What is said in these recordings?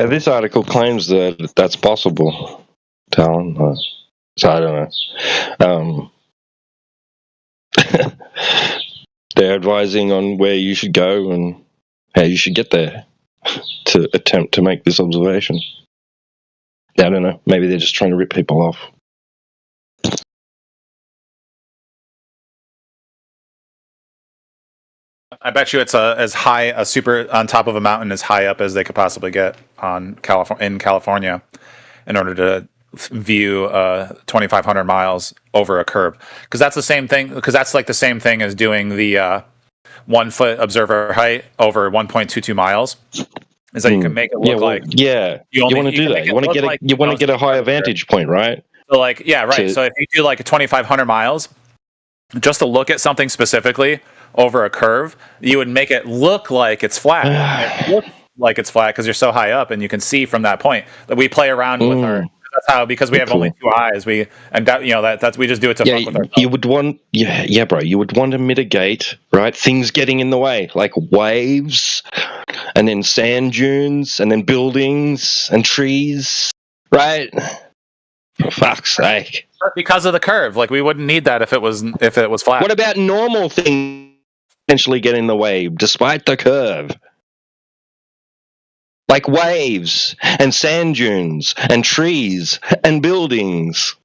This article claims that that's possible, Talon. So I don't know. They're advising on where you should go and how you should get there to attempt to make this observation. I don't know. Maybe they're just trying to rip people off. I bet you it's as high, a super on top of a mountain as high up as they could possibly get in California, in order to view 2,500 miles over a curve. Because that's the same thing. Because that's like the same thing as doing the 1 foot observer height over 1.22 miles. Is that you can make it look like you want to do that. You want to get a higher vantage point, right? So like So if you do like a 2,500 miles, just to look at something specifically over a curve, you would make it look like it's flat. It looks like it's flat because you're so high up, and you can see from that point that we play around with our. That's how, because we have only two eyes. We just do it to fuck with ourselves. You would want, bro. You would want to mitigate, right? Things getting in the way, like waves, and then sand dunes, and then buildings and trees, right? For fuck's sake! Because of the curve, like we wouldn't need that if it was flat. What about normal things potentially get in the way, despite the curve? Like waves and sand dunes and trees and buildings.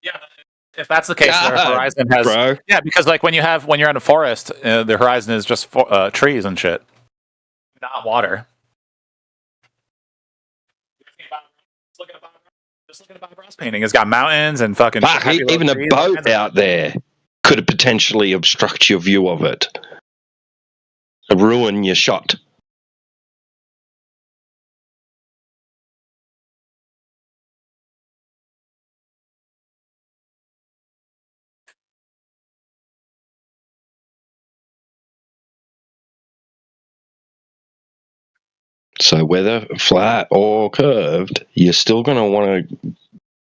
Yeah, if that's the case, the horizon has. Bro. Yeah, because like when you're in a forest, the horizon is just trees and shit, not water. Just look at a Bob Ross painting. It's got mountains and fucking. Fuck, even a boat out there could potentially obstruct your view of it. Ruin your shot. So whether flat or curved, you're still going to want to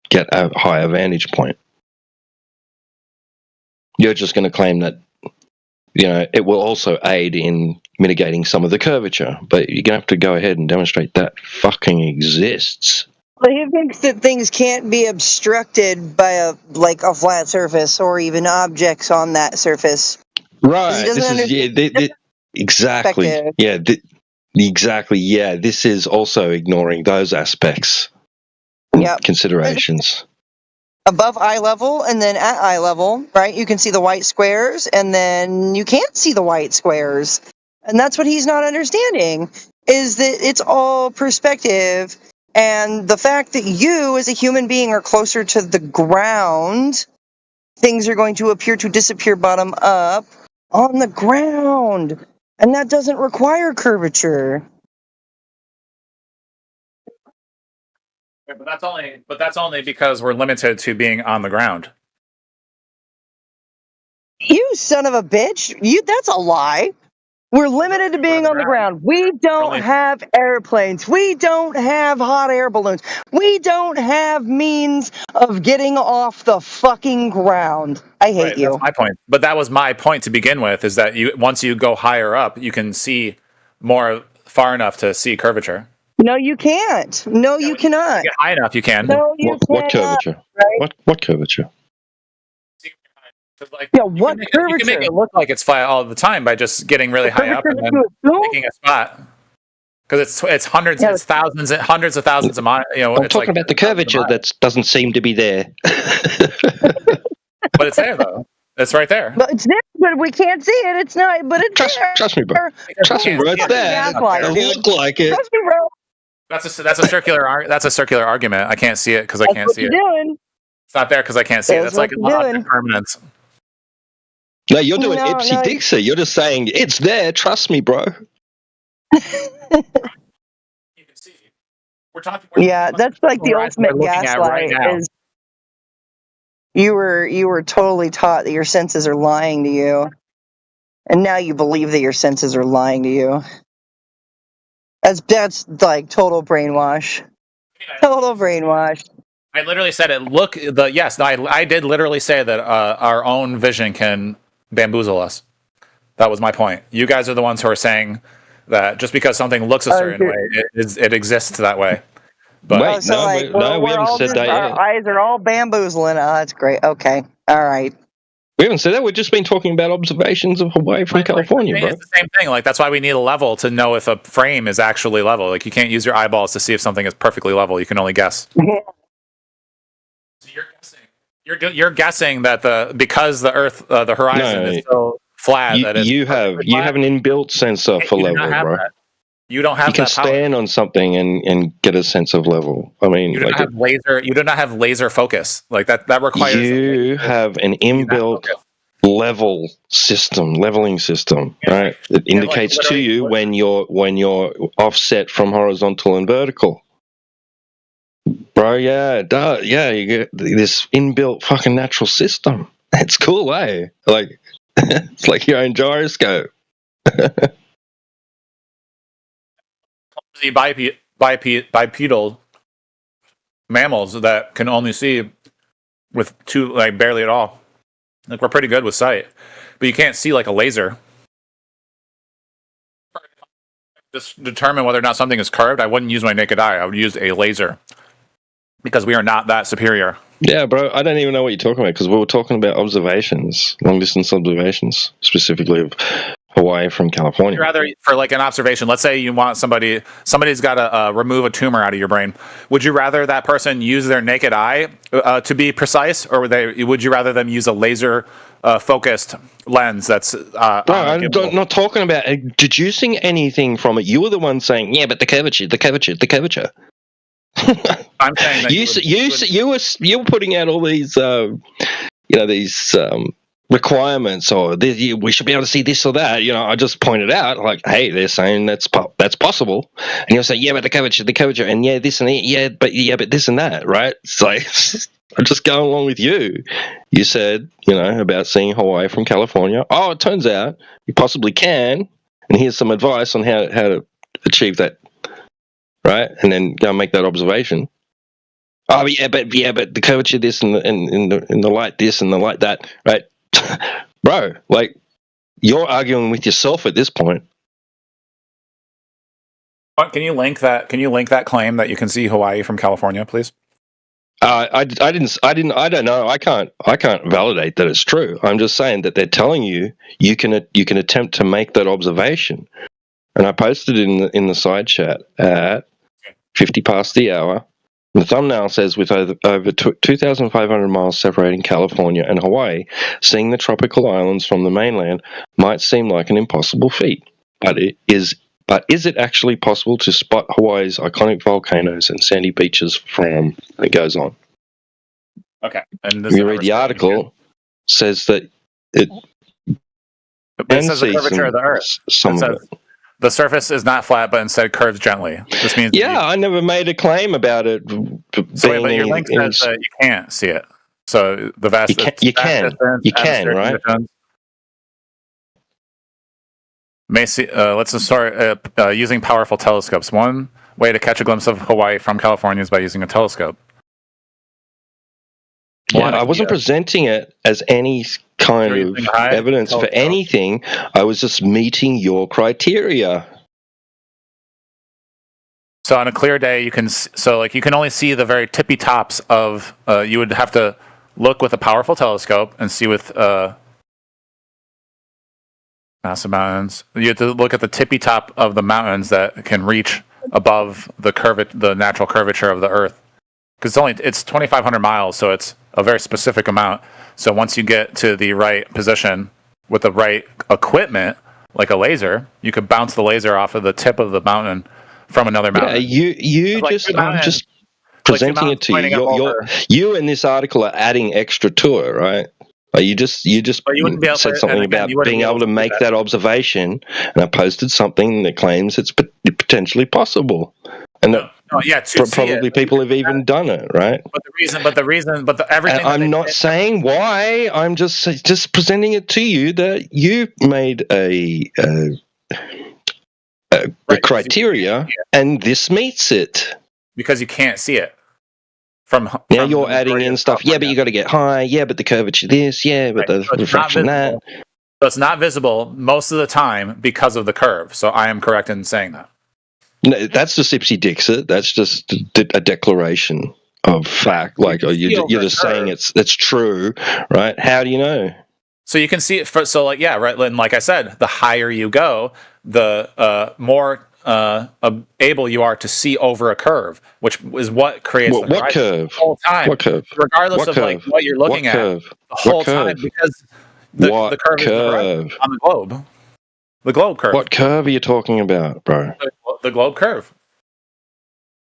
get a higher vantage point. You're just going to claim that, it will also aid in mitigating some of the curvature, but you're going to have to go ahead and demonstrate that fucking exists. Well, he thinks that things can't be obstructed by a flat surface or even objects on that surface. Right. Exactly. Yeah. Exactly. Yeah. This is also ignoring those aspects. Yep. Considerations. Above eye level and then at eye level, right? You can see the white squares, and then you can't see the white squares. And that's what he's not understanding, is that it's all perspective. And the fact that you, as a human being, are closer to the ground, things are going to appear to disappear bottom up on the ground. And that doesn't require curvature. But that's only because we're limited to being on the ground. You son of a bitch! That's a lie. We're limited to being on the ground. We don't have airplanes. We don't have hot air balloons. We don't have means of getting off the fucking ground. I hate you. That's my point. But that was my point to begin with, is that once you go higher up, you can see more far enough to see curvature. No, you can't. No, you cannot. Get high enough, you can. No, you cannot. What curvature? Right? What curvature? What curvature? You can make it look like it's flat all the time by just getting really high up and then taking a spot. Because it's hundreds, it's thousands, hundreds of thousands of miles. I'm talking about the curvature that doesn't seem to be there. But it's there though. It's right there. But it's there, but we can't see it. It's not. But it's there. Trust me, bro. Trust me, bro. It's there. It look like it. Trust me, bro. That's a circular argument. I can't see it because I can't see it. Doing. It's not there because I can't see it. That's like permanence. No, you're doing Ipsy Dixie. You're just saying it's there. Trust me, bro. You can see. We're talking. That's like the ultimate gaslight. Is you were totally taught that your senses are lying to you, and now you believe that your senses are lying to you. That's like total brainwash. Total brainwash. I literally said it. I did literally say that our own vision can bamboozle us. That was my point. You guys are the ones who are saying that just because something looks a certain way, it exists that way. But Wait, so like, we haven't all said just, that our yet. eyes are all bamboozling. Oh, that's great. Okay. All right. We haven't said that. We've just been talking about observations of Hawaii from California, bro. It's the same thing. Like that's why we need a level to know if a frame is actually level. Like you can't use your eyeballs to see if something is perfectly level. You can only guess. So you're guessing. You're guessing that because the Earth, the horizon is so flat that it's you have an inbuilt sensor for level, bro. You don't have. You can stand on something and get a sense of level. I mean, you do not have laser. You do not have laser focus like that. That requires. You have an inbuilt leveling system, right? It indicates to you when you're offset from horizontal and vertical. Bro, yeah, it does. Yeah, you get this inbuilt fucking natural system. It's cool, eh? Like, it's like your own gyroscope. Bipedal mammals that can only see with barely at all. Like we're pretty good with sight, but you can't see like a laser. Just determine whether or not something is curved. I wouldn't use my naked eye. I would use a laser because we are not that superior. Yeah, bro. I don't even know what you're talking about because we were talking about observations, long distance observations, specifically of Hawaii from California. Rather, for like an observation, let's say you want somebody's got to remove a tumor out of your brain. Would you rather that person use their naked eye to be precise, or would you rather them use a laser focused lens that's Bro, I'm not talking about deducing anything from it. You were the one saying, yeah, but the curvature. I'm saying that you were putting out all these these requirements, or we should be able to see this or that. I just pointed out, like, hey, they're saying that's possible, and you'll say, yeah, but the curvature, and yeah, this and that, but this and that, right? It's like I'm just going along with you. You said, about seeing Hawaii from California. Oh, it turns out you possibly can, and here's some advice on how to achieve that, right? And then go and make that observation. Oh, but the curvature this and the light this and the light that, right? Bro, like, you're arguing with yourself at this point. Can you link that claim that you can see Hawaii from California, please? I don't know. I can't validate that it's true. I'm just saying that they're telling you can attempt to make that observation. And I posted it in the side chat at 50 past the hour. The thumbnail says, with over 2,500 miles separating California and Hawaii, seeing the tropical islands from the mainland might seem like an impossible feat. But is it actually possible to spot Hawaii's iconic volcanoes and sandy beaches from? And it goes on. Okay. And you read the article, says that it says the curvature of the Earth. Some of it. The surface is not flat, but instead curves gently. This means I never made a claim about it. But your link says that you can't see it. So the vast you can right? May see. Let's start using powerful telescopes. One way to catch a glimpse of Hawaii from California is by using a telescope. I wasn't presenting it as any kind of evidence for anything. I was just meeting your criteria. So on a clear day, you can only see the very tippy tops of. You would have to look with a powerful telescope and see with massive mountains. You have to look at the tippy top of the mountains that can reach above the natural curvature of the Earth. Because it's 2,500 miles, so it's a very specific amount. So once you get to the right position with the right equipment, like a laser, you could bounce the laser off of the tip of the mountain from another mountain. Yeah, I'm just presenting it to you. You in this article are adding extra to it, right? Like you just said something about being able to make that observation, and I posted something that claims it's potentially possible. And probably people have even done it, right? Everything. I'm not saying why. I'm just presenting it to you that you made a criteria, and this meets it. Because you can't see it. Now you're adding in stuff. Yeah, but you got to get high. Yeah, but the curvature this. Yeah, but the refraction that. So it's not visible most of the time because of the curve. So I am correct in saying that. No, that's just Ipsy Dixit. That's just a declaration of fact. Like you're just saying it's true, right? How do you know? So you can see it. So like right. And like I said, the higher you go, the more able you are to see over a curve, which is what creates the what curve? The whole time. What curve? Regardless what of curve? like what you're looking at curve? the whole time, because the curve is direct on the globe. The globe curve. What curve are you talking about, bro? The globe curve.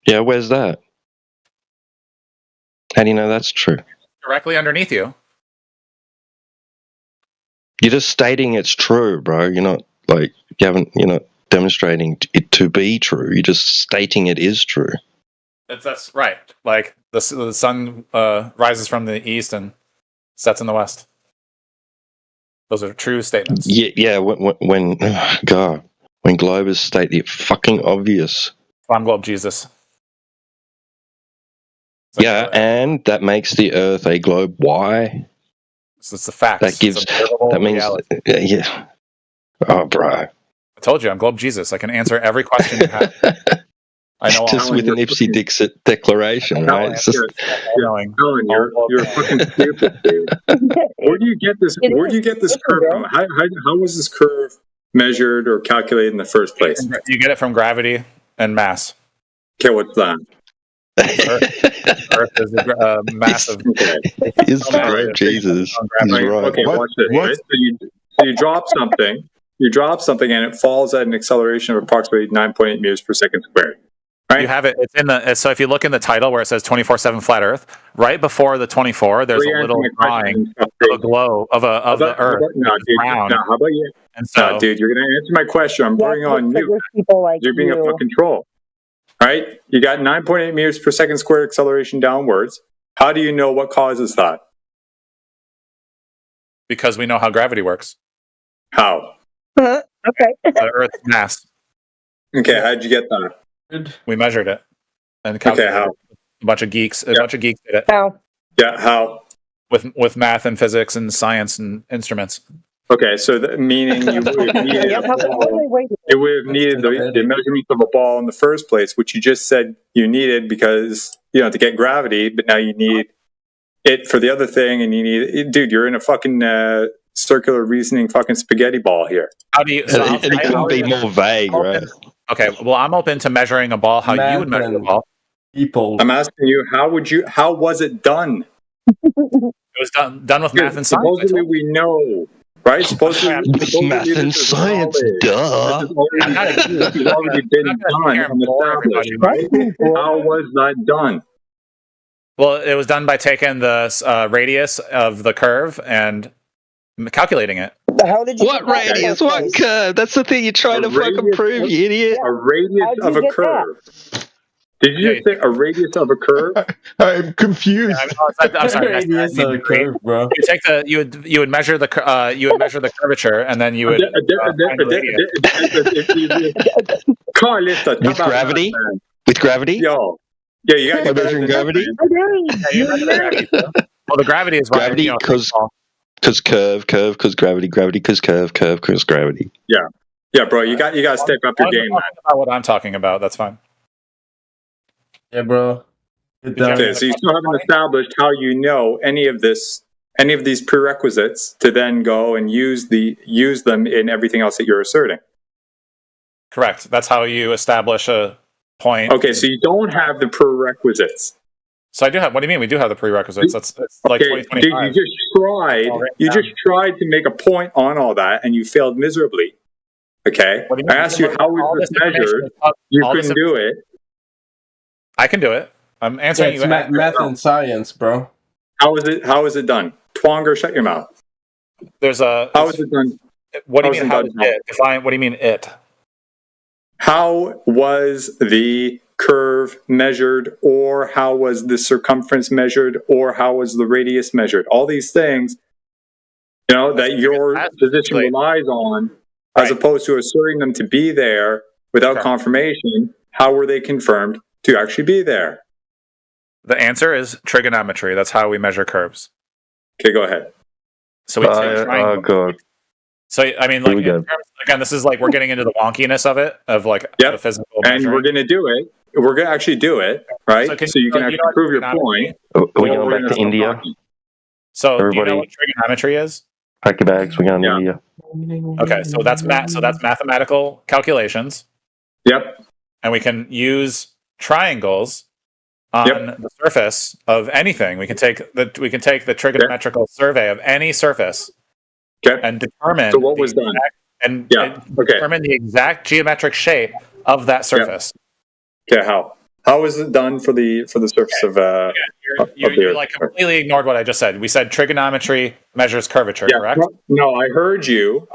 Yeah, where's that? How do you know that's true? Directly underneath you. You're just stating it's true, bro. You're not you're not demonstrating it to be true. You're just stating it is true. That's right. Like the sun rises from the east and sets in the west. Those are true statements. Yeah. When globers state the fucking obvious. I'm Globe Jesus. Yeah, and that makes the Earth a globe. Why? So it's the facts. That means reality. Yeah. Oh, bro. I told you I'm Globe Jesus. I can answer every question you have. I know just with an Ipsy Dixit declaration, right? It's just you're fucking stupid, dude. Where do you get this? Where do you get this curve from? How was this curve measured or calculated in the first place? You get it from gravity and mass. Okay, what's that? Earth is a massive. He's right, Jesus. He's right. Okay, watch this. Right? So you drop something. You drop something, and it falls at an acceleration of approximately 9.8 meters per second squared. Right? You have it. It's in the. So if you look in the title where it says 24/7 flat Earth, right before the 24, there's a little drawing of a globe of the Earth. How about you? And so, dude, you're gonna answer my question. I'm putting on you. You're being a fucking troll. All right, you got 9.8 meters per second squared acceleration downwards. How do you know what causes that? Because we know how gravity works. How? Okay. The Earth's mass. Okay, how'd you get that? We measured it. And okay, how? A bunch of geeks did it. How? Yeah, how? With math and physics and science and instruments. Okay, so meaning you would have needed the measurements of a ball in the first place, which you just said you needed because to get gravity, but now you need it for the other thing, and you need dude. You're in a fucking circular reasoning fucking spaghetti ball here. How do you? So it couldn't be more vague, right? Okay, well, I'm open to measuring a ball how you would measure a ball. I'm asking you, how was it done? It was done with math and science. Supposedly we know, right? Supposedly math and science, duh. It's already been done and established, right? How was that done? Well, it was done by taking the radius of the curve and calculating it. How did you? What radius? What curve? That's the thing you're trying to fucking prove, you idiot. A radius of a curve. Did you just say a radius of a curve? I'm confused. Yeah, I'm sorry. Radius of a curve, bro. You take you would measure the curvature, and then you would with gravity. With gravity. Yo, yeah, you got measuring gravity. Well, the gravity is gravity because curve, because gravity, because curve, because gravity. Yeah, bro. You got to step up your game, man. About what I'm talking about. That's fine. Yeah, bro. Okay, so you still haven't established how you know any of these prerequisites to then go and use them in everything else that you're asserting. Correct. That's how you establish a point. Okay, so you don't have the prerequisites. So I do have. What do you mean? We do have the prerequisites. That's like 2025. Dude, you just tried to make a point on all that, and you failed miserably. Okay, I asked you how was this measured. You couldn't do it. I can do it. I'm answering you. Math and science, bro. How is it done? Twonger, shut your mouth. How is it done? What do you mean? How is it? Define. What do you mean it? How was the curve measured, or how was the circumference measured, or how was the radius measured? All these things, that your position relies on, as opposed to asserting them to be there without confirmation. How were they confirmed to actually be there? The answer is trigonometry. That's how we measure curves. Okay, go ahead. So we take triangles. God. So I mean, Here like we go. again, this is like we're getting into the wonkiness of it, of like Yep. the physical. And measuring. we're going to do it. We're going to actually do it, right? So you can you actually know what prove your trigonometry- point. Are we or going we're back gonna to stop India? talking. So do you Everybody- know what trigonometry is? Pack your bags. We're going to Yeah. India. Okay, so that's mathematical calculations, Yep. and we can use triangles on the surface of anything. We can take the trigonometrical survey of any surface Okay. and determine So what was done? and Yeah, okay. determine the exact geometric shape of that surface. Okay. How was it done for the surface of You like completely ignored what I just said. We said trigonometry measures curvature, correct? No, I heard you.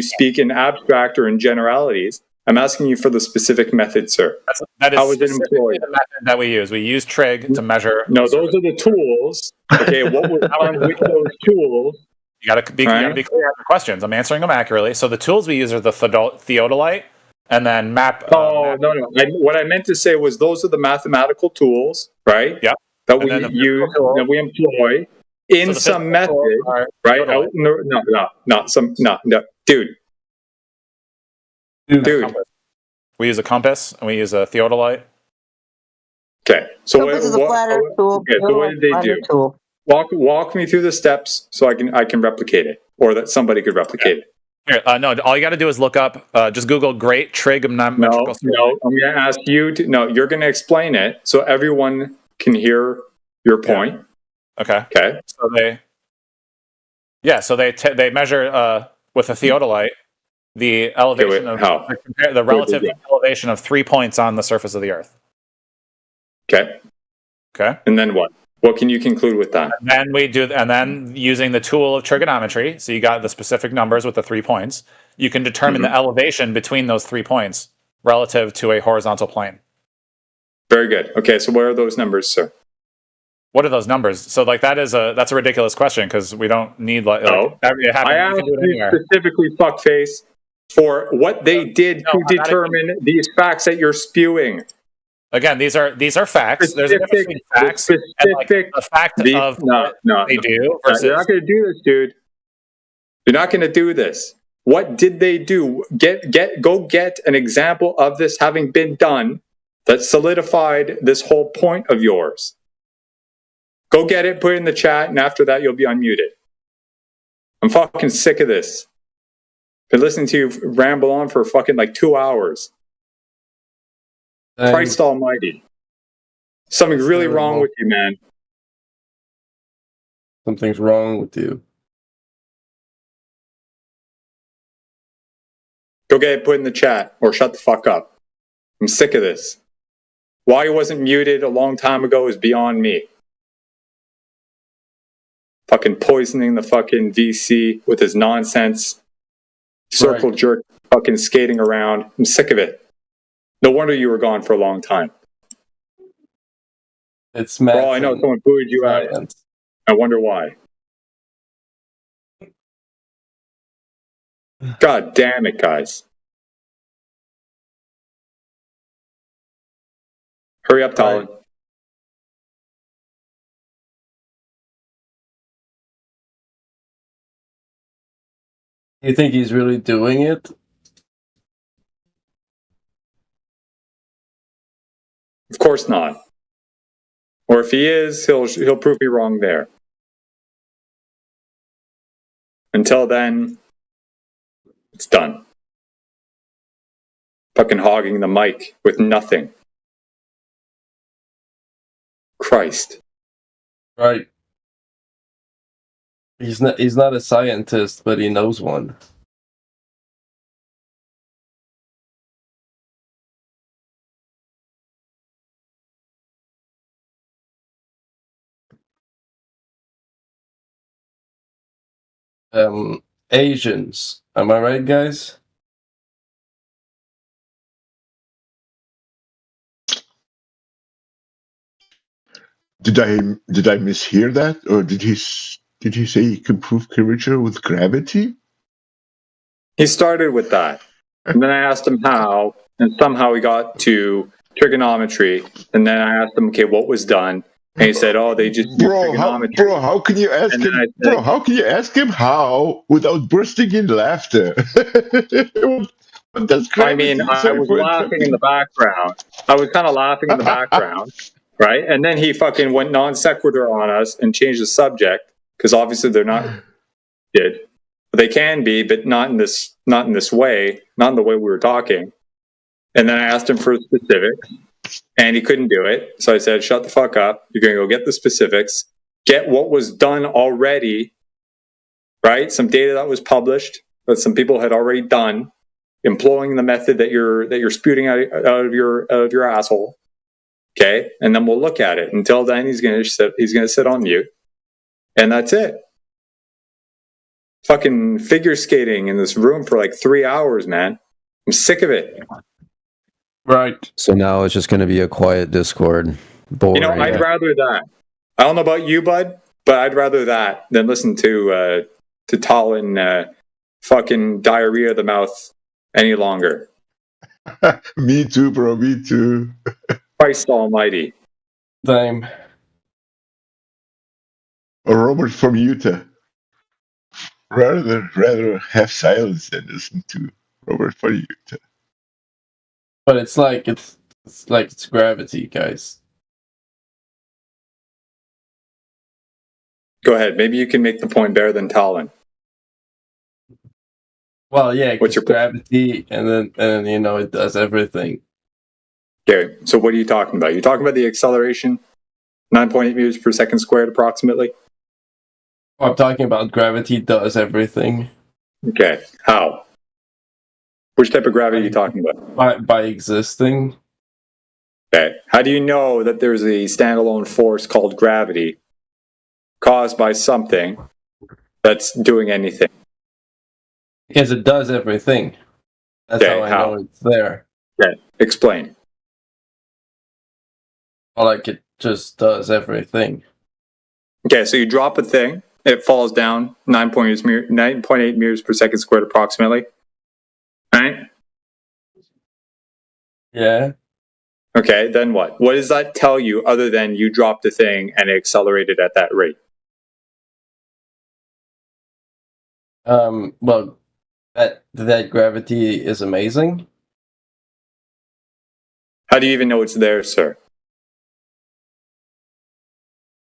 Speak in abstract or in generalities. I'm asking you for the specific method, sir. That is How was it specifically employed? the method that we use. We use trig to measure. No, those are the tools. Okay, what was done with those tools? You got to be clear on your questions. I'm answering them accurately. So the tools we use are the theodolite and then map. No. What I meant to say was those are the mathematical tools, right? Yeah. That we use, that we employ in some method, right? Dude. We use a compass and we use a theodolite. Okay. So Compass is a flatter tool. Okay, so what did they do? Tool. Walk me through the steps so I can replicate it, or that somebody could replicate it. Here, no, all you got to do is look up. Just Google "great trigonometrical." No, I'm going to ask you to. No, you're going to explain it so everyone can hear your point. Yeah. Okay. So they measure with a theodolite the elevation the relative elevation of 3 points on the surface of the Earth. Okay. And then what? What can you conclude with that? And then using the tool of trigonometry, so you got the specific numbers with the 3 points, you can determine the elevation between those 3 points relative to a horizontal plane. Very good. Okay, so where are those numbers, sir? What are those numbers? So that's a ridiculous question because we don't need I asked you specifically, fuckface, for what they did to determine these facts that you're spewing. Again, these are facts. There's a difference between facts and the fact of what they do versus. You're not going to do this, dude. You're not going to do this. What did they do? Go get an example of this having been done that solidified this whole point of yours. Go get it, put it in the chat, and after that, you'll be unmuted. I'm fucking sick of this. Been listening to you ramble on for fucking 2 hours. Christ almighty. Something's really wrong with you, man. Something's wrong with you. Go get it, put it in the chat, or shut the fuck up. I'm sick of this. Why he wasn't muted a long time ago is beyond me. Fucking poisoning the fucking VC with his nonsense. Circle jerk, fucking skating around. I'm sick of it. No wonder you were gone for a long time. It's math. Well, I know someone booed you out. I wonder why. God damn it, guys. Hurry up, Talon. You think he's really doing it? Of course not. Or if he is, he'll prove me wrong there. Until then, it's done. Fucking hogging the mic with nothing. Christ. Right. He's not a scientist, but he knows one. Asians. Am I right, guys? Did I mishear that, or did he say he can prove curvature with gravity? He started with that, and then I asked him how, and somehow he got to trigonometry, and then I asked him, okay, what was done, And he said, "Oh, they just use trigonometry." How can you ask And then him? I said, Bro, how can you ask him how without bursting in laughter? What does I mean, gravity? I Sorry was for laughing in the interrupting. background. I was kind of laughing in the background, right? And then he fucking went non sequitur on us and changed the subject because obviously they're not did. They can be, but not in this way, not in the way we were talking. And then I asked him for specifics, and he couldn't do it. So I said, "Shut the fuck up. You're going to go get the specifics, get what was done already, right? Some data that was published that some people had already done, employing the method that you're spewing out of your asshole. Okay, and then we'll look at it. Until then, he's going to sit on mute, and that's it." Fucking figure skating in this room for like 3 hours, man. I'm sick of it. Right. So now it's just going to be a quiet Discord. Boring. I'd rather that. I don't know about you, bud, but I'd rather that than listen to Talon fucking diarrhea of the mouth any longer. Me too, bro. Me too. Christ Almighty. Same. Or Robert from Utah. Rather have silence than listen to Robert from Utah. But it's like it's gravity, guys. Go ahead. Maybe you can make the point better than Talon. Well, yeah, What's because your point? gravity, and then it does everything. Okay, so what are you talking about? You're talking about the acceleration, 9.8 meters per second squared approximately? I'm talking about gravity does everything Okay, how? Which type of gravity are you talking about? by existing. Okay, how do you know that there's a standalone force called gravity caused by something that's doing anything? Because it does everything. That's Okay, how I how? know it's there. Okay, explain. Or like it just does everything. Okay, so you drop a thing, it falls down 9.8 meters per second squared approximately. Right? Yeah. Okay, then what? What does that tell you other than you dropped a thing and it accelerated at that rate? Well, that gravity is amazing. How do you even know it's there, sir?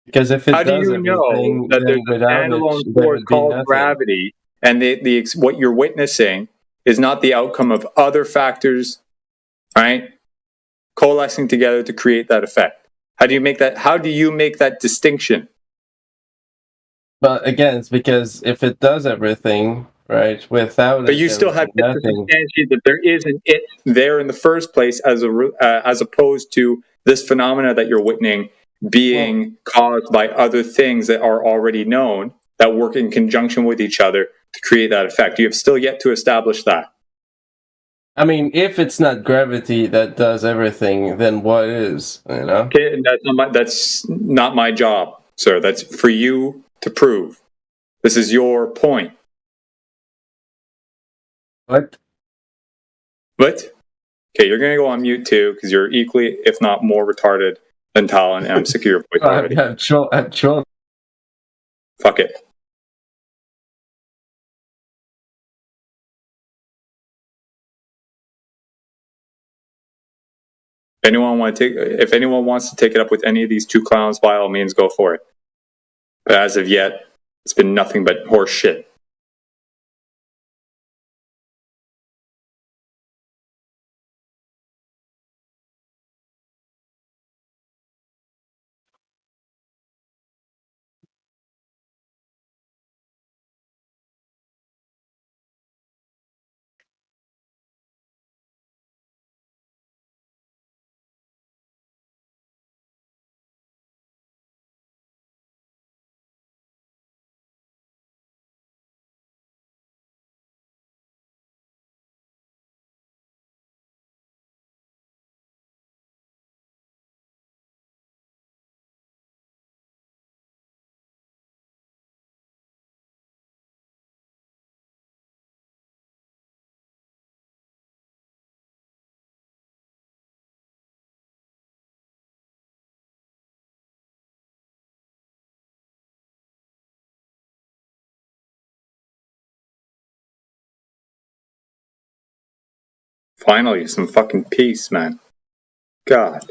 Because if it How do does you know everything, that there's then a without it, standalone there force would be called nothing. gravity, and what you're witnessing is not the outcome of other factors, right, coalescing together to create that effect? How do you make that? How do you make that distinction? But again, it's because if it does everything, right, without But it, you there still would have be yet to nothing. substantiate that there isn't it there in the first place, as opposed to this phenomena that you're witnessing being caused by other things that are already known that work in conjunction with each other to create that effect. You have still yet to establish that. I mean, if it's not gravity that does everything, then what is? Okay, and that's not my job, sir. That's for you to prove. This is your point. What? But okay, you're going to go on mute too because you're equally, if not more, retarded than Talon, and I'm sick of your voice already. I'm trolling. Fuck it. If anyone wants to take it up with any of these two clowns, by all means, go for it. But as of yet, it's been nothing but horse shit. Finally, some fucking peace, man. God.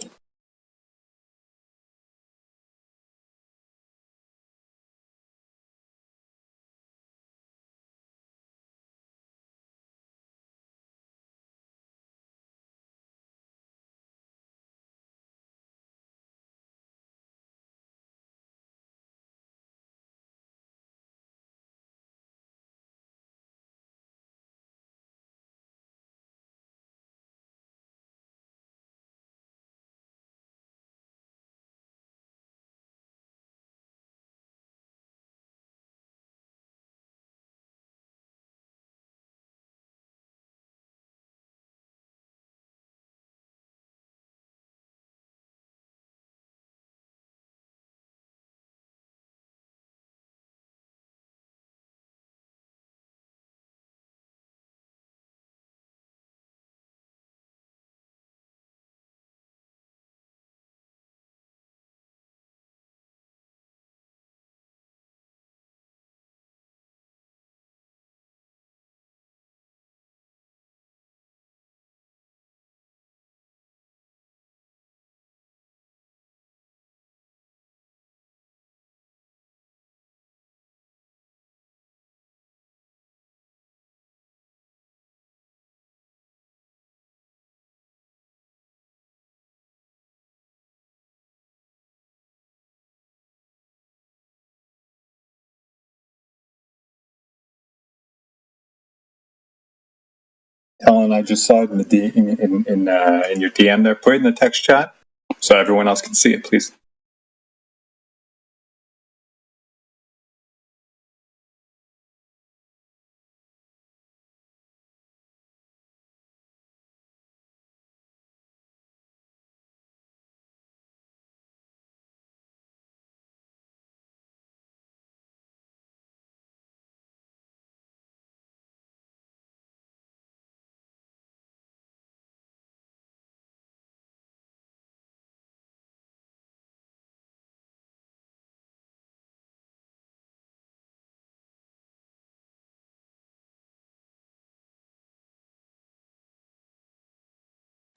Helen, I just saw it in the in your DM there. Put it in the text chat so everyone else can see it, please.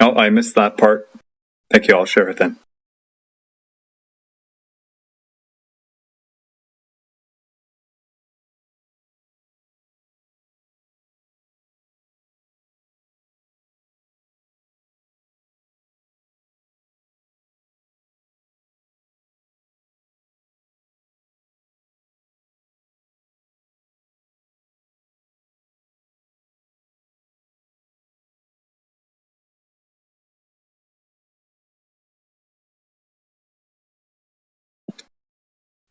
Oh, I missed that part. Thank you. I'll share it then.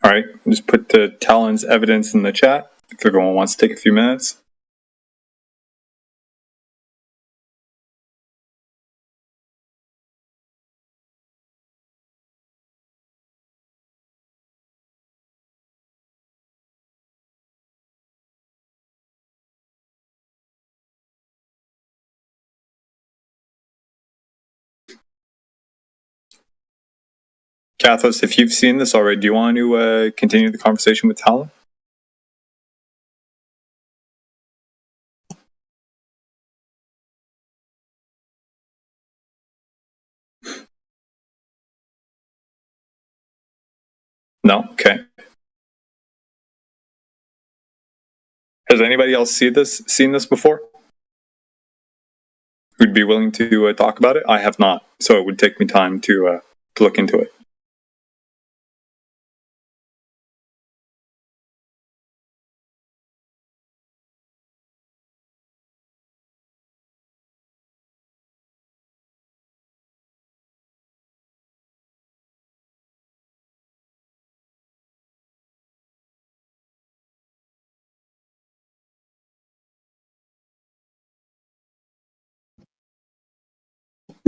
All right, just put the Talon's evidence in the chat if everyone wants to take a few minutes. Kathos, if you've seen this already, do you want to continue the conversation with Talon? No? Okay. Has anybody else seen this before? Who'd be willing to talk about it? I have not, so it would take me time to look into it.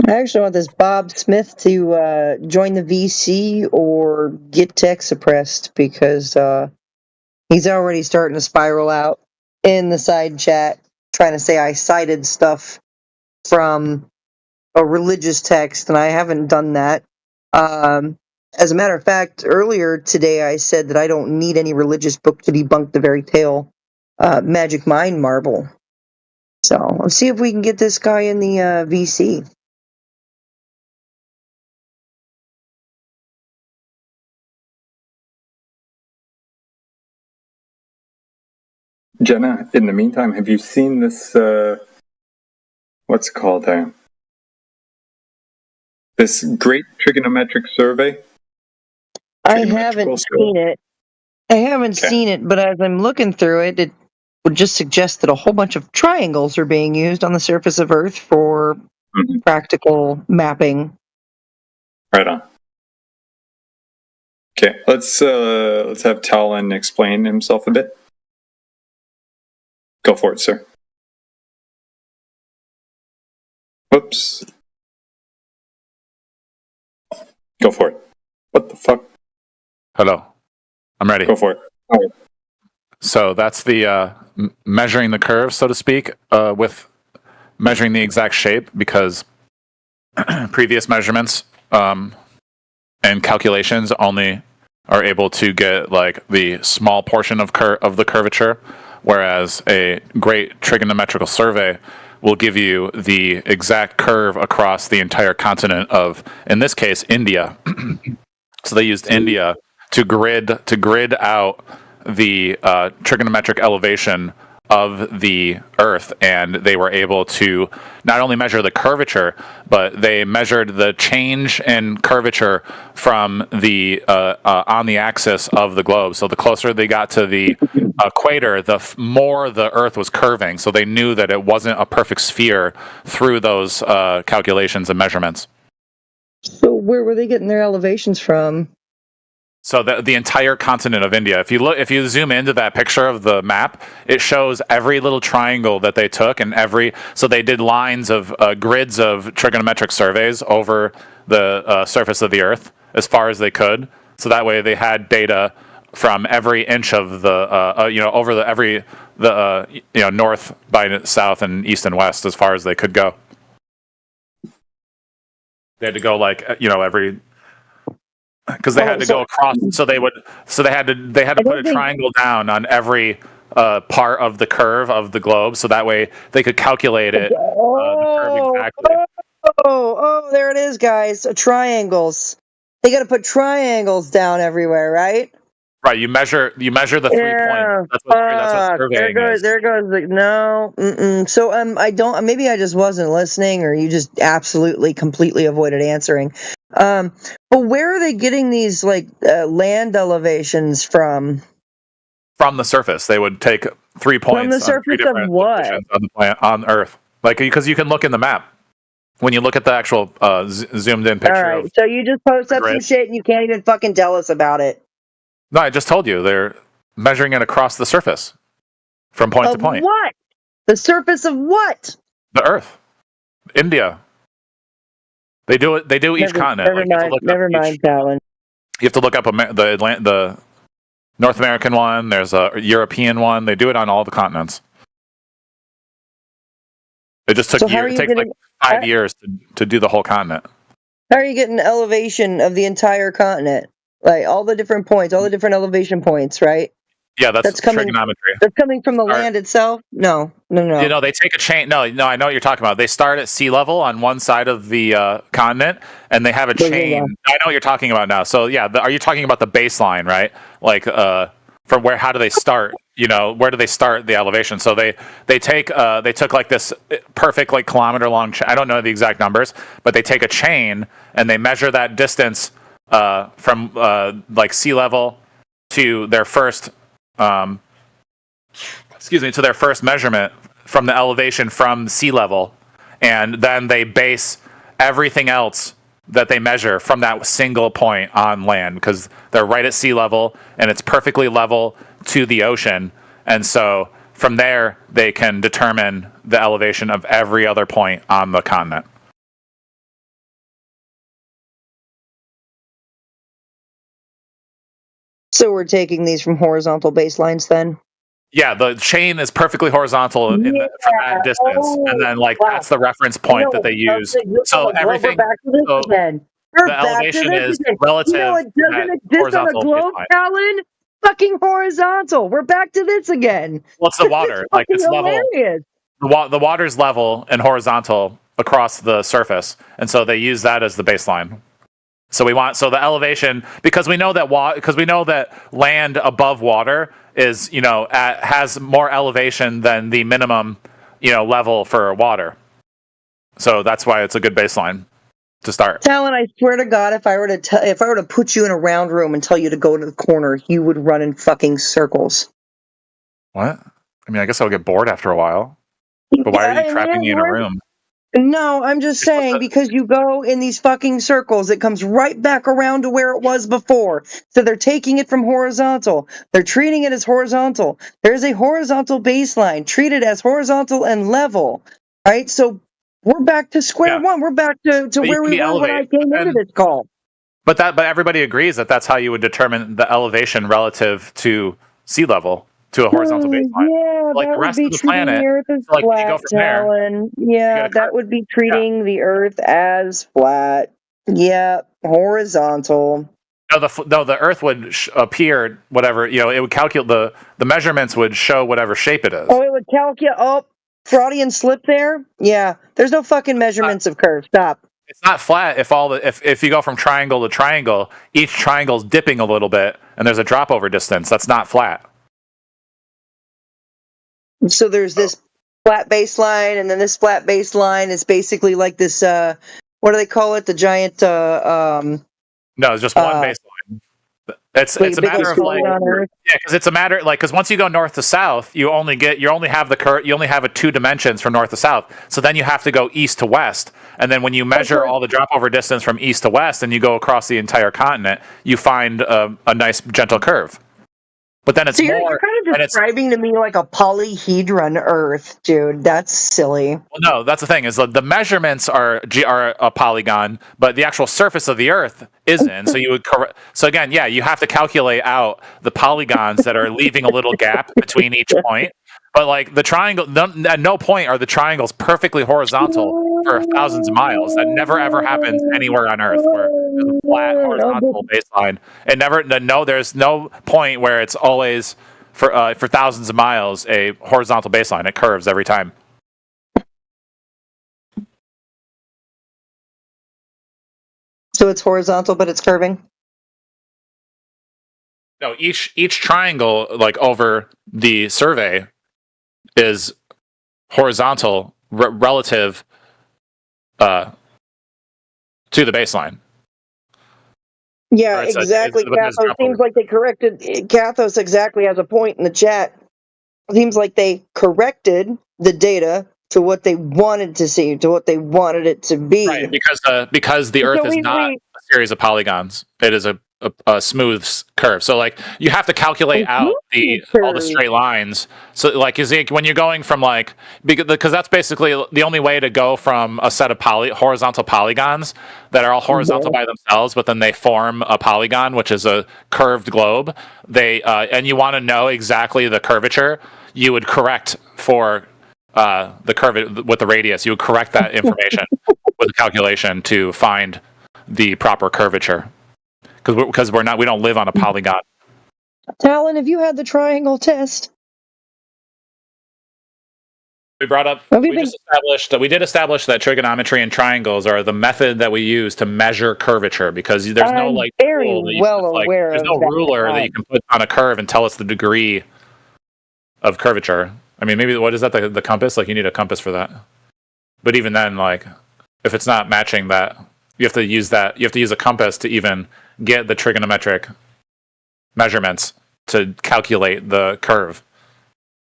I actually want this Bob Smith to join the VC or get tech suppressed because he's already starting to spiral out in the side chat, trying to say I cited stuff from a religious text, and I haven't done that. As a matter of fact, earlier today I said that I don't need any religious book to debunk the very tale, Magic Mind Marvel. So let's see if we can get this guy in the VC. Jenna, in the meantime, have you seen this, what's it called there? This great trigonometric survey? I haven't seen it. I haven't seen it, but as I'm looking through it, it would just suggest that a whole bunch of triangles are being used on the surface of Earth for practical mapping. Right on. Okay, let's have Talon explain himself a bit. Go for it, sir. Whoops. Go for it. What the fuck? Hello. I'm ready. Go for it. So that's the measuring the curve, so to speak, with measuring the exact shape, because previous measurements and calculations only are able to get like the small portion of the curvature, whereas a great trigonometrical survey will give you the exact curve across the entire continent of, in this case, India. So they used India to grid out the trigonometric elevation of the Earth, and they were able to not only measure the curvature, but they measured the change in curvature from the on the axis of the globe. So the closer they got to the equator, the more the Earth was curving. So they knew that it wasn't a perfect sphere through those calculations and measurements. So where were they getting their elevations from? So the entire continent of India. If you zoom into that picture of the map, it shows every little triangle that they took, and so they did lines of grids of trigonometric surveys over the surface of the Earth as far as they could. So that way they had data from every inch of the over the north by south and east and west as far as they could go. They had to go every. Because they had to go across, so they had to put a triangle down on every part of the curve of the globe, so that way they could calculate it the curve exactly. Oh, there it is, guys. Triangles. They got to put triangles down everywhere, right? Right. You measure the 3 points. That's what surveying is. There goes no. So maybe I just wasn't listening, or you just absolutely completely avoided answering. But where are they getting these land elevations from? From the surface, they would take 3 points. From the surface of what? On the planet, on Earth, because you can look in the map when you look at the actual zoomed in picture. All right. So you just post up some shit and you can't even fucking tell us about it. No, I just told you they're measuring it across the surface from point to point. What? The surface of what? The Earth, India. They do it. They do each continent. Never mind, Talon. You have to look up the North American one. There's a European one. They do it on all the continents. It just took years. It takes 5 years to do the whole continent. How are you getting elevation of the entire continent? Like all the different points, all the different elevation points, right? Yeah, that's trigonometry. That's coming from the land itself? No. They take a chain. No, I know what you're talking about. They start at sea level on one side of the continent, and they have a chain. I know what you're talking about now. So yeah, are you talking about the baseline, right? Like from where? How do they start? Where do they start the elevation? So they took like this perfect kilometer long. I don't know the exact numbers, but they take a chain and they measure that distance from sea level to their first. To their first measurement from the elevation from sea level, and then they base everything else that they measure from that single point on land, because they're right at sea level and it's perfectly level to the ocean, and so from there they can determine the elevation of every other point on the continent. So we're taking these from horizontal baselines then? Yeah, the chain is perfully horizontal from that distance, and then that's the reference point that they use. So everything. The elevation is relative. It doesn't exist on the globe, Alan. Fucking horizontal. We're back to this again. What's the water? It's level. Hilarious. the water's level and horizontal across the surface, and so they use that as the baseline. So the elevation, because we know that land above water is has more elevation than the minimum level for water. So that's why it's a good baseline to start. Talon, I swear to God, if I were to put you in a round room and tell you to go to the corner, you would run in fucking circles. What? I mean, I guess I'll get bored after a while. But why are you trapping me in a room? No, I'm just saying, because you go in these fucking circles, it comes right back around to where it was before. So they're taking it from horizontal. They're treating it as horizontal. There's a horizontal baseline. Treat it as horizontal and level. Right? So we're back to square one. We're back to where we were when I came into this call. But everybody agrees that that's how you would determine the elevation relative to sea level, to a horizontal baseline. Yeah, Like that the rest would be of the treating planet, the Earth as so like when you go flat, from there, Talon. Yeah, that would be treating the Earth as flat. Yeah, horizontal. No, the Earth would appear whatever, it would calculate the measurements would show whatever shape it is. Oh, it would calculate. Oh, Freudian slip there. Yeah, there's no fucking measurements of curves. Stop. It's not flat if you go from triangle to triangle, each triangle's dipping a little bit, and there's a drop over distance. That's not flat. So there's this flat baseline, and then this flat baseline is basically like this. What do they call it? The giant. No, it's just one baseline. It's a matter of because it's a matter because once you go north to south, you only have a 2 dimensions from north to south. So then you have to go east to west, and then when you measure all the drop over distance from east to west, and you go across the entire continent, you find a nice gentle curve. But then it's so you're kind of describing to me like a polyhedron Earth, dude. That's silly. Well, no, that's the thing is the measurements are a polygon, but the actual surface of the Earth isn't. So you would So again, yeah, you have to calculate out the polygons that are leaving a little gap between each point. But like the triangle, at no point are the triangles perfectly horizontal for thousands of miles. That never ever happens anywhere on Earth where there's a flat horizontal baseline. There's no point where it's always for thousands of miles a horizontal baseline. It curves every time. So it's horizontal, but it's curving. No, each triangle like over the survey is horizontal relative to the baseline. Yeah, exactly. Cathos seems like they corrected. Cathos exactly has a point in the chat. It seems like they corrected the data to what they wanted to see, to what they wanted it to be. Right, because the Earth is not a series of polygons. It is a smooth curve. So like you have to calculate out all the straight lines. So like when you're going from because that's basically the only way to go from a set of horizontal polygons that are all horizontal by themselves, but then they form a polygon, which is a curved globe. And you want to know exactly the curvature, you would correct for the curve with the radius. You would correct that information with a calculation to find the proper curvature. Because we don't live on a polygon. Talon, have you had the triangle test? We did establish that trigonometry and triangles are the method that we use to measure curvature, because there's no there's no ruler that you can put on a curve and tell us the degree of curvature. I mean, maybe what is that, the compass? Like you need a compass for that. But even then, like if it's not matching that, you have to use a compass to even get the trigonometric measurements to calculate the curve,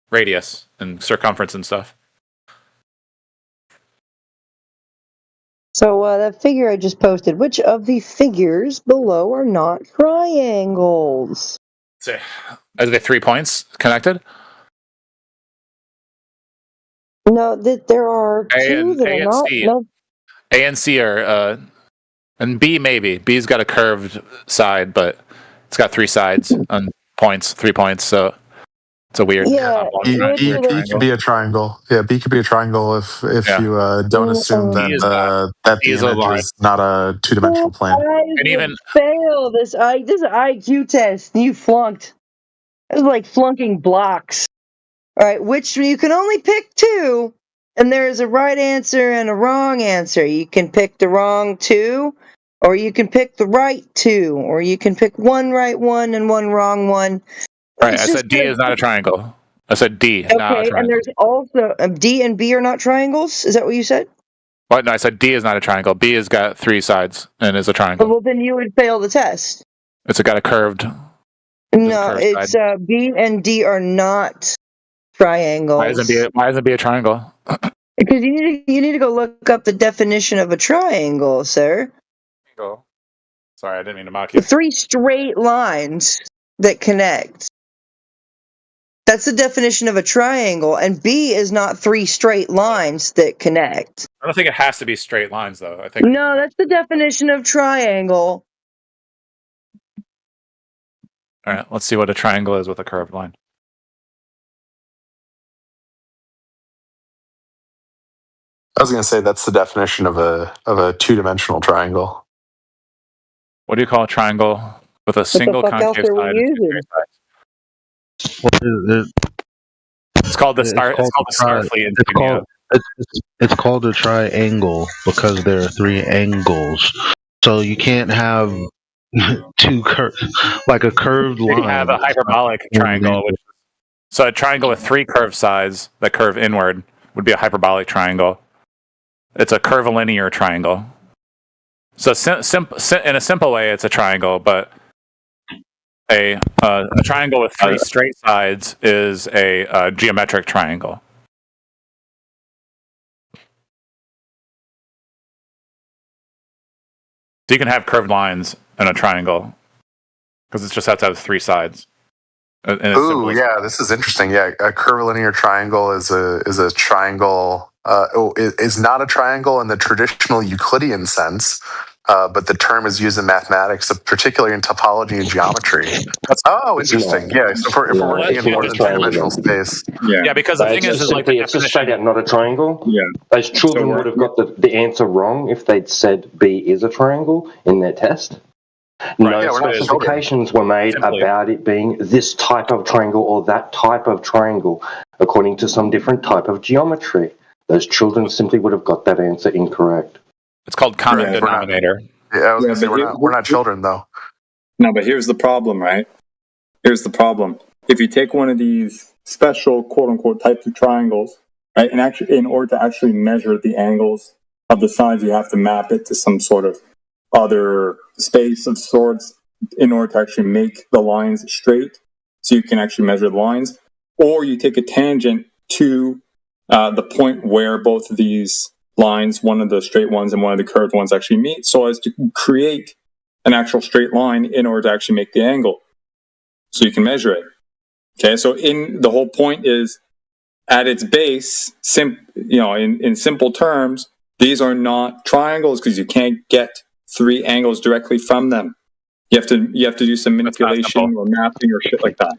radius, and circumference and stuff. So that figure I just posted, which of the figures below are not triangles? Are there 3 points connected? No, there are two that are not. No. A and C are, and B maybe. B's got a curved side, but it's got 3 sides on points, 3 points. So it's a weird. Yeah, B could be a triangle. Yeah, B could be a triangle if you don't assume that the image is not a 2-dimensional plane. And even fail this IQ test. You flunked. It's like flunking blocks. All right, which you can only pick 2. And there is a right answer and a wrong answer. You can pick the wrong two, or you can pick the right two, or you can pick one right one and one wrong one. Right, I said D is not a triangle. I said D, not a Okay, triangle. and there's also D and B are not triangles. Is that what you said? What? No, I said D is not a triangle. B has got 3 sides and is a triangle. Well, then you would fail the test. It's got a curved. No, it's B and D are not triangles. Why isn't B a triangle? Because you need to go look up the definition of a triangle, sir. Sorry, I didn't mean to mock you. 3 straight lines that connect. That's the definition of a triangle, and B is not 3 straight lines that connect. I don't think it has to be straight lines, though. I think No, that's the definition of triangle. All right, let's see what a triangle is with a curved line. I was going to say that's the definition of a 2-dimensional triangle. What do you call a triangle with a single concave side? It's called the Starfleet insignia. It's called a triangle because there are 3 angles. So you can't have like a curved line. You have a hyperbolic triangle. So a triangle with 3 curved sides that curve inward would be a hyperbolic triangle. It's a curvilinear triangle. So in a simple way, it's a triangle, but a triangle with 3 straight sides is a geometric triangle. So you can have curved lines in a triangle because it just has to have 3 sides. Ooh, yeah, this is interesting. Yeah, a curvilinear triangle is a triangle. Is not a triangle in the traditional Euclidean sense, but the term is used in mathematics, particularly in topology and geometry. Interesting. Yeah, so if we're working in more than 2-dimensional space. Yeah, because the thing is like it's just straight out not a triangle. Yeah, those children would have got the answer wrong if they'd said B is a triangle in their test. No specifications were made about it being this type of triangle or that type of triangle, according to some different type of geometry. Those children simply would have got that answer incorrect. It's called common denominator. I was going to say, we're not children, though. No, but here's the problem, right? Here's the problem. If you take one of these special, quote-unquote, types of triangles, right, and actually, in order to actually measure the angles of the sides, you have to map it to some sort of other space of sorts in order to actually make the lines straight, so you can actually measure the lines. Or you take a tangent to the point where both of these lines, one of the straight ones and one of the curved ones, actually meet, so as to create an actual straight line in order to actually make the angle, so you can measure it. Okay, so the whole point is, at its base, in simple terms, these are not triangles because you can't get 3 angles directly from them. You have to do some manipulation or mapping or shit like that.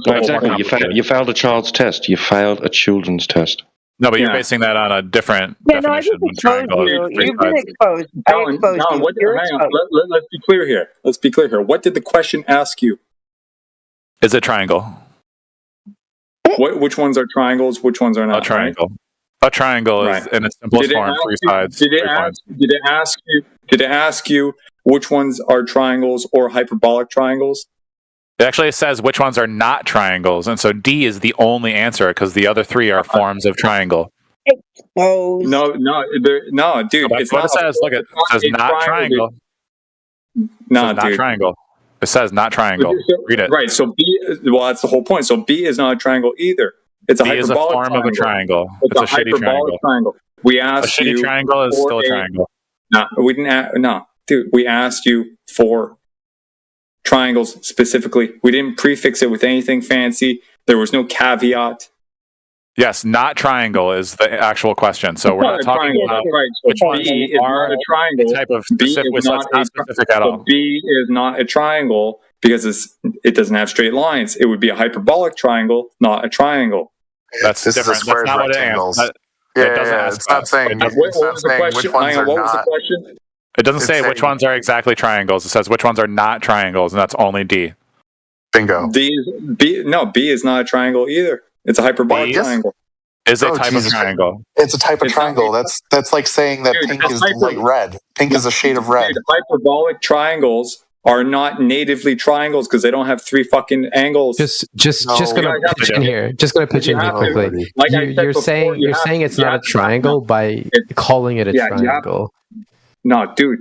Exactly. You failed a child's test. You failed a children's test. No, but you're basing that on a different definition of triangle. You've been exposed. Let's be clear here. What did the question ask you? Is it triangle? Which ones are triangles? Which ones are not? A triangle. Right? A triangle is in its simplest form 3 sides. Did it ask you which ones are triangles or hyperbolic triangles? It actually says which ones are not triangles, and so D is the only answer because the other 3 are forms of triangle. Exposed. No, dude. It's what it says. Look, it says not triangle. No, not triangle. It says not triangle. Read it. Right. So B. Well, that's the whole point. So B is not a triangle either. It's a hyperbolic triangle. Form of a triangle. It's a shitty triangle. We asked you. A shitty triangle is still a triangle. No, we didn't. No, dude. We asked you for triangles specifically. We didn't prefix it with anything fancy. There was no caveat. Yes, not triangle is the actual question. So we're not talking about which ones are a triangle. Type of specific, it's not specific at all. B is not a triangle because it doesn't have straight lines. It would be a hyperbolic triangle, not a triangle. That's different. That's not what it answers. It's not saying. What was the question? It doesn't say which ones are exactly triangles. It says which ones are not triangles, and that's only D. Bingo. B is not a triangle either. It's a hyperbolic triangle. Is a Oh, type Jesus. of triangle. It's a type of It's not- triangle. That's like saying that Dude, pink it's is hyper- light red. Pink is a shade of red. Dude, hyperbolic triangles are not natively triangles because they don't have three fucking angles. Just No. gonna You guys have pitch to- in here. Just gonna pitch you in here have to- quickly. like I said You're before, saying you you're have saying to- it's you not a have to- triangle by calling it a Yeah, you have- triangle. No, dude.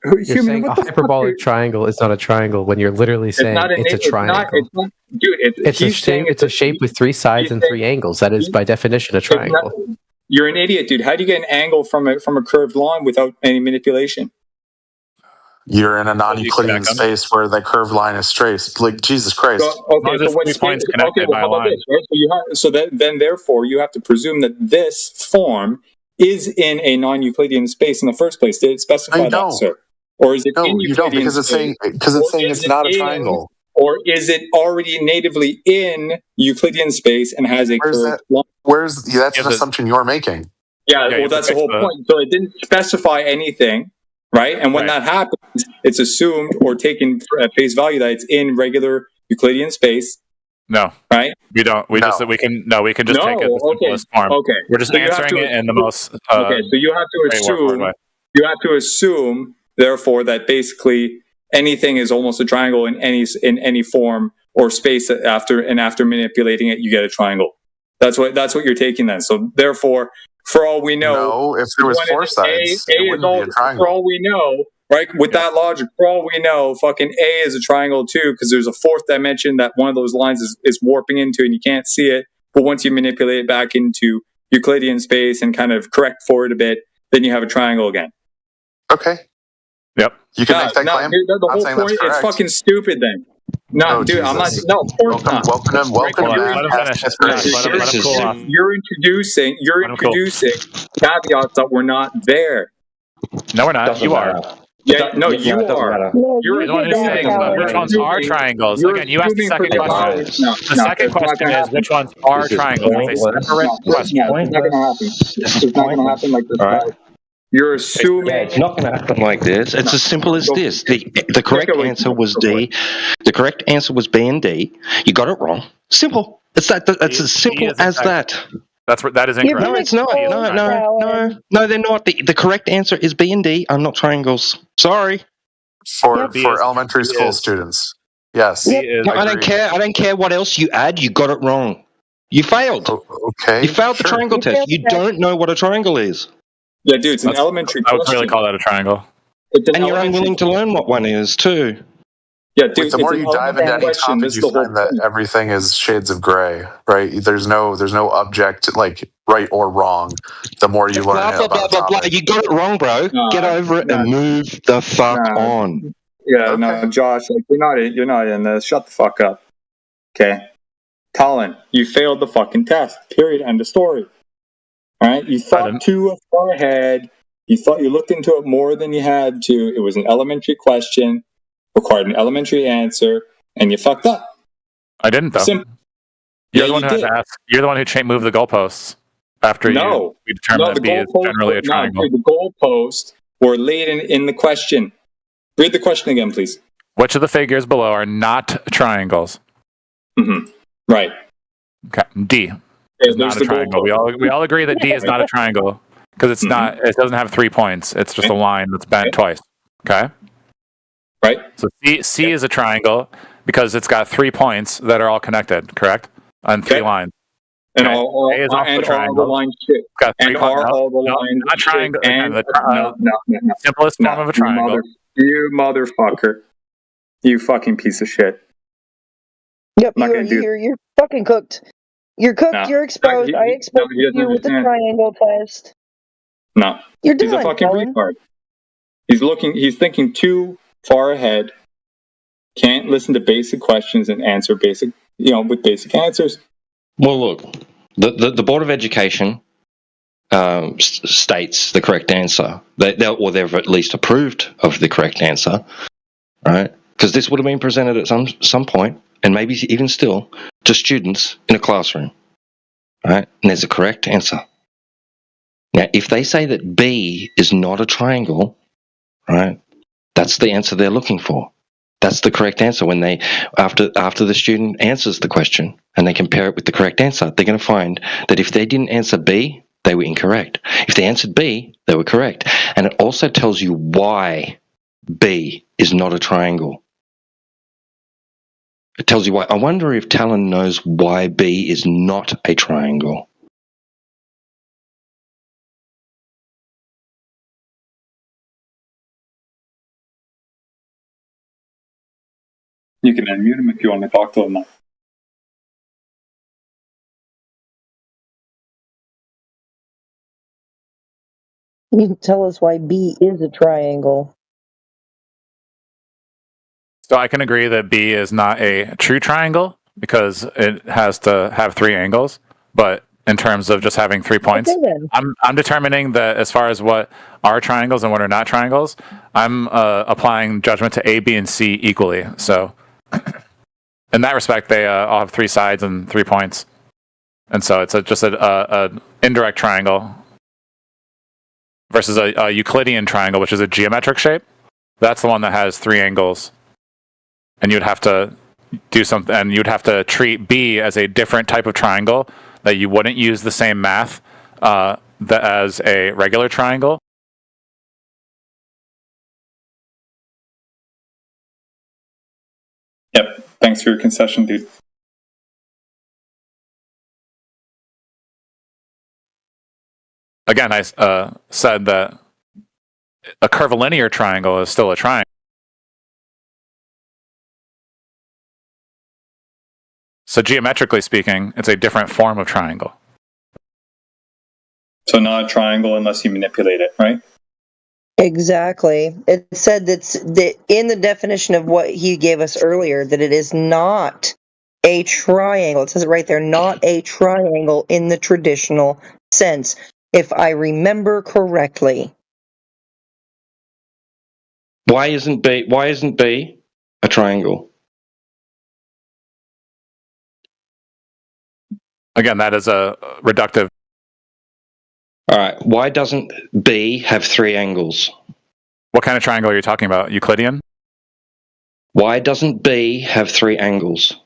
You're Human, saying what a the fuck, hyperbolic dude? triangle is not a triangle when you're literally saying it's a triangle. It's not, dude. It's a he's saying shape. It's a shape with three sides he's and saying- three angles. That is by definition a it's not- triangle. You're an idiot, dude. How do you get an angle from a curved line without any manipulation? You're in a non-Euclidean connect them. space where the curved line is straight. Like, Jesus Christ. So, okay, there's so when 3 points space, connected by how a about line. this, right? So you have, so then therefore you have to presume that this form is in a non-Euclidean space in the first place. Did it specify No, you that, don't. sir? Or is it No, in you don't, Euclidean because it's space? saying it's not a triangle. Or is it already natively in Euclidean space and has a Where's curved that? line? That's Yeah, an the- assumption you're making. Yeah, Yeah, you well, that's the fix whole the- point. So it didn't specify anything, right? And when Right. that happens, it's assumed or taken at face value that it's in regular Euclidean space, No, right? we don't. We No. just we can take it the okay. simplest form. Okay. We're just So you have answering to it in the most okay, so you have to straightforward assume way. you have to assume, therefore, that basically anything is almost a triangle in any form or space after manipulating it, you get a triangle. That's what you're taking then. So therefore, for all we know, No, if there was when four it's sides, A it is wouldn't all, be a triangle. for all we know, right? With that logic, for all we know, fucking A is a triangle too, because there's a fourth dimension that one of those lines is warping into, and you can't see it. But once you manipulate it back into Euclidean space and kind of correct for it a bit, then you have a triangle again. Okay. Yep. You can make that claim. Dude, the I'm whole saying that's point is correct. fucking stupid then. No, Oh, dude, I'm not. Jesus. No, of course not. Welcome Right, to Hold on, math. let him finish. That's Let great. him cool off. You're introducing Let him cool. caveats that were not there. No, we're not. Doesn't You are. matter. Yeah, no, Yeah, you it doesn't are. matter. No, You're You're the one did who's that, saying Howard. which ones are triangles. You're Again, you asked the assuming second for the question. knowledge. No, The no, second it's not question gonna is happen. which ones are This is triangles. It's a pointless. separate No, question. it's not gonna happen. This It's is not gonna pointless. happen like this, All right. guys. You're assuming. Yeah, it's not going to happen like this. It's as simple as Go- this. The correct Take it away. answer was D. The correct answer was B and D. You got it wrong. Simple. It's as simple is in as fact- that. That is You're incorrect. No, being it's not. exposed, No, they're not. The correct answer is B and D are not triangles. Sorry. For B for is- elementary B school is. students. Yes. B is- I don't care. I don't care what else you add. You got it wrong. You failed. Okay. You failed the sure. triangle You test. failed You the test. don't know what a triangle is. Yeah, dude, it's an That's- elementary I would question. really call that a triangle. It's an And you're elementary- unwilling to learn what one is, too. Yeah, dude, The more it's an you dive into elementary any question. topic, This is you the whole find that point. everything is shades of gray, right? There's no object like right or wrong. The more you learn Blah, blah, about blah, a blah, blah. topic. You got it wrong, bro. Nah, Get over it nah. and move the fuck Nah. on. Yeah, Okay. no, Josh, like you're not in this. Shut the fuck up. Okay. Colin, you failed the fucking test. Period. End of story. All right. You thought didn't. too far ahead. You thought you looked into it more than you had to. It was an elementary question, required an elementary answer, and you fucked up. I didn't though. Simple. You're Yeah, the one you who had did. to ask. You're the one who moved the goalposts after No. we determined that B is generally a triangle. The goalposts were laid in the question. Read the question again, please. Which of the figures below are not triangles? Right. Okay. D is There's not a the triangle. goalpost. We all agree that D is not a triangle because it's not. It doesn't have 3 points. It's just a line that's bent twice. Okay. Right. So C is a triangle because it's got 3 points that are all connected. Correct. On 3 Okay. lines. And Okay. all A is also a and all the triangle. lines shit. It's got 3 And points. are all the No, lines not triangle. shit. Again, And the no. simplest form of a triangle. You motherfucker. You fucking piece of shit. Yep, I'm not gonna do- you're fucking cooked. You're cooked. No. You're exposed. No, I he exposed doesn't you with the understand. triangle test. No. You're He's done, a fucking Colin. retard. He's thinking too far ahead. Can't listen to basic questions and answer with basic answers. Well, look, the Board of Education states the correct answer. They've at least approved of the correct answer, right? Because this would have been presented at some point, and maybe even still, to students in a classroom, right? And there's a correct answer. Now, if they say that B is not a triangle, right, that's the answer they're looking for. That's the correct answer. When they after the student answers the question and they compare it with the correct answer, they're going to find that if they didn't answer B, they were incorrect. If they answered B, they were correct. And it also tells you why B is not a triangle. It tells you why. I wonder if Talon knows why B is not a triangle. You can unmute him if you want to talk to him. You can tell us why B is a triangle. So I can agree that B is not a true triangle because it has to have 3 angles. But in terms of just having 3 points, Okay, then. I'm determining that as far as what are triangles and what are not triangles, I'm applying judgment to A, B, and C equally. So in that respect, they all have 3 sides and 3 points. And so it's just an indirect triangle versus a Euclidean triangle, which is a geometric shape. That's the one that has 3 angles. And you'd have to do something, and you'd have to treat B as a different type of triangle that you wouldn't use the same math as a regular triangle. Yep. Thanks for your concession, dude. Again, I said that a curvilinear triangle is still a triangle. So geometrically speaking, it's a different form of triangle. So not a triangle unless you manipulate it, right? Exactly. It said that in the definition of what he gave us earlier, that it is not a triangle. It says it right there, not a triangle in the traditional sense, if I remember correctly. Why isn't B a triangle? Again, that is a reductive. All right. Why doesn't B have 3 angles? What kind of triangle are you talking about? Euclidean? Why doesn't B have 3 angles?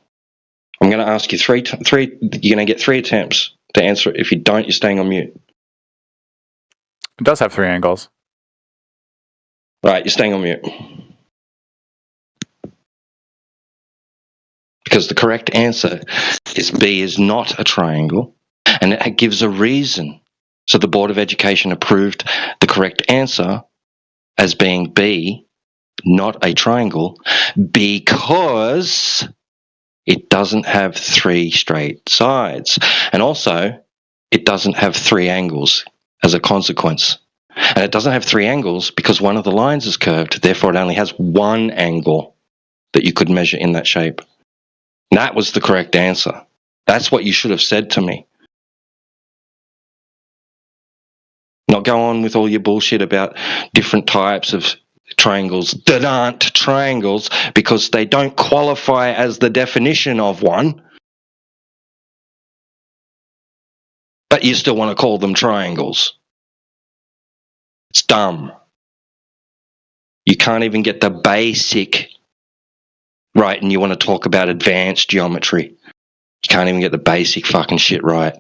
I'm going to ask you three. You're going to get 3 attempts to answer it. If you don't, you're staying on mute. It does have 3 angles. Right, you're staying on mute. Because the correct answer is B is not a triangle, and it gives a reason. So the Board of Education approved the correct answer as being B, not a triangle, because it doesn't have 3 straight sides. And also, it doesn't have 3 angles as a consequence. And it doesn't have 3 angles because one of the lines is curved, therefore it only has 1 angle that you could measure in that shape. And that was the correct answer. That's what you should have said to me. Not go on with all your bullshit about different types of triangles that aren't triangles because they don't qualify as the definition of one. But you still want to call them triangles. It's dumb. You can't even get the basic right, and you want to talk about advanced geometry. You can't even get the basic fucking shit right.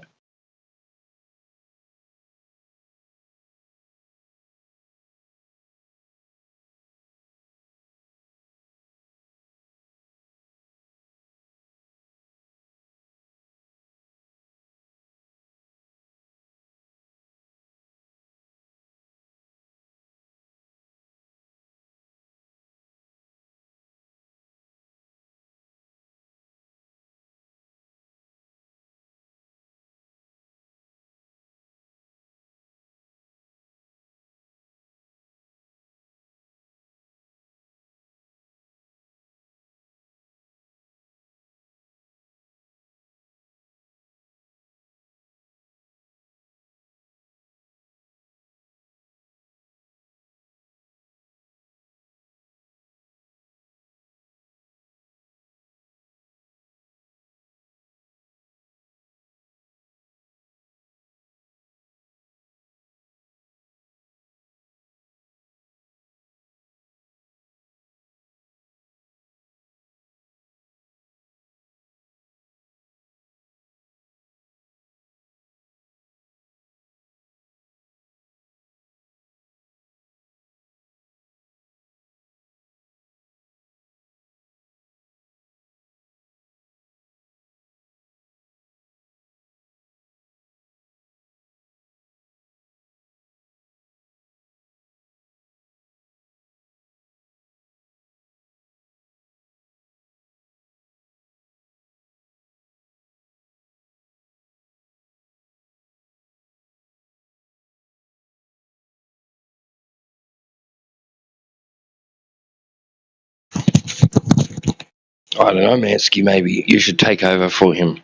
I don't know, Mansky. Maybe you should take over for him.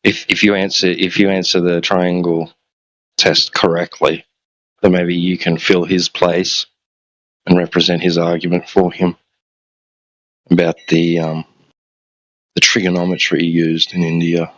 If you answer the triangle test correctly, then maybe you can fill his place and represent his argument for him about the trigonometry used in India.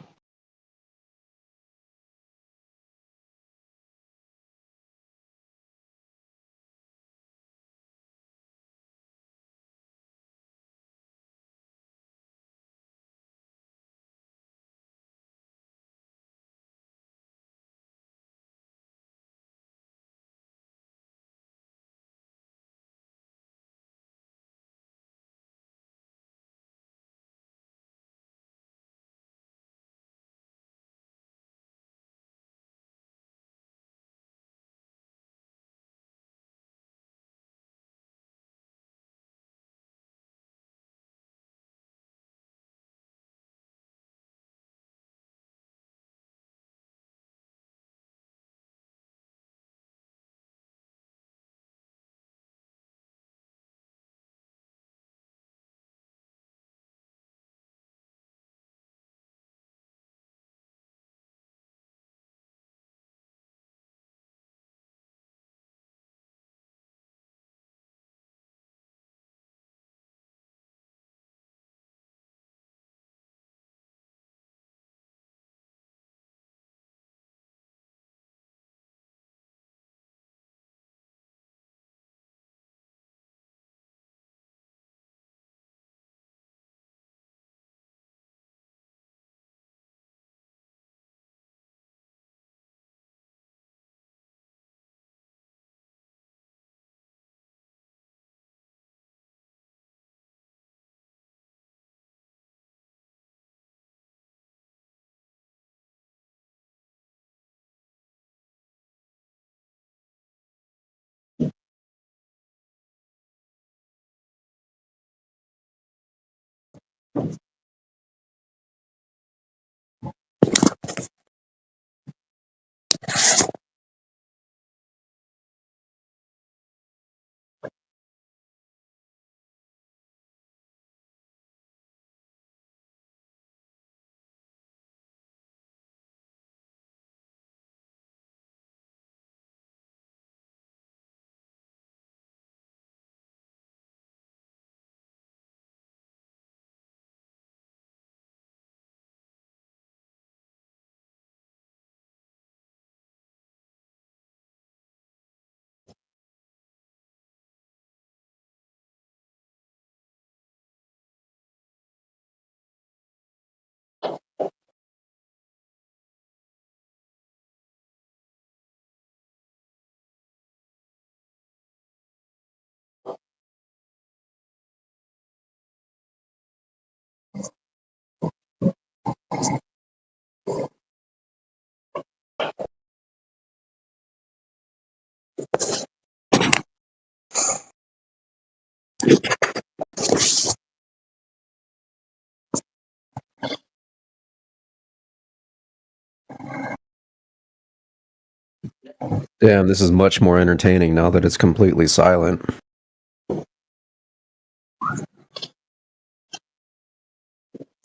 Damn, this is much more entertaining now that it's completely silent.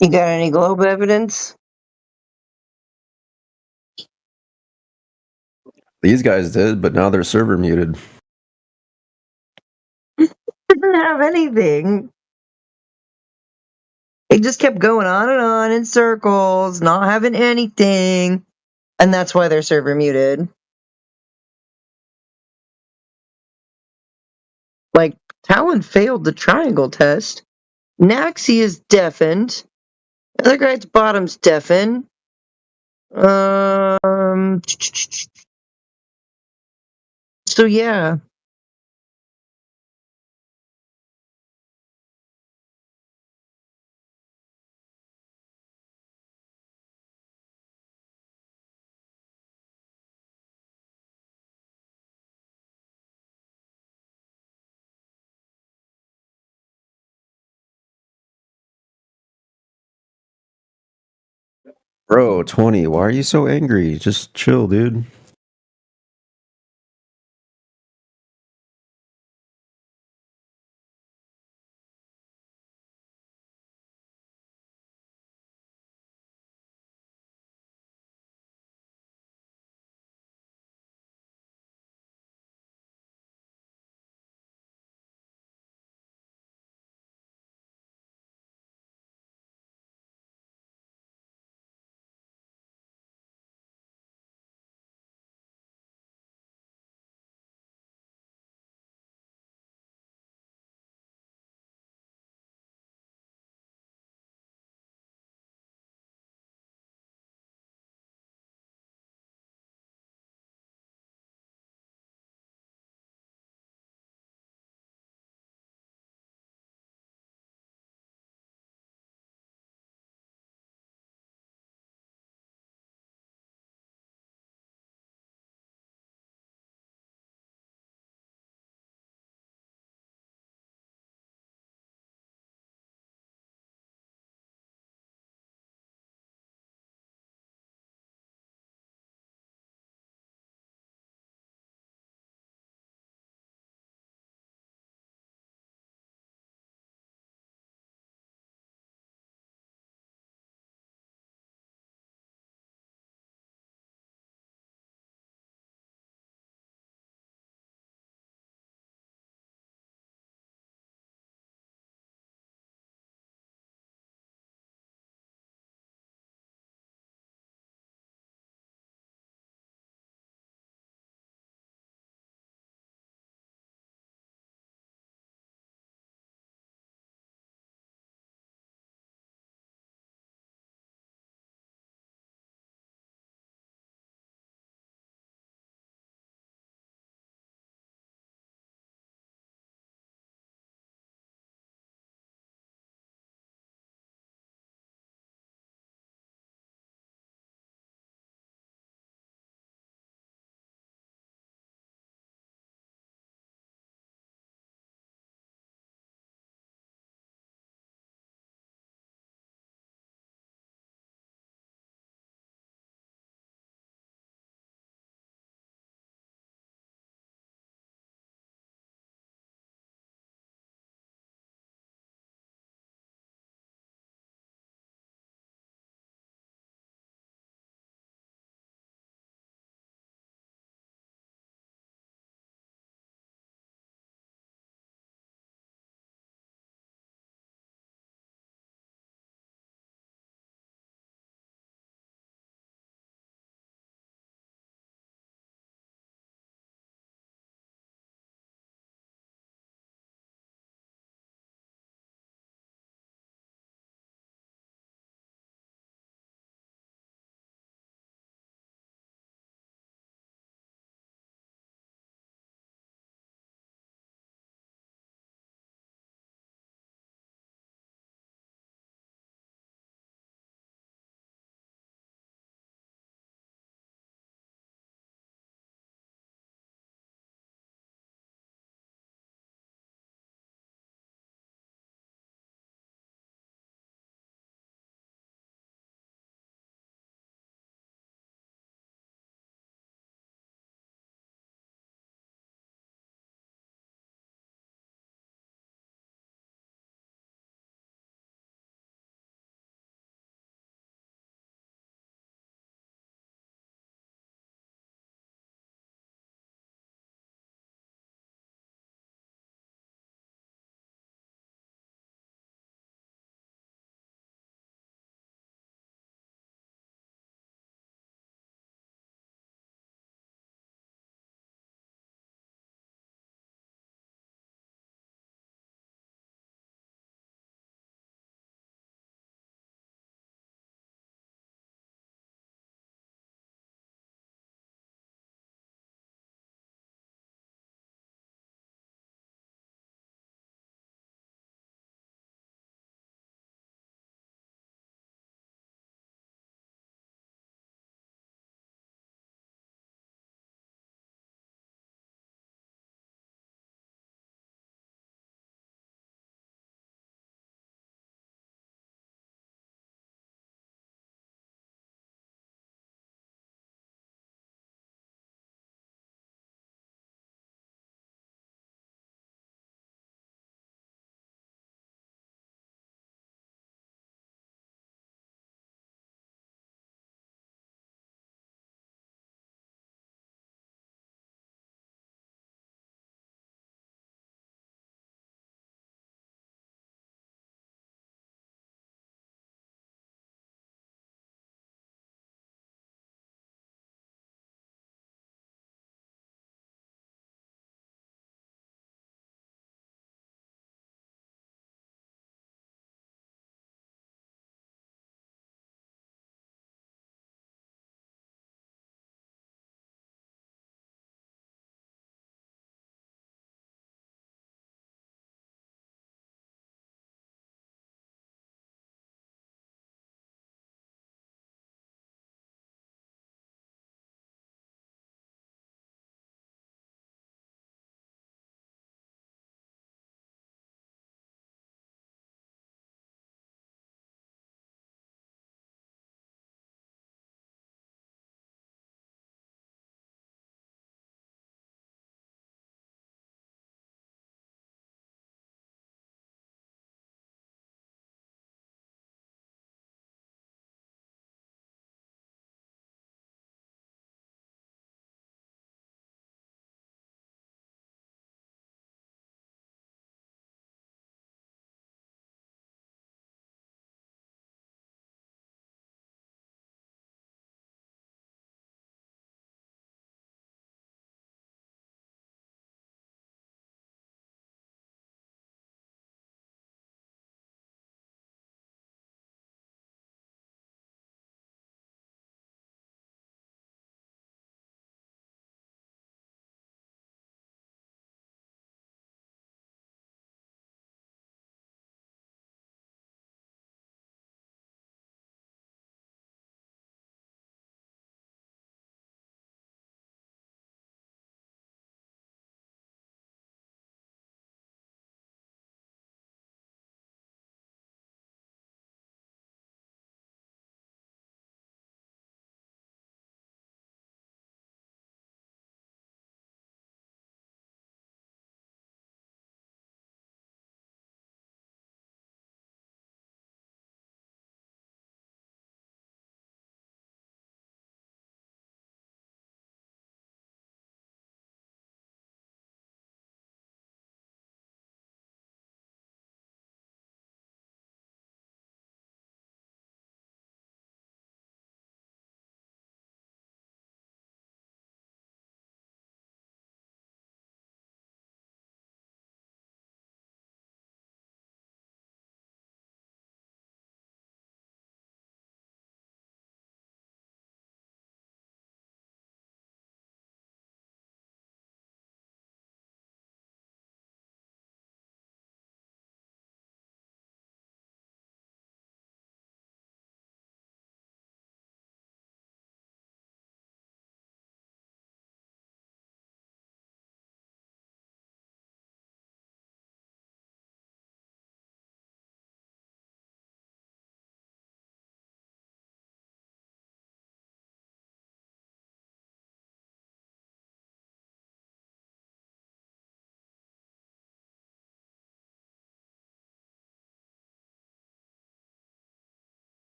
You got any globe evidence? These guys did, but now they're server muted. Didn't have anything. It just kept going on and on in circles, not having anything. And that's why they're server muted. Like, Talon failed the triangle test. Naxi is deafened. The other guy's bottom's deafened. So yeah. Bro, 20, why are you so angry? Just chill, dude.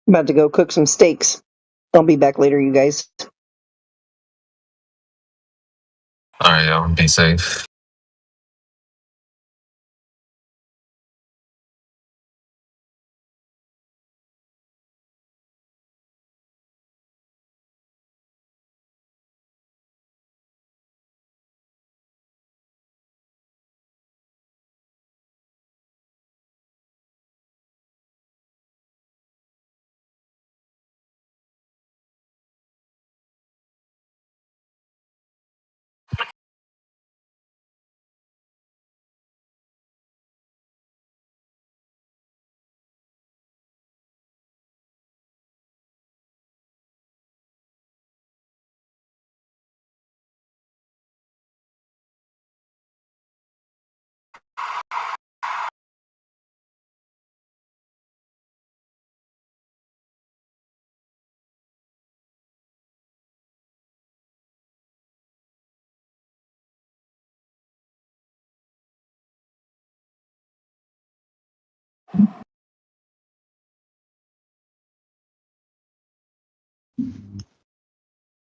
I'm about to go cook some steaks. I'll be back later, you guys. All right, y'all. Be safe.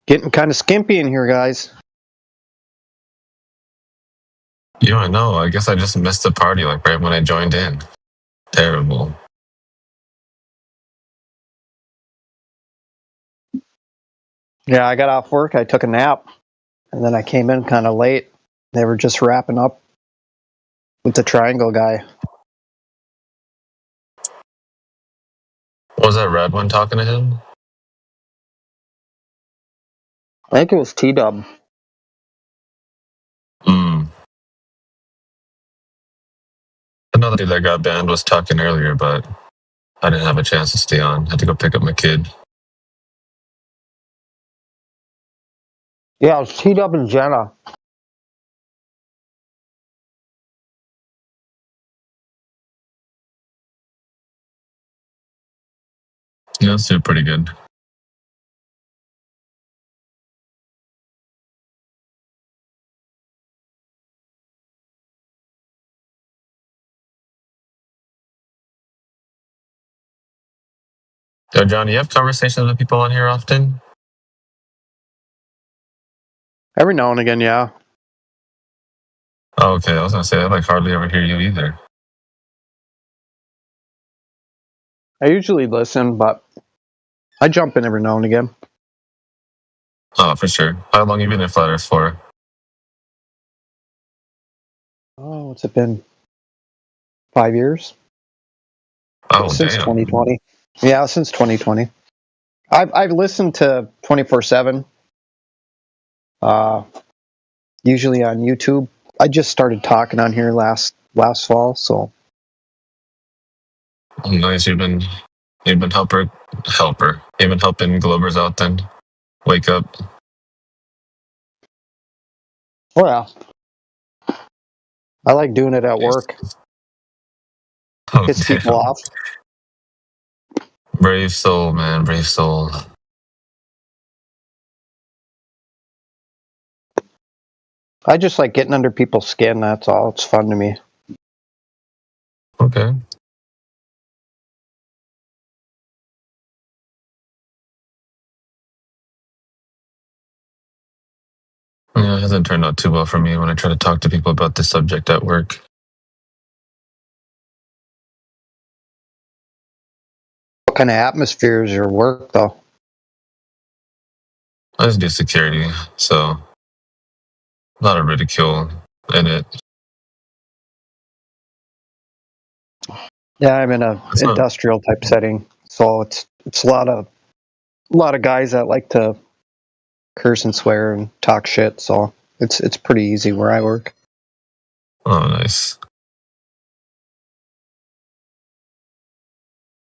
Getting kind of skimpy in here, guys. You don't know. I guess I just missed the party like right when I joined in. Terrible. Yeah, I got off work. I took a nap, and then I came in kind of late. They were just wrapping up with the triangle guy. Was that red one talking to him? I think it was T-Dub. Another dude that got banned was talking earlier, but I didn't have a chance to stay on. Had to go pick up my kid. Yeah, it was T-Dub and Jenna. Yeah, it's doing pretty good. Yo, John, you have conversations with people on here often? Every now and again, yeah. Oh, okay. I was gonna say I like hardly ever hear you either. I usually listen, but I jump in every now and again. Oh, for sure. How long have you been in Flat Earth for? Oh, what's it been? 5 years? Oh, since damn. 2020. Yeah, since 2020. I've listened to 24/7. Usually on YouTube. I just started talking on here last fall, so. Oh, nice. You've been helper. You've been helping Globers out then. Wake up. Oh yeah. I like doing it at work. Oh, Piss people off. Brave soul, man. Brave soul. I just like getting under people's skin, that's all. It's fun to me. Okay. Yeah, it hasn't turned out too well for me when I try to talk to people about this subject at work. What kind of atmosphere is your work, though? I just do security, so a lot of ridicule in it. Yeah, I'm in a industrial type setting, so it's a lot of guys that like to curse and swear and talk shit. So it's pretty easy where I work. Oh, nice.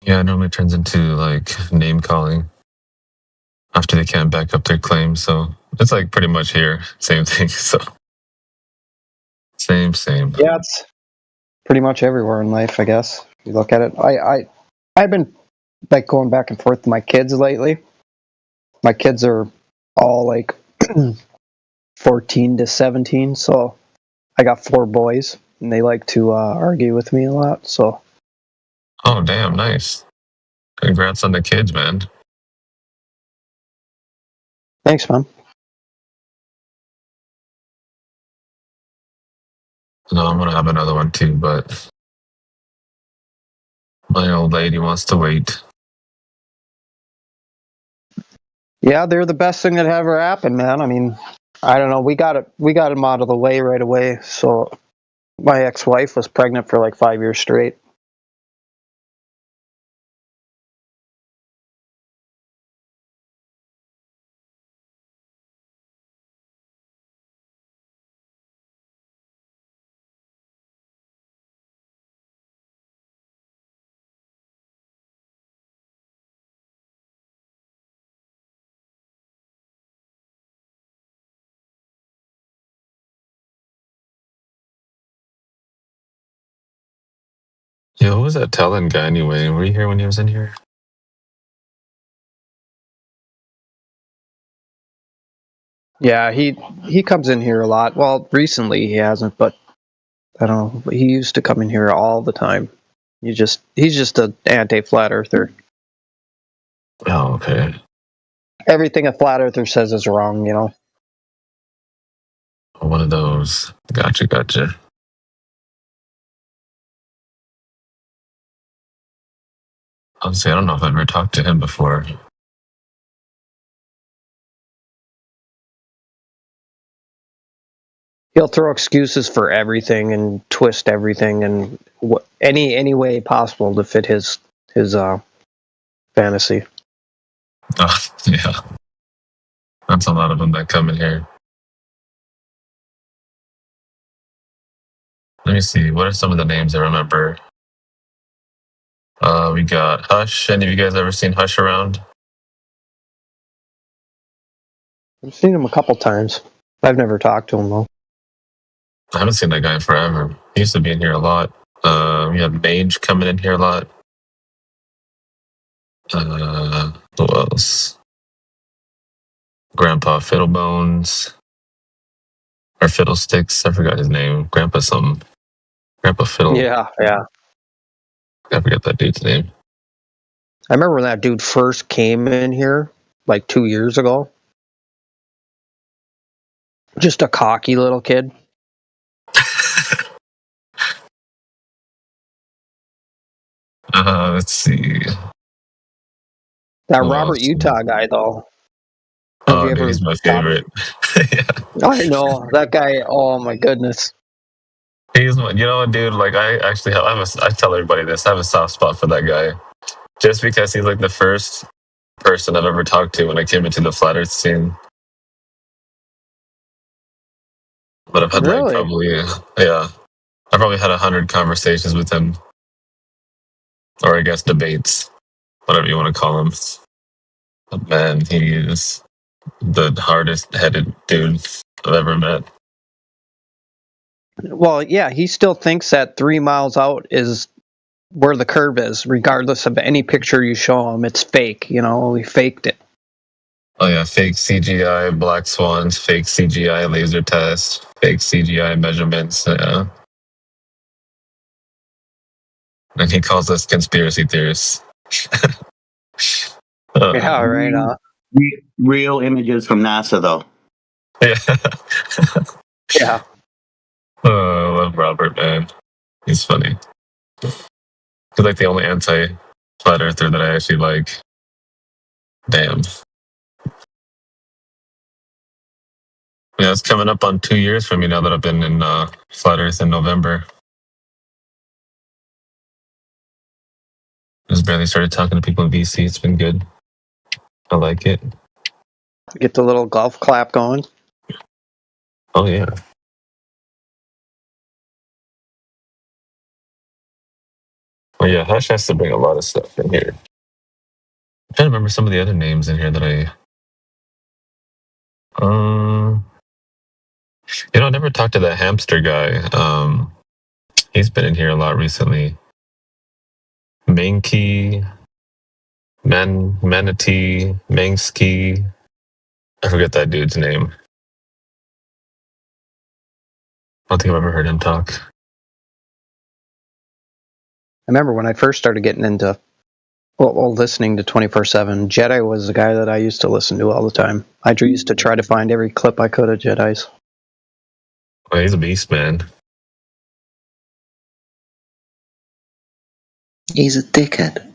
Yeah, it normally turns into like name calling after they can't back up their claims. So it's like pretty much here, same thing. So same. Yeah, it's pretty much everywhere in life, I guess. If you look at it, I've been like going back and forth with my kids lately. My kids are all like 14 to 17, so I got 4 boys, and they like to argue with me a lot. So. Oh, damn, nice. Congrats on the kids, man. Thanks, man. No, I'm gonna have another one too, but my old lady wants to wait. Yeah, they're the best thing that ever happened, man. I mean, I don't know. We got him out of the way right away. So my ex-wife was pregnant for like 5 years straight. Yeah, who was that Talon guy anyway? Were you here when he was in here? Yeah, he comes in here a lot. Well, recently he hasn't, but I don't know. He used to come in here all the time. He's just an anti-flat earther. Oh, okay. Everything a flat earther says is wrong, you know. One of those. Gotcha. Honestly, I don't know if I've ever talked to him before. He'll throw excuses for everything and twist everything and any way possible to fit his fantasy. Oh, yeah. That's a lot of them that come in here. Let me see. What are some of the names I remember? We got Hush. Any of you guys ever seen Hush around? I've seen him a couple times. I've never talked to him though. I haven't seen that guy in forever. He used to be in here a lot. We have Mage coming in here a lot. Who else? Grandpa Fiddlebones. Or Fiddlesticks. I forgot his name. Grandpa something. Grandpa Fiddle. Yeah. I forget that dude's name. I remember when that dude first came in here, like 2 years ago. Just a cocky little kid. Let's see. That Robert Utah guy, though. Oh, dude, he's my favorite. I know that guy. Oh my goodness. He's, you know what, dude? Like, I actually I tell everybody this. I have a soft spot for that guy, just because he's like the first person I've ever talked to when I came into the flat Earth scene. But I've had like probably I probably had 100 conversations with him, or I guess debates, whatever you want to call them. But man, he is the hardest-headed dude I've ever met. Well, yeah, he still thinks that 3 miles out is where the curve is, regardless of any picture you show him. It's fake, you know, we faked it. Oh yeah, fake CGI black swans, fake CGI laser test, fake CGI measurements. Yeah. And he calls us conspiracy theorists. Yeah, right. Real images from NASA, though. Yeah. Yeah. Oh, I love Robert, man. He's funny. He's like the only anti-flat earther that I actually like. Damn. Yeah, it's coming up on 2 years for me now that I've been in flat earth in November. Just barely started talking to people in VC. It's been good. I like it. Get the little golf clap going. Oh, yeah. Well, yeah, Hush has to bring a lot of stuff in here. I'm trying to remember some of the other names in here that I... I never talked to that hamster guy. He's been in here a lot recently. Mankey, Manatee, Mangsky. I forget that dude's name. I don't think I've ever heard him talk. I remember when I first started getting into Well, listening to 24/7, Jedi was the guy that I used to listen to all the time. I used to try to find every clip I could of Jedis. Oh, he's a beast, man. He's a dickhead.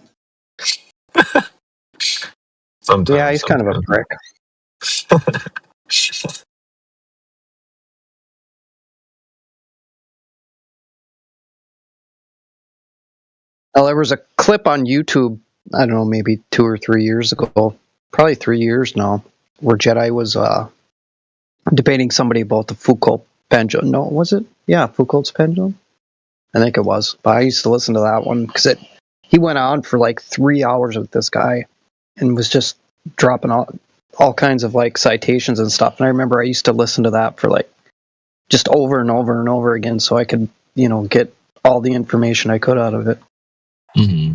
Sometimes. Yeah, he's kind of a prick. Well, there was a clip on YouTube, I don't know, maybe 2 or 3 years ago, probably 3 years now, where Jedi was debating somebody about the Foucault pendulum. No, was it? Yeah, Foucault's pendulum? I think it was. But I used to listen to that one because he went on for like 3 hours with this guy and was just dropping all kinds of like citations and stuff. And I remember I used to listen to that for like just over and over and over again so I could, get all the information I could out of it. Mm-hmm.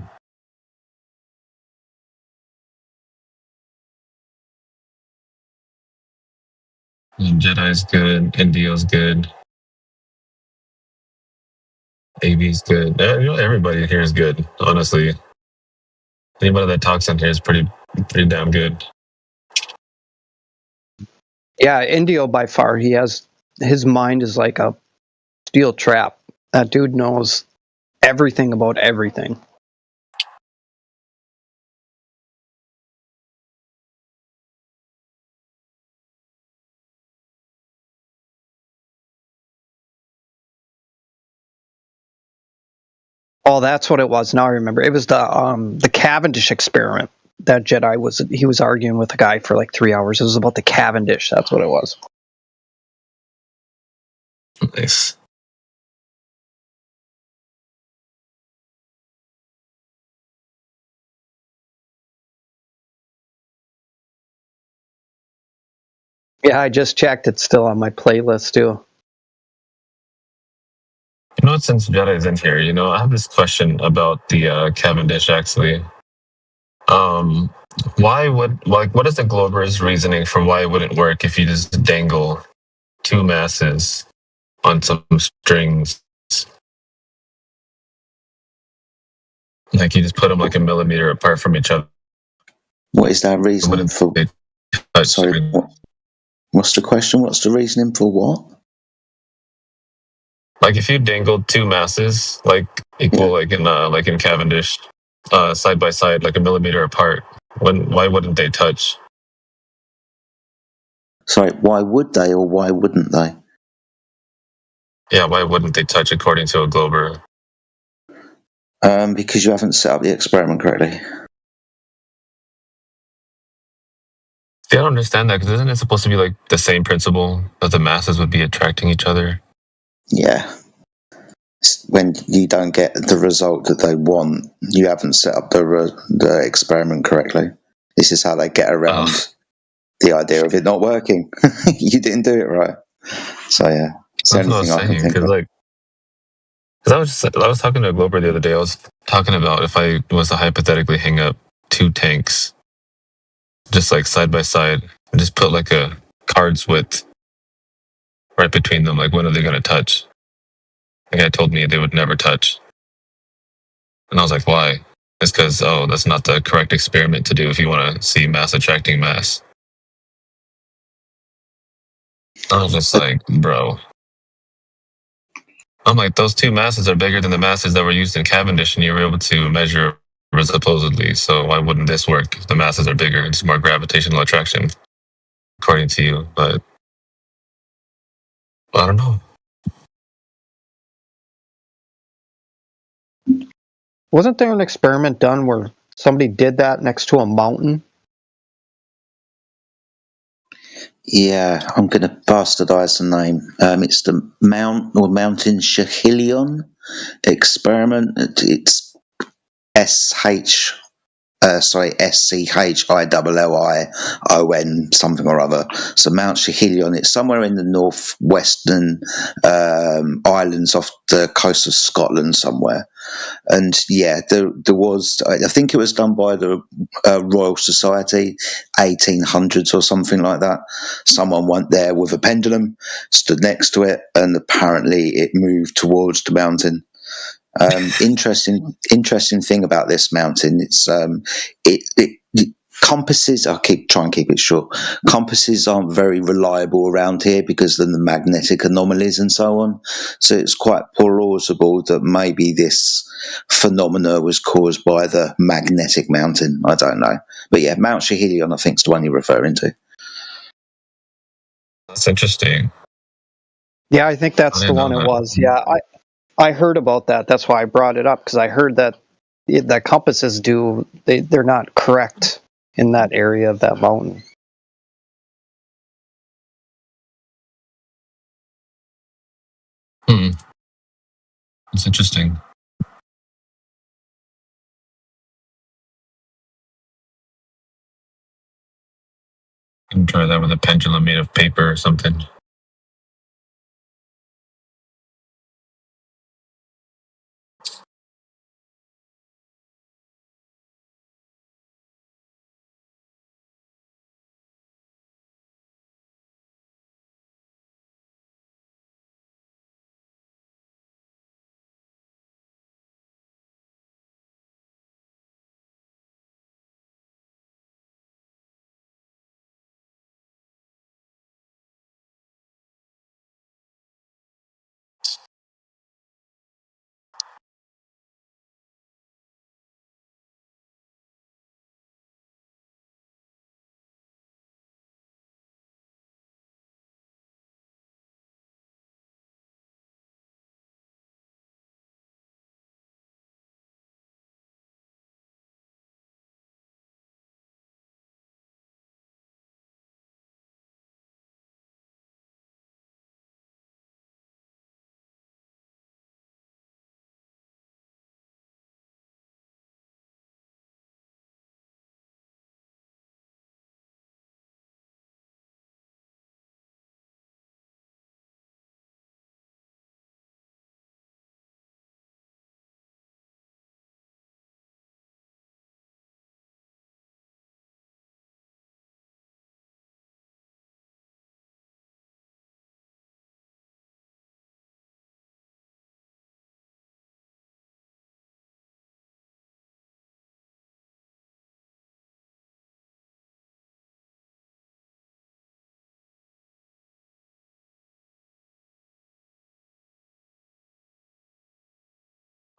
Jedi's good. Indio's good. AV's good. Everybody here is good, honestly. Anybody that talks on here is pretty damn good. Yeah, Indio by far, his mind is like a steel trap. That dude knows everything about everything. Oh, that's what it was. Now I remember. It was the Cavendish experiment that Jedi was arguing with a guy for like 3 hours. It was about the Cavendish. That's what it was. Nice. Yeah, I just checked. It's still on my playlist too. Since Jedi's in here, I have this question about the Cavendish actually. What is the Glober's reasoning for why it wouldn't work if you just dangle two masses on some strings? Like you just put them like a millimeter apart from each other. What is that reasoning for? Sorry, what's the question? What's the reasoning for what? Like if you dangled two masses, like equal, like in Cavendish, side by side, like a millimeter apart, why wouldn't they touch? Sorry, why would they or why wouldn't they? Yeah, why wouldn't they touch according to a Glober? Because you haven't set up the experiment correctly. See, I don't understand that, because isn't it supposed to be like the same principle that the masses would be attracting each other? Yeah. When you don't get the result that they want, you haven't set up the experiment correctly. This is how they get around the idea of it not working. You didn't do it right. So yeah, it's the only thing I can think of. Because I was talking to a Glober the other day. I was talking about if I was to hypothetically hang up two tanks, just like side by side, and just put like a card's width right between them. Like when are they going to touch? The guy told me they would never touch. And I was like, why? It's because, that's not the correct experiment to do if you want to see mass attracting mass. I was just like, bro. I'm like, those two masses are bigger than the masses that were used in Cavendish, and you were able to measure supposedly. So why wouldn't this work if the masses are bigger? It's more gravitational attraction, according to you. But I don't know. Wasn't there an experiment done where somebody did that next to a mountain? Yeah, I'm going to bastardize the name. It's the Mountain Schihlion experiment. It's SCHILLION something or other. So Mount Schihlion, it's somewhere in the northwestern islands off the coast of Scotland somewhere. And yeah, there was, I think it was done by the Royal Society, 1800s or something like that. Someone went there with a pendulum, stood next to it, and apparently it moved towards the mountain. Interesting thing about this mountain. It's compasses. I'll try and keep it short. Compasses aren't very reliable around here because of the magnetic anomalies and so on. So it's quite plausible that maybe this phenomena was caused by the magnetic mountain. I don't know, but yeah, Mount Schihelion, I think, is the one you're referring to. That's interesting. Yeah, I think that's the one it was. Yeah, I heard about that. That's why I brought it up, because I heard that compasses they're not correct in that area of that mountain. That's interesting. You can try that with a pendulum made of paper or something.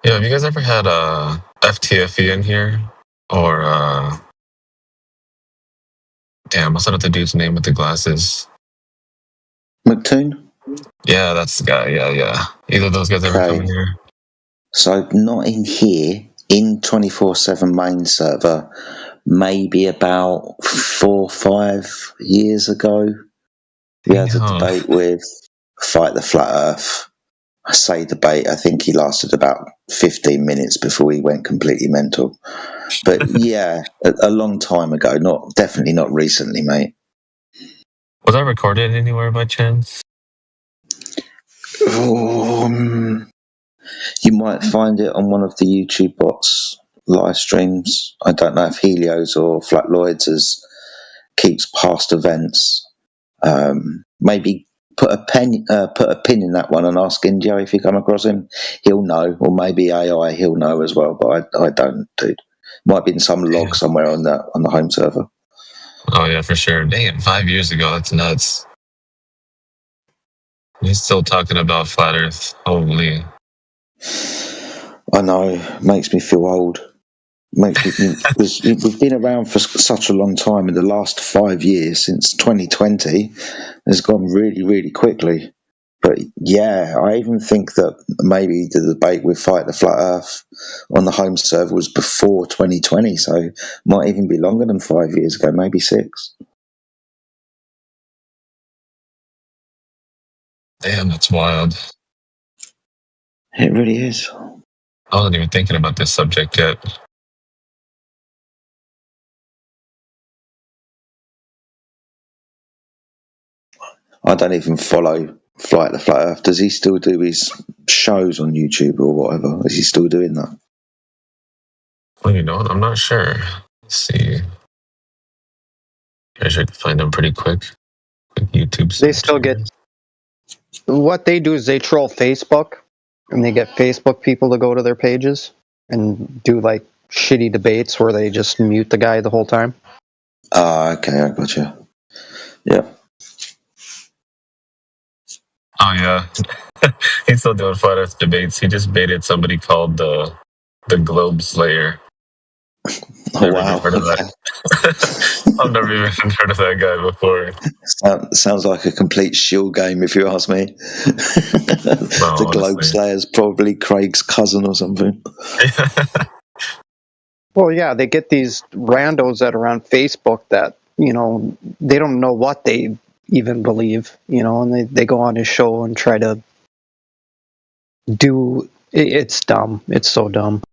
Yeah, have you guys ever had FTFE in here? Or damn, what's that the dude's name with the glasses? McToon? Yeah, that's the guy. Yeah. Either of those guys ever come in here? So not in here, in 24/7 main server, maybe about 4 or 5 years ago. We had a debate with Fight the Flat Earth. I say debate, I think he lasted about 15 minutes before he went completely mental. But yeah, a long time ago, definitely not recently, mate. Was that recorded anywhere by chance? You might find it on one of the YouTube bots live streams. I don't know if Helios or Flat Lloyds keeps past events. Maybe put a pin in that one and ask Indio if you come across him. He'll know, or maybe AI, he'll know as well. But I don't, dude. Might be in some log somewhere on the home server. Oh yeah, for sure. Dang it, 5 years ago. That's nuts. He's still talking about flat Earth. Holy. I know. Makes me feel old. Makes me think, because we've been around for such a long time. In the last 5 years, since 2020, has gone really, really quickly. But yeah, I even think that maybe the debate with Fight the Flat Earth on the home server was before 2020, so might even be longer than 5 years ago, maybe 6. Damn, that's wild. It really is. I wasn't even thinking about this subject yet. I don't even follow Flight the Flat Earth. Does he still do his shows on YouTube or whatever? Is he still doing that? Well, you know what? I'm not sure. Let's see. I should find him pretty quick. YouTube. They still get... What they do is they troll Facebook, and they get Facebook people to go to their pages and do like shitty debates where they just mute the guy the whole time. Okay, I gotcha. Yeah. Oh yeah, he's still doing flat Earth debates. He just baited somebody called the Globe Slayer. Oh, wow. Heard of that. I've never even heard of that guy before. Sounds like a complete shield game, if you ask me. The Globe Slayer's probably Craig's cousin or something. Well, yeah, they get these randos that are on Facebook that, you know, they don't know what they even believe, you know, and they go on his show and try to do. It's dumb. It's so dumb.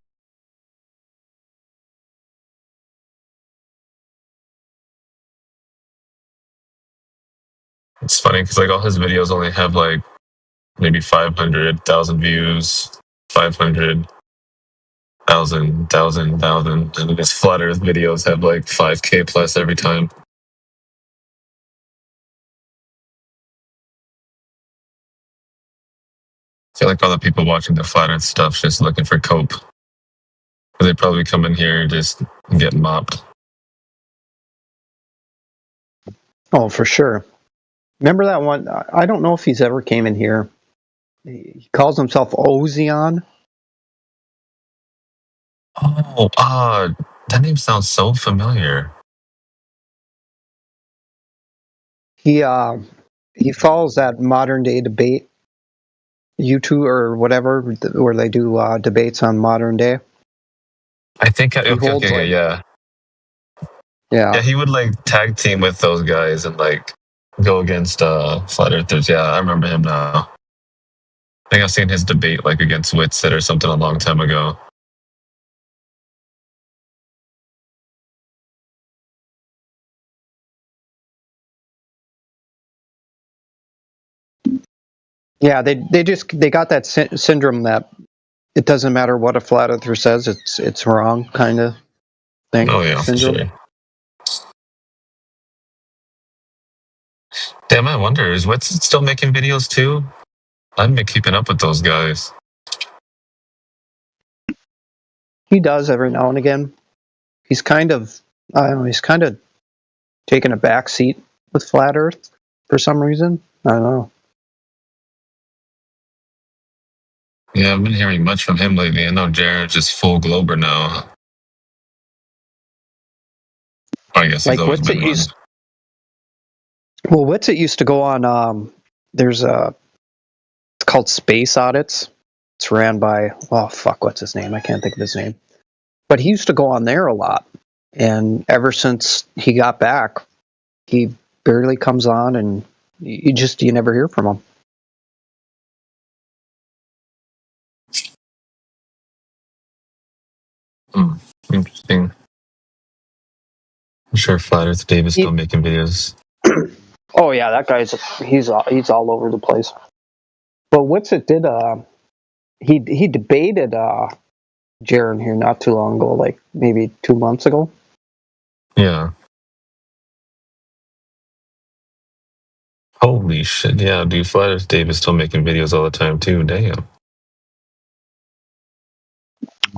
It's funny because like all his videos only have like maybe 500,000 views, 500,000, and then his flat Earth videos have like 5K plus every time. I feel like all the people watching the flat Earth stuff just looking for cope. They probably come in here and just get mopped. Oh, for sure. Remember that one? I don't know if he's ever came in here. He calls himself Ozion. Oh, that name sounds so familiar. He follows that modern day debate YouTube or whatever where they do debates on modern day. I think yeah. Yeah, he would like tag team with those guys and like go against flat earthers. Yeah, I remember him now. I think I've seen his debate like against Whitsitt or something a long time ago. Yeah, they got that syndrome that it doesn't matter what a flat earther says, it's wrong kind of thing. Oh yeah, syndrome. sure. Damn, I wonder, is Whitsitt still making videos too? I've been keeping up with those guys. He does every now and again. He's kind of, I don't know, he's kind of taking a back seat with Flat Earth for some reason. I don't know. Yeah, I've been hearing much from him lately. I know Jared's just full Glober now. I guess he's Like always been one. Well, Whitsitt used to go on, it's called Space Audits. It's ran by, what's his name? I can't think of his name. But he used to go on there a lot. And ever since he got back, he barely comes on and you never hear from him. Interesting. I'm sure Flat Earth Dave is still making videos. Oh yeah, that guy's he's all over the place. But Whitsitt did he debated Jaron here not too long ago, like maybe 2 months ago. Yeah. Holy shit! Yeah, dude, Flat Earth Dave is still making videos all the time too. Damn.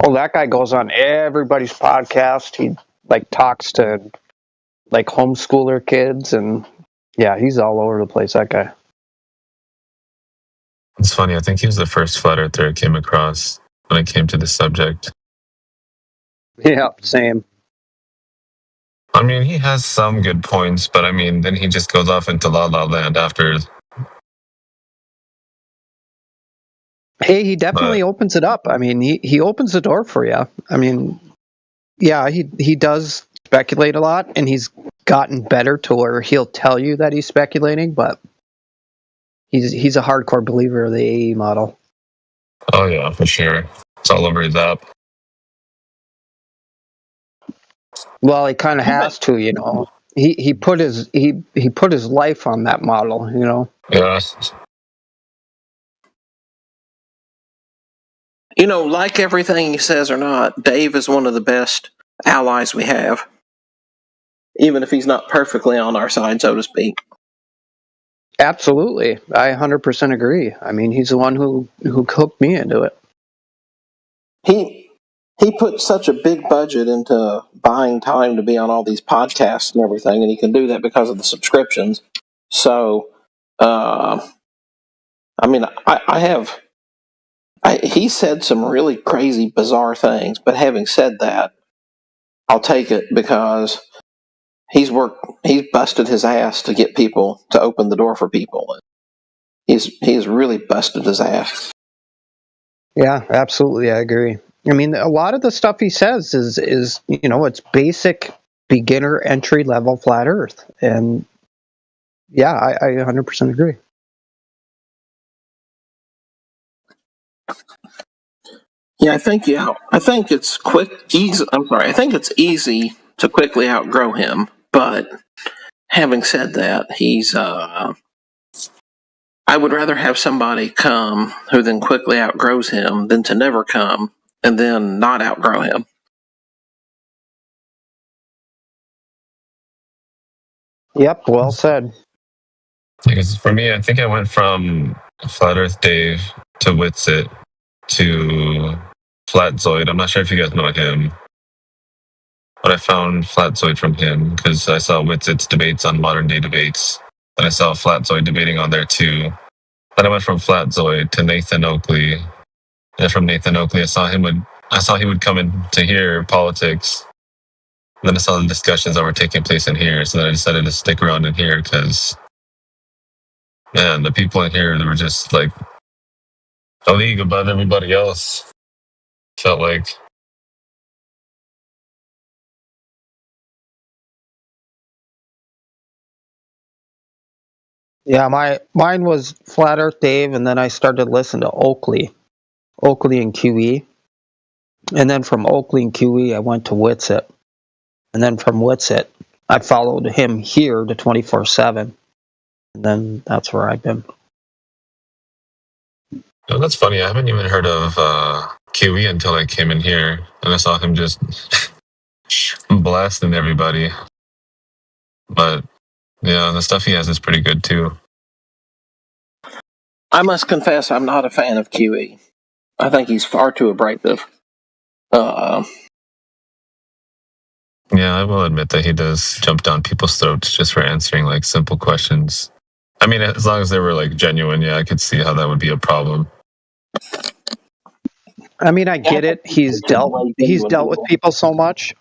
Oh, that guy goes on everybody's podcast. He like talks to like homeschooler kids, and yeah, he's all over the place. That guy. It's funny. I think he was the first flat earther I came across when it came to this subject. Yeah, same. I mean, he has some good points, but I mean, then he just goes off into La La Land after. Hey, he definitely opens it up. I mean, he opens the door for you. I mean, yeah, he does speculate a lot, and he's gotten better to where he'll tell you that he's speculating, but he's a hardcore believer of the AE model. Oh yeah, for sure. It's all over his app. Well, he kind of has to, you know. He put his life on that model, you know. Yeah. You know, like everything he says or not, Dave is one of the best allies we have. Even if he's not perfectly on our side, so to speak. Absolutely. I 100% agree. I mean, he's the one who hooked me into it. He put such a big budget into buying time to be on all these podcasts and everything, and he can do that because of the subscriptions. So, I mean, he said some really crazy, bizarre things, but having said that, I'll take it because he's busted his ass to get people to open the door for people. He's really busted his ass. Yeah, absolutely. I agree. I mean, a lot of the stuff he says is it's basic beginner entry level flat Earth, and yeah, I 100% agree. Yeah, I think it's easy. I'm sorry. I think it's easy to quickly outgrow him. But having said that, he's. I would rather have somebody come who then quickly outgrows him than to never come and then not outgrow him. Yep, well said. Because for me, I think I went from Flat Earth Dave to Witsit to Flatzoid. I'm not sure if you guys know him, but I found Flatzoid from him because I saw Witsit's debates on Modern Day Debates, and I saw Flatzoid debating on there too. Then I went from Flatzoid to Nathan Oakley, and from Nathan Oakley, I saw he would come in to hear politics. And then I saw the discussions that were taking place in here, so then I decided to stick around in here because, man, the people in here, they were just like a league above everybody else. Felt like. Yeah, mine was Flat Earth Dave, and then I started listening to Oakley and QE, and then from Oakley and QE I went to Witsit, and then from Witsit I followed him here to 24/7, and then that's where I've been. Oh, that's funny. I haven't even heard of QE until I came in here, and I saw him just blasting everybody. But yeah, the stuff he has is pretty good too. I must confess, I'm not a fan of QE. I think he's far too abrasive. Yeah, I will admit that he does jump down people's throats just for answering like simple questions. I mean, as long as they were like genuine, yeah, I could see how that would be a problem. I mean, I get it. He's dealt with people so much,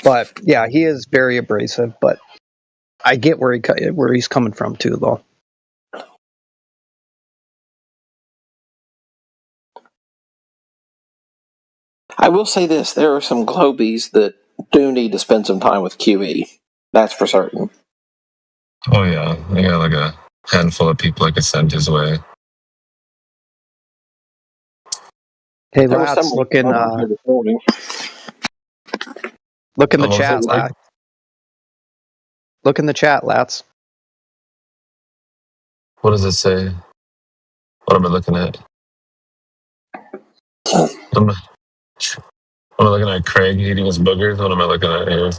but yeah, he is very abrasive. But I get where he's coming from too, though. I will say this: there are some Globies that do need to spend some time with QE. That's for certain. Oh yeah, I got like a handful of people I could send his way. Hey, Lats, look in the chat, Lats. Look in the chat, Lats. What does it say? What am I looking at? Am I looking at Craig eating his boogers? What am I looking at here?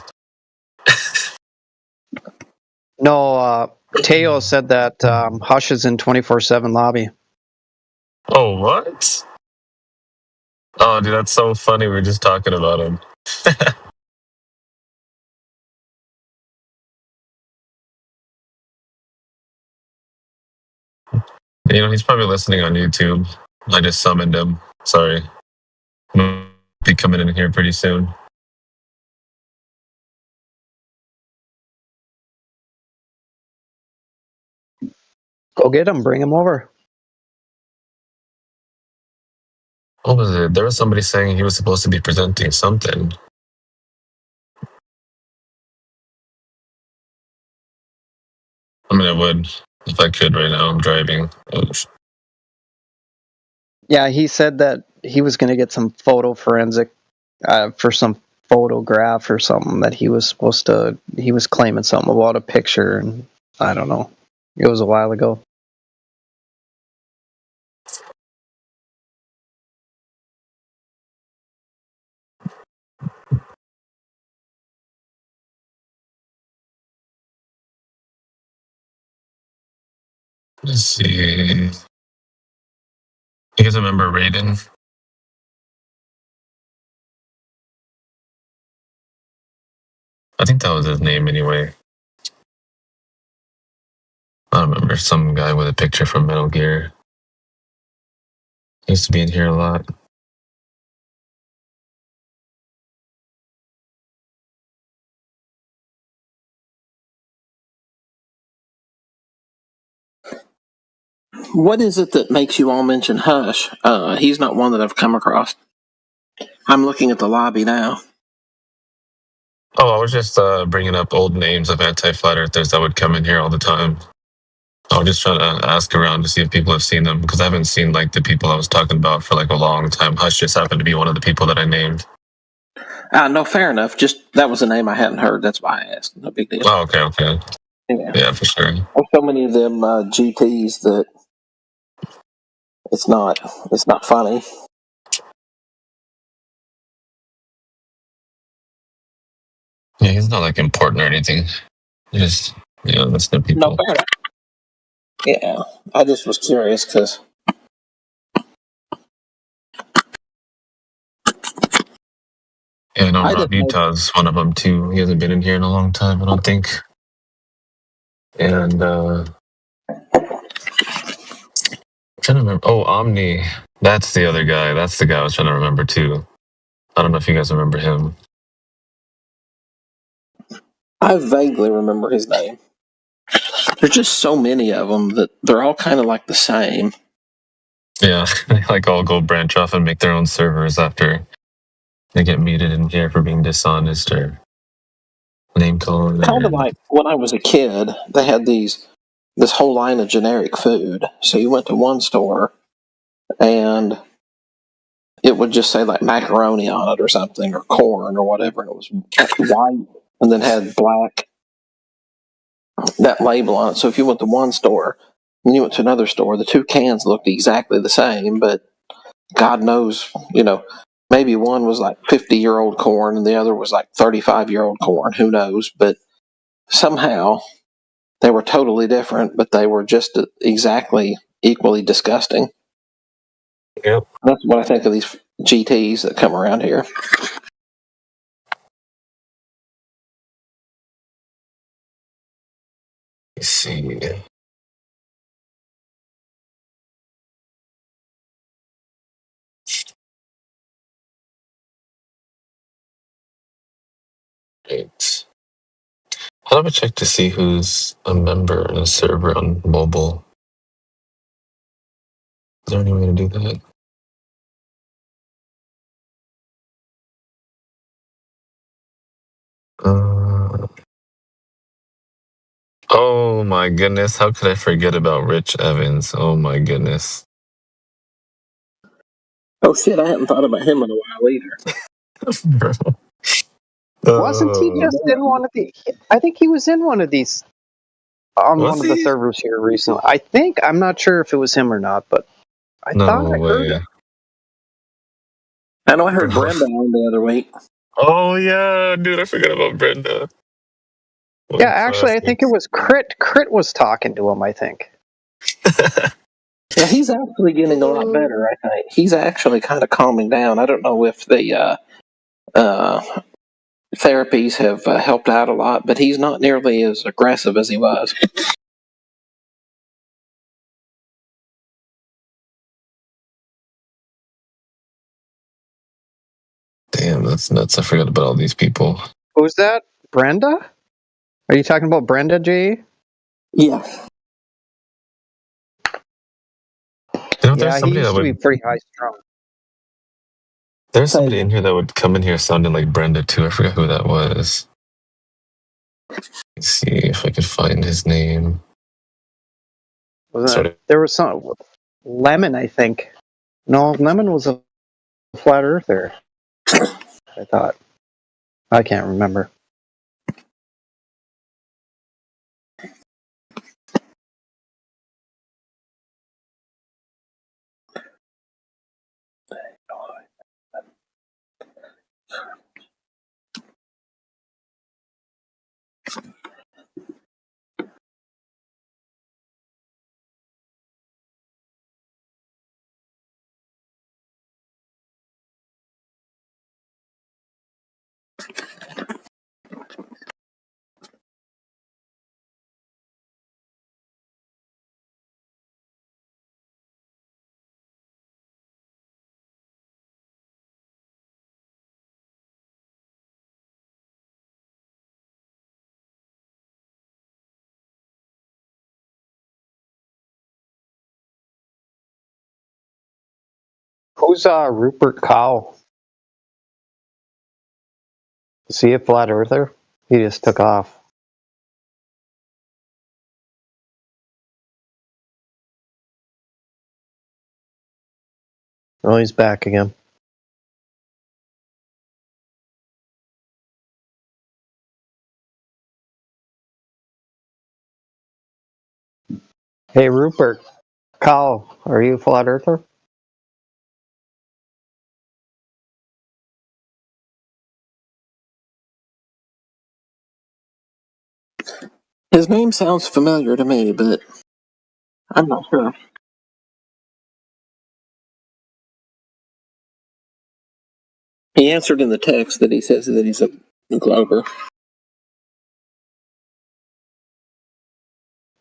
No, Teo said that Hush is in 24/7 lobby. Oh, what? Oh, dude, that's so funny. We were just talking about him. You know, he's probably listening on YouTube. I just summoned him. Sorry. He'll be coming in here pretty soon. Go get him. Bring him over. What was it? There was somebody saying he was supposed to be presenting something. I mean, I would if I could right now. I'm driving. Yeah, he said that he was going to get some photo forensic for some photograph or something that he was claiming something about a picture, and I don't know. It was a while ago. Let's see. You guys remember Raiden? I think that was his name anyway. I remember some guy with a picture from Metal Gear. He used to be in here a lot. What is it that makes you all mention Hush? He's not one that I've come across. I'm looking at the lobby now. Oh, I was just bringing up old names of anti-flat earthers that would come in here all the time. I was just trying to ask around to see if people have seen them, because I haven't seen like the people I was talking about for like a long time. Hush just happened to be one of the people that I named. No, fair enough. Just that was a name I hadn't heard. That's why I asked. No big deal. Oh, okay. Yeah, for sure. There's so many of them GTs that it's not funny. Yeah, he's not like important or anything. Just, that's the people. No, fair enough. Yeah, I just was curious because. Yeah, I know Rob Utah's one of them too. He hasn't been in here in a long time, I don't think. And I'm trying to remember. Oh, Omni. That's the other guy. That's the guy I was trying to remember too. I don't know if you guys remember him. I vaguely remember his name. There's just so many of them that they're all kind of like the same. Yeah, they like all go branch off and make their own servers after they get muted in here for being dishonest or name calling. Kind of like when I was a kid, they had this whole line of generic food. So you went to one store and it would just say like macaroni on it or something, or corn or whatever, and it was white and then had black, that label on it. So if you went to one store and you went to another store, the two cans looked exactly the same, but God knows, maybe one was like 50-year-old corn and the other was like 35-year-old corn. Who knows? But somehow they were totally different, but they were just exactly equally disgusting. Yep. That's what I think of these GTs that come around here. Let's see. Right. How do I check to see who's a member in a server on mobile? Is there any way to do that? Oh my goodness, how could I forget about Rich Evans? Oh my goodness. Oh shit, I hadn't thought about him in a while either. Wasn't he just in one of the? I think he was in one of these on Was one of the he? servers here recently. I'm not sure if it was him or not, but I No thought I heard way. him. I know I heard Brenda on the other week. Oh yeah, dude, I forgot about Brenda. What Yeah, a actually, I think it was Crit. Crit was talking to him, I think. Yeah, he's actually getting a lot better, I think. He's actually kind of calming down. I don't know if the therapies have helped out a lot, but he's not nearly as aggressive as he was. Damn, that's nuts. I forgot about all these people. Who's that? Brenda? Are you talking about Brenda G? Yeah. Yeah, he used to be pretty high strung. There's somebody in here that would come in here sounding like Brenda too. I forgot who that was. Let's see if I could find his name. There was some Lemon, I think. No, Lemon was a flat earther. I thought. I can't remember. Who's Rupert Cow? Is he a flat earther? He just took off. Oh, he's back again. Hey, Rupert Cow, are you a flat earther? His name sounds familiar to me, but I'm not sure. He answered in the text that he says that he's a Glober.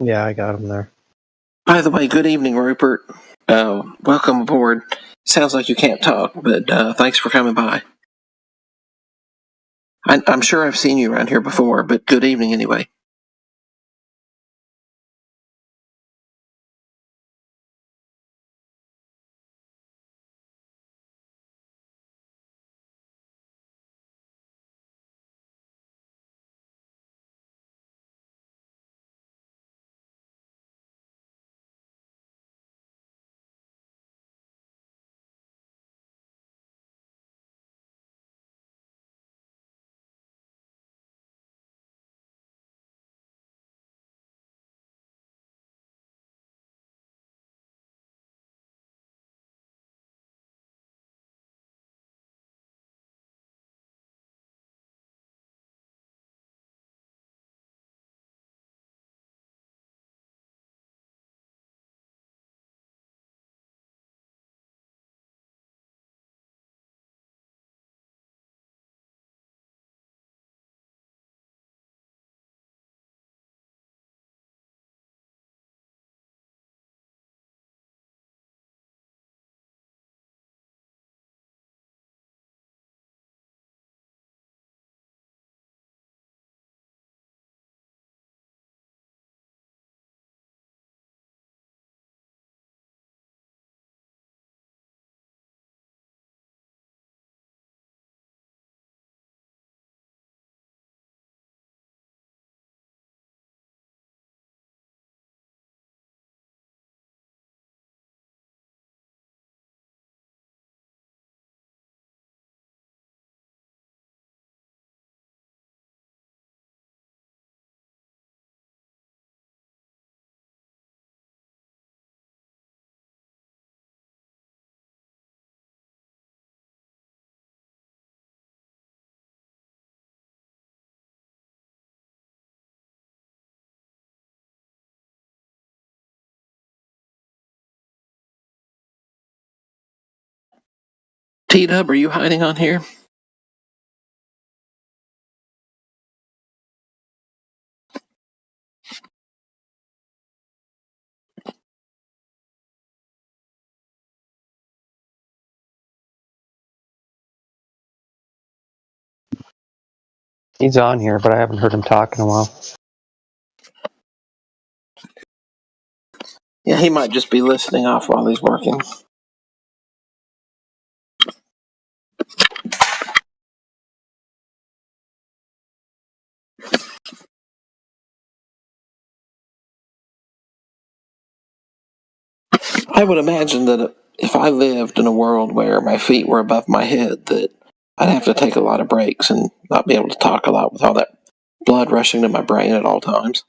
Yeah, I got him there. By the way, good evening, Rupert. Welcome aboard. Sounds like you can't talk, but thanks for coming by. I'm sure I've seen you around here before, but good evening anyway. T-Dub, are you hiding on here? He's on here, but I haven't heard him talk in a while. Yeah, he might just be listening off while he's working. I would imagine that if I lived in a world where my feet were above my head, that I'd have to take a lot of breaks and not be able to talk a lot with all that blood rushing to my brain at all times.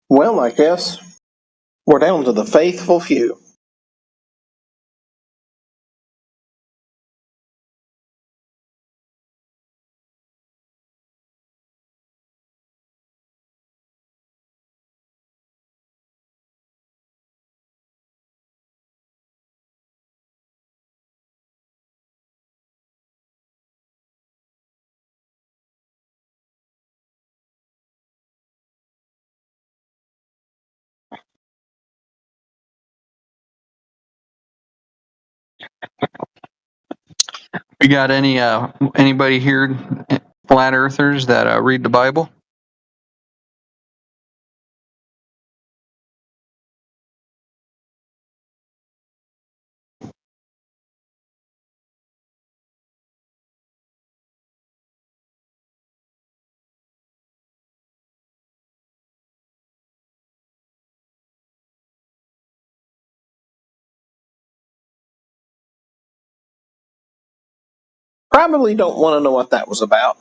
Well, I guess we're down to the faithful few. We got anybody here, flat earthers that read the Bible? Probably don't want to know what that was about.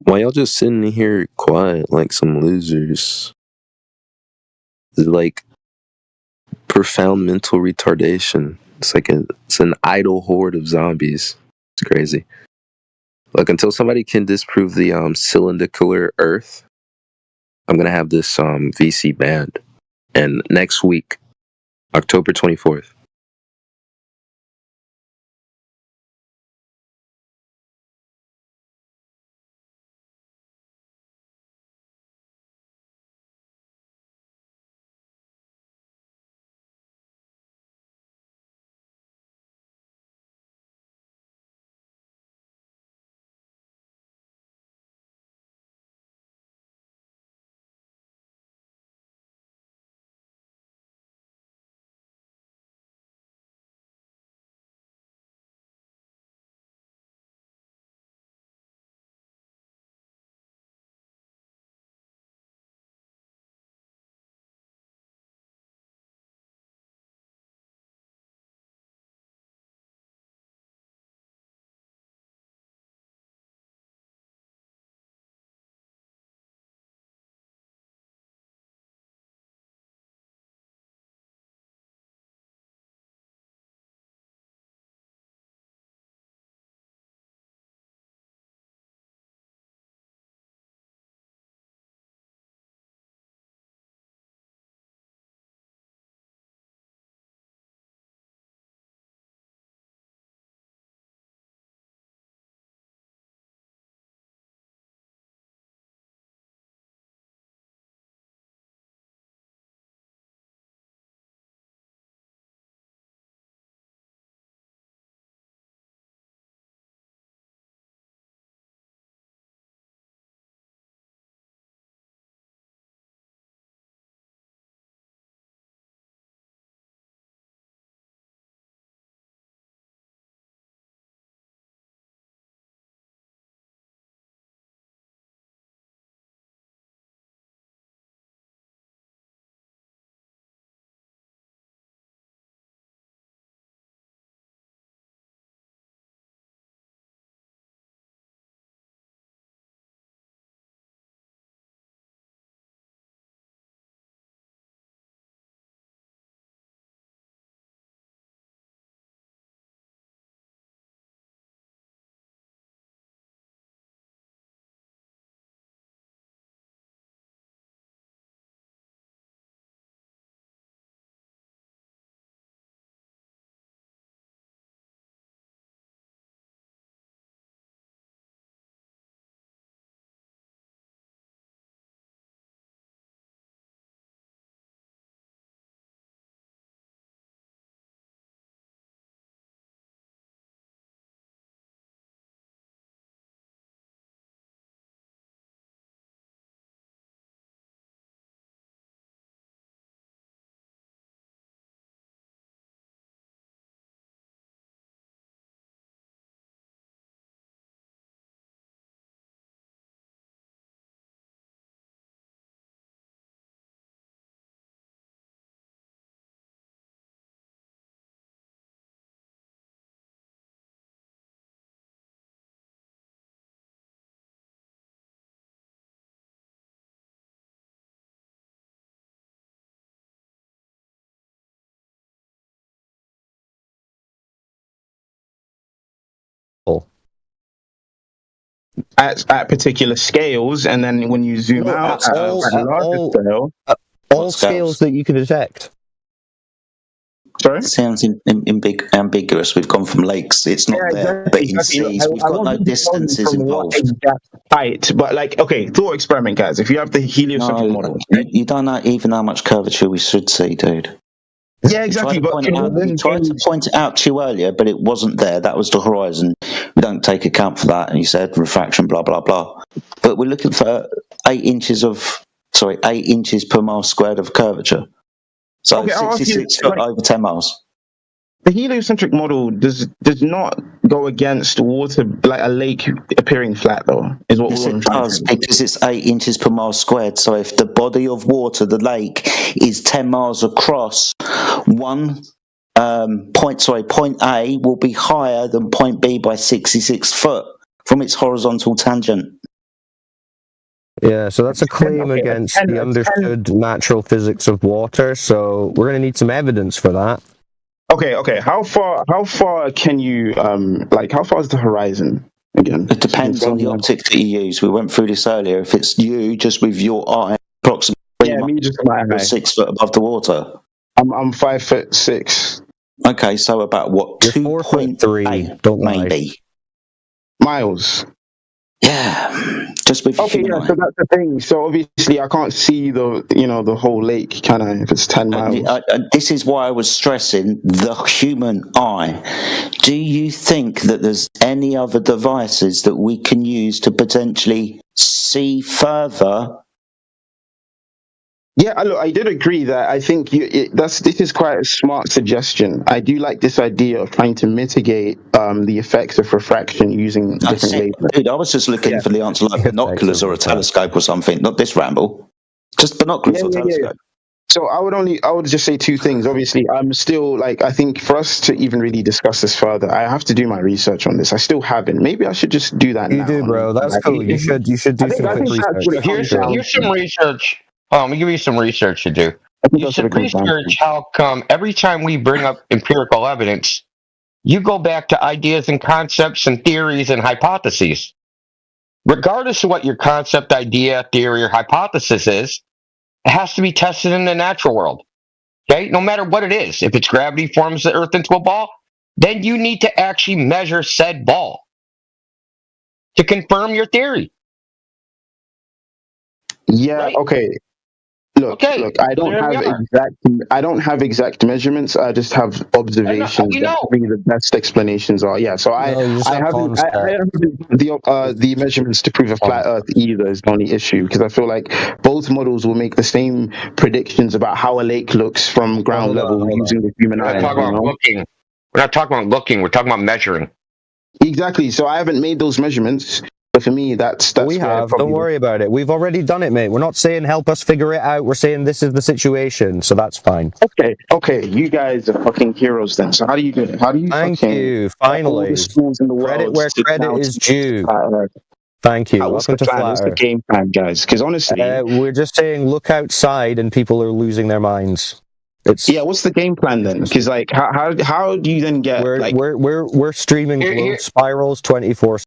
Why y'all just sitting here quiet like some losers? It's like profound mental retardation. It's an idle horde of zombies. It's crazy. Like, until somebody can disprove the cylindrical Earth, I'm gonna have this VC banned. And next week, October 24th. At particular scales, and then when you zoom out at a larger scale, all scales that you can detect. Sorry? Sounds ambiguous. We've gone from lakes. It's not there. But in seas, we've got no distances involved. Exact height, but like, okay, thought experiment, guys. If you have the heliocentric model, you don't know even how much curvature we should see, dude. Yeah, exactly. We tried to point it out to you earlier, but it wasn't there. That was the horizon. We don't take account for that. And you said refraction, blah blah blah. But we're looking for 8 inches per mile squared of curvature. So okay, 66 foot over 10 miles. The heliocentric model does not go against water, like a lake appearing flat, though. Is what it does, because it's 8 inches per mile squared. So if the body of water, the lake, is 10 miles across, point A will be higher than point B by 66 foot from its horizontal tangent. Yeah, so that's a claim Okay, against 10, the 10. understood natural physics of water. So we're going to need some evidence for that. Okay. How far can you like? How far is the horizon again? It depends on the optic that you use. We went through this earlier. If it's you just with your eye, approximately me just my eye. 6 foot above the water. I'm 5'6". Okay, so about what, You're 4'3", don't lie. maybe miles. Yeah, just with Okay, yeah. So that's the thing. So obviously, I can't see the whole lake, can I? If it's 10 miles. This is why I was stressing the human eye. Do you think that there's any other devices that we can use to potentially see further? Yeah, look, I did agree that I think this is quite a smart suggestion. I do like this idea of trying to mitigate the effects of refraction using different lasers. Dude, I was just looking for the answer, like binoculars or a telescope or something. Not this ramble. Just binoculars or telescope. So I would just say two things. Obviously, I'm still I think for us to even really discuss this further, I have to do my research on this. I still haven't. Maybe I should just do that now. You do, bro. That's cool. You should do some research. Here's some research. Let me give you some research to do. You should research how come every time we bring up empirical evidence, you go back to ideas and concepts and theories and hypotheses. Regardless of what your concept, idea, theory, or hypothesis is, it has to be tested in the natural world. Okay? No matter what it is. If it's gravity forms the Earth into a ball, then you need to actually measure said ball to confirm your theory. Yeah, right? Okay. Look, I don't have exact measurements. I just have observations that bring the best explanations are. Yeah, so I haven't the measurements to prove a flat Earth either is the only issue, because I feel like both models will make the same predictions about how a lake looks from ground level using the human eye. We're not talking about looking. We're talking about measuring. Exactly. So I haven't made those measurements. But for me, that's we have. Don't worry about it. We've already done it, mate. We're not saying help us figure it out. We're saying this is the situation, so that's fine. Okay. You guys are fucking heroes then. So how do you do it? How do you? Thank you. Finally, all the schools in the credit world where credit is due. Thank you. What's the plan? What's the game plan, guys? Because honestly, we're just saying look outside, and people are losing their minds. What's the game plan then? Because how do you then get? We're streaming Globe Spirals 24.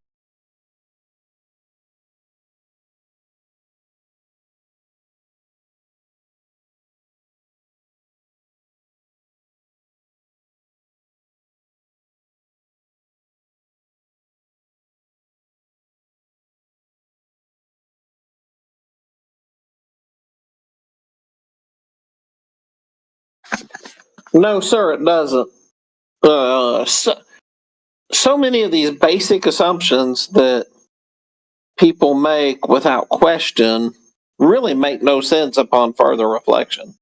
No, sir, it doesn't. So many of these basic assumptions that people make without question really make no sense upon further reflection.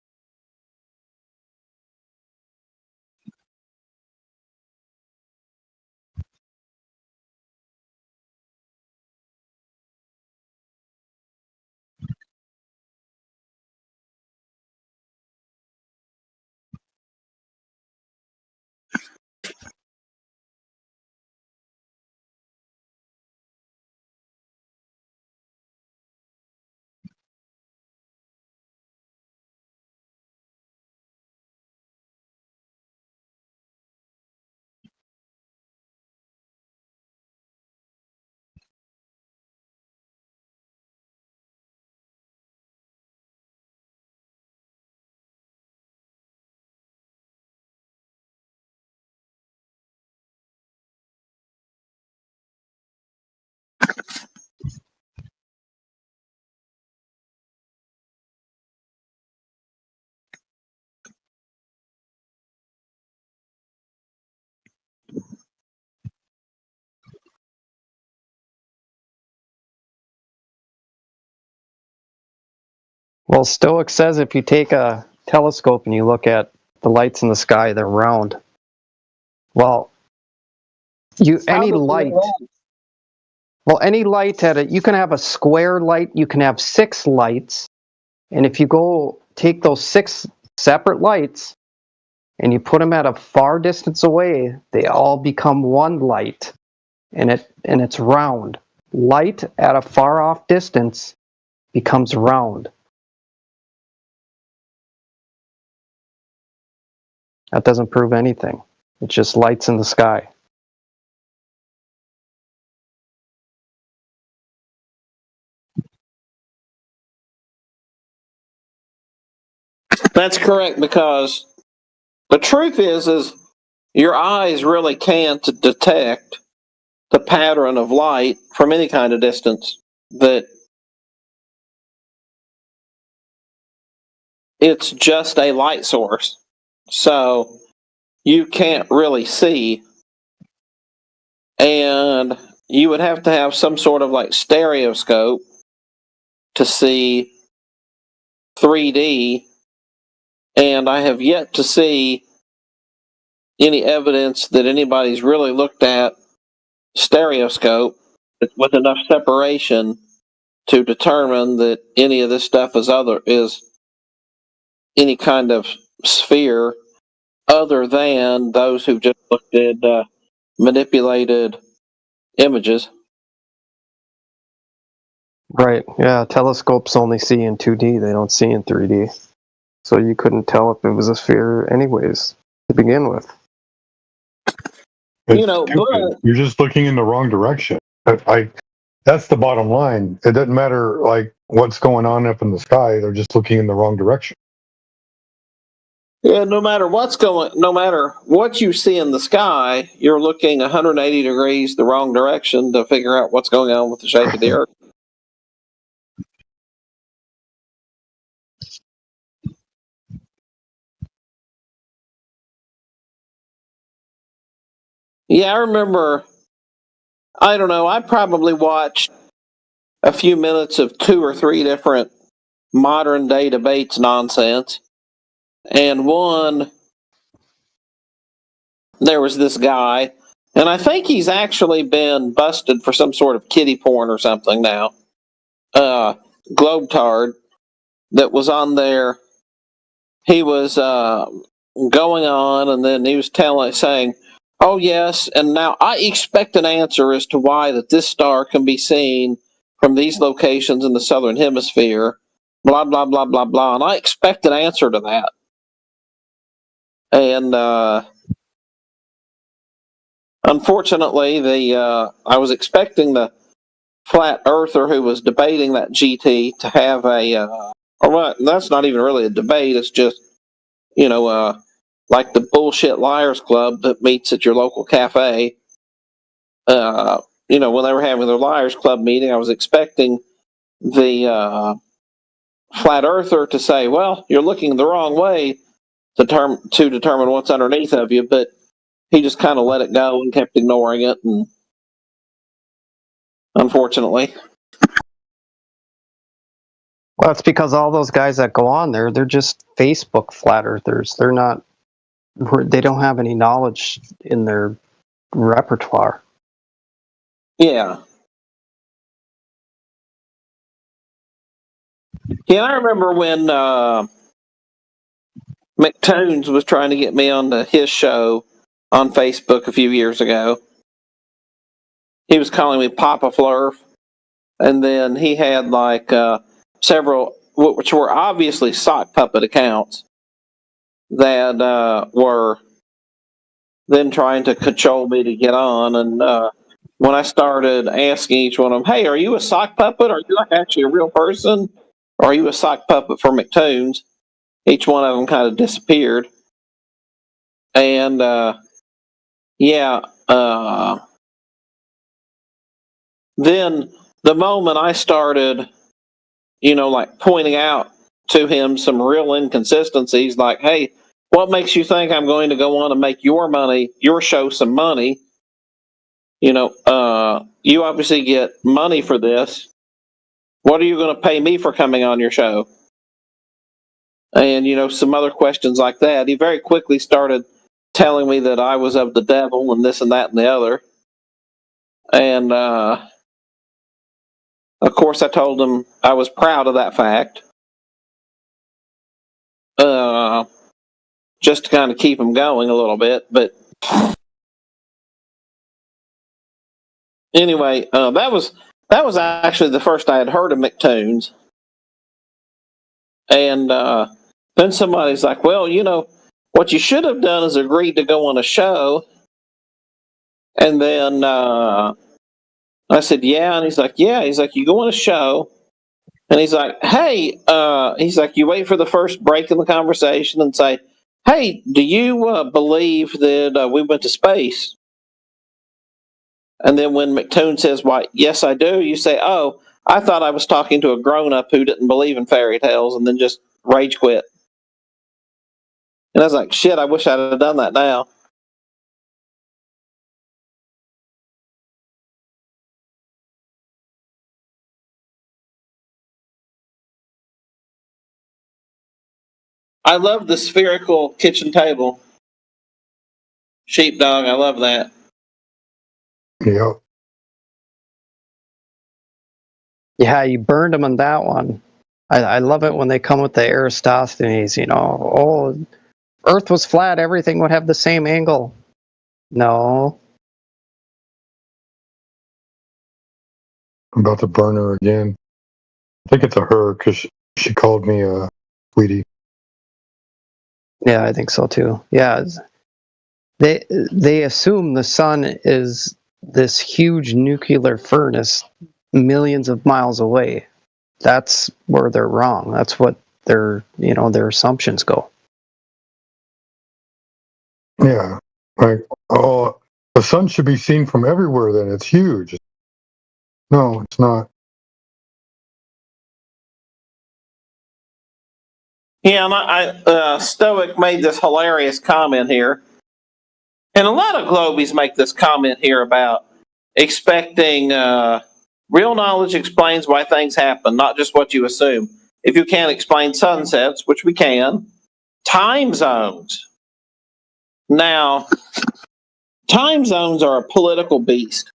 Well, Stoic says if you take a telescope and you look at the lights in the sky, they're round. Well, any light you can have a square light, you can have 6 lights, and if you go take those 6 separate lights and you put them at a far distance away, they all become one light, and it's round. Light at a far off distance becomes round. That doesn't prove anything. It's just lights in the sky. That's correct, because the truth is your eyes really can't detect the pattern of light from any kind of distance. That it's just a light source. So you can't really see. And you would have to have some sort of like stereoscope to see 3D. And I have yet to see any evidence that anybody's really looked at stereoscope with enough separation to determine that any of this stuff is any kind of sphere, other than those who just looked at manipulated images. Right. Yeah. Telescopes only see in 2D. They don't see in 3D. So you couldn't tell if it was a sphere anyways to begin with. It's stupid. You're just looking in the wrong direction. That's the bottom line. It doesn't matter like what's going on up in the sky. They're just looking in the wrong direction. Yeah, no matter what you see in the sky, you're looking 180 degrees the wrong direction to figure out what's going on with the shape of the Earth. Yeah, I remember, I don't know, I probably watched a few minutes of 2 or 3 different modern day debates nonsense. And one, there was this guy, and I think he's actually been busted for some sort of kiddie porn or something now. Globetard that was on there. He was going on, and then he was saying, "Oh yes, and now I expect an answer as to why that this star can be seen from these locations in the southern hemisphere." Blah blah blah blah blah, and I expect an answer to that. And unfortunately, I was expecting the flat earther who was debating that GT to have that's not even really a debate. It's just, like the bullshit liars club that meets at your local cafe. When they were having their liars club meeting, I was expecting the flat earther to say, "Well, you're looking the wrong way," to determine what's underneath of you, but he just kind of let it go and kept ignoring it, and unfortunately. Well, that's because all those guys that go on there, they're just Facebook flat earthers. They don't have any knowledge in their repertoire. Yeah. Yeah, I remember when McToons was trying to get me on his show on Facebook a few years ago. He was calling me Papa Flurf, and then he had like several, which were obviously sock puppet accounts, that were then trying to cajole me to get on. And when I started asking each one of them, "Hey, are you a sock puppet? Are you actually a real person? Or are you a sock puppet for McToons?" Each one of them kind of disappeared. And then the moment I started, like pointing out to him some real inconsistencies, like, "Hey, what makes you think I'm going to go on and make your show some money? You obviously get money for this. What are you going to pay me for coming on your show?" And, some other questions like that. He very quickly started telling me that I was of the devil and this and that and the other. And, of course, I told him I was proud of that fact. Just to kind of keep him going a little bit. But anyway, that was actually the first I had heard of McToons. And then somebody's like, well, what you should have done is agreed to go on a show. And then I said, yeah. And he's like, yeah. He's like, you go on a show. And he's like, hey, he's like, you wait for the first break in the conversation and say, hey, do you believe that we went to space? And then when McToon says, why, yes, I do, you say, oh, I thought I was talking to a grown-up who didn't believe in fairy tales, and then just rage quit. And I was like, shit, I wish I'd have done that now. I love the spherical kitchen table. Sheepdog, I love that. Yep. Yeah, you burned them on that one. I love it when they come with the Eratosthenes, oh, Earth was flat, everything would have the same angle. No. I'm about to burn her again. I think it's a her because she called me a sweetie. Yeah, I think so too. Yeah, they assume the sun is this huge nuclear furnace millions of miles away. That's where they're wrong. That's what their assumptions go. Yeah, like, oh, the sun should be seen from everywhere. Then it's huge. No, it's not. Yeah, and Stoic made this hilarious comment here. And a lot of Globies make this comment here about expecting real knowledge explains why things happen, not just what you assume. If you can't explain sunsets, which we can, time zones. Now, time zones are a political beast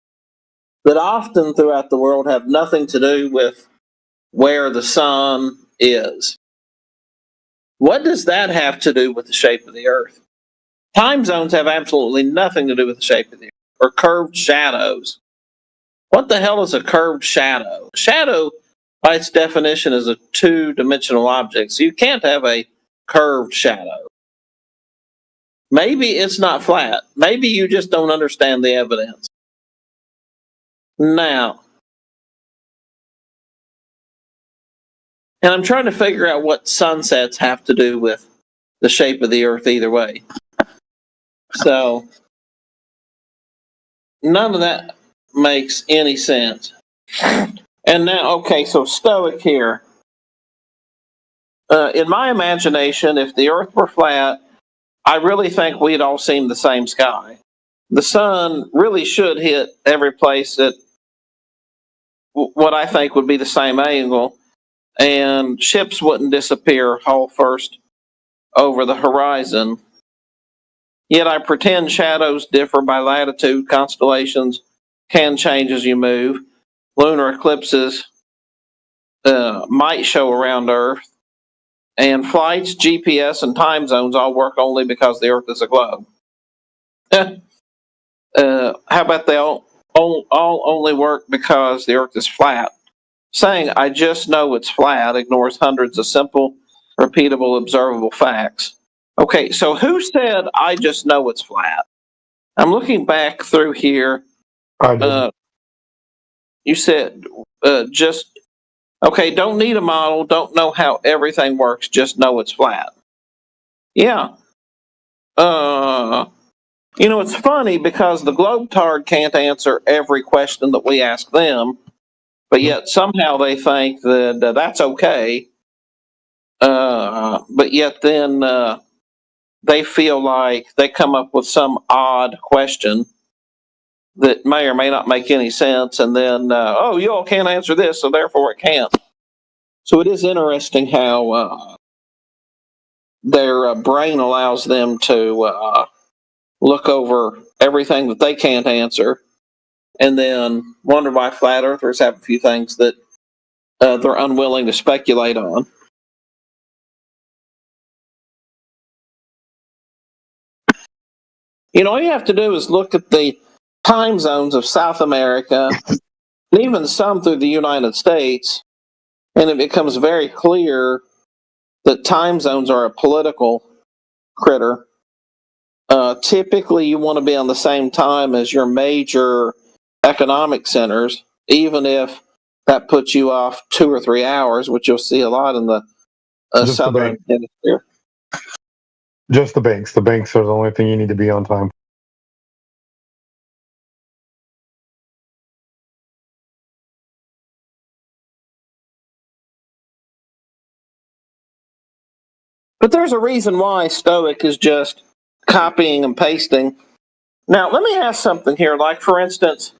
that often throughout the world have nothing to do with where the sun is. What does that have to do with the shape of the Earth? Time zones have absolutely nothing to do with the shape of the Earth, or curved shadows. What the hell is a curved shadow? A shadow, by its definition, is a two-dimensional object, so you can't have a curved shadow. Maybe it's not flat. Maybe you just don't understand the evidence. Now, and I'm trying to figure out what sunsets have to do with the shape of the Earth either way. So, none of that makes any sense. And now, okay, so Stoic here. In my imagination, if the Earth were flat, I really think we'd all seen the same sky. The sun really should hit every place at what I think would be the same angle, and ships wouldn't disappear hull first over the horizon. Yet I pretend shadows differ by latitude, constellations can change as you move, lunar eclipses might show around Earth, and flights, GPS, and time zones all work only because the Earth is a globe. How about they all only work because the Earth is flat? Saying, I just know it's flat, ignores hundreds of simple, repeatable, observable facts. Okay, so who said, I just know it's flat? I'm looking back through here. You said, just, okay, don't need a model, don't know how everything works, just know it's flat. Yeah. It's funny because the Globetard can't answer every question that we ask them, but yet somehow they think that that's okay. But yet then they feel like they come up with some odd question that may or may not make any sense, and then, oh, you all can't answer this, so therefore it can't. So it is interesting how their brain allows them to look over everything that they can't answer, and then wonder why flat earthers have a few things that they're unwilling to speculate on. All you have to do is look at the time zones of South America, and even some through the United States, and it becomes very clear that time zones are a political critter. Typically, you want to be on the same time as your major economic centers, even if that puts you off 2 or 3 hours, which you'll see a lot in the southern hemisphere. Just the banks. The banks are the only thing you need to be on time. But there's a reason why Stoic is just copying and pasting. Now, let me ask something here. Like, for instance,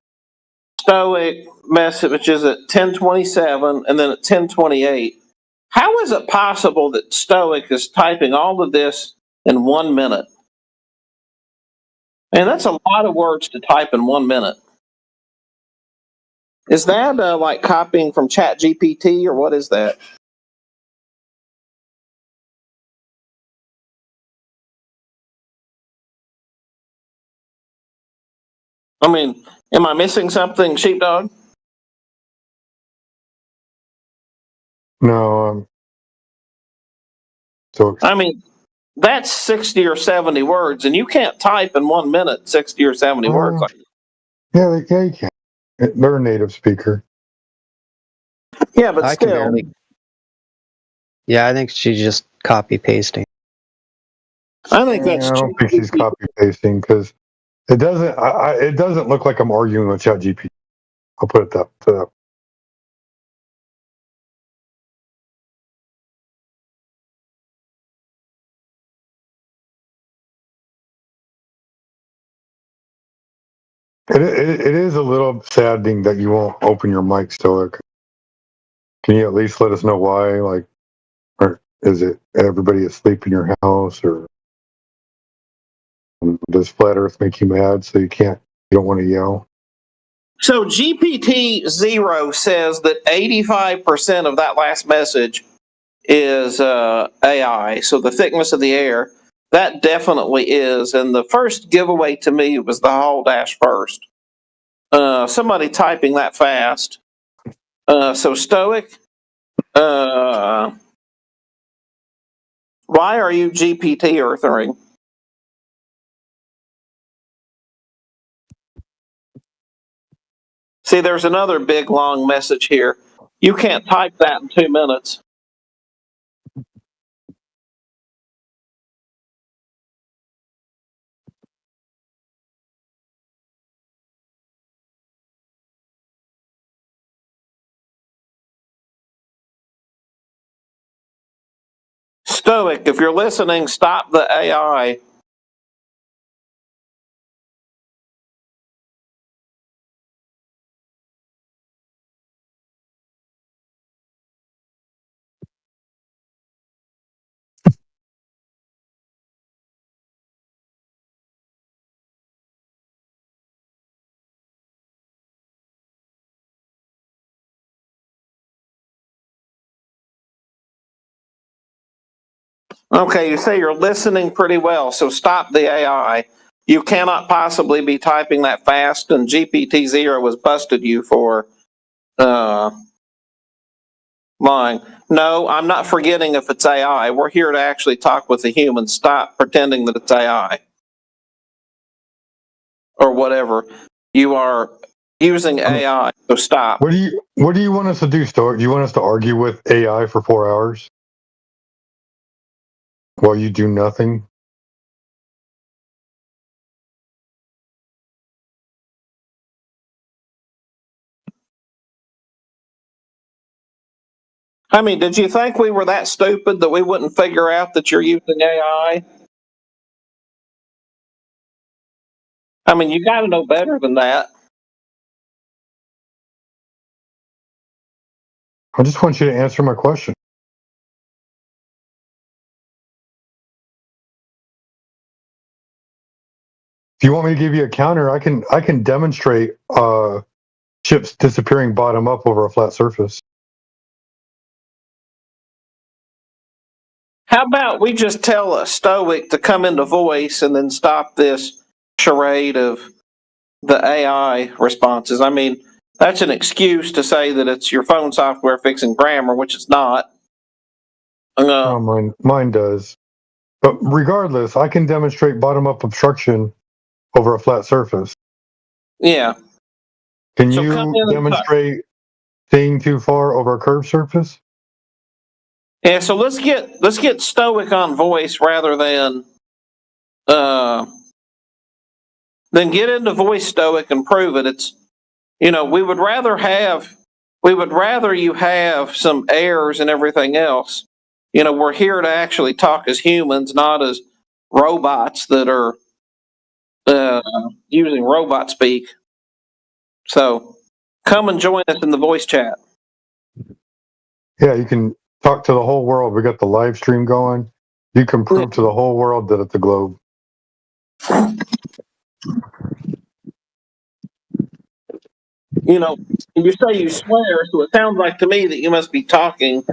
Stoic messages at 10:27 and then at 10:28. How is it possible that Stoic is typing all of this in 1 minute? And that's a lot of words to type in 1 minute. Is that like copying from ChatGPT, or what is that? I mean, am I missing something, Sheepdog? No. I mean, that's 60 or 70 words, and you can't type in 1 minute 60 or 70 words. Yeah, you can. They're a native speaker. Yeah, but I still. can barely. Yeah, I think she's just copy pasting. I think that's. I don't think she's copy pasting because it doesn't. It doesn't look like I'm arguing with ChatGPT. I'll put it that. It is a little saddening that you won't open your mic, Stoic. Can you at least let us know why? Like, or is it everybody asleep in your house, or does Flat Earth make you mad so you don't want to yell? So GPT-0 says that 85% of that last message is AI. So the thickness of the air, that definitely is. And the first giveaway to me was the Hall Dash first. Somebody typing that fast. So Stoic, why are you GPT earthering? See, there's another big long message here. You can't type that in 2 minutes. Stoic, if you're listening, stop the AI. Okay, you say you're listening pretty well, so stop the AI. You cannot possibly be typing that fast, and GPT-0 has busted you for lying. No, I'm not forgetting if it's AI. We're here to actually talk with a human. Stop pretending that it's AI. Or whatever. You are using AI, so stop. What do you want us to do, Stoic? Do you want us to argue with AI for 4 hours while you do nothing? I mean, did you think we were that stupid that we wouldn't figure out that you're using AI? I mean, you got to know better than that. I just want you to answer my question. If you want me to give you a counter, I can demonstrate ships disappearing bottom up over a flat surface. How about we just tell a Stoic to come into voice and then stop this charade of the AI responses? I mean, that's an excuse to say that it's your phone software fixing grammar, which it's not. Oh, mine does. But regardless, I can demonstrate bottom-up obstruction over a flat surface. Yeah. Can you demonstrate seeing too far over a curved surface? Yeah, so let's get stoic on voice rather than get into voice stoic and prove it. It's we would rather you have some errors and everything else. We're here to actually talk as humans, not as robots that are using robot speak. So come and join us in the voice chat. Yeah, you can talk to the whole world. We got the live stream going. You can prove to the whole world that it's a globe. You say you swear, so it sounds like to me that you must be talking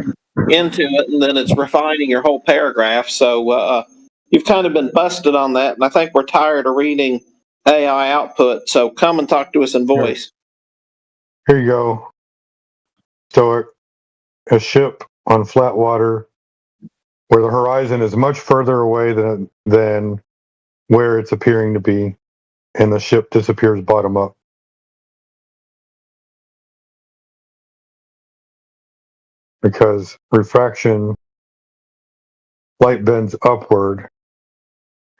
into it, and then it's refining your whole paragraph. So you've kind of been busted on that, and I think we're tired of reading AI output. So come and talk to us in voice. Here you go. Stoic, a ship on flat water where the horizon is much further away than where it's appearing to be, and the ship disappears bottom up. Because refraction, light bends upward,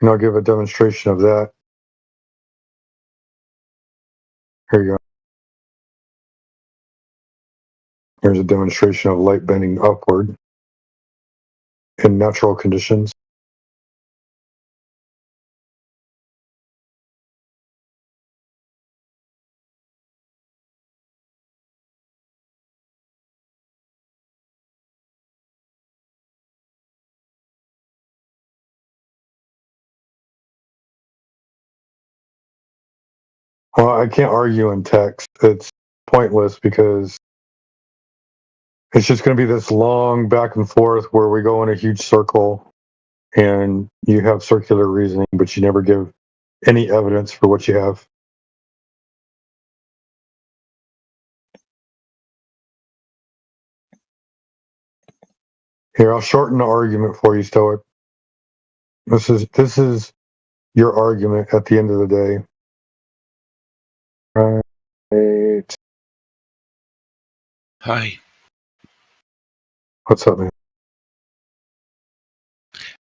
and I'll give a demonstration of that. Here you go. Here's a demonstration of light bending upward in natural conditions. Well, I can't argue in text. It's pointless because it's just going to be this long back and forth where we go in a huge circle and you have circular reasoning, but you never give any evidence for what you have. Here, I'll shorten the argument for you, Stoic. This is your argument at the end of the day. Right. Hi. What's up, man?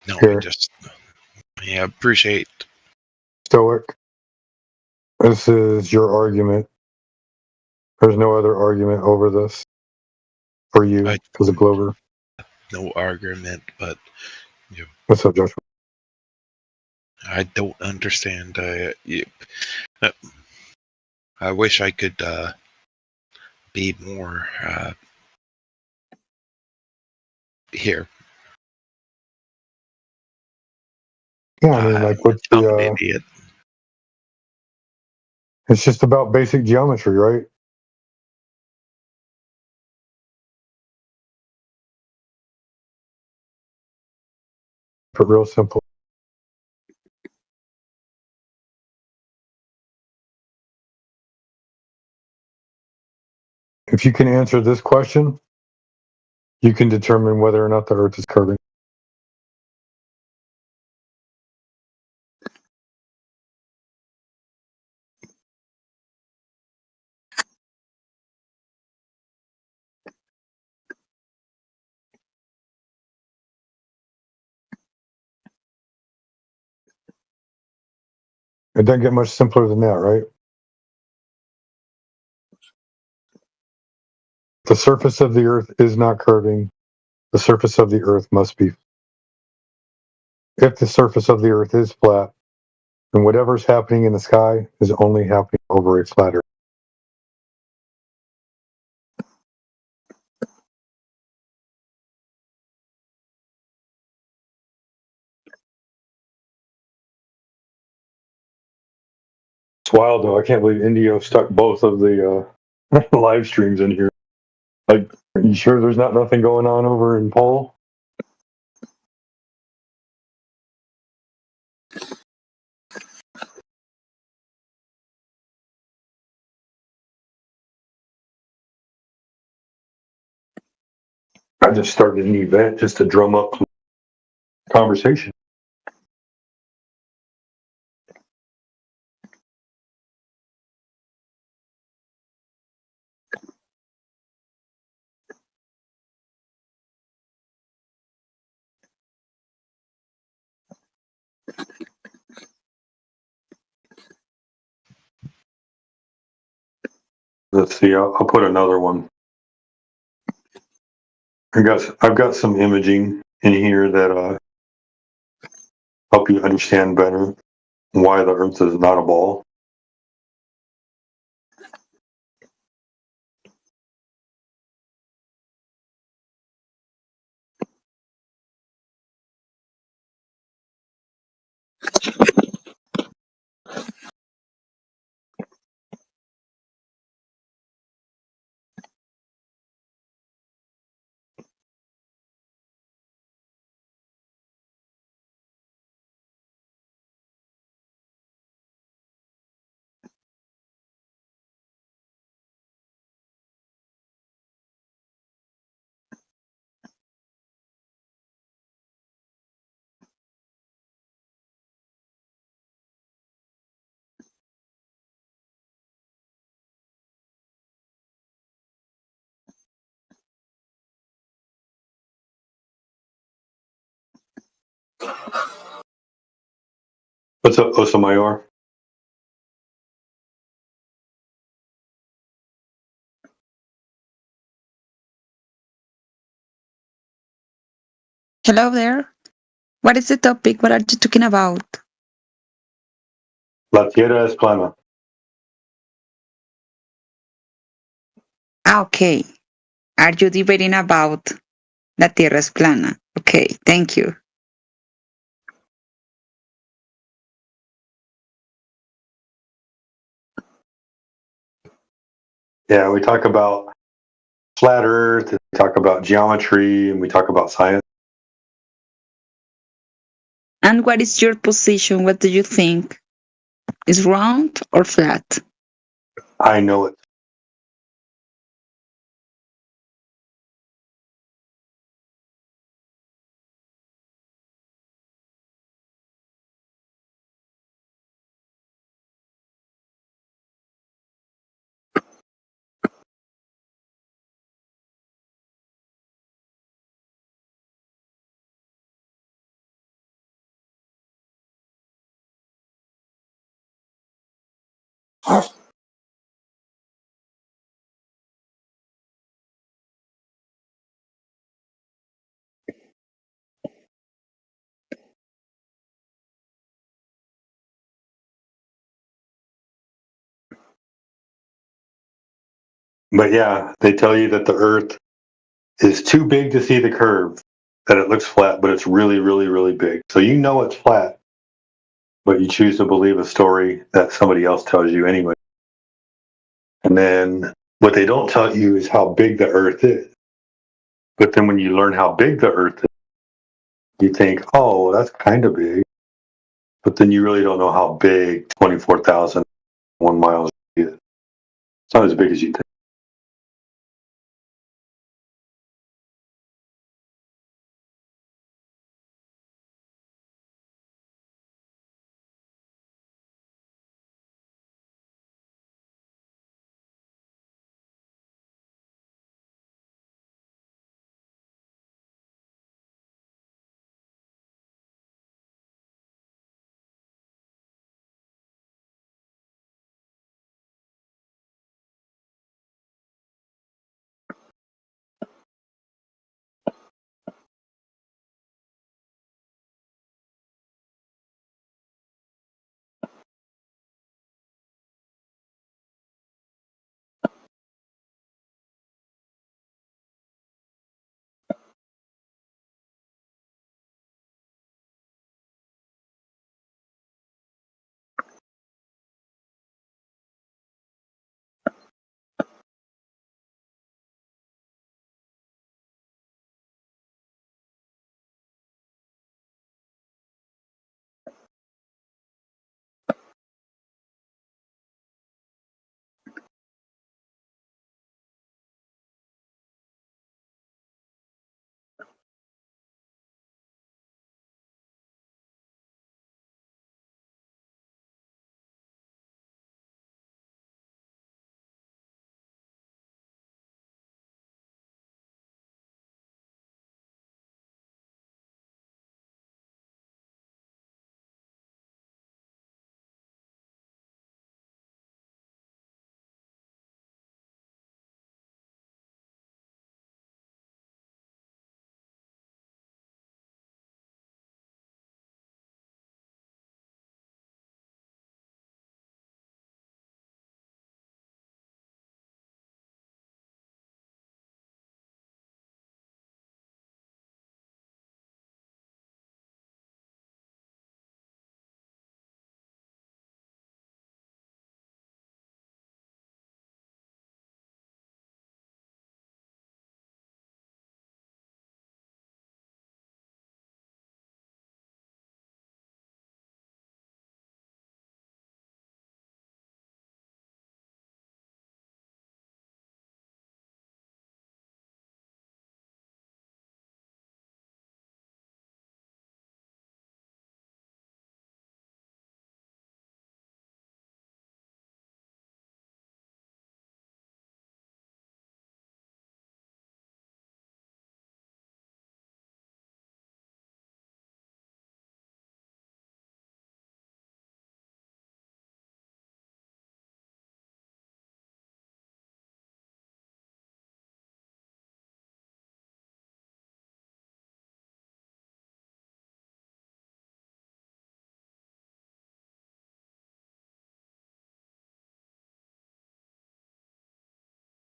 No, Here. I appreciate. Stoic. This is your argument. There's no other argument over this for you as a Glover. No argument, but What's up, Joshua? I don't understand. I wish I could be more here. Yeah, I mean, like, what's the? Idiot. It's just about basic geometry, right? But real simple. If you can answer this question, you can determine whether or not the Earth is curving. It doesn't get much simpler than that, right? The surface of the Earth is not curving. The surface of the Earth must be. If the surface of the Earth is flat, then whatever's happening in the sky is only happening over a flat Earth. It's wild, though. I can't believe Indio stuck both of the live streams in here. Like, are you sure there's nothing going on over in Pole? I just started an event just to drum up conversation. Let's see. I'll put another one. I've got some imaging in here that help you understand better why the Earth is not a ball. What's up, Osamayor? Hello there. What is the topic? What are you talking about? La Tierra es plana. Okay. Are you debating about La Tierra es plana? Okay, thank you. Yeah, we talk about flat Earth, we talk about geometry, and we talk about science. And what is your position? What do you think? Is round or flat? I know it. But yeah, they tell you that the Earth is too big to see the curve, that it looks flat, but it's really, really, really big. So you know it's flat, but you choose to believe a story that somebody else tells you anyway. And then what they don't tell you is how big the Earth is. But then when you learn how big the Earth is, you think, oh, that's kind of big. But then you really don't know how big 24,001 miles is. It's not as big as you think.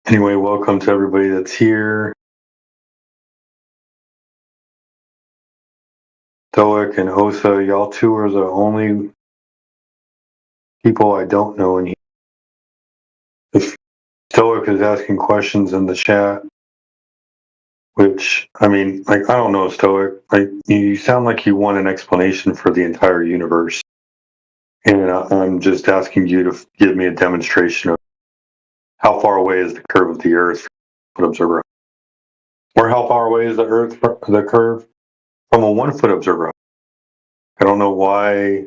Anyway, welcome to everybody that's here. Stoic and Osa, y'all two are the only people I don't know in here. If Stoic is asking questions in the chat, which, I mean, like, I don't know, Stoic. Like, you sound like you want an explanation for the entire universe. And I'm just asking you to give me a demonstration of how far away is the curve of the Earth from a 1-foot observer? Or how far away is the Earth, the curve from a 1-foot observer? I don't know why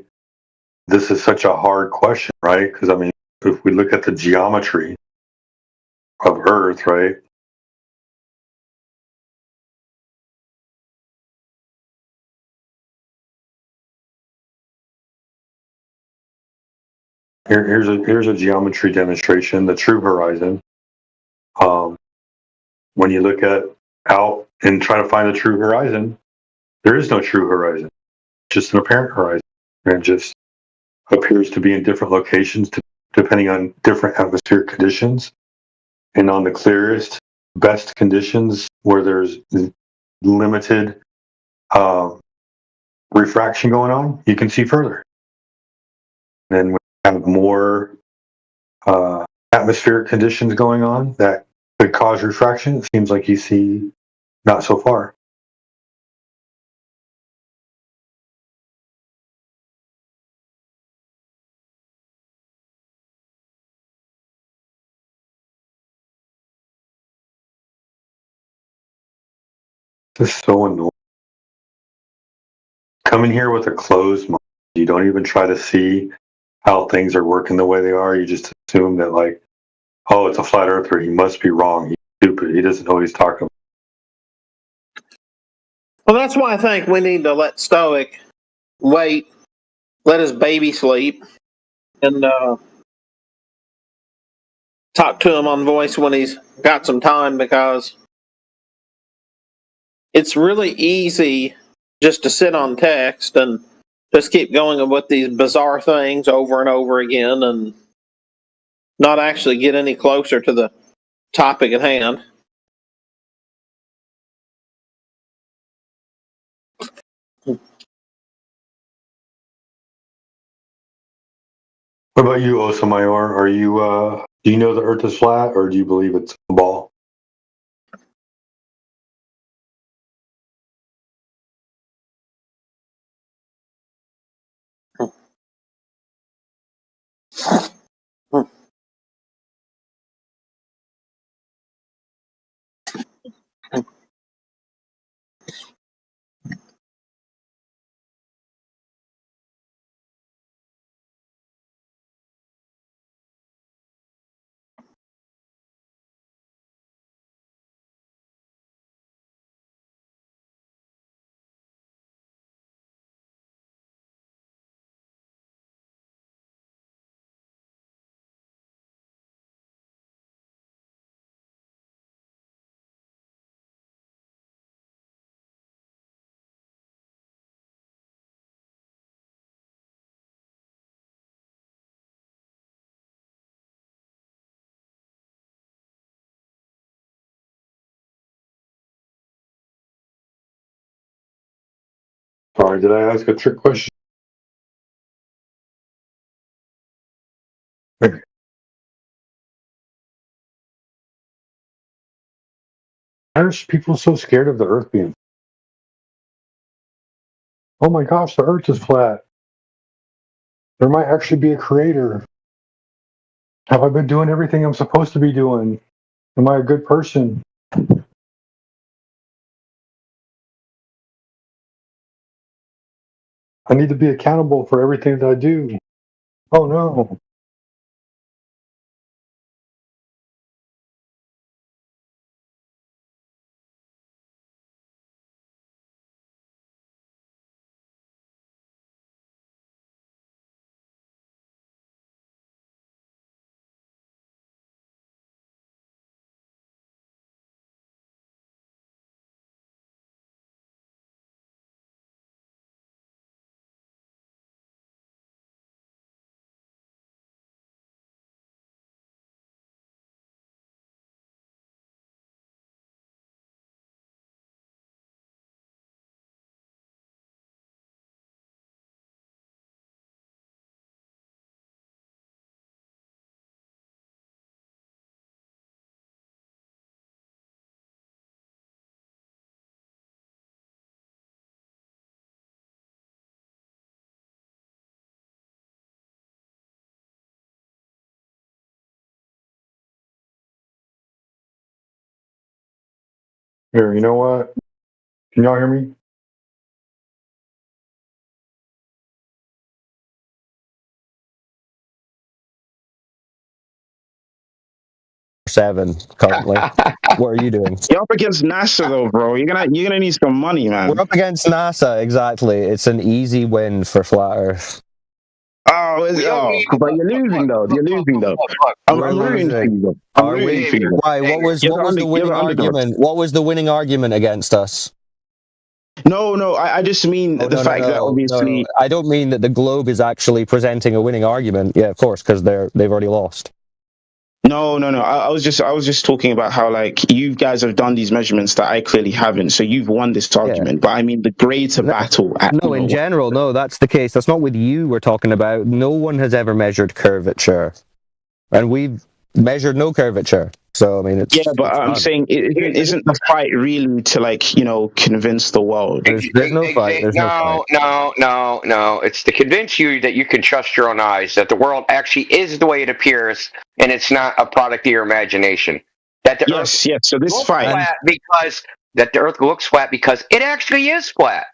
this is such a hard question, right? Because, I mean, if we look at the geometry of Earth, right? Here's a geometry demonstration, the true horizon. When you look at out and try to find the true horizon, there is no true horizon, just an apparent horizon. And it just appears to be in different locations depending on different atmospheric conditions. And on the clearest, best conditions where there's limited refraction going on, you can see further. And when you have more atmospheric conditions going on that could cause refraction, it seems like you see not so far. This is so annoying. Coming here with a closed mind, you don't even try to see how things are working the way they are. You just assume that, like, oh, it's a flat earther. He must be wrong. He's stupid. He doesn't know what he's talking about. Well, that's why I think we need to let Stoic wait, let his baby sleep, and talk to him on voice when he's got some time, because it's really easy just to sit on text and just keep going with these bizarre things over and over again and not actually get any closer to the topic at hand. What about you, Osamayor? Are you do you know the Earth is flat, or do you believe it's a ball? Sorry, did I ask a trick question? Why are people so scared of the Earth being? Oh my gosh, the Earth is flat. There might actually be a creator. Have I been doing everything I'm supposed to be doing? Am I a good person? I need to be accountable for everything that I do. Oh no. Here, you know what? Can y'all hear me? Seven currently. What are you doing? You're up against NASA though, bro. You're gonna need some money, man. We're up against NASA, exactly. It's an easy win for Flat Earth. But you're losing though. You're losing though. I'm rooting for you. I'm rooting for you. Why? What was the winning argument? What was the winning argument against us? No. I just mean the fact that obviously I don't mean that the Globe is actually presenting a winning argument. Yeah, of course, because they've already lost. No. I was just talking about how like you guys have done these measurements that I clearly haven't. So you've won this argument. But I mean the greater battle. In general, no, that's the case. That's not with you we're talking about. No one has ever measured curvature, and we've measured no curvature. So I mean, it's I'm saying it isn't the fight really to like convince the world. There's no fight. There's no fight. No. It's to convince you that you can trust your own eyes, that the world actually is the way it appears, and it's not a product of your imagination. That the Earth So this fight that the Earth looks flat because it actually is flat,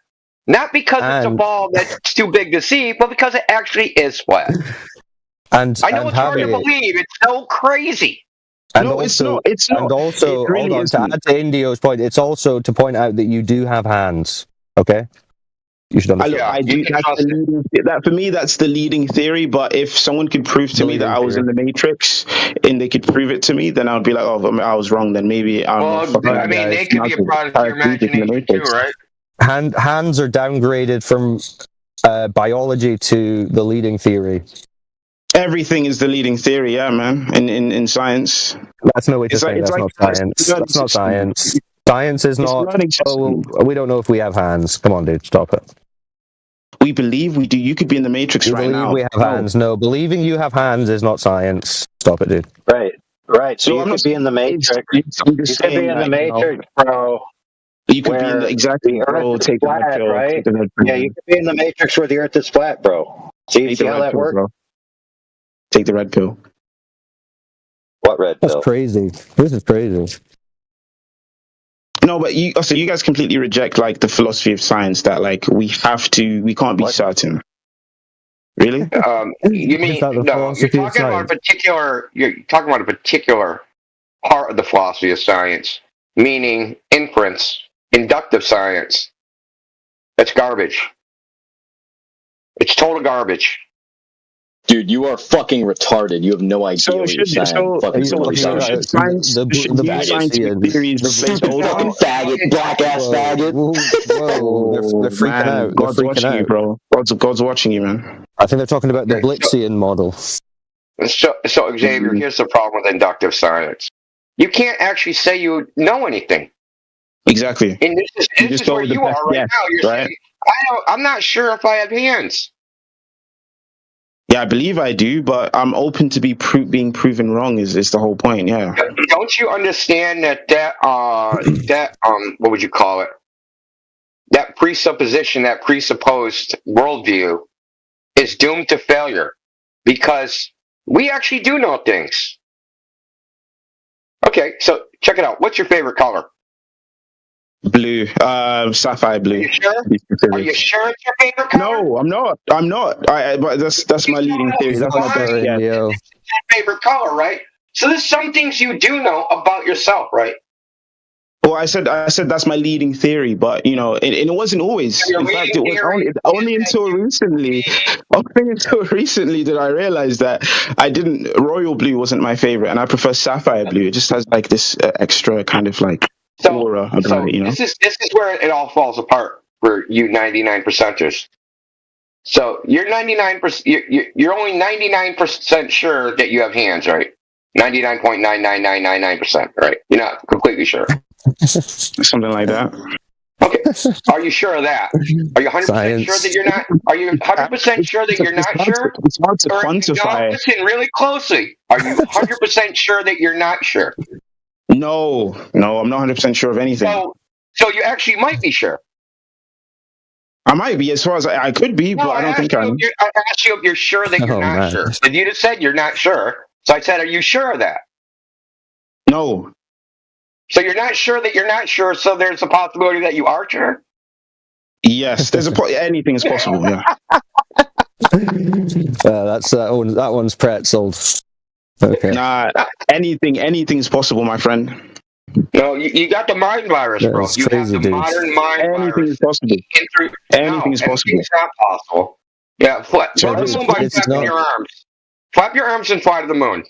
not because it's a ball that's too big to see, but because it actually is flat. And I know it's hard to believe. It's so crazy. And it's not. And also, hold on, to add to Indio's point, it's also to point out that you do have hands. Okay? You should understand. I do. For me, that's the leading theory. But if someone could prove to me that I was in the Matrix and they could prove it to me, then I'd be like, oh, I was wrong. Then maybe I'm. They could be a product of your imagination too, right? Hands are downgraded from biology to the leading theory. Everything is the leading theory, yeah, man. In science, that's no way to say that's not science. That's not science. Science is not. Oh, we don't know if we have hands. Come on, dude, stop it. We believe we do. You could be in the Matrix right now. We have hands. No, believing you have hands is not science. Stop it, dude. Right. So you could be in the Matrix. You could be in the Matrix, bro. You could be in the exactly. Bro, take the red pill, right? Yeah, you could be in the Matrix where the Earth is flat, bro. See how that works? Take the red pill. What red pill? That's crazy. This is crazy. No, but you guys completely reject like the philosophy of science that like we can't be certain. Really? You mean no? You're talking about a particular part of the philosophy of science, meaning inference, inductive science. That's garbage. It's total garbage. Dude, you are fucking retarded. You have no idea what you're saying. Fucking faggot, black ass faggot. Whoa, they're freaking out. God's watching you, bro. God's watching you, man. I think they're talking about the Blitzian model. So Xavier, here's the problem with inductive science. You can't actually say you know anything. Exactly. And this is where you are right now. You're saying, I'm not sure if I have hands. Yeah, I believe I do, but I'm open to being proven wrong. Is the whole point? Yeah. Don't you understand that what would you call it? That presupposition, that presupposed worldview, is doomed to failure because we actually do know things. Okay, so check it out. What's your favorite color? Blue, sapphire blue. Are you sure? Are you sure it's your favorite color? No, I'm not. But that's my leading theory. That's my best guess. It's your favorite color, right? So there's some things you do know about yourself, right? Well, I said that's my leading theory, but it wasn't always. In fact, it was only until recently did I realize that royal blue wasn't my favorite, and I prefer sapphire blue. It just has like this extra kind of like aura about it, This is where it all falls apart for you 99%ers. So you're 99%. You're only 99% sure that you have hands, right? 99.99999%, right? You're not completely sure. Something like that. Okay. Are you sure of that? Are you 100% sure that you're not? Are you 100% sure that you're not sure? It's hard to quantify. Listen really closely. Are you 100% sure that you're not sure? No, I'm not 100% sure of anything. So you actually might be sure. I might be, as far as I could be, but I don't think I am. I asked you if you're sure that you're not sure. And you just said you're not sure. So I said, are you sure of that? No. So you're not sure that you're not sure. So there's a possibility that you are sure. Yes, there's anything is possible. Yeah. That one's pretzeled. Okay. Nah, anything's possible, my friend. No, you got the mind virus, bro. That's You crazy, have the dude. modern mind Anything virus. is possible. Anything is possible. It's not possible. Yeah, fly the moon by flapping your arms. Flap your arms and fly to the moon.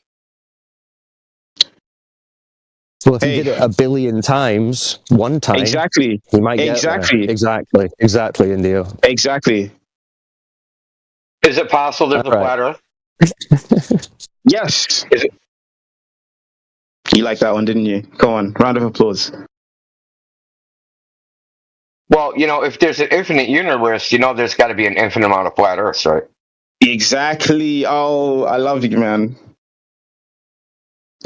Well, if you did it a billion times, one time, exactly, you might get there. Exactly, Indio. Exactly. Is it possible there's a flat Earth? Yes. Is it? You like that one, didn't you? Go on, round of applause. Well, if there's an infinite universe, there's got to be an infinite amount of flat Earths, right? Exactly. Oh, I love you, man.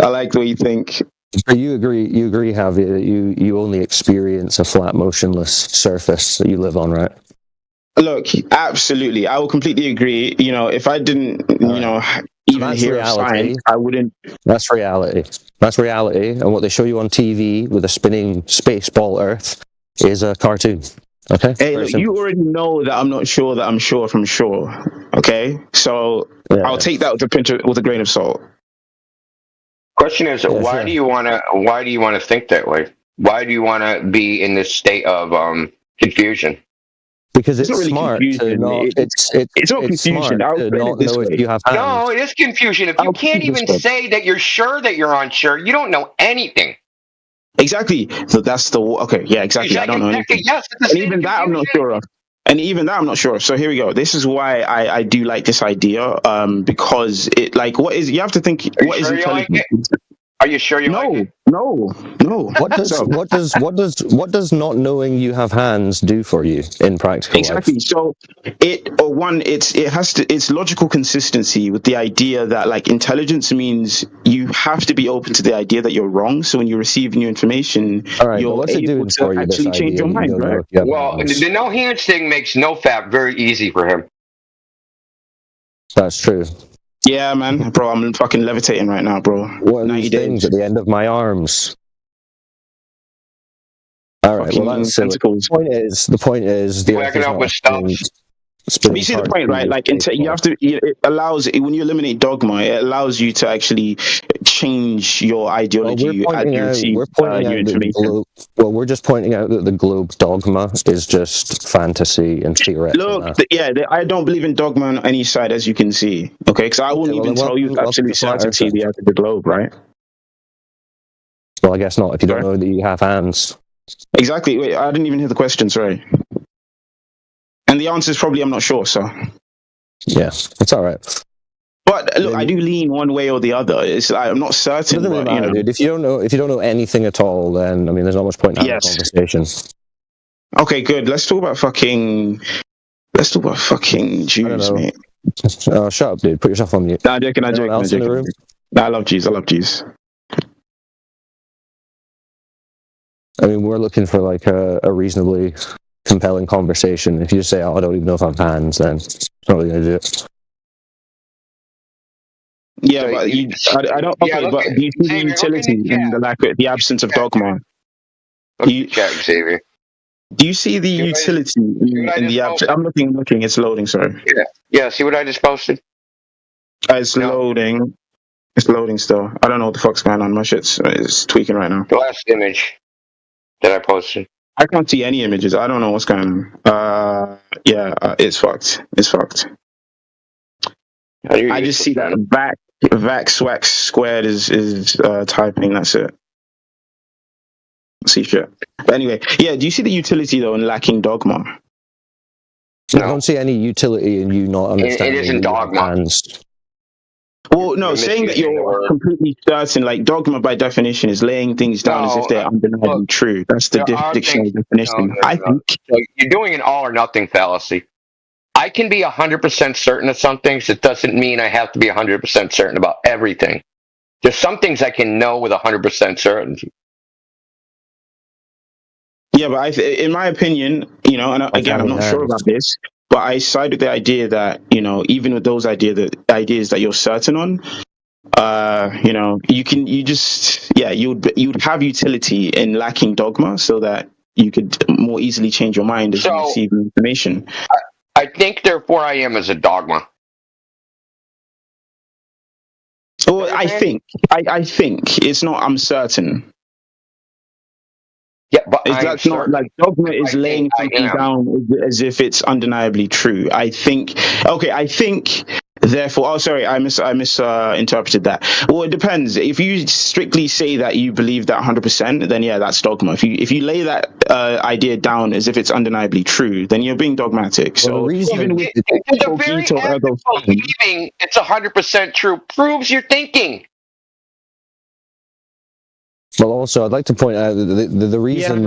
I like the way you think. So you agree, Javi, that you only experience a flat, motionless surface that you live on, right? Look, absolutely. I will completely agree. If I didn't, even hear of science, I wouldn't. That's reality. That's reality. And what they show you on TV with a spinning space ball Earth is a cartoon. Okay? Hey, look, you already know that I'm not sure that I'm sure from sure. Okay? So I'll take that with a grain of salt. Question is, why do you want to think that way? Why do you want to be in this state of confusion? Because it's really smart to not. It's not confusion. Smart to not know if you have hands. No, it is confusion. If you can't even say that you're sure that you're unsure, you don't know anything. Exactly. So that's the okay. Yeah, exactly. I don't know anything. Yes, and even that I'm not sure of. So here we go. This is why I do like this idea. Because it you have to think what is intelligence. Are you sure you like it? No. What does not knowing you have hands do for you in practical life? So it's logical consistency with the idea that intelligence means you have to be open to the idea that you're wrong. So when you're receiving your information, you're able to actually change your mind, right? Well, the no hands thing makes NoFap very easy for him. That's true. Yeah, man, bro, I'm fucking levitating right now, bro. What are these things at the end of my arms? All right, well, that's the point is the whacking up with stuff. You see the point, right? You have to. It allows when you eliminate dogma, it allows you to actually change your ideology as you receive your information. We're just pointing out that the globe dogma is just fantasy and theoretical. Look, I don't believe in dogma on any side, as you can see. Okay, because I wouldn't even tell you with absolute certainty the earth of the globe, right? Well, I guess not if you don't know that you have hands. Exactly. Wait, I didn't even hear the question. Sorry. And the answer is probably I'm not sure. So. Yeah, it's all right. But look, I do lean one way or the other. I'm not certain. It doesn't matter, dude. If you don't know anything at all, then there's not much point in having a conversation. Okay, good. Let's talk about fucking Jews, mate. Oh, shut up, dude. Put yourself on mute. Nah, I joke. Nah, I love Jews. I mean, we're looking for a reasonably compelling conversation. If you just say, "Oh, I don't even know if I have hands," then it's not really going to do it. Yeah, so I don't. Okay, but do you see the utility in the absence of dogma? Xavier. Do you see the utility in the absence? I'm looking. It's loading. Sorry. Yeah. See what I just posted? It's loading. It's loading still. I don't know what the fuck's going on. My shit's tweaking right now. The last image that I posted. I can't see any images. I don't know what's going on. It's fucked. It's fucked. I just see that Vax squared is typing. That's it. See shit. But anyway, yeah. Do you see the utility though in lacking dogma? No. I don't see any utility in you not understanding. It isn't dogma. Well, no, saying that you're completely certain, dogma by definition is laying things down as if they're undeniably true. That's the dictionary definition. I think you're doing an all or nothing fallacy. I can be 100% certain of some things. It doesn't mean I have to be 100% certain about everything. There's some things I can know with 100% certainty. Yeah, but in my opinion, and again, I'm not sure about this, but I side with the idea that, even with those ideas that you're certain on, you would have utility in lacking dogma, so that you could more easily change your mind as you receive information. I think, therefore, I am as a dogma. Well, I think it's not. I'm certain. Yeah, but that's not like dogma is laying something down as if it's undeniably true. I think. Therefore, I misinterpreted that. Well, it depends. If you strictly say that you believe that 100%, then yeah, that's dogma. If you lay that idea down as if it's undeniably true, then you're being dogmatic. So even with the very act of believing it's 100% true proves your thinking. Well, also, I'd like to point out the reason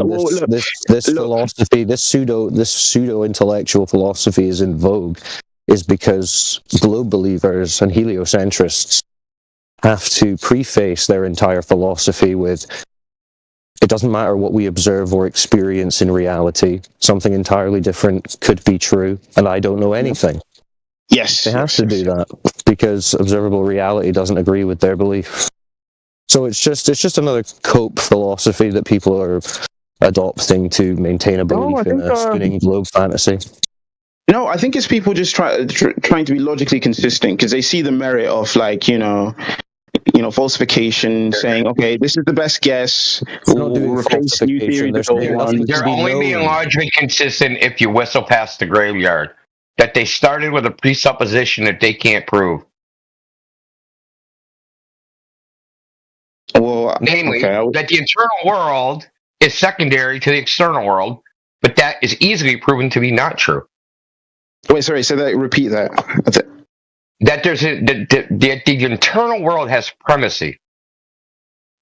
this philosophy, this pseudo intellectual philosophy is in vogue, is because globe believers and heliocentrists have to preface their entire philosophy with, it doesn't matter what we observe or experience in reality, something entirely different could be true, and I don't know anything. Yes. They have to do that because observable reality doesn't agree with their belief. So it's just another cope philosophy that people are adopting to maintain a belief in a spinning globe fantasy. No, I think it's people just trying to be logically consistent because they see the merit of falsification, saying, okay, this is the best guess. We'll replace new theory with old one. They're only being logically consistent if you whistle past the graveyard. That they started with a presupposition that they can't prove. Well, namely, that the internal world is secondary to the external world, but that is easily proven to be not true. Wait, sorry, repeat that. That the internal world has primacy.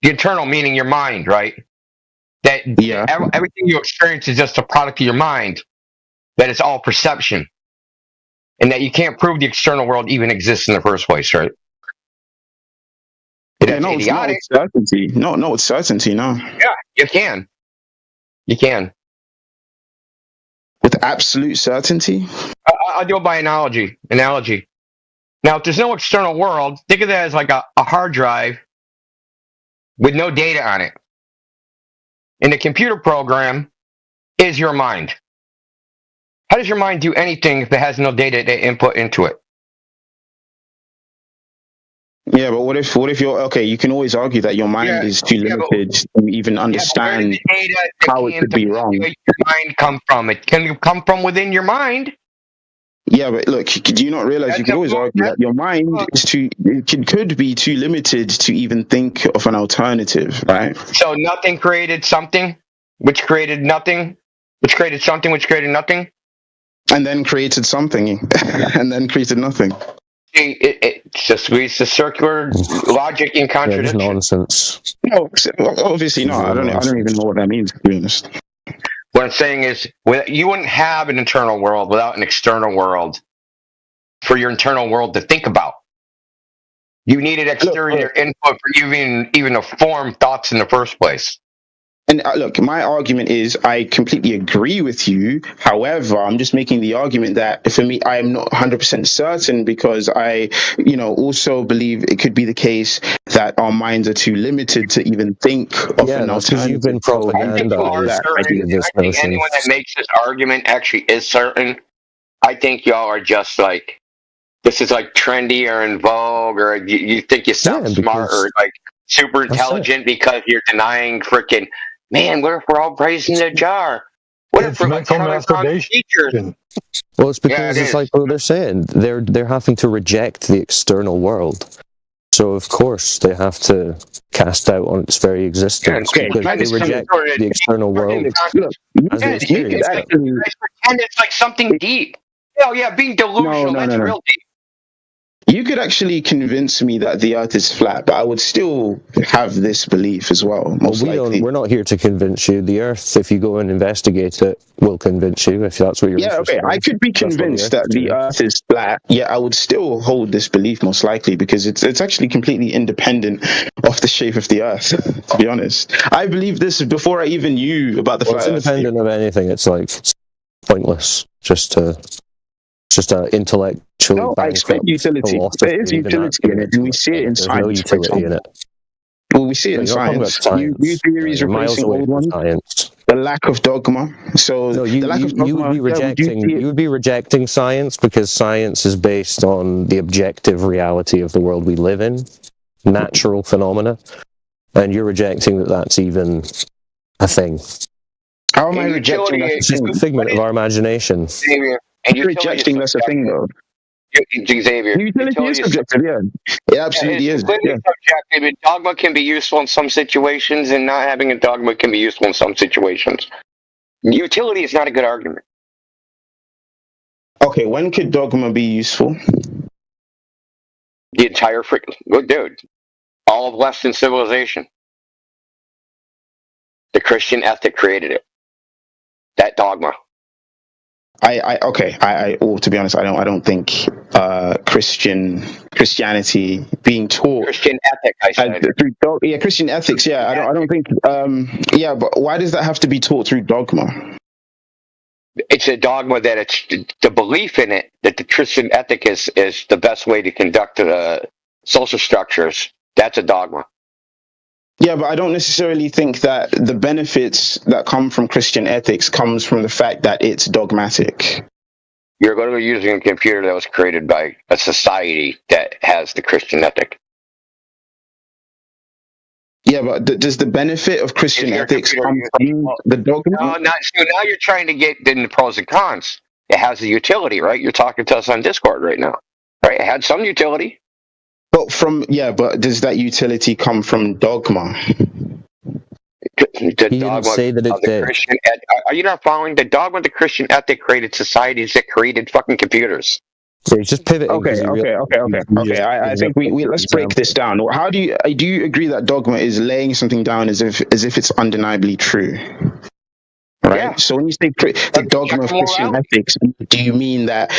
The internal meaning your mind, right? That everything you experience is just a product of your mind. That it's all perception. And that you can't prove the external world even exists in the first place, right? No, it's certainty. No, it's certainty. No. Yeah, you can. You can. With absolute certainty? I'll do it by analogy. Now, if there's no external world, think of that as like a hard drive with no data on it. And the computer program is your mind. How does your mind do anything if it has no data to input into it? Yeah, but what if you're okay? You can always argue that your mind is too limited to even understand how it could be wrong. Where does your mind come from? It can come from within your mind. Yeah, but look, do you not realize you can always argue that your mind could be too limited to even think of an alternative, right? So nothing created something, which created nothing, which created something, which created nothing, and then created something, and then created nothing. It's a circular logic in contradiction. Yeah, nonsense. No, obviously not. I don't even know what that means, to be honest. What I'm saying is, you wouldn't have an internal world without an external world for your internal world to think about. You needed exterior input for even to form thoughts in the first place. And look, my argument is I completely agree with you. However, I'm just making the argument that for me, I am not 100% certain because I, also believe it could be the case that our minds are too limited to even think of an alternative. You've been propagandized. I think anyone that makes this argument actually is certain. I think y'all are just like, this is like trendy or in vogue, or you think you sound smart or like super intelligent because you're denying freaking. Man, what if we're all praising the jar? What if we're teachers? Well, it's because it's like what they're saying. They're having to reject the external world. So of course they have to cast doubt on its very existence because they reject the external world as they experience it. Pretend it's like something deep. Oh yeah, being delusional, that's real deep. You could actually convince me that the Earth is flat, but I would still have this belief as well. We're not here to convince you. The Earth, if you go and investigate it, will convince you if that's what you're. Yeah, okay. I could be convinced that the Earth is flat. Yeah, I would still hold this belief most likely because it's actually completely independent of the shape of the Earth. To be honest, I believe this before I even knew about the flat Earth. It's independent of anything. It's like pointless just to It's just an intellectually No, I expect bankrupt utility. philosophy. There is utility in it, and we see it in There's science. no utility in it. Well, we see it No, in you're not talking about science. New science. theories You're miles replacing away old from ones. science. The lack of dogma. So No, the lack of dogma. you would be rejecting you would be rejecting science because science is based on the objective reality of the world we live in, natural phenomena, and you're rejecting that that's even a thing. How am I rejecting that? It's just a figment of our imagination. Xavier, and You're rejecting that's a thing, though. Xavier, Utility is subjective, yeah. It absolutely it's is. completely subjective. And dogma can be useful in some situations, and not having a dogma can be useful in some situations. Utility is not a good argument. Okay, when could dogma be useful? The entire freaking dude, all of Western civilization. The Christian ethic created it. That dogma. Well, to be honest, I don't think Christianity being taught Christian ethic. I said Christian ethics. Yeah, I don't think. But why does that have to be taught through dogma? It's a dogma that it's the belief in it that the Christian ethic is the best way to conduct social structures. That's a dogma. Yeah, but I don't necessarily think that the benefits that come from Christian ethics comes from the fact that it's dogmatic. You're going to be using a computer that was created by a society that has the Christian ethic. Yeah, but does the benefit of Christian ethics come from the dogma? No, so now you're trying to get in the pros and cons. It has a utility, right? You're talking to us on Discord right now, right? It had some utility. But does that utility come from dogma? The dogma say that it did. Are you not following the dogma of the Christian ethic created societies that created fucking computers? So he's just pivoting. Okay. I think we let's break this down. How do you agree that dogma is laying something down as if it's undeniably true? Right. Yeah. So when you say the dogma of Christian ethics, do you mean that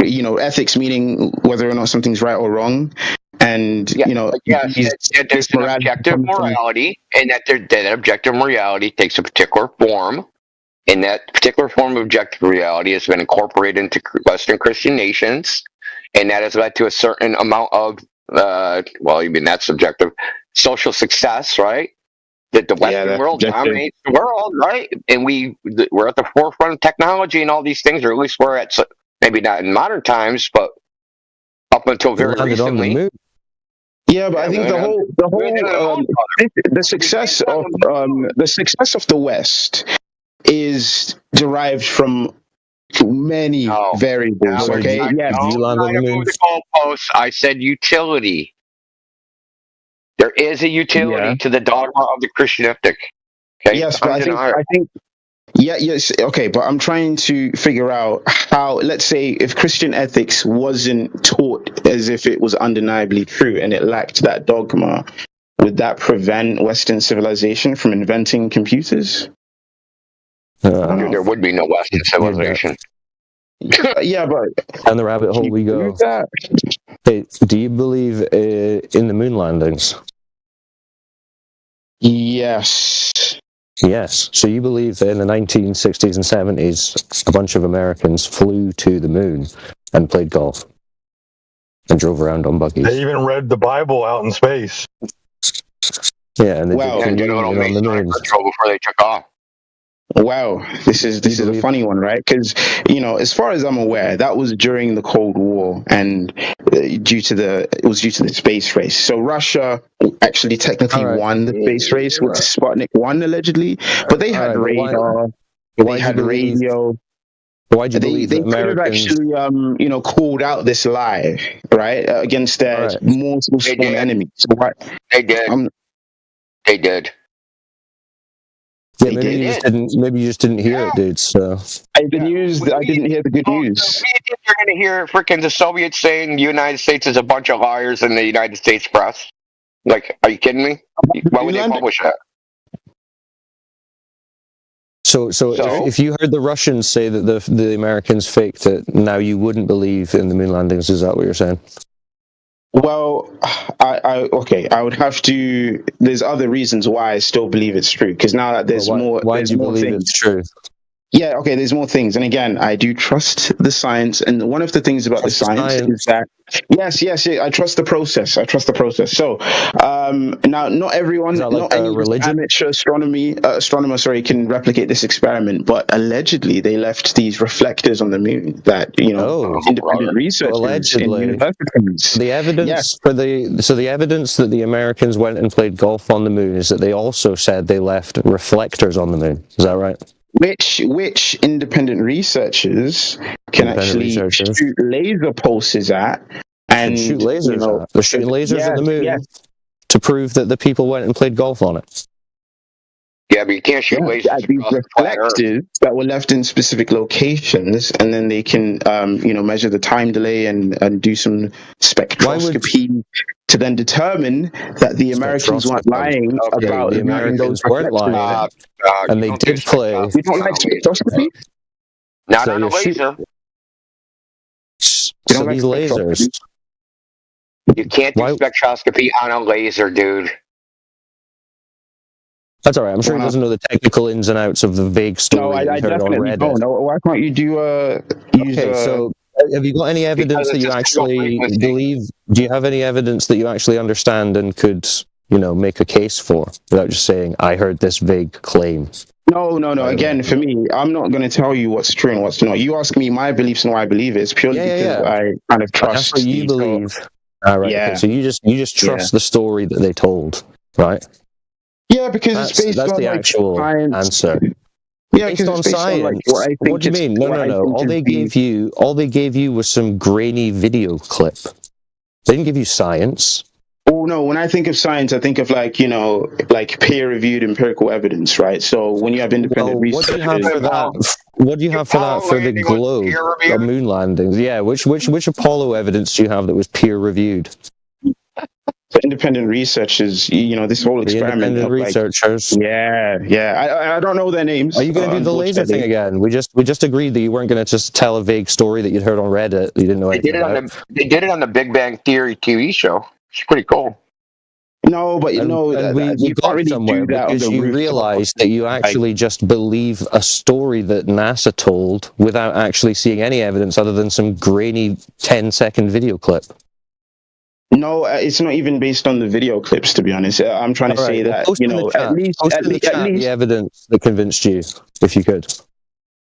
ethics meaning whether or not something's right or wrong? And there's an objective morality, and that objective morality takes a particular form, and that particular form of objective reality has been incorporated into Western Christian nations, and that has led to a certain amount of that's subjective social success, right? That the Western world dominates the world, right? And we're at the forefront of technology and all these things, or at least we're at, maybe not in modern times, but up until very recently. Yeah, but I think the success of the West is derived from many variables. Okay, I said utility. There is a utility to the dogma of the Christian ethic. Okay? Yes, but I think. Yes, okay, but I'm trying to figure out how, let's say, if Christian ethics wasn't taught as if it was undeniably true and it lacked that dogma, would that prevent Western civilization from inventing computers? There would be no Western civilization. Yeah, but down the rabbit hole we go. Hey, do you believe in the moon landings? Yes. Yes. So you believe that in the 1960s and 70s, a bunch of Americans flew to the moon and played golf and drove around on buggies. They even read the Bible out in space. Yeah, and they did on the moon before they took off. Wow, this is a funny one, right? Because as far as I'm aware, that was during the Cold War, and due to the space race. So Russia actually technically won the space race with Sputnik 1 allegedly, but they had radar, they had radio. Why'd you believe they that Americans... could have actually called out this lie, right, against their more sworn enemies. So they did. They did. Yeah, maybe you just didn't hear it, dude. So I didn't hear the good news. You're going to hear freaking the Soviets saying the United States is a bunch of liars in the United States press. Like, are you kidding me? Why would they publish that? So if you heard the Russians say that the Americans faked it, now you wouldn't believe in the moon landings. Is that what you're saying? Well, I would have to. There's other reasons why I still believe it's true. Because now that there's more, why do you believe it's true? Yeah, okay, there's more things. And again, I do trust the science. And one of the things about the science is that, yes, I trust the process. I trust the process. So now, not everyone, not any amateur astronomer, can replicate this experiment, but allegedly they left these reflectors on the moon that, independent researchers in universities. The evidence the evidence that the Americans went and played golf on the moon is that they also said they left reflectors on the moon. Is that right? Which independent researchers can actually shoot laser pulses at and shoot lasers at. They're shooting lasers at the moon to prove that the people went and played golf on it. Yeah, but you can't shoot lasers at these reflectors that were left in specific locations, and then they can measure the time delay and do some spectroscopy to then determine that the Americans weren't lying about the Americans weren't lying, and they did play. We don't like spectroscopy. Not on a laser. So these lasers. You can't do spectroscopy on a laser, dude. That's all right. I'm sure he doesn't know the technical ins and outs of the vague story I definitely don't. No, why can't you do so have you got any evidence that you actually believe? Do you have any evidence that you actually understand and could, make a case for without just saying, I heard this vague claim? No. Again, for me, I'm not going to tell you what's true and what's not. You ask me my beliefs and why I believe it. It's purely because I kind of trust. That's what you believe. All right. Yeah. Okay, so you just trust the story that they told, right? Yeah, because it's based on the actual science. Answer. Yeah, based on science. What do you mean? No. All they gave you was some grainy video clip. They didn't give you science. Oh no! When I think of science, I think of like peer-reviewed empirical evidence, right? So when you have independent research, what do you have for that? What do you have for that for the globe, the moon landings? Yeah, which Apollo evidence do you have that was peer-reviewed? So independent researchers, this whole experiment. Independent researchers. I don't know their names. Are you going to do the laser thing again? We just agreed that you weren't going to just tell a vague story that you'd heard on Reddit. You didn't know anything about. They did it on the Big Bang Theory TV show. It's pretty cool. No, but you can't really do that because you realize that you actually just believe a story that NASA told without actually seeing any evidence other than some grainy 10-second video clip. No, it's not even based on the video clips, to be honest. I'm trying to say that, at least the evidence that convinced you, if you could.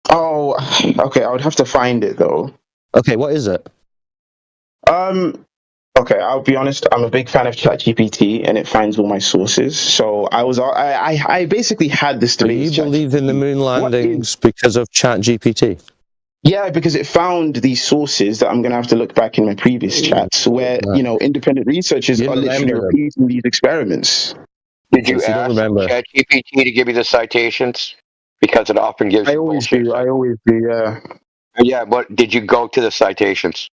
Oh, okay. I would have to find it though. Okay, what is it? Okay, I'll be honest. I'm a big fan of ChatGPT, and it finds all my sources. So I basically had this debate. Do you believe in the moon landings because of ChatGPT? Yeah, because it found these sources that I'm going to have to look back in my previous chats where, independent researchers are literally repeating these experiments. Did you ask ChatGPT to give you the citations? Because it often gives you bullshit. I always do, yeah. Yeah, but did you go to the citations?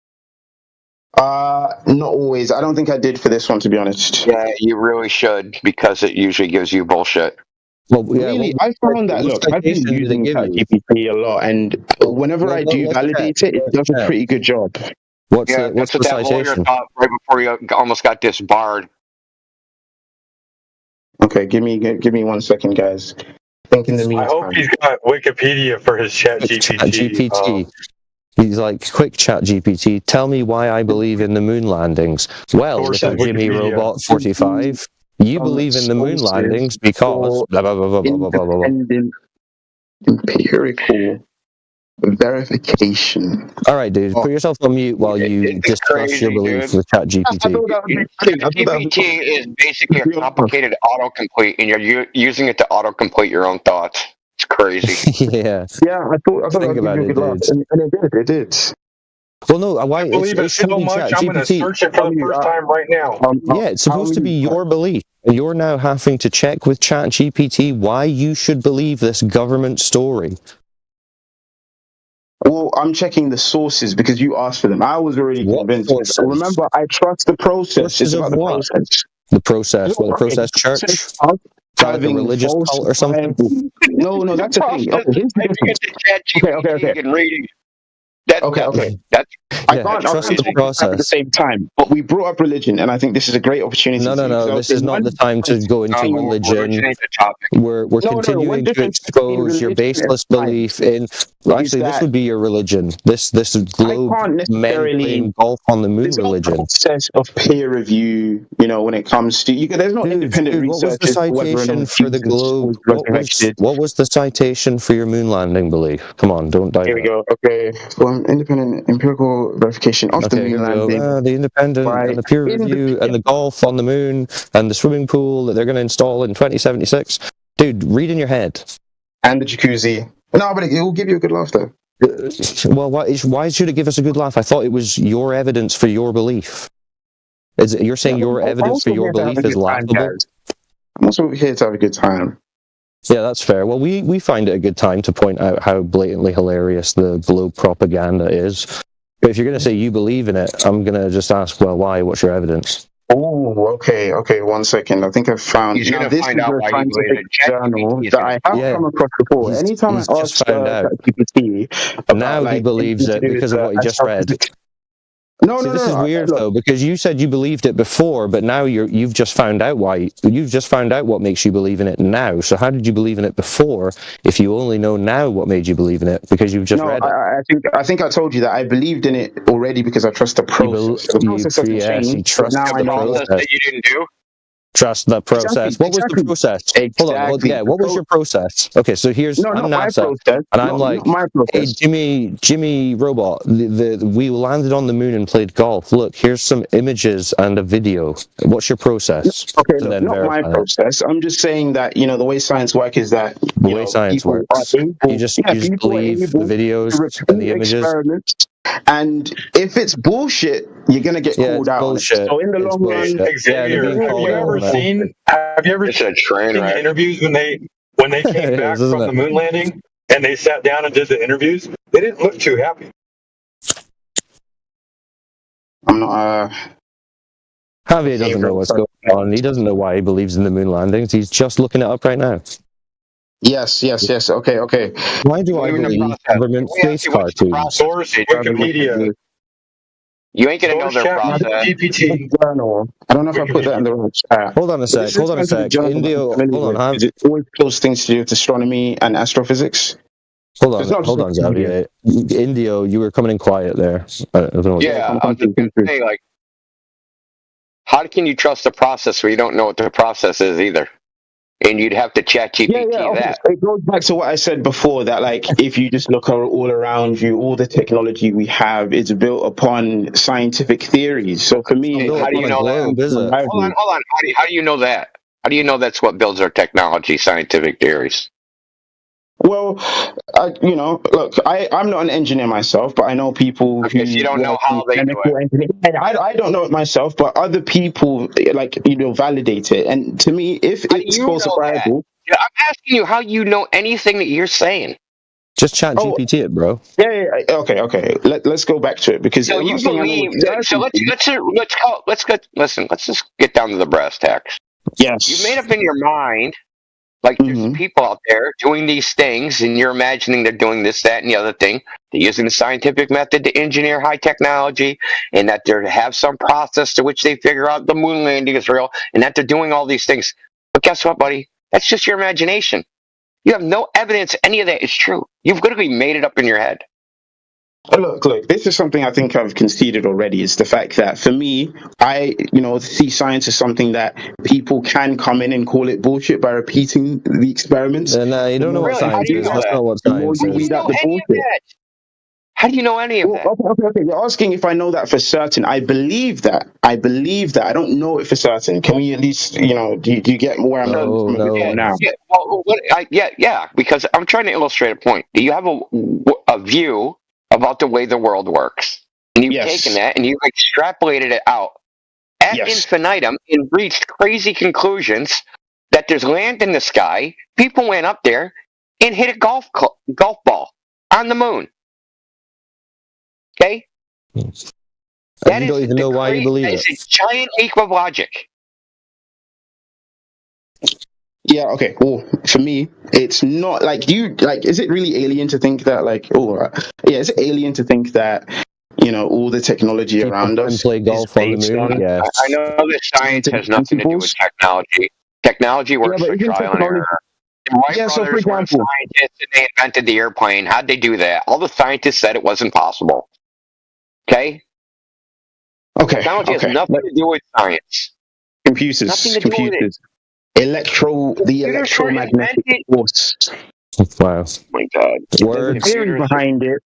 Not always. I don't think I did for this one, to be honest. Yeah, you really should, because it usually gives you bullshit. Well, yeah, I found that, look, I've been using ChatGPT a lot, and whenever I do validate it, it does a pretty good job. What's the citation? Lawyer thought right before you almost got disbarred. Okay, give me 1 second, guys. I hope he's got Wikipedia for his ChatGPT. He's like, quick ChatGPT, tell me why I believe in the moon landings. Well, Jimmy Robot 45. You believe in the moon landings because blah, blah, blah, blah, blah, blah, blah. Independent empirical verification. All right, dude, put yourself on mute while you distrust your belief with ChatGPT. GPT is basically a complicated autocomplete, and you're using it to autocomplete your own thoughts. It's crazy. Yeah, I thought think about it, dude. And it did. Well, no, why? I believe it so much, I'm going to search it for the first time right now. Yeah, it's supposed to be your belief. And you're now having to check with ChatGPT why you should believe this government story. Well, I'm checking the sources because you asked for them. I was already convinced. Remember, I trust the process. It's about the process. The process? Well, the process church? Having a religious cult or something? No, that's the thing. Okay. Okay. That's I can't trust the process at the same time. But we brought up religion, and I think this is a great opportunity. No. This is not the time to go into religion. We're continuing to expose your baseless belief in. Actually, this would be your religion. This globe men playing golf on the moon religion. Process of peer review, when it comes to there's no independent research. What was the citation for the globe? What was the citation for your moon landing belief? Come on, don't dive. Here we go. Okay, independent empirical verification of the moon landing. The independent and the peer review and the golf on the moon and the swimming pool that they're going to install in 2076. Dude, read in your head. And the jacuzzi. No, but it will give you a good laugh though. Well, why should it give us a good laugh? I thought it was your evidence for your belief. You're saying your evidence for your belief is laughable? I'm also here to have a good time. Yeah, that's fair. Well, we find it a good time to point out how blatantly hilarious the globe propaganda is. But if you're going to say you believe in it, I'm going to just ask, well, why? What's your evidence? Oh, okay. 1 second. I think I found. He's going to find out why you believe in it. Journal that I have come across before. Anytime I ask ChatGPT, now he believes it because of what he just read. No, this is weird though, because you said you believed it before, but now you've just found out why. You've just found out what makes you believe in it now. So how did you believe in it before if you only know now what made you believe in it because you've just read it? I think I told you that I believed in it already because I trust the process. The process hasn't changed. Trust the process that you didn't do. Trust the process. What was the process? Hold on. Yeah, what was your process? Okay, so here's I'm NASA, and I'm like, hey, Jimmy Robot, we landed on the moon and played golf. Look, here's some images and a video. What's your process? Okay, look, not my process. I'm just saying that the way science works is that the way science works. You just believe the videos and the images. And if it's bullshit, you're gonna get called out. Bullshit. So in the long run, have you ever seen the interviews when they came back from the moon landing and they sat down and did the interviews? They didn't look too happy. I'm not. Javier doesn't know what's going on. He doesn't know why he believes in the moon landings. He's just looking it up right now. Yes. Okay. Why do I believe government space cartoons? Source Wikipedia. You ain't gonna know their process. GPT. I don't know if I put that in the right chat. Hold on a sec. Indio, hold on. It always close things to do with astronomy and astrophysics. Hold on, Xavier. Indio, you were coming in quiet there. I don't know. Yeah, I was just gonna say, how can you trust the process where you don't know what the process is either? And you'd have to chat GPT that. It goes back to what I said before, that if you just look all around you, all the technology we have is built upon scientific theories. So for me, how do you know that? Hold on. How do you know that? How do you know that's what builds our technology, scientific theories? Well, look, I'm not an engineer myself, but I know people who you don't know how they do it. I don't know it myself, but other people validate it. And to me, if it's falsifiable, I'm asking you how you know anything that you're saying. Just chat GPT it, bro. Yeah. Okay. Let's go back to it because so you believe. So let's just get down to the brass tacks. Yes, you made up in your mind. There's people out there doing these things, and you're imagining they're doing this, that, and the other thing. They're using the scientific method to engineer high technology, and that they have some process to which they figure out the moon landing is real, and that they're doing all these things. But guess what, buddy? That's just your imagination. You have no evidence any of that is true. You've got to be made it up in your head. Look, this is something I think I've conceded already. Is the fact that for me, I see science as something that people can come in and call it bullshit by repeating the experiments. And you don't know what science is. That's not what science is. How do you know any of that? Okay. You're asking if I know that for certain. I believe that. I don't know it for certain. Can we at least, do you get where I'm going now? Yeah, because I'm trying to illustrate a point. Do you have a view about the way the world works? And you've taken that and you've extrapolated it out ad infinitum and reached crazy conclusions that there's land in the sky. People went up there and hit a golf ball on the moon. Okay? That you don't even know why you believe it. It's a giant leap of logic. Yeah, okay. Well, for me, it's not like is it really alien to think that is it alien to think that, all the technology around us play golf on the moon? Yes. I know that science has nothing to do with technology. Technology works by trial and error. The Wright brothers were scientists and they invented the airplane. How'd they do that? All the scientists said it wasn't possible. Okay? Technology has nothing to do with science. Computers. The electromagnetic force. Wow. Oh my God. There's a theory behind it.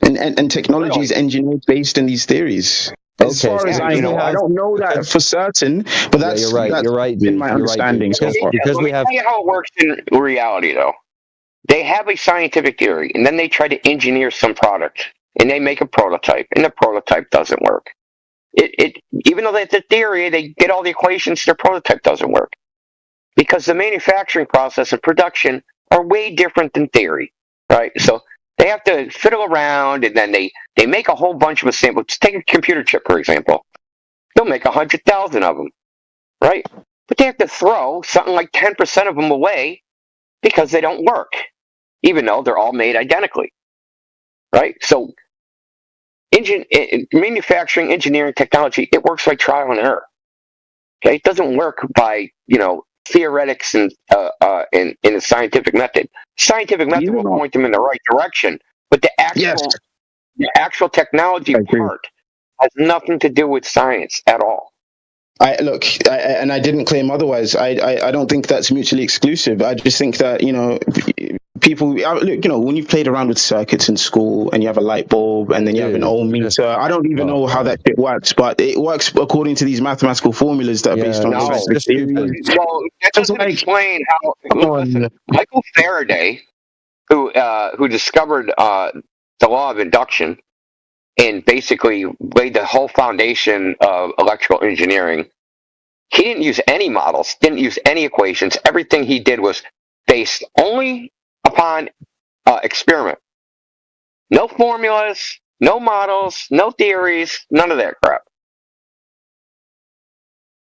And technology is engineered based in these theories. As far as I know, I don't know that for certain, but that's you're right. You're right. Been my understanding so far. Because we have. Let me tell you how it works in reality, though. They have a scientific theory, and then they try to engineer some product, and they make a prototype, and the prototype doesn't work. Even though that's a theory, they get all the equations, their prototype doesn't work because the manufacturing process and production are way different than theory, right? So they have to fiddle around, and then they make a whole bunch of samples. Just take a computer chip, for example. They'll make 100,000 of them, right? But they have to throw something like 10% of them away because they don't work, even though they're all made identically, right? So manufacturing, engineering, technology, it works by trial and error. Okay, it doesn't work by theoretics and in a scientific method. Scientific method will point them in the right direction, but the actual technology part has nothing to do with science at all. I didn't claim otherwise. I don't think that's mutually exclusive. I just think that people look. When you've played around with circuits in school and you have a light bulb and then you have an ohm meter. I don't even know how that shit works, but it works according to these mathematical formulas that are based on specific theories. Well, that doesn't explain how. Listen, Michael Faraday, who discovered the law of induction and basically laid the whole foundation of electrical engineering. He didn't use any models, didn't use any equations. Everything he did was based only upon experiment. No formulas, no models, no theories, none of that crap.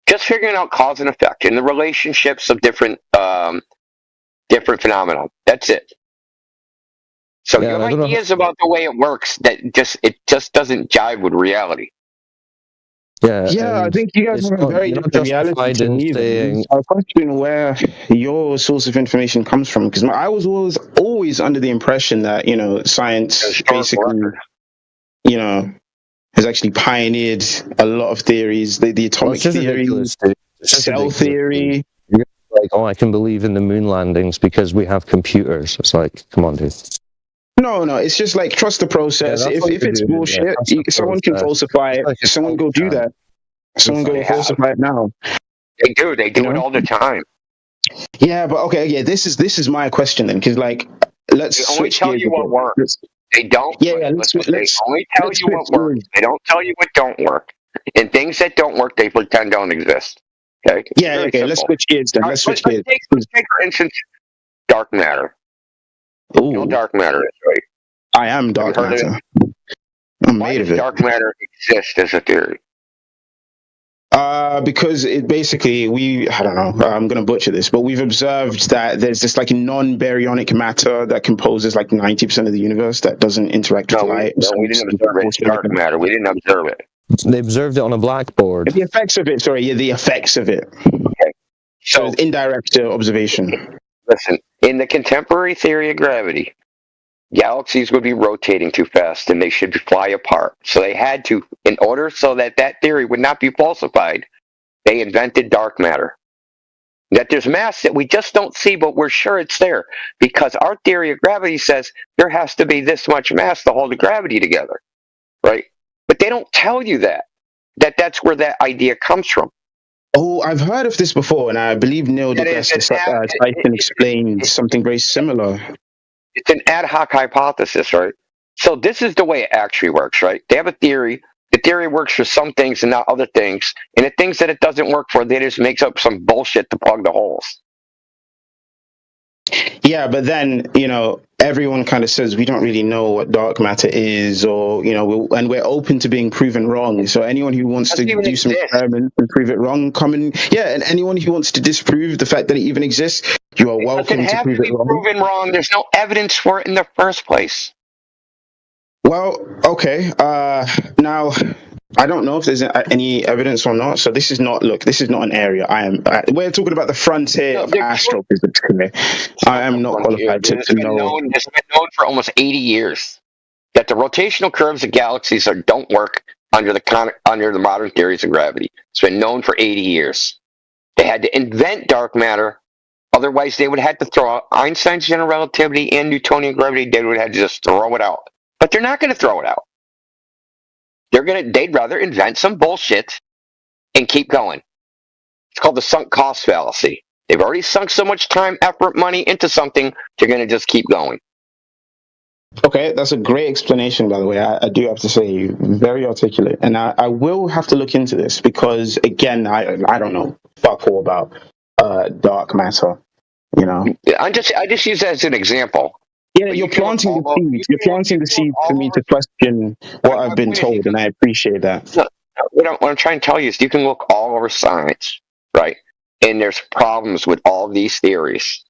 Just figuring out cause and effect and the relationships of different phenomena. That's it. So you have ideas about the way it works that it just doesn't jive with reality. Yeah, I think you guys have a very different reality to me. I question where your source of information comes from, because I was always under the impression that science basically has actually pioneered a lot of theories, the atomic theory, cell theory. Like, I can believe in the moon landings because we have computers. It's like, come on, dude. No, it's just like trust the process. If it's bullshit, someone can falsify it. Someone go do that. Someone go falsify it now. They do it all the time. Yeah, but okay, this is my question then, because let's only tell you what works. They don't. They only tell you what works. They don't tell you what don't work. And things that don't work, they pretend don't exist. Okay. Yeah. Okay. Simple. Let's switch gears then. Let's switch gears. Let's take for instance, dark matter. Ooh. You know dark matter is, right? I am dark matter. I'm made of it. Dark matter exists as a theory? Because it basically, I don't know, I'm going to butcher this, but we've observed that there's this non-baryonic matter that composes 90% of the universe that doesn't interact with light. No, we didn't observe it. It's dark matter. We didn't observe it. They observed it on a blackboard. The effects of it, the effects of it. Okay. So indirect observation. Listen, in the contemporary theory of gravity, galaxies would be rotating too fast and they should fly apart. So they had to, in order so that theory would not be falsified, they invented dark matter. That there's mass that we just don't see, but we're sure it's there. Because our theory of gravity says there has to be this much mass to hold the gravity together. Right? But they don't tell you that's where that idea comes from. Oh, I've heard of this before, and I believe Neil deGrasse Tyson explained something very similar. It's an ad hoc hypothesis, right? So this is the way it actually works, right? They have a theory. The theory works for some things and not other things. And the things that it doesn't work for, they just makes up some bullshit to plug the holes. Yeah, but then, everyone kind of says we don't really know what dark matter is, or, and we're open to being proven wrong. So anyone who wants to do some experiments and prove it wrong, and anyone who wants to disprove the fact that it even exists, you are welcome to prove it wrong. Proven wrong. There's no evidence for it in the first place. Well, okay. Now, I don't know if there's any evidence or not. So this is not an area. We're talking about the frontier of astrophysics today. I am not qualified to know. It's been known for almost 80 years that the rotational curves of galaxies don't work under the modern theories of gravity. It's been known for 80 years. They had to invent dark matter. Otherwise, they would have to throw out Einstein's general relativity and Newtonian gravity. They would have to just throw it out. But they're not going to throw it out. They'd rather invent some bullshit and keep going. It's called the sunk cost fallacy. They've already sunk so much time, effort, money into something, they're going to just keep going. Okay, that's a great explanation, by the way. I do have to say, very articulate. And I will have to look into this because, again, I don't know fuck all about dark matter, I just use that as an example. Yeah, you're planting the seed. You're planting the seed for me to question what I've been told, and I appreciate that. What I'm trying to tell you is you can look all over science, right? And there's problems with all these theories,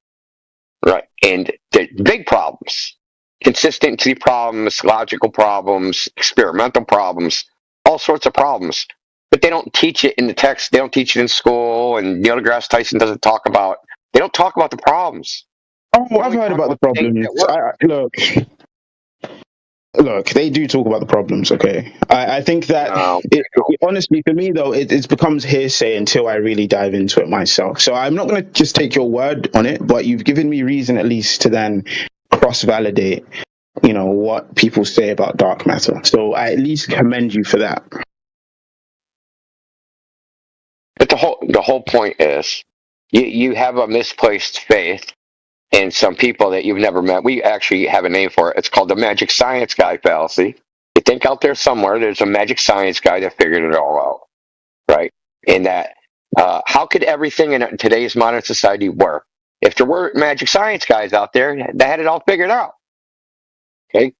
right? And the big problems, consistency problems, logical problems, experimental problems, all sorts of problems. But they don't teach it in the text. They don't teach it in school, and Neil deGrasse Tyson doesn't talk about. They don't talk about the problems. Oh, I've heard about the problems. Look, they do talk about the problems, okay? I think that, honestly, for me, though, it becomes hearsay until I really dive into it myself. So I'm not going to just take your word on it, but you've given me reason at least to then cross-validate, what people say about dark matter. So I at least commend you for that. But the whole point is, you have a misplaced faith in some people that you've never met. We actually have a name for it. It's called the magic science guy fallacy. You think out there somewhere there's a magic science guy that figured it all out, right? And that how could everything in today's modern society work? If there were magic science guys out there that had it all figured out, okay?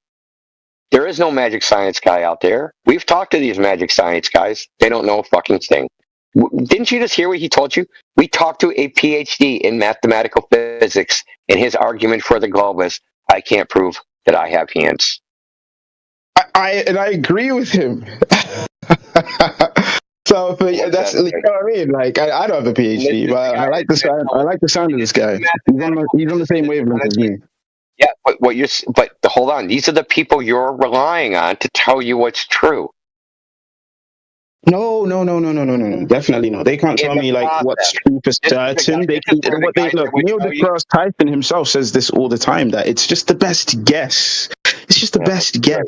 There is no magic science guy out there. We've talked to these magic science guys. They don't know a fucking thing. Didn't you just hear what he told you? We talked to a PhD in mathematical physics, and his argument for the globe is, I can't prove that I have hands. I agree with him. So that's what I mean. Like I don't have a PhD, but I like the sound. I like the sound of this guy. He's on the same wavelength as me. Yeah, but hold on. These are the people you're relying on to tell you what's true. No. Definitely not. They can't tell me like what's true for certain. They can. Neil deGrasse Tyson himself says this all the time, that it's just the best guess. It's just the best guess.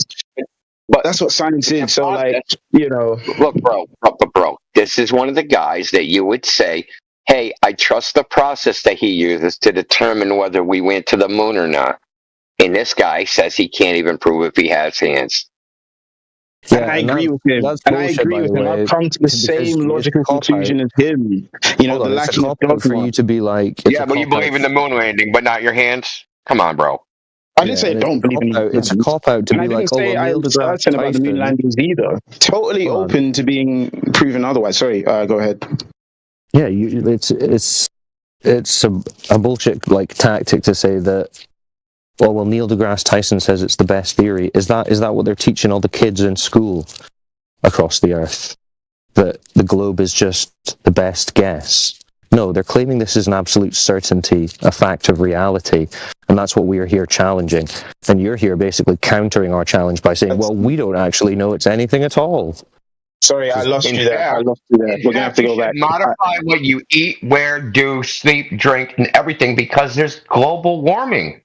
But that's what science is. So Look, bro. This is one of the guys that you would say, hey, I trust the process that he uses to determine whether we went to the moon or not. And this guy says he can't even prove if he has hands. Yeah, and I agree with him. I've come to the same logical conclusion as him. The lack of dogma for you to be like. Yeah, but you believe in the moon landing, but not your hands. Come on, bro. I didn't say don't believe in it. It's a cop out to be like, I'm certain about the moon landings either. Totally open to being proven otherwise. Sorry, go ahead. Yeah, it's a bullshit like tactic to say that. Well, Neil deGrasse Tyson says it's the best theory. Is that what they're teaching all the kids in school across the earth? That the globe is just the best guess? No, they're claiming this is an absolute certainty, a fact of reality, and that's what we are here challenging. And you're here basically countering our challenge by saying, well, we don't actually know it's anything at all. Sorry, I lost you there. We're going to have to go back. Modify what you eat, wear, do, sleep, drink, and everything because there's global warming.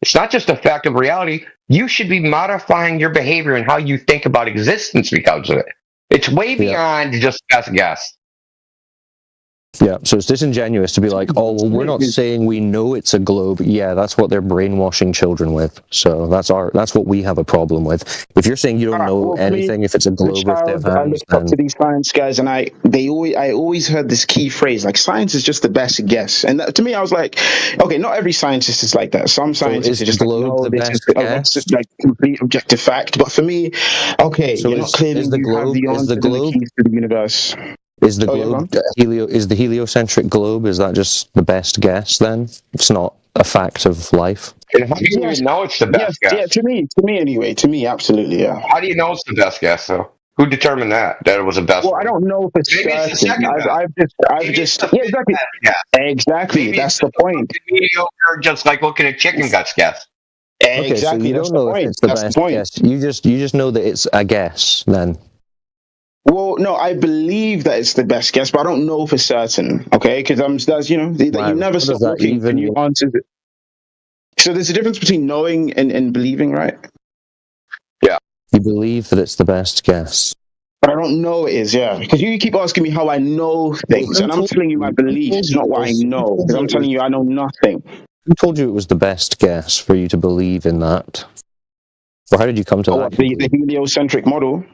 It's not just a fact of reality. You should be modifying your behavior and how you think about existence because of it. It's way beyond just best guess. Yeah, so it's disingenuous to be like, oh, well, we're not saying we know it's a globe. Yeah, that's what they're brainwashing children with. So that's what we have a problem with. If you're saying you don't know anything, if it's a globe with their hands, I looked up to these science guys, and I always heard this key phrase, like, science is just the best guess. And to me, I was like, okay, not every scientist is like that. Some scientists are just like, no, this is like complete objective fact. But for me, okay, so you're not claiming you have the answer to the keys to the universe. Is the globe is the heliocentric globe? Is that just the best guess then? It's not a fact of life. And how do you even know it's the best guess? Yeah, to me anyway. To me, absolutely, yeah. How do you know it's the best guess, though? Who determined that it was the best? Well, I don't know if it's maybe certain. It's the second I've just exactly. Maybe that's the point. Mediocre, just like looking at chicken guts guess. Exactly. So you that's don't know the point. if it's the That's best the point. guess. You just know that it's a guess then. Well, no, I believe that it's the best guess, but I don't know for certain. Okay, because that's you never stop looking for new answers. So there's a difference between knowing and believing, right? Yeah. You believe that it's the best guess. But I don't know it is, yeah. Because you keep asking me how I know things, and I'm telling you my beliefs, not what I know. Because I'm telling you I know nothing. Who told you it was the best guess for you to believe in that? Or how did you come to that? The heliocentric model.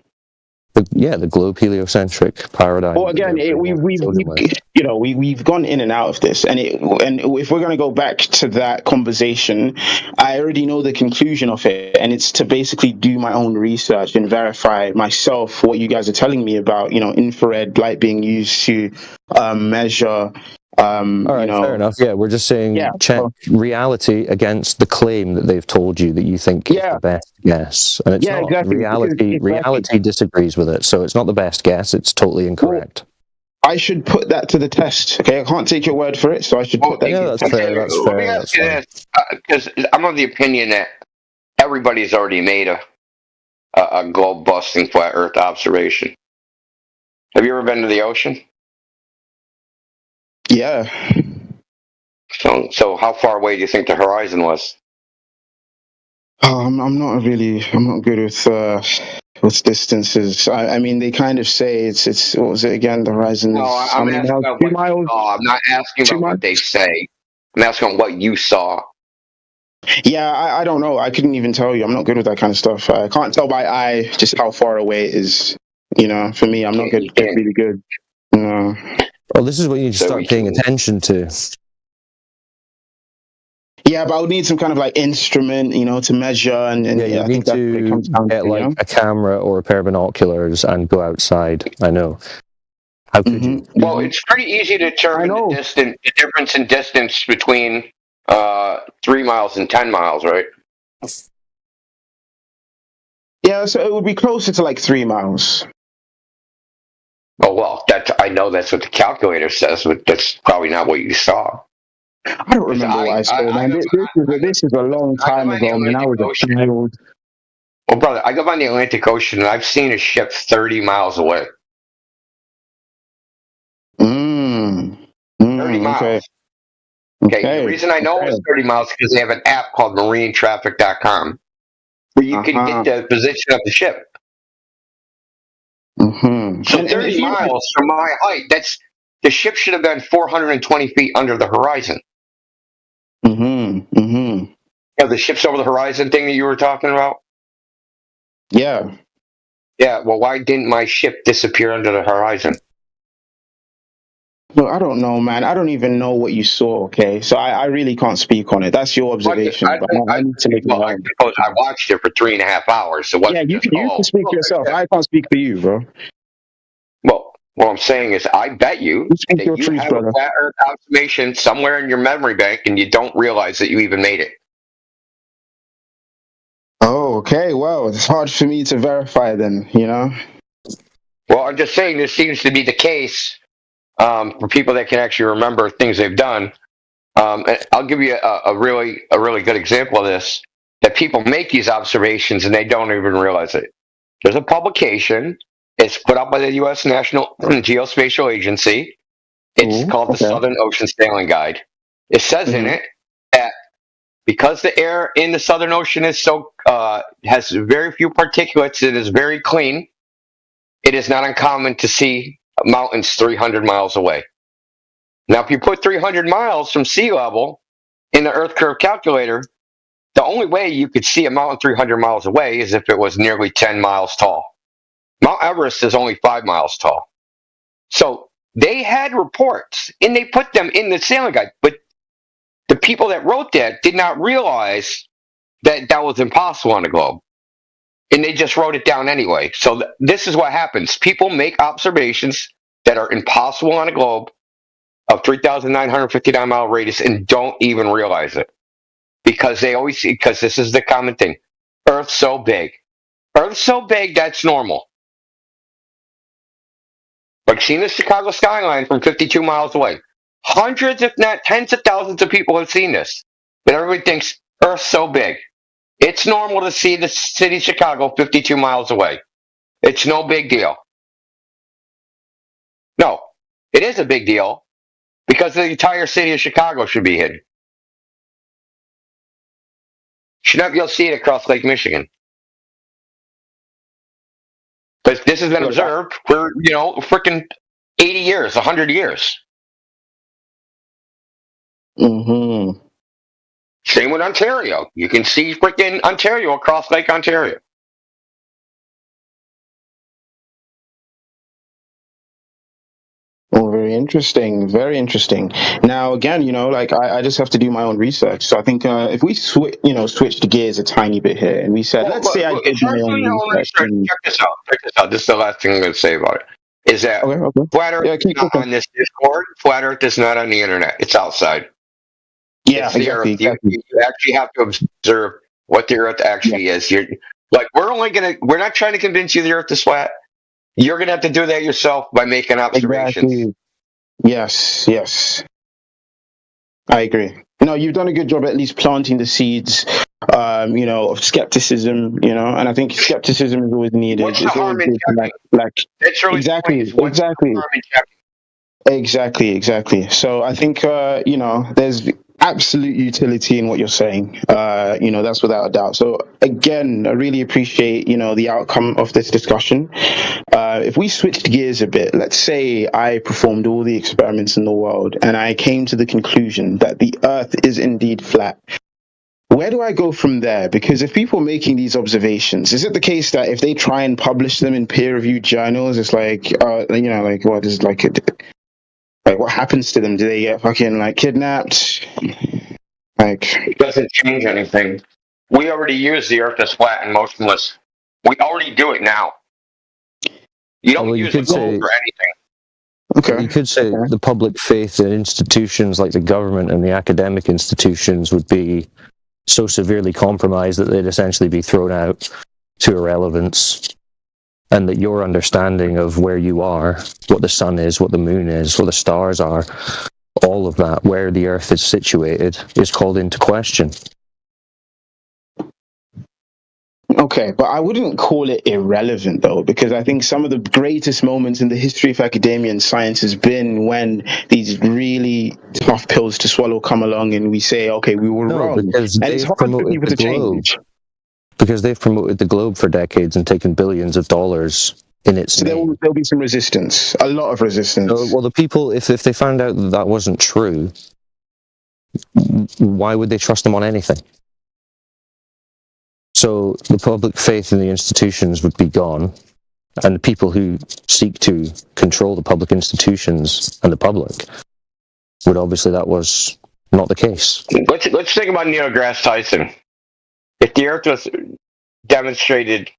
The globe heliocentric paradigm. Well, again, we've gone in and out of this, and if we're going to go back to that conversation, I already know the conclusion of it, and it's to basically do my own research and verify myself what you guys are telling me about, infrared light being used to measure. All right, fair enough. Yeah, we're just saying check reality against the claim that they've told you that you think is the best guess, and it's not. Exactly. Reality disagrees with it, so it's not the best guess. It's totally incorrect. I should put that to the test. Okay, I can't take your word for it, so I should put that. Yeah, that's fair. That's fair. Let me ask you this, because I'm of the opinion that everybody's already made a globe busting flat Earth observation. Have you ever been to the ocean? Yeah. So how far away do you think the horizon was? I'm not good with distances. I mean, they kind of say it's what was it again? The horizon. No, I'm asking about what you saw. I'm not asking about what they say. I'm asking what you saw. Yeah, I don't know. I couldn't even tell you. I'm not good with that kind of stuff. I can't tell by eye just how far away it is. For me, I'm not really good. No. Well, this is what you need to start paying attention to. Yeah, but I would need some kind of instrument, to measure and you need to get a camera or a pair of binoculars and go outside. I know. How could you? Well, it's pretty easy to determine the difference in distance between 3 miles and 10 miles, right? Yeah, so it would be closer to 3 miles. Oh well, I know that's what the calculator says, but that's probably not what you saw. I don't remember what I saw, man. This is a long time ago, man. I was a child. Well, brother, I go on the Atlantic Ocean, and I've seen a ship 30 miles away. 30 miles. Okay. The reason I know it was 30 miles is because they have an app called marinetraffic.com where you can get the position of the ship. So 30 miles from my height, the ship should have been 420 feet under the horizon. The ships over the horizon thing that you were talking about? Yeah. Yeah, well, why didn't my ship disappear under the horizon? Well, I don't know, man. I don't even know what you saw, okay? So I really can't speak on it. That's your observation. I watched it for 3.5 hours. So you can speak for yourself. I can't speak for you, bro. Well, what I'm saying is I bet you that you have a flat Earth observation somewhere in your memory bank and you don't realize that you even made it. Oh, okay. Well, it's hard for me to verify then, Well, I'm just saying this seems to be the case for people that can actually remember things they've done. And I'll give you a really good example of this, that people make these observations and they don't even realize it. There's a publication. It's put out by the U.S. National Geospatial Agency. It's called the Southern Ocean Sailing Guide. It says in it that because the air in the Southern Ocean is has very few particulates, it is very clean. It is not uncommon to see mountains 300 miles away. Now, if you put 300 miles from sea level in the Earth curve calculator, the only way you could see a mountain 300 miles away is if it was nearly 10 miles tall. Mount Everest is only 5 miles tall. So they had reports, and they put them in the sailing guide, but the people that wrote that did not realize that that was impossible on the globe. And they just wrote it down anyway. So this is what happens. People make observations that are impossible on a globe of 3,959 mile radius and don't even realize it. Because this is the common thing. Earth's so big. Earth's so big, that's normal. Like seeing the Chicago skyline from 52 miles away. Hundreds, if not tens of thousands of people have seen this. But everybody thinks Earth's so big. It's normal to see the city of Chicago 52 miles away. It's no big deal. No, it is a big deal because the entire city of Chicago should be hidden. Should not be able to see it across Lake Michigan. Because this has been observed for, freaking 80 years, 100 years. Mm-hmm. Same with Ontario. You can see freaking Ontario across Lake Ontario. Oh, very interesting. Very interesting. Now, again, I just have to do my own research. So I think if we switch the gears a tiny bit here, and we said, let's say I did my own research. Check this out. This is the last thing I'm going to say about it. Is that Flat Earth is not on this Discord. Flat Earth is not on the internet. It's outside. Yeah, it's the Earth. You actually have to observe what the Earth actually is. We're not trying to convince you the Earth is flat. You're going to have to do that yourself by making observations. Exactly. Yes. I agree. No, you've done a good job at least planting the seeds, of skepticism, and I think skepticism is always needed. What's the harm in checking? That's really Exactly. So I think, there's absolute utility in what you're saying. That's without a doubt. So again, I really appreciate, the outcome of this discussion. If we switched gears a bit, let's say I performed all the experiments in the world and I came to the conclusion that the Earth is indeed flat. Where do I go from there? Because if people are making these observations, is it the case that if they try and publish them in peer-reviewed journals, it's like, what is what happens to them? Do they get fucking kidnapped? It doesn't change anything. We already use the Earth as flat and motionless. We already do it now. You don't use the globe for anything. Okay. You could say the public faith in institutions like the government and the academic institutions would be so severely compromised that they'd essentially be thrown out to irrelevance, and that your understanding of where you are, what the sun is, what the moon is, what the stars are, all of that, where the Earth is situated, is called into question. Okay, but I wouldn't call it irrelevant, though, because I think some of the greatest moments in the history of academia and science has been when these really tough pills to swallow come along and we say, okay, we were wrong. Because and it's hard for people to change. Because they've promoted the globe for decades and taken billions of dollars in its name. There'll be some resistance, a lot of resistance. Well, the people, if they found out that wasn't true, why would they trust them on anything? So the public faith in the institutions would be gone, and the people who seek to control the public institutions and the public would obviously, that was not the case. Let's think about Neil deGrasse Tyson. If the Earth was demonstrated,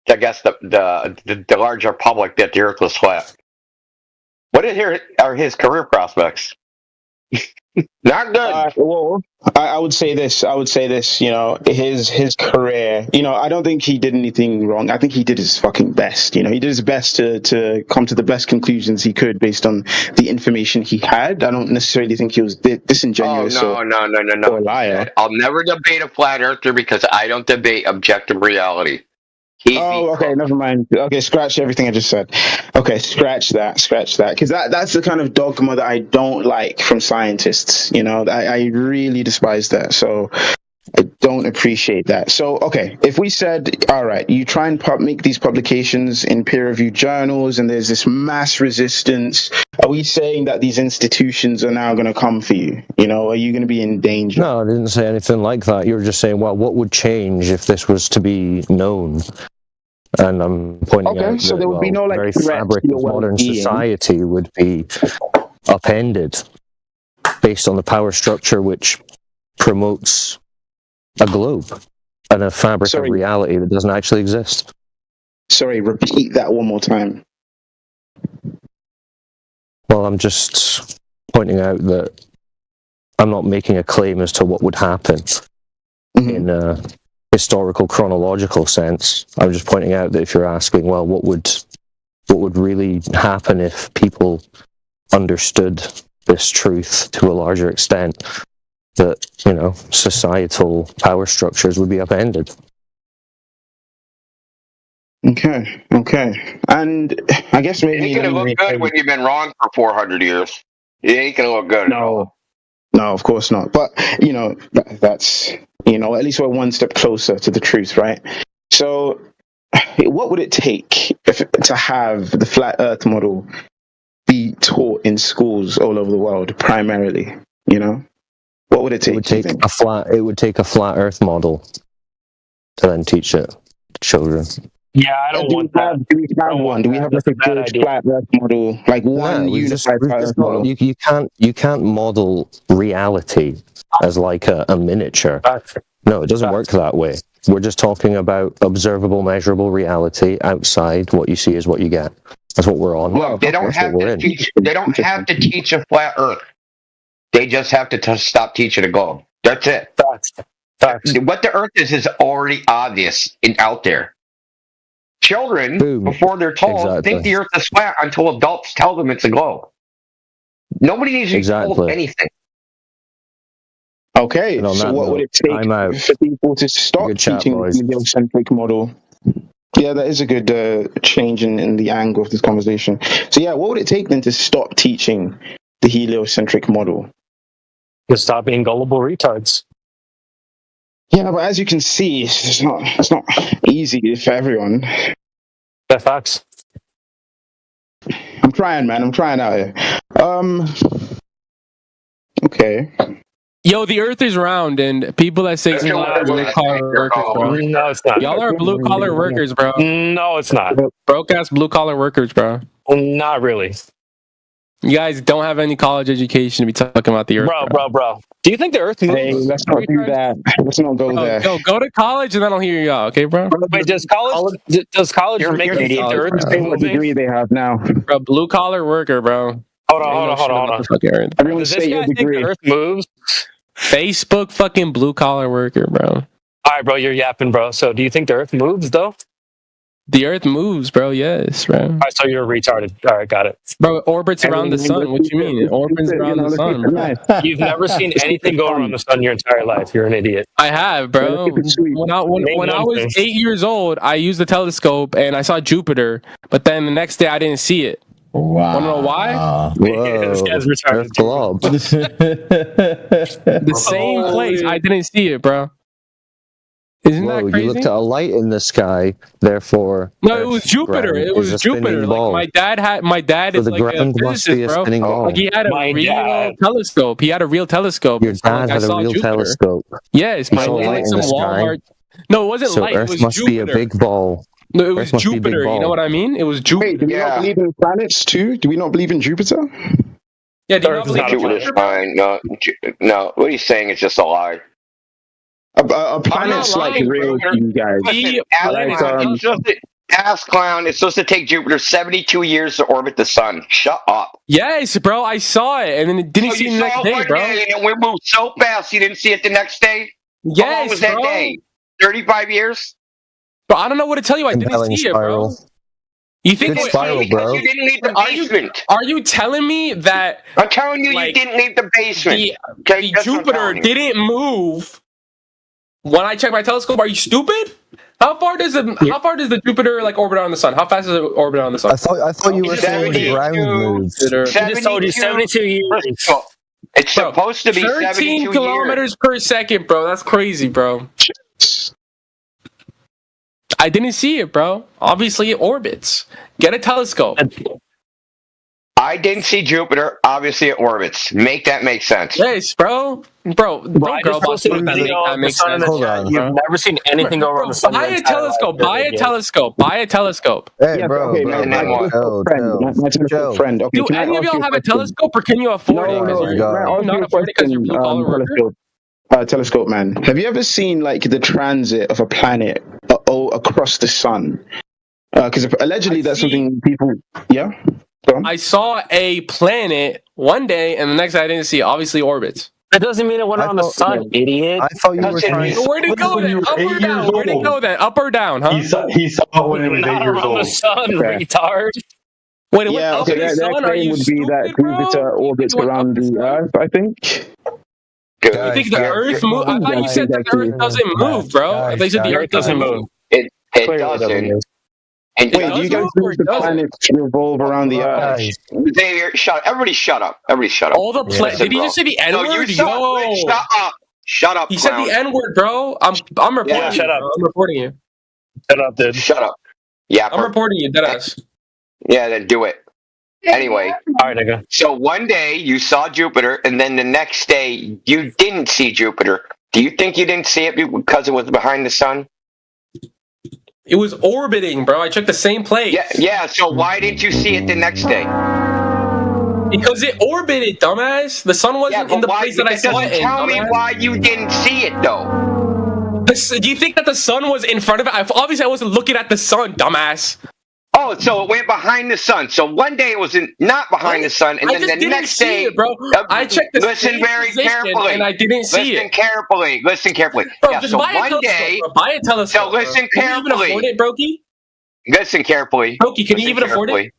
I guess the larger public that the Earth was flat, what are his career prospects? Not good. Well, I would say this. His career. I don't think he did anything wrong. I think he did his fucking best. He did his best to come to the best conclusions he could based on the information he had. I don't necessarily think he was disingenuous. No. Or a liar. I'll never debate a flat earther because I don't debate objective reality. Okay, never mind. Okay, scratch everything I just said. Okay, scratch that, because that's the kind of dogma that I don't like from scientists. I really despise that. So I don't appreciate that. So, okay, if we said, all right, you try and make these publications in peer-reviewed journals, and there's this mass resistance, Are we saying that these institutions are now going to come for you? You know, are you going to be in danger? No, I didn't say anything like that. You were just saying, well, what would change if this was to be known? And I'm pointing out so that there would be no the like very threat fabric to your of modern well-being. society would be upended based on the power structure which promotes a globe and a fabric of reality that doesn't actually exist. Sorry, repeat that one more time. Well, I'm just pointing out that I'm not making a claim as to what would happen in a historical chronological sense. I'm just pointing out that if you're asking, well, what would really happen if people understood this truth to a larger extent, that, you know, societal power structures would be upended. Okay. And I guess maybe... It ain't going to look good when you've been wrong for 400 years. It ain't going to look good. No, of course not. But, you know, that's, you know, at least we're one step closer to the truth, right? So what would it take to have the flat earth model be taught in schools all over the world, primarily, you know? What would it take? It would take a flat earth model to then teach it to children. Yeah, I don't want that. Do we have one? Do we have like a good flat earth model, like one unified flat earth model? You can't model reality as like a miniature. No, it doesn't work that way. We're just talking about observable, measurable reality outside. What you see is what you get. That's what we're on. Look, they don't have to teach. They don't have to teach a flat Earth. They just have to stop teaching a globe. That's it. Facts. What the Earth is already obvious and out there. Children, before they're told, think the Earth is flat until adults tell them it's a globe. Nobody needs to be told anything. Okay, so what would it take for people to stop teaching the heliocentric model? Yeah, that is a good change in the angle of this conversation. So yeah, what would it take then to stop teaching the heliocentric model? To stop being gullible retards. Yeah, but as you can see, it's not easy for everyone. That facts. I'm trying, man. I'm trying out here. Okay. Yo, the Earth is round, and people that say it's flat are blue collar workers, bro. No, it's not. Y'all are blue collar workers, bro. No, it's not. Broke ass blue collar workers, bro. Not really. You guys don't have any college education to be talking about the Earth, bro. Do you think the Earth moves? Hey, let's not do that. Let's not go there. Yo, go to college, and then I'll hear y'all, okay, bro? Wait, does college make you think the Earth is moving? What degree they have now? Bro, blue collar worker, bro. Hold on. Everyone say your degree. The Earth moves? Facebook fucking blue collar worker, bro. All right, bro, you're yapping, bro. So do you think the Earth moves, though? The Earth moves, bro. Yes, bro. All right, so you're retarded. All right, got it. Bro, it orbits around the sun. What you mean? It orbits around the sun, bro. You've never seen anything go around the sun your entire life. You're an idiot. I have, bro. When I was 8 years old, I used the telescope and I saw Jupiter, but then the next day I didn't see it. Wow. Wanna know why? Whoa. This guy's retarded. The same place, I didn't see it, bro. Isn't that crazy? You looked at a light in the sky, therefore. No, it was Jupiter. It was Jupiter. Like my dad is like a physicist, bro. Like he had a real telescope. He had a real telescope. Your dad had a real telescope. Yes, my dad like some Walmart. No, it wasn't light. Earth it was must Jupiter. be a big ball. No, it was Jupiter. You know what I mean? It was Jupiter. Wait, do we not believe in planets too? Do we not believe in Jupiter? Yeah, do you not believe in Jupiter? Fine. No. What he's saying is just a lie. A planet's like real to you guys. Ass clown. It's supposed to take Jupiter 72 years to orbit the sun. Shut up. Yes, bro. I saw it, and then it didn't see it the next day, bro. And we moved so fast, you didn't see it the next day. Yes, how long was that day? 35 years. But I don't know what to tell you. I didn't see it, bro. You think spiral, bro? You didn't leave the basement. Are you telling me that? I'm telling you, you didn't leave the basement. The Jupiter didn't move when I checked my telescope. Are you stupid? How far does the Jupiter like orbit around the sun? How fast does it orbit around the sun? I thought you were saying the ground moves. I just told you 72 years. It's supposed to be 13 kilometers per second, bro. That's crazy, bro. I didn't see it, bro. Obviously, it orbits. Get a telescope. I didn't see Jupiter. Obviously, it orbits. Make that make sense. Yes, bro. Don't girl boss me with that. That makes sense. You've never seen anything go around the sun. Buy a telescope. Buy a telescope. Buy a telescope. Hey, bro, okay, bro, my bro, telescope friend. Okay, Do can I any of ask y'all you a have a question? telescope, or can you afford it? No, Because can I you're ask you not a afford it because you're blue collar worker. Telescope man. Have you ever seen like the transit of a planet across the sun? Because allegedly that's something people. Yeah. Go on. I saw a planet one day, and the next day I didn't see it. Obviously, orbits. That doesn't mean it went around the sun, idiot. I thought you were trying. Where'd it go then? Up or down? Where'd it go then? Up or down? Huh? He saw it when he was 8 years Around old. the sun, retard. Wait, it went Yeah, up okay, in the their sun? Are claim you would be stupid, that bro? Jupiter orbits around the Earth, I think. Good. You think the Earth moves? I thought you said that the Earth doesn't move, bro. I thought you said the Earth doesn't move. It Clearly doesn't. And Wait, do you guys think the planets revolve around the Earth? Xavier, everybody shut up. Everybody shut up. All the did he just say the N No, word? you shut up. Shut up. He said the N word, bro. I'm reporting you. Shut up. Bro. I'm reporting you. Shut up, dude. Shut up. Yeah. I'm reporting you, deadass. Yeah, then do it. Anyway. All right, nigga. So one day you saw Jupiter, and then the next day you didn't see Jupiter. Do you think you didn't see it because it was behind the sun? It was orbiting, bro. I checked the same place. Yeah. So why didn't you see it the next day? Because it orbited, dumbass. The sun wasn't in the place that I saw it in. Tell me why you didn't see it, though. Do you think that the sun was in front of it? Obviously, I wasn't looking at the sun, dumbass. Oh, so it went behind the sun. So one day it was not behind the sun, and then the next day, bro. I checked the listen same very position carefully, and I didn't see listen it. carefully. Listen carefully. Bro, yeah. just So buy a one telescope, day, bro. Buy a telescope. So listen bro. Can you even afford it, Brokey? Listen carefully. Brokey, can you even afford it?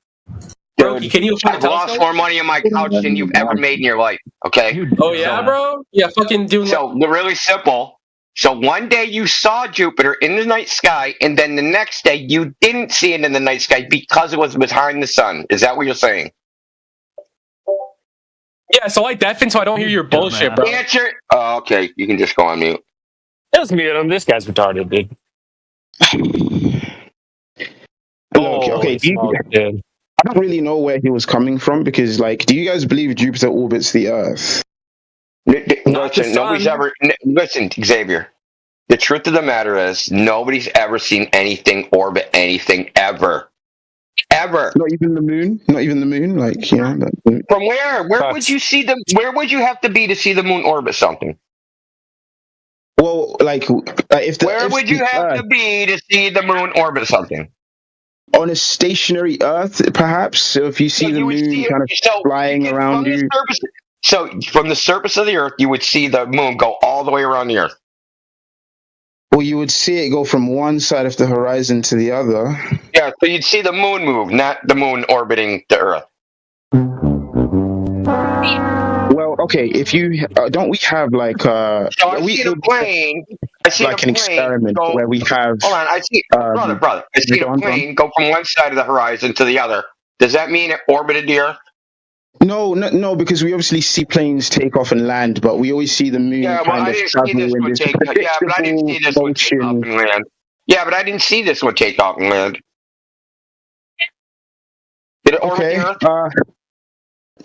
Brokey, can you afford a I've lost telescope? more money on my couch than you've ever made in your life. Okay. Oh yeah, bro. Yeah, fucking doing. So they're really simple. So one day you saw Jupiter in the night sky, and then the next day you didn't see it in the night sky because it was behind the sun. Is that what you're saying? Yeah, so I deafen so I don't hear your bullshit, bro. Answer. Oh, okay. You can just go on mute. Let's mute him. This guy's retarded, dude. Okay, I don't really know where he was coming from because, like, do you guys believe Jupiter orbits the Earth? Listen, nobody's ever. Listen, Xavier. The truth of the matter is, nobody's ever seen anything orbit anything ever. Ever. Not even the moon. Not even the moon. Like, you know. From where? Where would you see them? Where would you have to be to see the moon orbit something? Well, like, if the, where if would you the have Earth, to be to see the moon orbit something? On a stationary Earth, perhaps. So if you see the moon kind of flying around you. So from the surface of the Earth, you would see the moon go all the way around the Earth. Well, you would see it go from one side of the horizon to the other. Yeah, so you'd see the moon move, not the moon orbiting the Earth. Well, okay, if you don't, we have like so I see the plane. I see like an experiment where we have. Hold on, I see, brother. I see a plane go from one side of the horizon to the other. Does that mean it orbited the Earth? No, because we obviously see planes take off and land, but we always see the moon kind of travel in this predictable motion. Yeah, but I didn't see this one take off and land. Did it orbit the Earth?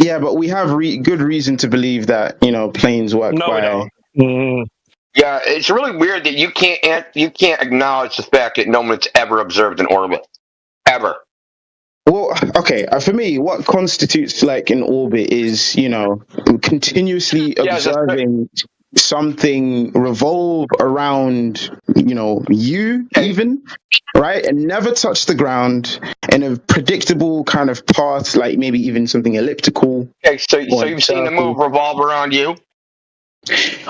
Yeah, but we have good reason to believe that planes work. No, we don't. Yeah, it's really weird that you can't acknowledge the fact that no one's ever observed an orbit, ever. Well, okay, for me, what constitutes like an orbit is, continuously observing something revolve around, you even, right? And never touch the ground in a predictable kind of path, like maybe even something elliptical. Okay, so you've seen the moon revolve around you?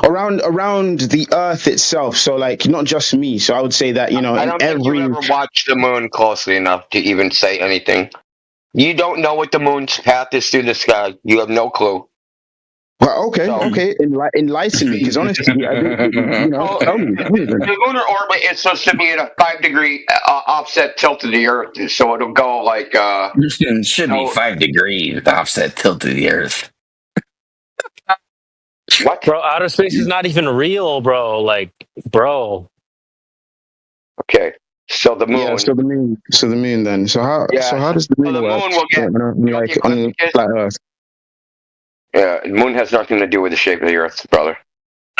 Around the Earth itself, so like not just me. So I would say that I don't think you ever watched the moon closely enough to even say anything. You don't know what the moon's path is through the sky. You have no clue. Well, okay, enlighten me, because honestly, tell me. The lunar orbit is supposed to be at a 5-degree offset tilt to the Earth, so it'll go like. It should be 5 degrees offset tilt to the Earth. What? Bro, outer space is not even real, bro. Like, bro. Okay. So the moon. Yeah, so the moon then. So how does the moon work? Will get on flat Earth? Yeah, the moon has nothing to do with the shape of the Earth, brother.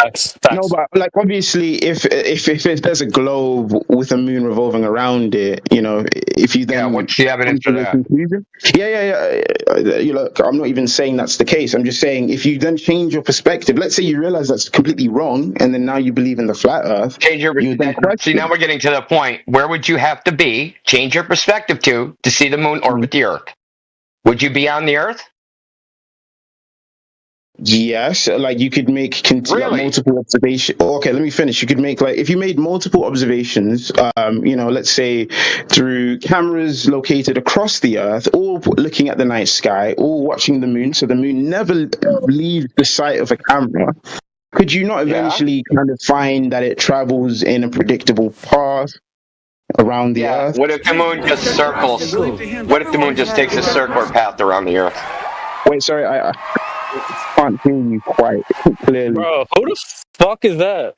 Facts. No, but like obviously, if there's a globe with a moon revolving around it, if you then what's the evidence for that? Conclusion? You look, I'm not even saying that's the case. I'm just saying if you then change your perspective, let's say you realize that's completely wrong, and then now you believe in the flat Earth. See, now we're getting to the point. Where would you have to be? Change your perspective to see the moon orbit the Earth. Would you be on the Earth? Yes, like you could make multiple observations. Okay, let me finish. You could make if you made multiple observations, let's say through cameras located across the Earth, all looking at the night sky, all watching the moon, so the moon never leaves the sight of a camera. Could you not eventually kind of find that it travels in a predictable path around the Earth? What if the moon just circles? What if the moon just takes a circular path around the Earth? Wait, sorry, I can't hear you quite clearly. Bro, who the fuck is that?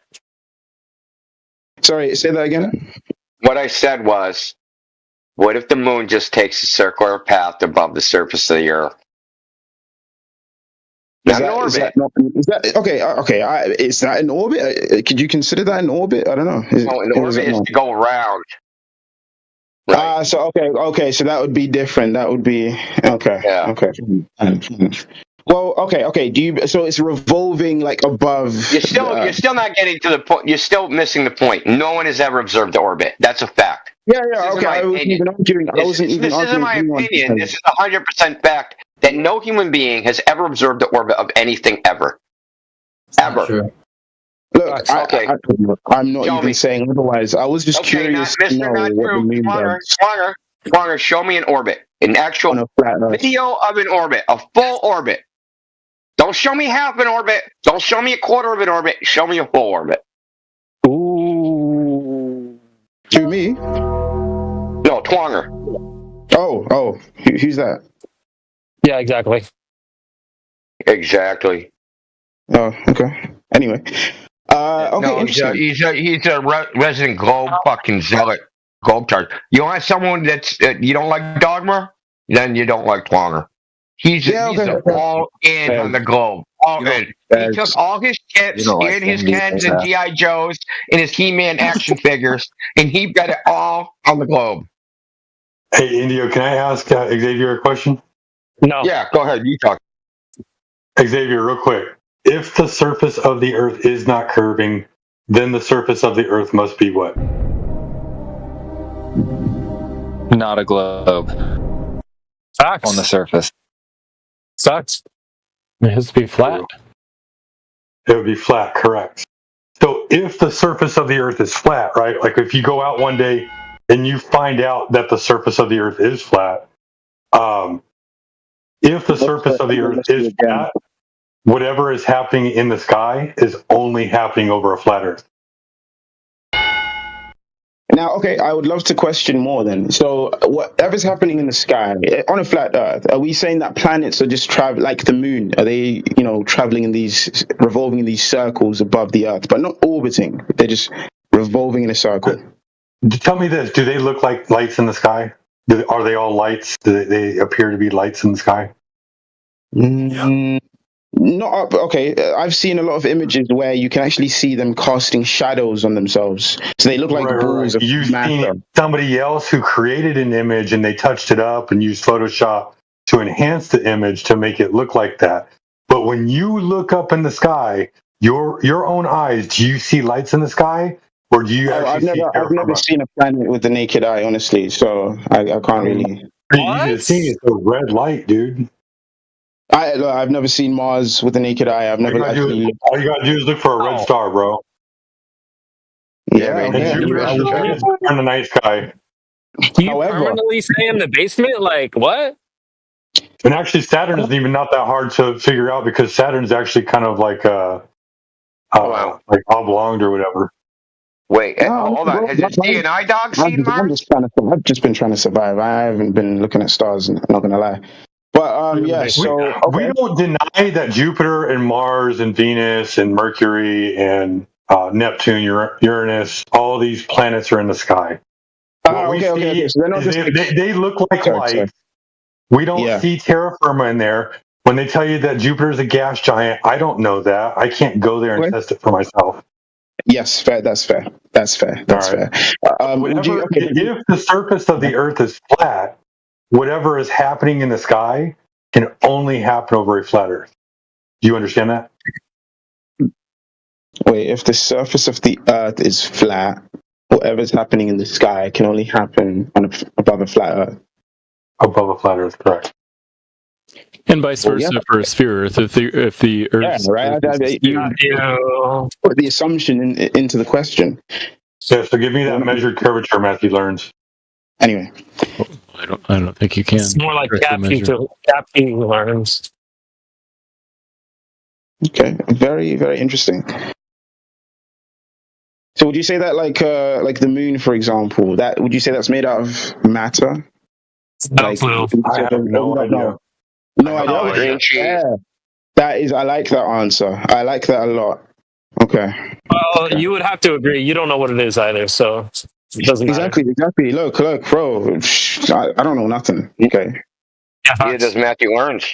Sorry, say that again. What I said was, what if the moon just takes a circular path above the surface of the Earth? Is that okay? Okay, is that an orbit? Could you consider that an orbit? I don't know. An orbit is to go around. Right. So so that would be different. That would be okay. Yeah. Okay. Well, okay. So it's revolving above. You're still not getting to the point. You're still missing the point. No one has ever observed the orbit. That's a fact. Yeah. Okay. I wasn't even arguing. This isn't my opinion. This is 100% fact that no human being has ever observed the orbit of anything ever. Ever. Look, I'm not even saying otherwise. I was just curious to know what the moon does. Swanger, show me an orbit. An actual video of an orbit. A full orbit. Don't show me half an orbit. Don't show me a quarter of an orbit. Show me a full orbit. Ooh. To me? No, Twanger. Oh. Who's that? Yeah, exactly. Exactly. Oh, okay. Anyway. Okay, he's a resident globe fucking zealot. Globe charge. You want someone that's you don't like Dogma? Then you don't like Twanger. He's all in on the globe. All in. He took all his kits and his Kens and G.I. Joes and his He-Man action figures, and he got it all on the globe. Hey, Indio, can I ask Xavier a question? No. Yeah, go ahead. You talk. Xavier, real quick. If the surface of the Earth is not curving, then the surface of the Earth must be what? Not a globe. Facts. On the surface. Sucks. It has to be flat. It would be flat, correct. So if the surface of the Earth is flat, right? Like if you go out one day and you find out that the surface of the Earth is flat, if the surface of the Earth is flat, whatever is happening in the sky is only happening over a flat Earth. Now, okay, I would love to question more then. So, whatever's happening in the sky on a flat Earth, are we saying that planets are just traveling like the moon? Are they, traveling in these, revolving in these circles above the Earth, but not orbiting? They're just revolving in a circle. Tell me this: do they look like lights in the sky? Are they all lights? Do they appear to be lights in the sky? Not okay. I've seen a lot of images where you can actually see them casting shadows on themselves, so they look like balls of You've matter. seen somebody else who created an image and they touched it up and used Photoshop to enhance the image to make it look like that. But when you look up in the sky, your own eyes, do you see lights in the sky, or do you actually I've never seen a planet with the naked eye, honestly. So I can't really. You see, it's a red light, dude. I've never seen Mars with the naked eye. I've never actually. All you gotta do is look for a red star, bro. Yeah, Jupiter is in the night sky. Do you permanently stay in the basement? Like what? And actually, Saturn isn't even not that hard to figure out because Saturn's actually kind of like like oblonged or whatever. Wait, hold on. Has this DNI dog seen Mars? I've just been trying to survive. I haven't been looking at stars. I'm not gonna lie. But we don't deny that Jupiter and Mars and Venus and Mercury and Neptune, Uranus, all of these planets are in the sky. okay. So they're not just they look like light. We don't see terra firma in there. When they tell you that Jupiter is a gas giant, I don't know that. I can't go there and test it for myself. Yes, fair. That's fair. Fair. If the surface of the Earth is flat, whatever is happening in the sky can only happen over a flat Earth. Do you understand that? Wait, if the surface of the Earth is flat, whatever's happening in the sky can only happen above a flat Earth. Above a flat Earth, correct. And vice versa for a sphere Earth. If the Earth, put the assumption into the question. Yeah, so give me that measured curvature, Matthew Learns. Anyway, I don't think you can. It's more like Captain Learns. Okay, very, very interesting. So, would you say that, like the moon, for example, would you say that's made out of matter? No clue. I have no idea. No idea. Yeah. That is, I like that answer. I like that a lot. Okay. Well, you would have to agree. You don't know what it is either, so it doesn't matter. Exactly. Look, bro. I don't know nothing. Okay. Yeah, neither does Matthew Learns.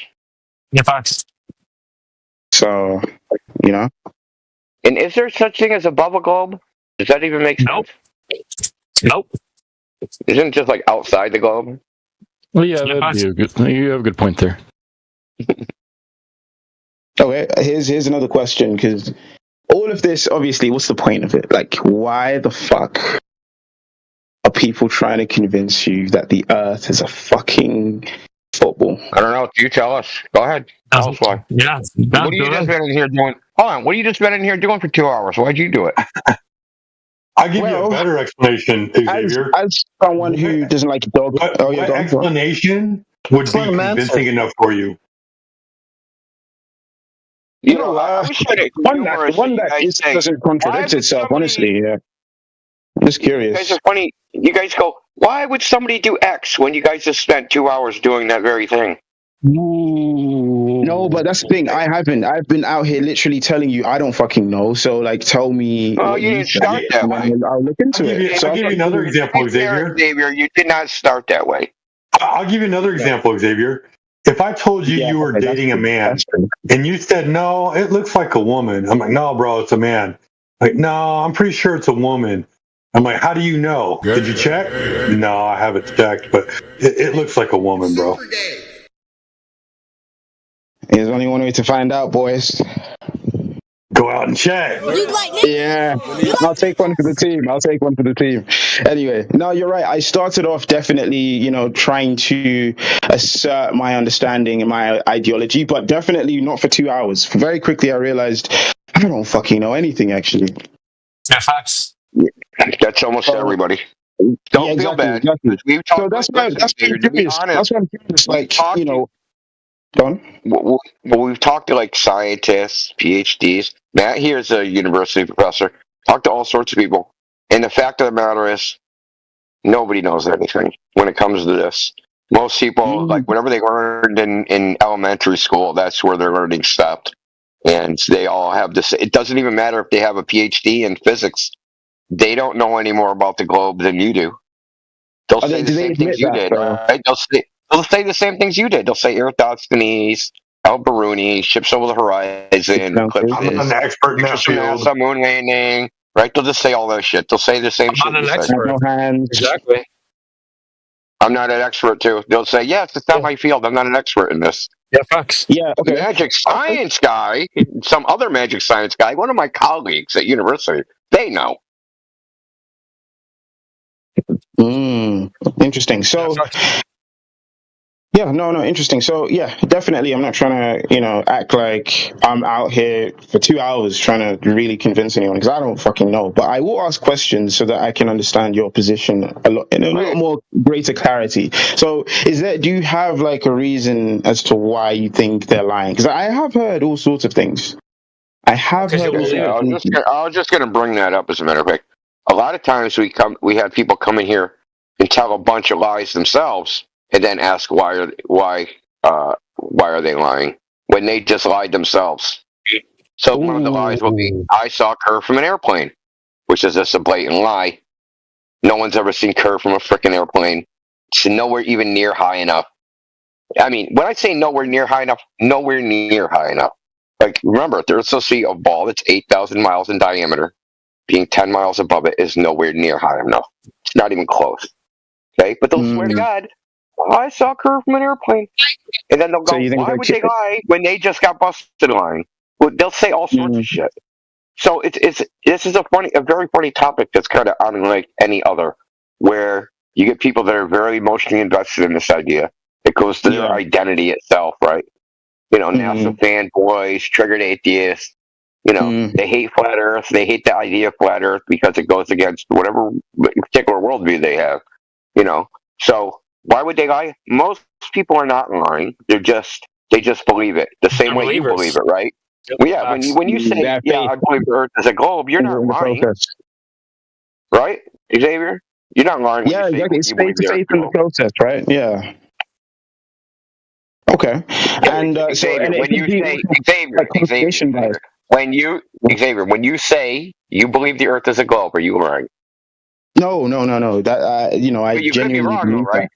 Yeah, Fox. So, you know. And is there such thing as above a globe? Does that even make sense? Nope. Isn't it just like outside the globe? Well, yeah, you have a good point there. Okay, here's another question, because all of this, obviously, what's the point of it? Like, why the fuck are people trying to convince you that the Earth is a fucking football? I don't know. You tell us. Go ahead. Tell us why. Yeah. What have you just been in here doing? Hold on. What have you just been in here doing for 2 hours? Why'd you do it? I'll give you a better explanation, Xavier. As someone who doesn't like dogs, what explanation would be convincing enough for you? You know, I wish I had one that doesn't contradict itself, honestly. Yeah. I'm just curious. You guys are funny. You guys go, why would somebody do X when you guys just spent 2 hours doing that very thing? No, but that's the thing. I haven't. I've been out here literally telling you I don't fucking know. So, like, tell me. Oh, you didn't start that way. I'll look into it. I'll give you another example, Xavier. Xavier, you did not start that way. I'll give you another example, Xavier. If I told you you were dating a man and you said, no, it looks like a woman. I'm like, no, bro, it's a man. Like, no, I'm pretty sure it's a woman. I'm like, how do you know? Did you check? No, I haven't checked, but it looks like a woman, bro. There's only one way to find out, boys. Go out and check. Yeah, I'll take one for the team. Anyway, no, you're right. I started off definitely, trying to assert my understanding and my ideology, but definitely not for 2 hours. Very quickly, I realized I don't fucking know anything, actually. Yeah, facts. That's almost everybody. Don't feel bad. Exactly. So that's why I'm curious. That's why I'm curious. Like, Don? Well, we've talked to like scientists, PhDs. Matt here is a university professor. Talked to all sorts of people. And the fact of the matter is, nobody knows anything when it comes to this. Most people, like whatever they learned in elementary school, that's where their learning stopped. And they all have this. It doesn't even matter if they have a PhD in physics. They don't know any more about the globe than you do. They'll say the same things you did, right? They'll say the same things you did. They'll say Eratosthenes, Al-Biruni, ships over the horizon, eclipses, I'm an expert in that field. NASA moon landing, right? They'll just say all that shit. They'll say the same shit. I'm not an expert. No hands. Exactly. I'm not an expert too. They'll say, yes, it's not my field. I'm not an expert in this. Yeah, facts. Yeah, okay. Magic science guy, some other magic science guy, one of my colleagues at university, they know. Interesting. So, interesting. So, definitely. I'm not trying to, act like I'm out here for 2 hours trying to really convince anyone, because I don't fucking know. But I will ask questions so that I can understand your position in a lot more greater clarity. So, do you have like a reason as to why you think they're lying? Because I have heard all sorts of things. I have heard. I was just going to bring that up as a matter of fact. A lot of times we have people come in here and tell a bunch of lies themselves, and then ask why are they lying when they just lied themselves. So one of the lies will be, I saw Kerr from an airplane, which is just a blatant lie. No one's ever seen curve from a freaking airplane. It's nowhere even near high enough. I mean, when I say nowhere near high enough, nowhere near high enough. Like, remember, there's supposed to be a ball that's 8,000 miles in diameter. Being 10 miles above it is nowhere near high enough. It's not even close. Okay? But they'll swear to God, I saw a curve from an airplane. And then they'll go, why would they lie when they just got busted lying? Well, they'll say all sorts of shit. So this is a very funny topic that's kind of unlike any other, where you get people that are very emotionally invested in this idea. It goes to their identity itself, right? You know, NASA fanboys, triggered atheists. You know, they hate flat Earth. They hate the idea of flat Earth because it goes against whatever particular worldview they have. You know, so why would they lie? Most people are not lying. They just believe it the same way you believe it, right? Yep. Well, yeah, when you say, I believe the Earth is a globe, you're not lying, right, Xavier? You're not lying. Yeah, exactly. It's faith in the process, right? Yeah. Okay. And Xavier, when you say Xavier, when you say you believe the Earth is a globe, are you lying? No. That I genuinely believe though, right?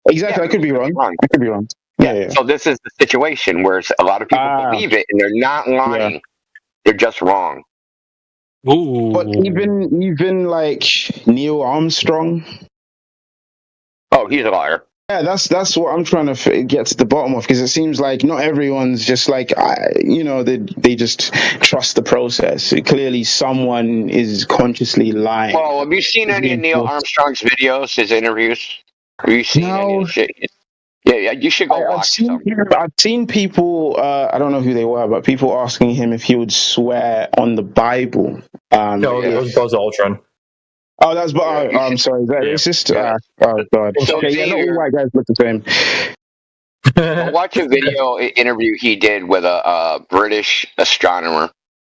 That. Exactly. I could be wrong. I could be wrong. Yeah. So this is the situation where a lot of people believe it and they're not lying. Yeah. They're just wrong. Ooh. But even like Neil Armstrong. Oh, he's a liar. Yeah, that's what I'm trying to get to the bottom of, because it seems like not everyone's just like they just trust the process. Clearly, someone is consciously lying. Well, have you seen any of Neil Armstrong's videos, his interviews? Have you seen any of the shit? Yeah, you should go watch some. I've seen people, I don't know who they were, but people asking him if he would swear on the Bible. No, it was Buzz Aldrin. Oh, that's I'm sorry. It's just oh god. Okay, yeah, not all white guys look the same. Watch a video interview he did with a British astronomer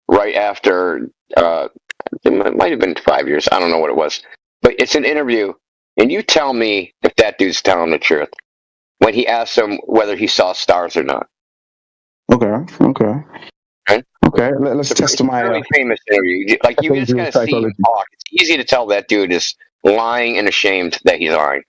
right after. It might have been 5 years. I don't know what it was, but it's an interview, and you tell me if that dude's telling the truth when he asks him whether he saw stars or not. Okay. Let's test my. Really famous interview. Like you just kind of see him talk. It's easy to tell that dude is lying and ashamed that he's lying.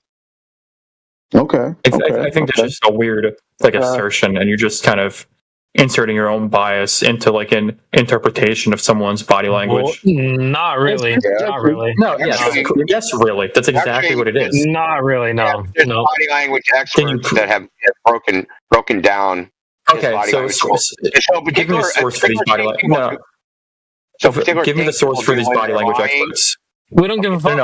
Okay. I think that's just a weird assertion, and you're just kind of inserting your own bias into like an interpretation of someone's body language. Well, not really. Not really. No. Yes. Really. That's exactly what it is. Not really. No. There's body language experts that have broken down. Okay, so give me the source for these body language. No. Give me the source for these body language experts. We don't give a fuck.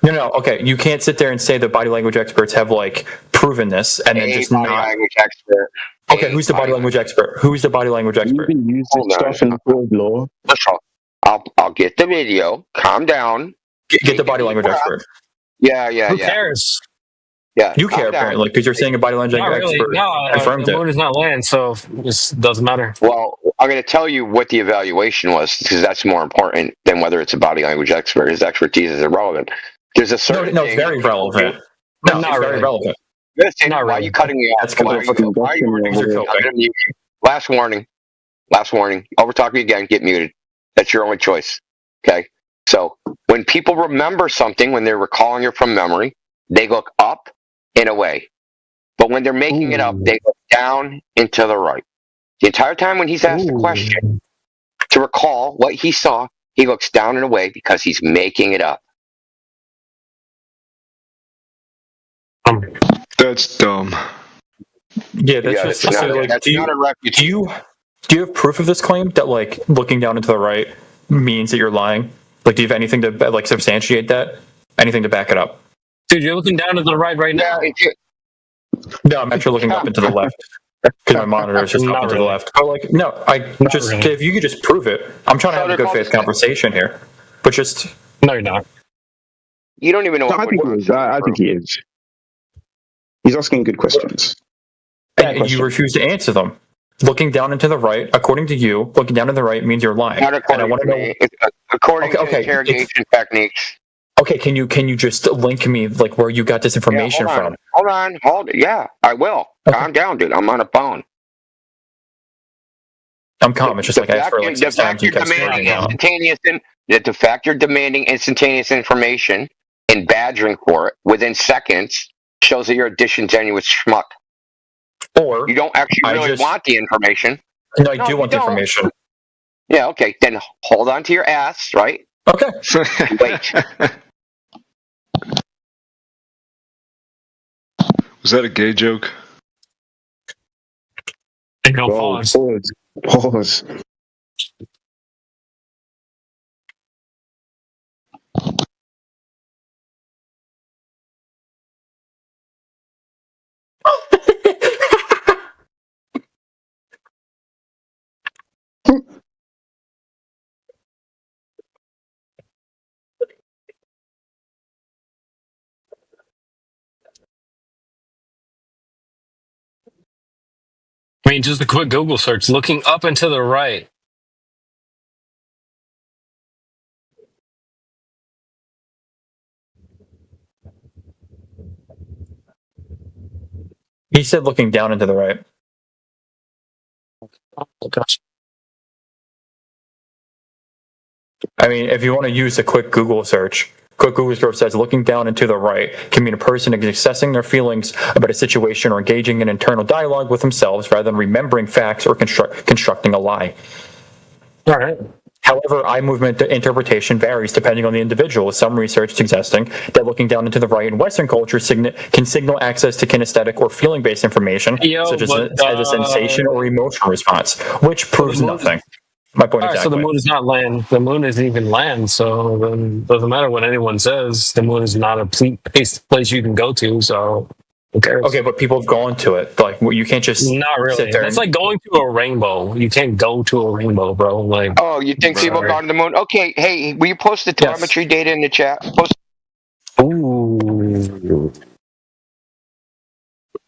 No. Okay, you can't sit there and say that body language experts have like proven this and then just not. Language expert. Okay, who's the body language expert? Who's the body language expert? You can use this stuff in the court of law. I'll get the video. Calm down. Get the body language expert. Yeah. Who cares? Yeah, you care apparently because you're saying a body language expert confirmed it. The moon is not land, so it doesn't matter. Well, I'm going to tell you what the evaluation was because that's more important than whether it's a body language expert. His expertise is irrelevant. There's a certain it's very relevant. No, it's very relevant. Listen, why are you cutting me off? Last warning. Over talking again, get muted. That's your only choice. Okay? So when people remember something, when they're recalling it from memory, they look up and away. But when they're making it up, they look down and to the right. The entire time when he's asked the question to recall what he saw, he looks down and away because he's making it up. That's dumb. Yeah, that's just that's not a refutation. Do you have proof of this claim that like looking down and to the right means that you're lying? Like, do you have anything to like substantiate that? Anything to back it up? Dude, you're looking down to the right now. No, I'm actually looking up and to the left because my monitor is just up and to the left. But like, no, if you could just prove it. I'm trying to have a good faith conversation here, but just no, you're not. You don't even know. I think he is. I think he is. He's asking good questions. And you refuse to answer them. Looking down and to the right, according to you, looking down to the right means you're lying. Not according to me. According to interrogation techniques. Okay, can you just link me like where you got this information from? Hold on. Yeah, I will. Okay. Calm down, dude. I'm on a phone. I'm calm. It's just like I asked for like 6 times. The fact you're demanding instantaneous information and badgering for it within seconds shows that you're a disingenuous schmuck. Or you don't actually really want the information. No, I do want the information. Yeah, okay. Then hold on to your ass, right? Okay. Wait. Was that a gay joke? No, pause. Pause. I mean, just a quick Google search. Looking up and to the right. He said looking down and to the right. Oh, gosh. I mean, if you want to use a quick Google search says looking down and to the right can mean a person is assessing their feelings about a situation or engaging in internal dialogue with themselves rather than remembering facts or constructing a lie. All right. However, eye movement interpretation varies depending on the individual, with some research suggesting that looking down into the right in Western culture can signal access to kinesthetic or feeling-based information, such as a sensation or emotional response, which proves nothing. My point exactly. So the moon is not land. The moon isn't even land, so then it doesn't matter what anyone says. The moon is not a place you can go to, so who cares? Okay, but people have gone to it. Like, you can't just not really. sit there. It's like going to a rainbow. You can't go to a rainbow, bro. Like, oh, you think people have gone to the moon? Okay, hey, will you post the telemetry data in the chat? Post. Ooh.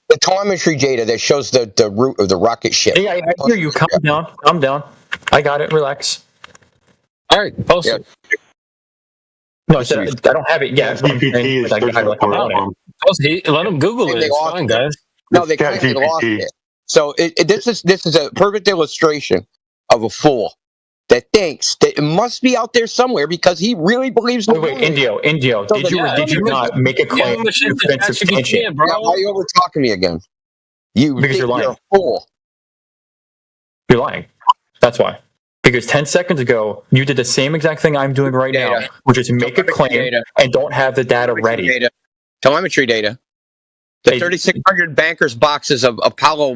The telemetry data that shows the route of the rocket ship. Yeah, I hear you. Calm down. Calm down. I got it. Relax. All right, post it. No, I don't have it yet. GPT is let them Google it. It's fine, guys. No, they kind of lost it. So this is a perfect illustration of a fool that thinks that it must be out there somewhere because he really believes. Wait, Indio, did you not make a claim? Why are you over talking me again? Because you're lying. You're a fool. You're lying. That's why. Because 10 seconds ago, you did the same exact thing I'm doing right now, which is make a claim and don't have the data ready. Telemetry data. The 3,600 bankers boxes of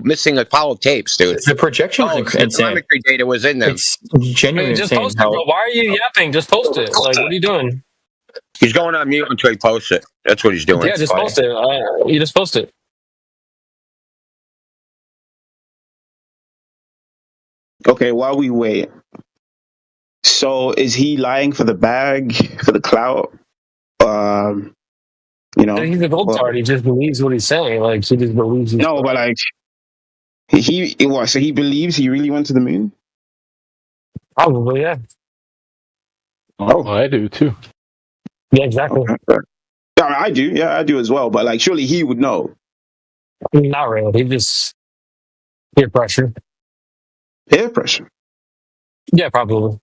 missing Apollo tapes, dude. The projection is insane. The telemetry data was in them. It's genuinely just insane. Post it, bro. Why are you yapping? Just post it. Like, what are you doing? He's going on mute until he posts it. That's what he's doing. Yeah, just post it. You just post it. Okay, while we wait. So is he lying for the bag, for the clout? He's a gold card. He just believes what he's saying. Like, he just believes. No, but like, so he believes he really went to the moon? Probably, yeah. Oh, I do too. Yeah, exactly. Okay. Yeah, I do. Yeah, I do as well. But like, surely he would know. Not really. He just peer pressure. Peer pressure. Yeah, probably.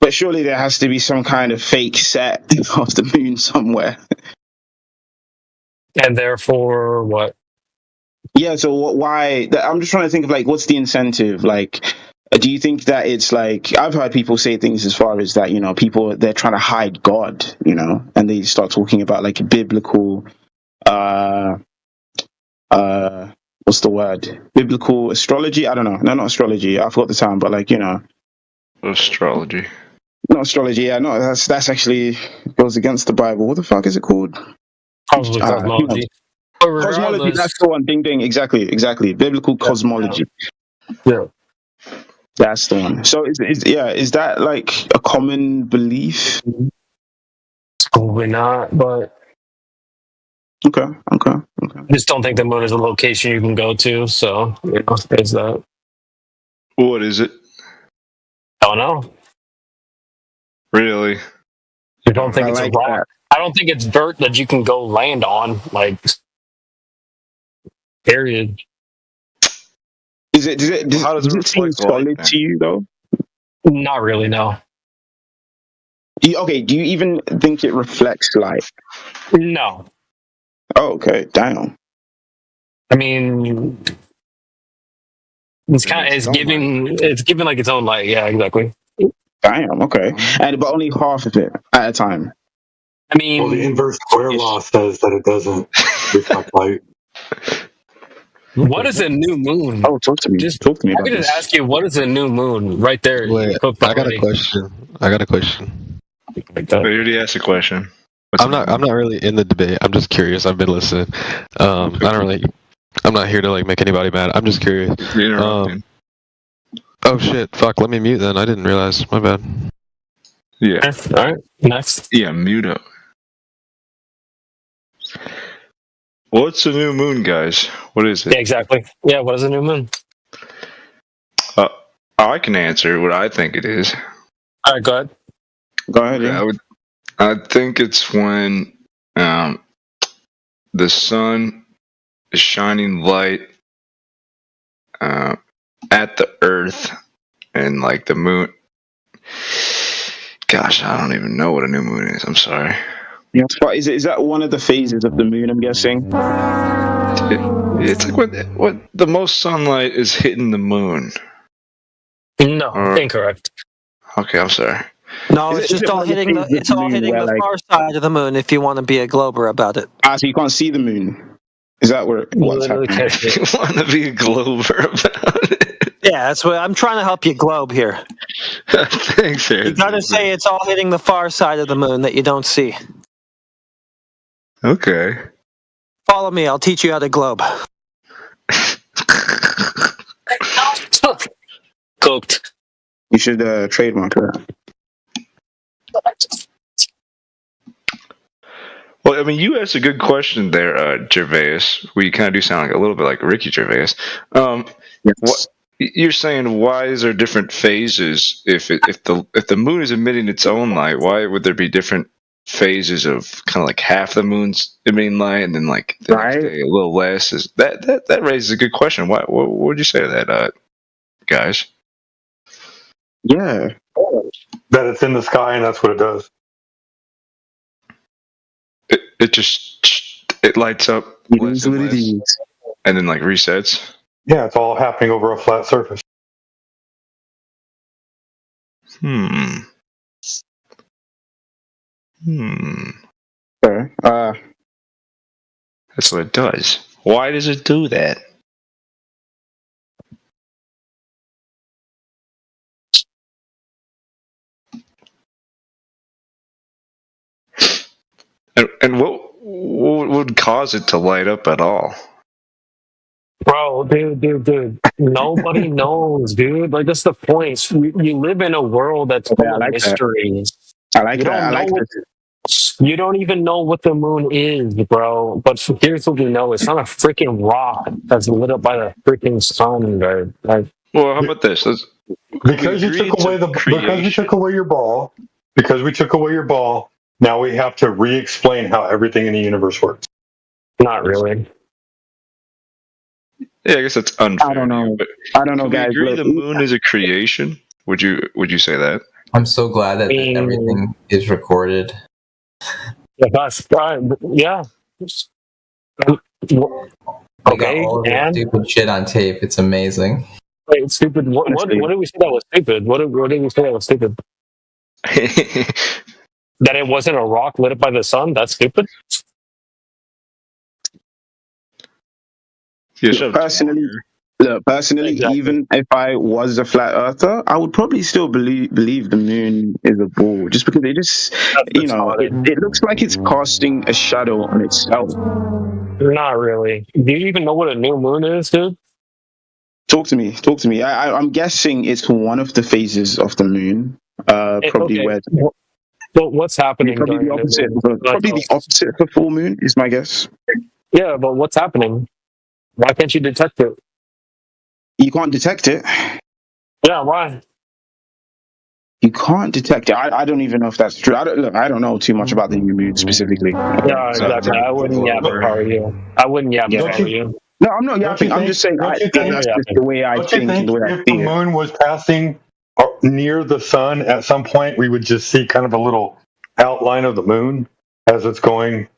But surely there has to be some kind of fake set of the moon somewhere. And therefore, what? Yeah, so why? I'm just trying to think of, like, what's the incentive? Like, do you think that it's like, I've heard people say things as far as that, people, they're trying to hide God, and they start talking about, like, biblical, what's the word? Biblical astrology? I don't know. No, not astrology. I forgot the term, but, like, Astrology. Not astrology, yeah, no, that's actually goes against the Bible. What the fuck is it called? Probably cosmology. Cosmology, that's the one. Ding ding, exactly. Biblical cosmology. Yeah. That's the one. So is that like a common belief? Probably not, but Okay. I just don't think the moon is a location you can go to, so there's that. What is it? I don't know. Really? You don't think it's a rock? I don't think it's dirt that you can go land on, like, period. Does it seem solid to you, though? Not really, no. Do you even think it reflects light? No. Oh, okay. Damn. I mean, it's giving like its own light. Yeah, exactly. Damn. Okay. But only half of it at a time. I mean, well, the inverse square law says that it doesn't reflect light. What is a new moon? Oh, talk to me. Talk to me I about could just this. ask you, what is a new moon? Right there. Wait, I got a question. Like that. I already asked a question. I'm not really in the debate. I'm just curious. I've been listening. I'm not here to like make anybody mad. I'm just curious. You're interrupting. Oh shit! Fuck. Let me mute then. I didn't realize. My bad. Yeah. All right. Next. Yeah, mute up. What's a new moon, guys? What is it? Yeah, exactly. Yeah, what is a new moon? I can answer what I think it is. All right, go ahead. Go ahead. Yeah. I think it's when the sun is shining light at the earth, and like the moon. Gosh, I don't even know what a new moon is. I'm sorry. Yeah, is that one of the phases of the moon? I'm guessing. It's like what the most sunlight is hitting the moon. No, incorrect. Okay, I'm sorry. No, it's just all hitting the far side of the moon. If you want to be a glober about it. So you can't see the moon. Is that what's happening? You want to be a glober about it? Yeah, that's what I'm trying to help you globe here. Thanks, sir. You gotta say it's all hitting the far side of the moon that you don't see. Okay. Follow me. I'll teach you how to globe. Cooked. You should trademark that. Well, I mean, you asked a good question there, Gervais. We kind of do sound like a little bit like Ricky Gervais. What you're saying? Why is there different phases? If the moon is emitting its own light, why would there be different phases of kind of like half the moon's emitting light and then like the next day a little less? Is that raises a good question. What would you say to that, guys? Yeah, that it's in the sky and that's what it does. It lights up less and less, and then like resets. Yeah, it's all happening over a flat surface. Okay. That's what it does. Why does it do that? And what would cause it to light up at all? Bro, dude. Nobody knows, dude. Like, that's the point. You live in a world that's full of mysteries. I like that. You don't even know what the moon is, bro. But here's what we know: it's not a freaking rock that's lit up by the freaking sun, dude. Like, well, how about this? Because we took away your ball. Because we took away your ball. Now we have to re-explain how everything in the universe works. Not really. Yeah, I guess that's unfair. I don't know, guys. Agree the moon is a creation? Would you say that? I'm so glad that everything is recorded. Yeah. Okay, all of the stupid shit on tape. It's amazing. Wait, stupid. What did we say that was stupid? What did we say that was stupid? That it wasn't a rock lit up by the sun? That's stupid? Personally, exactly. Even if I was a flat earther, I would probably still believe the moon is a ball, just because it looks like it's casting a shadow on itself. Not really. Do you even know what a new moon is, dude? Talk to me. I'm guessing it's one of the phases of the moon. Probably okay. where. So what's happening? Probably the opposite. Probably the opposite of a full moon is my guess. Yeah, but what's happening? Why can't you detect it? You can't detect it. Yeah, why? You can't detect it. I don't even know if that's true. I don't know too much about the new moon specifically. Yeah, exactly. I wouldn't yap if I were you. No, I'm not yapping. I'm just saying that's just the way I think and the way I see it. If the moon was passing near the sun, at some point we would just see kind of a little outline of the moon as it's going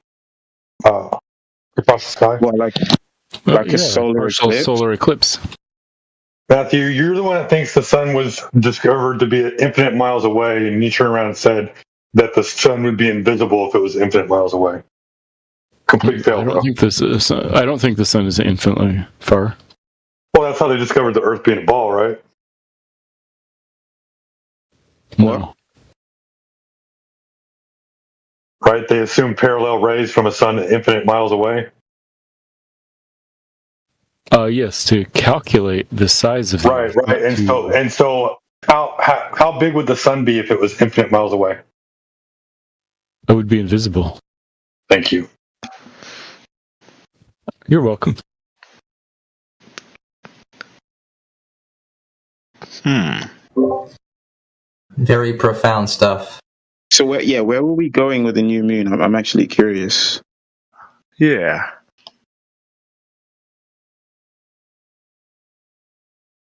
across the sky. Well, like a solar eclipse. Matthew, you're the one that thinks the sun was discovered to be infinite miles away, and you turn around and said that the sun would be invisible if it was infinite miles away. Complete fail. I don't think the sun is infinitely far. Well, that's how they discovered the Earth being a ball, right? No. Right? They assumed parallel rays from a sun infinite miles away. Yes, to calculate the size of the Right. And so how big would the sun be if it was infinite miles away? It would be invisible. Thank you. You're welcome. Very profound stuff. So where were we going with the new moon? I'm actually curious. Yeah.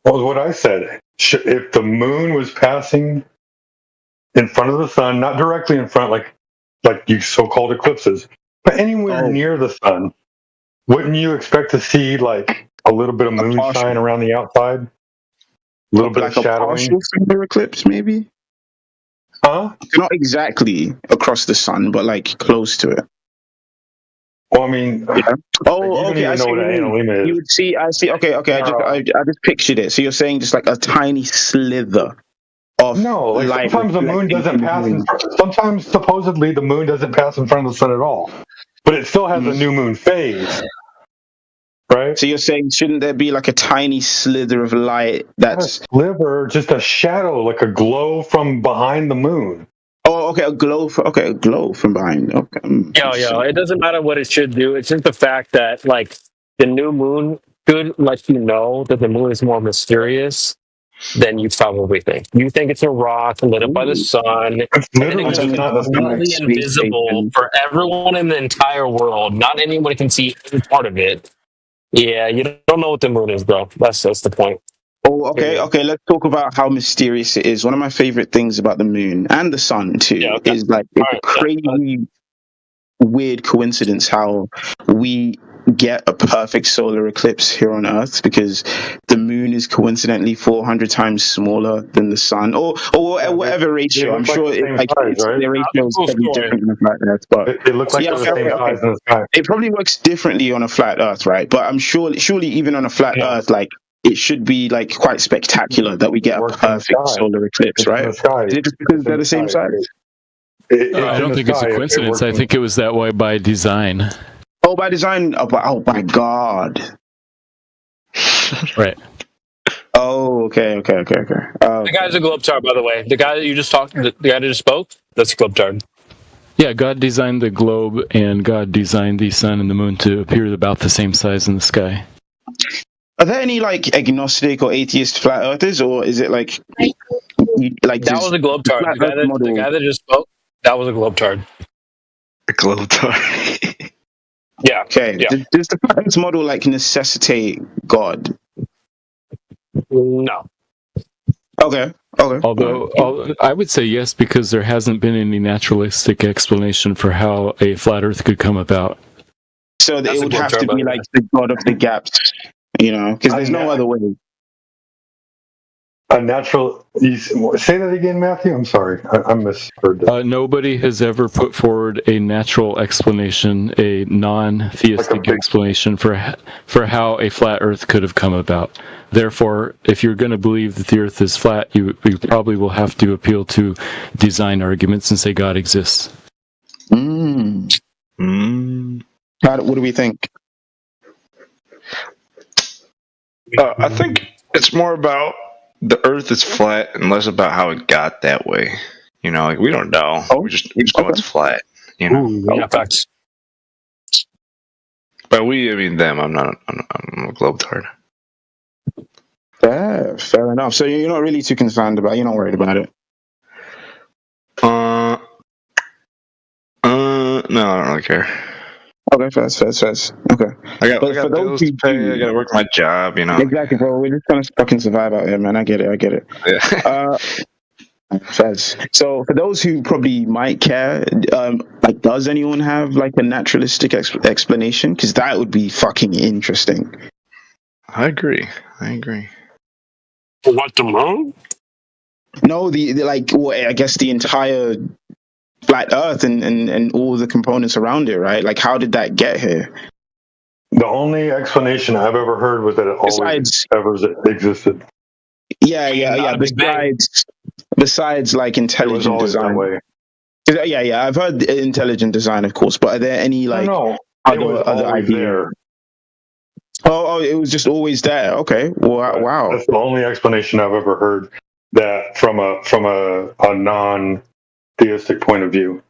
Well, what I said, if the moon was passing in front of the sun, not directly in front, like you so-called eclipses, but anywhere near the sun, wouldn't you expect to see like a little bit of moonshine around the outside? A little bit of shadowing? A partial solar eclipse, maybe? Huh? Not exactly across the sun, but like close to it. Well, I mean, yeah. Oh, like, okay. I see what is. You would see. I see. Okay. I just pictured it. So you're saying just like a tiny slither of light. Sometimes the moon doesn't pass. Sometimes supposedly the moon doesn't pass in front of the sun at all, but it still has a new moon phase. Right. So you're saying shouldn't there be like a tiny slither of light that's not a sliver, just a shadow, like a glow from behind the moon? Oh, okay, a glow from behind. Okay. Yeah. It doesn't matter what it should do. It's just the fact that like the new moon should let you know that the moon is more mysterious than you probably think. You think it's a rock lit up by the sun, and it's completely invisible for everyone in the entire world. Not anyone can see any part of it. Yeah, you don't know what the moon is, bro. That's the point. Oh, okay. Let's talk about how mysterious it is. One of my favorite things about the moon and the sun too is like it's a crazy, weird coincidence how we get a perfect solar eclipse here on Earth because the moon is coincidentally 400 times smaller than the sun, or whatever ratio. I'm sure the ratio is probably different on a flat Earth, but it looks like the same size in the sky. It probably works differently on a flat Earth, right? But I'm surely even on a flat Earth, like. It should be like quite spectacular that we get a perfect solar eclipse, right? Is it just because they're the same size? I don't think it's a coincidence. I think it was that way by design. Oh, by design. Oh my God. Right. Oh, okay. The guy's a globetard, by the way. The guy that you just talked, the guy that just spoke, that's a globetard. Yeah, God designed the globe, and God designed the sun and the moon to appear about the same size in the sky. Are there any like agnostic or atheist flat earthers, or is it like that was a globetard? The guy that just spoke, that was a globetard. A globetard. Yeah. Okay. Yeah. Does the flat earth model like necessitate God? No. Okay. Although I would say yes, because there hasn't been any naturalistic explanation for how a flat Earth could come about. So it would have to be like the God of the gaps. You know, because there's no other way. A natural. Say that again, Matthew. I'm sorry, I misheard that. Nobody has ever put forward a natural explanation, a non-theistic explanation for how a flat Earth could have come about. Therefore, if you're going to believe that the Earth is flat, you probably will have to appeal to design arguments and say God exists. What do we think? I think it's more about the Earth is flat and less about how it got that way. You know, like we don't know. We just know it's flat. You know. Facts. By we, I mean them. I'm a globetard. Fair enough. So you're not really too concerned about. You're not worried about it. No, I don't really care. Okay, first. Okay. I got bills to pay. I got to work my job. Exactly, bro. We're just trying to fucking survive out here, man. I get it. Yeah. Fez. So for those who probably might care, like, does anyone have like a naturalistic explanation? Because that would be fucking interesting. I agree. What, the moon? No, the like, well, I guess the entire flat Earth and all the components around it, right? Like, how did that get here? The only explanation I've ever heard was that it always ever existed. Yeah. Besides like intelligent design. Yeah. I've heard intelligent design, of course, but are there any like other ideas? Oh, it was just always there. Okay. Wow. That's the only explanation I've ever heard that from a non-theistic point of view.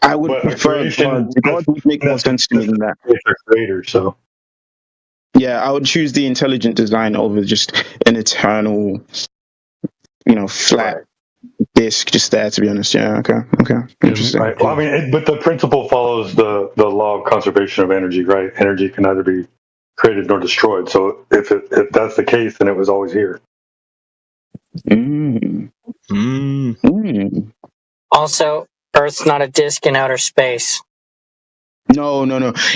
I would prefer God would make more sense to me than that. It's a creator, so. Yeah, I would choose the intelligent design over just an eternal, flat disk just there, to be honest. Yeah, okay. Interesting. Right. Well, I mean, but the principle follows the law of conservation of energy, right? Energy can neither be created nor destroyed. So if that's the case, then it was always here. Also, Earth's not a disk in outer space. No.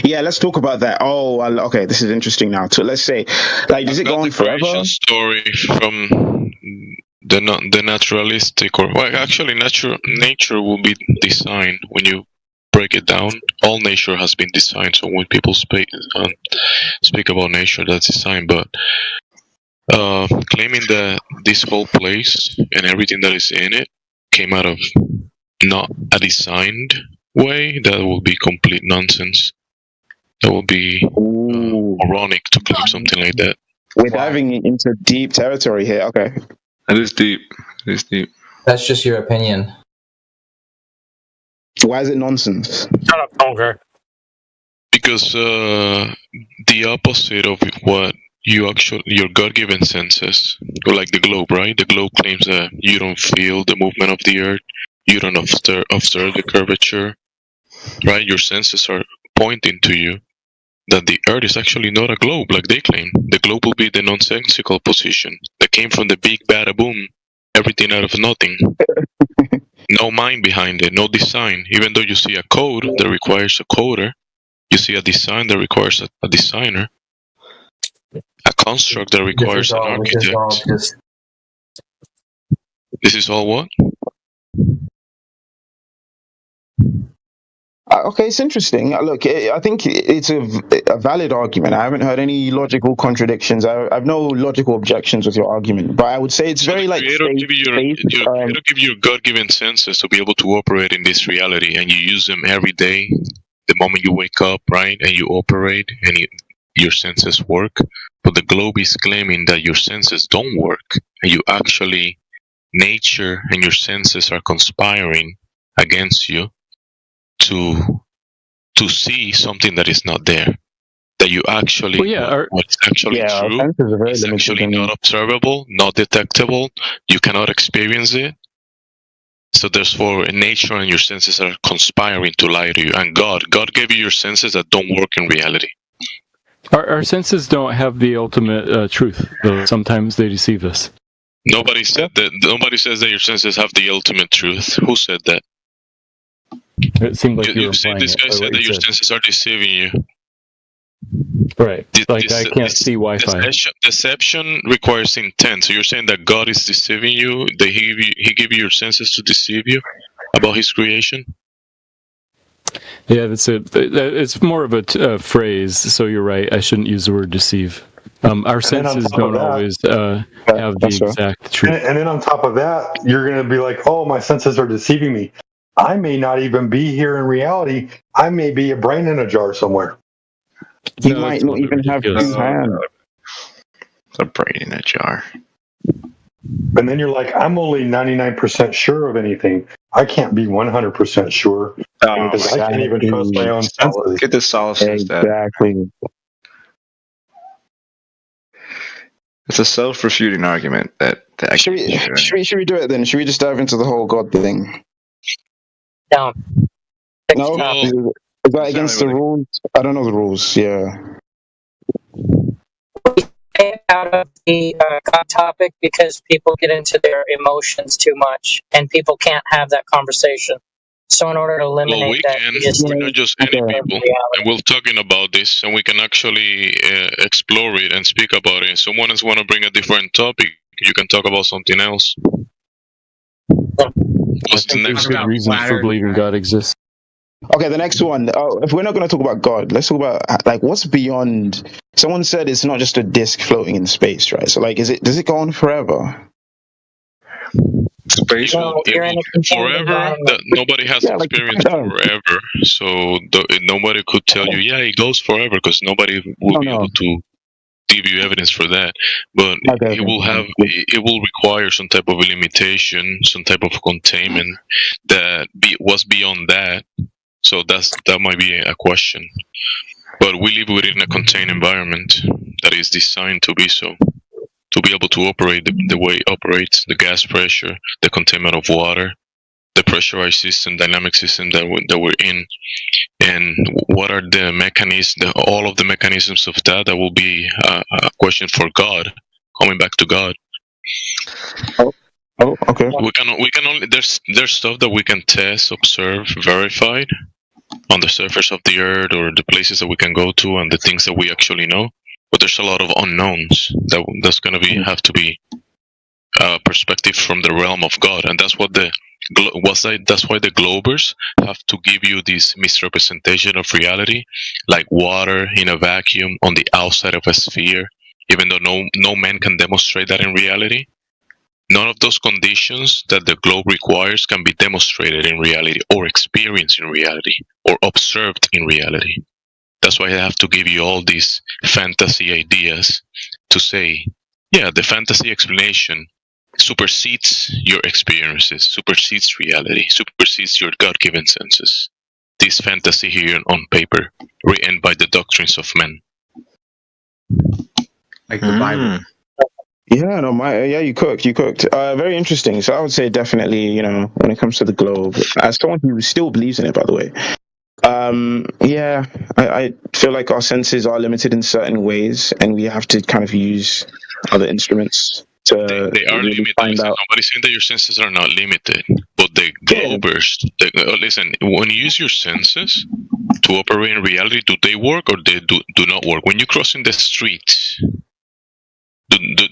Yeah, let's talk about that. Oh, okay, this is interesting now. So let's say, like, does it go on forever? Story from the naturalistic, actually, nature will be designed when you break it down. All nature has been designed. So when people speak about nature, that's designed. But claiming that this whole place and everything that is in it came out of not a designed way, that will be complete nonsense. That will be moronic to claim something like that. We're diving into deep territory here. Okay. It is deep. That's just your opinion. Why is it nonsense? Shut up, Tonker. Because the opposite of what your God-given senses, like the globe, right? The globe claims that you don't feel the movement of the earth, you don't observe the curvature, right? Your senses are pointing to you that the earth is actually not a globe like they claim. The globe will be the nonsensical position that came from the big bada boom, everything out of nothing. No mind behind it, no design. Even though you see a code that requires a coder, you see a design that requires a designer, a construct that requires an architect. This is all what? Okay, it's interesting. Look, I think it's a valid argument. I haven't heard any logical contradictions. I have no logical objections with your argument, but I would say it's very like Creator give you your God-given senses to be able to operate in this reality, and you use them every day. The moment you wake up, right, and you operate, and your senses work. But the globe is claiming that your senses don't work, and you actually, nature and your senses are conspiring against you to see something that is not there, that you actually what's actually true is actually not observable, not detectable. You cannot experience it. So therefore, nature and your senses are conspiring to lie to you. And God gave you your senses that don't work in reality. Our senses don't have the ultimate truth, though sometimes they deceive us. Nobody said that. Nobody says that your senses have the ultimate truth. Who said that? It seemed like this guy said that your senses are deceiving you. Right. I can't see Wi-Fi. Deception requires intent. So you're saying that God is deceiving you? That He gave you your senses to deceive you about His creation? Yeah, that's it. It's more of a phrase. So you're right. I shouldn't use the word deceive. Our senses don't always have the exact truth. And then on top of that, you're going to be like, "Oh, my senses are deceiving me. I may not even be here in reality. I may be a brain in a jar somewhere." You might not even have two hands. A brain in a jar. And then you're like, I'm only 99% sure of anything. I can't be 100% sure because I can't even trust my own senses. Get the solace exactly. It's a self-refuting argument that should we do it then? Should we just dive into the whole God thing? No. No. Is that against the rules? I don't know the rules. Yeah. Out of the God topic because people get into their emotions too much, and people can't have that conversation. So in order to eliminate we're not just any people, and we're talking about this, and we can actually explore it and speak about it. If someone else want to bring a different topic, you can talk about something else. What's the next good reasons for believing God exists? Okay, the next one. If we're not going to talk about God, let's talk about like what's beyond. Someone said it's not just a disk floating in space, right? So like, does it go on forever? Space forever. Nobody has experienced forever, so nobody could tell you, yeah, it goes forever, because nobody will be able to give you evidence for that. But it will require some type of limitation, some type of containment that was beyond that. So that might be a question. But we live within a contained environment that is designed to be so. To be able to operate the way it operates, the gas pressure, the containment of water, the pressurized system, dynamic system that we're in, and what are the mechanisms, all of the mechanisms of that will be a question for God, coming back to God. Oh, okay. We can only there's stuff that we can test, observe, verify on the surface of the earth, or the places that we can go to, and the things that we actually know. But there's a lot of unknowns that's going to have to be perspective from the realm of God, and that's what that's why the Globers have to give you this misrepresentation of reality, like water in a vacuum on the outside of a sphere, even though no man can demonstrate that in reality. None of those conditions that the globe requires can be demonstrated in reality, or experienced in reality, or observed in reality. That's why I have to give you all these fantasy ideas to say, yeah, the fantasy explanation supersedes your experiences, supersedes reality, supersedes your God-given senses. This fantasy here on paper, written by the doctrines of men. Like the Bible. Yeah, you cooked. Very interesting. So I would say definitely, when it comes to the globe, as someone who still believes in it, by the way, I feel like our senses are limited in certain ways, and we have to kind of use other instruments to they are really limited. find out. Nobody's saying that your senses are not limited, but the Globers, listen, when you use your senses to operate in reality, do they work or they do not work? When you cross in the street,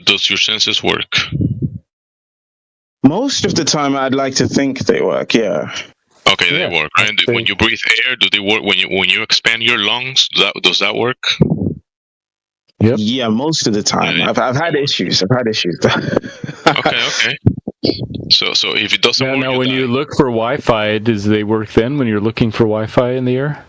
does your senses work? Most of the time, I'd like to think they work. Yeah. Okay, they work, right? When you breathe air, do they work? When you expand your lungs, does that work? Yep. Yeah, most of the time. I've had issues. Okay. So if it doesn't work, now when you look for Wi-Fi, does they work then? When you're looking for Wi-Fi in the air?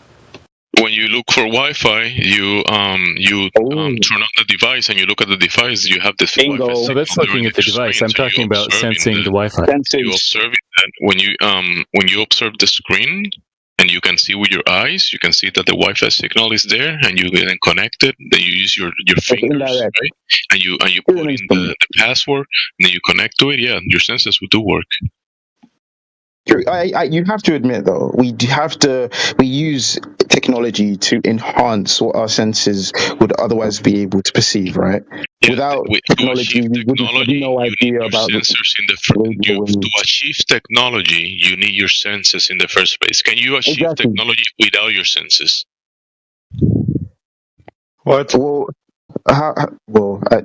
When you look for Wi-Fi, you turn on the device and you look at the device. You have this Wi-Fi. So that's looking at the device. I'm talking about sensing the Wi-Fi. You observe that when you observe the screen and you can see with your eyes, you can see that the Wi-Fi signal is there, and you then connect it. Then you use your fingers, right? And you put in the password, and then you connect to it. Yeah, your senses will do work. You have to admit, though, we use technology to enhance what our senses would otherwise be able to perceive, right? Yeah, Without technology, we would have no idea about sensors to achieve technology, you need your senses in the first place. Can you achieve technology without your senses? What?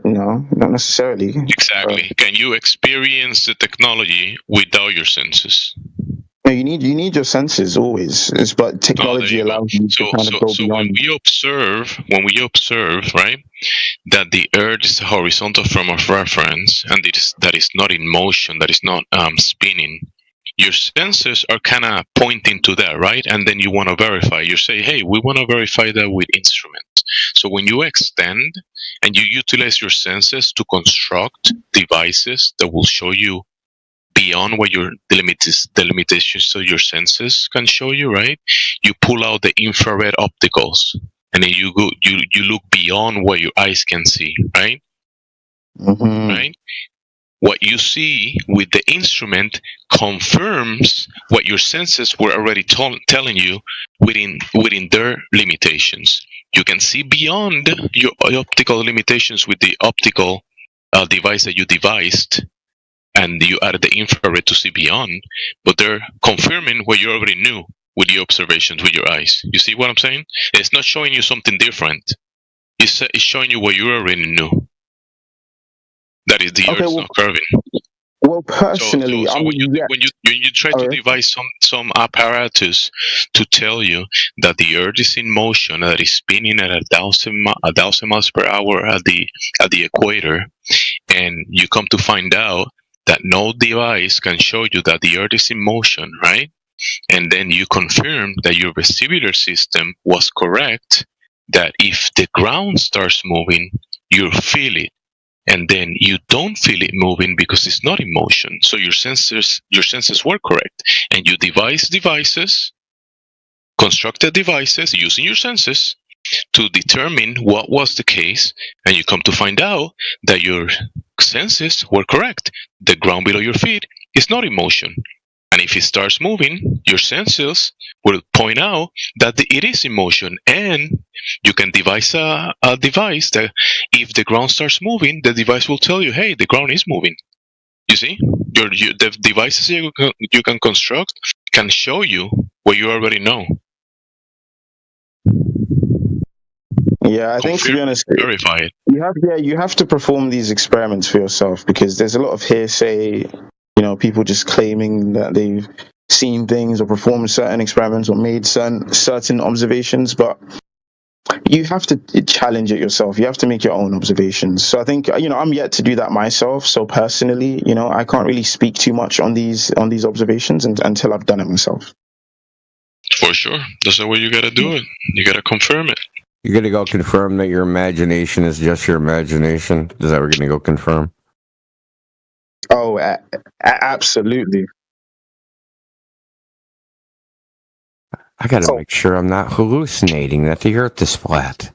No, not necessarily. Exactly. Can you experience the technology without your senses? No, you need your senses always. But technology allows you to kind of go beyond. When we observe, right, that the Earth is a horizontal frame of reference, and that is not in motion, that is not spinning. Your senses are kind of pointing to that, right? And then you want to verify. You say, hey, we want to verify that with instruments. So when you extend and you utilize your senses to construct devices that will show you beyond what the limitations of your senses can show you, right? You pull out the infrared opticals, and then you look beyond what your eyes can see, right? Mm-hmm. Right? what you see with the instrument confirms what your senses were already telling you within their limitations. You can see beyond your optical limitations with the optical device that you devised, and you added the infrared to see beyond, but they're confirming what you already knew with your observations with your eyes. You see what I'm saying? It's not showing you something different. It's showing you what you already knew. That is, the Earth's not curving. Well, personally, so when you try to devise some apparatus to tell you that the Earth is in motion, that it's spinning at 1,000 miles per hour at the equator, and you come to find out that no device can show you that the Earth is in motion, right? And then you confirm that your vestibular system was correct, that if the ground starts moving, you feel it. And then you don't feel it moving because it's not in motion. So your senses were correct. And you constructed devices using your senses to determine what was the case. And you come to find out that your senses were correct. The ground below your feet is not in motion. And if it starts moving, your senses will point out that it is in motion. And you can devise a device that if the ground starts moving, the device will tell you, hey, the ground is moving. You see? The devices you can construct can show you what you already know. Yeah, I think, to be honest, verify it. You have to perform these experiments for yourself, because there's a lot of hearsay. People just claiming that they've seen things or performed certain experiments or made certain observations, but you have to challenge it yourself. You have to make your own observations. So I think, I'm yet to do that myself. So personally, I can't really speak too much on these observations until I've done it myself. For sure. That's the way you gotta do it. You gotta confirm it. You're gonna go confirm that your imagination is just your imagination? Is that what we're gonna go confirm? Oh, absolutely. I gotta make sure I'm not hallucinating, that the Earth is flat.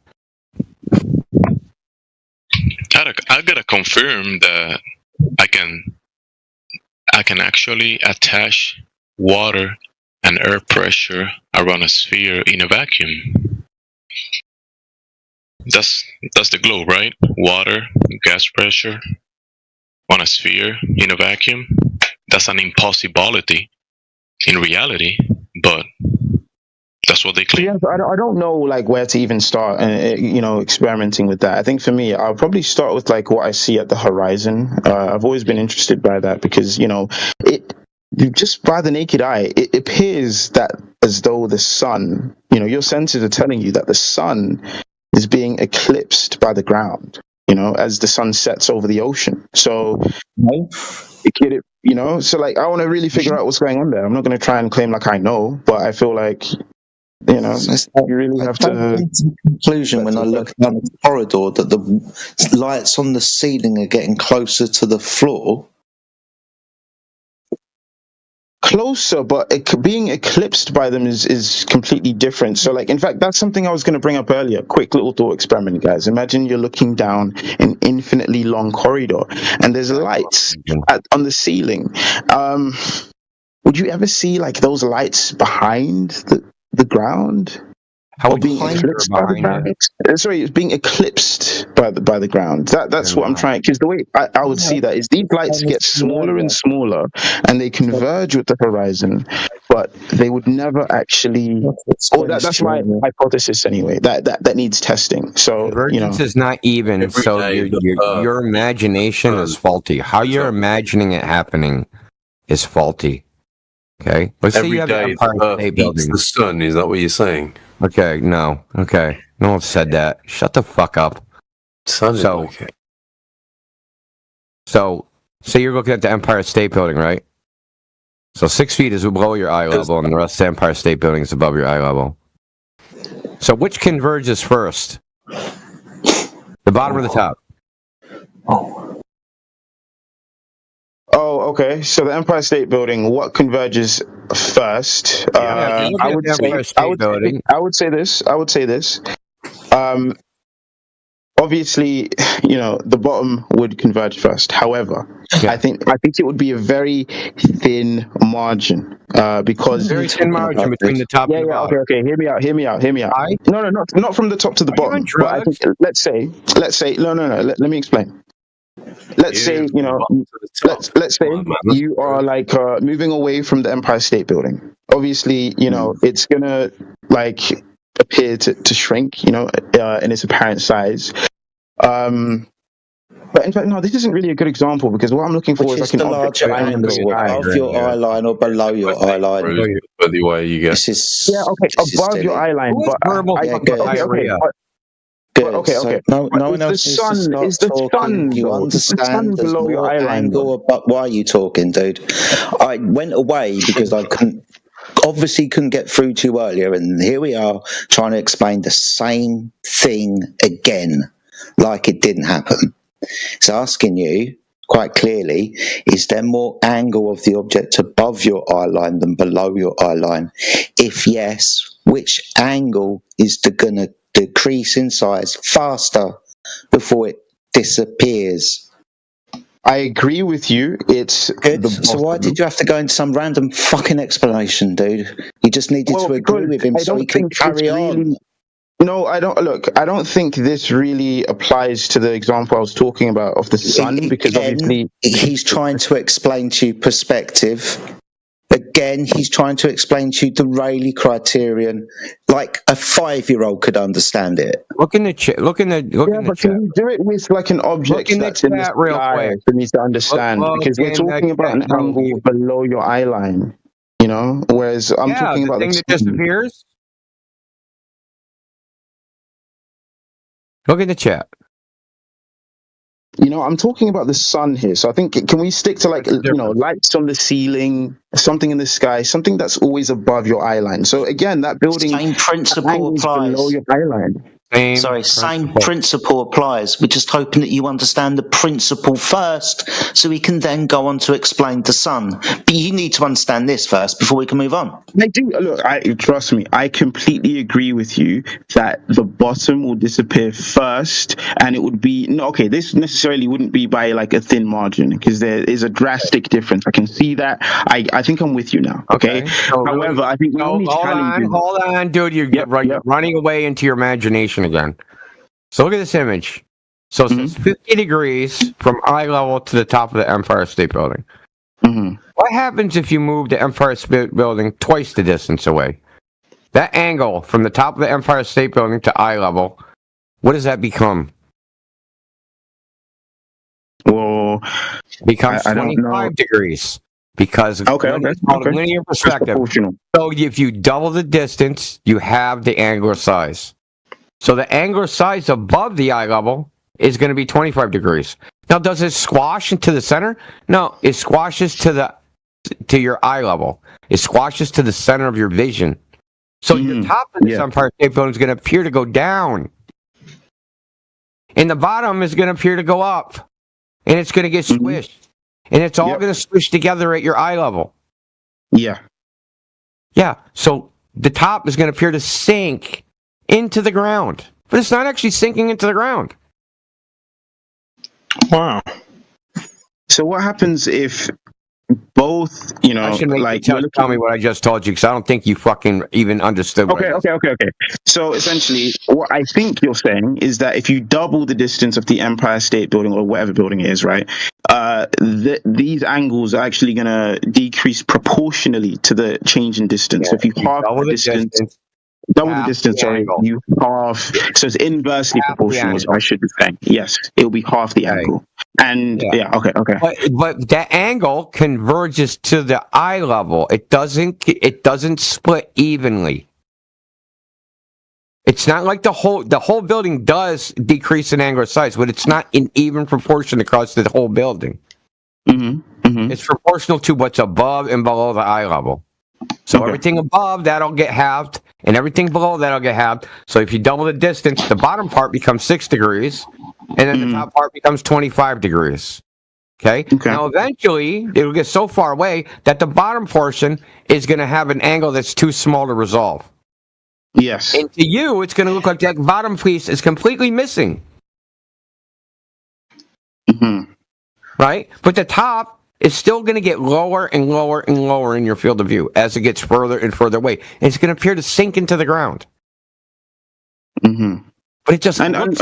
I gotta confirm that I can actually attach water and air pressure around a sphere in a vacuum. That's the globe, right? Water, gas pressure on a sphere in a vacuum. That's an impossibility in reality, but that's what they claim. Yeah, I don't know where to even start, experimenting with that. I think for me, I'll probably start with what I see at the horizon. I've always been interested by that because it just by the naked eye, it appears that as though the sun, your senses are telling you that the sun is being eclipsed by the ground. As the sun sets over the ocean. So, I want to really figure out what's going on there. I'm not going to try and claim I know, but I feel you really have to. Conclusion when I look down the corridor that the lights on the ceiling are getting closer to the floor. Closer, but being eclipsed by them is completely different. So, in fact, that's something I was going to bring up earlier. Quick little thought experiment, guys. Imagine you're looking down an infinitely long corridor, and there's lights on the ceiling. Would you ever see those lights behind the ground? How being eclipsed by the ground? Sorry, it's being eclipsed by the ground. That's what I'm trying. Because the way I would see that is these lights get smaller and smaller, and they converge with the horizon, but they would never actually. That's my hypothesis anyway. That needs testing. So Convergence is not even. So your imagination is faulty. How you're imagining it happening is faulty. Okay. Let's say you have the Empire State Building. The sun. Is that what you're saying? Okay, no. Okay. No one said that. Shut the fuck up. So say you're looking at the Empire State Building, right? So 6 feet is below your eye level, and the rest of the Empire State Building is above your eye level. So which converges first? The bottom or the top? Oh, okay. So the Empire State Building, what converges first? I would say this. obviously, the bottom would converge first. However, I think it would be a very thin margin because very thin margin between the top and the bottom. Okay. Hear me out. No, not from the top to the bottom. But I think let's say no. Let me explain. Let's say let's say you are like moving away from the Empire State Building. Obviously, it's gonna like appear to shrink, in its apparent size. But in fact, no, this isn't really a good example because what I'm looking for is like an object above your eye line or below your eye line. The way you get. Above your eye line. But Okay. No one else needs to start talking. You understand there's more angle, but why are you talking, dude? I went away because I couldn't get through to you earlier, and here we are trying to explain the same thing again, like it didn't happen. So asking you quite clearly, is there more angle of the object above your eye line than below your eye line? If yes, which angle is going to decrease in size faster before it disappears? I agree with you. It's good. So why did you have to go into some random fucking explanation, dude? You just needed to agree with him so he can carry on. No, I don't. Look, I don't think this really applies to the example I was talking about of the sun, because obviously he's trying to explain to you perspective. Again, he's trying to explain to you the Rayleigh criterion, like a 5-year-old could understand it. Look in the chat. Can you do it with like an object that's in the sky for me to understand? Because we're talking about an angle below your eye line, whereas I'm talking about the thing that disappears. Look in the chat. I'm talking about the sun here. So I think, can we stick to lights on the ceiling, something in the sky, something that's always above your eye line. So again, that building same principle applies below your eye line. Same principle applies. We're just hoping that you understand the principle first, so we can then go on to explain the sun. But you need to understand this first before we can move on. I do. Look, trust me. I completely agree with you that the bottom will disappear first, and it would be this necessarily wouldn't be by like a thin margin, because there is a drastic difference. I can see that. I think I'm with you now. Okay. However, I think hold on, dude. You're running away into your imagination again. So look at this image. So it's 50 degrees from eye level to the top of the Empire State Building. What happens if you move the Empire State Building twice the distance away? That angle from the top of the Empire State Building to eye level, what does that become? Well, becomes 25 degrees. Because it's called a linear perspective. So if you double the distance, you have the angular size. So the angular size above the eye level is going to be 25 degrees. Now, does it squash into the center? No, it squashes to your eye level. It squashes to the center of your vision. So your top of this Empire State Building is going to appear to go down. And the bottom is going to appear to go up. And it's going to get squished. And it's all going to squish together at your eye level. Yeah. So the top is going to appear to sink into the ground. But it's not actually sinking into the ground. Wow. So what happens if both, I should tell me what I just told you, because I don't think you fucking even understood. Okay. So essentially, what I think you're saying is that if you double the distance of the Empire State Building or whatever building it is, right, these angles are actually going to decrease proportionally to the change in distance. So if you halve the distance, double the distance, you half. So it's inversely proportional, I should be saying. Yes, it will be half the angle. And okay. But that angle converges to the eye level. It doesn't split evenly. It's not like the whole building does decrease in angular size, but it's not in even proportion across the whole building. It's proportional to what's above and below the eye level. So everything above that'll get halved, and everything below that'll get halved. So if you double the distance, the bottom part becomes 6 degrees, and then the top part becomes 25 degrees. Okay? Now eventually it'll get so far away that the bottom portion is going to have an angle that's too small to resolve. Yes. And to you, it's going to look like that bottom piece is completely missing. right? But the top is still going to get lower and lower and lower in your field of view as it gets further and further away. And it's going to appear to sink into the ground. Mm-hmm. But it just looks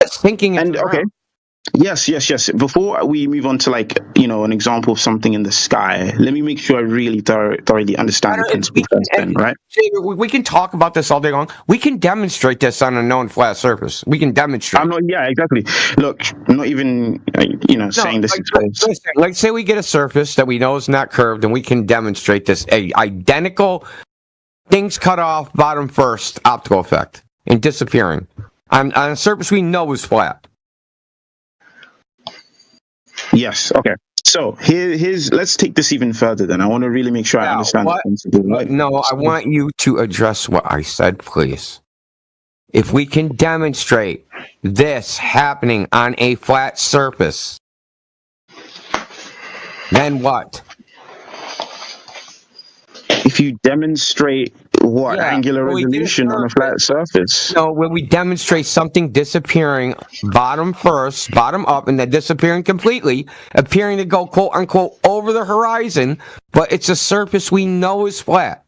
sinking into the ground. Yes. Before we move on to like, an example of something in the sky, let me make sure I really thoroughly understand the principle first then, right? We can talk about this all day long. We can demonstrate this on a known flat surface. We can demonstrate. Exactly. Look, I'm not even, saying this. Like say we get a surface that we know is not curved and we can demonstrate this, identical things cut off bottom first optical effect and disappearing on a surface we know is flat. Yes. Okay. So let's take this even further. Then I want to really make sure I understand the principle. Right? No, I want you to address what I said, please. If we can demonstrate this happening on a flat surface, then what? If you demonstrate what angular resolution on a flat surface? No, when we demonstrate something disappearing bottom first, bottom up, and then disappearing completely, appearing to go quote unquote over the horizon, but it's a surface we know is flat.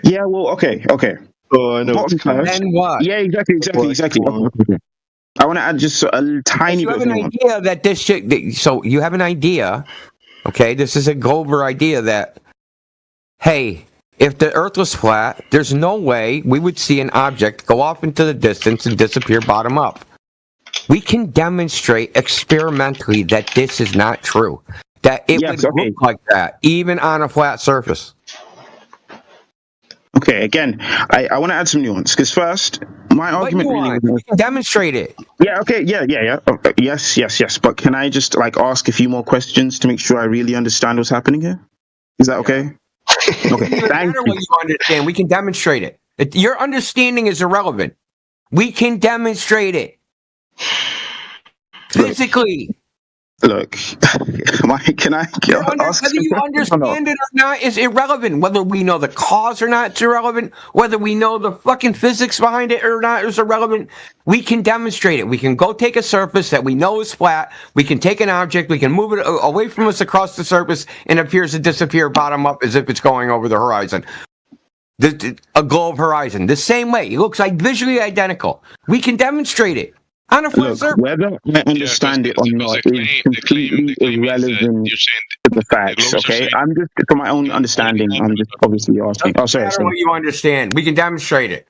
Yeah, well, okay. Oh, I know. And what? Yeah, exactly. Okay. I want to add just a tiny bit. You have an idea that this shit. So you have an idea. Okay, this is a Goldberg idea that, hey, if the Earth was flat, there's no way we would see an object go off into the distance and disappear bottom up. We can demonstrate experimentally that this is not true. That it would look like that, even on a flat surface. Okay, again, I want to add some nuance, because first, my argument really... We can demonstrate it. Yeah, okay, yeah. Yes. But can I just, ask a few more questions to make sure I really understand what's happening here? Is that okay? Okay, it doesn't matter what you understand. We can demonstrate it. Your understanding is irrelevant. We can demonstrate it. Physically. Look, can I ask whether you understand it or not is irrelevant. Whether we know the cause or not is irrelevant. Whether we know the fucking physics behind it or not is irrelevant. We can demonstrate it. We can go take a surface that we know is flat. We can take an object. We can move it away from us across the surface and it appears to disappear bottom up as if it's going over the horizon. A globe horizon. The same way. It looks like visually identical. We can demonstrate it. On a flat surface. Whether I understand it or not is completely irrelevant to the facts, okay? I'm just, for my own understanding, I'm just obviously asking. Oh, sorry. What you understand. We can demonstrate it.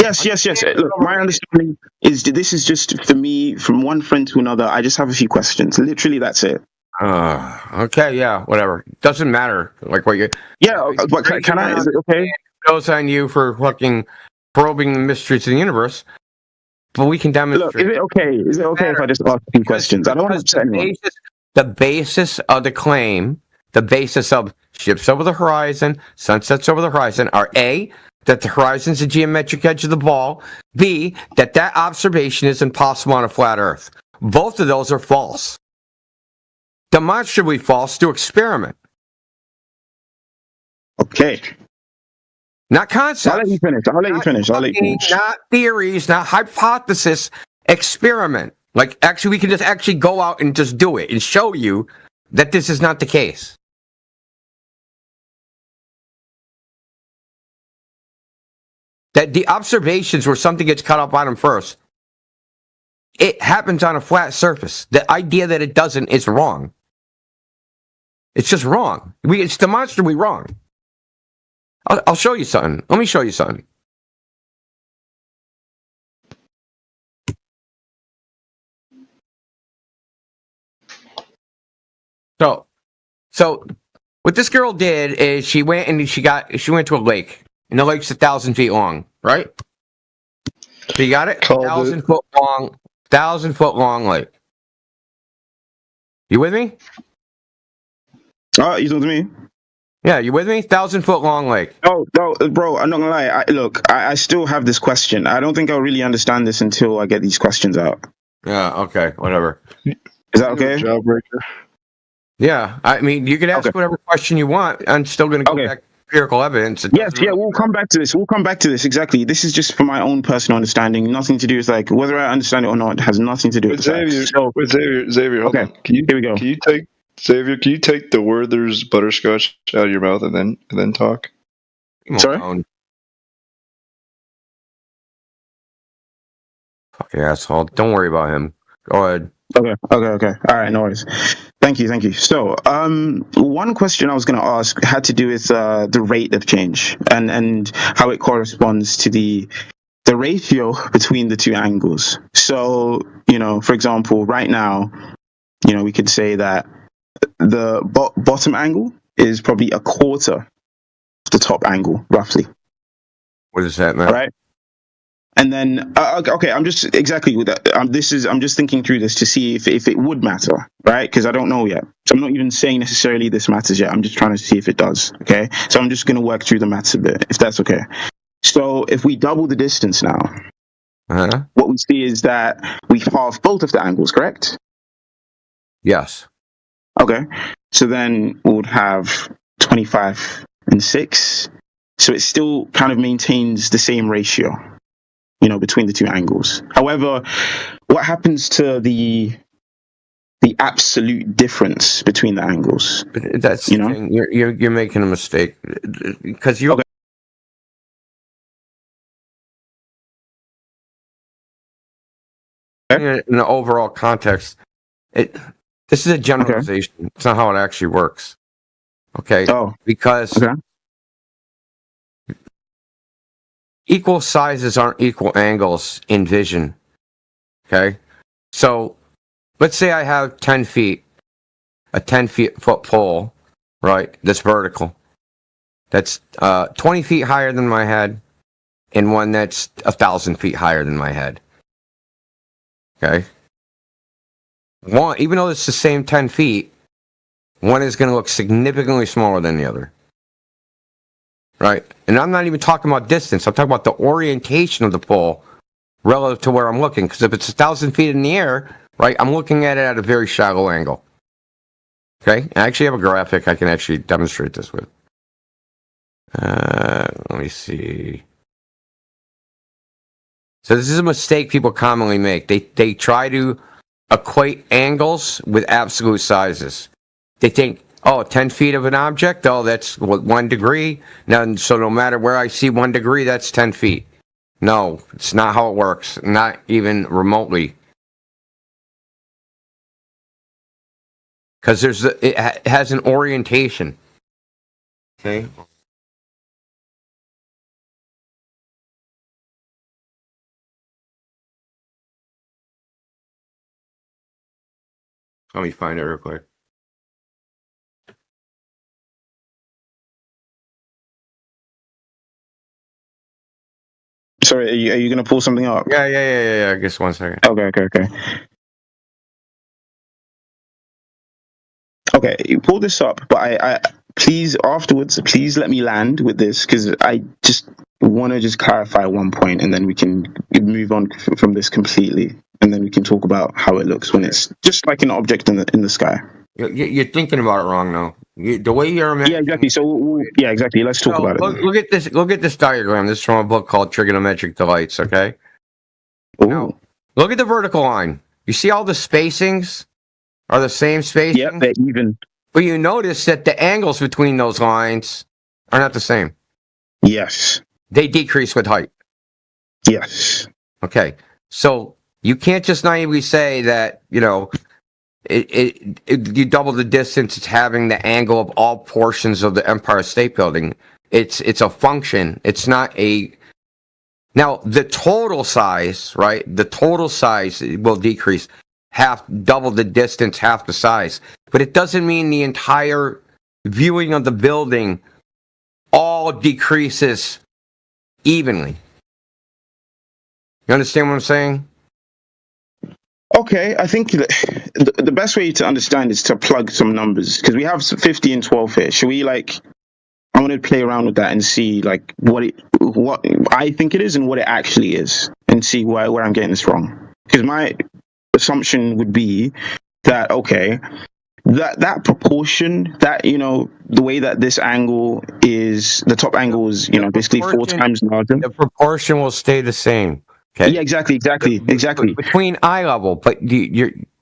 Yes. Look, my understanding is this is just, for me, from one friend to another, I just have a few questions. Literally, that's it. Okay, yeah, whatever. Doesn't matter. Like what you... Yeah, but can I... Is it okay? It goes on you for fucking probing the mysteries of the universe. But we can demonstrate. Look, is it okay if I just ask a few questions? I don't want to upset anyone. The basis of the claim, the basis of ships over the horizon, sunsets over the horizon, are A, that the horizon is the geometric edge of the ball, B, that observation is impossible on a flat Earth. Both of those are false. Demonstrably false to experiment. Okay. Not concepts. I'll let you finish. Not theories, not hypothesis, experiment. Like, actually, we can just actually go out and just do it and show you that this is not the case. That the observations where something gets cut off bottom first, it happens on a flat surface. The idea that it doesn't is wrong. It's just wrong. It's demonstrably wrong. I'll show you something. Let me show you something. So what this girl did is she went to a lake, and the lake's 1,000 feet long, right? So you got it? 1,000 foot long lake. You with me? Oh, you with me? Yeah, you with me? 1,000 foot long lake. No, bro, I'm not gonna lie. I still have this question. I don't think I'll really understand this until I get these questions out. Yeah, okay, whatever. Is that okay? Jawbreaker. Yeah, I mean, you can ask whatever question you want. I'm still gonna go back empirical evidence. Yes, yeah, we'll come back to this. Exactly. This is just for my own personal understanding. Nothing to do with like whether I understand it or not. It has nothing to do with Xavier. Xavier, hold on. Here we go. Can you take the Werther's butterscotch out of your mouth and then talk? Sorry. Fucking asshole. Don't worry about him. Go ahead. Okay. All right, no worries. Thank you. So, one question I was going to ask had to do with the rate of change and how it corresponds to the ratio between the two angles. So, for example, right now, we could say that the bottom angle is probably a quarter of the top angle, roughly. What does that mean? All right. And then, okay, I'm just exactly with that. I'm just thinking through this to see if it would matter, right? Because I don't know yet. So I'm not even saying necessarily this matters yet. I'm just trying to see if it does. Okay. So I'm just going to work through the maths a bit, if that's okay. So if we double the distance now, what we see is that we halve both of the angles, correct? Yes. Okay. So then we would have 25 and 6. So it still kind of maintains the same ratio, between the two angles. However, what happens to the absolute difference between the angles? That's the thing. You're making a mistake because you. In the overall context, this is a generalization. Okay. It's not how it actually works. Okay. Because equal sizes aren't equal angles in vision. Okay. So let's say I have 10 feet, a 10-foot pole, right? That's vertical. That's 20 feet higher than my head, and one that's 1,000 feet higher than my head. Okay. One, even though it's the same 10 feet, one is going to look significantly smaller than the other. Right? And I'm not even talking about distance. I'm talking about the orientation of the pole relative to where I'm looking. Because if it's 1,000 feet in the air, right, I'm looking at it at a very shallow angle. Okay? I actually have a graphic I can actually demonstrate this with. Let me see. So this is a mistake people commonly make. They try to equate angles with absolute sizes. They think, 10 feet of an object, that's 1 degree. Now, so no matter where I see 1 degree, that's 10 feet. No, it's not how it works. Not even remotely. Because it has an orientation. Okay. Let me find it real quick. Sorry, are you going to pull something up? Yeah. Just 1 second. Okay. Okay, you pull this up, but I please let me land with this because I just want to clarify one point, and then we can move on from this completely, and then we can talk about how it looks when it's just like an object in the sky. You're thinking about it wrong, though. The way you're imagining. Yeah, exactly. So exactly. Let's talk about it. Look at this. Look at this diagram. This is from a book called Trigonometric Delights. Okay. Now, look at the vertical line. You see all the spacings are the same spacing. Yeah, they're even. But you notice that the angles between those lines are not the same. Yes. They decrease with height. Yes. Okay. So you can't just naively say that you double the distance. It's having the angle of all portions of the Empire State Building. It's a function. It's not a. Now the total size, right? The total size will decrease. Double the distance, half the size. But it doesn't mean the entire viewing of the building all decreases evenly. You understand what I'm saying? Okay, I think the best way to understand is to plug some numbers because we have 50 and 12 here. Should we I want to play around with that and see what I think it is and what it actually is, and see where I'm getting this wrong. Because my assumption would be that that proportion, that the way that this angle is, the top angle is basically 4 times larger. The proportion will stay the same. Okay. Yeah, exactly. Between eye level, but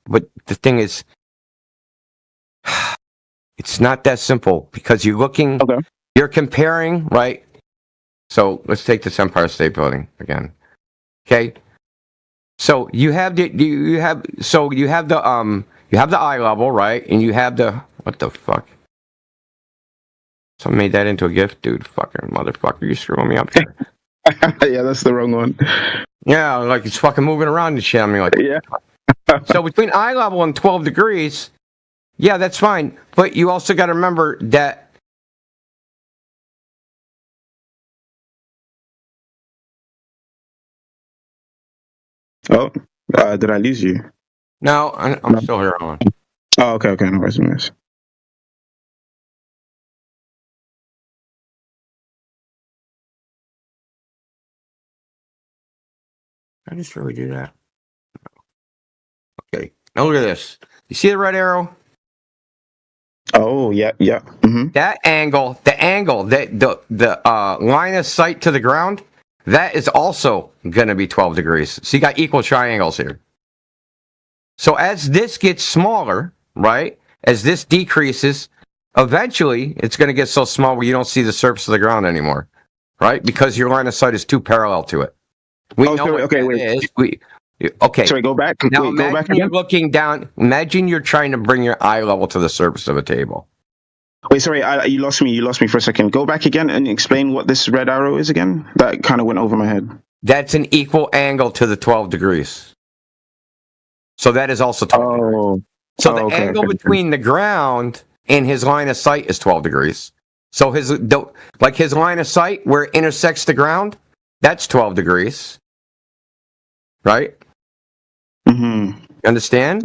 but the thing is, it's not that simple because you're comparing, right? So let's take this Empire State Building again. Okay. So you have the eye level, right? And you have what the fuck? Someone made that into a GIF, dude. Fucking motherfucker, you screwing me up here. Yeah, that's the wrong one. Yeah, like it's fucking moving around and shit. I mean, like, yeah. So between eye level and 12 degrees, yeah, that's fine. But you also got to remember that. Oh, did I lose you? No, I'm still here. On. Oh, okay, no worries. I just really do that. Okay, now look at this. You see the red arrow? Oh, yeah. Mm-hmm. That angle, the line of sight to the ground, that is also going to be 12 degrees. So you got equal triangles here. So as this gets smaller, right, as this decreases, eventually it's going to get so small where you don't see the surface of the ground anymore, right? Because your line of sight is too parallel to it. Sorry, go back. Now go back imagine you're looking down. Imagine you're trying to bring your eye level to the surface of a table. Wait, sorry, you lost me. You lost me for a second. Go back again and explain what this red arrow is again. That kind of went over my head. That's an equal angle to the 12 degrees. So that is also 12 degrees. So the angle between the ground and his line of sight is 12 degrees. So his line of sight where it intersects the ground, that's 12 degrees. Right? Mm-hmm. Understand?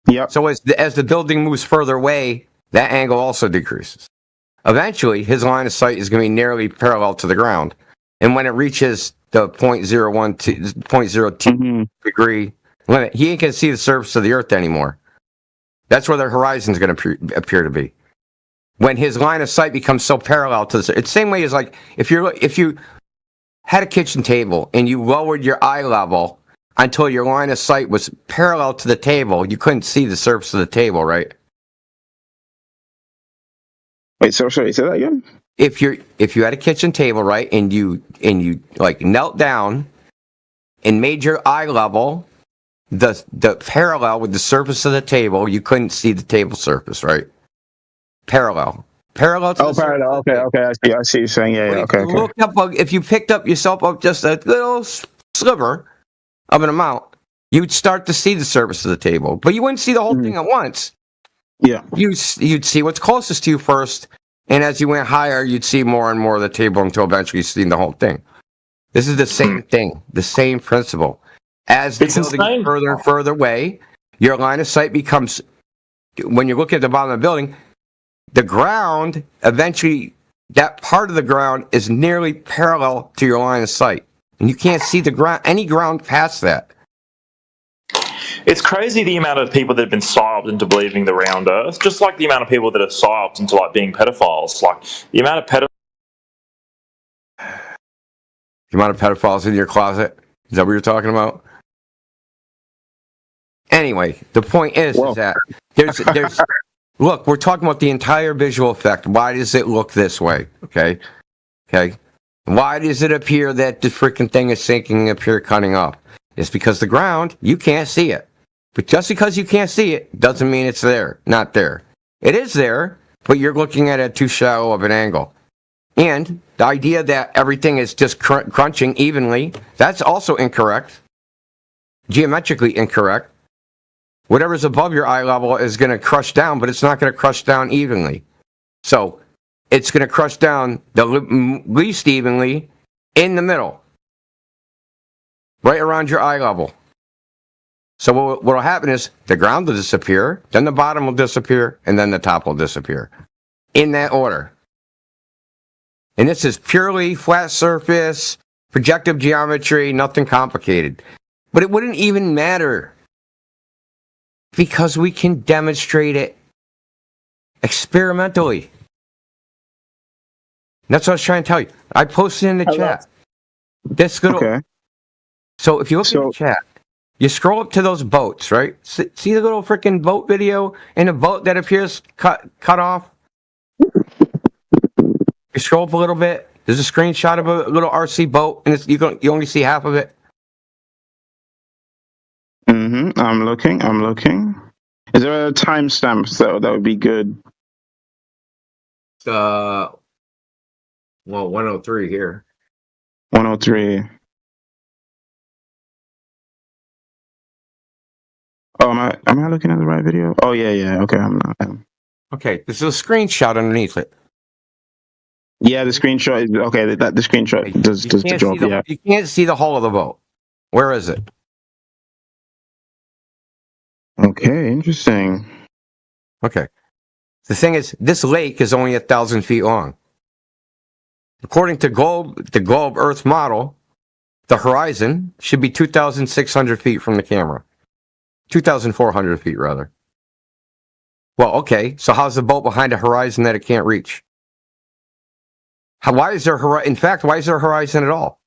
Yeah. So as the building moves further away, that angle also decreases. Eventually, his line of sight is going to be nearly parallel to the ground. And when it reaches the 0.01 to 0.02 degree limit, he ain't going to see the surface of the Earth anymore. That's where the horizon is going to appear to be. When his line of sight becomes so parallel to the, it's the same way as like if you had a kitchen table and you lowered your eye level until your line of sight was parallel to the table, you couldn't see the surface of the table, right? Wait, sorry, say that again? If you had a kitchen table, right, and you like knelt down and made your eye level the parallel with the surface of the table, you couldn't see the table surface, right? Parallel to the parallel. Okay. I see what you're saying. Yeah. Okay. Look up, if you picked up yourself up just a little sliver of an amount, you'd start to see the surface of the table, but you wouldn't see the whole thing at once. Yeah. You'd see what's closest to you first, and as you went higher, you'd see more and more of the table until eventually you see the whole thing. This is the same thing, the same principle. As the building is further and further away, your line of sight becomes, when you look at the bottom of the building, the ground, eventually, that part of the ground is nearly parallel to your line of sight. And you can't see the ground, any ground past that. It's crazy the amount of people that have been psyoped into believing the round earth, just like the amount of people that are psyoped into like being pedophiles. Like the amount of pedophiles in your closet. Is that what you're talking about? Anyway, the point is that there's look, we're talking about the entire visual effect. Why does it look this way? Okay. Why does it appear that the freaking thing is sinking up here, cutting off? It's because the ground, you can't see it. But just because you can't see it doesn't mean it's there. Not there. It is there, but you're looking at it too shallow of an angle. And the idea that everything is just crunching evenly, that's also incorrect. Geometrically incorrect. Whatever's above your eye level is going to crush down, but it's not going to crush down evenly. So it's going to crush down the least evenly in the middle, right around your eye level. So what will happen is the ground will disappear, then the bottom will disappear, and then the top will disappear. In that order. And this is purely flat surface, projective geometry, nothing complicated. But it wouldn't even matter because we can demonstrate it experimentally. That's what I was trying to tell you. I posted in the chat. This little. Okay. So if you look at the chat, you scroll up to those boats, right? See the little freaking boat video and a boat that appears cut off? You scroll up a little bit. There's a screenshot of a little RC boat, and you only see half of it. I'm looking. Is there a timestamp that would be good? 103 here. 103. Oh, am I looking at the right video? Oh yeah. Okay, I'm not. Okay, there's a screenshot underneath it. Yeah, the screenshot is okay. The screenshot does the job. Yeah. You can't see the hull of the boat. Where is it? Okay, interesting. Okay. The thing is, this lake is only 1,000 feet long. According to the Globe Earth model, the horizon should be 2,600 feet from the camera. 2,400 feet, rather. Well, okay, so how's the boat behind a horizon that it can't reach? Why is there why is there a horizon at all?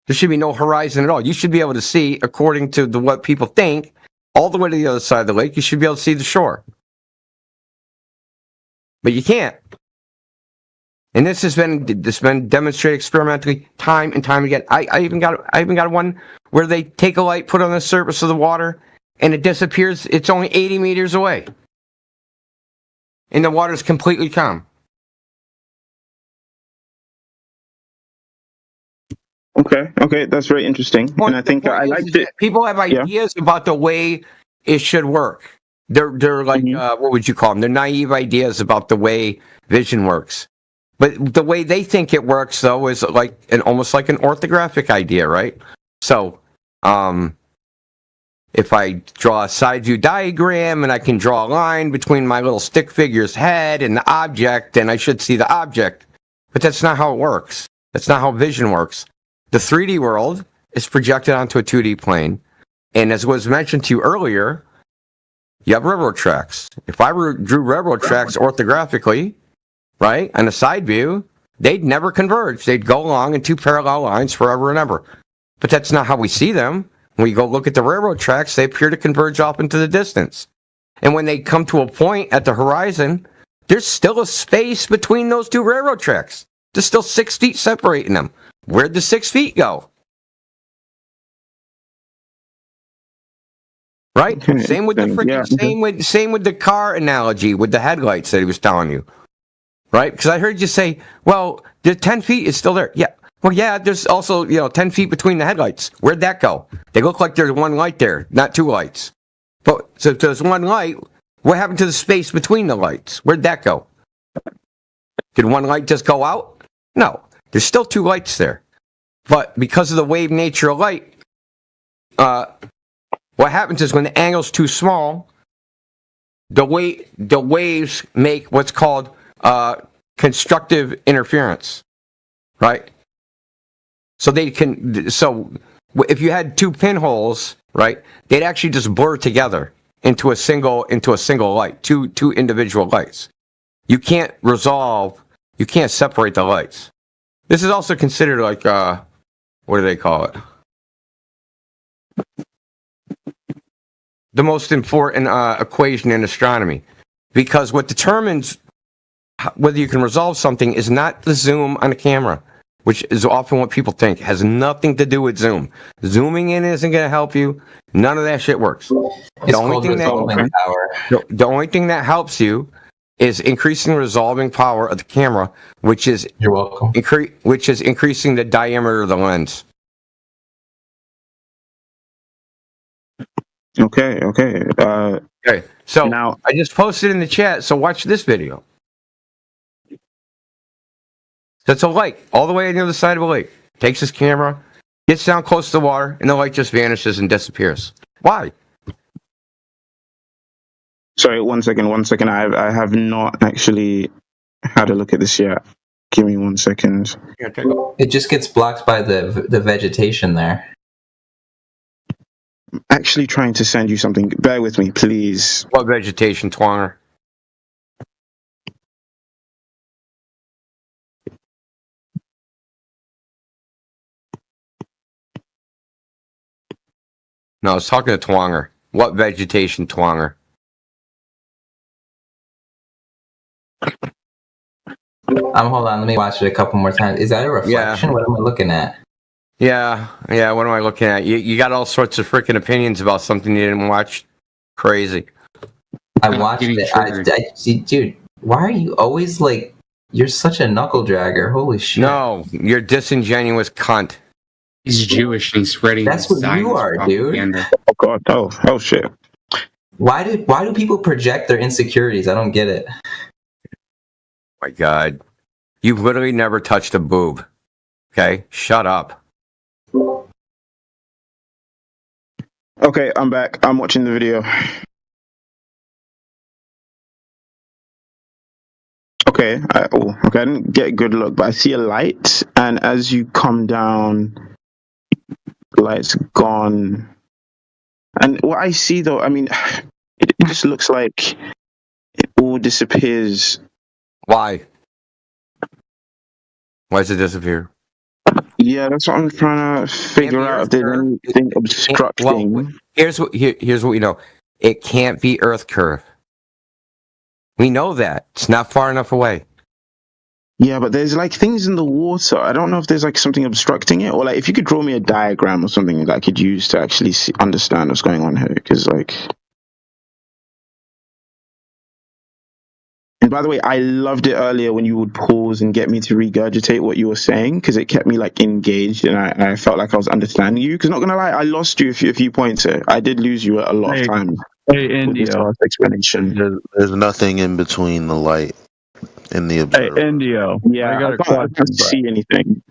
There should be no horizon at all. You should be able to see, according to what people think, all the way to the other side of the lake. You should be able to see the shore. But you can't. And this has been demonstrated experimentally time and time again. I even got one where they take a light, put it on the surface of the water, and it disappears. It's only 80 meters away. And the water's completely calm. Okay, that's very interesting. And I think I liked it. People have ideas about the way it should work. They're like, what would you call them? They're naive ideas about the way vision works. But the way they think it works, though, is like almost like an orthographic idea, right? So, if I draw a side view diagram and I can draw a line between my little stick figure's head and the object, then I should see the object. But that's not how it works. That's not how vision works. The 3D world is projected onto a 2D plane. And as was mentioned to you earlier, you have railroad tracks. If I drew railroad tracks orthographically, right, on a side view, they'd never converge. They'd go along in two parallel lines forever and ever. But that's not how we see them. When you go look at the railroad tracks, they appear to converge off into the distance. And when they come to a point at the horizon, there's still a space between those two railroad tracks. There's still 6 feet separating them. Where'd the 6 feet go? Right? Same with the freaking, same with the car analogy with the headlights that he was telling you. Right? Because I heard you say, well, the 10 feet is still there. Yeah. Well, yeah, there's also, 10 feet between the headlights. Where'd that go? They look like there's one light there, not two lights. But so if there's one light, what happened to the space between the lights? Where'd that go? Did one light just go out? No. There's still two lights there. But because of the wave nature of light, what happens is when the angle's too small, the waves make what's called constructive interference, right? So if you had two pinholes, right, they'd actually just blur together into a single light, two individual lights. You can't separate the lights. This is also considered like what do they call it? The most important equation in astronomy, because what determines whether you can resolve something is not the zoom on a camera, which is often what people think. It has nothing to do with zoom. Zooming in isn't going to help you. None of that shit works. The only thing that helps you is increasing the resolving power of the camera, which is you're welcome. Which is increasing the diameter of the lens. Okay. So now I just posted in the chat. So watch this video. That's a lake, all the way on the other side of a lake. Takes his camera, gets down close to the water, and the light just vanishes and disappears. Why? Sorry, one second. I have not actually had a look at this yet. Give me 1 second. It just gets blocked by the vegetation there. I'm actually trying to send you something. Bear with me, please. What vegetation, Twanger? No, I was talking to Twonger. What vegetation, Twonger? Hold on. Let me watch it a couple more times. Is that a reflection? Yeah. What am I looking at? Yeah. What am I looking at? You got all sorts of freaking opinions about something you didn't watch. Crazy. I watched it. Dude, why are you always like? You're such a knuckle dragger. Holy shit! No, you're disingenuous cunt. He's Jewish and he's spreading. That's what you are, propaganda. dude. Oh god! Oh shit! Why do people project their insecurities? I don't get it. My God, you've literally never touched a boob. Okay, shut up. Okay, I'm back. I'm watching the video. Okay, I didn't get a good look, but I see a light, and as you come down, the light's gone. And what I see, though, I mean, it just looks like it all disappears. Why? Why does it disappear? Yeah, that's what I'm trying to figure out. If there's anything obstructing. Well, here's what we know. It can't be Earth curve. We know that. It's not far enough away. Yeah, but there's like things in the water. I don't know if there's like something obstructing it, or like if you could draw me a diagram or something that I could use to actually understand what's going on here. Because like, and by the way, I loved it earlier when you would pause and get me to regurgitate what you were saying, because it kept me like engaged, and I felt like I was understanding you. Because not gonna lie, I lost you a few points here. I did lose you a lot of time. Hey, Indio. Explanation. There's nothing in between the light and the observer. Hey, Indio. Yeah, I got a I question. can't see anything.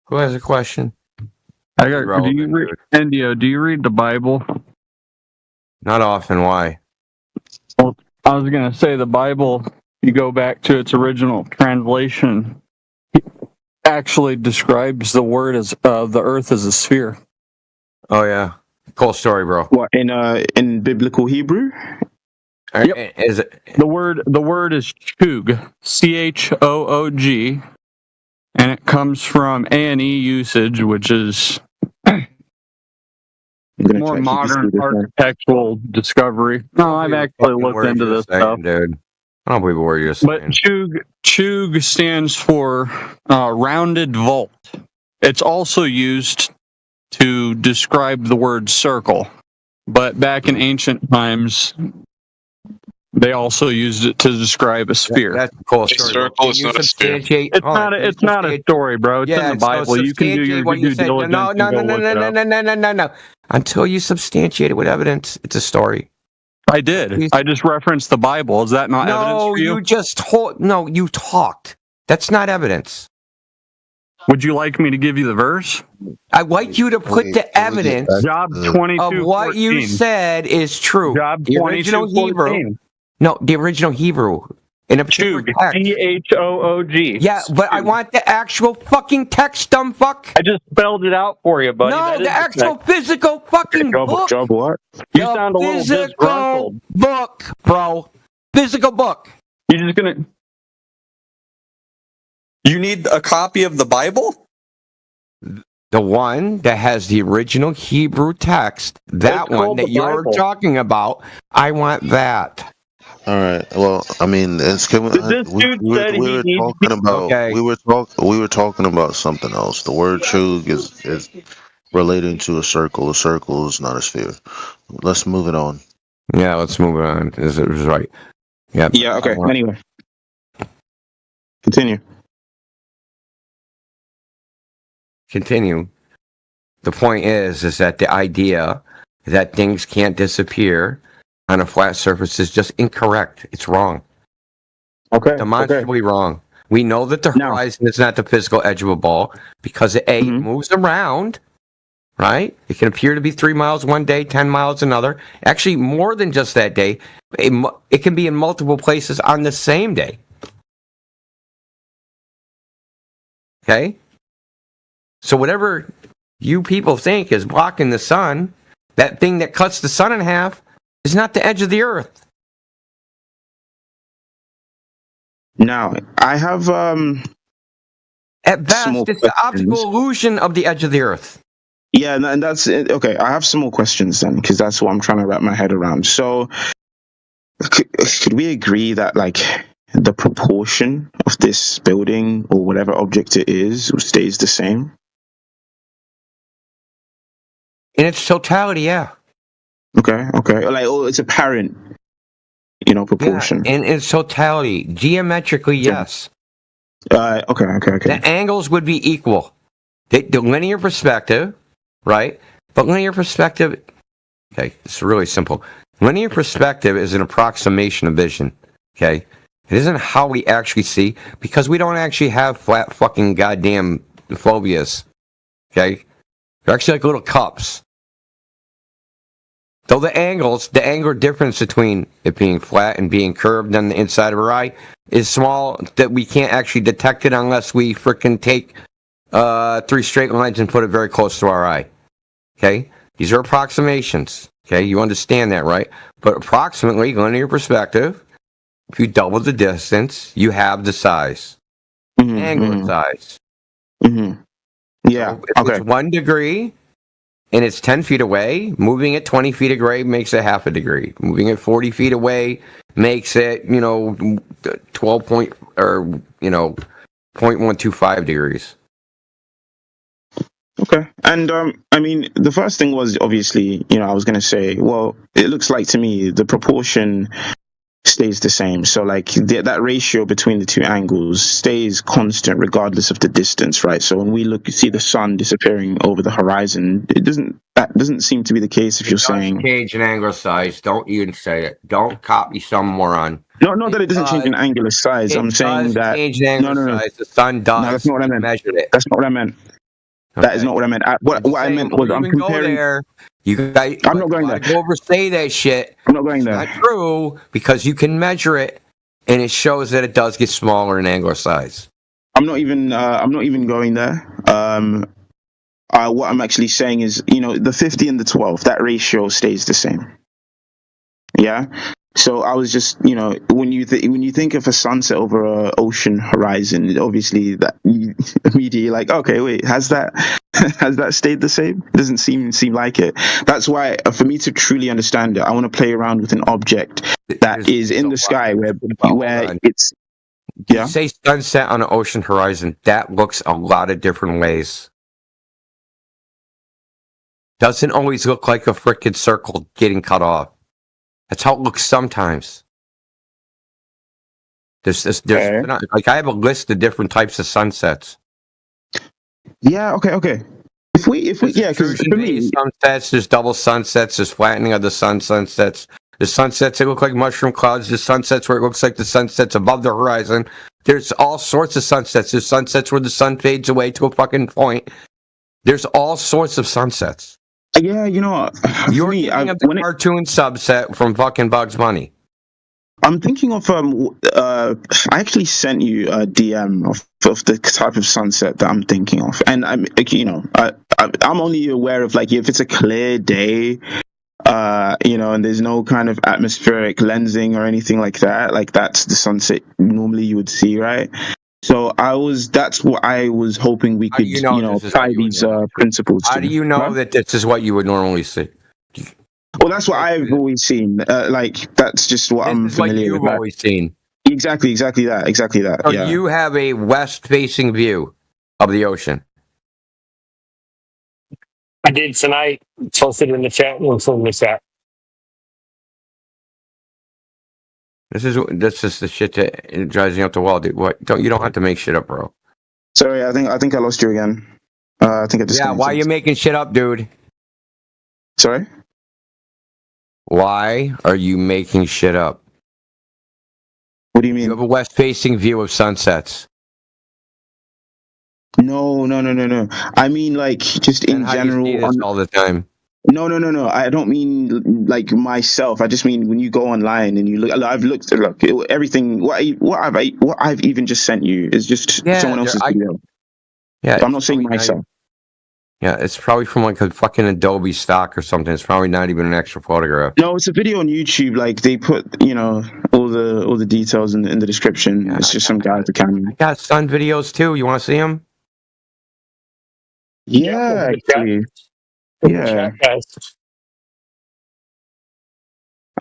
Who has a question? Indio, do you read the Bible? Not often. Why? Well, I was going to say the Bible, you go back to its original translation, actually describes the word as the earth as a sphere. Oh, yeah. Cool story, bro. What, in biblical Hebrew? Yep. Is it... The word is choog, CHOOG, and it comes from A&E usage, which is more modern architectural discovery. No, I've actually looked into this stuff, dude. I don't believe a word you're saying. But choog stands for rounded vault. It's also used to describe the word circle, but back in ancient times, they also used it to describe a sphere. That's a cool A story. circle is not a sphere. It's not a story, bro. It's in the Bible. You can do your due diligence. No. Until you substantiate it with evidence, it's a story. I did. I just referenced the Bible. Is that not evidence for you? You just you talked. That's not evidence. Would you like me to give you the verse? I'd like you to put the evidence Job 22, of what you said is true. Job the original 22, Hebrew. 14. No, the original Hebrew. In a particular text. CHOOG. Yeah, but I want the actual fucking text, dumb fuck. I just spelled it out for you, buddy. No, the actual physical fucking book. Job what? You sound a little disgruntled. Book, bro. Physical book. You're just gonna... You need a copy of the Bible? The one that has the original Hebrew text, that one that you're talking about, I want that. All right. Well, I mean, we were talking about something else. The word chug is relating to a circle. A circle is not a sphere. Let's move it on. Yeah, let's move it on. Is it right? Yeah. Yeah. Okay. Anyway, continue. The point is that the idea that things can't disappear on a flat surface is just incorrect. It's wrong. Okay. Demonstrably wrong. We know that the horizon is not the physical edge of a ball because it moves around, right? It can appear to be 3 miles one day, 10 miles another. Actually, more than just that day. It can be in multiple places on the same day. Okay? So whatever you people think is blocking the sun, that thing that cuts the sun in half, is not the edge of the earth. Now, I have at best, it's the optical illusion of the edge of the earth. Yeah, and that's it. Okay. I have some more questions then, because that's what I'm trying to wrap my head around. So, could we agree that like the proportion of this building or whatever object it is stays the same? In its totality, yeah. Okay. Like, oh, it's apparent, proportion. Yeah, in its totality, geometrically, yes. Okay. The angles would be equal. The linear perspective, right? But linear perspective, okay, it's really simple. Linear perspective is an approximation of vision, okay? It isn't how we actually see, because we don't actually have flat fucking goddamn phobias, okay? They're actually like little cups. Though the angular difference between it being flat and being curved on the inside of our eye is small, that we can't actually detect it unless we frickin' take 3 straight lines and put it very close to our eye. Okay? These are approximations. Okay? You understand that, right? But approximately, linear perspective, if you double the distance, you have the size. Angular size. Yeah. So if it's 1 degree and it's 10 feet away, moving it 20 feet away makes it half a degree. Moving it 40 feet away makes it, 0.125 degrees. Okay. And I mean, the first thing was obviously, I was going to say, well, it looks like to me the proportion stays the same. So like that ratio between the two angles stays constant regardless of the distance, right? So when we see the sun disappearing over the horizon, that doesn't seem to be the case if you're saying change in angular size. Don't even say it. Don't copy some moron. No, not that it doesn't change in angular size. I'm saying that change in angular size. The sun does. No, that's not what I meant. Measured it. That's not what I meant. Okay. That is not what I meant. What I meant was I'm comparing. I'm not going there. Go oversay that shit. I'm not going there. It's not true, because you can measure it, and it shows that it does get smaller in angular size. I'm not even going there. What I'm actually saying is, the 50 and the 12, that ratio stays the same. Yeah. So I was just, when you think of a sunset over an ocean horizon, obviously that you immediately like, okay, wait, has that stayed the same? It doesn't seem like it. That's why, for me to truly understand it, I want to play around with an object that is in the sky where it's. Yeah. You say sunset on an ocean horizon, that looks a lot of different ways. Doesn't always look like a frickin' circle getting cut off. That's how it looks sometimes. There's like I have a list of different types of sunsets. Yeah. Okay. If we because for me, sunsets, there's double sunsets, there's flattening of the sun sunsets. There's sunsets that look like mushroom clouds. There's sunsets where it looks like the sunset's above the horizon. There's all sorts of sunsets. There's sunsets where the sun fades away to a fucking point. There's all sorts of sunsets. Yeah, you're thinking of the cartoon subset from fucking Bugs Bunny. I'm thinking of I actually sent you a DM of the type of sunset that I'm thinking of, and I'm only aware of like if it's a clear day, and there's no kind of atmospheric lensing or anything like that. Like that's the sunset normally you would see, right? So that's what I was hoping we could, apply these principles to. How do you know that this is what you would normally see? Well, that's what I've always seen. That's just what I'm familiar with. You've always seen. Exactly that. So yeah. You have a west-facing view of the ocean. I did tonight. Posted in the chat. This is the shit that drives me up the wall, dude. What? You don't have to make shit up, bro. Sorry, I think I lost you again. I think I just. Yeah, why are you making shit up, dude? Sorry. Why are you making shit up? What do you mean? You have a west-facing view of sunsets. No. I mean, like, just in general. You see this all the time. No. I don't mean like myself. I just mean when you go online and you look. I've looked everything. What I've even just sent you is just someone else's video. Yeah, so I'm not saying myself. Yeah, it's probably from like a fucking Adobe stock or something. It's probably not even an extra photograph. No, it's a video on YouTube. Like they put, all the details in the description. Yeah, it's just some guy with the camera. I got sun videos too. You want to see them? Yeah, actually. Yeah.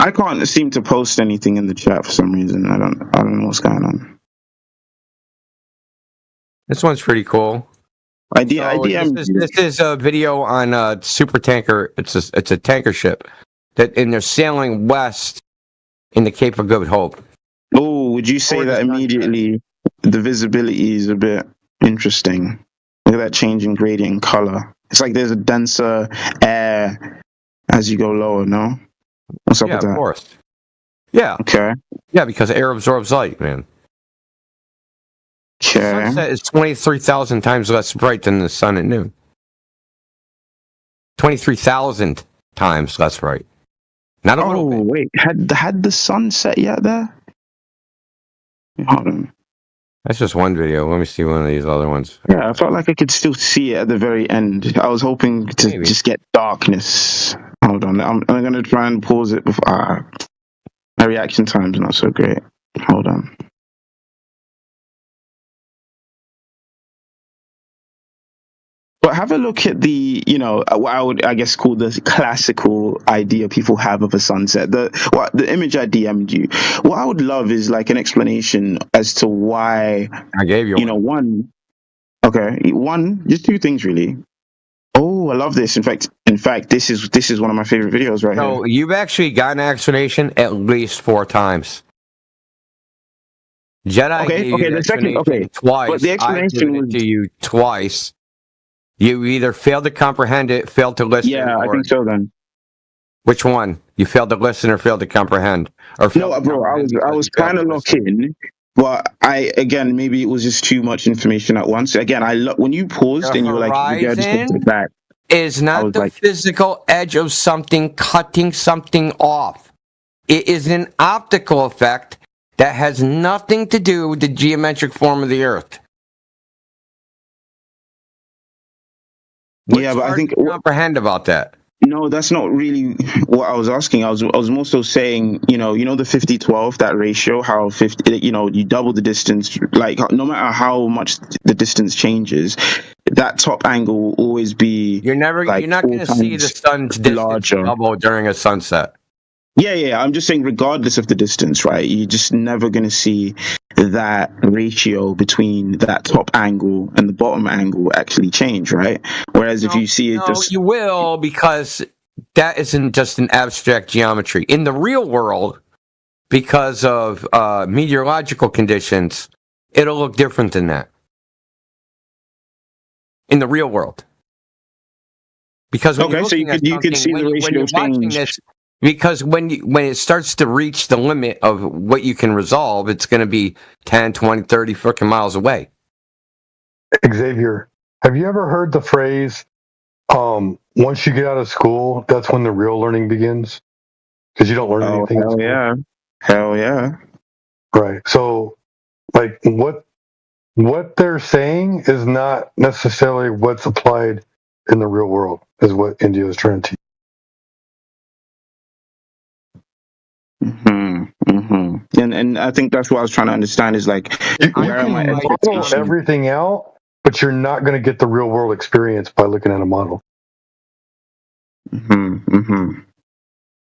I can't seem to post anything in the chat for some reason. I don't know what's going on. This one's pretty cool. This is a video on a super tanker. It's a tanker ship and they're sailing west in the Cape of Good Hope. Oh, would you say that immediately the visibility is a bit interesting? Look at that change in gradient and color. It's like there's a denser air as you go lower, no? What's up with that? Of course. Yeah. Okay. Yeah, because air absorbs light, man. Okay. The sunset is 23,000 times less bright than the sun at noon. 23,000 times less bright. Not a little bit. Wait. Had the sun set yet there? Hold on. That's just one video. Let me see one of these other ones. Yeah, I felt like I could still see it at the very end. I was hoping to just get darkness. Hold on. I'm going to try and pause it before. My reaction time's not so great. Hold on. But have a look at the, what I would, I guess, call the classical idea people have of a sunset. The image I DM'd you. What I would love is like an explanation as to why. I gave you one. Okay, just two things really. Oh, I love this. In fact, this is one of my favorite videos right here. So you've actually gotten an explanation at least 4 times. Jedi gave you the second twice. But the explanation was to you twice. You either failed to comprehend it, failed to listen. Yeah, I think so then. Which one? You failed to listen or failed to comprehend? Or no, bro, I was trying to lock in, but maybe it was just too much information at once. Again, when you paused and you were like, "Yeah, just take it back." Is not the physical edge of something cutting something off. It is an optical effect that has nothing to do with the geometric form of the Earth. Yeah, but I think comprehend about that. No, that's not really what I was asking. I was more so saying, the 50-12, that ratio, how 50, you double the distance, like no matter how much the distance changes, that top angle will always be. You're not going to see the sun's distance double during a sunset. Yeah. I'm just saying, regardless of the distance, right? You're just never going to see that ratio between that top angle and the bottom angle actually change, right? Whereas if you see it you will, because that isn't just an abstract geometry. In the real world, because of meteorological conditions, it'll look different than that. In the real world. Because when so you could see the ratio change. Because when it starts to reach the limit of what you can resolve, it's going to be 10, 20, 30 freaking miles away. Xavier, have you ever heard the phrase, once you get out of school, that's when the real learning begins? Because you don't learn anything. Hell yeah. Hell yeah. Right. So, like, what they're saying is not necessarily what's applied in the real world, is what India is trying to teach. And I think that's what I was trying to understand is like, where am I? Model everything out, but you're not going to get the real world experience by looking at a model.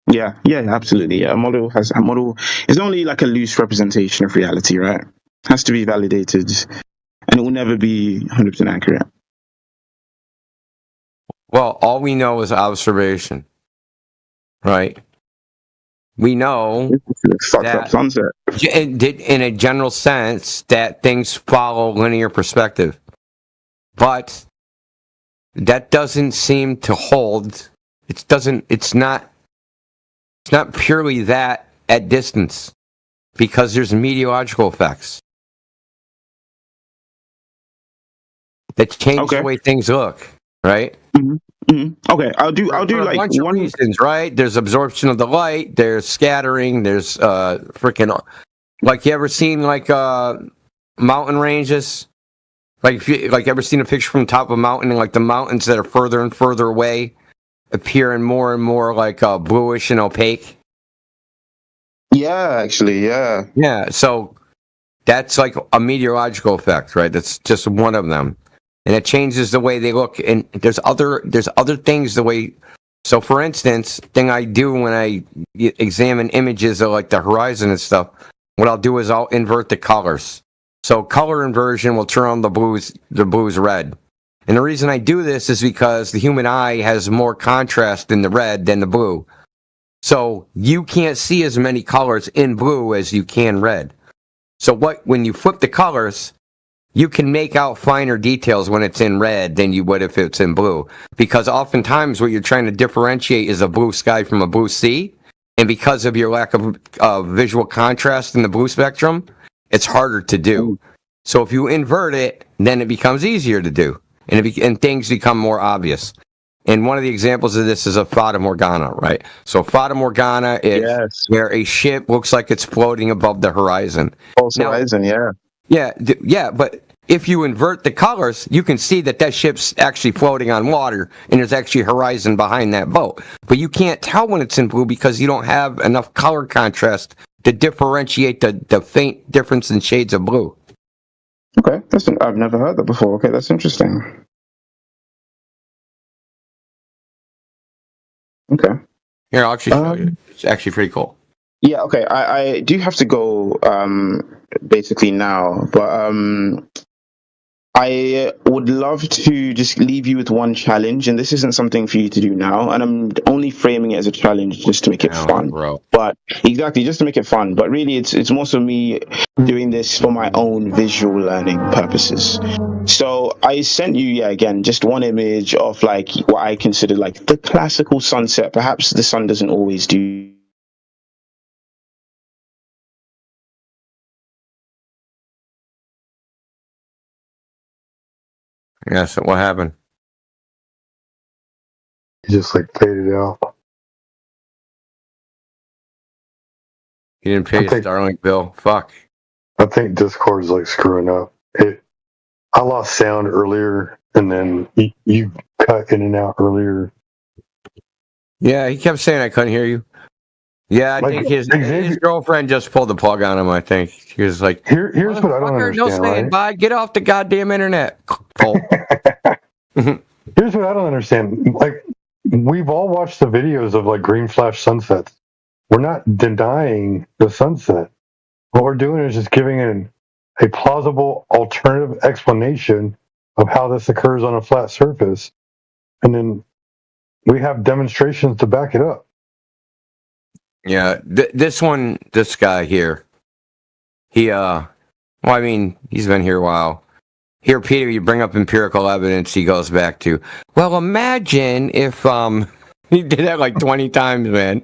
Yeah, absolutely. Yeah, a model is only like a loose representation of reality, right? Has to be validated, and it will never be 100% accurate. Well, all we know is observation, right? We know that in a general sense that things follow linear perspective, but that doesn't seem to hold. It's not purely that at distance, because there's meteorological effects that change the way things look, right? Okay, I'll do like a bunch of reasons, right? There's absorption of the light, there's scattering, there's freaking, like, you ever seen like mountain ranges? Like, if you ever seen a picture from the top of a mountain, and like the mountains that are further and further away appear in more and more like bluish and opaque. Yeah, actually, yeah. Yeah, so that's like a meteorological effect, right? That's just one of them. and it changes the way they look. And there's other things the way. So, for instance, thing I do when I examine images of like the horizon and stuff, what I'll do is I'll invert the colors. So, color inversion will turn on the blues red. And the reason I do this is because the human eye has more contrast in the red than the blue. So you can't see as many colors in blue as you can red. So when you flip the colors, you can make out finer details when it's in red than you would if it's in blue. Because oftentimes what you're trying to differentiate is a blue sky from a blue sea. And because of your lack of visual contrast in the blue spectrum, it's harder to do. So if you invert it, then it becomes easier to do. And things become more obvious. And one of the examples of this is a Fata Morgana, right? So Fata Morgana is where a ship looks like it's floating above the horizon. Horizon, yeah. Yeah, but if you invert the colors, you can see that ship's actually floating on water, and there's actually a horizon behind that boat. But you can't tell when it's in blue because you don't have enough color contrast to differentiate the faint difference in shades of blue. Okay, I've never heard that before. Okay, that's interesting. Okay. Here, I'll actually show you. It's actually pretty cool. Yeah, okay. I do have to go basically now, but I would love to just leave you with one challenge, and this isn't something for you to do now, and I'm only framing it as a challenge just to make it fun. Bro. But exactly, just to make it fun. But really, it's more so me doing this for my own visual learning purposes. So I sent you, again, just one image of like what I consider like the classical sunset. Perhaps the sun doesn't always do. Yeah, so what happened? He just like faded out. You didn't pay your Starlink bill. Fuck. I think Discord's like screwing up. I lost sound earlier, and then you cut in and out earlier. Yeah, he kept saying I couldn't hear you. Yeah, I think his girlfriend just pulled the plug on him, I think. He was like, Here's what I don't understand, no saying, right? bye, get off the goddamn internet. Here's what I don't understand. Like, we've all watched the videos of like green flash sunsets. We're not denying the sunset. What we're doing is just giving a plausible alternative explanation of how this occurs on a flat surface. And then we have demonstrations to back it up. Yeah, this guy here, he's been here a while. Here, Peter, you bring up empirical evidence, he goes back to, well, imagine if, he did that like 20 times, man.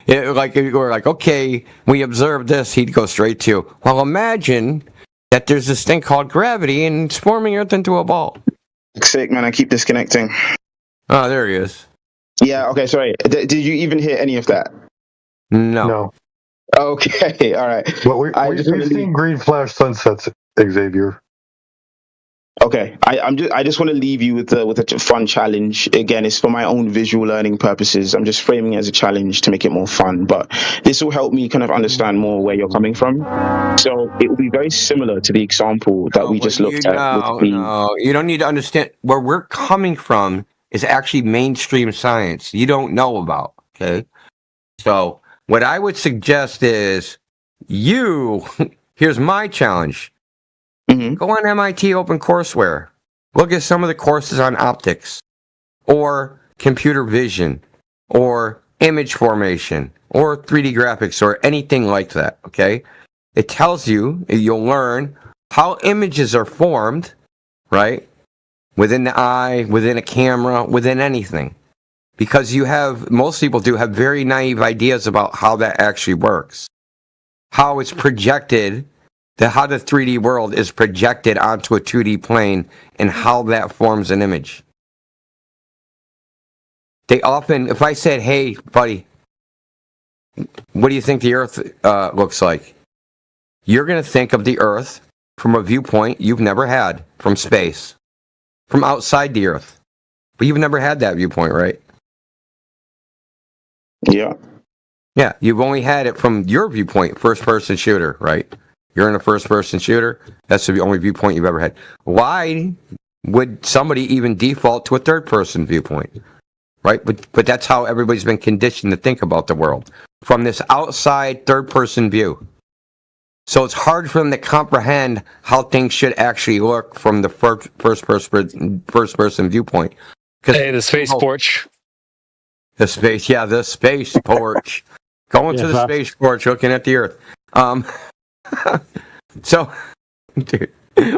If we're like, okay, we observed this, he'd go straight to, well, imagine that there's this thing called gravity and it's forming Earth into a ball. Sick, man, I keep disconnecting. Oh, there he is. Yeah, okay, sorry. Did you even hear any of that? No. Okay, all right. Well, we've seen green flash sunsets, Xavier. Okay, I just want to leave you with a fun challenge. Again, it's for my own visual learning purposes. I'm just framing it as a challenge to make it more fun, but this will help me kind of understand more where you're coming from. So it will be very similar to the example that we just looked at. No, you don't need to understand where we're coming from is actually mainstream science you don't know about, okay? So what I would suggest is here's my challenge. Mm-hmm. Go on MIT OpenCourseWare. Look at some of the courses on optics or computer vision or image formation or 3D graphics or anything like that, okay? It tells you'll learn how images are formed, right? Within the eye, within a camera, within anything. Because most people do have very naive ideas about how that actually works. How it's projected, how the 3D world is projected onto a 2D plane and how that forms an image. They often, if I said, hey, buddy, what do you think the Earth looks like? You're going to think of the Earth from a viewpoint you've never had from space, from outside the Earth. But you've never had that viewpoint, right? Yeah. Yeah, you've only had it from your viewpoint, first-person shooter, right? You're in a first-person shooter. That's the only viewpoint you've ever had. Why would somebody even default to a third-person viewpoint? Right? But that's how everybody's been conditioned to think about the world, from this outside third-person view. So it's hard for them to comprehend how things should actually look from the first-person viewpoint. Hey, the space porch. The space porch. Going to the space porch, looking at the Earth. So, dude,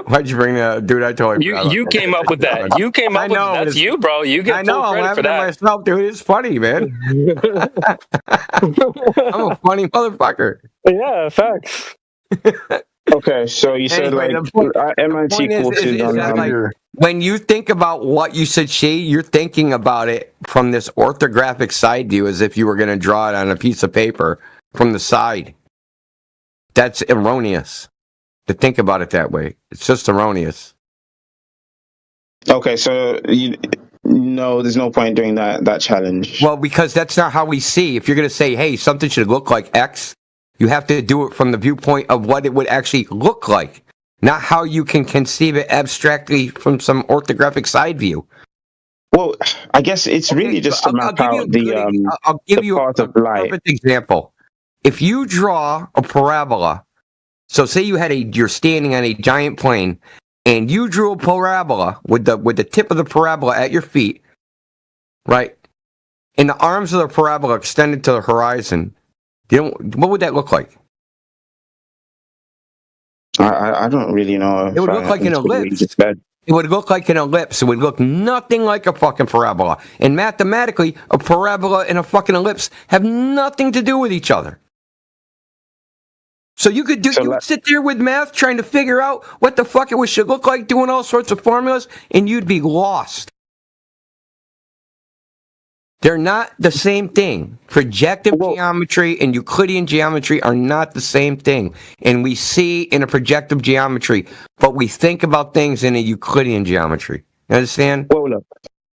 why'd you bring that? Dude, I totally You came up with that. You came up with that. That's you, bro. You get full credit for that. Myself, dude. It's funny, man. I'm a funny motherfucker. Yeah, facts. Okay, so you said MIT courses on when you think about what you said, Shay, you're thinking about it from this orthographic side view as if you were going to draw it on a piece of paper from the side. That's erroneous to think about it that way. It's just erroneous. Okay, so there's no point doing that challenge. Well, because that's not how we see. If you're going to say, hey, something should look like X, you have to do it from the viewpoint of what it would actually look like, not how you can conceive it abstractly from some orthographic side view. Well, I guess it's really just to map out I'll give you a perfect example. If you draw a parabola, so say you're standing on a giant plane, and you drew a parabola with the tip of the parabola at your feet, right? And the arms of the parabola extended to the horizon. What would that look like? I don't really know. It would look like an ellipse. It would look like an ellipse. It would look nothing like a fucking parabola. And mathematically, a parabola and a fucking ellipse have nothing to do with each other. So you could sit there with math trying to figure out what the fuck it should look like, doing all sorts of formulas, and you'd be lost. They're not the same thing. Projective geometry and Euclidean geometry are not the same thing. And we see in a projective geometry, but we think about things in a Euclidean geometry. You understand? Well,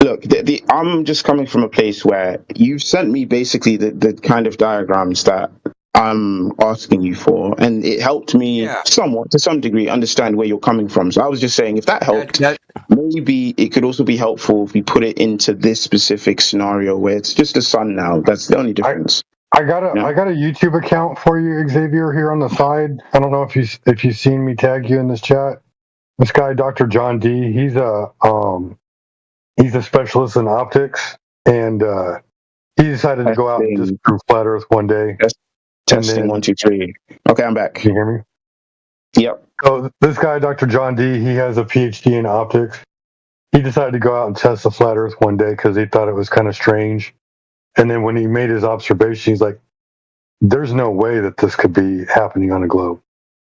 look, I'm just coming from a place where you've sent me basically the kind of diagrams that I'm asking you for, and it helped me somewhat, to some degree, understand where you're coming from. So I was just saying, if that helped, maybe it could also be helpful if we put it into this specific scenario where it's just the sun now. That's the only difference. I got a YouTube account for you, Xavier, here on the side. I don't know if you've seen me tag you in this chat. This guy, Dr. John D. He's a specialist in optics, and he decided to go out and just prove flat Earth one day. Testing 1, 2, 3. Okay, I'm back. Can you hear me? Yep. So this guy, Dr. John D., he has a PhD in optics. He decided to go out and test the flat Earth one day because he thought it was kind of strange. And then when he made his observation, he's like, there's no way that this could be happening on a globe.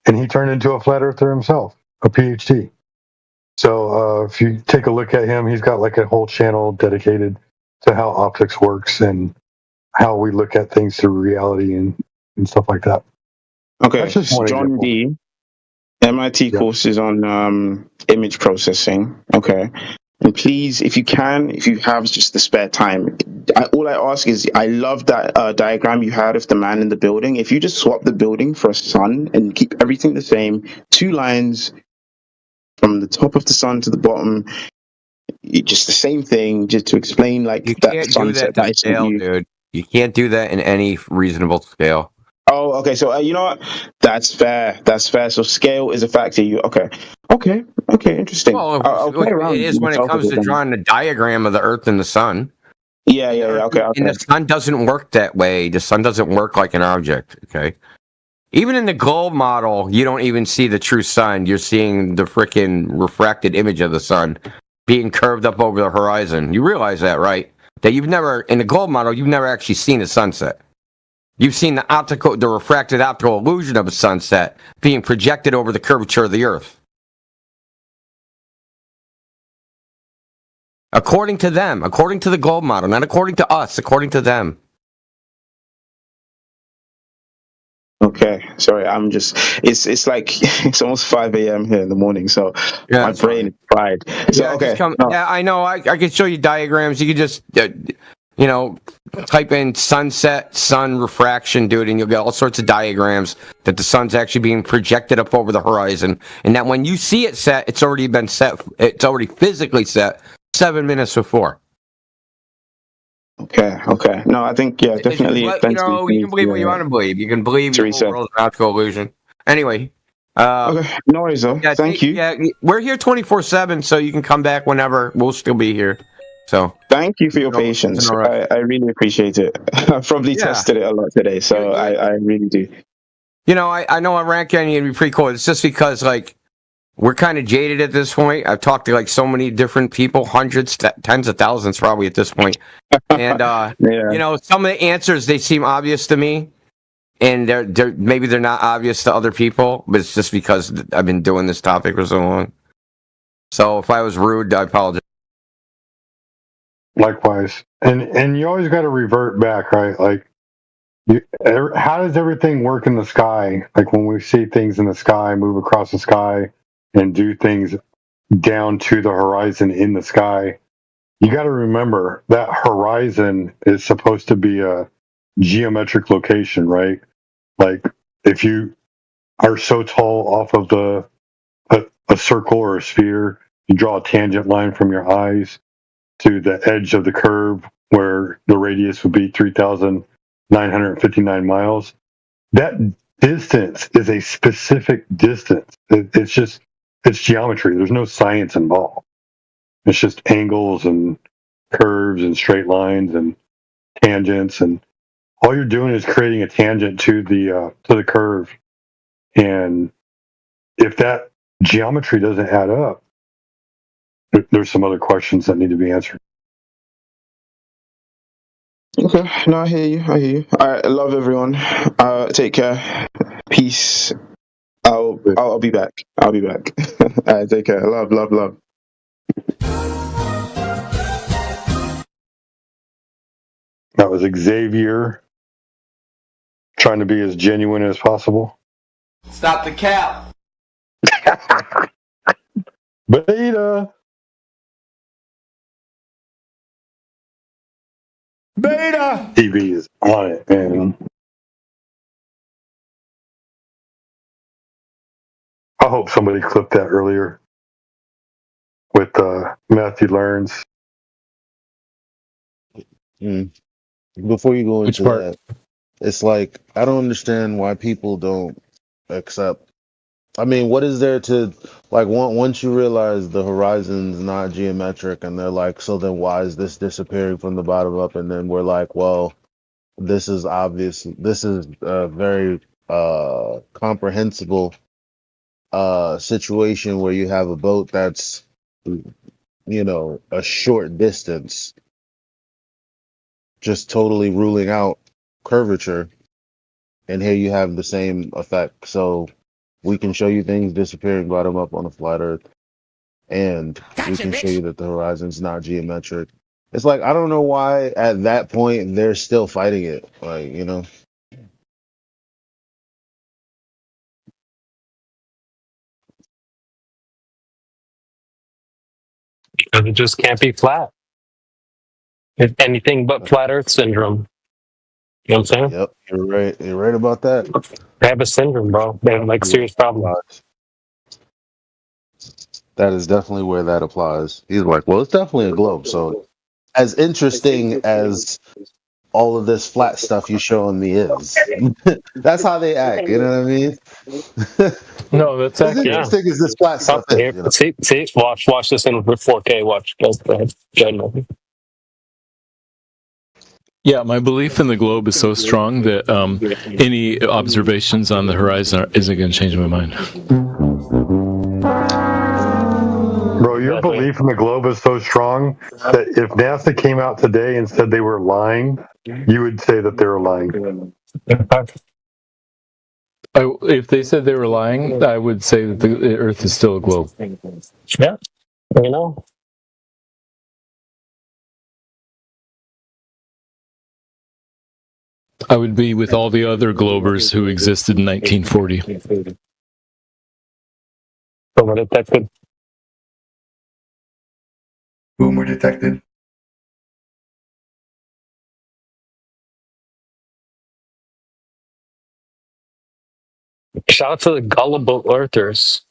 And he turned into a flat earther himself, a PhD. So if you take a look at him, he's got like a whole channel dedicated to how optics works and how we look at things through reality and stuff like that. Okay, John D. MIT courses on image processing. Okay. And please, if you have just the spare time, all I ask is, I love that diagram you had of the man in the building. If you just swap the building for a sun and keep everything the same, 2 lines from the top of the sun to the bottom, just the same thing, just to explain that sunset. Dude. You can't do that in any reasonable scale. Oh, okay. So you know what? That's fair. So scale is a factor. Okay. Interesting. Well, it is when it comes to drawing the diagram of the Earth and the Sun. Yeah. Okay. And the Sun doesn't work that way. The Sun doesn't work like an object. Okay. Even in the globe model, you don't even see the true Sun. You're seeing the freaking refracted image of the Sun being curved up over the horizon. You realize that, right? That in the globe model, you've never actually seen a sunset. You've seen the refracted optical illusion of a sunset being projected over the curvature of the Earth. According to them, according to the globe model, not according to us, according to them. Okay, sorry, I'm just, it's like, it's almost 5 a.m. here in the morning, so my brain is fried. So, I know, I can show you diagrams, you can just, you know, type in sunset, sun refraction, dude, and you'll get all sorts of diagrams that the sun's actually being projected up over the horizon, and that when you see it set, it's already been set. It's already physically set 7 minutes before. Okay. No, I think definitely. You can believe what you want to believe. You can believe your whole world's an optical illusion. Anyway. Okay, no worries though. Thank you. Yeah, we're here 24/7, so you can come back whenever. We'll still be here. So thank you for your patience. I really appreciate it. I've probably tested it a lot today, so I really do. You know, I know I'm ranking you and be pretty cool. It's just because like we're kind of jaded at this point. I've talked to like so many different people, hundreds, tens of thousands probably at this point. And you know, some of the answers they seem obvious to me. And they're maybe they're not obvious to other people, but it's just because I've been doing this topic for so long. So if I was rude, I apologize. Likewise, and you always got to revert back, right? Like, how does everything work in the sky? Like when we see things in the sky, move across the sky, and do things down to the horizon in the sky. You got to remember that horizon is supposed to be a geometric location, right? Like if you are so tall off of a circle or a sphere, you draw a tangent line from your eyes to the edge of the curve where the radius would be 3,959 miles. That distance is a specific distance. It's geometry. There's no science involved. It's just angles and curves and straight lines and tangents, and all you're doing is creating a tangent to the curve. And if that geometry doesn't add up, there's some other questions that need to be answered. Okay, no, I hear you. All right, I love everyone. Take care. Peace. I'll be back. All right, take care. Love. That was Xavier trying to be as genuine as possible. Stop the cap. Beta. TV is on it, man. I hope somebody clipped that earlier with Matthew Learns. Before you go into that, it's like I don't understand why people don't accept. I mean, what is there to like? Once you realize the horizon's not geometric, and they're like, so then why is this disappearing from the bottom up? And then we're like, well, this is obvious. This is a very comprehensible situation where you have a boat that's, you know, a short distance, just totally ruling out curvature, and here you have the same effect. So we can show you things disappearing bottom up on a flat Earth, and we can show you that the horizon's not geometric. It's like I don't know why at that point they're still fighting it. Like, you know. Because it just can't be flat. It's anything but flat Earth syndrome. You know what I'm saying? Yep, you're right. You're right about that. They have a syndrome, bro. They have like serious problems. That is definitely where that applies. He's like, well, it's definitely a globe. So, as interesting as all of this flat stuff you showing me is, that's how they act. You know what I mean? No, that's as interesting as this flat stuff is. You know? See, watch this in 4K. Watch. Go ahead. Yeah, my belief in the globe is so strong that any observations on the horizon isn't going to change my mind. Bro, your belief in the globe is so strong that if NASA came out today and said they were lying, you would say that they were lying. If they said they were lying, I would say that the Earth is still a globe. Yeah, you know. I would be with all the other globers who existed in 1940. Boomer detected. Boomer detected. Shout out to the gullible earthers.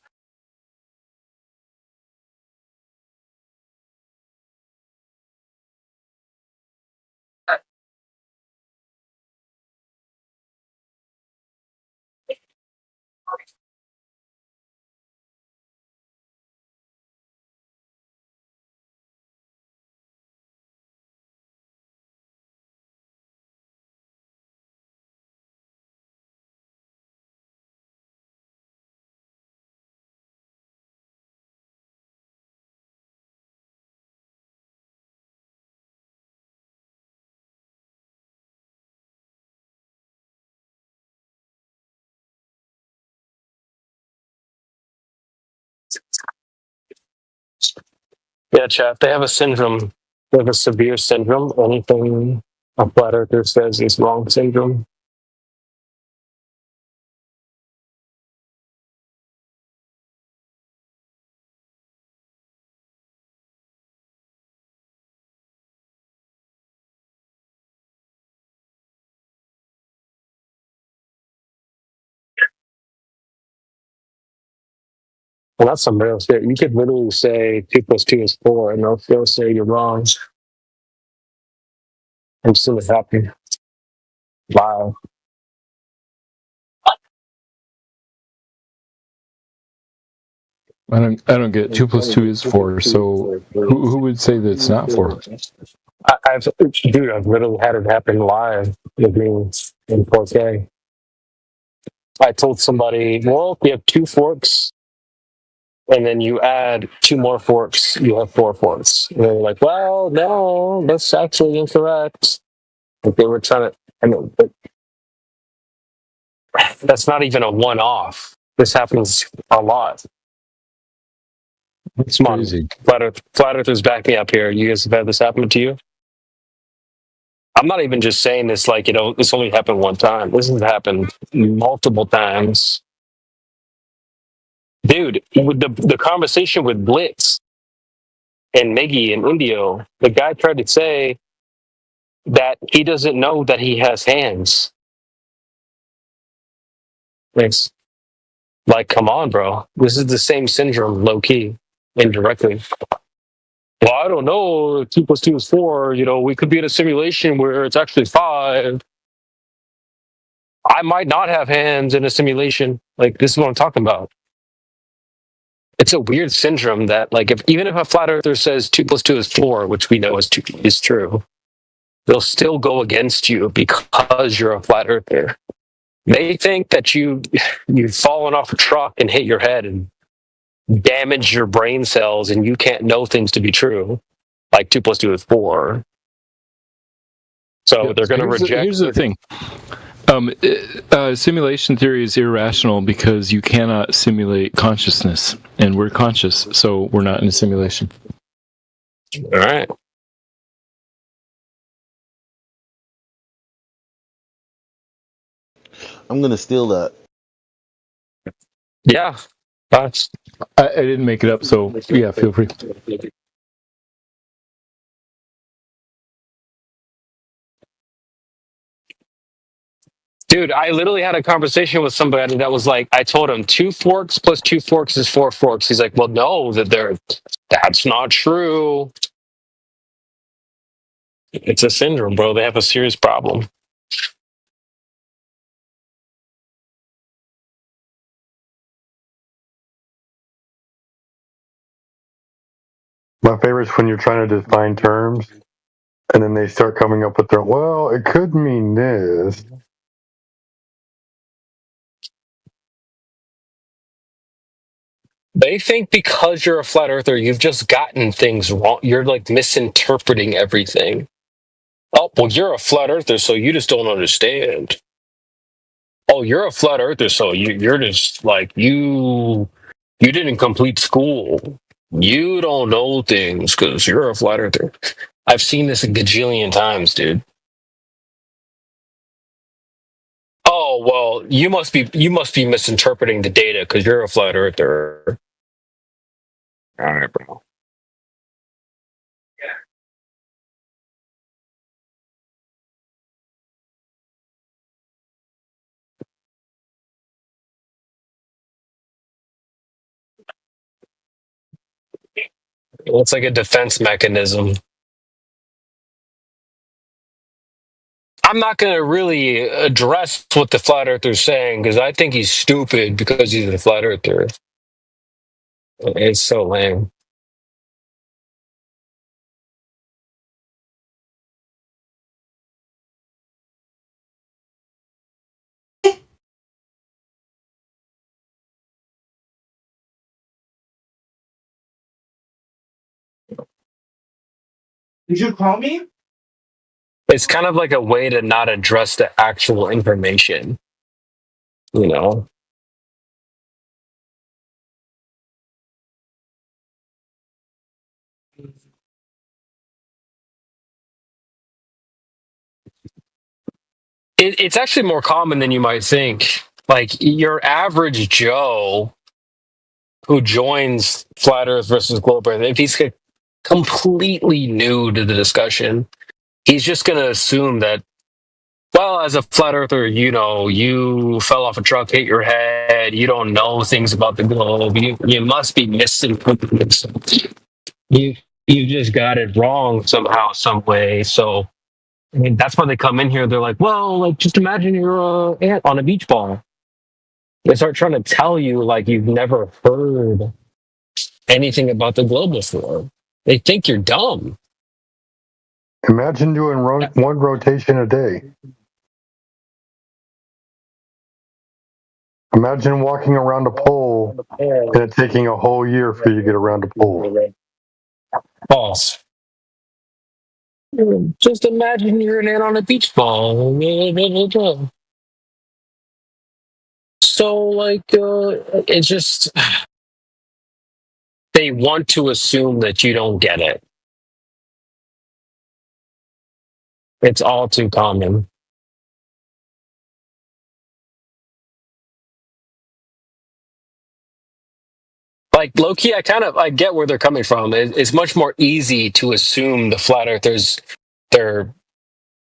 Yeah, chat. They have a syndrome. They have a severe syndrome. Anything a flat earther says is wrong syndrome. Well, that's some real shit. You could literally say 2 plus 2 is 4, and they'll say you're wrong. I'm still happy. Wow. I don't get it. 2 plus 2 is 4. So who would say that it's not 4? I've literally had it happen live with me in 4K. I told somebody, well, if you have 2 forks and then you add 2 more forks, you have 4 forks. And they were like, well, no, that's actually incorrect. Like they were trying to, I mean, but that's not even a one-off. This happens a lot. Come on, Flat Earthers, back me up here. You guys have had this happen to you? I'm not even just saying this like, this only happened one time. This has happened multiple times. Dude, with the conversation with Blitz and Miggy and Indio, the guy tried to say that he doesn't know that he has hands. Thanks. Like, come on, bro. This is the same syndrome, low key, indirectly. Well, I don't know. 2 plus 2 is 4. We could be in a simulation where it's actually 5. I might not have hands in a simulation. Like, this is what I'm talking about. It's a weird syndrome that, like, even if a flat earther says 2 plus 2 is 4, which we know is true, they'll still go against you because you're a flat earther. They think that you've fallen off a truck and hit your head and damaged your brain cells, and you can't know things to be true. Like 2 plus 2 is 4. So they're going to reject. Here's the thing. Simulation theory is irrational because you cannot simulate consciousness, and we're conscious, so we're not in a simulation. All right. I'm gonna steal that. Yeah, I didn't make it up, so yeah, feel free. Dude, I literally had a conversation with somebody that was like, I told him 2 forks plus 2 forks is 4 forks. He's like, well, no, that's not true. It's a syndrome, bro. They have a serious problem. My favorite is when you're trying to define terms, and then they start coming up with their, well, it could mean this. They think because you're a flat earther, you've just gotten things wrong. You're like misinterpreting everything. Oh, well, you're a flat earther, so you just don't understand. Oh, you're a flat earther, so you're just like, you didn't complete school. You don't know things because you're a flat earther. I've seen this a gajillion times, dude. Oh, well, you must be misinterpreting the data because you're a flat earther. All right, bro. It's like a defense mechanism. I'm not going to really address what the flat earther's saying because I think he's stupid because he's a flat earther. It's so lame. Did you call me? It's kind of like a way to not address the actual information, you know? It's actually more common than you might think. Like your average Joe who joins Flat Earth versus Globe Earth, if he's completely new to the discussion, he's just going to assume that, well, as a flat earther, you know, you fell off a truck, hit your head, you don't know things about the globe, you must be misinformed. You just got it wrong somehow, some way. So, I mean, that's why they come in here. They're like, well, like, just imagine you're an ant on a beach ball. They start trying to tell you like you've never heard anything about the globe before. They think you're dumb. Imagine doing one rotation a day. Imagine walking around a pole and it taking a whole year for you to get around a pole. False. Just imagine you're an ant on a beach ball. So, like, it's just they want to assume that you don't get it. It's all too common. Like low-key, I get where they're coming from. It's much more easy to assume the flat earthers they're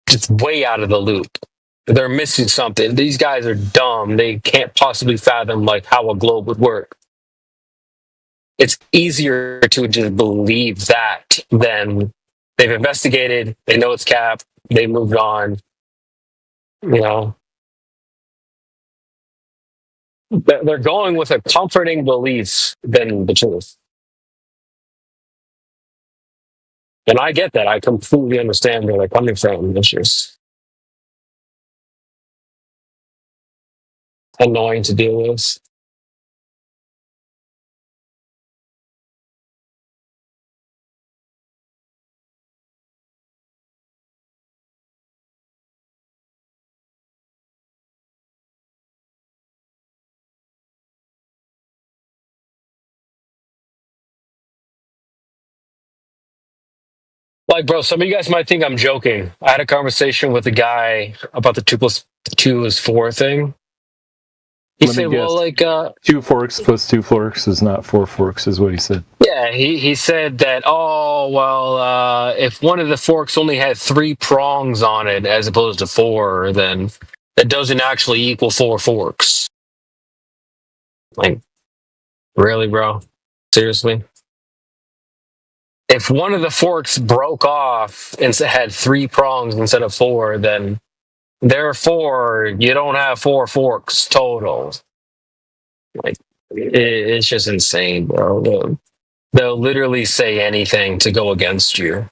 just way out of the loop. They're missing something. These guys are dumb. They can't possibly fathom like how a globe would work. It's easier to just believe that than they've investigated, they know it's cap, they moved on. You know, they're going with a comforting beliefs than the truth. And I get that. I completely understand where they're coming from. It's just annoying to deal with. Like, bro, some of you guys might think I'm joking. I had a conversation with a guy about the 2 + 2 = 4 thing. He Let me said, guess. well, like, 2 forks plus 2 forks is not 4 forks, is what he said. yeah, he said that, oh, well, if one of the forks only had 3 prongs on it as opposed to 4, then that doesn't actually equal 4 forks. Like, really, bro? Seriously? If one of the forks broke off and had 3 prongs instead of 4, then therefore you don't have 4 forks total. Like, it's just insane, bro. They'll literally say anything to go against you.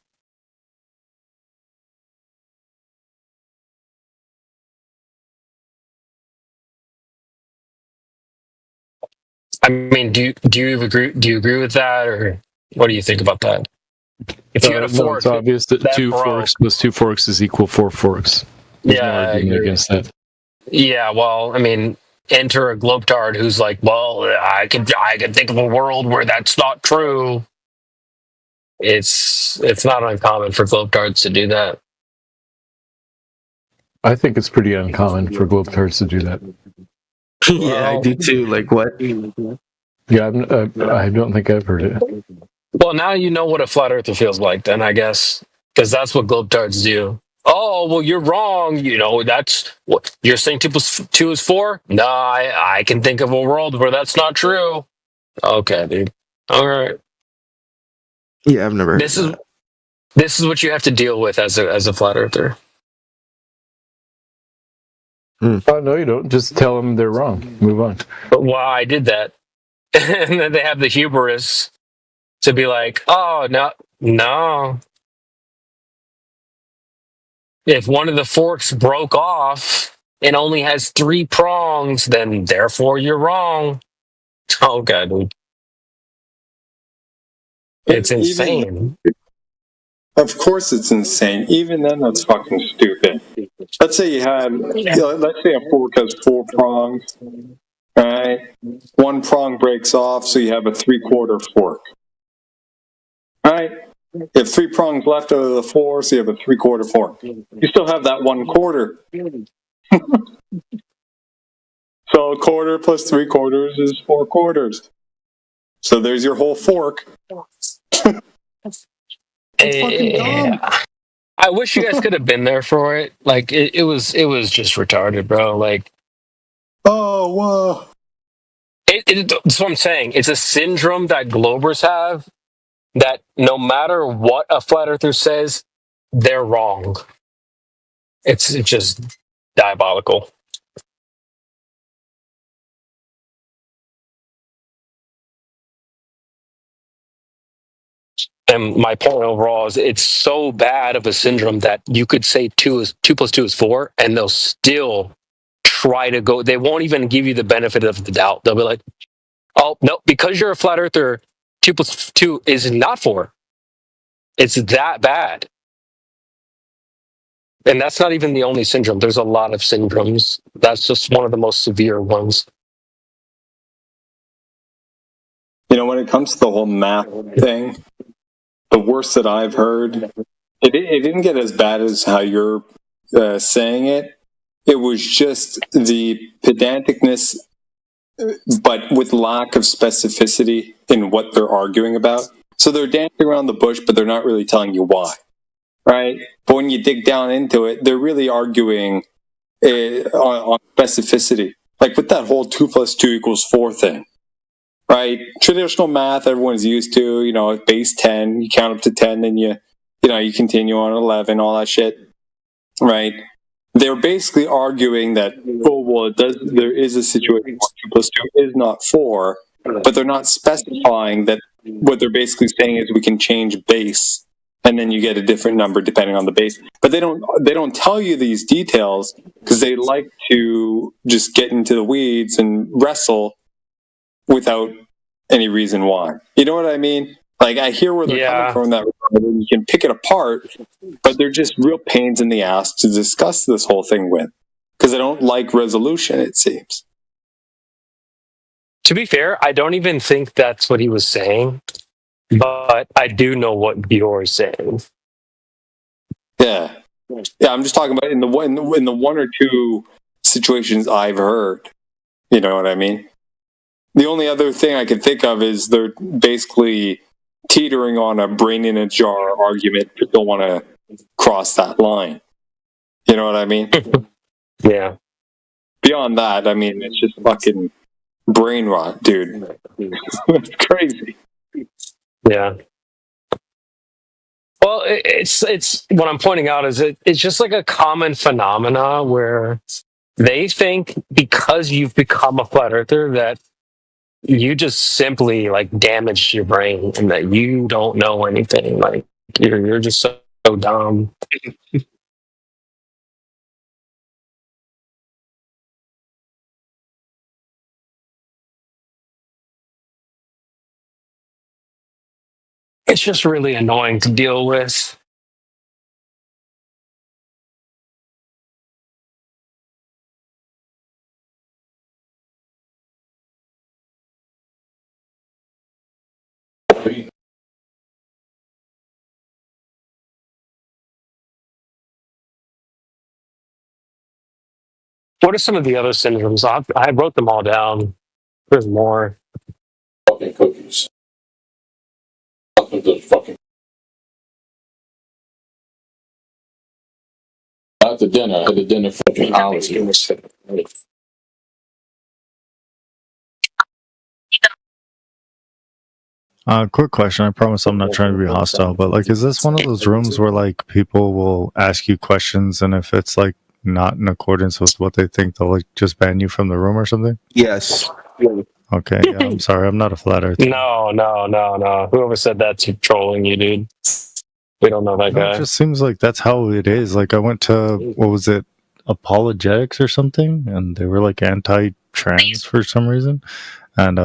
I mean, do you agree? Do you agree with that, or what do you think about that? If you had a fork, it's obvious that 2 broke. forks plus 2 forks is equal 4 forks. There's no argument against that. Yeah, well, I mean, enter a globetard who's like, well, I can think of a world where that's not true. It's not uncommon for globetards to do that. I think it's pretty uncommon for globetards to do that. Yeah, I do too. Like what? Yeah, I don't think I've heard it. Well, now you know what a flat earther feels like, then, I guess, because that's what globetards do. Oh, well, you're wrong. You know, that's what you're saying. 2 + 2 = 4. No, I can think of a world where that's not true. Okay, dude. All right. Yeah, I've never heard This of is that. this is what you have to deal with as a flat earther. Oh no, you don't. Just tell them they're wrong. Move on. But why I did that, and then they have the hubris to be like, "Oh no. If one of the forks broke off and only has 3 prongs, then therefore you're wrong." Oh god, dude. It's insane. Of course, it's insane. Even then, that's fucking stupid. Let's say you had, let's say a fork has 4 prongs, right? 1 prong breaks off, so you have a 3/4 fork, right? You have 3 prongs left out of the 4, so you have a 3/4 fork. You still have that 1/4. So 1/4 plus 3/4 is 4/4. So there's your whole fork. It's fucking dumb. I wish you guys could have been there for it. Like it was just retarded, bro. Like, oh whoa. That's what I'm saying. It's a syndrome that Globers have that no matter what a flat earther says, they're wrong. It's just diabolical. And my point overall is it's so bad of a syndrome that you could say 2 plus 2 is 4, and they'll still try to go. They won't even give you the benefit of the doubt. They'll be like, "Oh no, because you're a flat earther, 2 plus 2 is not 4." It's that bad. And that's not even the only syndrome. There's a lot of syndromes. That's just one of the most severe ones. You know, when it comes to the whole math thing, the worst that I've heard, it didn't get as bad as how you're saying it. It was just the pedanticness, but with lack of specificity in what they're arguing about. So they're dancing around the bush, but they're not really telling you why, right? But when you dig down into it, they're really arguing on specificity. Like with that whole 2 plus 2 equals 4 thing. Right, traditional math everyone's used to, you know, base 10, you count up to 10, then you continue on 11, all that shit, right? They're basically arguing that, oh well, there is a situation where 2 plus 2 is not 4, but they're not specifying that. What they're basically saying is we can change base, and then you get a different number depending on the base. But they don't tell you these details because they like to just get into the weeds and wrestle without any reason why. You know what I mean? Like, I hear where they're coming from, that you can pick it apart, but they're just real pains in the ass to discuss this whole thing with, because they don't like resolution, it seems. To be fair, I don't even think that's what he was saying, but I do know what you're saying. Yeah, I'm just talking about in the 1 or 2 situations I've heard. You know what I mean? The only other thing I can think of is they're basically teetering on a brain in a jar argument, but don't want to cross that line. You know what I mean? Yeah. Beyond that, I mean, it's just fucking brain rot, dude. It's crazy. Yeah. Well, it's what I'm pointing out is it's just like a common phenomena where they think because you've become a flat earther that you just simply like damaged your brain and that you don't know anything. Like you're just so dumb. It's just really annoying to deal with. What are some of the other syndromes? I wrote them all down. There's more. Fucking cookies. Fucking those fucking. At the dinner, I had the dinner fucking hours ago. Quick question. I promise I'm not trying to be hostile, but like, is this one of those rooms where like people will ask you questions, and if it's like not in accordance with what they think, they'll like just ban you from the room or something? Yes. Okay. Yeah, I'm sorry. I'm not a flat earther. No. Whoever said that's trolling you, dude. We don't know that guy. It just seems like that's how it is. Like I went to, what was it, Apologetics or something, and they were like anti-trans for some reason, and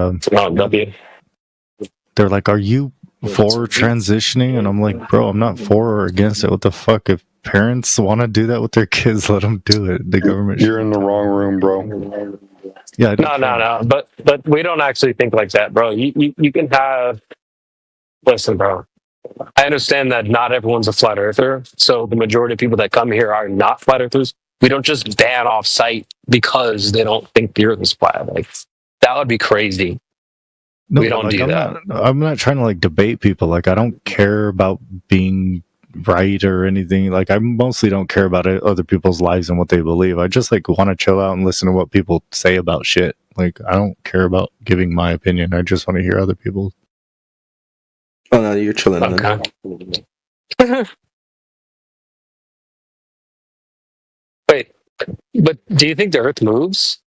they're like, "Are you for transitioning?" And I'm like, "Bro, I'm not for or against it. What the fuck? If parents want to do that with their kids, let them do it. The government. You're in the wrong room, bro. Yeah. No. But we don't actually think like that, bro. You can have. Listen, bro. I understand that not everyone's a flat earther, so the majority of people that come here are not flat earthers. We don't just ban off site because they don't think the earth is flat. Like that would be crazy. No, we don't like, do that. I'm not trying to like debate people. Like I don't care about being right or anything. Like I mostly don't care about other people's lives and what they believe. I just like want to chill out and listen to what people say about shit. Like I don't care about giving my opinion. I just want to hear other people's. Oh no, you're chilling. Okay. Wait, but do you think the Earth moves?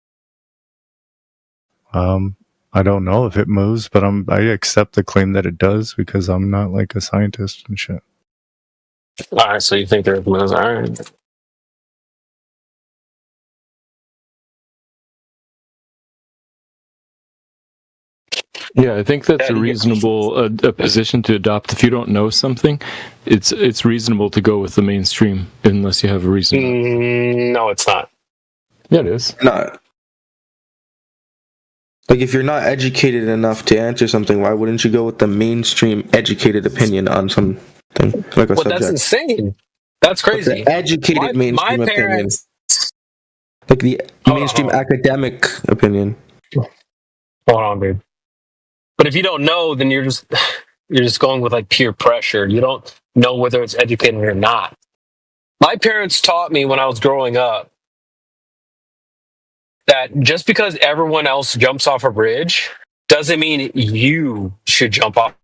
I don't know if it moves, but I accept the claim that it does because I'm not like a scientist and shit. All right, so you think the Earth moves? All right. Yeah, I think that's a reasonable a position to adopt. If you don't know something, it's reasonable to go with the mainstream unless you have a reason. No, it's not. Yeah, it is. Not. Like, if you're not educated enough to answer something, why wouldn't you go with the mainstream educated opinion on something like a subject? That's insane. That's crazy. The educated mainstream opinion. Like the mainstream academic opinion. Hold on, dude. But if you don't know, then you're just going with like peer pressure. You don't know whether it's educated or not. My parents taught me when I was growing up that just because everyone else jumps off a bridge doesn't mean you should jump off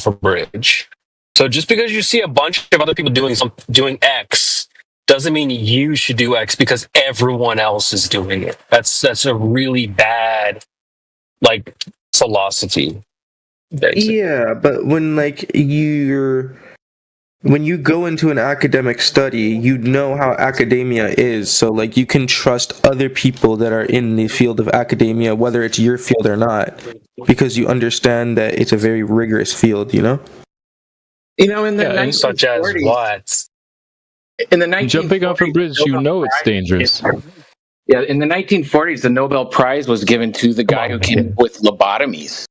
a bridge. So just because you see a bunch of other people doing X doesn't mean you should do X because everyone else is doing it. That's a really bad like philosophy. Basically. Yeah, but when you go into an academic study, you know how academia is. So like you can trust other people that are in the field of academia, whether it's your field or not, because you understand that it's a very rigorous field, you know? You know, in the 1940s, such as what? In the 1940s, jumping off a bridge, you know it's dangerous. Yeah, in the 1940s, the Nobel Prize was given to the guy who came up with lobotomies.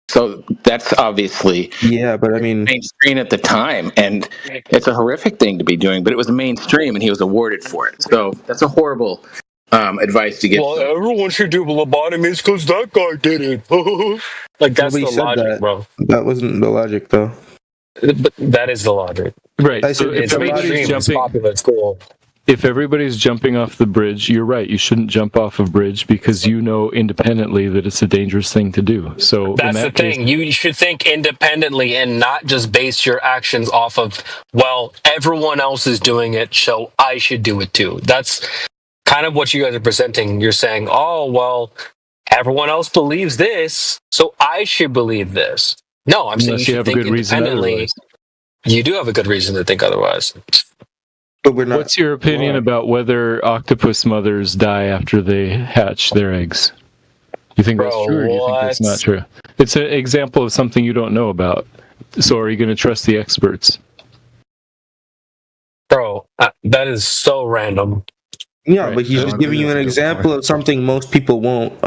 So that's obviously but I mean mainstream at the time, and it's a horrific thing to be doing. But it was mainstream, and he was awarded for it. So that's a horrible advice to give. Well, everyone should do lobotomies because that guy did it. Like that's the logic, bro. That wasn't the logic, though. But that is the logic, right? So if everybody's jumping, it's popular, it's cool. If everybody's jumping off the bridge, you're right. You shouldn't jump off a bridge because you know independently that it's a dangerous thing to do. So that's the thing. You should think independently and not just base your actions off of, well, everyone else is doing it, so I should do it too. That's kind of what you guys are presenting. You're saying, oh, well, everyone else believes this, so I should believe this. No, I'm saying you should think independently. You do have a good reason to think otherwise. But we're not. What's your opinion about whether octopus mothers die after they hatch their eggs? You think that's true, or do you think that's not true? It's an example of something you don't know about. So, are you going to trust the experts? Bro, that is so random. Yeah, right. But he's just giving you an example of something most people won't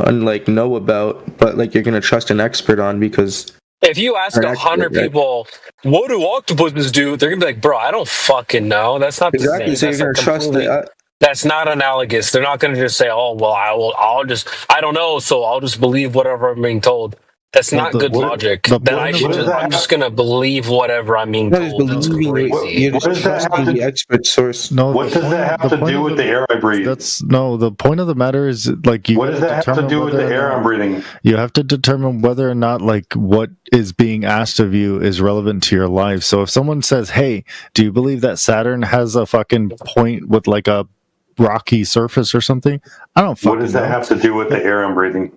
know about, but like you're going to trust an expert on because. If you ask 100 people, what do octopuses do? They're gonna be like, "Bro, I don't fucking know. That's not exactly." The same. So you're gonna trust that. That's not analogous. They're not gonna just say, "Oh, well, I don't know, so I'll just believe whatever I'm being told." That's not good logic. Then I'm just gonna believe whatever I'm being told. That's crazy. You're just trusting the expert source. No, What does that have to do with the air I breathe? The point of the matter is like you. What does that have to do with the air I'm breathing? You have to determine whether or not like what is being asked of you is relevant to your life. So if someone says, "Hey, do you believe that Saturn has a fucking point with like a rocky surface or something?" I don't fucking know. What does that have to do with the air I'm breathing?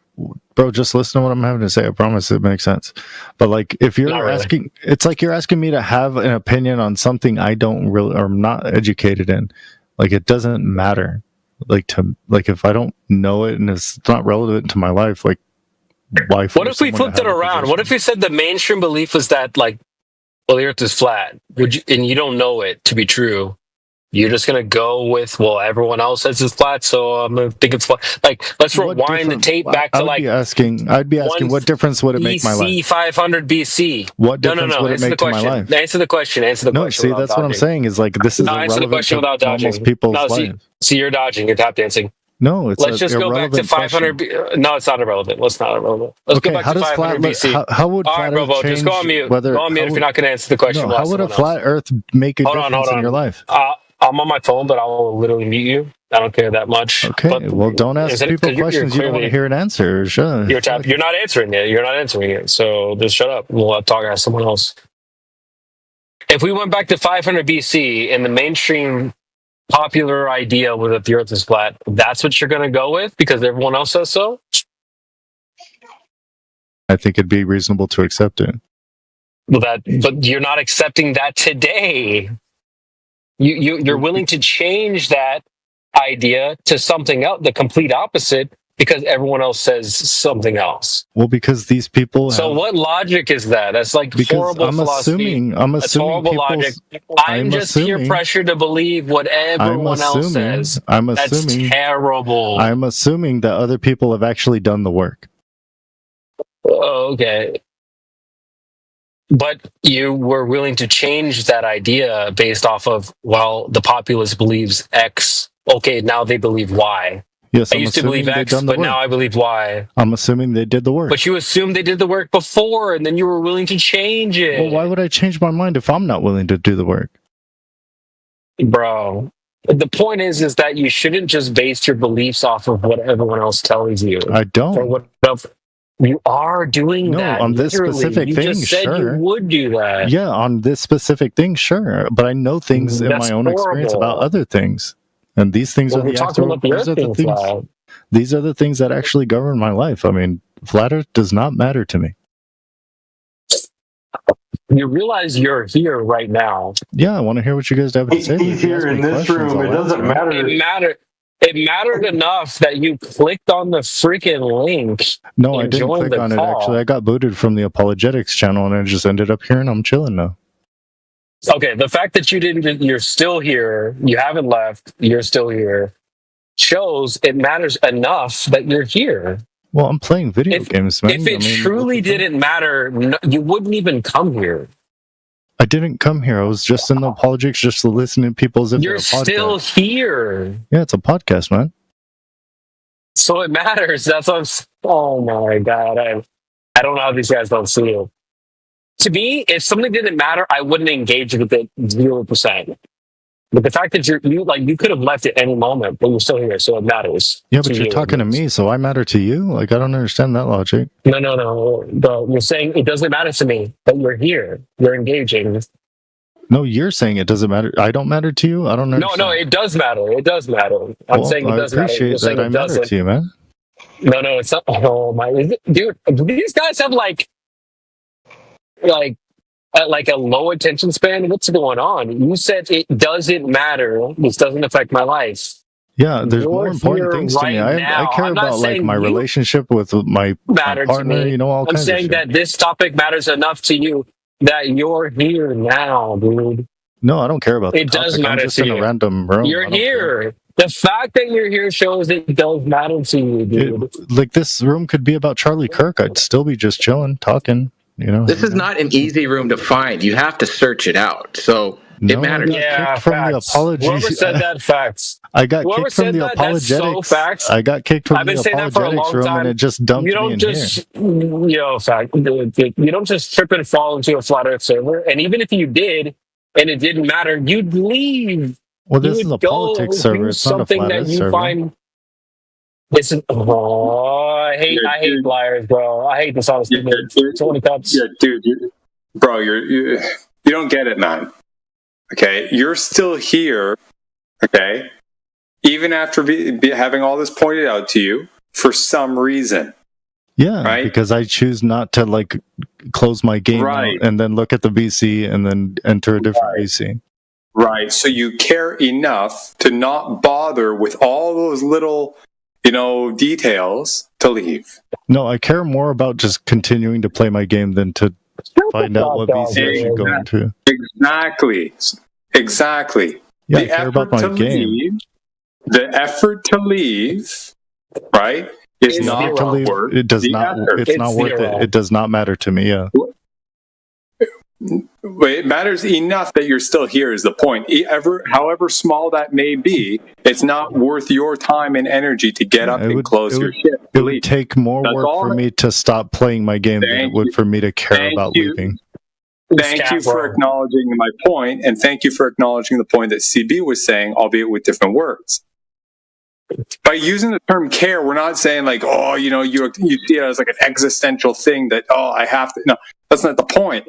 Bro, just listen to what I'm having to say. I promise it makes sense. But like, if you're asking, it's like you're asking me to have an opinion on something I don't really, or I'm not educated in. Like, it doesn't matter. Like if I don't know it and it's not relevant to my life, like, why? What if we flipped it around? What if we said the mainstream belief was that like, well, the Earth is flat? Would you, and you don't know it to be true? You're just gonna go with, well, everyone else says it's flat, so I'm gonna think it's flat. Like, let's rewind the tape back to like. I'd be asking, what difference would it make my life? BC 500 BC. What difference would it make to my life? Answer the question. Answer the question. No, see, that's what I'm saying. Is like this is answer the question without dodging. Almost people's lives. See, you're dodging. You're tap dancing. No, it's let's just go back to 500. No, it's not irrelevant. Let's not irrelevant. Let's go back to 500 BC. How would all right, Robo, just go on mute. Go on mute if you're not going to answer the question. No, how would a flat Earth make a difference in your life? I'm on my phone, but I will literally mute you. I don't care that much. Okay, well, don't ask people questions you don't want to hear an answer. Shut up. You're not answering it. You're not answering it. So just shut up. We'll talk to someone else. If we went back to 500 BC and the mainstream popular idea was that the Earth is flat, that's what you're going to go with because everyone else says so? I think it'd be reasonable to accept it. But you're not accepting that today. You're willing to change that idea to something else, the complete opposite, because everyone else says something else. Well, because these people. So what logic is that? That's like horrible philosophy. That's horrible logic. I'm just peer pressured to believe what everyone else says. That's terrible. I'm assuming that other people have actually done the work. Oh, okay. But you were willing to change that idea based off of, well, the populace believes X. Okay, now they believe Y. Yes, I used to believe X, but now I believe Y. I'm assuming they did the work. But you assumed they did the work before, and then you were willing to change it. Well, why would I change my mind if I'm not willing to do the work? Bro, the point is that you shouldn't just base your beliefs off of what everyone else tells you. I don't. Or what you are doing that. On this specific thing, just said sure. You would do that. Yeah, on this specific thing, sure. But I know things in my own experience about other things. And these things are the actual things. These are the things that actually govern my life. I mean, flat Earth does not matter to me. You realize you're here right now. Yeah, I want to hear what you guys have to say. He's here in this room. It doesn't matter. It mattered enough that you clicked on the freaking link. No, I didn't click on it. Actually, I got booted from the apologetics channel, and I just ended up here, and I'm chilling now. Okay, the fact that you're still here, you haven't left, you're still here, shows it matters enough that you're here. Well, I'm playing video games, man. If it truly didn't matter, you wouldn't even come here. I didn't come here. I was just in the apologetics, just to listen to people as if you're still here. Yeah, it's a podcast, man. So it matters. That's what I'm saying. Oh my god, I don't know how these guys don't see it. To me, if something didn't matter, I wouldn't engage with it 0%. But the fact that you could have left at any moment, but you're still here, so it matters. Yeah, but you're talking to me, so I matter to you? Like, I don't understand that logic. No. You're saying it doesn't matter to me, but you're here. You're engaging. No, you're saying it doesn't matter. I don't matter to you? I don't understand. No, it does matter. It does matter. I'm saying it does matter. I appreciate that I matter to you, man. No, it's not. Oh, my. Dude, these guys have like a low attention span. What's going on? You said it doesn't matter. This doesn't affect my life. Yeah, there's more important things to me. I care about like my relationship with my partner. You know, all kinds of shit. I'm saying that this topic matters enough to you that you're here now, dude. No, I don't care about that. It does matter. I'm just in a random room. You're here. The fact that you're here shows it does matter to you, dude. Like this room could be about Charlie Kirk. I'd still be just chilling, talking. You know, this is not an easy room to find. You have to search it out. So it matters. Yeah, from the apologies. Whoever said that, facts. I got Whoever kicked from said the that, that's so apologetics. facts. I got kicked from I've been the saying that for a apologetics long room, time. and it just dumped You me don't in just, here. fact, you don't just trip and fall into a flat Earth server. And even if you did, and it didn't matter, you'd leave. Well, You this is would a go politics do server. It's not a something flat that Earth you server. find. I hate liars, bro. I hate dishonesty. So many cups. Yeah, dude, bro, you don't get it, man. Okay, you're still here. Okay, even after having all this pointed out to you for some reason. Yeah, right? Because I choose not to like close my game out and then look at the VC and then enter a different VC. Right. So you care enough to not bother with all those little, details to leave. No, I care more about just continuing to play my game than to find out what VC I should go into. Exactly. Yeah, I care about my game. The effort to leave, right? Is not to leave. worth It does the not. effort. It's not worth it. It does not matter to me. Yeah. It matters enough that you're still here is the point. However small that may be, it's not worth your time and energy to get up and close your shit. It would take more work for me to stop playing my game than it would for me to care about leaving. Thank you for acknowledging my point, and thank you for acknowledging the point that CB was saying, albeit with different words. By using the term care, we're not saying like, oh, you see it as like an existential thing that, oh, I have to. No, that's not the point.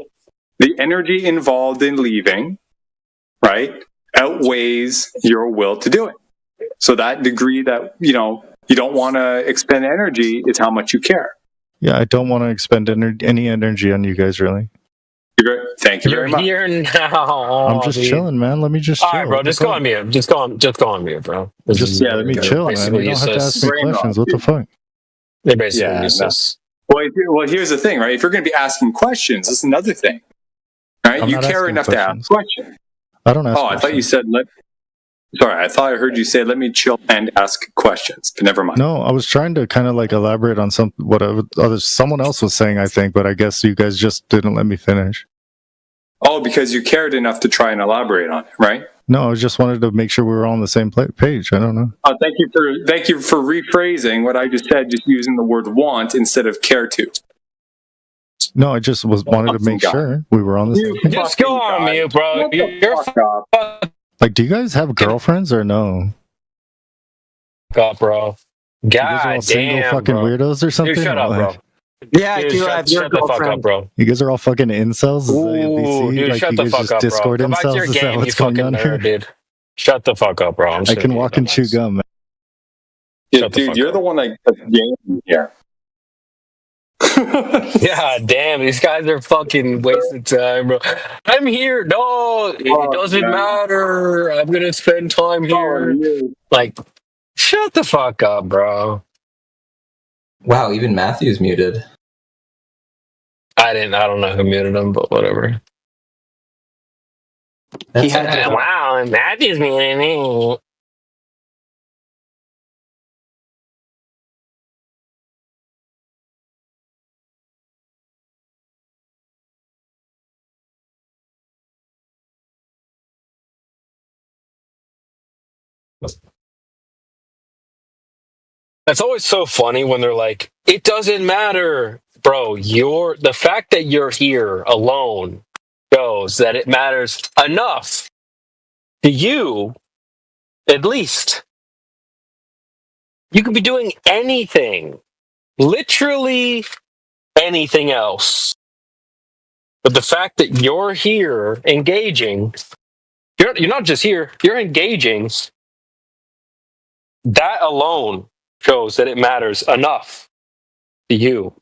The energy involved in leaving, right, outweighs your will to do it. So that degree that, you don't want to expend energy is how much you care. Yeah, I don't want to expend any energy on you guys, really. Thank you very much. You're here now. I'm just chilling, man. Let me just chill. All right, bro. Just go on mute. Just go on mute, bro. Just let me chill, man. You don't have to ask me questions. What the fuck? They're basically useless. Well, here's the thing, right? If you're going to be asking questions, that's another thing. Right? You care enough to ask questions. I don't ask I thought you said Sorry, I thought I heard you say let me chill and ask questions, but never mind. No, I was trying to kind of like elaborate on someone else was saying, I think, but I guess you guys just didn't let me finish. Oh, because you cared enough to try and elaborate on it, right? No, I just wanted to make sure we were all on the same page. I don't know. Thank you for rephrasing what I just said, just using the word want instead of care to. No, I just wanted to make sure we were on the same page. Just go on mute, bro. You're like, do you guys have girlfriends or no? God, bro. You guys are all single fucking weirdos or something? Dude, shut up, bro. Yeah, Dude, shut the fuck up, bro. You guys are all fucking incels? Ooh, dude, like, shut you the guys fuck just up, bro. Discord Go back to incels? your Is that game, you what's going fucking on here? nerd, dude. Shut the fuck up, bro. I can walk and chew gum, man. Yeah, dude, you're the one that gets game here. Yeah, damn, these guys are fucking wasting time, bro. I'm here. No, it doesn't matter. I'm gonna spend time here. Like, shut the fuck up, bro. Wow, even Matthew's muted. I don't know who muted him, but whatever. Wow, Matthew's muted me. That's always so funny when they're like, it doesn't matter. Bro, the fact that you're here alone shows that it matters enough to you, at least. You could be doing anything, literally anything else. But the fact that you're here engaging, you're not just here, you're engaging, that alone shows that it matters enough to you.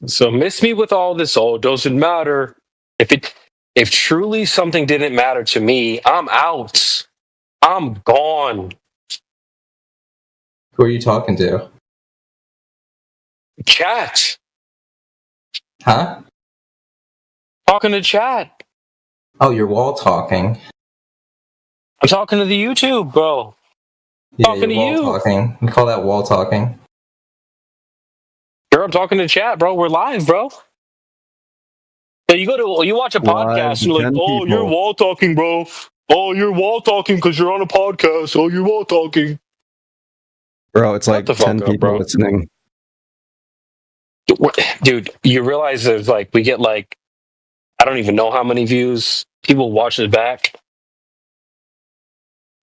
So miss me with all this, oh, it doesn't matter. If truly something didn't matter to me, I'm out. I'm gone. Who are you talking to? Chat. Huh? Talking to chat. Oh, you're wall talking. I'm talking to the YouTube, bro. Yeah, Talking to you're you. wall talking. We call that wall talking. Sure, I'm talking to chat, bro. We're live, bro. So you watch a podcast and you're like, oh, you're wall talking, bro. Oh, you're wall talking because you're on a podcast. Oh, you're wall talking. Bro, it's like the fuck 10 up, people bro. listening. Dude, you realize there's like, we get like, I don't even know how many views. People watching it back.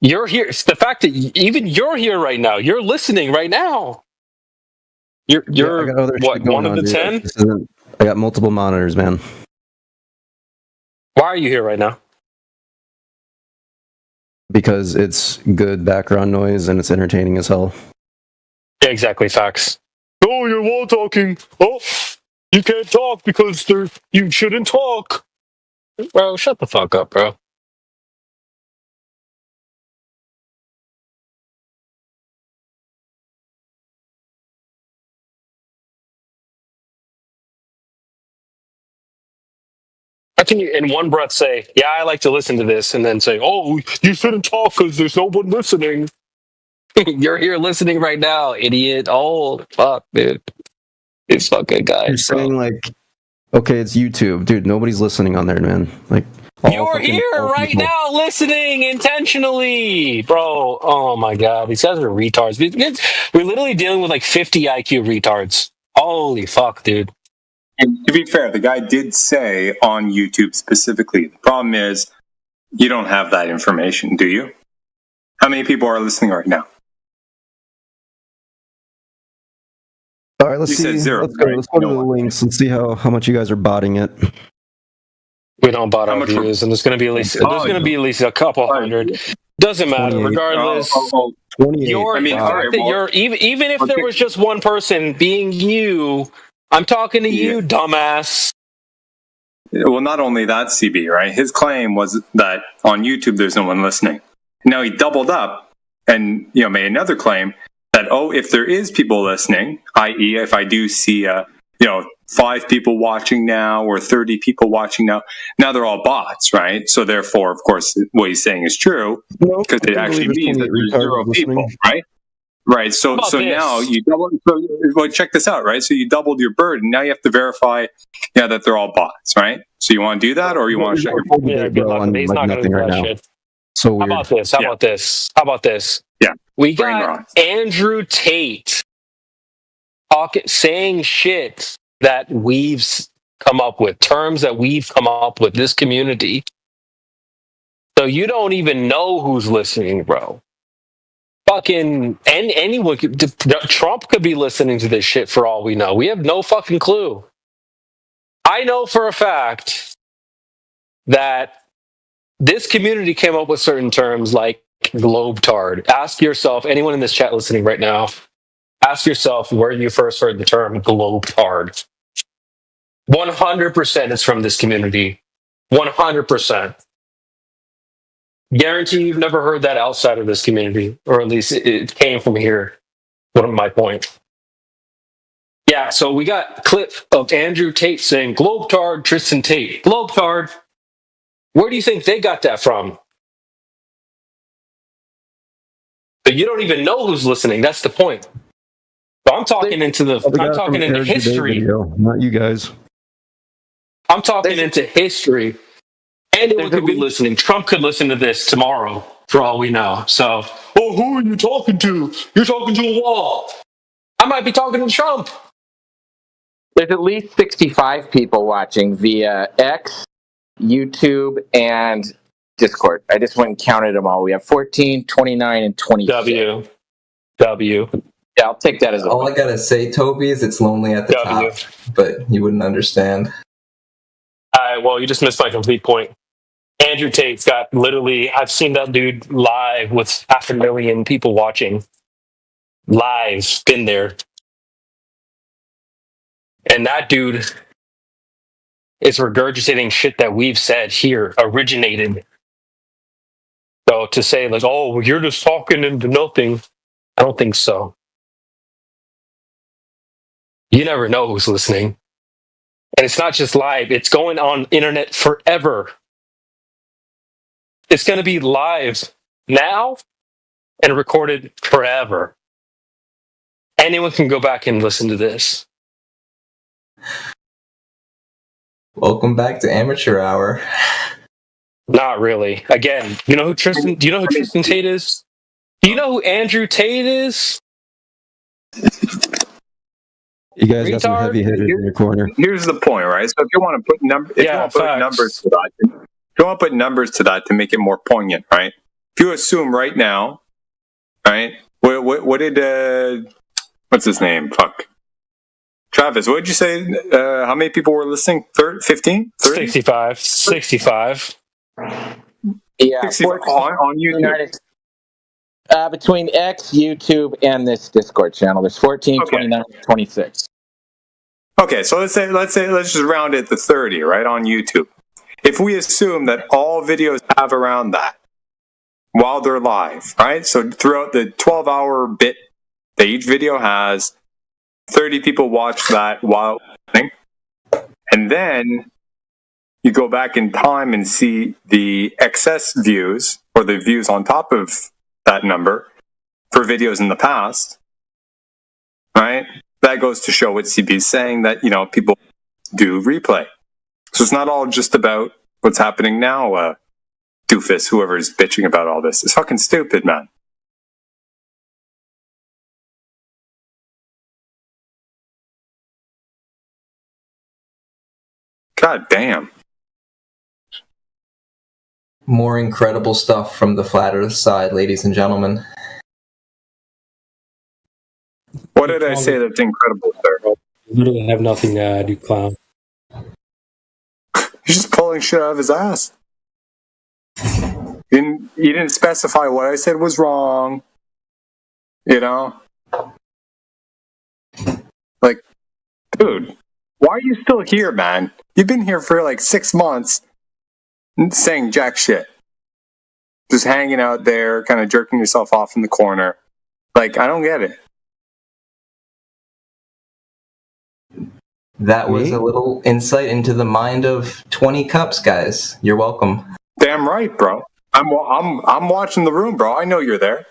You're here. It's the fact that even you're here right now. You're listening right now. You're I got other what, shit going one of on, the dude. 10? This isn't- I got multiple monitors, man. Why are you here right now? Because it's good background noise and it's entertaining as hell. Yeah, exactly. Facts. Oh, you're wall talking. Oh, you can't talk because you shouldn't talk. Bro, shut the fuck up, bro. How can you, in one breath, say, "Yeah, I like to listen to this," and then say, "Oh, you shouldn't talk because there's no one listening." You're here listening right now, idiot. Oh, fuck, dude. This fucking guy. You're saying like, okay, it's YouTube, dude. Nobody's listening on there, man. Like, You're here right now listening intentionally, bro. Oh my god, these guys are retards. We're literally dealing with like 50 IQ retards. Holy fuck, dude. And to be fair, the guy did say on YouTube specifically, the problem is you don't have that information, do you? How many people are listening right now? All right, let's You see. said zero, Let's go. right? Let's go to the links and see how much you guys are botting it. We don't bot our views, and there's going to be at least a couple hundred. Doesn't matter. 28. Regardless, 28. Even if there was just one person being you, I'm talking to you, dumbass. Well, not only that, CB, right? His claim was that on YouTube there's no one listening. Now he doubled up and made another claim that if there is people listening, i.e., if I do see 5 people watching now or 30 people watching now they're all bots, right? So therefore, of course, what he's saying is true because it actually means that there's 0 people, right? Right. So now you double. So check this out, right? So you doubled your burden. Now you have to verify, that they're all bots, right? So you want to do that, or you want to shut your? Yeah, good luck. He's not going to do that shit. So weird. How about this? Yeah. We got Andrew Tate saying shit that we've come up with, terms that we've come up with, this community. So you don't even know who's listening, bro. Fucking anyone, Trump could be listening to this shit for all we know. We have no fucking clue. I know for a fact that this community came up with certain terms like globetard. Ask yourself, anyone in this chat listening right now, ask yourself where you first heard the term globetard. 100% is from this community. 100%. Guarantee you've never heard that outside of this community, or at least it came from here. One of my points. Yeah, so we got a clip of Andrew Tate saying, globetard, Tristan Tate. Globetard. Where do you think they got that from? But you don't even know who's listening. That's the point. So I'm talking into history. Video, not you guys. I'm talking into history. Anyone could be listening. Trump could listen to this tomorrow, for all we know. So, who are you talking to? You're talking to a wall. I might be talking to Trump. There's at least 65 people watching via X, YouTube, and Discord. I just went and counted them all. We have 14, 29, and 26. W. Yeah, I'll take that as a all I gotta say, Toby, is it's lonely at the top, but you wouldn't understand. Well, you just missed my complete point. Andrew Tate's got literally, I've seen that dude live with 500,000 people watching. Live, been there. And that dude is regurgitating shit that we've said here, originated. So to say, like, oh, well, you're just talking into nothing, I don't think so. You never know who's listening. And it's not just live, it's going on internet forever. It's going to be live now and recorded forever. Anyone can go back and listen to this. Welcome back to Amateur Hour. Not really. Again, you know who Tristan? Do you know who Tristan Tate is? Do you know who Andrew Tate is? You guys got some heavy hitters in your corner. Here's the point, right? So if you want to put numbers to that, if you want to put numbers to that to make it more poignant, right? If you assume right now, right? What did what's his name? Fuck. Travis, what did you say? How many people were listening? 15? 30? 65. Yeah, 65 on YouTube. Between X, YouTube, and this Discord channel, there's 14, 29, 26. Okay, so let's just round it to 30, right, on YouTube. If we assume that all videos have around that while they're live, right? So throughout the 12-hour bit that each video has, 30 people watch that while listening, and then you go back in time and see the excess views or the views on top of that number for videos in the past, right? That goes to show what CB is saying, that, you know, people do replay. So it's not all just about what's happening now, doofus, whoever is bitching about all this. It's fucking stupid, man. God damn. More incredible stuff from the Flat Earth side, ladies and gentlemen. What did I say that's incredible, sir? You literally have nothing to add, you clown. He's just pulling shit out of his ass. You didn't specify what I said was wrong. You know? Like, dude, why are you still here, man? You've been here for like 6 months saying jack shit. Just hanging out there, kind of jerking yourself off in the corner. Like, I don't get it. That was a little insight into the mind of 20 Cups, guys. You're welcome. Damn right, bro. I'm watching the room, bro. I know you're there.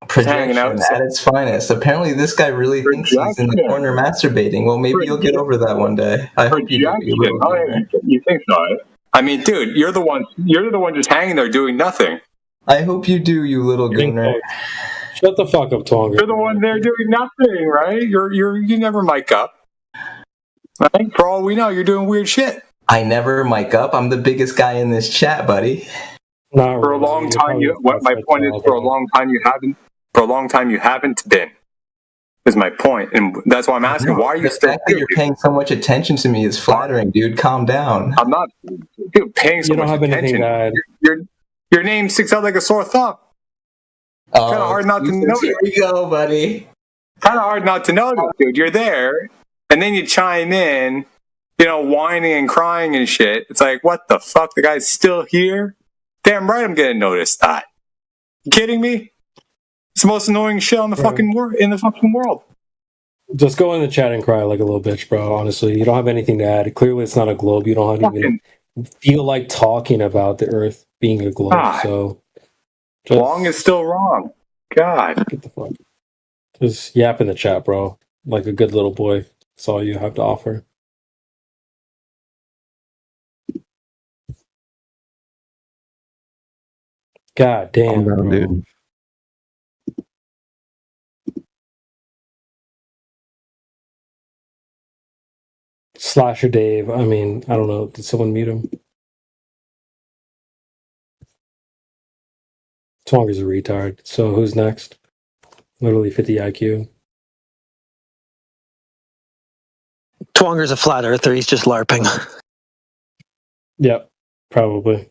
Projection at its finest. Apparently, this guy really thinks he's in the corner masturbating. Well, maybe you'll get over that one day. I hope you do. You think so? I mean, dude, you're the one just hanging there doing nothing. I hope you do, you little gooner. Shut the fuck up, Tonga. You're the one there doing nothing, right? You never mic up. Right? For all we know, you're doing weird shit. I never mic up. I'm the biggest guy in this chat, buddy. For a long time, my point is, for a long time you haven't been. Is my point, and that's why I'm asking. Why are you still here? You're paying so much attention to me is flattering, dude. Calm down. I'm not paying so much attention. Your name sticks out like a sore thumb. Kind of hard not to know. Here we go, buddy. Kind of hard not to know, dude. You're there, and then you chime in, you know, whining and crying and shit. It's like, what the fuck? The guy's still here? Damn right, I'm gonna notice that. You kidding me? It's the most annoying shit on the fucking world. Just go in the chat and cry like a little bitch, bro. Honestly, you don't have anything to add. Clearly, it's not a globe. You don't even feel like talking about the Earth being a globe. God. So, wrong is still wrong. God, get the fuck. Just yap in the chat, bro. Like a good little boy. That's all you have to offer. God damn, bro. Dude. Slasher Dave. I mean, I don't know. Did someone mute him? Tonga's a retard. So who's next? Literally 50 IQ. Twonger's a flat earther. He's just LARPing. Yep, probably.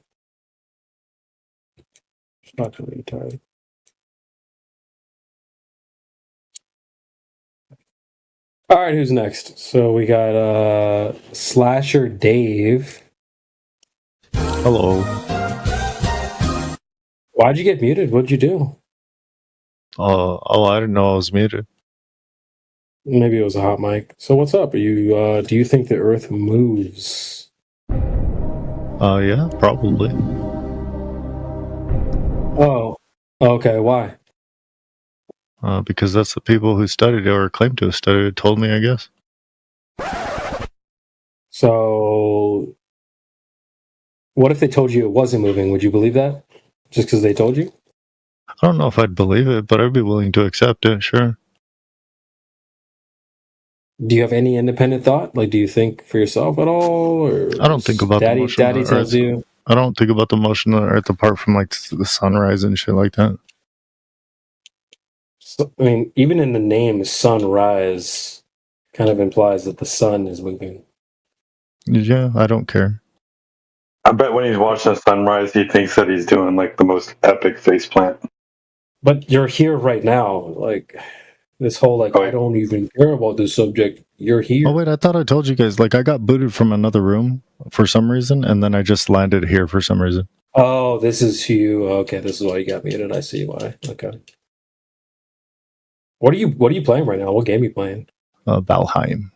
Not a retard. All right, who's next? So we got Slasher Dave. Hello. Why'd you get muted? What'd you do? I didn't know I was muted. Maybe it was a hot mic. So what's up? Are you? Do you think the Earth moves? Yeah, probably. Oh, okay. Why? Because that's the people who studied it or claim to have studied it told me, I guess. So What if they told you it wasn't moving? Would you believe that? Just because they told you? I don't know if I'd believe it, but I'd be willing to accept it, sure. Do you have any independent thought? Like, do you think for yourself at all? Or I don't think about the motion Daddy of the tells earth. you? I don't think about the motion of the earth apart from like the sunrise and shit like that. So, I mean, even in the name sunrise kind of implies that the sun is moving. Yeah, I don't care. I bet when he's watching the sunrise, he thinks that he's doing like the most epic faceplant. But you're here right now. Like, this whole, like, I don't even care about this subject. You're here. Oh, wait, I thought I told you guys, like, I got booted from another room for some reason, and then I just landed here for some reason. Oh, this is you. Okay, this is why you got muted. I see why. Okay. What are you playing right now? What game are you playing? Valheim.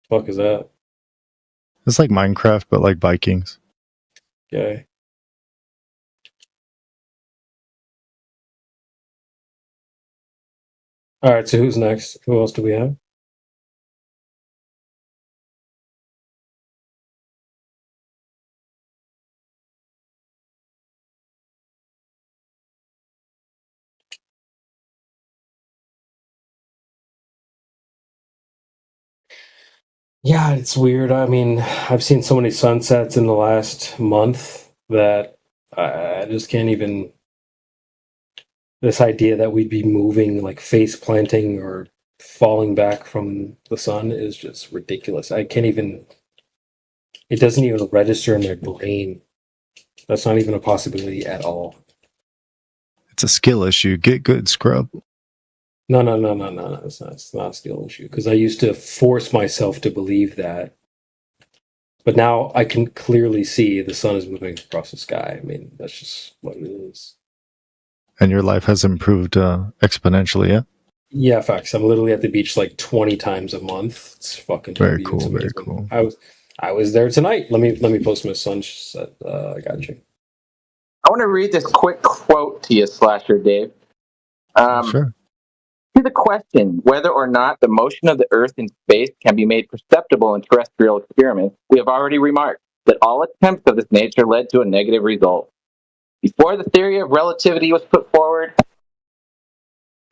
Fuck is that? It's like Minecraft, but like Vikings. Okay. All right, so who's next? Who else do we have? Yeah, it's weird. I mean, I've seen so many sunsets in the last month that I just can't even. This idea that we'd be moving, like face planting or falling back from the sun, is just ridiculous. I can't even. It doesn't even register in their brain. That's not even a possibility at all. It's a skill issue. Get good, scrub. No. It's not a skill issue. Because I used to force myself to believe that. But now I can clearly see the sun is moving across the sky. I mean, that's just what it is. And your life has improved exponentially, yeah? Yeah, facts. I'm literally at the beach like 20 times a month. It's fucking very cool. Very cool. I was there tonight. Let me post my sunset. I got you. I want to read this quick quote to you, Slasher Dave. Sure. To the question whether or not the motion of the Earth in space can be made perceptible in terrestrial experiments, we have already remarked that all attempts of this nature led to a negative result. Before the theory of relativity was put forward,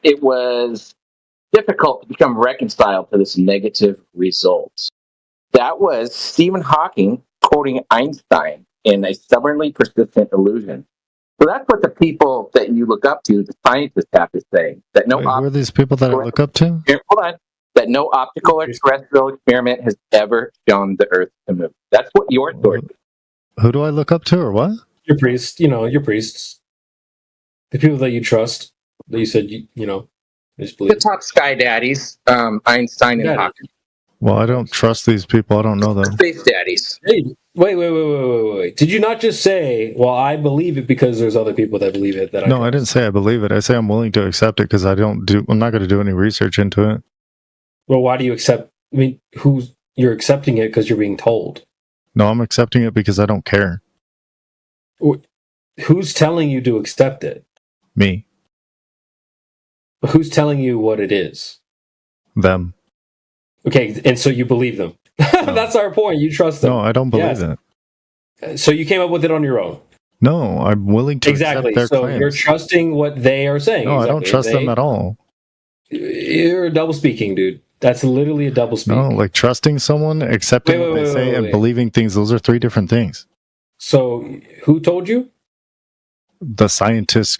it was difficult to become reconciled to this negative result. That was Stephen Hawking quoting Einstein in A Stubbornly Persistent Illusion. So that's what the people that you look up to, the scientists, have to say. That no Who are these people that I look up to? Hold on. That no optical or terrestrial experiment has ever shown the Earth to move. That's what your source is. Who do I look up to, or what? Your priest, your priests. The people that you trust, that you said, just believe. The top sky daddies, Einstein and Hawking. Well, I don't trust these people. I don't know them. Space daddies. Hey, wait. Did you not just say, well, I believe it because there's other people that believe it? No, I didn't say I believe it. I say I'm willing to accept it because I'm not going to do any research into it. Well, why do you accept? I mean, you're accepting it because you're being told? No, I'm accepting it because I don't care. Who's telling you to accept it? Me. Who's telling you what it is? Them. Okay, and so you believe them. No. That's our point. You trust them. No, I don't believe it. So you came up with it on your own? No, I'm willing to accept their claims. You're trusting what they are saying. No, I don't trust them at all. You're double speaking, dude. That's literally a double speak. No, like trusting someone, accepting what they say, and believing things, those are three different things. So, who told you? The scientific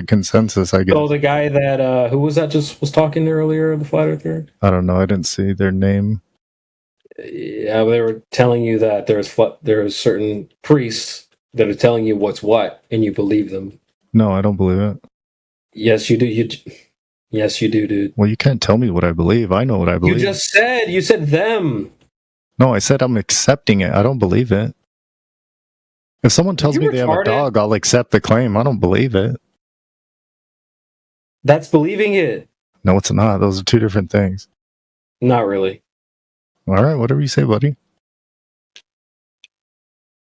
consensus, I guess. Oh, the guy that, who was that just was talking earlier, the flat earther? I don't know. I didn't see their name. Yeah, they were telling you that there's certain priests that are telling you what's what, and you believe them. No, I don't believe it. Yes, you do. Yes, you do, dude. Well, you can't tell me what I believe. I know what I believe. You said them. No, I said I'm accepting it. I don't believe it. If someone tells me they have a dog, I'll accept the claim. I don't believe it. That's believing it. No, it's not. Those are two different things. Not really. All right, whatever you say, buddy.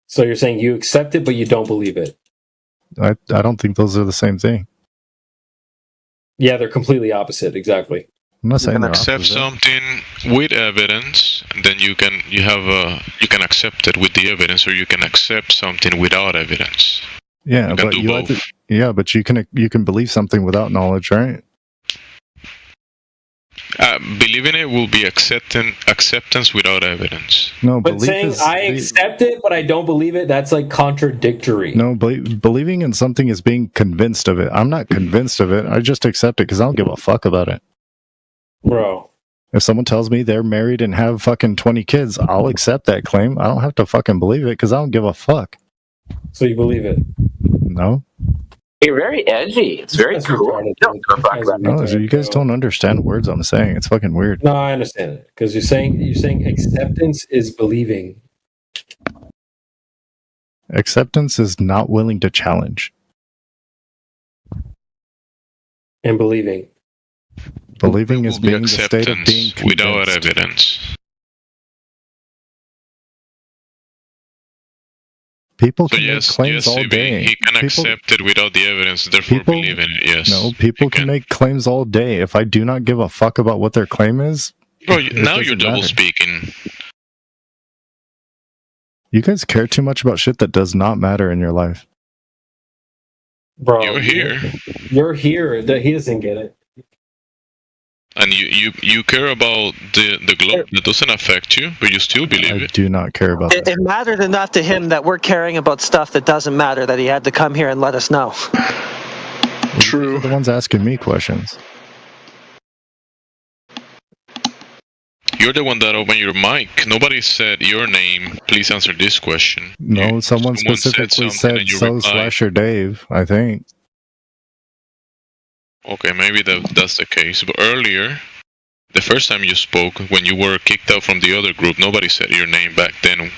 So you're saying you accept it, but you don't believe it? I don't think those are the same thing. Yeah, they're completely opposite. Exactly. I'm not saying can they're accept opposite. something with evidence, and then you can accept it with the evidence, or you can accept something without evidence. Yeah, You can but do you have both. to, yeah, but you can believe something without knowledge, right? Believing it will be acceptance without evidence. No, But saying I accept it, but I don't believe it, that's like contradictory. No, believing in something is being convinced of it. I'm not convinced of it. I just accept it because I don't give a fuck about it. Bro. If someone tells me they're married and have fucking 20 kids, I'll accept that claim. I don't have to fucking believe it because I don't give a fuck. So you believe it? No. You're very edgy. It's very cool. You don't give a fuck about No, you guys don't understand words I'm saying. It's fucking weird. No, I understand it. Because you're saying acceptance is believing. Acceptance is not willing to challenge. And believing. Believing is being the state of being Acceptance without convinced. evidence. People So can make yes, claims all CB, day. he can People- accept it without the evidence, therefore people- believe in it. Yes. No, people can make claims all day. If I do not give a fuck about what their claim is, Bro, it now you're doesn't double matter. speaking. You guys care too much about shit that does not matter in your life. Bro, You're here, You're here. That he doesn't get it. and you care about the globe that doesn't affect you, but you still believe I it. do not care about It mattered enough to him that we're caring about stuff that doesn't matter, that he had to come here and let us know. True. You're the ones asking me questions. You're the one that opened your mic. Nobody said your name. Please answer this question. No, someone said specifically something said and you so replied. Slasher Dave, I think. Okay, maybe that's the case. But earlier, the first time you spoke, when you were kicked out from the other group, nobody said your name back then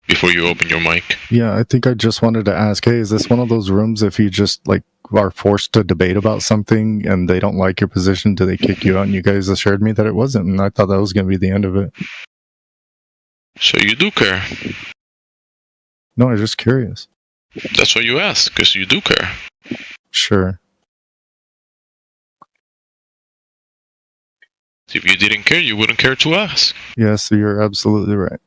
before you opened your mic. Yeah, I think I just wanted to ask, hey, is this one of those rooms if you just like are forced to debate about something and they don't like your position, do they kick you out? And you guys assured me that it wasn't, and I thought that was going to be the end of it. So you do care. No, I'm just curious. That's why you ask, because you do care. Sure. If you didn't care, you wouldn't care to ask. Yes, you're absolutely right.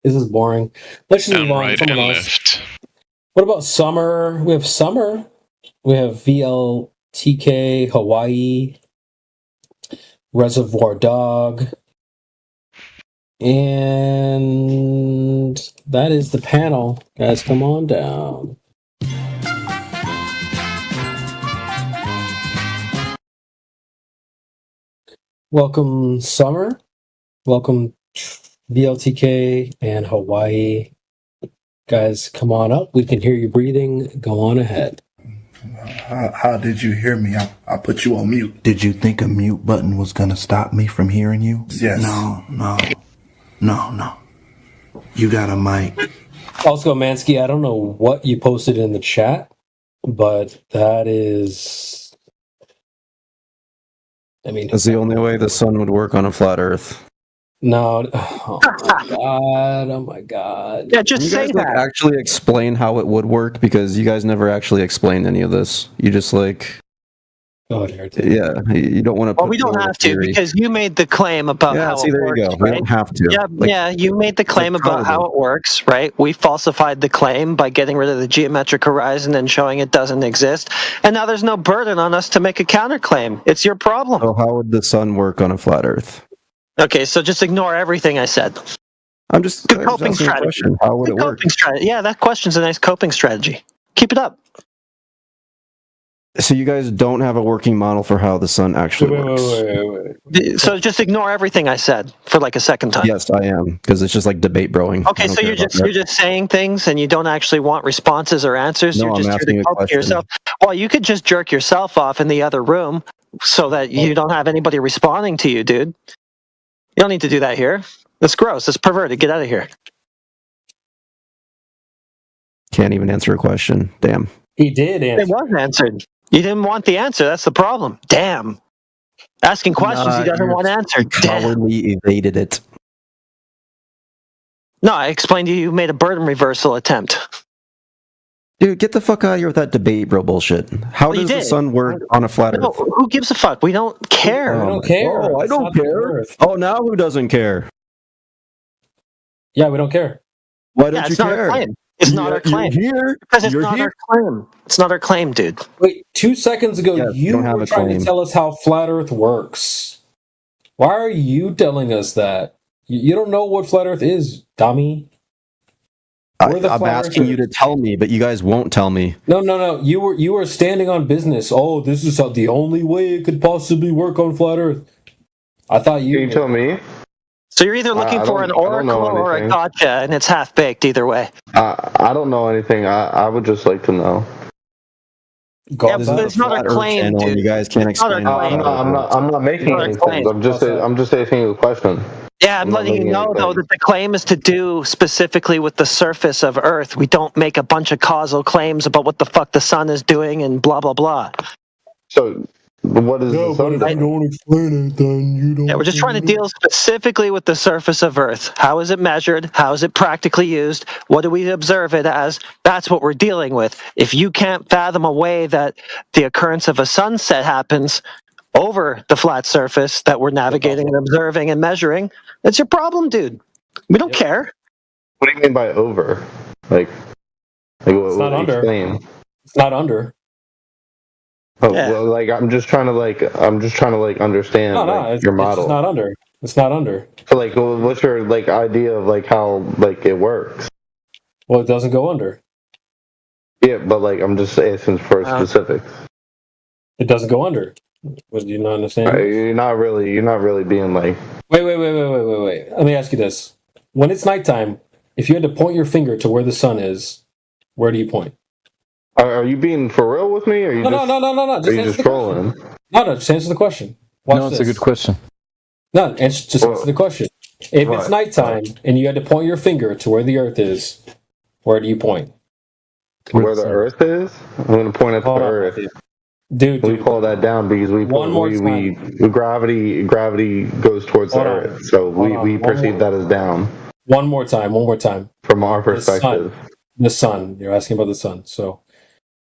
This is boring. Let's just And move on. right Someone and else. left. What about summer? We have summer. We have VLTK, Hawaii, Reservoir Dog. And that is the panel. Guys, come on down. Welcome, Summer. Welcome, VLTK and Hawaii. Guys, come on up. We can hear you breathing. Go on ahead. How did you hear me? I put you on mute. Did you think a mute button was going to stop me from hearing you? Yes. No. You got a mic. Also, Mansky, I don't know what you posted in the chat, but that is... I mean... That's the only way the sun would work on a flat Earth. No. Oh, my God. Oh, my God. Yeah, just you say guys, like, that. actually explain how it would work, because you guys never actually explained any of this. You just like... Oh, yeah, you don't want to. Well, we don't have to, because you made the claim about Yeah, how see, it there works, you go. We right? don't have to. Yeah, Like, yeah, you made the claim about how it works, right? We falsified the claim by getting rid of the geometric horizon and showing it doesn't exist. And now there's no burden on us to make a counterclaim. It's your problem. So how would the sun work on a flat Earth? Okay, so just ignore everything I said. I'm just Good coping asking a strategy. question. How would Good it work? coping strategy. Yeah, that question's a nice coping strategy. Keep it up. So you guys don't have a working model for how the sun actually works. So just ignore everything I said for like a second time. Yes, I am, because it's just like debate broing. Okay, so you're just saying things and you don't actually want responses or answers. No, You're I'm just here asking to a cope question. yourself. Well, you could just jerk yourself off in the other room so that you don't have anybody responding to you, dude. You don't need to do that here. That's gross. That's perverted. Get out of here. Can't even answer a question. Damn. He did answer. It was answered. You didn't want the answer. That's the problem. Damn. Asking questions he doesn't want answered. Damn. Cowardly evaded it. No, I explained to you you made a burden reversal attempt. Dude, get the fuck out of here with that debate, bro bullshit. How Well, you does the did. sun work on a flat No, Earth? who gives a fuck? We don't care. We don't care. Oh, I It's don't not the care. Earth. Oh, now who doesn't care? Yeah, we don't care. Why Yeah, don't you it's not our care? claim. It's not our claim. You're here. Because it's You're not here. our claim. It's not our claim, dude. Wait, 2 seconds ago, Yeah, you don't have were a trying claim. to tell us how flat Earth works. Why are you telling us that? You don't know what flat Earth is, dummy. We're the I'm flat asking earthers. you to tell me, but you guys won't tell me. No. You were standing on business. Oh, this is the only way it could possibly work on flat Earth. I thought you. Can you tell me? So you're either looking for an oracle or a gotcha, and it's half baked either way. I don't know anything. I would just like to know. Yeah, but it's not our claim, dude. You guys can't It's not our explain. claim. I'm not making Not our any claim. sense. I'm just asking you a question. Yeah, I'm letting you know, though, that the claim is to do specifically with the surface of Earth. We don't make a bunch of causal claims about what the fuck the sun is doing and blah, blah, blah. So, what is the sun? If you don't explain it, then you don't. Yeah, we're just trying to deal specifically with the surface of Earth. How is it measured? How is it practically used? What do we observe it as? That's what we're dealing with. If you can't fathom a way that the occurrence of a sunset happens over the flat surface that we're navigating and observing and measuring, it's your problem, dude. We don't care. What do you mean by over? Like what, It's not under. explain? It's not under. Oh, Yeah. well, like I'm just trying to understand No, your it's model. just not under. It's not under. So like, what's your idea of how it works? Well, it doesn't go under. Yeah, but I'm just asking for specifics. It doesn't go under. What, do you not understand? You're not really being like. Wait. Let me ask you this. When it's nighttime, if you had to point your finger to where the sun is, where do you point? Are you being for real with me? Or are you No. Are Just you answer just the trolling? question. No, just answer the question. Watch No, it's this. a good question. No, just answer the question. If it's nighttime and you had to point your finger to where the Earth is, where do you point? Where the Earth is? I'm going to point at the Earth. Dude, we call that down because we gravity goes towards the Earth, so we perceive that as down. One more time. From our perspective. The sun. You're asking about the sun. So,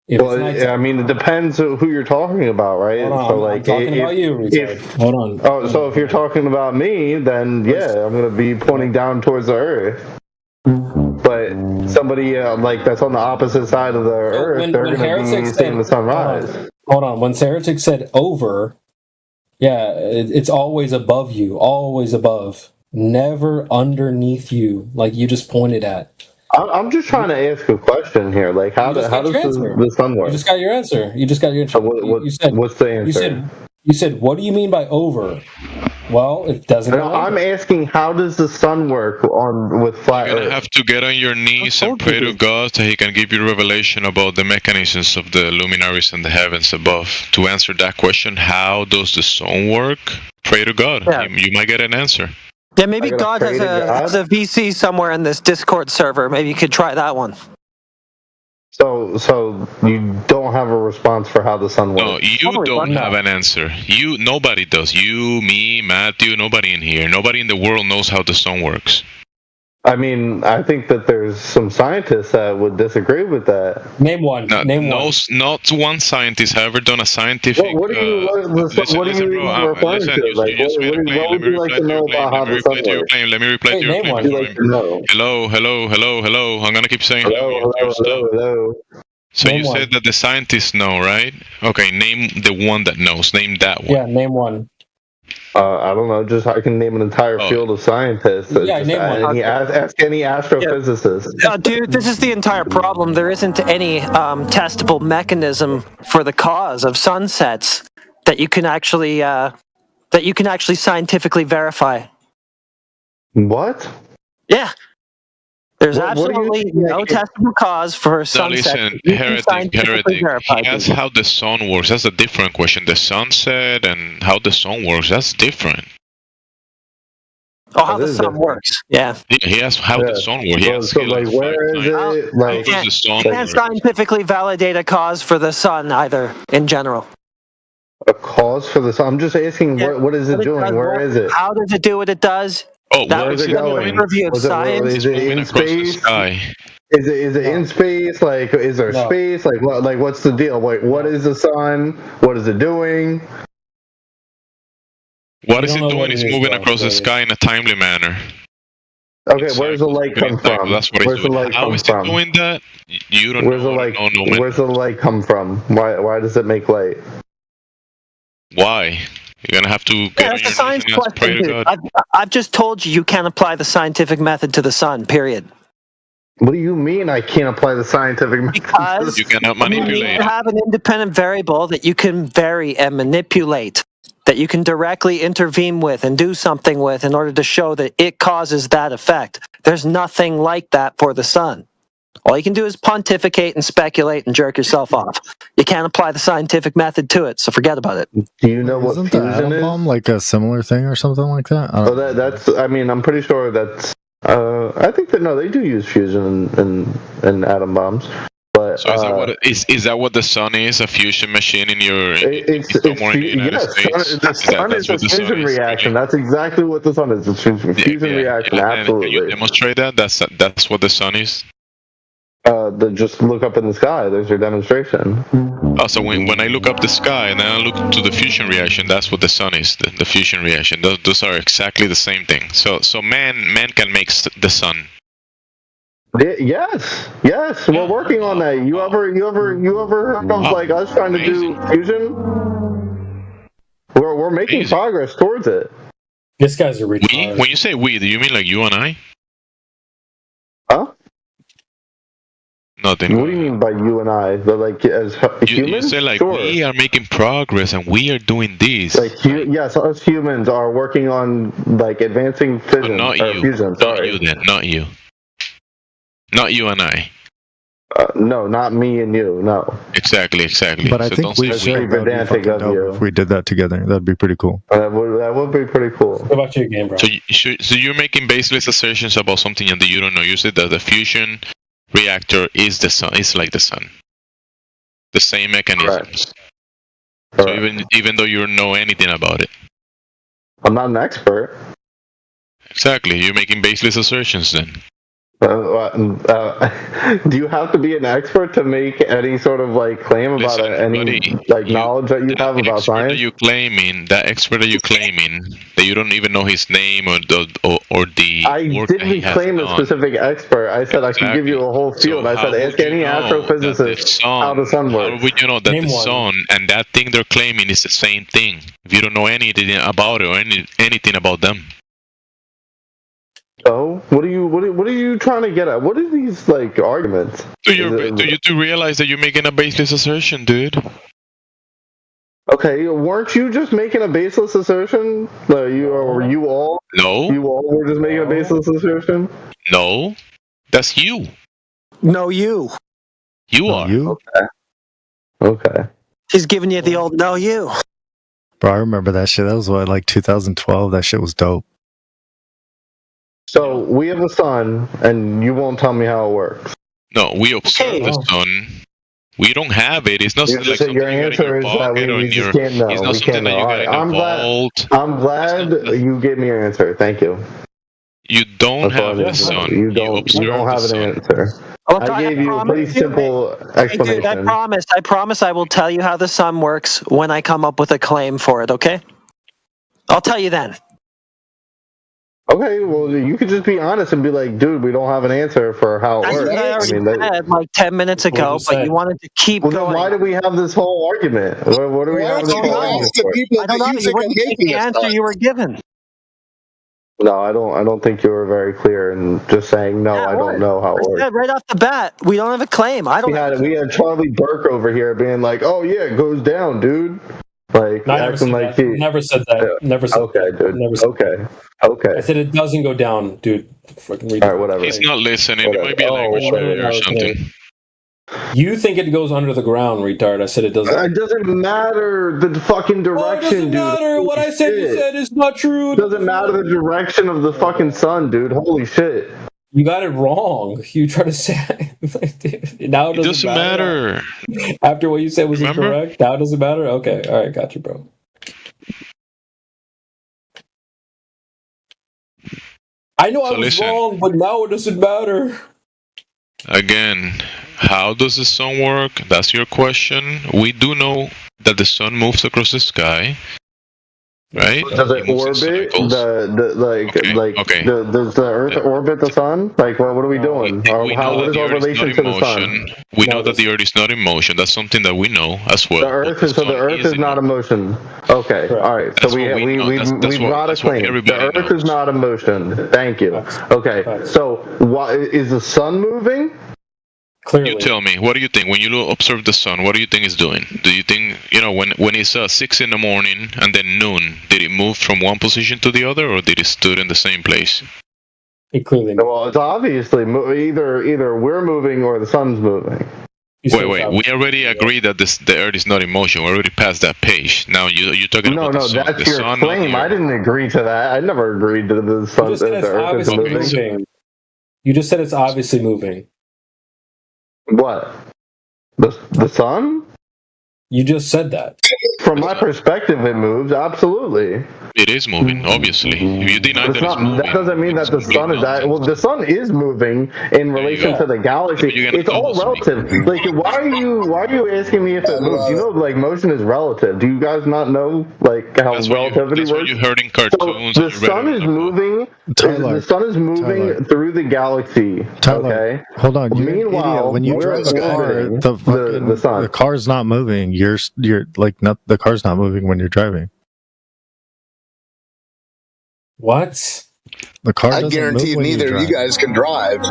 if it's nighttime, I mean, it depends who you're talking about, right? I'm talking about you, retard. Hold on. Oh, so if you're talking about me, then yeah, I'm going to be pointing down towards the Earth. But somebody that's on the opposite side of the Earth, they're going to be seeing the sunrise. Hold on. When Heretic said over, yeah, it's always above you, always above, never underneath you, like you just pointed at. I'm just trying to ask a question here. Like, how does the sun work? You just got your answer. You just got your answer. You said, what's the answer? You said, what do you mean by over? Well, it doesn't. I'm asking, how does the sun work with flat You're Earth? gonna have to get on your knees and pray to God that He can give you revelation about the mechanisms of the luminaries in the heavens above. To answer that question, how does the sun work? Pray to God. Yeah. You might get an answer. Yeah, maybe God has a VC somewhere in this Discord server. Maybe you could try that one. So you don't have a response for how the sun works? No, you don't have an answer. Nobody does. You, me, Matthew, nobody in here. Nobody in the world knows how the sun works. I mean, I think that there's some scientists that would disagree with that. Name one. Not one scientist has ever done a scientific. What are you referring to? Like, what would you like to know about how the sun works? Let me reply to your claim. Hello. I'm gonna keep saying hello. So you said that the scientists know, right? Okay, name the one that knows. Name that one. Yeah, name one. I don't know. Just I can name an entire field of scientists. Yeah, name one. Ask any astrophysicist. Dude, this is the entire problem. There isn't any testable mechanism for the cause of sunsets that you can actually scientifically verify. What? Yeah. There's absolutely no testable cause for Now sunset. listen, heretic. He asked how the sun works. That's a different question. The sunset and how the sun works, that's different. Oh, how the sun works. Yeah. He asked how the sun works. He asked where is it? how does the sun You can't work? scientifically validate a cause for the sun either, in general. A cause for the sun? I'm just asking, what is it doing? Where is it? How does it do what it does? Oh, That where's it going? Is it in space? Is it in space? Like, is there space? Like, what? Like, what's the deal? Wait, what is the sun? What is it doing? What is it doing? It's moving across the sky in a timely manner. Okay, where's the light come from? That's what Where's it's the doing. light How come is it from? doing that? You don't Where's know. the light? No, man. Where's the light come from? Why does it make light? Why? You're gonna have to get Yeah, that's a science question, dude. I've just told you can't apply the scientific method to the sun, period. What do you mean I can't apply the scientific method? Because you cannot you need manipulate. to have an independent variable that you can vary and manipulate, that you can directly intervene with and do something with in order to show that it causes that effect. There's nothing like that for the sun. All you can do is pontificate and speculate and jerk yourself off. You can't apply the scientific method to it, so forget about it. Do you know what Isn't the fusion atom is? bomb like a similar thing or something like that? I don't Oh, that's. I mean, I'm pretty sure that's. I think that no, they do use fusion in atom bombs. But So is that what the sun is? A fusion machine in your somewhere in the United States? The sun is a fusion reaction. That's exactly what the sun is. It's a fusion reaction. Absolutely. Can you demonstrate that? That's what the sun is. Just look up in the sky. There's your demonstration. Oh, so when I look up the sky and then I look to the fusion reaction, that's what the sun is. The fusion reaction. Those are exactly the same thing. So man can make the sun. Yes, we're working on that. You ever heard of like us trying to do fusion? We're making progress towards it. This guy's a retard. When you say we, do you mean like you and I? Huh? Nothing. What do you mean by you and I? Like as humans? You say like Sure. we are making progress and we are doing this. Like yes, us humans are working on like advancing fission Not or you. fusion. Not you then. Not you. Not you and I. No, not me and you. No. Exactly. But I So think don't we say should. That'd be pedantic fucking of dope you. if we did that together. That'd be pretty cool. That would be pretty cool. What about your game, bro? So you're making baseless assertions about something that you don't know. You said that the fusion reactor is the sun. It's like the sun. The same mechanisms. So even though you don't know anything about it. I'm not an expert. Exactly. You're making baseless assertions then. Do you have to be an expert to make any sort of like claim about any like knowledge that you have about science? That expert that you're claiming, that you don't even know his name or the I work that he didn't has claim a done. specific expert. I said I can give you a whole field. I said ask any astrophysicist how the sun works. How would you know that the sun and that thing they're claiming is the same thing if you don't know anything about it or anything about them? So what are you trying to get at? What are these like arguments? Do you realize that you're making a baseless assertion, dude? Okay, weren't you just making a baseless assertion? You all were just making a baseless assertion? No, that's you. No, you. You are. You? Okay. He's giving you the old no, you. Bro, I remember that shit. That was what, like 2012. That shit was dope. So we have a sun, and you won't tell me how it works. No, we observe the sun. We don't have it. It's not You like just something your you got in answer your is that pocket or we in your. just can't know. It's not We something can't that know. you All got right, in a vault. I'm glad you gave me your answer. Thank you. You don't have the sun. You don't have an answer. Look, I gave you a pretty simple explanation. Dude, I promise I will tell you how the sun works when I come up with a claim for it, okay? I'll tell you then. Okay, well, you could just be honest and be like, dude, we don't have an answer for how it That's works. what I already said like 10 minutes ago, but you wanted to keep Then going. why do we have this whole argument? What do we have this whole argument for? I don't know. You wouldn't take the answer you were given. No, I don't think you were very clear in just saying no. I don't know how it works. Right off the bat, we don't have a claim. I don't. We had Charlie Burke over here being like, "Oh yeah, it goes down, dude." Like acting like he Never said that. Never said okay, that. dude. Never said Okay. I said it doesn't go down, dude. Fucking read All right, whatever. He's not listening. It might be a language barrier or something. You think it goes under the ground, retard. I said it doesn't. It doesn't matter the fucking direction, dude. It doesn't matter. What I said you said is not true. It doesn't matter the direction of the fucking sun, dude. Holy shit. You got it wrong. You try to say now it doesn't matter. After what you said was incorrect, now it doesn't matter. Okay, all right, got you, bro. I know I So was listen. wrong, but now it doesn't matter. Again, how does the sun work? That's your question. We do know that the sun moves across the sky, right? Does it orbit does the Earth orbit the sun? Like, what are we doing? What is our relation to the sun? We know that the Earth is not in motion. That's something that we know as well. The Earth is not in motion. Okay, all right. So we've got a claim. The Earth is not in motion. Thank you. Okay, so what is the sun moving? Clearly. You tell me, what do you think when you observe the sun? What do you think it's doing? Do you think, when it's 6 in the morning and then noon, did it move from one position to the other, or did it stood in the same place? It clearly. Well, it's obviously either we're moving or the sun's moving. Wait. We already agreed that the Earth is not in motion. We already passed that page. Now you're talking about the sun. That's your claim. I didn't agree to that. I never agreed to the sun. You just said it's obviously moving. You just said it's obviously moving. What? The sun? You just said that. From my perspective, it moves. Absolutely. It is moving, obviously. If you deny that it's moving, that doesn't mean that the sun is that. Well, the sun is moving in relation to the galaxy. It's all relative. Like, why are you asking me if it moves? You know, like, motion is relative. Do you guys not know, like, how relativity works? That's what you heard in cartoons. So the sun is moving. The sun is moving through the galaxy. Okay. Hold on. Meanwhile, when you drive a car, the car's not moving. You're like not. The car's not moving when you're driving. What? The car. I guarantee neither of you guys can drive.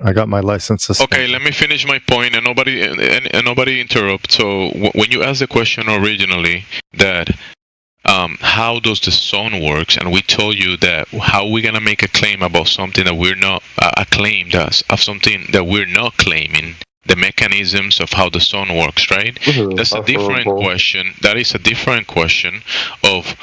I got my license suspended. Okay, let me finish my point, and nobody interrupt. So when you asked the question originally that how does the sun works, and we told you that how we're gonna make a claim about something that we're not of something that we're not claiming. The mechanisms of how the sun works, right? That's a different question. That is a different question of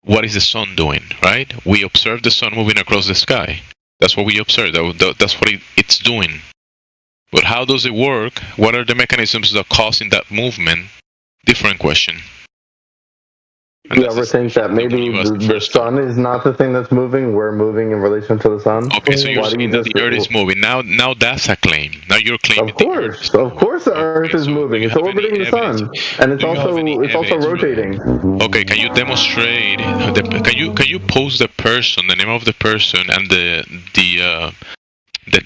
what is the sun doing, right? We observe the sun moving across the sky. That's what we observe. That's what it's doing. But how does it work? What are the mechanisms that are causing that movement? Different question. You ever think that maybe the sun is not the thing that's moving? We're moving in relation to the sun. Okay, so you're saying that the Earth is moving. Now that's a claim. Now you're claiming. Of course, the Earth is moving. It's orbiting the sun, and it's also rotating. Okay, can you demonstrate? Can you pose the person, the name of the person, and the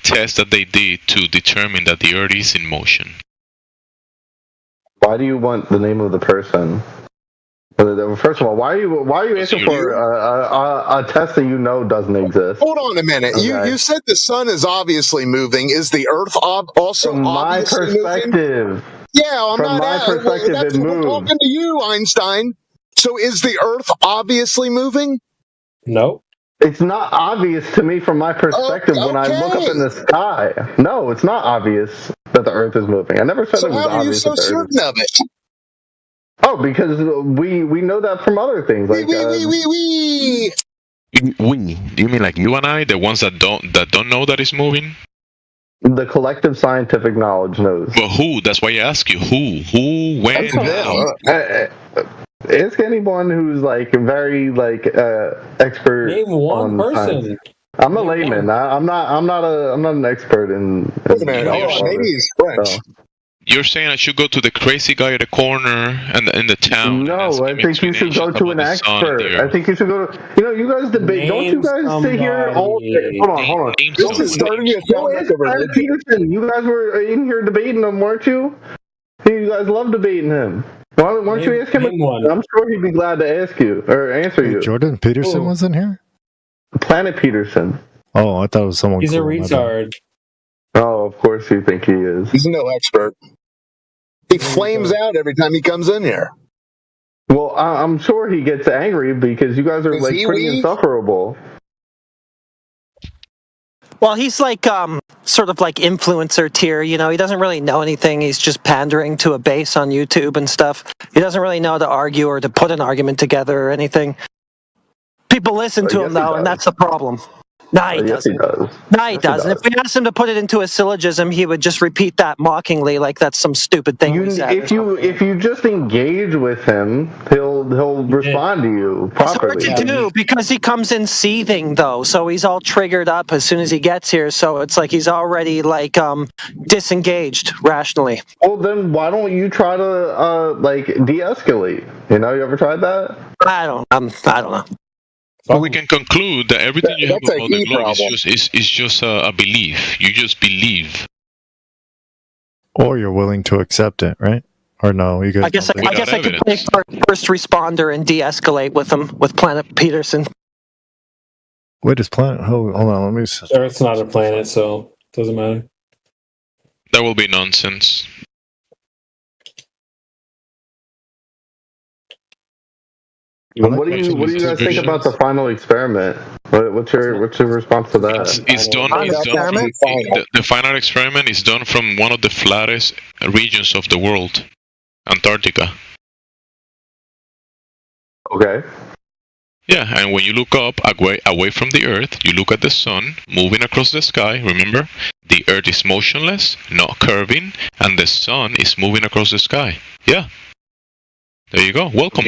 test that they did to determine that the Earth is in motion? Why do you want the name of the person? First of all, why are you asking for a test that you know doesn't exist? Hold on a minute. Okay. You said the sun is obviously moving. Is the Earth also from my perspective? Moving? Yeah, from my perspective, it moves. I'm talking to you, Einstein. So is the Earth obviously moving? No. It's not obvious to me from my perspective when I look up in the sky. No, it's not obvious that the Earth is moving. I never said it was obvious. So how are you so certain of it? Oh, because we know that from other things. Like We. You mean like you and I, the ones that don't know that it's moving? The collective scientific knowledge knows. But who? That's why I ask you. Who? When? How? Ask anyone who's like very expert. Name one person. Science. I'm a layman. I'm not an expert in. Maybe he's French. So. You're saying I should go to the crazy guy at the corner and in the town? No, I think you should go to an expert. I think you should go to. You guys debate. Don't you guys sit here all day? Hold on. This is starting to sound like a religion. Peterson, you guys were in here debating him, weren't you? You guys love debating him. Why don't you ask him? I'm sure he'd be glad to ask you or answer you. Jordan Peterson was in here? Planet Peterson. Oh, I thought it was someone. He's a retard. Oh, of course you think he is. He's no expert. He flames out every time he comes in here. Well, I'm sure he gets angry because you guys are pretty insufferable. Well, he's like sort of like influencer tier, he doesn't really know anything. He's just pandering to a base on YouTube and stuff. He doesn't really know how to argue or to put an argument together or anything. People listen to him though, and that's the problem. No, he doesn't. No, he doesn't. If we asked him to put it into a syllogism, he would just repeat that mockingly, like that's some stupid thing. If you just engage with him, he'll he'll respond to you properly. It's hard to do because he comes in seething though, so he's all triggered up as soon as he gets here. So it's like he's already like disengaged rationally. Well, then why don't you try to like de-escalate? You ever tried that? I don't know. But we can conclude that everything you have about the globe is just a belief. You just believe. Or you're willing to accept it, right? Or no? You guys I guess I could play first responder and de-escalate with him with Planet Peterson. Wait, is planet? Hold on, let me. Earth's not a planet, so it doesn't matter. That will be nonsense. What do you guys think about the final experiment? What's your response to that? It's done. The final experiment is done from one of the flattest regions of the world, Antarctica. Okay. Yeah, and when you look up away from the Earth, you look at the sun moving across the sky. Remember, the Earth is motionless, not curving, and the sun is moving across the sky. Yeah. There you go. Welcome.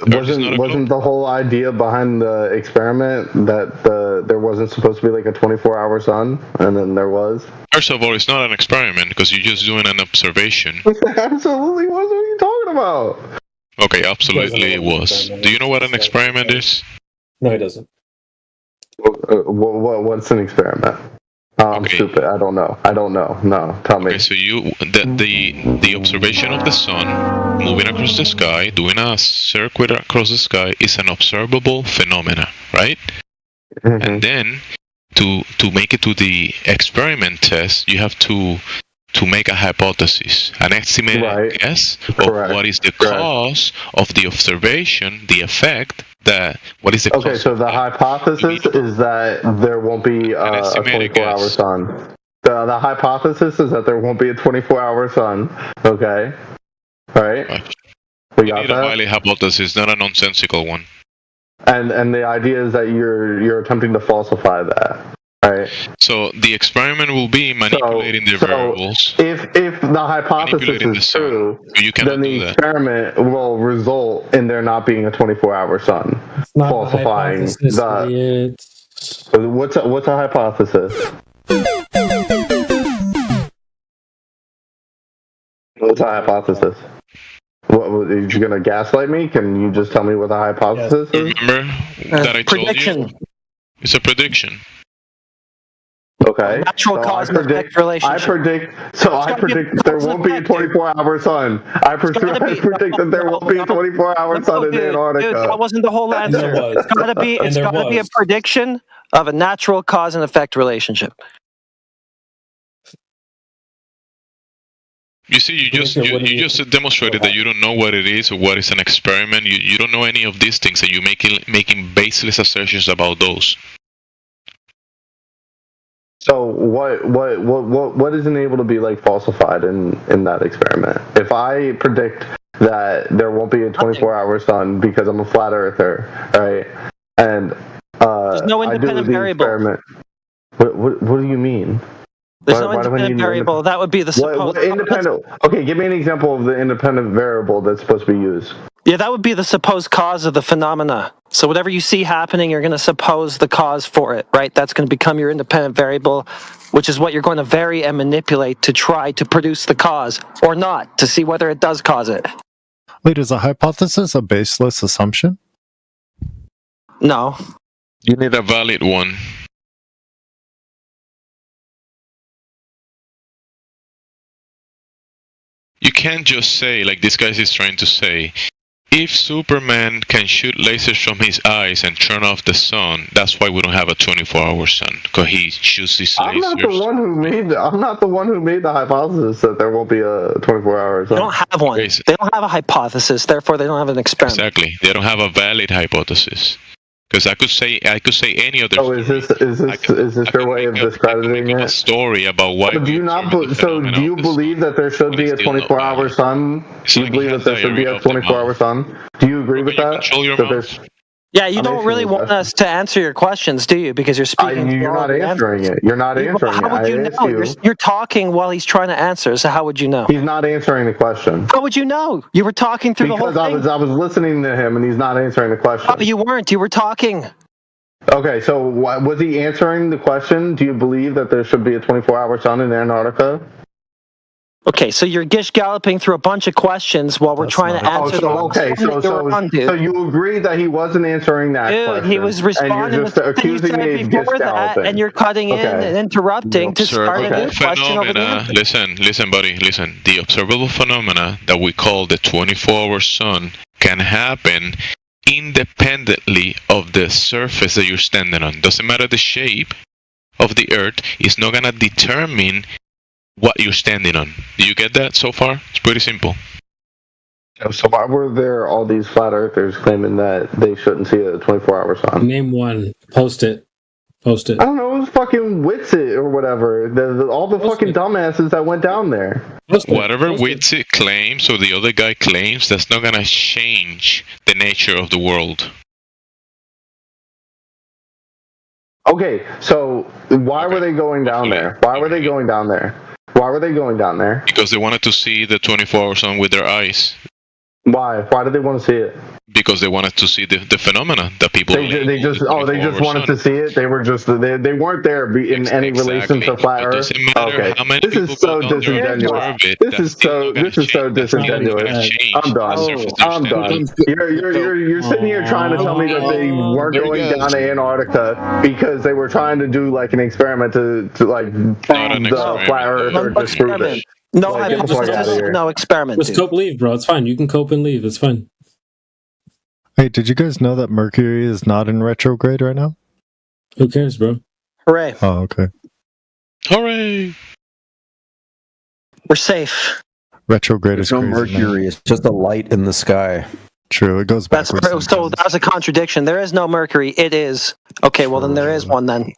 Wasn't the whole idea behind the experiment that there wasn't supposed to be like a 24-hour sun, and then there was? First of all, it's not an experiment because you're just doing an observation. Absolutely was. What are you talking about? Okay, absolutely it was. Do you know what an experiment is? No, he doesn't. What's an experiment? I'm stupid. I don't know. No, tell me. Okay, so the observation of the sun moving across the sky, doing a circuit across the sky, is an observable phenomena, right? Mm-hmm. And then to make it to the experiment test, you have to make a hypothesis, an estimated guess of what is the cause of the observation, the effect. What is the okay, so the hypothesis is that there won't be a 24-hour sun. The hypothesis is that there won't be a 24-hour sun. Okay, all right. We need a valid hypothesis, not a nonsensical one. And the idea is that you're attempting to falsify that. Right. So the experiment will be manipulating the variables. If the hypothesis is true, then the experiment will result in there not being a 24-hour sun, falsifying the. What's a hypothesis? What's a hypothesis? What, are you gonna gaslight me? Can you just tell me what a hypothesis is? Remember that I told you? It's a prediction. Okay. Natural cause and effect relationship. I predict there won't be a 24-hour sun. I predict that there won't be a 24-hour sun in Antarctica. Dude, that wasn't the whole answer. It's gotta be a prediction of a natural cause and effect relationship. You see, you just demonstrated that you don't know what it is or what is an experiment. You don't know any of these things, and you're making baseless assertions about those. So what isn't able to be like falsified in that experiment? If I predict that there won't be a 24-hour sun because I'm a flat earther, right? And there's no independent variable. Experiment. What do you mean? There's no independent variable. That would be the supposed. What independent? Okay, give me an example of the independent variable that's supposed to be used. Yeah, that would be the supposed cause of the phenomena. So whatever you see happening, you're going to suppose the cause for it, right? That's going to become your independent variable, which is what you're going to vary and manipulate to try to produce the cause or not, to see whether it does cause it. Wait, is a hypothesis a baseless assumption? No. You need a valid one. You can't just say, like this guy is trying to say, if Superman can shoot lasers from his eyes and turn off the sun, that's why we don't have a 24-hour sun, because he shoots these lasers. I'm not the one who made the hypothesis that there won't be a 24-hour sun. They don't have one. They don't have a hypothesis, therefore they don't have an experiment. Exactly. They don't have a valid hypothesis. Because I could say any other. Oh, is this your way of describing it? A story about why. So do you believe that there should be a 24-hour sun? Do you believe that there should be a 24-hour sun? Do you agree with that? Control your mouth. Yeah, you don't really want us to answer your questions, do you? Because you're speaking. You're not answering it. You're not answering it. How would you know? You're talking while he's trying to answer. So how would you know? He's not answering the question. How would you know? You were talking through the whole thing. Because I was listening to him and he's not answering the question. Oh, you weren't. You were talking. Okay, so was he answering the question? Do you believe that there should be a 24-hour sun in Antarctica? Okay, so you're gish galloping through a bunch of questions while we're trying to answer So you agreed that he wasn't answering that question. Dude, he was responding to what you said before that, and you're cutting in and interrupting to start a new question over the Listen, buddy, listen. The observable phenomena that we call the 24-hour sun can happen independently of the surface that you're standing on. Doesn't matter the shape of the Earth, it's not going to determine what you're standing on. Do you get that so far? It's pretty simple. So why were there all these flat earthers claiming that they shouldn't see a 24-hour sun? Name one. Post it. I don't know. It was fucking Witsit or whatever. All the fucking dumbasses that went down there. Whatever Witsit claims or the other guy claims, that's not going to change the nature of the world. Okay, so why were they going down there? Why were they going down there? Because they wanted to see the 24-hour sun with their eyes. Why? Why did they want to see it? Because they wanted to see the phenomena that people. They just wanted to see it. They were just they weren't there in any relation to flat Earth. Okay, this is so disingenuous. This is so disingenuous. I'm done. You're sitting here trying to tell me that they weren't going down to Antarctica because they were trying to do like an experiment to like prove the flat Earth or disprove it. No hypothesis, no experiment. Just cope, leave, bro. It's fine. You can cope and leave. It's fine. Hey, did you guys know that Mercury is not in retrograde right now? Who cares, bro? Hooray. Oh, okay. Hooray! We're safe. Retrograde is no crazy. Mercury. It's just a light in the sky. True. It goes backwards. So that's a contradiction. There is no Mercury. It is. Okay, well then there is one then.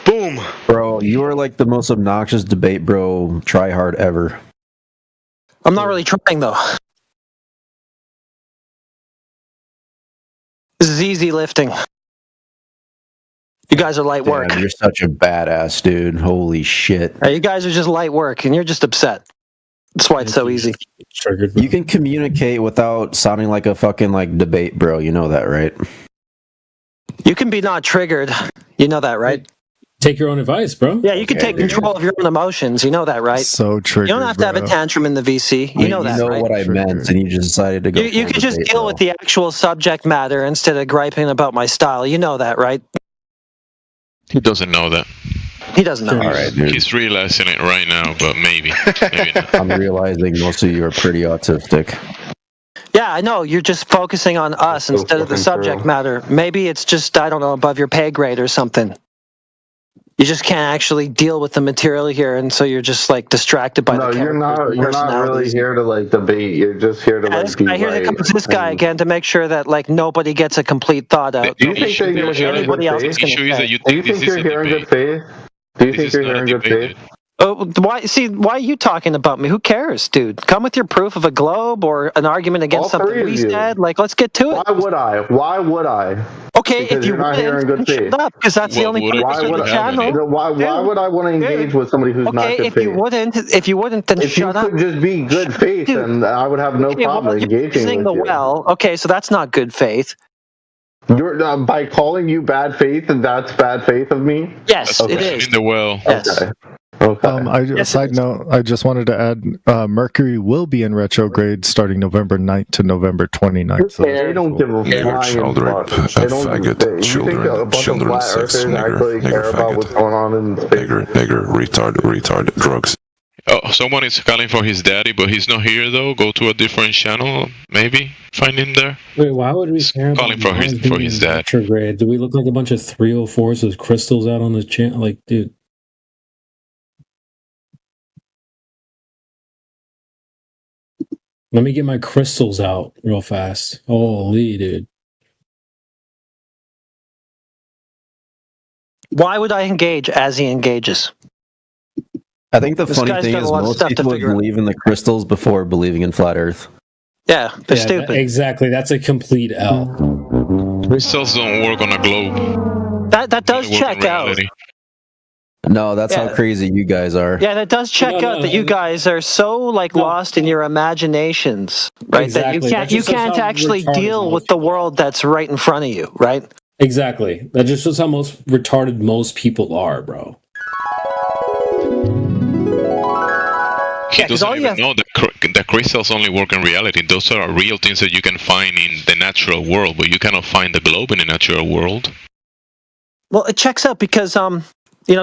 Boom. Bro, you are like the most obnoxious debate bro tryhard ever. I'm not really trying though. This is easy lifting. You guys are light work. You're such a badass, dude. Holy shit. You guys are just light work, and you're just upset. That's why it's so easy. You can communicate without sounding like a fucking like debate bro. You know that, right? You can be not triggered. You know that, right? Take your own advice, bro. Yeah, you can take control of your own emotions. You know that, right? So triggered. You don't have to have a tantrum in the VC. You know that, right? You know what I meant, and you just decided to go. You could just deal with the actual subject matter instead of griping about my style. You know that, right? He doesn't know that. He doesn't know. All right, dude. He's realizing it right now, but maybe not. I'm realizing most of you are pretty autistic. Yeah, I know. You're just focusing on us instead of the subject matter. Maybe it's just, I don't know, above your pay grade or something. You just can't actually deal with the material here, and so you're just like distracted by the you're not really here to like debate. You're just here to like be I hear right. that comes this guy again to make sure that like nobody gets a complete thought out. Do you think that you're hearing good faith? Do you think you're hearing good faith? Do you think you're hearing good faith? Why are you talking about me? Who cares, dude? Come with your proof of a globe or an argument against something we said. Like, let's get to it. Why would I? Okay, because if you're not hearing good faith. Shut up, because that's the only purpose of the channel. Why would I want to engage with somebody who's not good faith? If you wouldn't, then shut up. If you could just be good faith, then I would have no problem engaging with you. Okay, so that's not good faith. You're by calling you bad faith, and that's bad faith of me. Yes, it is. In the well. Yes. Okay. Side note, I just wanted to add, Mercury will be in retrograde starting November 9th to November 29th. So they don't give a children, faggot, children, sex, nigger, retard, drugs. Oh, someone is calling for his daddy, but he's not here though. Go to a different channel, maybe find him there. Wait, why would we care about calling for his dad? Retrograde? Do we look like a bunch of 304s with crystals out on the channel? Like, dude. Let me get my crystals out real fast. Holy, dude. Why would I engage as he engages? I think the funny thing is most people believe in the crystals before believing in flat Earth. Yeah, they're stupid. Exactly. That's a complete L. Crystals don't work on a globe. That does check out. No, that's how crazy you guys are. Yeah, that does check out that you guys are so lost in your imaginations, right? Exactly. That you can't actually deal with the world that's right in front of you, right? Exactly. That just shows how retarded most people are, bro. He doesn't even know that crystals only work in reality. Those are real things that you can find in the natural world, but you cannot find the globe in the natural world. Well, it checks out because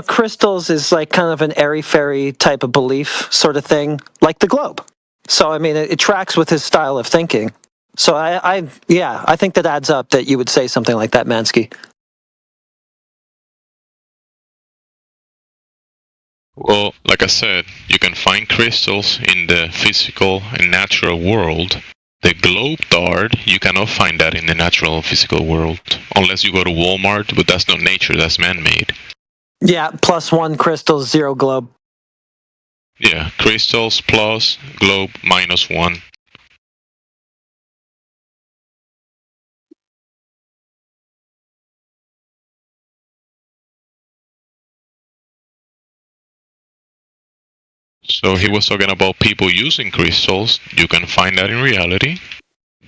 crystals is like kind of an airy-fairy type of belief sort of thing, like the globe. So, I mean, it tracks with his style of thinking. So, I think that adds up that you would say something like that, Mansky. Well, like I said, you can find crystals in the physical and natural world. The globe dart, you cannot find that in the natural physical world. Unless you go to Walmart, but that's not nature, that's man-made. Yeah, +1 crystals, 0 globe. Yeah, crystals plus, globe -1. So he was talking about people using crystals. You can find that in reality.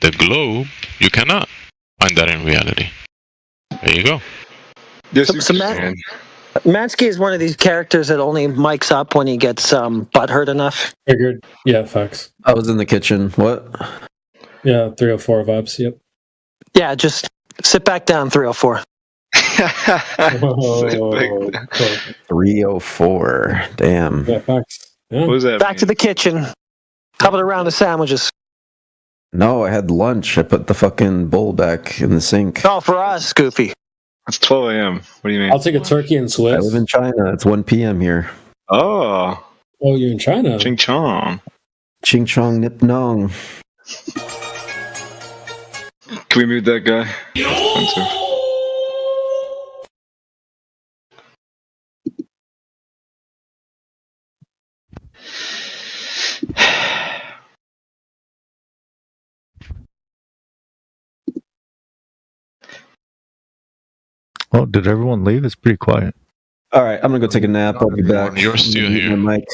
The globe, you cannot find that in reality. There you go. Yes, Mansky is one of these characters that only mics up when he gets butthurt enough. Figured. Yeah, facts. I was in the kitchen. What? Yeah, 304 vibes. Yep. Yeah, just sit back down, 304. 304. Damn. Yeah, facts. Yeah. What was that? Back to the kitchen. How about a round of sandwiches? No, I had lunch. I put the fucking bowl back in the sink. Oh, for us, Goofy. It's 12 a.m. What do you mean? I'll take a turkey and Swiss. I live in China. It's 1 p.m. here. Oh, you're in China. Ching Chong. Ching Chong Nip Nong. Can we mute that guy? Oh, did everyone leave? It's pretty quiet. All right, I'm gonna go take a nap. I'll be back. You're still here. Mic.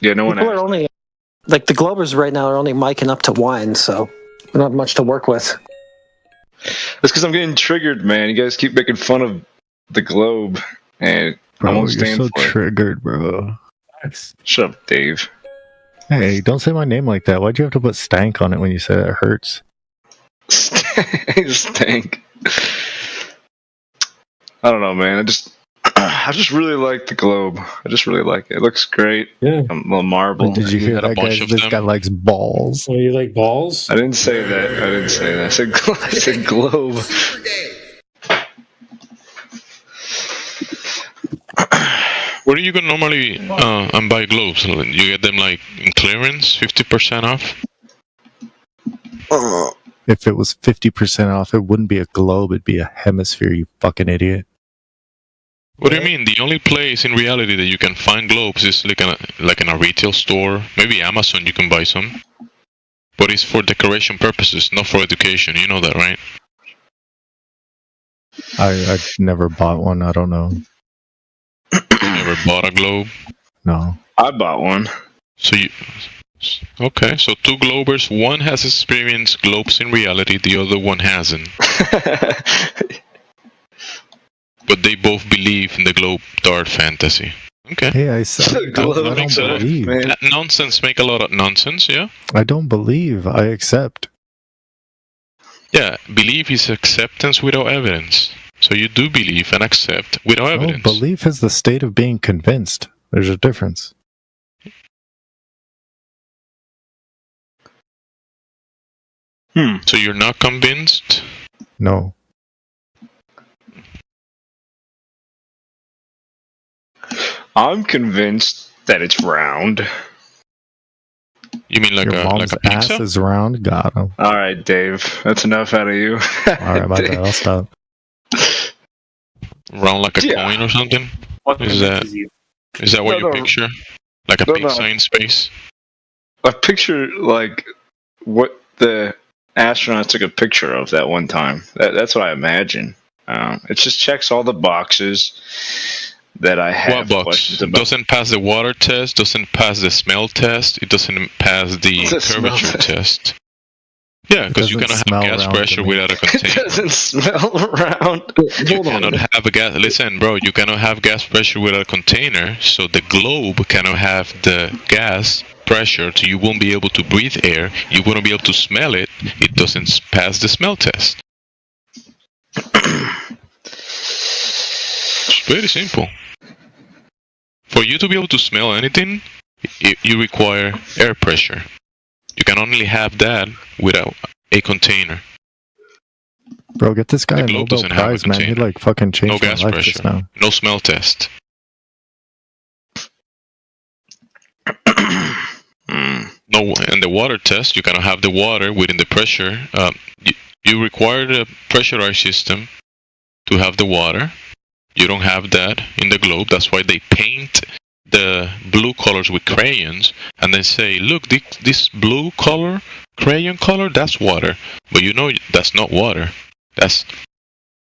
Yeah, no one. People are only the Globers right now are only micing up to wine, so we don't have much to work with. That's because I'm getting triggered, man. You guys keep making fun of the globe, and I won't you're stand so for triggered, bro. Shut up, Dave. Hey, don't say my name like that. Why'd you have to put stank on it when you said it hurts? Stank. I don't know, man. I just really like the globe. I just really like it. It looks great. Yeah. A little marble. Did you hear that guy? This guy likes balls. Oh, you like balls? I didn't say that. I said globe. Where do you go normally and buy globes? You get them like in clearance, 50% off? If it was 50% off, it wouldn't be a globe, it'd be a hemisphere, you fucking idiot. What do you mean? The only place in reality that you can find globes is like in a retail store. Maybe Amazon you can buy some. But it's for decoration purposes, not for education. You know that, right? I've never bought one, I don't know. Never bought a globe? No. I bought one. Okay, so two globers. One has experienced globes in reality, the other one hasn't. But they both believe in the globe dart fantasy. Okay. Hey, I said I don't believe. That nonsense make a lot of nonsense, yeah? I don't believe. I accept. Yeah, belief is acceptance without evidence. So you do believe and accept without evidence. Belief is the state of being convinced. There's a difference. So you're not convinced? No. I'm convinced that it's round. You mean like your mom's like a ass pizza? is round? Got him. All right, Dave. That's enough out of you. All right, my bad. I'll stop. Round like a coin or something? Is that what you picture? Like a pizza in space? a picture like what the astronauts took a picture of that one time. That's what I imagine. It just checks all the boxes that I have. What box? Doesn't pass the water test, doesn't pass the smell test, it doesn't pass the curvature test. Yeah, because you cannot have gas pressure without a container. It doesn't smell around. You cannot have a gas. Listen, bro, you cannot have gas pressure without a container. So the globe cannot have the gas pressure, so you won't be able to breathe air. You won't be able to smell it. It doesn't pass the smell test. It's very simple. For you to be able to smell anything, you require air pressure. You can only have that without a container. Bro, get this guy a The globe Nobel doesn't have a Prize, man. He container. like fucking changed No gas my life just pressure. now. No smell test. No, and the water test, you cannot have the water within the pressure. You require the pressurized system to have the water. You don't have that in the globe. That's why they paint the blue colors with crayons and then say, look, this blue color, crayon color, that's water. But you know that's not water. That's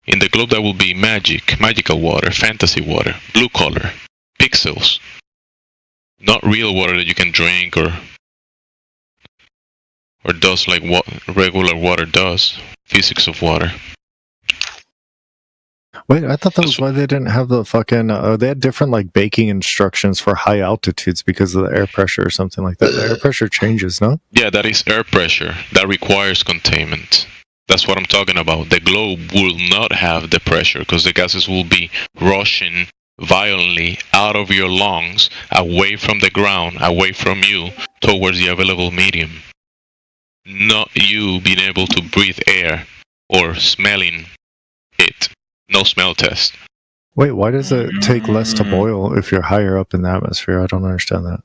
in the globe that will be magical water, fantasy water, blue color, pixels. Not real water that you can drink or does like what regular water does. Physics of water. Wait, I thought that was why they didn't have the fucking. They had different like baking instructions for high altitudes because of the air pressure or something like that. The air pressure changes, no? Yeah, that is air pressure. That requires containment. That's what I'm talking about. The globe will not have the pressure because the gases will be rushing violently out of your lungs, away from the ground, away from you, towards the available medium. Not you being able to breathe air or smelling it. No smell test. Wait, why does it take less to boil if you're higher up in the atmosphere? I don't understand that.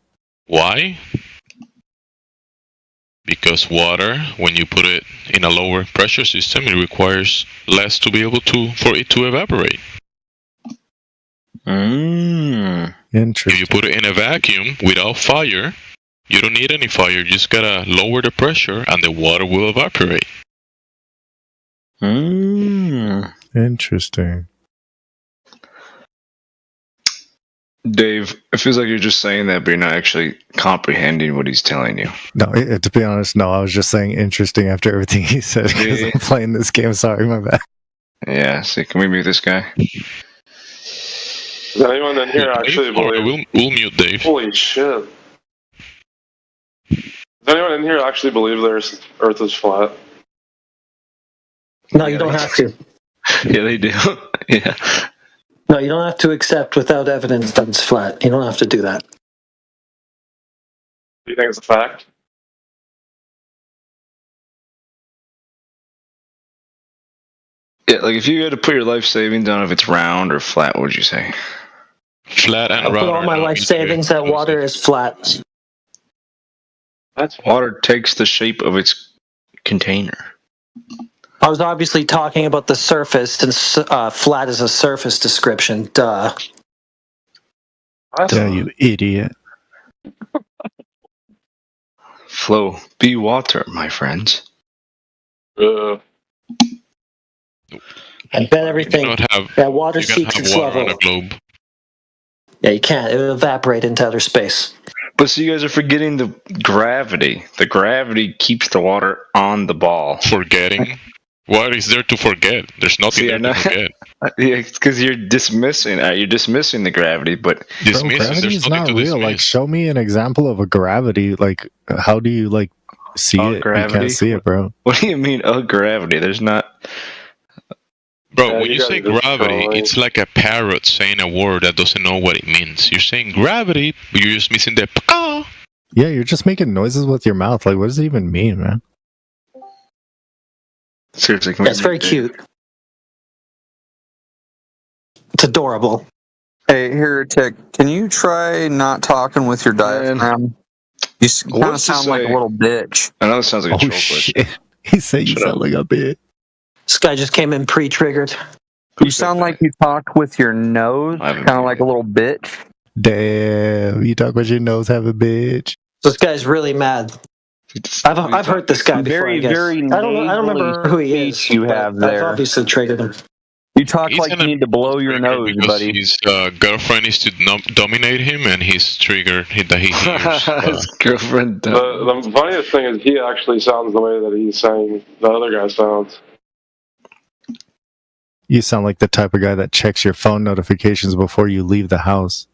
Why? Because water, when you put it in a lower pressure system, it requires less to be able for it to evaporate. Interesting. If you put it in a vacuum without fire, you don't need any fire. You just gotta lower the pressure and the water will evaporate. Interesting. Dave, it feels like you're just saying that, but you're not actually comprehending what he's telling you. No, to be honest, no. I was just saying interesting after everything he said because I'm playing this game. Sorry, my bad. Yeah, see, can we mute this guy? Does anyone in here actually believe... We'll mute Dave. Holy shit. Does anyone in here actually believe the Earth is flat? No, you don't have to. Yeah, they do. Yeah. No, you don't have to accept without evidence that it's flat. You don't have to do that. Do you think it's a fact? Yeah, like if you had to put your life savings on if it's round or flat, what would you say? Flat and I'll put all my life savings that water is flat. Water takes the shape of its container. I was obviously talking about the surface, since flat is a surface description. Duh. Yeah, you idiot. Flow, be water, my friends. I bet everything that water seeks its level. On a globe. Yeah, you can't. It will evaporate into outer space. But so you guys are forgetting the gravity. The gravity keeps the water on the ball. Forgetting? What is there to forget? There's nothing there to forget. Yeah, because you're dismissing the gravity, but gravity is not real. Like, show me an example of a gravity. Like, how do you like see it? Gravity? You can't see it, bro. What do you mean, gravity? There's not. Bro, when you say gravity, it's like a parrot saying a word that doesn't know what it means. You're saying gravity, but you're just missing the "ah." Yeah, you're just making noises with your mouth. Like, what does it even mean, man? Seriously, that's very cute. It's adorable. Hey, Heretic, can you try not talking with your diaphragm? You kind of sound like a little bitch. I know it sounds like a troll shit. He said you sound like a bitch. This guy just came in pre-triggered. You sound like you talk with your nose, kind of like a little bitch. Damn, you talk with your nose, have a bitch. This guy's really mad. I've heard this guy before. I guess. I don't remember who he is. You have I've there. obviously triggered him. You talk like you need to blow your nose, because buddy. his girlfriend is to dominate him, and he's triggered that he hears. His girlfriend. The funniest thing is he actually sounds the way that he's saying the other guy sounds. You sound like the type of guy that checks your phone notifications before you leave the house.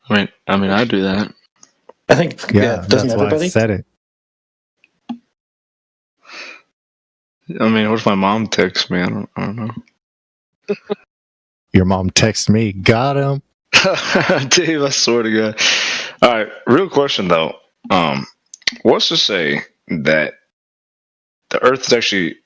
I mean, I do that. I think, Yeah, doesn't that's why everybody? I said it. I mean, what if my mom texts me? I don't know. Your mom texted me. Got him. Dave, I swear to God. All right, real question though. What's to say that the Earth is actually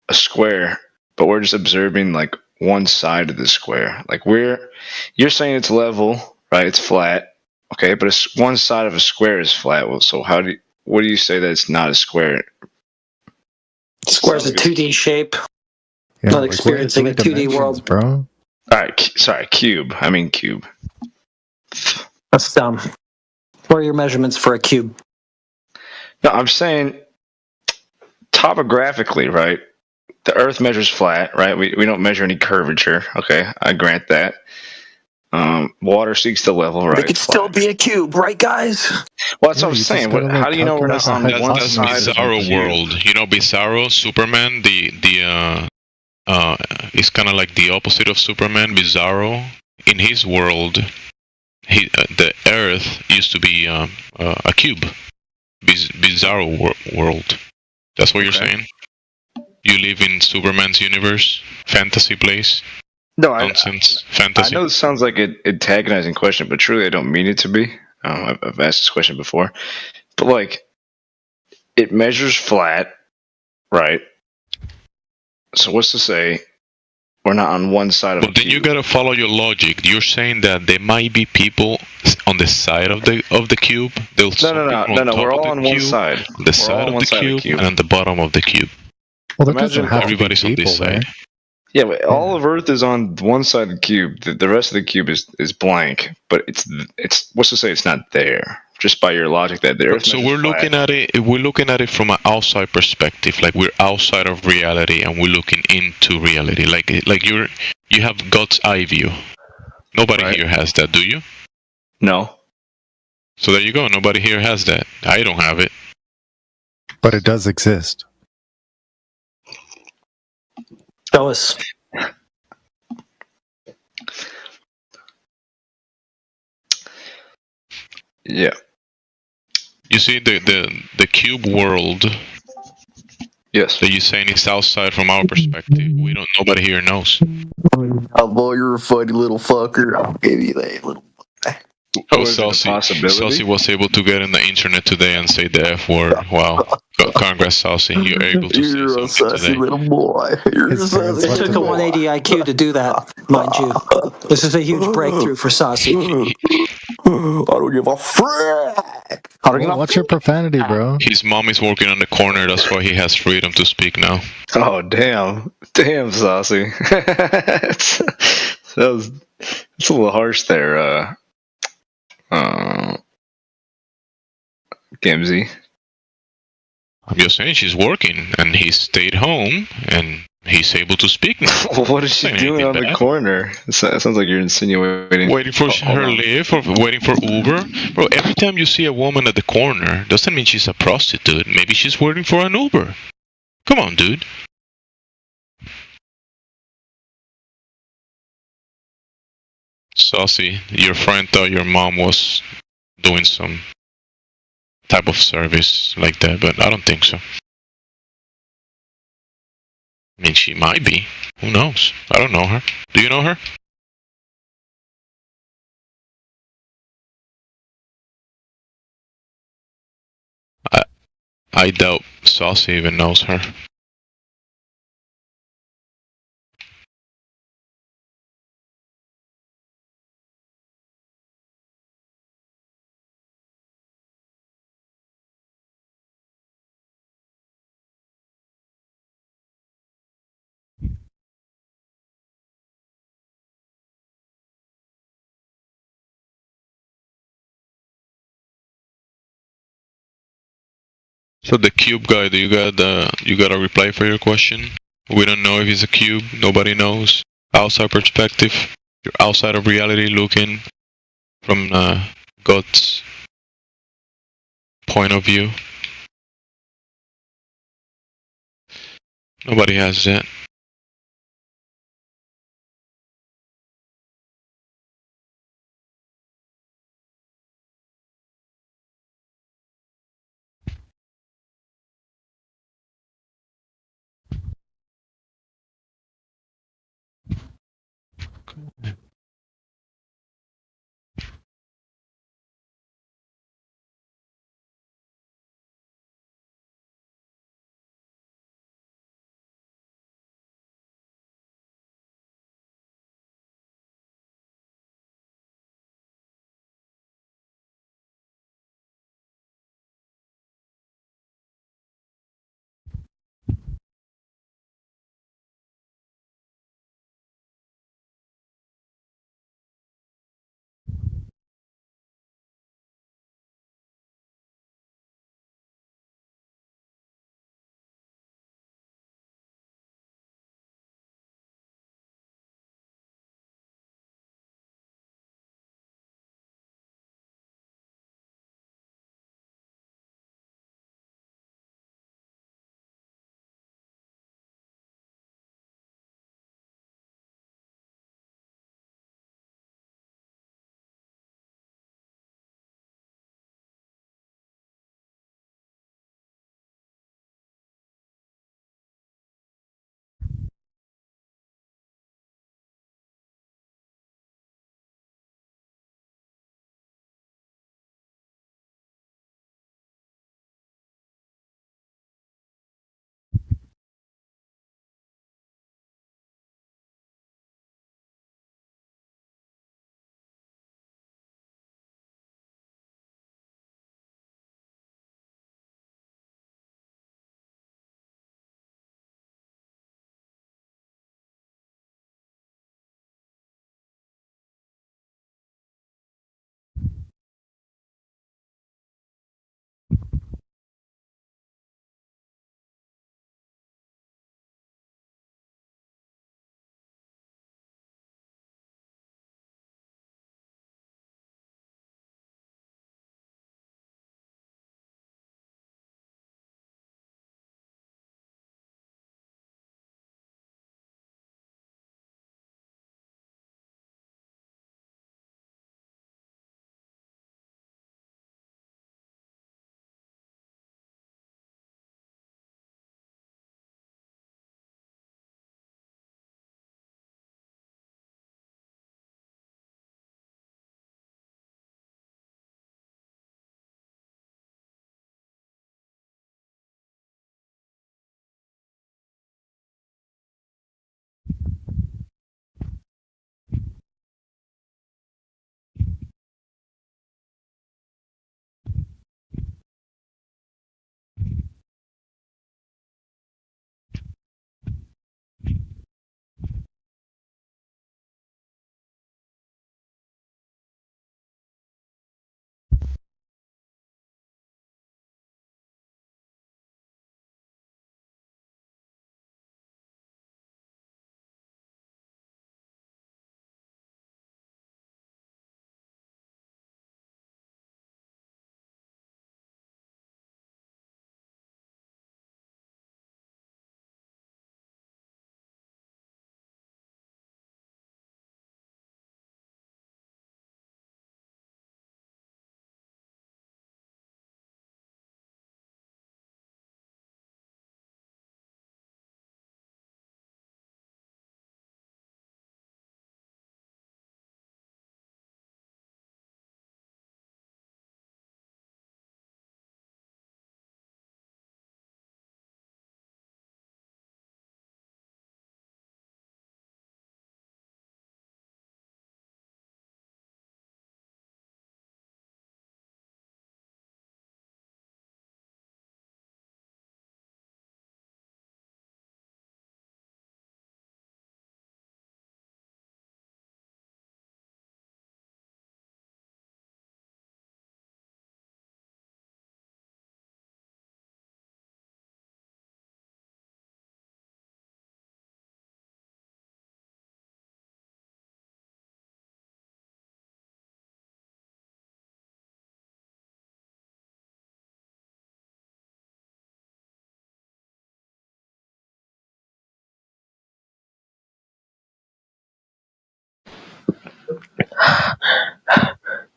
a square, but we're just observing like one side of the square? Like you're saying it's level, right? It's flat, okay, but it's one side of a square is flat. Well, so what do you say that it's not a square? Square's a 2D shape. Yeah, Not like, experiencing a we're in 2D 3 world. bro. All right, sorry, cube. I mean cube. That's dumb. What are your measurements for a cube? No, I'm saying topographically, right? The Earth measures flat, right? We don't measure any curvature. Okay, I grant that. Water seeks the level, right? It could still be a cube, right, guys? Well, that's what I'm saying. How do you know we're not on one That's side? Bizarro world. You know, Bizarro, Superman. It's kind of like the opposite of Superman. Bizarro. In his world, the Earth used to be a cube. Bizarro world. That's what you're saying. You live in Superman's universe, fantasy place. No, nonsense, fantasy. I know this sounds like an antagonizing question, but truly, I don't mean it to be. I've asked this question before, but like, it measures flat, right? So what's to say we're not on one side of? But then you gotta follow your logic. You're saying that there might be people on the side of the cube. No. We're all on one side. The side of the cube and on the bottom of the cube. Well, that doesn't have everybody's to be on this people, side. right? Yeah, but all of Earth is on one side of the cube. The rest of the cube is blank. But it's what's to say it's not there? Just by your logic that the Earth. So we're looking at it. We're looking at it from an outside perspective. Like we're outside of reality and we're looking into reality. Like you have God's eye view. Nobody here has that, do you? No. So there you go. Nobody here has that. I don't have it. But it does exist. Show us. Yeah. You see the cube world. Yes. That you're saying is outside from our perspective. Nobody here knows. Oh, you're a funny little fucker. I'll give you that little. Oh, Saucy was able to get on the internet today and say the F word. Wow. Congrats, Saucy. You're able to say something today. Little boy. It took a 180 IQ to do that, mind you. This is a huge breakthrough for Saucy. I don't give a frick. What's your profanity, bro? His mom is working on the corner. That's why he has freedom to speak now. Oh, damn, Saucy. It's a little harsh there. Gamzy. I'm just saying she's working, and he stayed home, and he's able to speak now. What is she doing on the corner? It sounds like you're insinuating. Waiting for her lift, or waiting for Uber. Bro, every time you see a woman at the corner, doesn't mean she's a prostitute. Maybe she's waiting for an Uber. Come on, dude. Saucy, your friend thought your mom was doing some type of service like that, but I don't think so. I mean, she might be. Who knows? I don't know her. Do you know her? I doubt Saucy even knows her. So the cube guy, do you got a reply for your question? We don't know if he's a cube. Nobody knows. Outside perspective, you're outside of reality, looking from God's point of view. Nobody has that.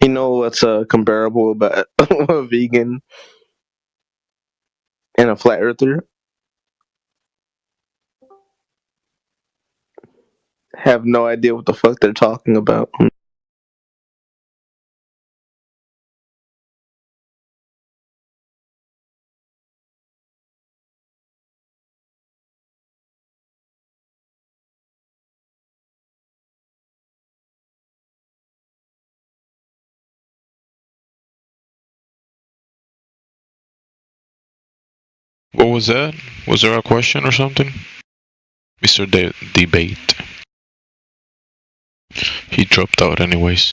You know what's comparable about a vegan and a flat earther? Have no idea what the fuck they're talking about. What was that? Was there a question or something? Mr. Debate. He dropped out anyways.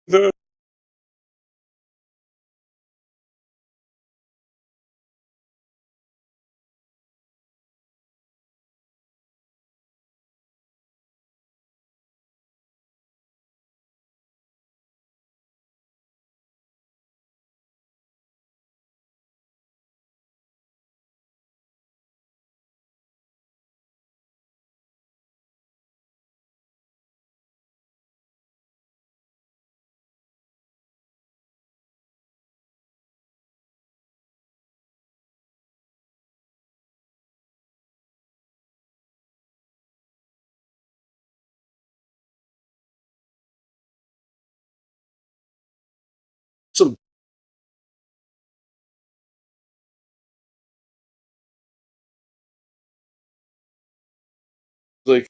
The some like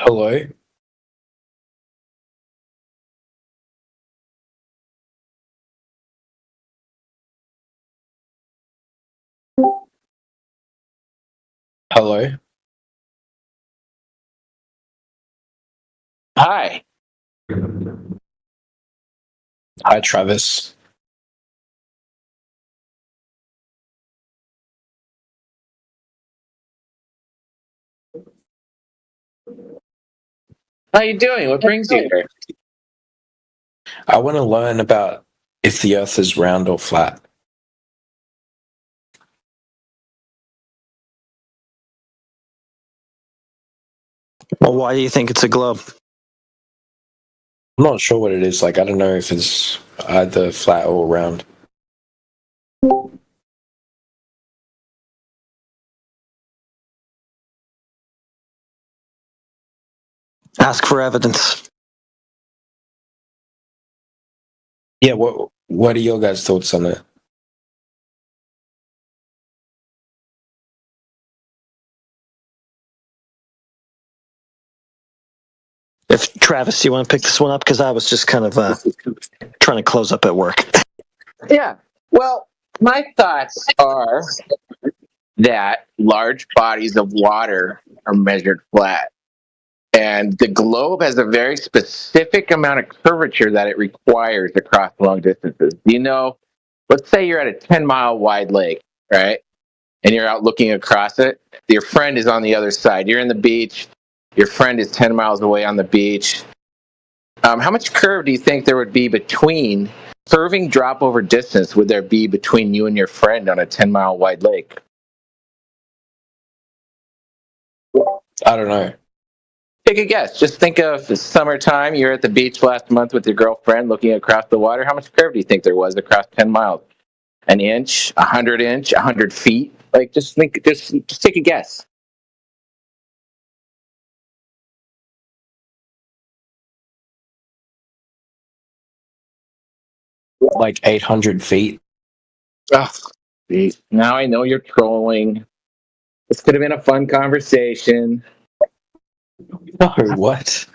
Hello? Hello? Hi. Hi, Travis. How you doing? What brings you here? I want to learn about if the Earth is round or flat. Well, why do you think it's a globe? I'm not sure what it is. Like, I don't know if it's either flat or round. Ask for evidence. Yeah, what are your guys' thoughts on it? If Travis, you want to pick this one up? Because I was just kind of trying to close up at work. Yeah. Well, my thoughts are that large bodies of water are measured flat. And the globe has a very specific amount of curvature that it requires across long distances. You know, let's say you're at a 10-mile wide lake, right? And you're out looking across it. Your friend is on the other side. You're in the beach. Your friend is 10 miles away on the beach. How much curve do you think there would be between curving drop over distance would there be between you and your friend on a 10-mile wide lake? I don't know. Take a guess. Just think of the summertime. You're at the beach last month with your girlfriend looking across the water. How much curve do you think there was across 10 miles? An inch, 100 inch, 100 feet? Like, just think, just take a guess. Like 800 feet. Oh, geez. Now I know you're trolling. This could have been a fun conversation. No, what?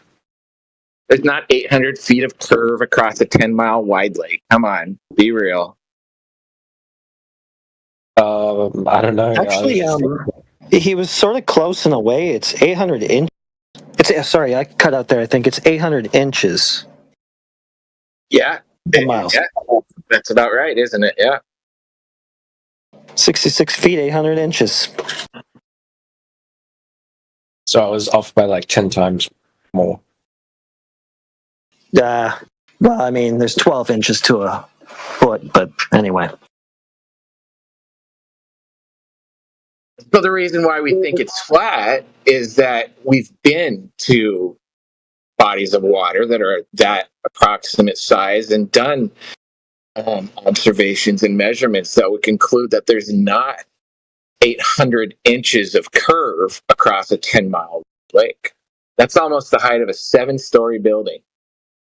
There's not 800 feet of curve across a 10-mile wide lake. Come on, be real. I don't know. Actually, he was sort of close in a way. It's 800 inches. Sorry, I cut out there. I think it's 800 inches. Yeah. 10 miles. Yeah. That's about right, isn't it? Yeah. 66 feet, 800 inches. So I was off by like 10 times more. Well, I mean, there's 12 inches to a foot, but anyway. So the reason why we think it's flat is that we've been to bodies of water that are that approximate size and done observations and measurements that would conclude that there's not 800 inches of curve across a 10-mile lake. That's almost the height of a 7-story building.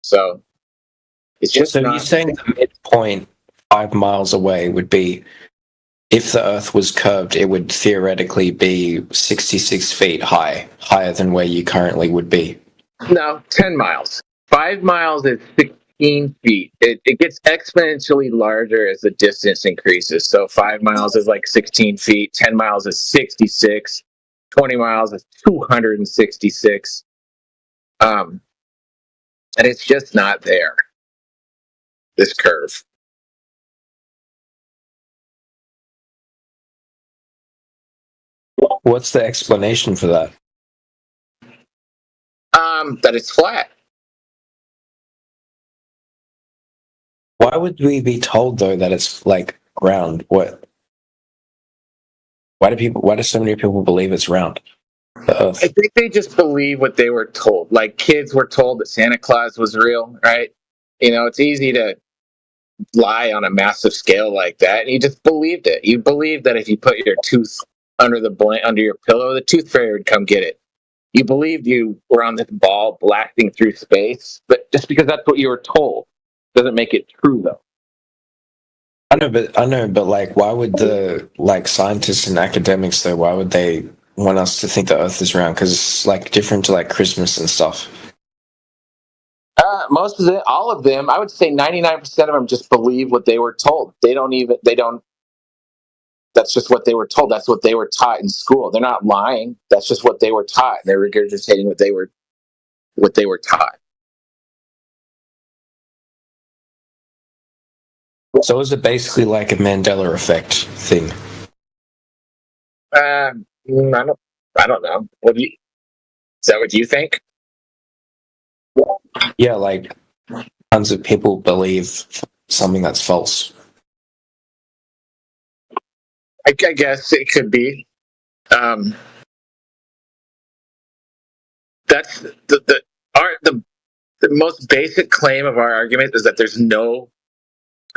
So it's just so you're saying the midpoint 5 miles away would be, if the Earth was curved, it would theoretically be 66 feet high, higher than where you currently would be. No, 10 miles. 5 miles is 16 feet. It gets exponentially larger as the distance increases. So 5 miles is like 16 feet, 10 miles is 66, 20 miles is 266. And it's just not there, this curve. What's the explanation for that? That it's flat. Why would we be told though that it's like round? What? Why do so many people believe it's round? The Earth. I think they just believe what they were told. Like kids were told that Santa Claus was real, right? You know, it's easy to lie on a massive scale like that, and you just believed it. You believed that if you put your tooth under your pillow, the tooth fairy would come get it. You believed you were on this ball blasting through space, but just because that's what you were told doesn't make it true, though. I know, but like, why would the scientists and academics though? Why would they want us to think the Earth is round? Because it's like different to like Christmas and stuff. Most of them, all of them, I would say 99% of them just believe what they were told. They don't. That's just what they were told. That's what they were taught in school. They're not lying. That's just what they were taught. They're regurgitating what they were taught. So is it basically like a Mandela effect thing? I don't know. Is that what you think? Yeah, like tons of people believe something that's false. I guess it could be. That's the most basic claim of our argument is that there's no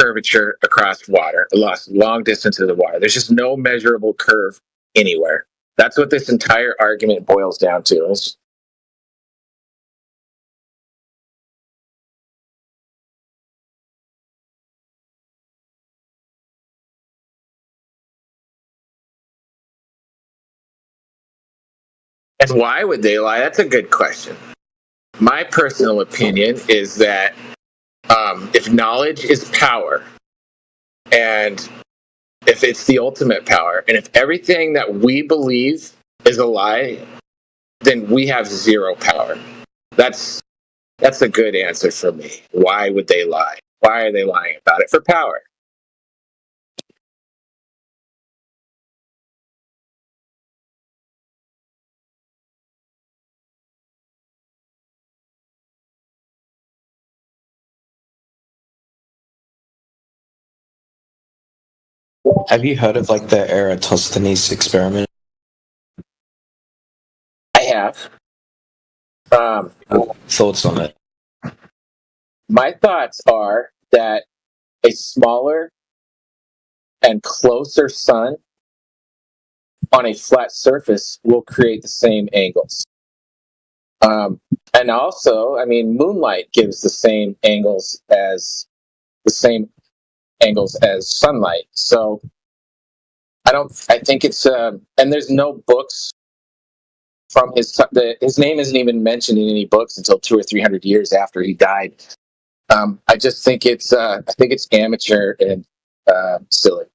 curvature across water, long distance of the water. There's just no measurable curve anywhere. That's what this entire argument boils down to. And why would they lie? That's a good question. My personal opinion is that if knowledge is power, and if it's the ultimate power, and if everything that we believe is a lie, then we have zero power. That's a good answer for me. Why would they lie? Why are they lying about it? For power. Have you heard of like the Eratosthenes experiment? I have. Thoughts on it? My thoughts are that a smaller and closer sun on a flat surface will create the same angles. And also, I mean, moonlight gives the same angles as sunlight. So I think it's, and there's no books from his name isn't even mentioned in any books until 200 or 300 years after he died. I just think it's amateur and silly.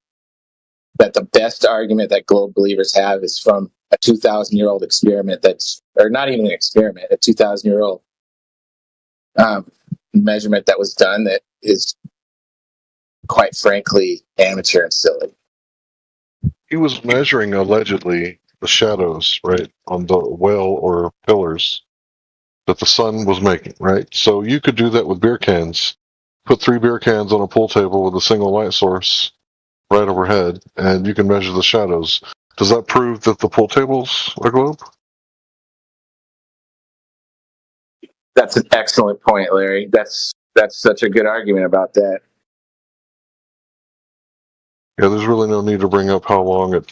That the best argument that globe believers have is from a 2,000-year-old experiment or not even an experiment, a 2,000-year-old measurement that was done that is, quite frankly, amateur and silly. He was measuring, allegedly, the shadows, right, on the well or pillars that the sun was making, right? So you could do that with beer cans. Put 3 beer cans on a pool table with a single light source right overhead, and you can measure the shadows. Does that prove that the pool table's a globe? That's an excellent point, Larry. That's such a good argument about that. Yeah, there's really no need to bring up how long it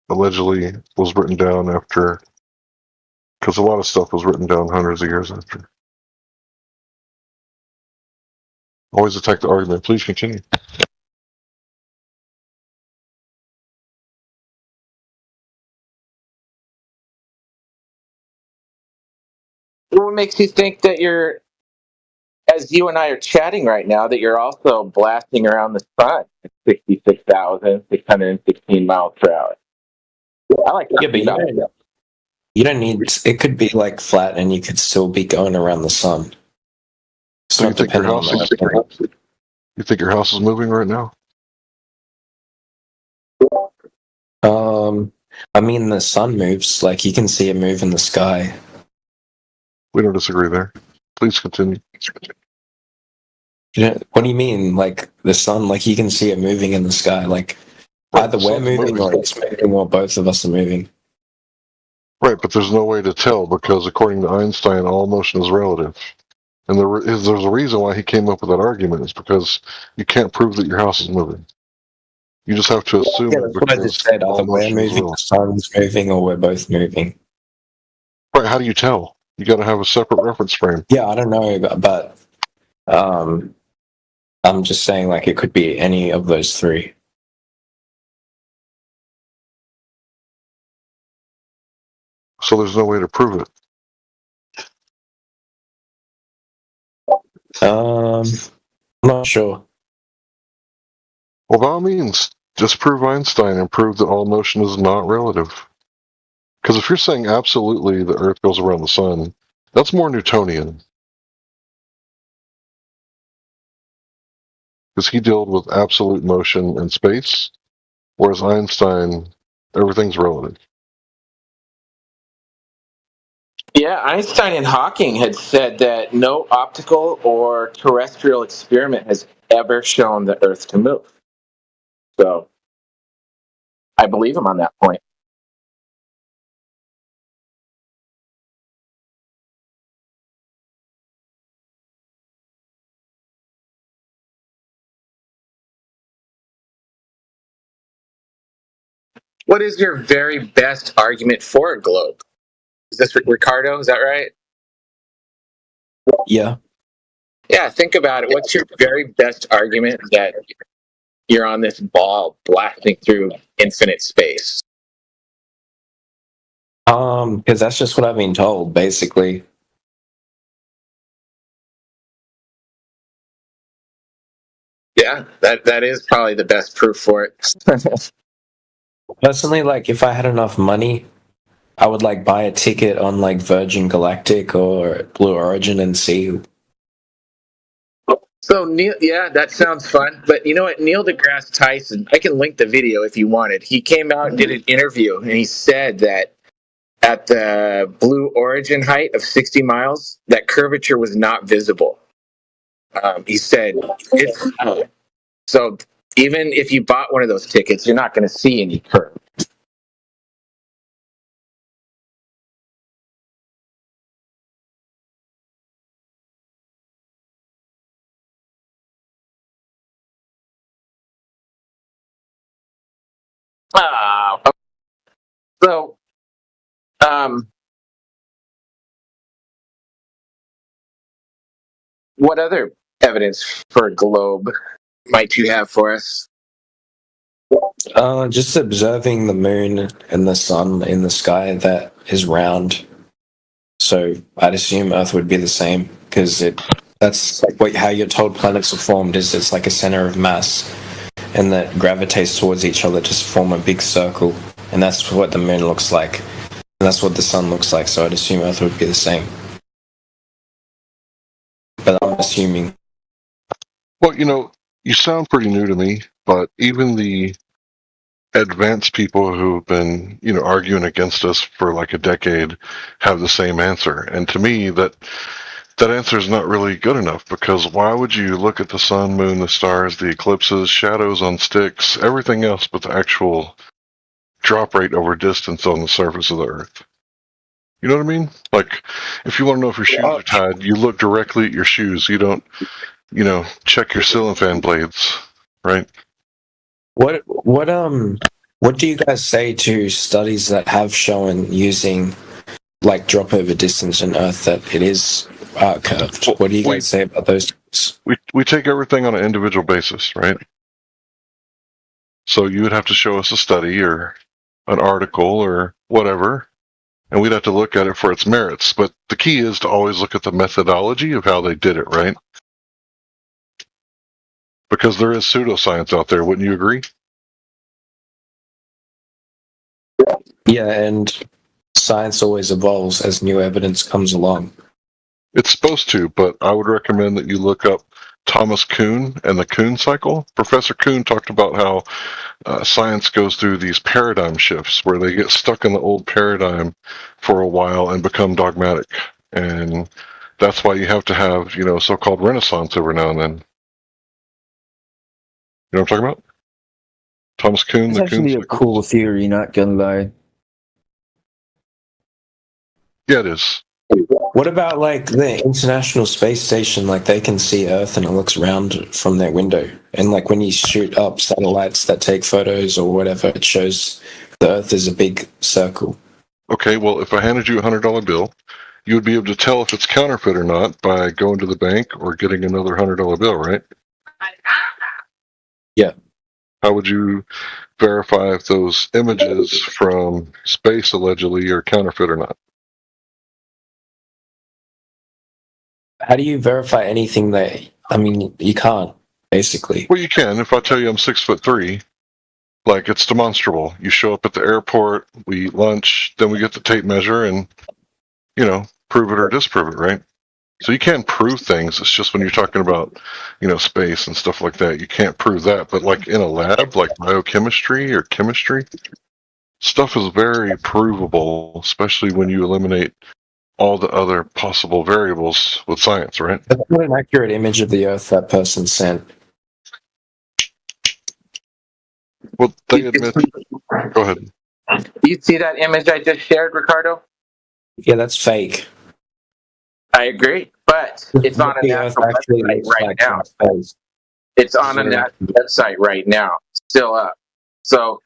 allegedly was written down after, because a lot of stuff was written down hundreds of years after. Always attack the argument. Please continue. What makes you think that as you and I are chatting right now, that you're also blasting around the sun at 66,616 miles per hour? I like that. Yeah, but you don't need. It could be like flat, and you could still be going around the sun. So you think your house is moving right now? I mean, the sun moves. Like you can see it move in the sky. We don't disagree there. Please continue. What do you mean? Like the sun? Like you can see it moving in the sky. Like either we're moving or it's moving, or both of us are moving. Right, but there's no way to tell because according to Einstein, all motion is relative. And there's a reason why he came up with that argument. It's because you can't prove that your house is moving. You just have to assume that's what I just said. Either we're moving, the sun's moving, or we're both moving. Right, how do you tell? You got to have a separate reference frame. Yeah, I don't know, but I'm just saying, like, it could be any of those 3. So there's no way to prove it. I'm not sure. Well, by all means, just prove Einstein and prove that all motion is not relative. Because if you're saying absolutely the Earth goes around the sun, that's more Newtonian. Because he dealt with absolute motion in space, whereas Einstein, everything's relative. Yeah, Einstein and Hawking had said that no optical or terrestrial experiment has ever shown the Earth to move. So I believe him on that point. What is your very best argument for a globe? Is this Ricardo? Is that right? Yeah. Yeah, think about it. What's your very best argument that you're on this ball blasting through infinite space? Because that's just what I've been told, basically. Yeah, that is probably the best proof for it. Personally, like, if I had enough money, I would, like, buy a ticket on, like, Virgin Galactic or Blue Origin and see. So, Neil, yeah, that sounds fun. But you know what? Neil deGrasse Tyson, I can link the video if you wanted. He came out and did an interview, and he said that at the Blue Origin height of 60 miles, that curvature was not visible. He said, so even if you bought one of those tickets, you're not going to see any curve. So, what other evidence for a globe might you have for us? Just observing the moon and the sun in the sky that is round. So I'd assume Earth would be the same, because that's how you're told planets are formed, is it's like a center of mass, and that gravitates towards each other to form a big circle, and that's what the moon looks like, and that's what the sun looks like, so I'd assume Earth would be the same. But I'm assuming. Well, you sound pretty new to me, but even the advanced people who've been, arguing against us for like a decade have the same answer. And to me, that answer is not really good enough, because why would you look at the sun, moon, the stars, the eclipses, shadows on sticks, everything else but the actual drop rate over distance on the surface of the Earth? You know what I mean? Like, if you want to know if your shoes are tied, you look directly at your shoes. You don't, check your ceiling fan blades, right? What do you guys say to studies that have shown using like drop over distance in Earth that it is curved? What do you guys say about those? We take everything on an individual basis, right? So you would have to show us a study or an article or whatever, and we'd have to look at it for its merits. But the key is to always look at the methodology of how they did it, right? Because there is pseudoscience out there, wouldn't you agree? Yeah, and science always evolves as new evidence comes along. It's supposed to, but I would recommend that you look up Thomas Kuhn and the Kuhn cycle. Professor Kuhn talked about how science goes through these paradigm shifts where they get stuck in the old paradigm for a while and become dogmatic. And that's why you have to have, so-called renaissance every now and then. You know what I'm talking about? Thomas Kuhn. It's actually a cool theory, not gonna lie. Yeah, it is. What about like the International Space Station? Like they can see Earth and it looks round from their window. And like when you shoot up satellites that take photos or whatever, it shows the Earth is a big circle. Okay, well, if I handed you a $100 bill, you would be able to tell if it's counterfeit or not by going to the bank or getting another $100 bill, right? Yeah. How would you verify if those images from space allegedly are counterfeit or not? How do you verify anything that? I mean, you can't basically. Well, you can. If I tell you I'm 6'3", like it's demonstrable. You show up at the airport, we eat lunch, then we get the tape measure, and prove it or disprove it, right? So you can prove things. It's just when you're talking about, space and stuff like that, you can't prove that. But like in a lab, like biochemistry or chemistry, stuff is very provable, especially when you eliminate all the other possible variables with science, right? That's not an accurate image of the Earth that person sent. Well, they admit. Go ahead. Do you see that image I just shared, Ricardo? Yeah, that's fake. I agree, but it's on a national website right now. It's on a national website right now, still up. So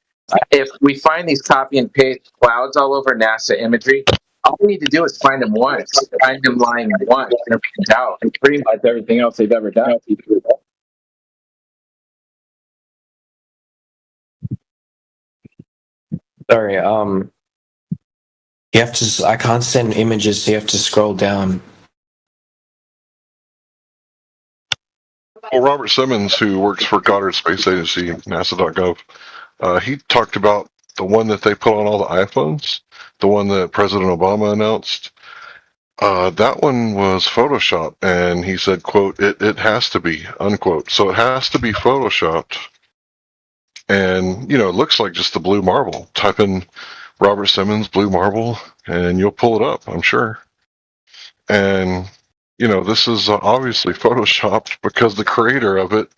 if we find these copy and paste clouds all over NASA imagery, all we need to do is find them once, find them lying once, and we can doubt pretty much everything else they've ever done. Sorry, you have to. I can't send images, so you have to scroll down. Well, Robert Simmons, who works for Goddard Space Agency, NASA.gov, he talked about the one that they put on all the iPhones, the one that President Obama announced. That one was Photoshop, and he said, quote, it has to be, unquote. So it has to be Photoshopped. And, it looks like just the blue marble. Type in Robert Simmons, blue marble, and you'll pull it up, I'm sure. And this is obviously photoshopped because the creator of it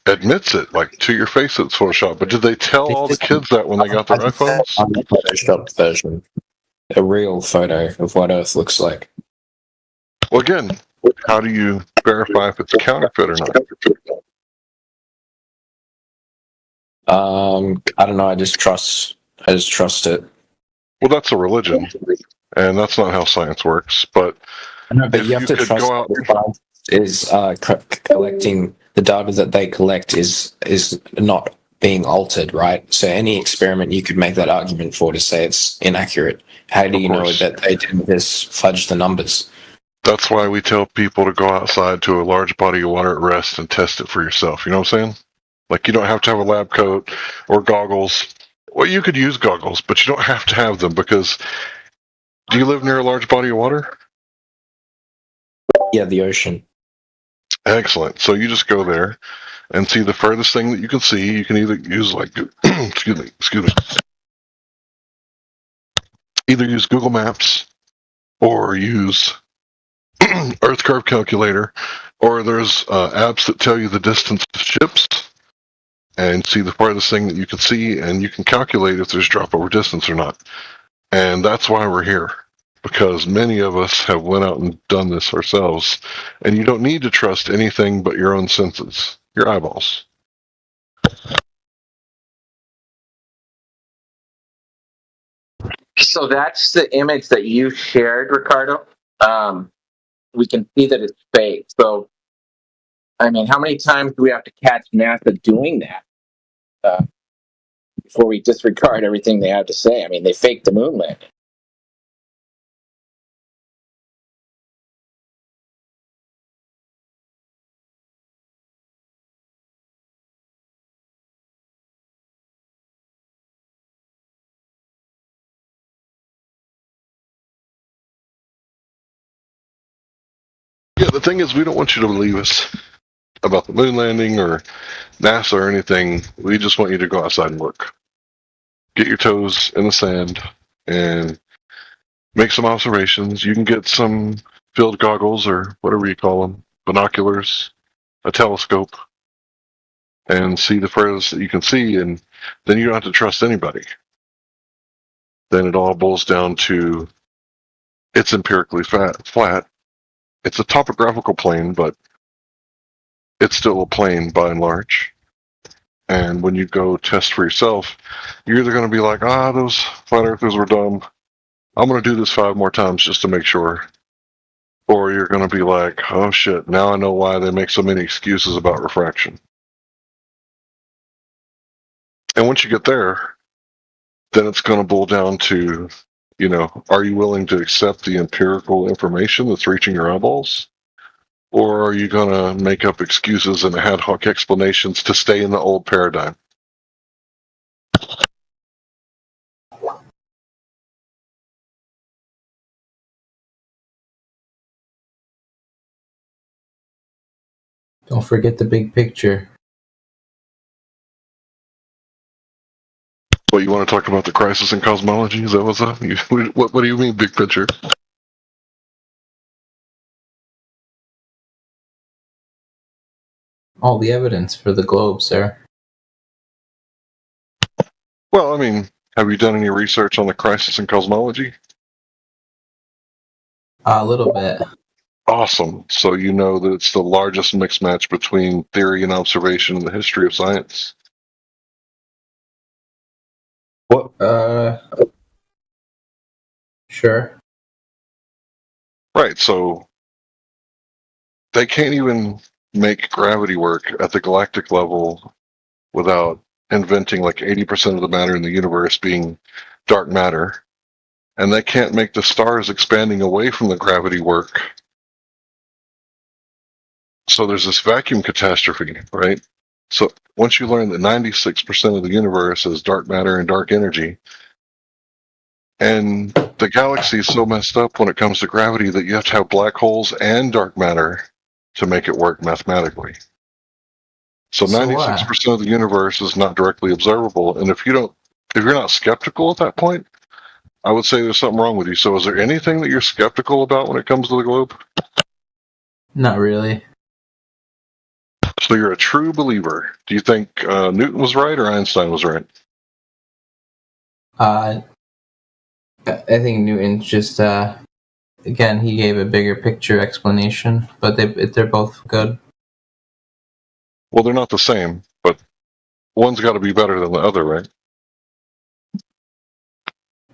admits it, like to your face it's photoshopped. But did they tell all the kids that when they got their iPhones? Photoshopped version, a real photo of what Earth looks like. Well, again, how do you verify if it's counterfeit or not? I don't know. I just trust it. Well, that's a religion, and that's not how science works. But no, but you have to trust that science is collecting the data that they collect is not being altered, right? So any experiment you could make that argument for to say it's inaccurate. How do you know that they didn't just fudge the numbers? That's why we tell people to go outside to a large body of water at rest and test it for yourself. You know what I'm saying? Like, you don't have to have a lab coat or goggles. Well, you could use goggles, but you don't have to have them because do you live near a large body of water? Yeah, the ocean. Excellent. So you just go there and see the furthest thing that you can see. You can either use excuse me. Either use Google Maps or use Earth Curve Calculator, or there's apps that tell you the distance to ships and see the farthest thing that you can see, and you can calculate if there's drop over distance or not. And that's why we're here, because many of us have went out and done this ourselves, and you don't need to trust anything but your own senses, your eyeballs. So that's the image that you shared, Ricardo. We can see that it's fake. So, I mean, how many times do we have to catch NASA doing that before we disregard everything they have to say? I mean, they faked the moon landing. Yeah, the thing is, we don't want you to believe us about the moon landing or NASA or anything. We just want you to go outside and look. Get your toes in the sand and make some observations. You can get some field goggles or whatever you call them, binoculars, a telescope, and see the furthest that you can see, and then you don't have to trust anybody. Then it all boils down to it's empirically flat. It's a topographical plane, but it's still a plane by and large. And when you go test for yourself, you're either going to be like, those flat earthers were dumb. I'm going to do this 5 more times just to make sure. Or you're going to be like, oh shit, now I know why they make so many excuses about refraction. And once you get there, then it's going to boil down to, are you willing to accept the empirical information that's reaching your eyeballs? Or are you going to make up excuses and ad hoc explanations to stay in the old paradigm? Don't forget the big picture. Well, you want to talk about the crisis in cosmology? Is that what's up? What do you mean, big picture? All the evidence for the globe, sir. Well, I mean, have you done any research on the crisis in cosmology? A little bit. Awesome. So you know that it's the largest mixed match between theory and observation in the history of science? What? Sure. Right, so they can't even make gravity work at the galactic level without inventing like 80% of the matter in the universe being dark matter. And they can't make the stars expanding away from the gravity work. So there's this vacuum catastrophe, right? So once you learn that 96% of the universe is dark matter and dark energy, and the galaxy is so messed up when it comes to gravity that you have to have black holes and dark matter to make it work mathematically. So 96% of the universe is not directly observable, and if you're not skeptical at that point, I would say there's something wrong with you. So is there anything that you're skeptical about when it comes to the globe? Not really. So you're a true believer. Do you think Newton was right or Einstein was right? I think Newton's just again, he gave a bigger picture explanation, but they're both good. Well, they're not the same, but one's got to be better than the other, right?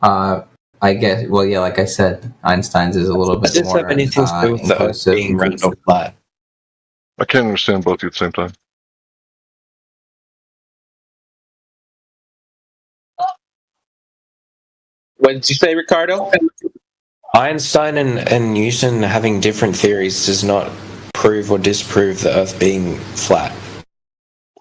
I guess. Well, yeah, like I said, Einstein's is a little bit more. Does this have anything to do with the Earth being round or flat? I can't understand both of you at the same time. What did you say, Ricardo? Einstein and Newton having different theories does not prove or disprove the Earth being flat.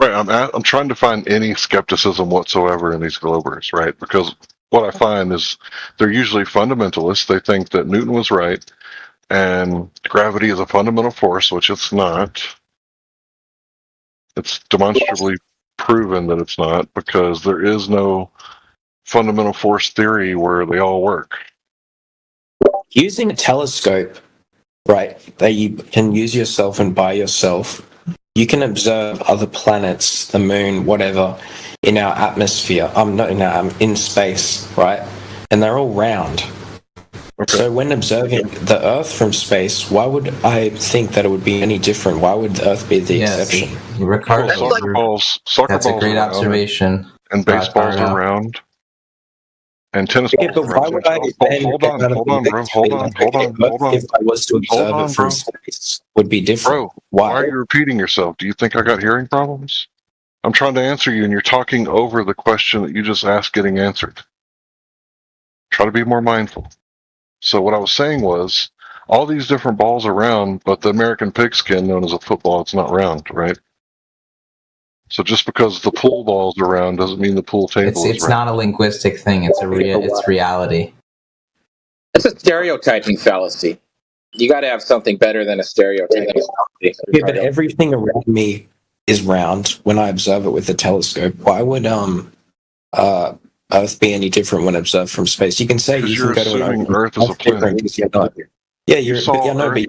Right, I'm trying to find any skepticism whatsoever in these globers, right? Because what I find is they're usually fundamentalists. They think that Newton was right, and gravity is a fundamental force, which it's not. It's demonstrably proven that it's not, because there is no fundamental force theory where they all work. Using a telescope, right, that you can use yourself and by yourself, you can observe other planets, the moon, whatever, in our atmosphere. Not in our, in space, right? And they're all round. Okay. So when observing the Earth from space, why would I think that it would be any different? Why would the Earth be the exception? Ricardo, soccer balls that's a great observation. And baseballs are round. And tennis balls but why would I hold on, bro. Hold on. If I was to observe it from space, would be different. Bro, why are you repeating yourself? Do you think I got hearing problems? I'm trying to answer you, and you're talking over the question that you just asked getting answered. Try to be more mindful. So what I was saying was, all these different balls are round, but the American pigskin, known as a football, it's not round, right? So just because the pool balls are round doesn't mean the pool table is round. It's not a linguistic thing. It's it's reality. It's a stereotyping fallacy. You got to have something better than a stereotyping fallacy. Yeah, but everything around me is round when I observe it with a telescope. Why would Earth be any different when observed from space? You can say you can go to an Earth is a planet. Yeah, you're tell me.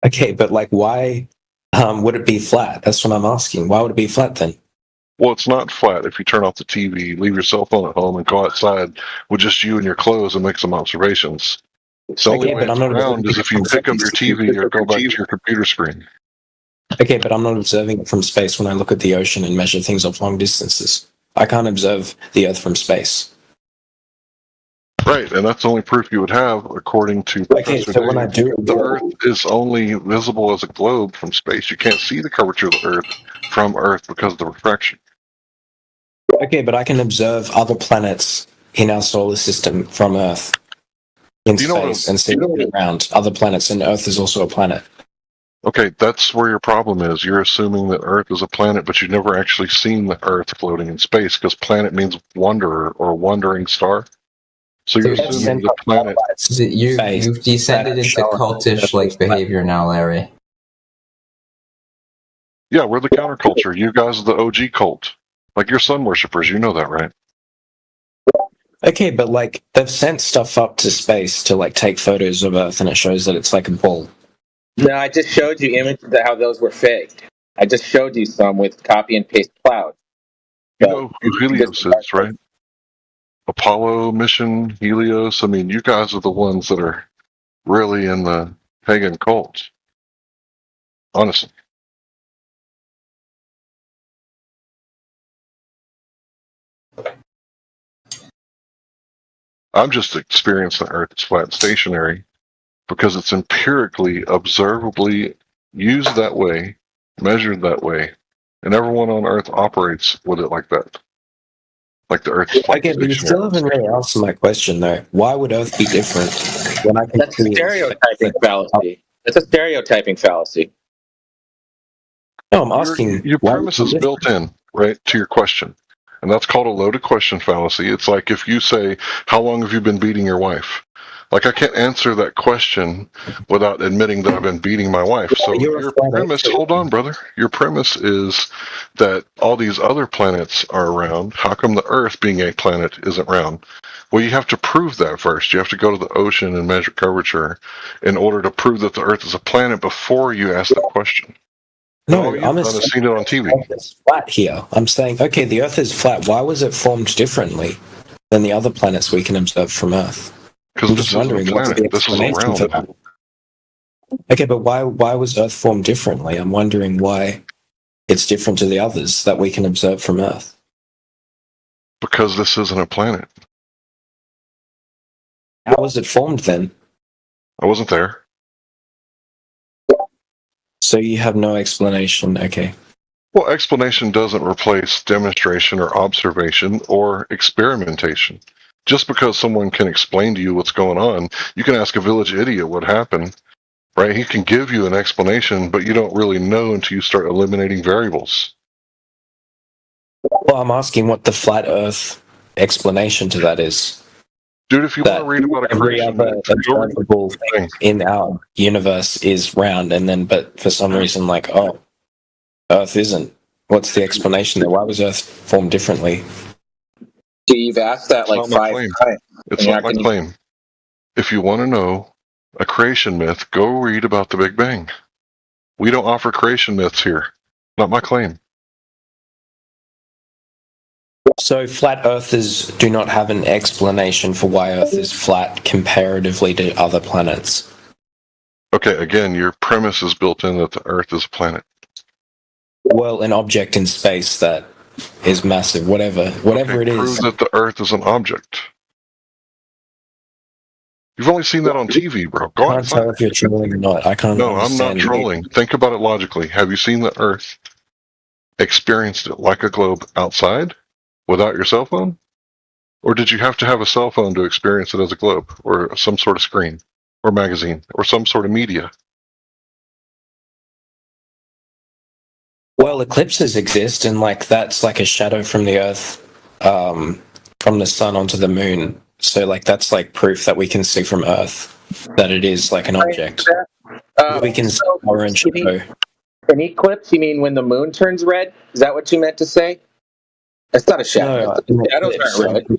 Okay, but like, why would it be flat? That's what I'm asking. Why would it be flat then? Well, it's not flat if you turn off the TV, leave your cell phone at home, and go outside with just you and your clothes and make some observations. The only way it's round is if you pick up your TV or go back to your computer screen. Okay, but I'm not observing it from space when I look at the ocean and measure things off long distances. I can't observe the Earth from space. Right, and that's the only proof you would have, according to Professor so when I Dave. do The Earth is only visible as a globe from space. You can't see the curvature of the Earth from Earth because of the refraction. Okay, but I can observe other planets in our solar system from Earth in space and see around other planets, and Earth is also a planet. Okay, that's where your problem is. You're assuming that Earth is a planet, but you've never actually seen the Earth floating in space, because planet means wanderer or wandering star. So you're assuming the planet. You've descended into cultish like behavior now, Larry. Yeah, we're the counterculture. You guys are the OG cult. Like, you're sun worshippers. You know that, right? Okay, but like they've sent stuff up to space to like take photos of Earth, and it shows that it's like a ball. No, I just showed you images of how those were faked. I just showed you some with copy and paste cloud. You know who Helios is, right? Apollo mission, Helios. I mean, you guys are the ones that are really in the pagan cult. Honestly. I'm just experiencing the Earth is flat and stationary because it's empirically, observably used that way, measured that way, and everyone on Earth operates with it like that. Like the Earth is flat Okay, but you still haven't really answered my question though. Why would Earth be different when I can That's a stereotyping fallacy. That's a stereotyping fallacy. No, I'm asking. Your premise is built in, right, to your question. And that's called a loaded question fallacy. It's like if you say, how long have you been beating your wife? Like, I can't answer that question without admitting that I've been beating my wife. So your premise, hold on, brother. Your premise is that all these other planets are around. How come the Earth, being a planet, isn't round? Well, you have to prove that first. You have to go to the ocean and measure curvature in order to prove that the Earth is a planet before you ask that question. No, I'm seen it on TV. It's flat here. I'm saying, okay, the Earth is flat. Why was it formed differently than the other planets we can observe from Earth? Because this is a planet. This is a round. Okay, but why was Earth formed differently? I'm wondering why it's different to the others that we can observe from Earth. Because this isn't a planet. How was it formed then? I wasn't there. So you have no explanation, okay. Well, explanation doesn't replace demonstration or observation or experimentation. Just because someone can explain to you what's going on, you can ask a village idiot what happened, right? He can give you an explanation, but you don't really know until you start eliminating variables. Well, I'm asking what the flat Earth explanation to that is. Dude, if you want to read about a creation, every other observable thing in our universe is round, but for some reason, like, oh, Earth isn't. What's the explanation there? Why was Earth formed differently? So you've asked that like 5 times. It's not my claim. If you want to know a creation myth, go read about the Big Bang. We don't offer creation myths here. Not my claim. So flat earthers do not have an explanation for why Earth is flat comparatively to other planets. Okay, again, your premise is built in that the Earth is a planet. Well, an object in space that is massive, whatever it is. Prove that the Earth is an object. You've only seen that on TV, bro. Go I can't tell if you're trolling or not. I can't. No, I'm not trolling. Think about it logically. Have you seen the Earth? Experienced it like a globe outside? Without your cell phone? Or did you have to have a cell phone to experience it as a globe, or some sort of screen, or magazine, or some sort of media? Well, eclipses exist, and like that's like a shadow from the Earth, from the sun onto the moon. So like that's like proof that we can see from Earth that it is like an object. We can see orange shadow. An eclipse? You mean when the moon turns red? Is that what you meant to say? It's not a shadow. No, shadows aren't red.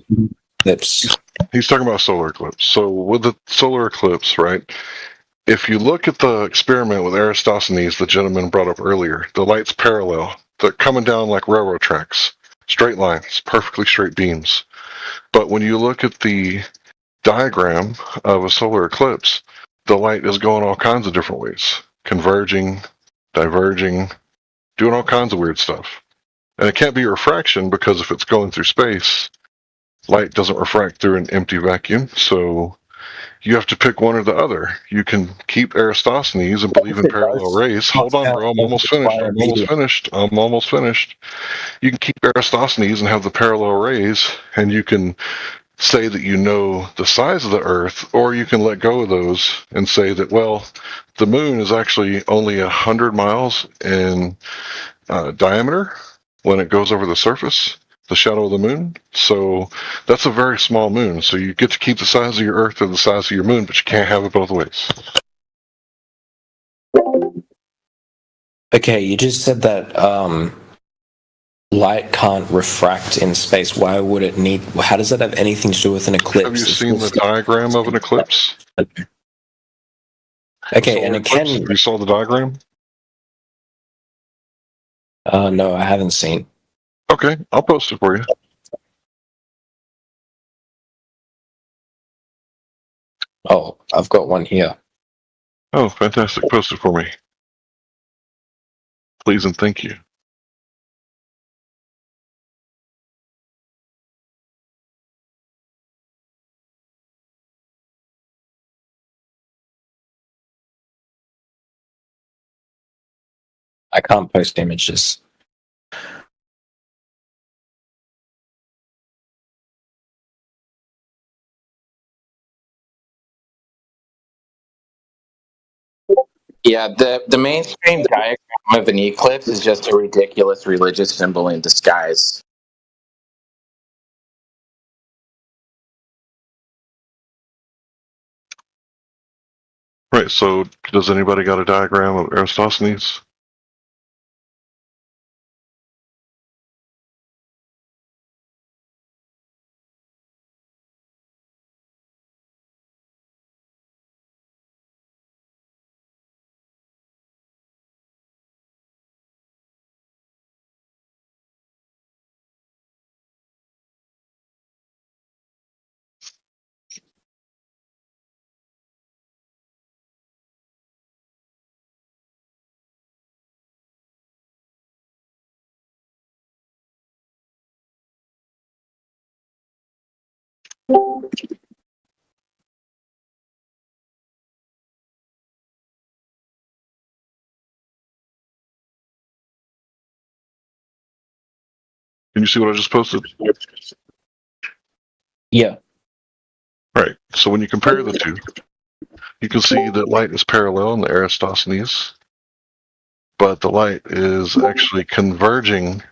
Eclipse. He's talking about solar eclipse. So with the solar eclipse, right? If you look at the experiment with Eratosthenes, the gentleman brought up earlier, the light's parallel. They're coming down like railroad tracks. Straight lines, perfectly straight beams. But when you look at the diagram of a solar eclipse, the light is going all kinds of different ways. Converging, diverging, doing all kinds of weird stuff. And it can't be refraction because if it's going through space, light doesn't refract through an empty vacuum, so you have to pick one or the other. You can keep Eratosthenes and believe in parallel rays. Hold on, bro. I'm almost finished. You can keep Eratosthenes and have the parallel rays, and you can say that you know the size of the Earth, or you can let go of those and say that, well, the moon is actually only 100 miles in diameter when it goes over the surface, the shadow of the moon. So that's a very small moon. So you get to keep the size of your Earth or the size of your moon, but you can't have it both ways. Okay, you just said that light can't refract in space. Why would it need? How does that have anything to do with an eclipse? Have you seen the diagram of an eclipse? Okay, and it can. You saw the diagram? No, I haven't seen. Okay, I'll post it for you. Oh, I've got one here. Oh, fantastic. Post it for me. Please and thank you. I can't post images. Yeah, the mainstream diagram of an eclipse is just a ridiculous religious symbol in disguise. Right, so does anybody got a diagram of Eratosthenes? Can you see what I just posted? Yeah. Right, so when you compare the two, you can see that light is parallel in the Eratosthenes, but the light is actually converging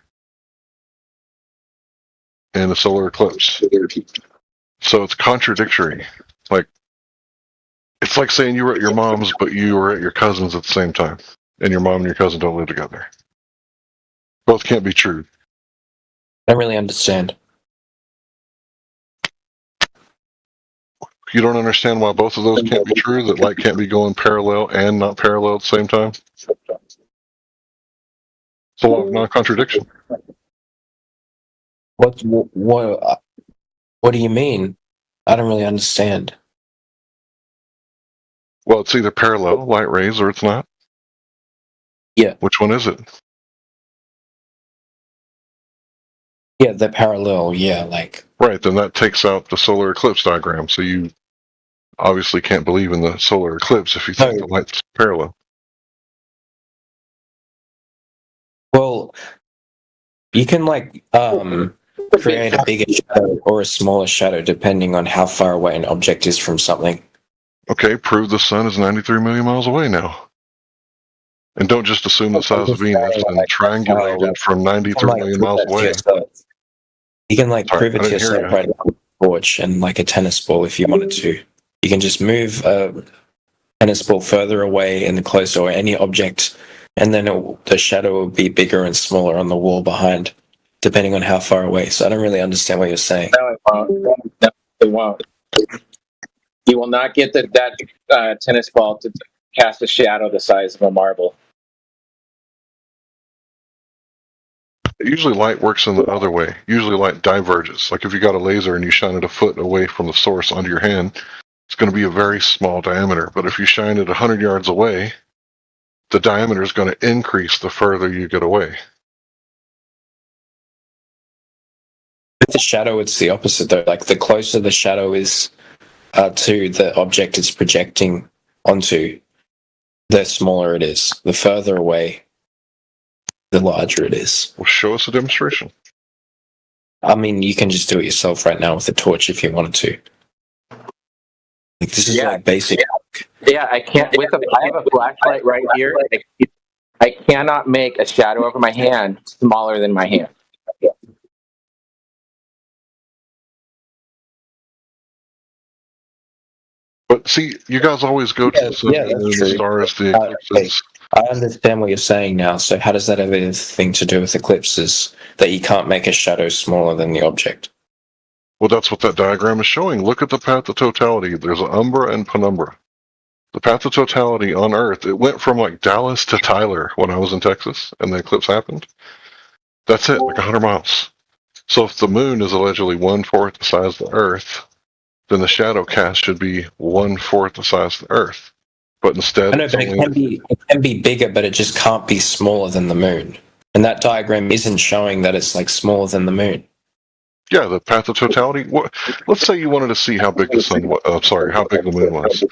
in a solar eclipse. So it's contradictory. It's like saying you were at your mom's, but you were at your cousin's at the same time, and your mom and your cousin don't live together. Both can't be true. I don't really understand. You don't understand why both of those can't be true, that light can't be going parallel and not parallel at the same time? It's a law of non-contradiction. What do you mean? I don't really understand. Well, it's either parallel, light rays, or it's not. Yeah. Which one is it? Yeah, they're parallel, yeah, like... Right, then that takes out the solar eclipse diagram, so you obviously can't believe in the solar eclipse if you think the light's parallel. Well, you can, like, create a bigger shadow or a smaller shadow depending on how far away an object is from something. Okay, prove the sun is 93 million miles away now. And don't just assume the size of Venus and triangulate it from 93 million miles away. You can, like, prove it to yourself right on the porch and, like, a tennis ball if you wanted to. You can just move a tennis ball further away and closer, or any object, and then the shadow will be bigger and smaller on the wall behind, depending on how far away. So I don't really understand what you're saying. No, it won't. No, it won't. You will not get that tennis ball to cast a shadow the size of a marble. Usually light works in the other way. Usually light diverges. Like if you got a laser and you shine it a foot away from the source onto your hand, it's going to be a very small diameter. But if you shine it 100 yards away, the diameter is going to increase the further you get away. With the shadow, it's the opposite though. Like the closer the shadow is to the object it's projecting onto, the smaller it is. The further away, the larger it is. Well, show us a demonstration. I mean, you can just do it yourself right now with a torch if you wanted to. Like, this is like basic. Yeah, I can't. I have a flashlight right here. I cannot make a shadow over my hand smaller than my hand. But see, you guys always go to the sun, the stars, the eclipses. I understand what you're saying now. So how does that have anything to do with eclipses? That you can't make a shadow smaller than the object? Well, that's what that diagram is showing. Look at the path of totality. There's an umbra and penumbra. The path of totality on Earth, it went from like Dallas to Tyler when I was in Texas and the eclipse happened. That's it, like 100 miles. So if the moon is allegedly 1/4 the size of the Earth, then the shadow cast should be 1/4 the size of the Earth. But instead, I know, but it can be bigger, but it just can't be smaller than the moon. And that diagram isn't showing that it's like smaller than the moon. Yeah, the path of totality. Let's say you wanted to see how big the sun was. How big the moon was,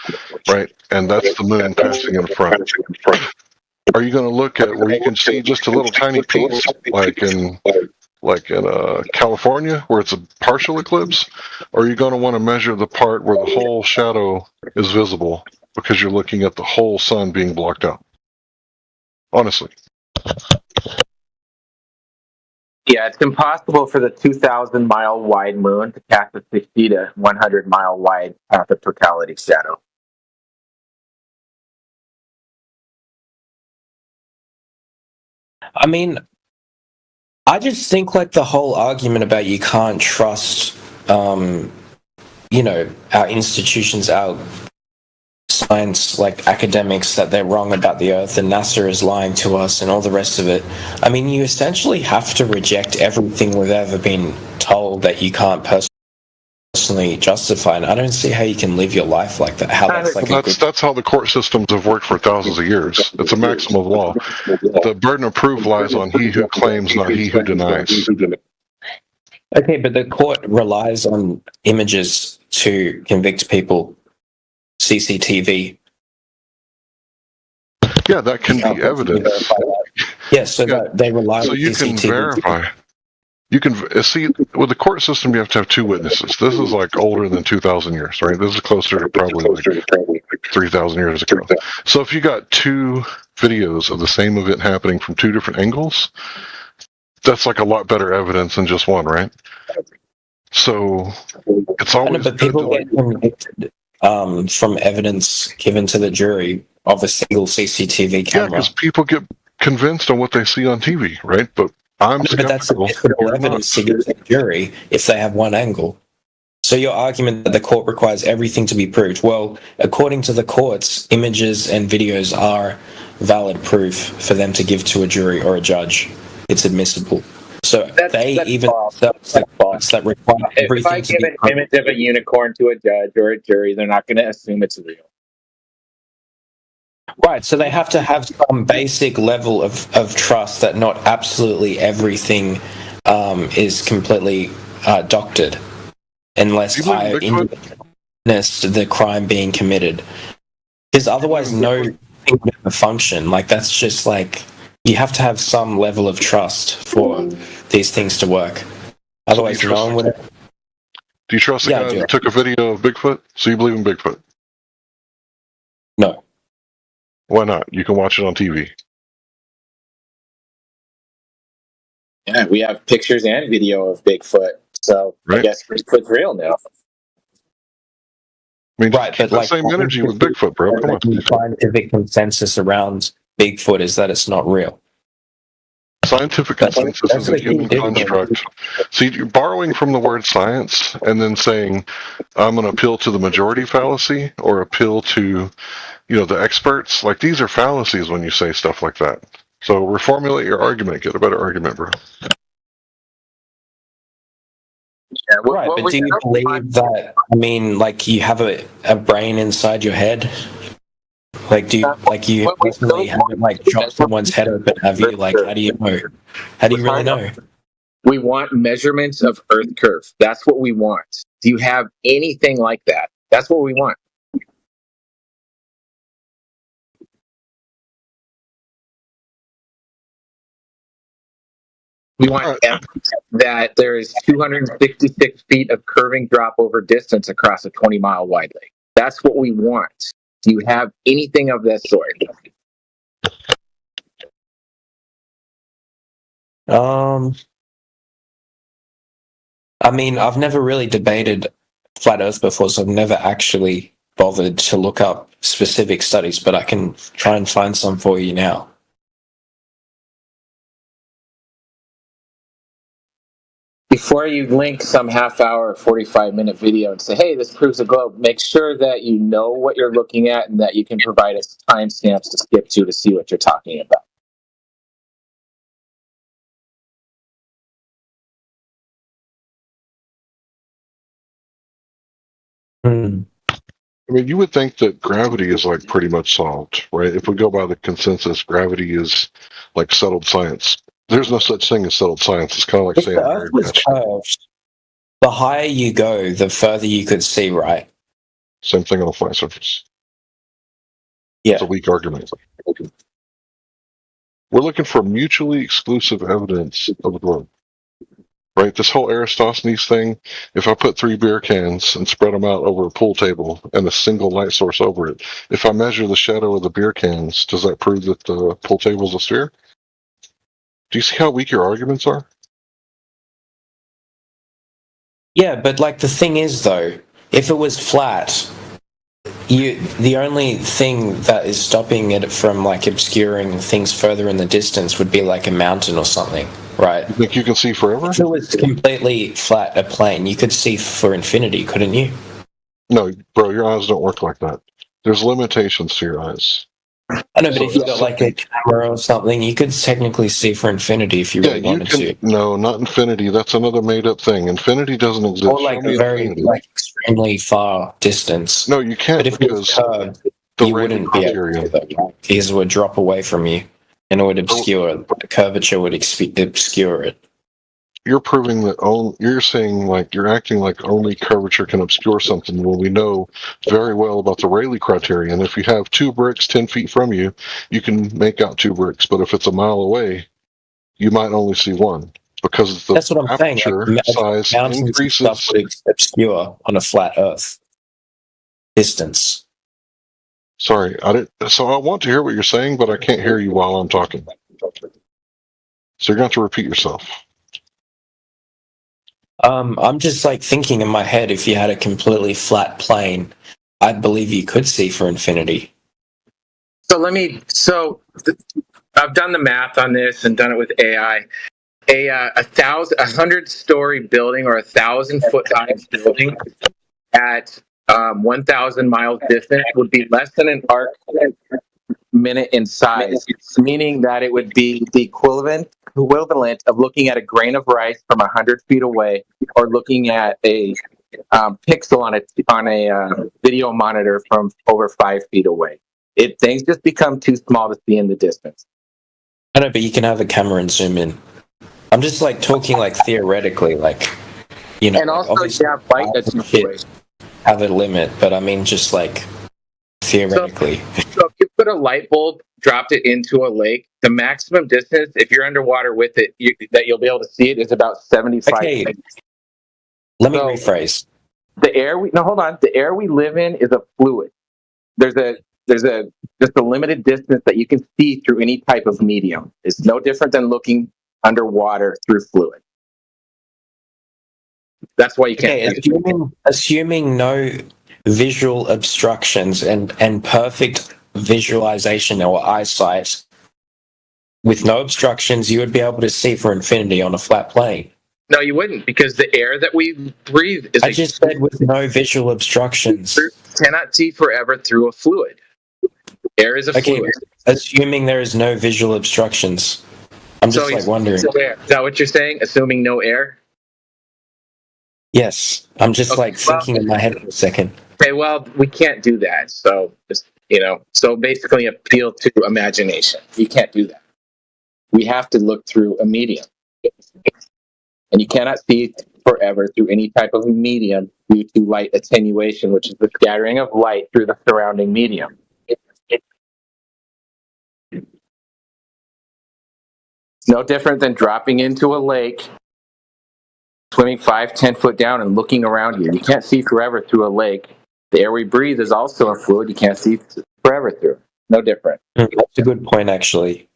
right? And that's the moon passing in front. Are you going to look at where you can see just a little tiny piece, like in California, where it's a partial eclipse? Or are you going to want to measure the part where the whole shadow is visible because you're looking at the whole sun being blocked out? Honestly. Yeah, it's impossible for the 2,000-mile wide moon to cast a 60 to 100-mile wide path of totality shadow. I mean, I just think like the whole argument about you can't trust, our institutions, our science, like academics, that they're wrong about the Earth and NASA is lying to us and all the rest of it. I mean, you essentially have to reject everything we've ever been told that you can't personally justify. And I don't see how you can live your life like that. That's how the court systems have worked for thousands of years. It's a maxim of law. The burden of proof lies on he who claims, not he who denies. Okay, but the court relies on images to convict people. CCTV. Yeah, that can be evidence. Yes, that they rely on so you CCTV. Can verify. You can see with the court system. You have to have two witnesses. This is like older than 2,000 years, right? This is closer to probably like 3,000 years ago. So if you got two videos of the same event happening from two different angles, that's like a lot better evidence than just one, right? So it's always. But people get convicted from evidence given to the jury of a single CCTV camera. Yeah, because people get convinced on what they see on TV, right? But that's admissible evidence to give to the jury if they have one angle. So your argument that the court requires everything to be proved, well, according to the courts, images and videos are valid proof for them to give to a jury or a judge. It's admissible. So that's that require everything. If I give an image of a unicorn to a judge or a jury, they're not going to assume it's real. Right, so they have to have some basic level of trust that not absolutely everything is completely doctored, unless I witness the crime being committed. Because otherwise, no thing would ever function. Like, that's just like, you have to have some level of trust for these things to work. Otherwise, no one would. Do you trust the guy that took a video of Bigfoot? So you believe in Bigfoot? No. Why not? You can watch it on TV. Yeah, we have pictures and video of Bigfoot, so I guess Bigfoot's real now. I mean, right, but the same energy with Bigfoot, bro. Come on. The scientific consensus around Bigfoot is that it's not real. Scientific consensus is a human construct. See, you're borrowing from the word science and then saying, I'm going to appeal to the majority fallacy or appeal to, the experts. Like, these are fallacies when you say stuff like that. So reformulate your argument. Get a better argument, bro. Yeah, right, but do you believe that, you have a brain inside your head? Like, do you recently haven't, dropped someone's head open, have you? Like, how do you know? How do you really know? We want measurements of Earth curve. That's what we want. Do you have anything like that? That's what we want. We want evidence that there is 266 feet of curving drop over distance across a 20-mile wide lake. That's what we want. Do you have anything of that sort? I mean, I've never really debated flat Earth before, so I've never actually bothered to look up specific studies, but I can try and find some for you now. Before you link some half-hour, 45-minute video and say, hey, this proves a globe, make sure that you know what you're looking at and that you can provide us timestamps to skip to see what you're talking about. I mean, you would think that gravity is like pretty much solved, right? If we go by the consensus, gravity is like settled science. There's no such thing as settled science. It's kind of like If saying the Earth was curved, the higher you go, the further you could see, right? Same thing on a flat surface. Yeah. It's a weak argument. We're looking for mutually exclusive evidence of the globe. Right, this whole Eratosthenes thing, if I put 3 beer cans and spread them out over a pool table and a single light source over it, if I measure the shadow of the beer cans, does that prove that the pool table is a sphere? Do you see how weak your arguments are? Yeah, but like the thing is though, if it was flat, the only thing that is stopping it from like obscuring things further in the distance would be like a mountain or something, right? You think you can see forever? If it was completely flat, a plane, you could see for infinity, couldn't you? No, bro, your eyes don't work like that. There's limitations to your eyes. I know, but if you got like a camera or something, you could technically see for infinity if you really wanted to. No, not infinity. That's another made-up thing. Infinity doesn't exist. Or like a very like extremely far distance. No, you can't. But if it was curved, you wouldn't be able to, because it would drop away from you, and it would obscure. The curvature would obscure it. You're proving that you're saying like you're acting like only curvature can obscure something when we know very well about the Rayleigh criterion. If you have 2 bricks 10 feet from you, you can make out 2 bricks, but if it's a mile away, you might only see 1 because the That's what I'm saying. Like, size mountains increases. And stuff would obscure on a flat Earth distance. Sorry, I didn't. So I want to hear what you're saying, but I can't hear you while I'm talking. So you're going to have to repeat yourself. I'm just like thinking in my head, if you had a completely flat plane, I believe you could see for infinity. I've done the math on this and done it with AI. A 100-story building or 1,000-foot high building at 1,000 miles distance would be less than an arc minute in size, meaning that it would be the equivalent of looking at a grain of rice from 100 feet away, or looking at a pixel on a video monitor from over 5 feet away. Things just become too small to see in the distance. I know, but you can have a camera and zoom in. I'm just like talking like theoretically, like, you know. And also, light that's have a limit, but I mean just like theoretically. So if you put a light bulb, dropped it into a lake, the maximum distance, if you're underwater with it, that you'll be able to see it is about 75 feet. Let me rephrase. The air we live in is a fluid. There's just a limited distance that you can see through any type of medium. It's no different than looking underwater through fluid. That's why you can't. Assuming no visual obstructions and perfect visualization or eyesight, with no obstructions, you would be able to see for infinity on a flat plane. No, you wouldn't, because the air that we breathe is. I just said with no visual obstructions. You cannot see forever through a fluid. Air is a fluid. Assuming there is no visual obstructions. I'm just wondering. Is that what you're saying? Assuming no air? Yes. I'm just thinking in my head for a second. Okay, well, we can't do that. So, so basically appeal to imagination. You can't do that. We have to look through a medium. and you cannot see forever through any type of medium due to light attenuation, which is the scattering of light through the surrounding medium. It's no different than dropping into a lake, swimming 5-10 foot down and looking around you. You can't see forever through a lake. The air we breathe is also a fluid you can't see forever through. No different. That's a good point, actually.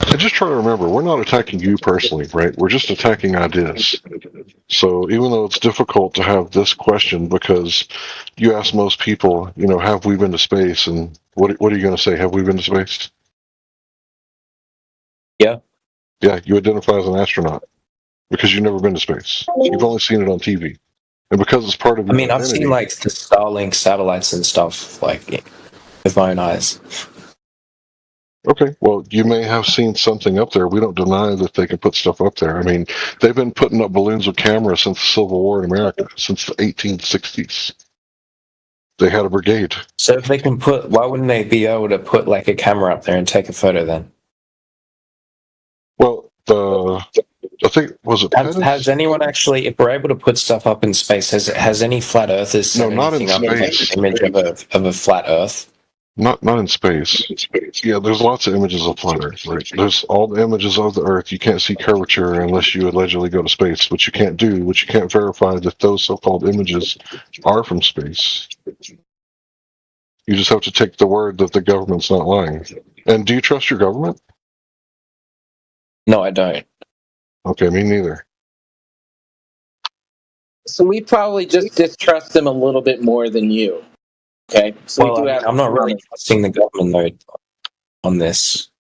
I just try to remember, we're not attacking you personally, right? We're just attacking ideas. So even though it's difficult to have this question, because you ask most people, have we been to space? And what are you going to say? Have we been to space? Yeah. Yeah, you identify as an astronaut because you've never been to space. You've only seen it on TV. And because it's part of your I've identity, seen like the Starlink satellites and stuff, like with my own eyes. Okay, well, you may have seen something up there. We don't deny that they can put stuff up there. I mean, they've been putting up balloons with cameras since the Civil War in America, since the 1860s. They had a brigade. So if they can why wouldn't they be able to put like a camera up there and take a photo then? Well, I think, was it has anyone actually, if we're able to put stuff up in space, has any flat earthers said anything up with like an image of a flat Earth? Not in space. Yeah, there's lots of images of flat Earth, right? There's all the images of the Earth. You can't see curvature unless you allegedly go to space, which you can't do, which you can't verify that those so-called images are from space. You just have to take the word that the government's not lying. And do you trust your government? No, I don't. Okay, me neither. So we probably just distrust them a little bit more than you. Okay, so well, I'm not really trusting the government though on this.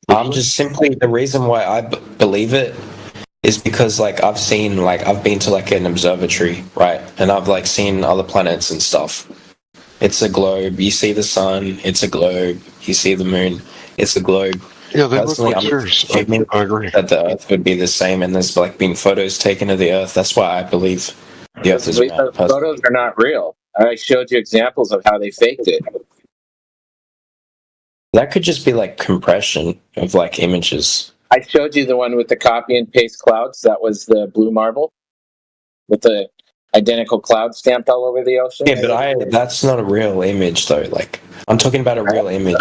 I'm just simply, the reason why I believe it is because like I've been to like an observatory, right, and I've like seen other planets and stuff. It's a globe. You see the sun. It's a globe. You see the moon. It's a globe. Yeah, they look like yours. I agree that the Earth would be the same, and there's like been photos taken of the Earth. That's why I believe the Earth is round. Photos are not real. I showed you examples of how they faked it. That could just be like compression of like images. I showed you the one with the copy and paste clouds. That was the blue marble with the identical cloud stamped all over the ocean. Yeah, but that's not a real image though. Like I'm talking about a real image.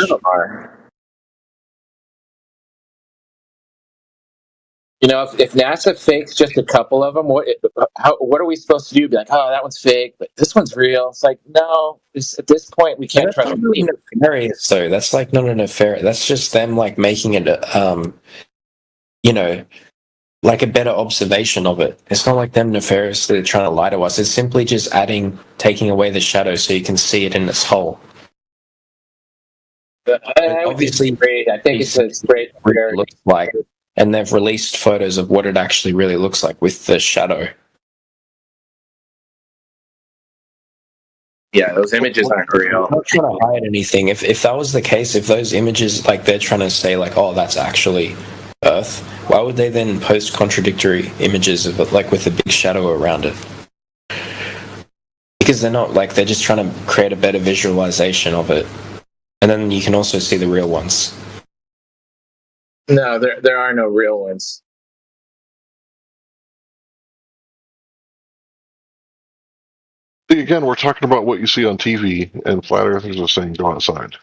If NASA fakes just a couple of them, what are we supposed to do? Be like, oh, that one's fake, but this one's real. It's like, no. At this point, we can't trust them. Nefarious, though. That's like not a nefarious. That's just them like making it, like a better observation of it. It's not like them nefariously trying to lie to us. It's simply just taking away the shadow so you can see it in its whole. Obviously, I think it's a great it looks like. And they've released photos of what it actually really looks like with the shadow. Yeah, those images aren't real. I'm not trying to hide anything. If that was the case, if those images, like they're trying to say like, oh, that's actually Earth, why would they then post contradictory images of it, like with a big shadow around it? Because they're not, like, they're just trying to create a better visualization of it. And then you can also see the real ones. No, there are no real ones. See, again, we're talking about what you see on TV, and flat earthers are saying go outside.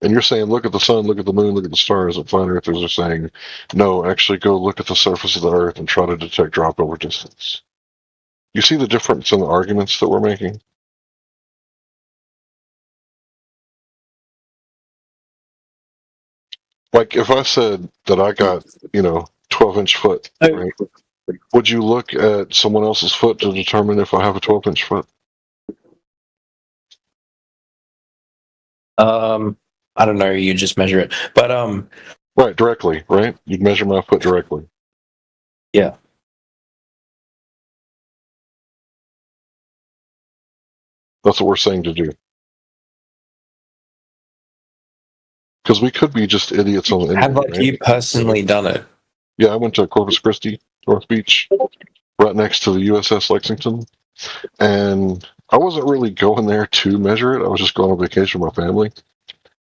And you're saying look at the sun, look at the moon, look at the stars, and flat earthers are saying no, actually go look at the surface of the earth and try to detect drop over distance. You see the difference in the arguments that we're making? Like, if I said that I got, 12-inch foot, right? Would you look at someone else's foot to determine if I have a 12-inch foot? I don't know, you just measure it. But, Right, directly, right? You'd measure my foot directly. Yeah. That's what we're saying to do. Because we could be just idiots on the internet. Have you personally done it? Yeah, I went to Corpus Christi, North Beach, right next to the USS Lexington. And I wasn't really going there to measure it. I was just going on vacation with my family.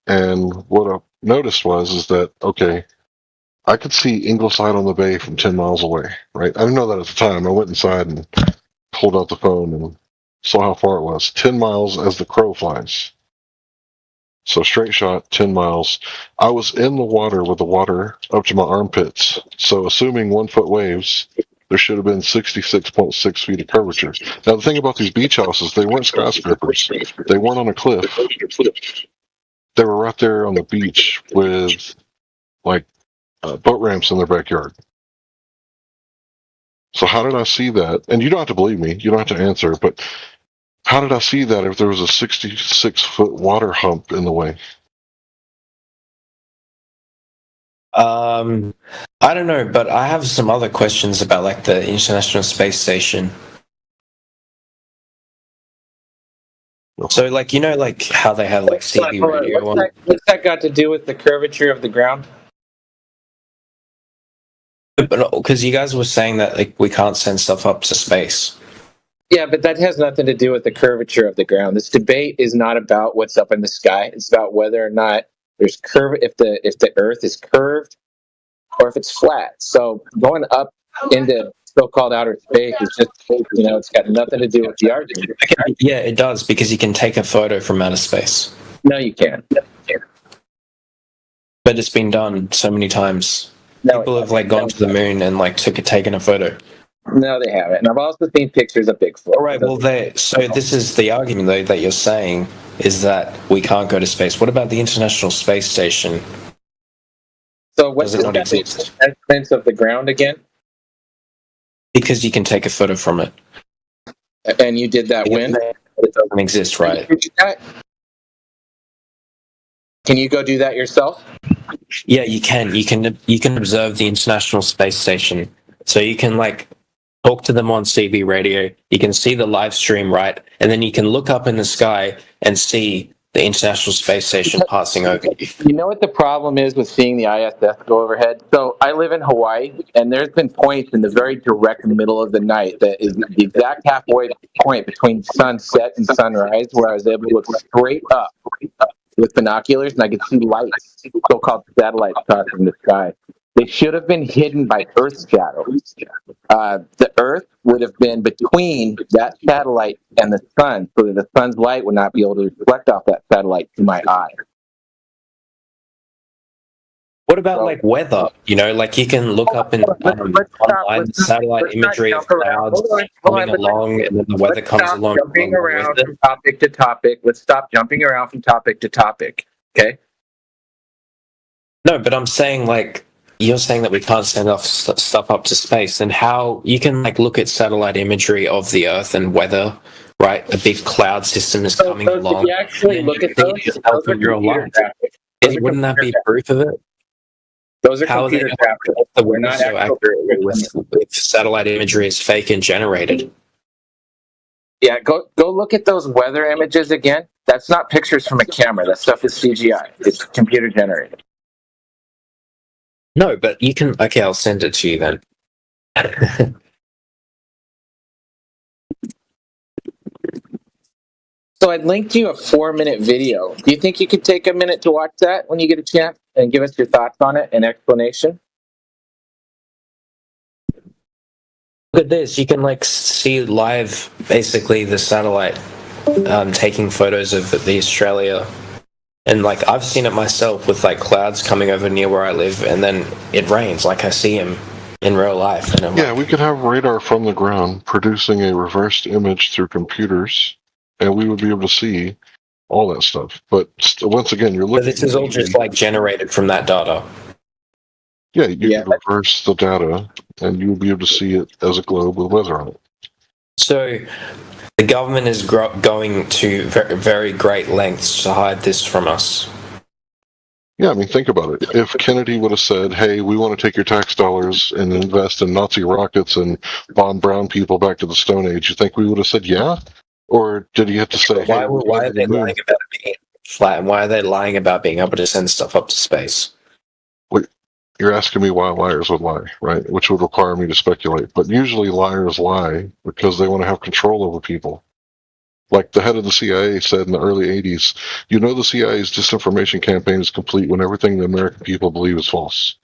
And what I noticed is that, okay, I could see Ingleside on the Bay from 10 miles away, right? I didn't know that at the time. I went inside and pulled out the phone and saw how far it was. 10 miles as the crow flies. So straight shot, 10 miles. I was in the water with the water up to my armpits. So assuming 1 foot waves, there should have been 66.6 feet of curvature. Now, the thing about these beach houses, they weren't skyscrapers. They weren't on a cliff. They were right there on the beach with, like, boat ramps in their backyard. So how did I see that? And you don't have to believe me. You don't have to answer. But how did I see that if there was a 66-foot water hump in the way? I don't know, but I have some other questions about like the International Space Station. So, like, you know, like how they have like CB radio on. What's that got to do with the curvature of the ground? Because you guys were saying that like we can't send stuff up to space. Yeah, but that has nothing to do with the curvature of the ground. This debate is not about what's up in the sky. It's about whether or not there's curve, if the Earth is curved or if it's flat. So going up into so-called outer space is just, you know, it's got nothing to do with the argument. Yeah, it does, because you can take a photo from outer space. No, you can't. But it's been done so many times. People have like gone to the moon and like taken a photo. No, they haven't. And I've also seen pictures of Bigfoot. All right, well, so this is the argument though that you're saying is that we can't go to space. What about the International Space Station? So what's the measurements of the ground again? Because you can take a photo from it. And you did that when? It doesn't exist, right? Can you go do that yourself? Yeah, you can. You can observe the International Space Station. So you can like talk to them on CB radio. You can see the live stream, right? And then you can look up in the sky and see the International Space Station passing over you. You know what the problem is with seeing the ISS go overhead? So I live in Hawaii, and there's been points in the very direct middle of the night that is the exact halfway point between sunset and sunrise where I was able to look straight up with binoculars, and I could see lights, so-called satellites crossing in the sky. They should have been hidden by Earth's shadows. The Earth would have been between that satellite and the sun, so that the sun's light would not be able to reflect off that satellite to my eye. What about like weather? You know, like you can look up in online satellite imagery of clouds coming along, and then the weather comes along. Jumping around from topic to topic. Let's stop jumping around from topic to topic. Okay. No, but I'm saying like you're saying that we can't send off stuff up to space, and how you can like look at satellite imagery of the Earth and weather, right? A big cloud system is coming along. If you actually look at those, wouldn't that be proof of it? Those are how computer graphics. The weather so accurate with satellite imagery is fake and generated. Yeah, go look at those weather images again. That's not pictures from a camera. That stuff is CGI. It's computer generated. No, but you can. Okay, I'll send it to you then. So I linked you a 4-minute video. Do you think you could take a minute to watch that when you get a chance and give us your thoughts on it and explanation? Look at this. You can like see live, basically, the satellite taking photos of the Australia. And like I've seen it myself with like clouds coming over near where I live, and then it rains. Like I see them in real life. And yeah, we could have radar from the ground producing a reversed image through computers, and we would be able to see all that stuff. But once again, you're looking. But this is all just like generated from that data. Yeah, you could reverse the data, and you would be able to see it as a globe with weather on it. So the government is going to very, very great lengths to hide this from us. Yeah, I mean, think about it. If Kennedy would have said, hey, we want to take your tax dollars and invest in Nazi rockets and bomb brown people back to the Stone Age, you think we would have said yeah? Or did he have to say, why are they lying about it being flat? And why are they lying about being able to send stuff up to space? Wait, you're asking me why liars would lie, right? Which would require me to speculate. But usually liars lie because they want to have control over people. Like the head of the CIA said in the early 80s, you know the CIA's disinformation campaign is complete when everything the American people believe is false.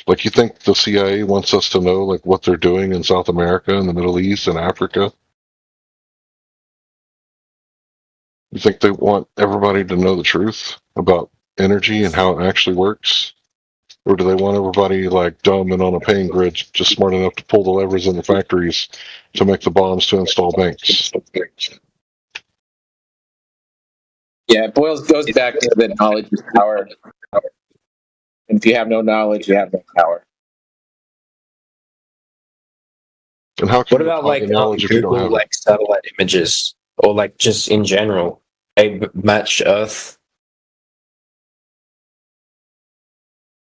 Like, you think the CIA wants us to know, like, what they're doing in South America and the Middle East and Africa? You think they want everybody to know the truth about energy and how it actually works? Or do they want everybody, like, dumb and on a paying grid, just smart enough to pull the levers in the factories to make the bombs to install banks? Yeah, it goes back to the knowledge is power. And if you have no knowledge, you have no power. And how can What about like knowledge if you don't Google have like satellite images or like just in general? They match Earth.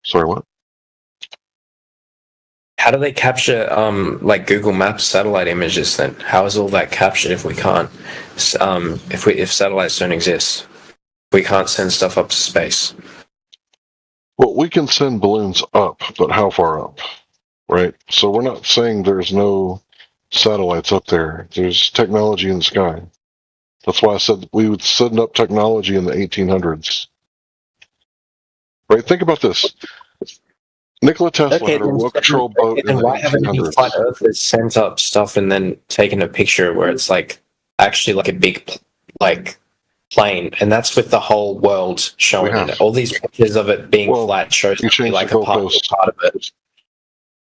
Sorry, what? How do they capture like Google Maps satellite images then? How is all that captured if we can't if satellites don't exist? We can't send stuff up to space. Well, we can send balloons up, but how far up? Right? So we're not saying there's no satellites up there. There's technology in the sky. That's why I said we would send up technology in the 1800s. Right? Think about this. Nikola Tesla had a remote control boat in the why haven't you 1800s. flat earthers sent up stuff and then taken a picture where it's like actually like a big like plane, and that's with the whole world showing it. All these pictures of it being flat shows like a part of it.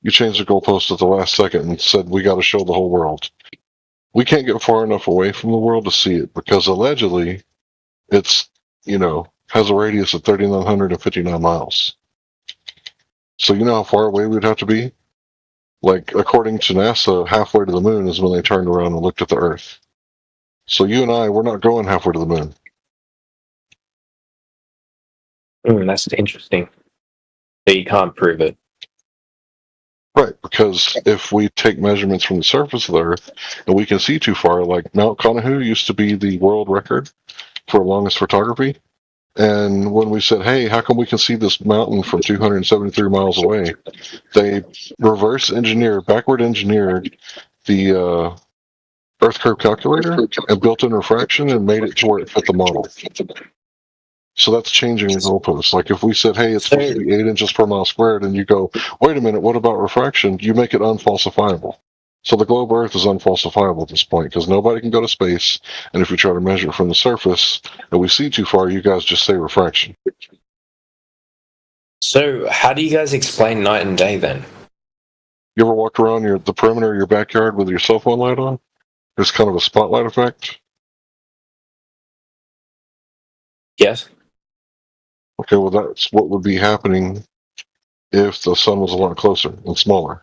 You changed the goalpost at the last second and said we got to show the whole world. We can't get far enough away from the world to see it because allegedly it's, has a radius of 3,959 miles. So you know how far away we'd have to be? Like, according to NASA, halfway to the moon is when they turned around and looked at the Earth. So you and I, we're not going halfway to the moon. That's interesting. So you can't prove it. Right, because if we take measurements from the surface of the Earth and we can see too far, like Mount Conahu used to be the world record for longest photography. And when we said, hey, how come we can see this mountain from 273 miles away? They backward engineered the Earth curve calculator and built in refraction and made it to where it fit the model. So that's changing the goalposts. Like if we said, hey, it's supposed to be 8 inches per mile squared, and you go, wait a minute, what about refraction? You make it unfalsifiable. So the globe Earth is unfalsifiable at this point because nobody can go to space, and if we try to measure it from the surface and we see too far, you guys just say refraction. So how do you guys explain night and day then? You ever walked around the perimeter of your backyard with your cell phone light on? There's kind of a spotlight effect. Yes. Okay, well that's what would be happening if the sun was a lot closer and smaller.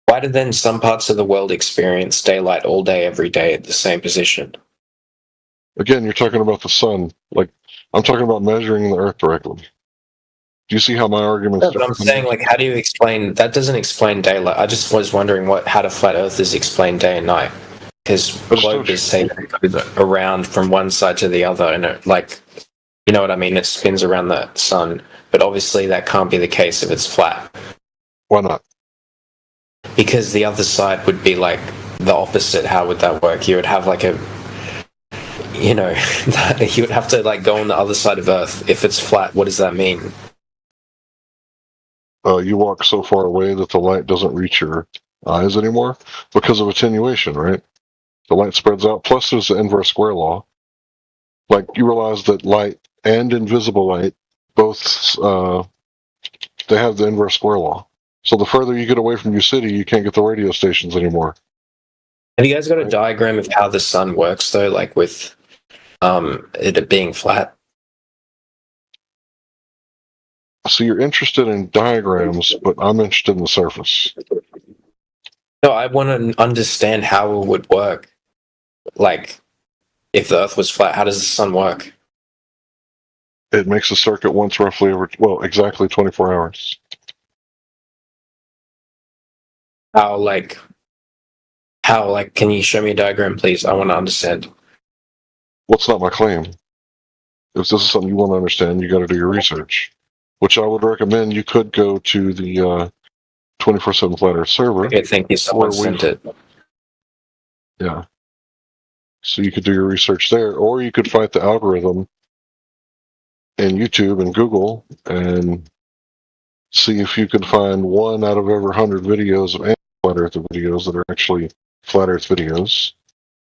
Why do then some parts of the world experience daylight all day, every day at the same position? Again, you're talking about the sun. Like, I'm talking about measuring the Earth directly. Do you see how my argument's But I'm saying, like, how do you explain... That doesn't explain daylight. I just was wondering how do flat earthers explain day and night? Because globe is saying it goes around from one side to the other, and it, like, you know what I mean? It spins around the sun. But obviously that can't be the case if it's flat. Why not? Because the other side would be like the opposite. How would that work? You would have like you would have to like go on the other side of Earth. If it's flat, what does that mean? You walk so far away that the light doesn't reach your eyes anymore because of attenuation, right? The light spreads out. Plus, there's the inverse square law. Like, you realize that light and invisible light both they have the inverse square law. So the further you get away from your city, you can't get the radio stations anymore. Have you guys got a diagram of how the sun works, though, like with it being flat? So you're interested in diagrams, but I'm interested in the surface. No, I want to understand how it would work. Like, if the Earth was flat, how does the sun work? It makes a circuit once roughly exactly 24 hours. How, can you show me a diagram, please? I want to understand. What's not my claim? If this is something you want to understand, you got to do your research. Which I would recommend. You could go to the 24/7 Flat Earth server. Okay, thank you. Someone sent it. Yeah. So you could do your research there, or you could fight the algorithm in YouTube and Google and see if you could find 1 out of every 100 videos of Flat Earth videos that are actually Flat Earth videos,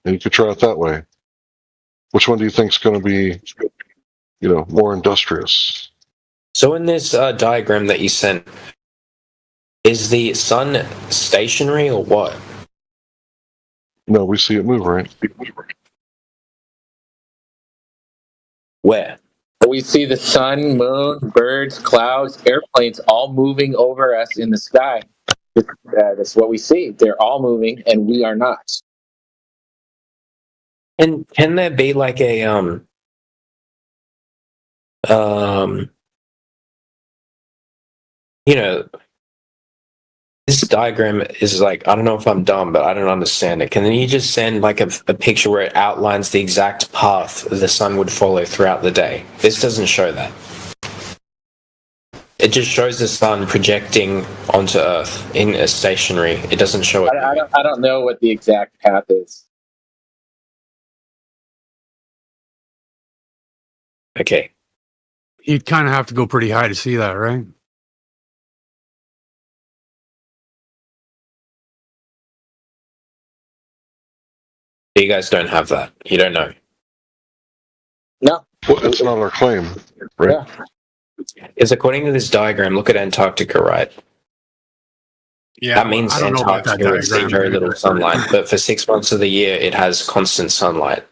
and you could try it that way. Which one do you think is going to be, more industrious? So in this diagram that you sent, is the sun stationary or what? No, we see it move, right? Where? We see the sun, moon, birds, clouds, airplanes all moving over us in the sky. That's what we see. They're all moving, and we are not. And can there be like a this diagram is like, I don't know if I'm dumb, but I don't understand it. Can you just send like a picture where it outlines the exact path the sun would follow throughout the day? This doesn't show that. It just shows the sun projecting onto Earth in a stationary. It doesn't show it. I don't know what the exact path is. Okay. You'd kind of have to go pretty high to see that, right? You guys don't have that. You don't know. No. Well, that's not our claim, right? Yeah. Because according to this diagram, look at Antarctica, right? Yeah. That means Antarctica would see very little sunlight, but for 6 months of the year, it has constant sunlight.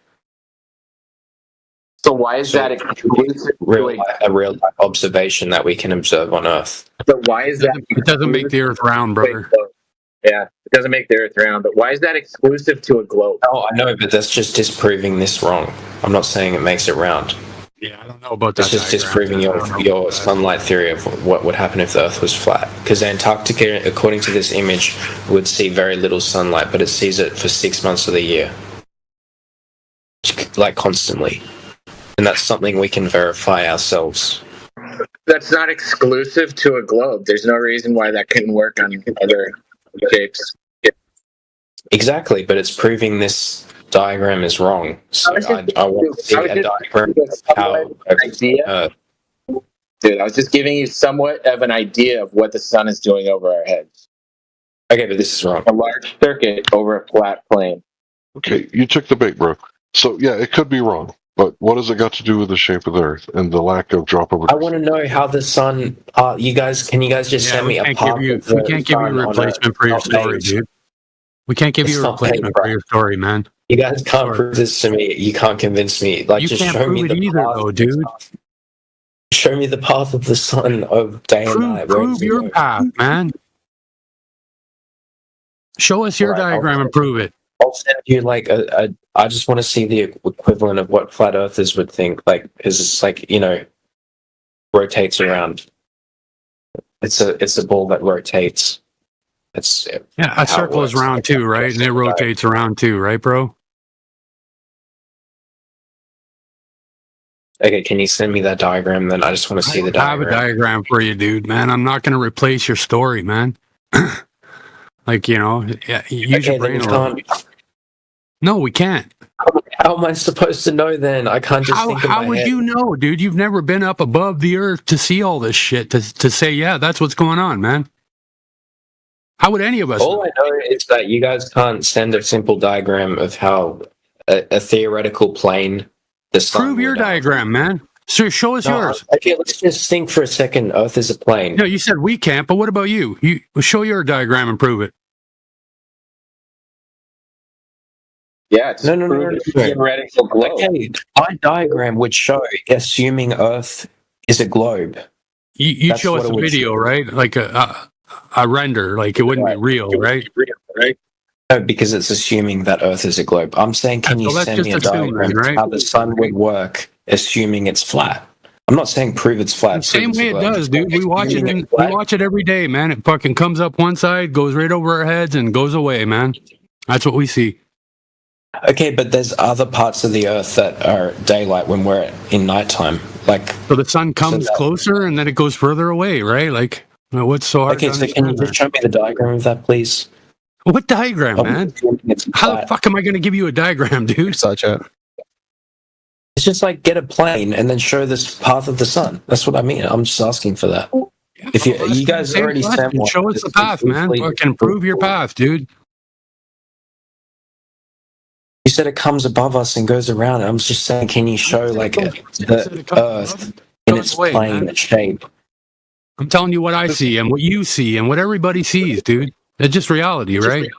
So why is that exclusive? A real observation that we can observe on Earth. So why is that? It doesn't make the Earth round, brother. Yeah, it doesn't make the Earth round, but why is that exclusive to a globe? Oh, I know, but that's just disproving this wrong. I'm not saying it makes it round. Yeah, I don't know about that. It's just disproving your sunlight theory of what would happen if the Earth was flat. Because Antarctica, according to this image, would see very little sunlight, but it sees it for 6 months of the year. Like constantly. And that's something we can verify ourselves. That's not exclusive to a globe. There's no reason why that couldn't work on other shapes. Exactly, but it's proving this diagram is wrong. So I want to see a diagram of how... Dude, I was just giving you somewhat of an idea of what the sun is doing over our heads. Okay, but this is wrong. A large circuit over a flat plane. Okay, you took the bait, bro. So, yeah, it could be wrong. But what has it got to do with the shape of the Earth and the lack of drop over? I want to know how the sun. Can you guys just send me a path? We can't give you a replacement for your story, dude. We can't give you a replacement for your story, man. You guys can't prove this to me. You can't convince me. Like, you just can't show me prove it the either, path though, dude. Show me the path of the sun of day and night. Prove your path, man. Show us your diagram and prove it. I'll send you like I just want to see the equivalent of what flat earthers would think, like, because it's like, rotates around. It's a ball that rotates. A circle is round too, right? And it rotates around too, right, bro? Okay, can you send me that diagram? Then I just want to see the diagram. I have a diagram for you, dude. Man, I'm not going to replace your story, man. Use your brain. No, we can't. How am I supposed to know then? I can't just think in my head. How would you know, dude? You've never been up above the Earth to see all this shit, to say, yeah, that's what's going on, man. How would any of us All I know is that you guys can't send a simple diagram of how a theoretical plane... Prove your diagram, man. So show us yours. Okay, let's just think for a second. Earth is a plane. No, you said we can't, but what about you? You show your diagram and prove it. Yeah, it's no. theoretical globe. Okay, my diagram would show, assuming Earth is a globe. You show us a video, right? Like a render, like it wouldn't be real, right? No, because it's assuming that Earth is a globe. I'm saying, can you send me a diagram of how the sun would work, assuming it's flat? I'm not saying prove it's flat. Same way it does, dude. We watch it. We watch it every day, man. It fucking comes up one side, goes right over our heads, and goes away, man. That's what we see. Okay, but there's other parts of the Earth that are daylight when we're in nighttime. Like, so the sun comes closer and then it goes further away, right? Like, Well, what's so hard? Okay, so can you just show me the diagram of that, please? What diagram, man? How the fuck am I going to give you a diagram, dude? Such a. It's just like get a plane and then show this path of the sun. That's what I mean. I'm just asking for that. If you guys already sent one, show us the path, man. Fucking prove your path, dude. You said it comes above us and goes around. I'm just saying, can you show like the Earth in its plane shape? I'm telling you what I see and what you see and what everybody sees, dude. It's just reality, right?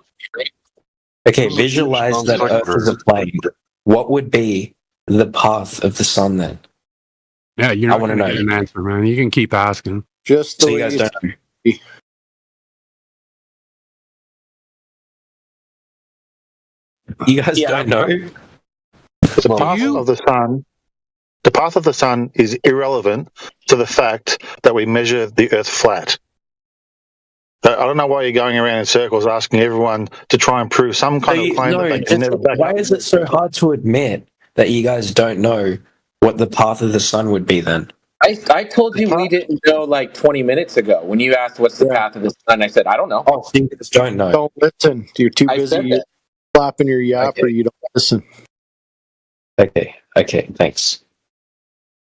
Okay, visualize that Earth is a plane. What would be the path of the sun then? Yeah, you're not going to get an answer, man. You can keep asking. Just so you guys don't know. You guys don't know? The path of the sun. The path of the sun is irrelevant to the fact that we measure the Earth flat. I don't know why you're going around in circles asking everyone to try and prove some kind of claim that they can never back up. Why is it so hard to admit that you guys don't know what the path of the sun would be then? I told you we didn't know like 20 minutes ago. When you asked what's the path of the sun, I said, I don't know. Oh, so you guys don't know. Don't listen. You're too busy flapping your yap or you don't listen. Okay, thanks.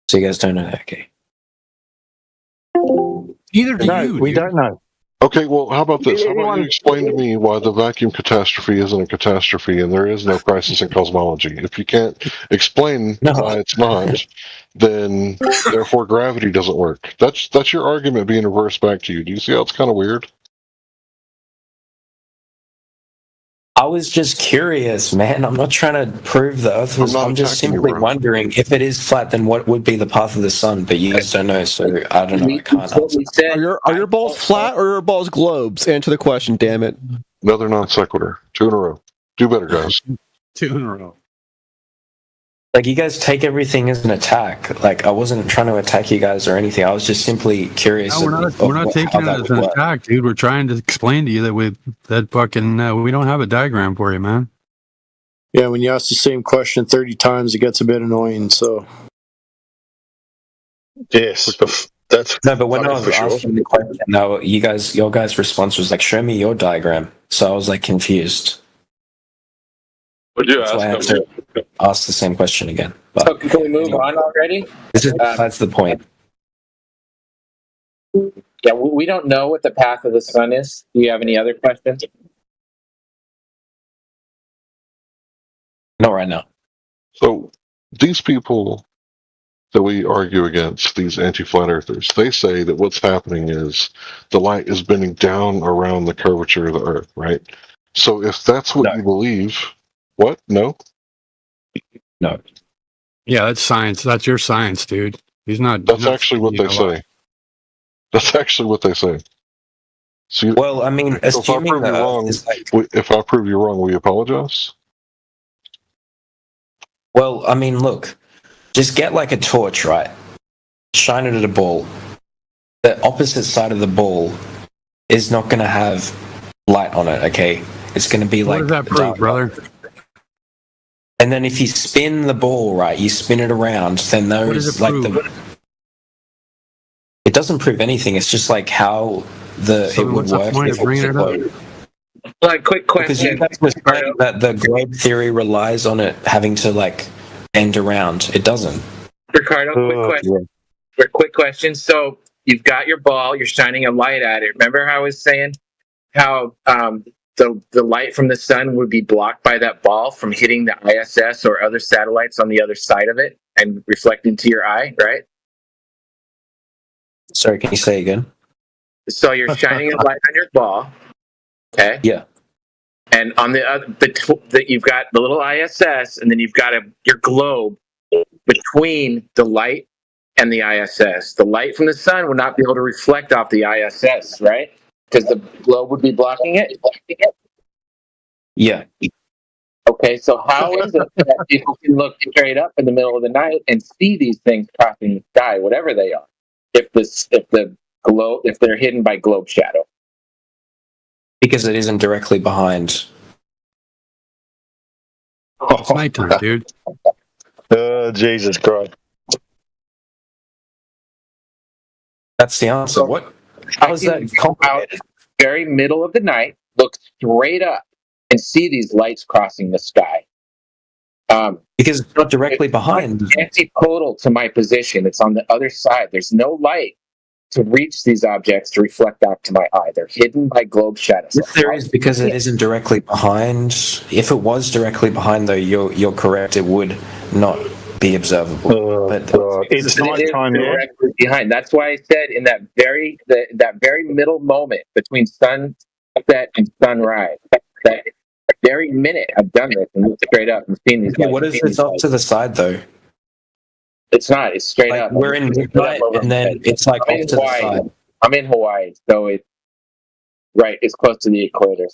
So you guys don't know that, okay. Either do you. We don't know. Okay, well, how about this? How about you explain to me why the vacuum catastrophe isn't a catastrophe and there is no crisis in cosmology? If you can't explain why it's not, then therefore gravity doesn't work. That's your argument being reversed back to you. Do you see how it's kind of weird? I was just curious, man. I'm not trying to prove the Earth was. I'm just simply wondering if it is flat, then what would be the path of the sun? But you guys don't know, so I don't know. I can't answer. Are your balls flat or are your balls globes? Answer the question, damn it. Another non sequitur. 2 in a row. Do better, guys. 2 in a row. Like, you guys take everything as an attack. Like, I wasn't trying to attack you guys or anything. I was just simply curious. No, we're not taking it as an attack, dude. We're trying to explain to you that we don't have a diagram for you, man. Yeah, when you ask the same question 30 times, it gets a bit annoying, so. Yes, that's no, but when I was asking the question, now your guys' response was like, "Show me your diagram." So I was like confused. Would you ask the same question again? But so can we move on already? That's the point. Yeah, we don't know what the path of the sun is. Do you have any other questions? Not right now. So these people that we argue against, these anti-flat earthers, they say that what's happening is the light is bending down around the curvature of the Earth, right? So if that's what you believe, what? No? No. Yeah, that's science. That's your science, dude. He's not. That's actually what they say. That's actually what they say. So well, I mean, if I prove you wrong, if I prove you wrong, will you apologize? Well, I mean, look, just get like a torch, right? Shine it at a ball. The opposite side of the ball is not going to have light on it, okay? It's going to be like. What does that prove, brother? And then if you spin the ball, right, you spin it around, then those like the. It doesn't prove anything. It's just like how it would work. Like, quick question. Because you guys were saying that the globe theory relies on it having to like bend around. It doesn't. Ricardo, quick question. So you've got your ball. You're shining a light at it. Remember how I was saying how the light from the sun would be blocked by that ball from hitting the ISS or other satellites on the other side of it and reflecting to your eye, right? Sorry, can you say again? So you're shining a light on your ball, okay? Yeah. And on the other, you've got the little ISS, and then you've got your globe between the light and the ISS. The light from the sun would not be able to reflect off the ISS, right? Because the globe would be blocking it. Yeah. Okay, so how is it that people can look straight up in the middle of the night and see these things crossing the sky, whatever they are, if they're hidden by globe shadow? Because it isn't directly behind. It's nighttime, dude. Jesus Christ. That's the answer. What? How's that complicated? Very middle of the night, look straight up, and see these lights crossing the sky. Because it's not directly behind. It's antipodal to my position. It's on the other side. There's no light to reach these objects to reflect back to my eye. They're hidden by globe shadows. If there is, because it isn't directly behind. If it was directly behind, though, you're correct. It would not be observable. But it's not time directly behind. That's why I said in that very middle moment between sunset and sunrise, that very minute I've done this and looked straight up and seen these. Okay, what if it's off to the side though? It's not. It's straight up. We're in midnight, and then it's like off to the side. I'm in Hawaii, so it's right. It's close to the equator.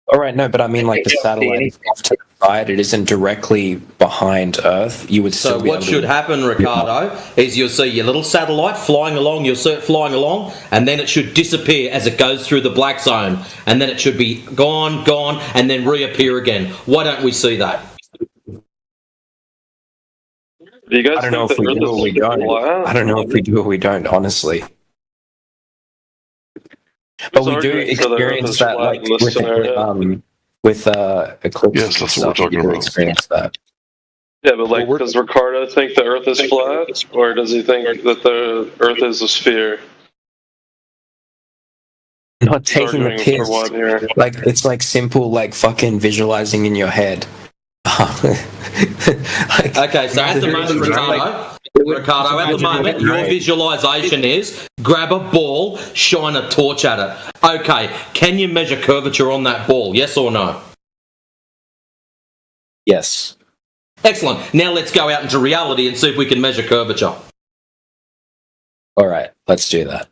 All right, no, but I mean, like the satellite is off to the side. It isn't directly behind Earth. You would still So be what should happen, Ricardo, is you'll see your little satellite flying along. You'll see it flying along, and then it should disappear as it goes through the black zone, and then it should be gone, and then reappear again. Why don't we see that? Do you guys I don't know if we do or we don't. I don't know if we do or we don't, honestly. But we do experience that, like with eclipse. Yes, that's what we're talking about. Experience that. Yeah, but like, does Ricardo think the Earth is flat, or does he think that the Earth is a sphere? Not taking the piss. Like it's like simple, like fucking visualizing in your head. Okay, so at the moment, Ricardo, at the moment, your visualization is grab a ball, shine a torch at it. Okay, can you measure curvature on that ball? Yes or no? Yes. Excellent. Now let's go out into reality and see if we can measure curvature. All right, let's do that.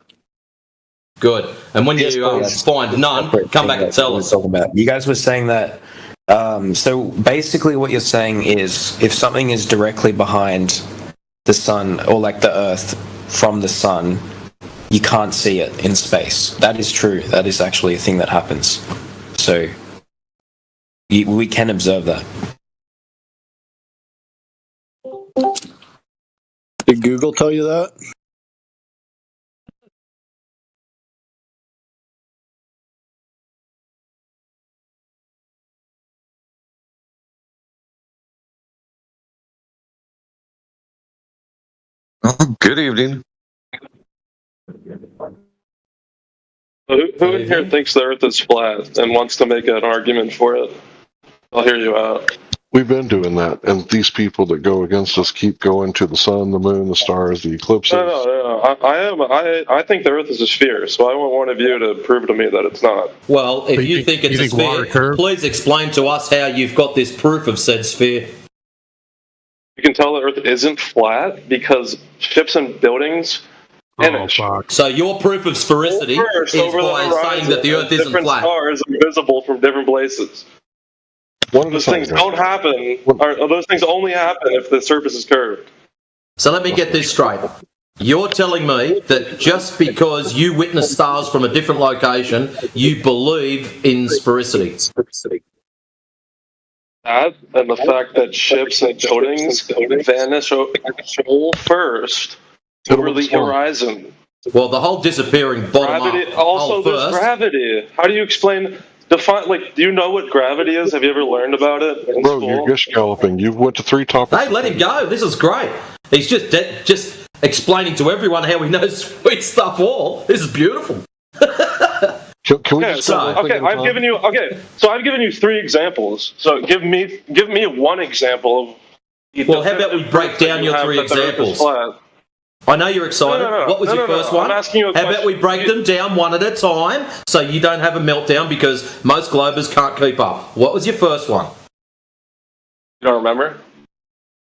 Good. And when you find none, come back and tell us. You guys were saying that. So basically, what you're saying is, if something is directly behind the sun, or like the Earth from the sun, you can't see it in space. That is true. That is actually a thing that happens. So we can observe that. Did Google tell you that? Good evening. Who in here thinks the Earth is flat and wants to make an argument for it? I'll hear you out. We've been doing that, and these people that go against us keep going to the sun, the moon, the stars, the eclipses. No. I think the Earth is a sphere, so I want one of you to prove to me that it's not. Well, if you think it's a sphere, please explain to us how you've got this proof of said sphere. You can tell the Earth isn't flat because ships and buildings vanish. So your proof of sphericity is by saying that the Earth isn't flat. Different stars are visible from different places. Those things don't happen, or those things only happen if the surface is curved. So let me get this straight. You're telling me that just because you witness stars from a different location, you believe in sphericity. That and the fact that ships and buildings vanish first over the horizon. Well, the whole disappearing bottom gravity, up. Also, there's gravity. How do you explain? Do you know what gravity is? Have you ever learned about it in Bro, school? you're gish galloping. You went to 3 topics. Hey, let him go. This is great. He's just explaining to everyone how he knows sweet stuff all. This is beautiful. Can we I've given you 3 examples. So give me one example of. Well, how about we break down your 3 examples? I know you're excited. No. What was your first one? I'm asking you a How about we break them down one at a time so you don't have a meltdown because most Globers can't keep up. What was your first one? You don't remember?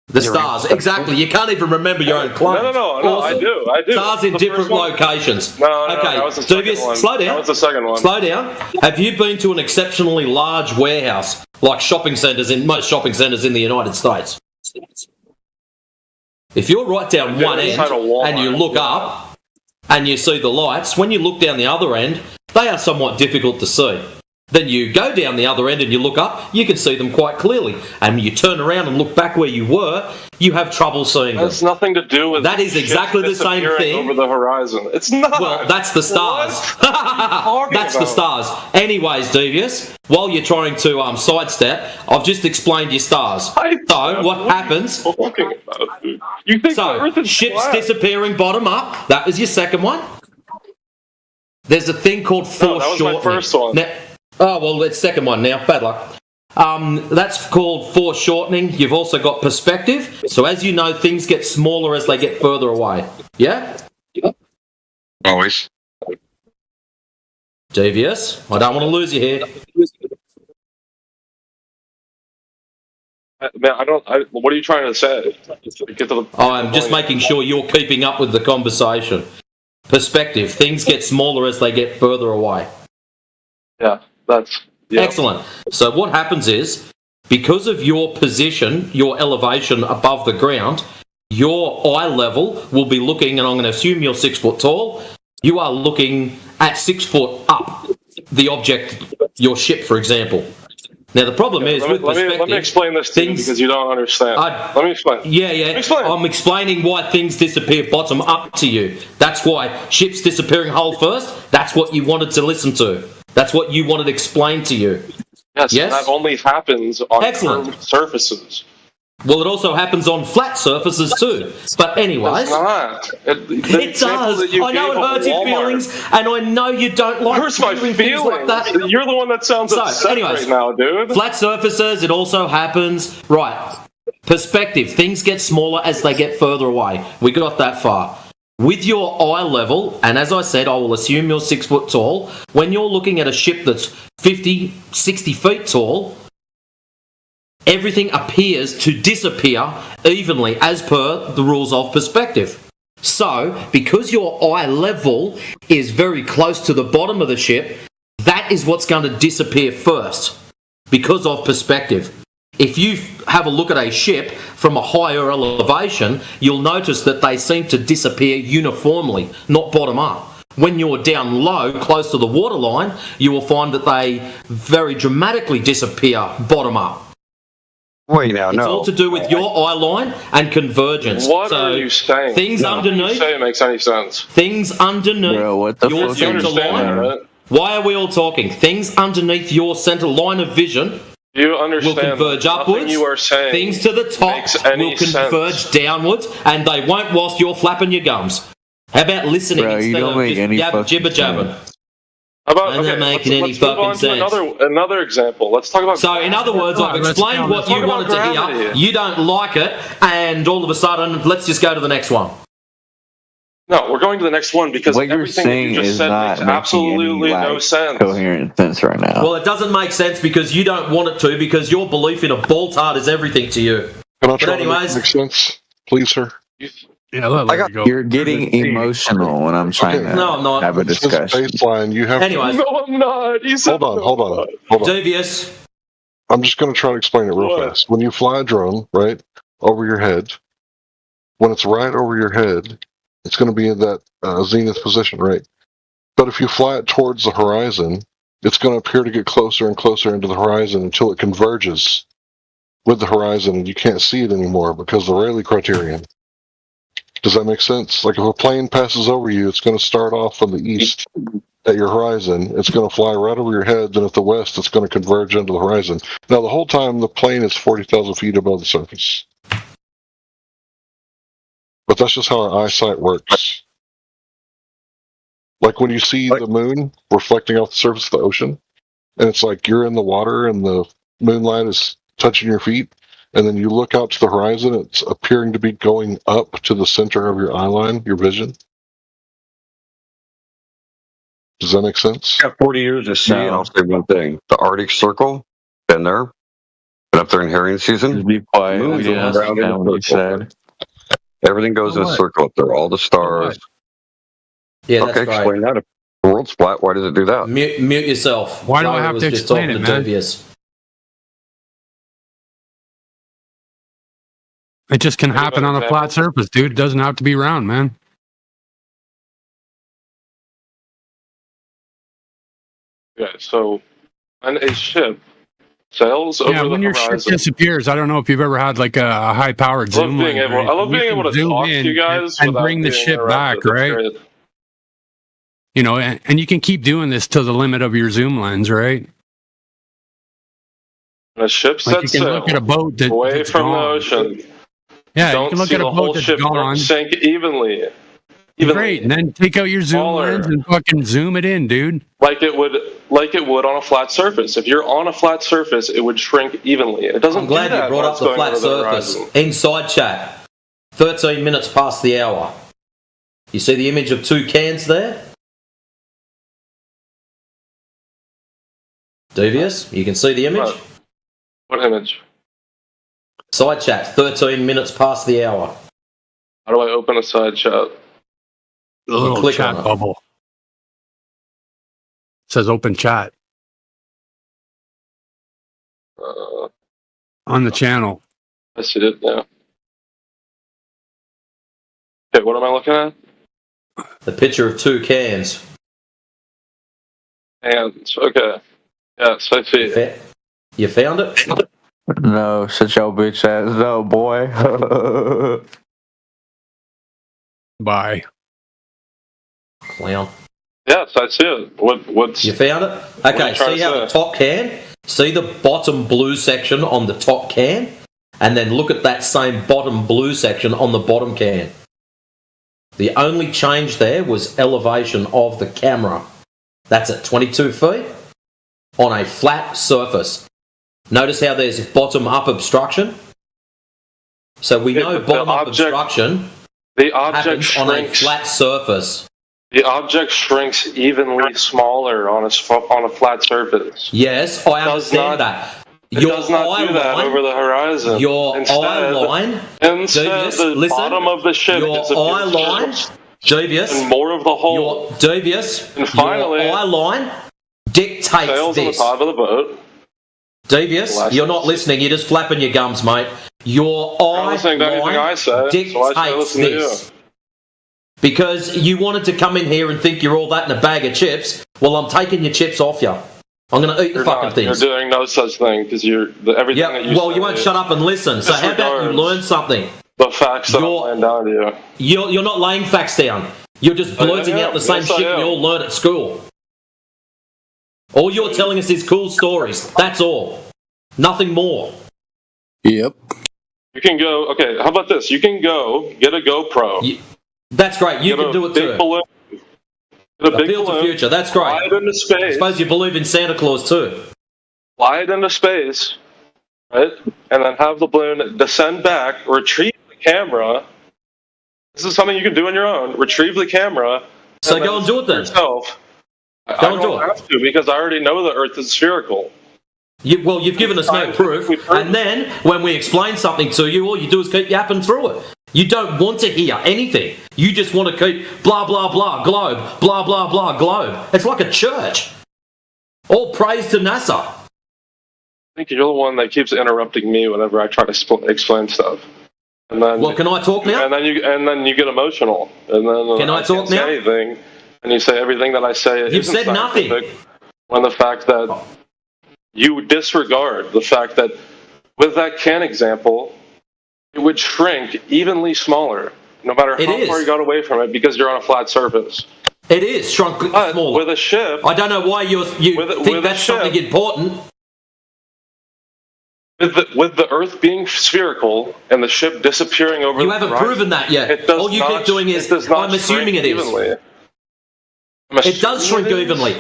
The stars, exactly. You can't even remember your own claims. No, Awesome. I do. Stars in different locations. No, okay, that was the second one. Slow down. That was the second one. Slow down. Have you been to an exceptionally large warehouse like shopping centres in most shopping centres in the United States? If you're right down one end and you look up and you see the lights, when you look down the other end, they are somewhat difficult to see. Then you go down the other end and you look up, you can see them quite clearly. And when you turn around and look back where you were, you have trouble seeing them. That's nothing to do with that is exactly the same thing over the horizon. It's not. Well, that's the stars. That's the stars. Anyways, Devious, while you're trying to sidestep, I've just explained your stars. So what happens? You think so the Earth is ships flat? disappearing bottom up. That was your second one. There's a thing called foreshortening. that was my first one. Now, well, it's second one now. Bad luck. That's called foreshortening. You've also got perspective. So as you know, things get smaller as they get further away. Yeah? Always. Devious, I don't want to lose you here. Man, what are you trying to say? Get to the I'm just making sure you're keeping up with the conversation. Perspective. Things get smaller as they get further away. Yeah, that's... Yeah. Excellent. So what happens is, because of your position, your elevation above the ground, your eye level will be looking, and I'm going to assume you're 6 foot tall, you are looking at 6 foot up the object, your ship, for example. Now, the problem is, with perspective... Let me explain this to you, because you don't understand. Let me explain. Yeah. I'm explaining why things disappear bottom up to you. That's why ships disappearing hull first, that's what you wanted to listen to. That's what you wanted explained to you. Yes? That only happens on curved surfaces. Well, it also happens on flat surfaces too. But anyways... It's not. It does. I know it hurts your feelings, and I know you don't like hurts my doing feelings. things like that. You're the one that sounds upset right now, dude. Flat surfaces, it also happens. Right. Perspective. Things get smaller as they get further away. We got that far. With your eye level, and as I said, I will assume you're 6 foot tall, when you're looking at a ship that's 50, 60 feet tall, everything appears to disappear evenly as per the rules of perspective. So, because your eye level is very close to the bottom of the ship, that is what's going to disappear first, because of perspective. If you have a look at a ship from a higher elevation, you'll notice that they seem to disappear uniformly, not bottom up. When you're down low, close to the waterline, you will find that they very dramatically disappear bottom up. Wait now, It's all to do with your eye line and convergence. What are you saying? Things underneath. Say it makes any sense. Things underneath your center line. Why are we all talking? Things underneath your center line of vision. You understand will converge upwards. You are saying things to the top will converge downwards, and they won't whilst you're flapping your gums. How about listening instead of just jibber jabbing? Let's move on to another example. Let's talk about. So, in other words, I've explained what you wanted to hear. You don't like it, and all of a sudden, let's just go to the next one. No, we're going to the next one because what you're everything saying that you just is said not makes absolutely no sense. Coherent sense right now. Well, it doesn't make sense because you don't want it to, because your belief in a ball tart is everything to you. Can I try to make sense, please, sir? Yeah, you're getting emotional when I'm trying to No, I'm not. have a discussion. Baseline, you have Anyways. No, I'm not. You said hold on. Devious. I'm just going to try to explain it real fast. When you fly a drone, right, over your head, when it's right over your head, it's going to be in that zenith position, right? But if you fly it towards the horizon, it's going to appear to get closer and closer into the horizon until it converges with the horizon, and you can't see it anymore because of the Rayleigh criterion. Does that make sense? Like if a plane passes over you, it's going to start off from the east at your horizon. It's going to fly right over your head. Then at the west, it's going to converge into the horizon. Now, the whole time, the plane is 40,000 feet above the surface. But that's just how our eyesight works. Like when you see the moon reflecting off the surface of the ocean, and it's like you're in the water and the moonlight is touching your feet, and then you look out to the horizon, it's appearing to be going up to the center of your eye line, your vision. Does that make sense? Got 40 years to see, and I'll say one thing. The Arctic Circle, been there. Been up there in herring season. Just be quiet. Moon's We didn't around in understand a what you circle. said. Everything goes in a circle up there. All the stars. Yeah, that's okay, right. explain that. If the world's flat, why does it do that? Mute yourself. Why do I Joe have was to just explain talking it, to man? Devious. It just can happen on a flat surface, dude. It doesn't have to be round, man. Yeah, so And a ship sails over the when your horizon. ship disappears, I don't know if you've ever had like a high-powered I love zoom being lens, able, right? I love You being can able to zoom talk to in you guys and without bring the being ship back, interrupted. It's right? great. You know, and you can keep doing this to the limit of your zoom lens, right? And a ship Like you sets can sail look at a boat away from the gone. ocean. Yeah, Don't you can look see at a the boat whole that's ship gone. sink evenly. Great, and then take out your zoom Smaller. lens and fucking zoom it in, dude. Like it would on a flat surface. If you're on a flat surface, it would shrink evenly. It doesn't. I'm glad do that you brought when up it's the going flat over the surface. horizon. Inside chat, 13 minutes past the hour. You see the image of 2 cans there? Devious, you can see the image? What image? Side chat, 13 minutes past the hour. How do I open a side chat? The little click chat on it. bubble. It says open chat on the channel. I see it now. Okay, what am I looking at? The picture of 2 cans. Hands. Okay. Yes, I see it. You found it? No, shut your bitch ass up, boy. Bye. Clown. Yes, I see it. What's You found it? What are Okay, you trying see to how say? the top can? See the bottom blue section on the top can? And then look at that same bottom blue section on the bottom can. The only change there was elevation of the camera. That's at 22 feet on a flat surface. Notice how there's bottom-up obstruction? So we know bottom-up obstruction the object happens on a shrinks. flat surface. The object shrinks evenly smaller on a flat surface. Yes, I understand that. It does not do that over the horizon. Your eye line, Instead, Devious, the listen, bottom of the ship your disappears eye line, Devious, and more of the whole. Devious, And finally, your eye line dictates sails on the this. top of the boat. Devious, you're not listening. You're just flapping your gums, mate. Your I'm eye listening to anything I line say, so why should I dictates listen to this. Because you wanted to come in here and think you're all that in a bag of chips. Well, I'm taking your chips off you. I'm going to eat the fucking things. You're doing no such thing because everything that you well, say you won't shut up and listen. So how about you disregards learn something? the facts that I'm laying down to you. You're not laying facts down. You're just blurting out the same Yes, I shit we am. all learn at school. All you're telling us is cool stories. That's all. Nothing more. Yep. You can go. Okay, how about this? You can go get a GoPro. That's great. You Get can a do it big too. balloon. Get a big Appeal to balloon. future. That's Fly great. it into space. I suppose you believe in Santa Claus too. Fly it into space, right? And then have the balloon descend back, retrieve the camera. This is something you can do on your own. Retrieve the camera. So go and do it then. Yourself. Go I and do don't it. have to because I already know the Earth is spherical. You've given us no proof, and then when we explain something to you, all you do is keep yapping through it. You don't want to hear anything. You just want to keep blah, blah, blah, globe, blah, blah, blah, globe. It's like a church. All praise to NASA. I think you're the one that keeps interrupting me whenever I try to explain stuff. And then, Well, can I talk now? And then you get emotional. And then Can I talk can't say now? anything, and you say everything that I say. You've isn't said nothing. scientific, When the fact that you disregard the fact that with that can example, it would shrink evenly smaller, no matter It how is. far you got away from it, because you're on a flat surface. It is shrunk smaller. With a ship, I don't know why you think with a that's ship- something important. with the Earth being spherical and the ship disappearing over You the haven't horizon, proven that yet. it does All you not, keep doing is, it does not I'm assuming shrink it is. evenly. It does shrink evenly.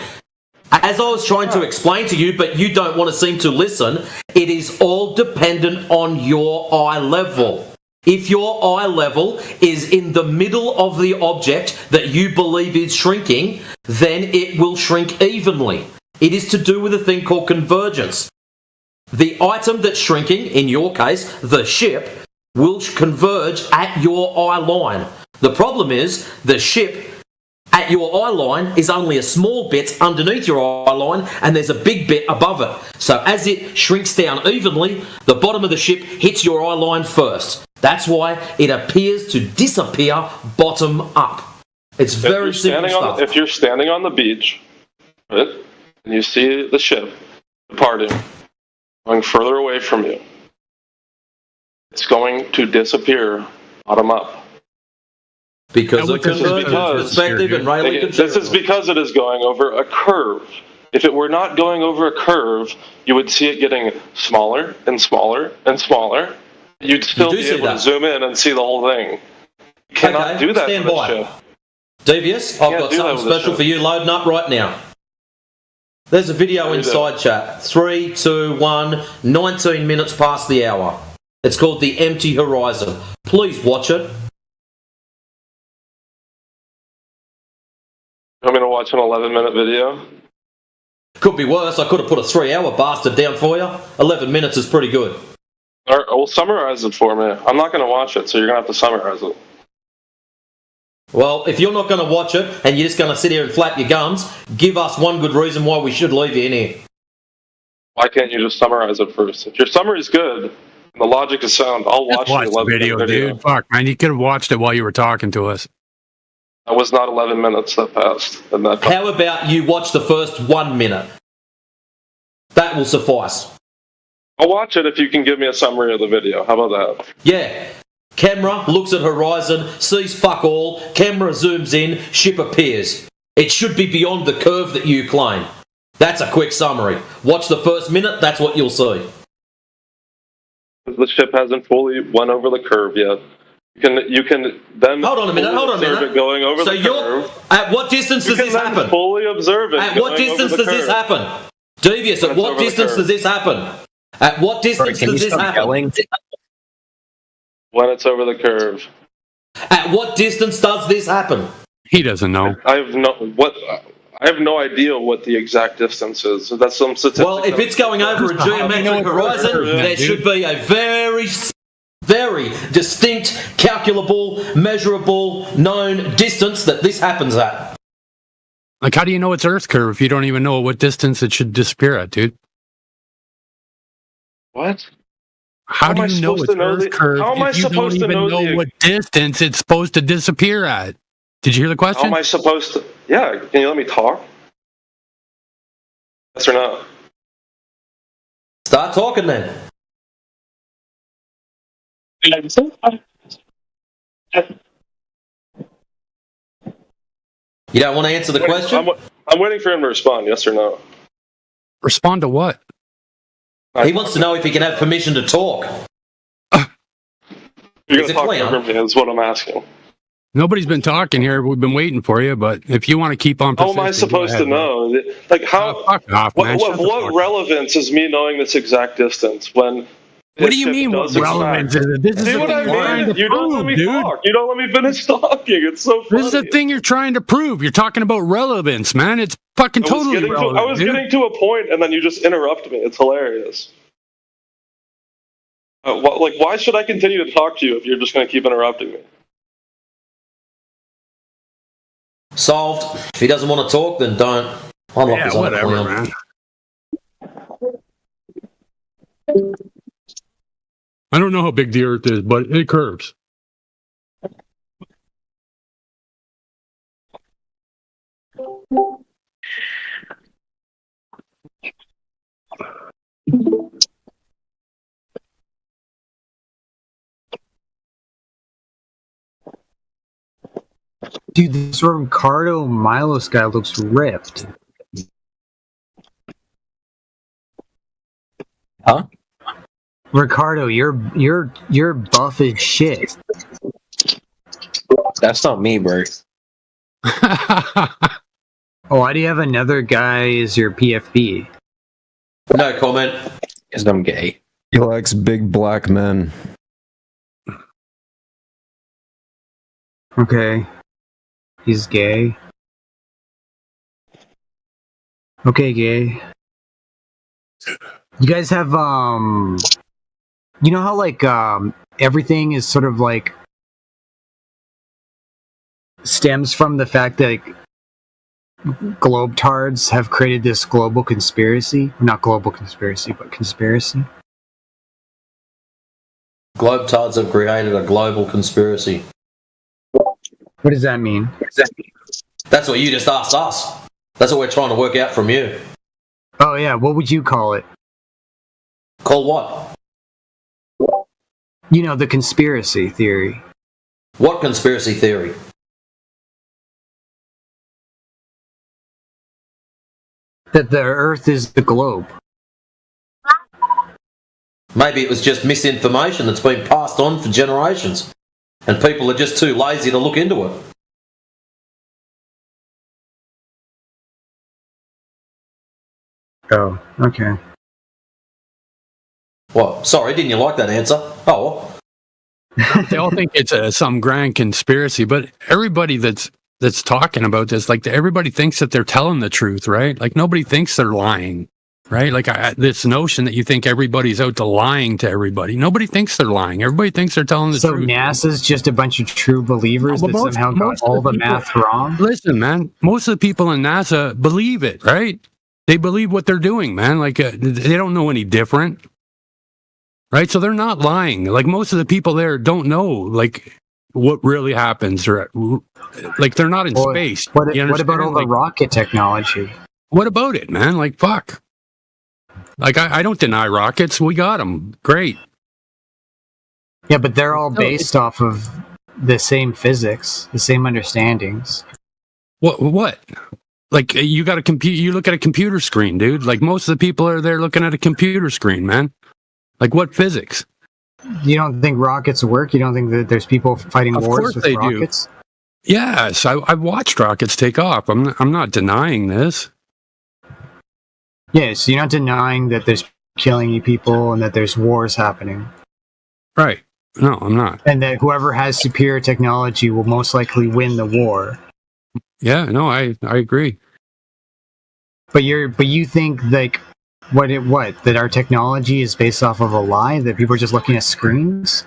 As I was trying to explain to you, but you don't want to seem to listen, it is all dependent on your eye level. If your eye level is in the middle of the object that you believe is shrinking, then it will shrink evenly. It is to do with a thing called convergence. The item that's shrinking, in your case, the ship, will converge at your eye line. The problem is, the ship at your eye line is only a small bit underneath your eye line, and there's a big bit above it. So as it shrinks down evenly, the bottom of the ship hits your eye line first. That's why it appears to disappear bottom up. It's very simple stuff. If you're standing on the beach, right, and you see the ship, departing, going further away from you. It's going to disappear bottom up. Because of convergence perspective and Rayleigh This is because it is going over a curve. If it were not going over a curve, you would see it getting smaller and smaller and smaller. You'd still be able to zoom in and see the whole thing. You cannot do that stand with by. this ship. Devious, I've got something special for you loading up right now. There's a video inside chat. 3, 2, 1, 19 minutes past the hour. It's called The Empty Horizon. Please watch it. I'm going to watch an 11-minute video. Could be worse. I could have put a 3-hour bastard down for you. 11 minutes is pretty good. All right, well, summarize it for me. I'm not going to watch it, so you're going to have to summarize it. Well, if you're not going to watch it and you're just going to sit here and flap your gums, give us one good reason why we should leave you in here. Why can't you just summarize it first? If your summary is good and the logic is sound, I'll watch the 11-minute video. Dude. Fuck, man, you could have watched it while you were talking to us. That was not 11 minutes that passed. How about you watch the first 1 minute? That will suffice. I'll watch it if you can give me a summary of the video. How about that? Yeah. Camera looks at horizon, sees fuck all, camera zooms in, ship appears. It should be beyond the curve that you claim. That's a quick summary. Watch the first minute, that's what you'll see. The ship hasn't fully went over the curve yet. You can then hold on a minute. It going over so the curve. At what distance does this happen? Fully observe it. At what distance does this happen? Devious, at what distance does this happen? At what distance does this happen? When it's over the curve. At what distance does this happen? He doesn't know. I have no idea what the exact distance is. That's some statistic. Well, if it's going over a geometric horizon, there should be a very distinct, calculable, measurable, known distance that this happens at. Like, how do you know it's Earth curve if you don't even know what distance it should disappear at, dude? What? How do you know it's Earth curve if you don't even know what distance it's supposed to disappear at? Did you hear the question? How am I supposed to? Yeah, can you let me talk? Yes or no? Start talking then. You don't want to answer the question? I'm waiting for him to respond, yes or no. Respond to what? He wants to know if he can have permission to talk. You're going to talk over me, is what I'm asking. Nobody's been talking here. We've been waiting for you, but if you want to keep on persisting, how am I supposed to know? Like, how? Fuck off, man. What relevance is me knowing this exact distance when? What do you mean? What relevance is it? This is what I mean. You don't let me talk. You don't let me finish talking. It's so funny. This is the thing you're trying to prove. You're talking about relevance, man. It's fucking totally relevant. I was getting to a point, and then you just interrupt me. It's hilarious. Why should I continue to talk to you if you're just going to keep interrupting me? Solved. If he doesn't want to talk, then don't. I'm yeah, whatever, man. I don't know how big the Earth is, but it curves. Dude, this Ricardo Milos guy looks ripped. Huh? Ricardo, you're buff as shit. That's not me, bro. Why do you have another guy as your PFP? No comment. Because I'm gay. He likes big black men. Okay. He's gay. Okay, gay. You guys have, you know how, like, everything is sort of, like, stems from the fact that globetards have created this global conspiracy? Not global conspiracy, but conspiracy. Globetards have created a global conspiracy. What does that mean? That's what you just asked us. That's what we're trying to work out from you. Oh yeah, what would you call it? Call what? You know, the conspiracy theory. What conspiracy theory? That the Earth is the globe. Maybe it was just misinformation that's been passed on for generations, and people are just too lazy to look into it. Oh, okay. What? Sorry, didn't you like that answer? Oh. They all think it's some grand conspiracy, but everybody that's talking about this, like everybody thinks that they're telling the truth, right? Like nobody thinks they're lying, right? Like this notion that you think everybody's out to lying to everybody. Nobody thinks they're lying. Everybody thinks they're telling the truth. So NASA's just a bunch of true believers that somehow got all the math wrong? Listen, man, most of the people in NASA believe it, right? They believe what they're doing, man. Like they don't know any different. Right, so they're not lying. Like most of the people there don't know, like what really happens, or like they're not in space. What about all the rocket technology? What about it, man? Like fuck. Like I don't deny rockets. We got them. Great. Yeah, but they're all based off of the same physics, the same understandings. What? Like you got a you look at a computer screen, dude. Like most of the people are there looking at a computer screen, man. Like what physics? You don't think rockets work? You don't think that there's people fighting wars with rockets? Do. Yes, I've watched rockets take off. I'm not denying this. Yes, you're not denying that there's killing people and that there's wars happening. Right. No, I'm not. And that whoever has superior technology will most likely win the war. Yeah, no, I agree. But you think like that our technology is based off of a lie, that people are just looking at screens?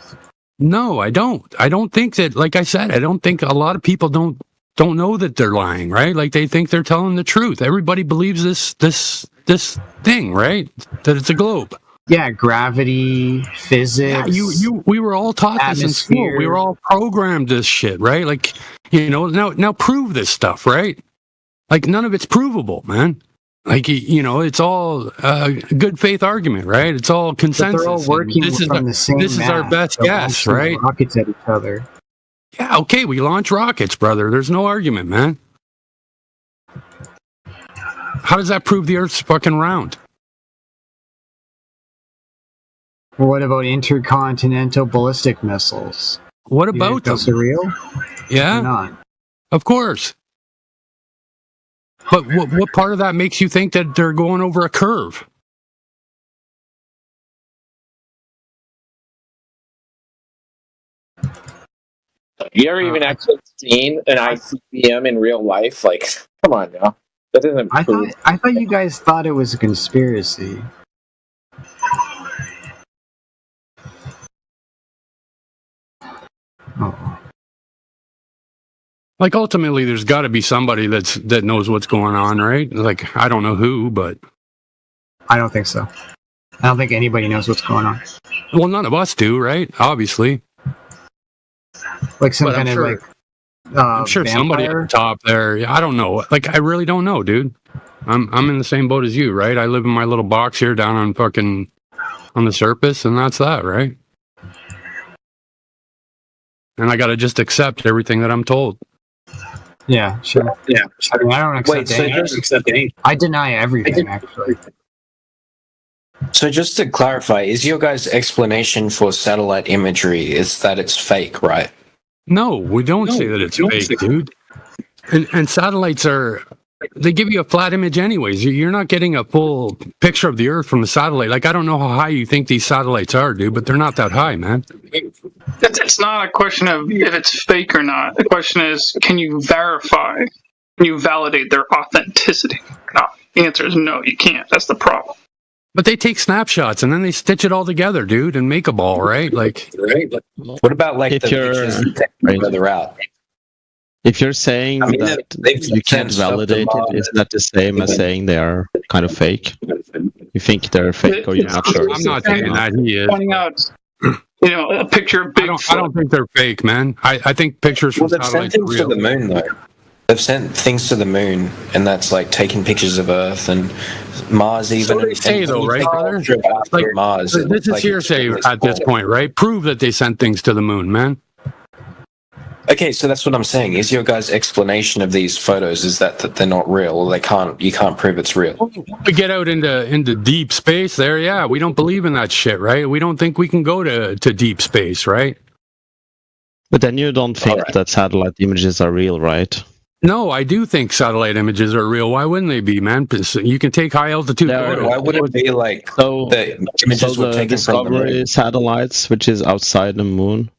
No, I don't. I don't think that, like I said, I don't think a lot of people don't know that they're lying, right? Like they think they're telling the truth. Everybody believes this thing, right? That it's a globe. Yeah, gravity, physics. Yeah, we were all taught this in school. We were all programmed this shit, right? Like, you know, now prove this stuff, right? Like none of it's provable, man. Like, you know, it's all a good faith argument, right? It's all consensus. But they're all working from the same This is our best guess, right? Rockets at each other. Yeah, okay, we launch rockets, brother. There's no argument, man. How does that prove the Earth's fucking round? Well, what about intercontinental ballistic missiles? What about them? Those are real? Yeah, or not? Of course. But what part of that makes you think that they're going over a curve? You ever even actually seen an ICBM in real life? Like, come on now. That doesn't prove. I thought you guys thought it was a conspiracy. Oh. Like ultimately, there's got to be somebody that knows what's going on, right? Like I don't know who, but I don't think so. I don't think anybody knows what's going on. Well, none of us do, right? Obviously. Like some kind of like. I'm sure somebody at the top there. I don't know. Like I really don't know, dude. I'm in the same boat as you, right? I live in my little box here down on the surface, and that's that, right? And I got to just accept everything that I'm told. Yeah, sure. Yeah. I mean, I don't accept anything. I deny everything, actually. So just to clarify, is your guys' explanation for satellite imagery is that it's fake, right? No, we don't say that it's fake, dude. And satellites they give you a flat image anyways. You're not getting a full picture of the Earth from the satellite. Like, I don't know how high you think these satellites are, dude, but they're not that high, man. It's not a question of if it's fake or not. The question is, can you verify? Can you validate their authenticity? No. The answer is no, you can't. That's the problem. But they take snapshots and then they stitch it all together, dude, and make a ball, right? Like, what about like the pictures further out? If you're saying that you can't validate it, is that the same as saying they are kind of fake? You think they're fake, or you're not sure? I'm not saying that he is. Pointing out, a picture of Bigfoot. I don't think they're fake, man. I think pictures from satellites are real. To the moon, though. they've sent things to the moon, and that's like taking pictures of Earth and Mars even. So they say though, right, brother? Like Mars. This is hearsay at this point, right? Prove that they sent things to the moon, man. Okay, so that's what I'm saying. Is your guys' explanation of these photos is that they're not real, or you can't prove it's real? We get out into deep space there, yeah. We don't believe in that shit, right? We don't think we can go to deep space, right? But then you don't think that satellite images are real, right? No, I do think satellite images are real. Why wouldn't they be, man? You can take high altitude photos. Why would it be like the images were taken from the Discovery moon? satellites, which is outside the moon.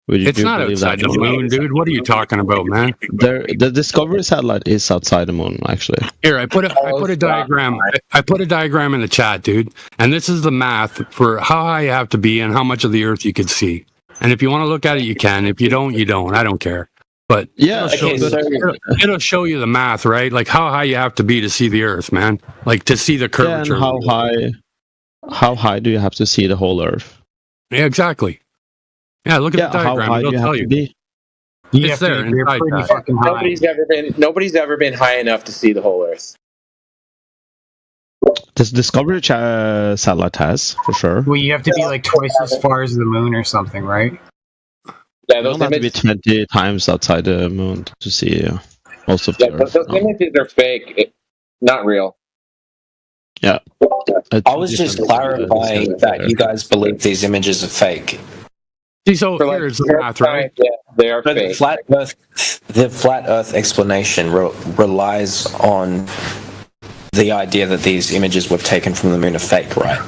It's not outside the moon, dude. What are you talking about, man? The Discovery satellite is outside the moon, actually. Here, I put a diagram. I put a diagram in the chat, dude. And this is the math for how high you have to be and how much of the Earth you could see. And if you want to look at it, you can. If you don't, you don't. I don't care. But yeah, it'll show you the math, right? Like how high you have to be to see the Earth, man. Like to see the curvature. And how high do you have to see the whole Earth? Yeah, exactly. Yeah, look at the diagram. How high It'll do you tell have you. to be? It's there. Nobody's ever been high enough to see the whole Earth. This Discovery satellite has, for sure. Well, you have to be like twice as far as the moon or something, right? Yeah, You don't have to be 20 times outside the moon to see most of the Earth. Those images are fake, not real. Yeah. I was just clarifying that you guys believe these images are fake. See, so here's the math, right? Yeah, they are But fake. the flat Earth explanation relies on the idea that these images were taken from the moon are fake, right?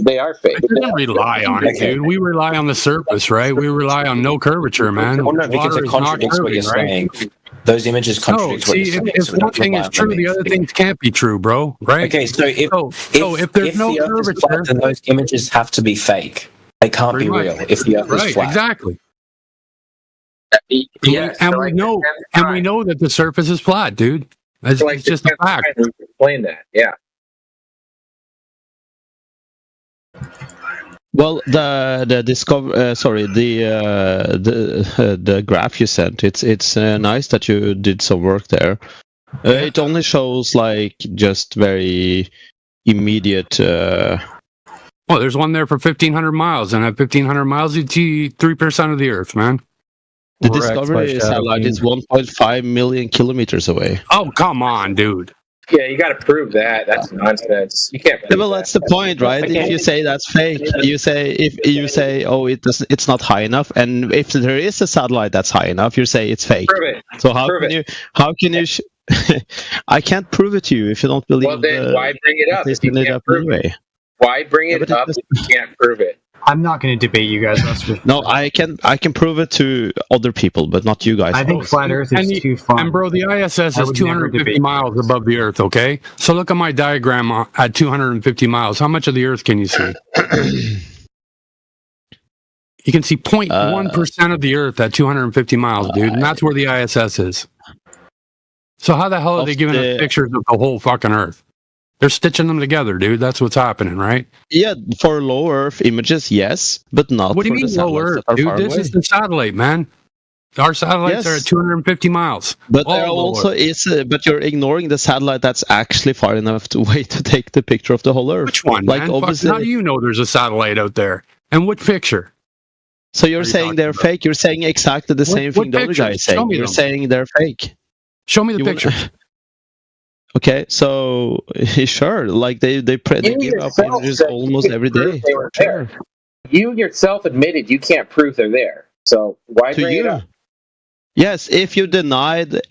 They are fake. We don't rely on it, dude. We rely on the surface, right? We rely on no curvature, man. Well, no, because Water it is not contradicts what you're curving, right? saying. Those images No, contradict what see, you're saying. if so we don't one thing rely is on true, them the other being things can't be true, bro. Right? Okay, so if there's no the Earth is flat, curvature, then those images have to be fake. They can't be Pretty real much. if the Earth is right? flat. Exactly. Yeah, and we know that the surface is flat, dude. It's just a fact. Explain that. Yeah. Well, the graph you sent, it's nice that you did some work there. It only shows like just very immediate. Well, there's one there for 1,500 miles, and at 1,500 miles, you see 3% of the Earth, man. The Discovery satellite is 1.5 million kilometers away. Oh, come on, dude. Yeah, you got to prove that. That's nonsense. You can't. Yeah, well, that's the point, right? Okay. If you say that's fake, it's not high enough, and if there is a satellite that's high enough, you say it's fake. Prove it. So how can you? I can't prove it to you if you don't believe. Well, then why bring it up? If you can't prove it? Why bring it up if you can't prove it? I'm not going to debate you guys. That's for sure. No, I can prove it to other people, but not you guys. I think flat Earth is too fun. And bro, the ISS I is would 250 never debate. miles above the Earth, okay? So look at my diagram at 250 miles. How much of the Earth can you see? You can see 0.1% of the Earth at 250 miles, dude, and that's where the ISS is. So how the hell are they giving us pictures of the whole fucking Earth? They're stitching them together, dude. That's what's happening, right? Yeah, for low Earth images, yes, but not. What do you for mean the low satellites Earth, that are dude? far This away. is the satellite, man. Our satellites are at 250 miles. But All there low also Earth. is, but you're ignoring the satellite that's actually far enough away to take the picture of the whole Earth. Which one, Like man? Fuck, obviously, how do you know there's a satellite out there? And what picture? so you're saying they're fake. You're saying exactly the same what thing the other guy is pictures? Show saying. me You're them. saying they're fake. Show me the You wanna- picture. Okay, so sure, like they give up images almost every day. They were there. You yourself admitted you can't prove they're there. So why To bring it you. up? Yes, if you denied the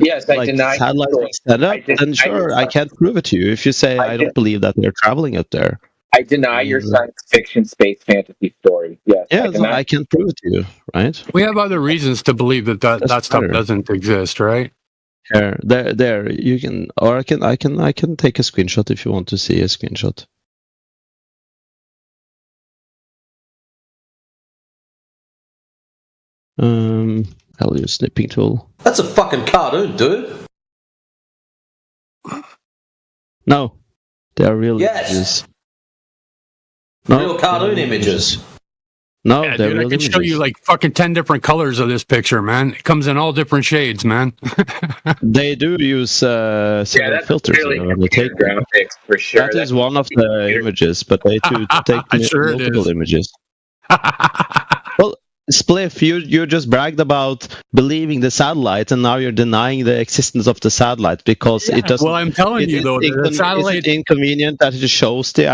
Yes, I like denied satellite the was set up, then sure, I can't prove it to you. If you say I don't believe that they're traveling up there, I deny your science fiction space fantasy story. Yes. yeah, I so deny. I can't prove it to you, right? We have other reasons to believe that that stuff better. doesn't exist, right? There, you can, or I can take a screenshot if you want to see a screenshot. I'll use snipping tool. That's a fucking cartoon, dude. No, they are real Yes. images. Real cartoon images. No, Yeah, they're dude, I real can show you images. like fucking 10 different colors of this picture, man. It comes in all different shades, man. They do use several that's filters clearly when they take them. graphics for sure. That is one of the images, but they do take Sure it multiple is. images. Well, Spliff, you just bragged about believing the satellite, and now you're denying the existence of the satellite because it doesn't. Well, I'm telling you, though, the satellite. Is it inconvenient that it shows the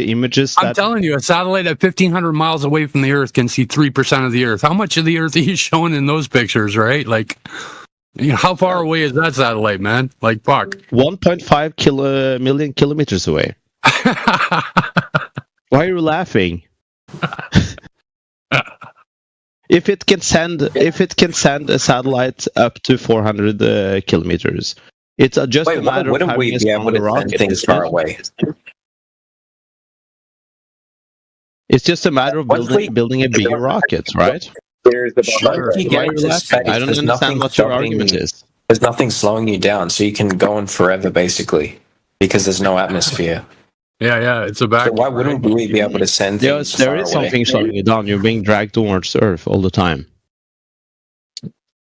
images? I'm telling you, a satellite at 1,500 miles away from the Earth can see 3% of the Earth. How much of the Earth are you showing in those pictures, right? Like, you know, how far away is that satellite, man? Like, fuck. 1.5 million kilometers away. Why are you laughing? If it can send a satellite up to 400 kilometers, it's just Wait, a matter of wouldn't having we a be able smaller to rocket. send things far away? It's just a matter of building a bigger rocket, right? There's the Sure. You Why get are you into laughing? space, I don't there's understand nothing what your stopping- argument is. There's nothing slowing you down, so you can go on forever, basically, because there's no atmosphere. Yeah, it's a vacuum. So why wouldn't we be able to send things Yes, there far is away? something slowing you down. You're being dragged towards Earth all the time.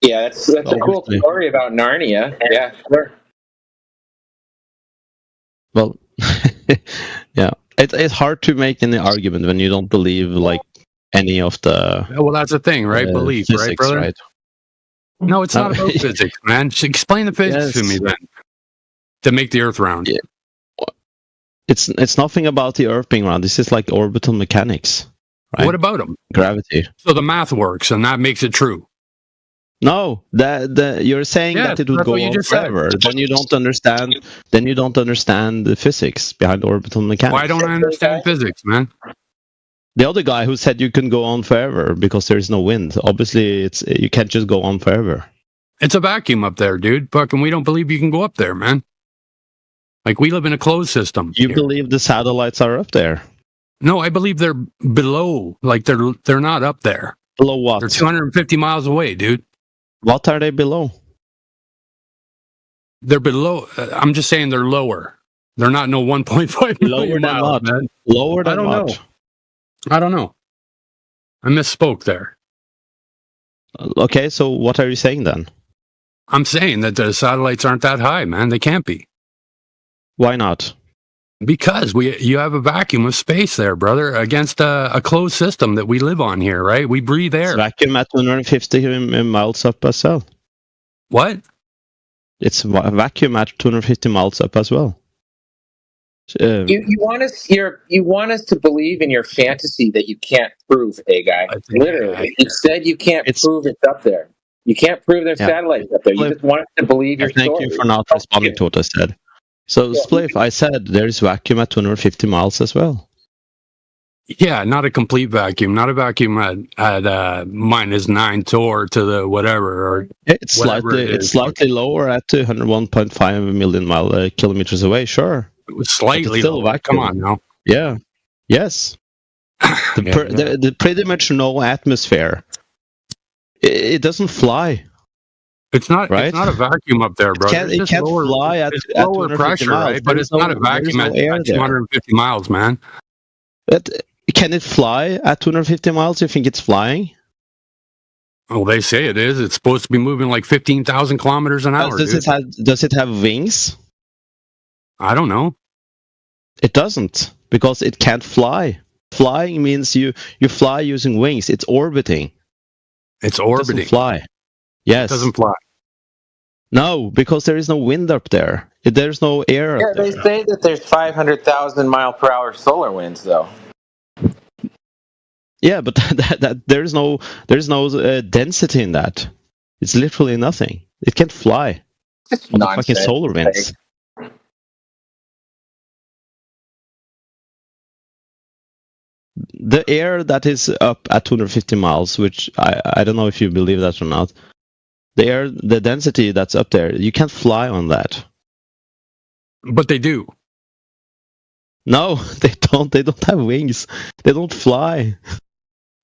Yeah, that's a cool Obviously. story about Narnia. Yeah, sure. Well, yeah, it's hard to make any argument when you don't believe like any of the. Well, that's the thing, right? Belief, right, physics, brother? right? No, it's not about physics, man. Explain the physics to me then. To make the Earth round. Yeah. It's nothing about the Earth being round. This is like orbital mechanics. Right? What about them? Gravity. So the math works, and that makes it true. No, you're saying Yeah, that it would that's go what you on just said. forever. Then you don't understand. Then you don't understand the physics behind orbital mechanics. Why don't I understand physics, man? The other guy who said you can go on forever because there is no wind. Obviously, you can't just go on forever. It's a vacuum up there, dude. Fucking, we don't believe you can go up there, man. Like, we live in a closed system. You believe the satellites are up there? No, I believe they're below. Like, they're not up there. Below what? They're 250 miles away, dude. What are they below? They're below. I'm just saying they're lower. They're not no 1.5 Lower million than miles, what? man. Lower than I don't what? know. I don't know. I misspoke there. Okay, so what are you saying then? I'm saying that the satellites aren't that high, man. They can't be. Why not? Because you have a vacuum of space there, brother, against a closed system that we live on here, right? We breathe air. It's vacuum at 250 miles up as well. What? It's vacuum at 250 miles up as well. You want us to believe in your fantasy that you can't prove, hey guy. Literally, you said you can't prove it's up there. You can't prove there's satellites up there. You just want us to believe your Thank story. you for not responding to what I said. So, Spliff, I said there's vacuum at 250 miles as well. Yeah, not a complete vacuum, not a vacuum at -9 torr to the whatever. Or It's whatever slightly it is. it's slightly lower at 1.5 million kilometers away. Sure, It was slightly But it's still lower. Come vacuum. on now. Yeah. Yes. The pretty much no atmosphere. It doesn't fly. It's not. Right? It's not a vacuum up there, bro. It can't fly at, it's at lower 250 pressure, miles. right? But There's it's not a no- there's vacuum no air at there. 250 miles, man. But can it fly at 250 miles? You think it's flying? Well, they say it is. It's supposed to be moving like 15,000 kilometers an hour. Does it have wings? I don't know. It doesn't, because it can't fly. Flying means you fly using wings. It's orbiting. It's It orbiting. doesn't fly. Yes. It doesn't fly. No, because there is no wind up there. There's no air Yeah, up there. they say that there's 500,000 mile per hour solar winds, though. Yeah, but there's no density in that. It's literally nothing. It can't fly. What the fucking nonsense. solar winds. The air that is up at 250 miles, which I don't know if you believe that or not. The density that's up there, you can't fly on that. But they do. No, they don't. They don't have wings. They don't fly.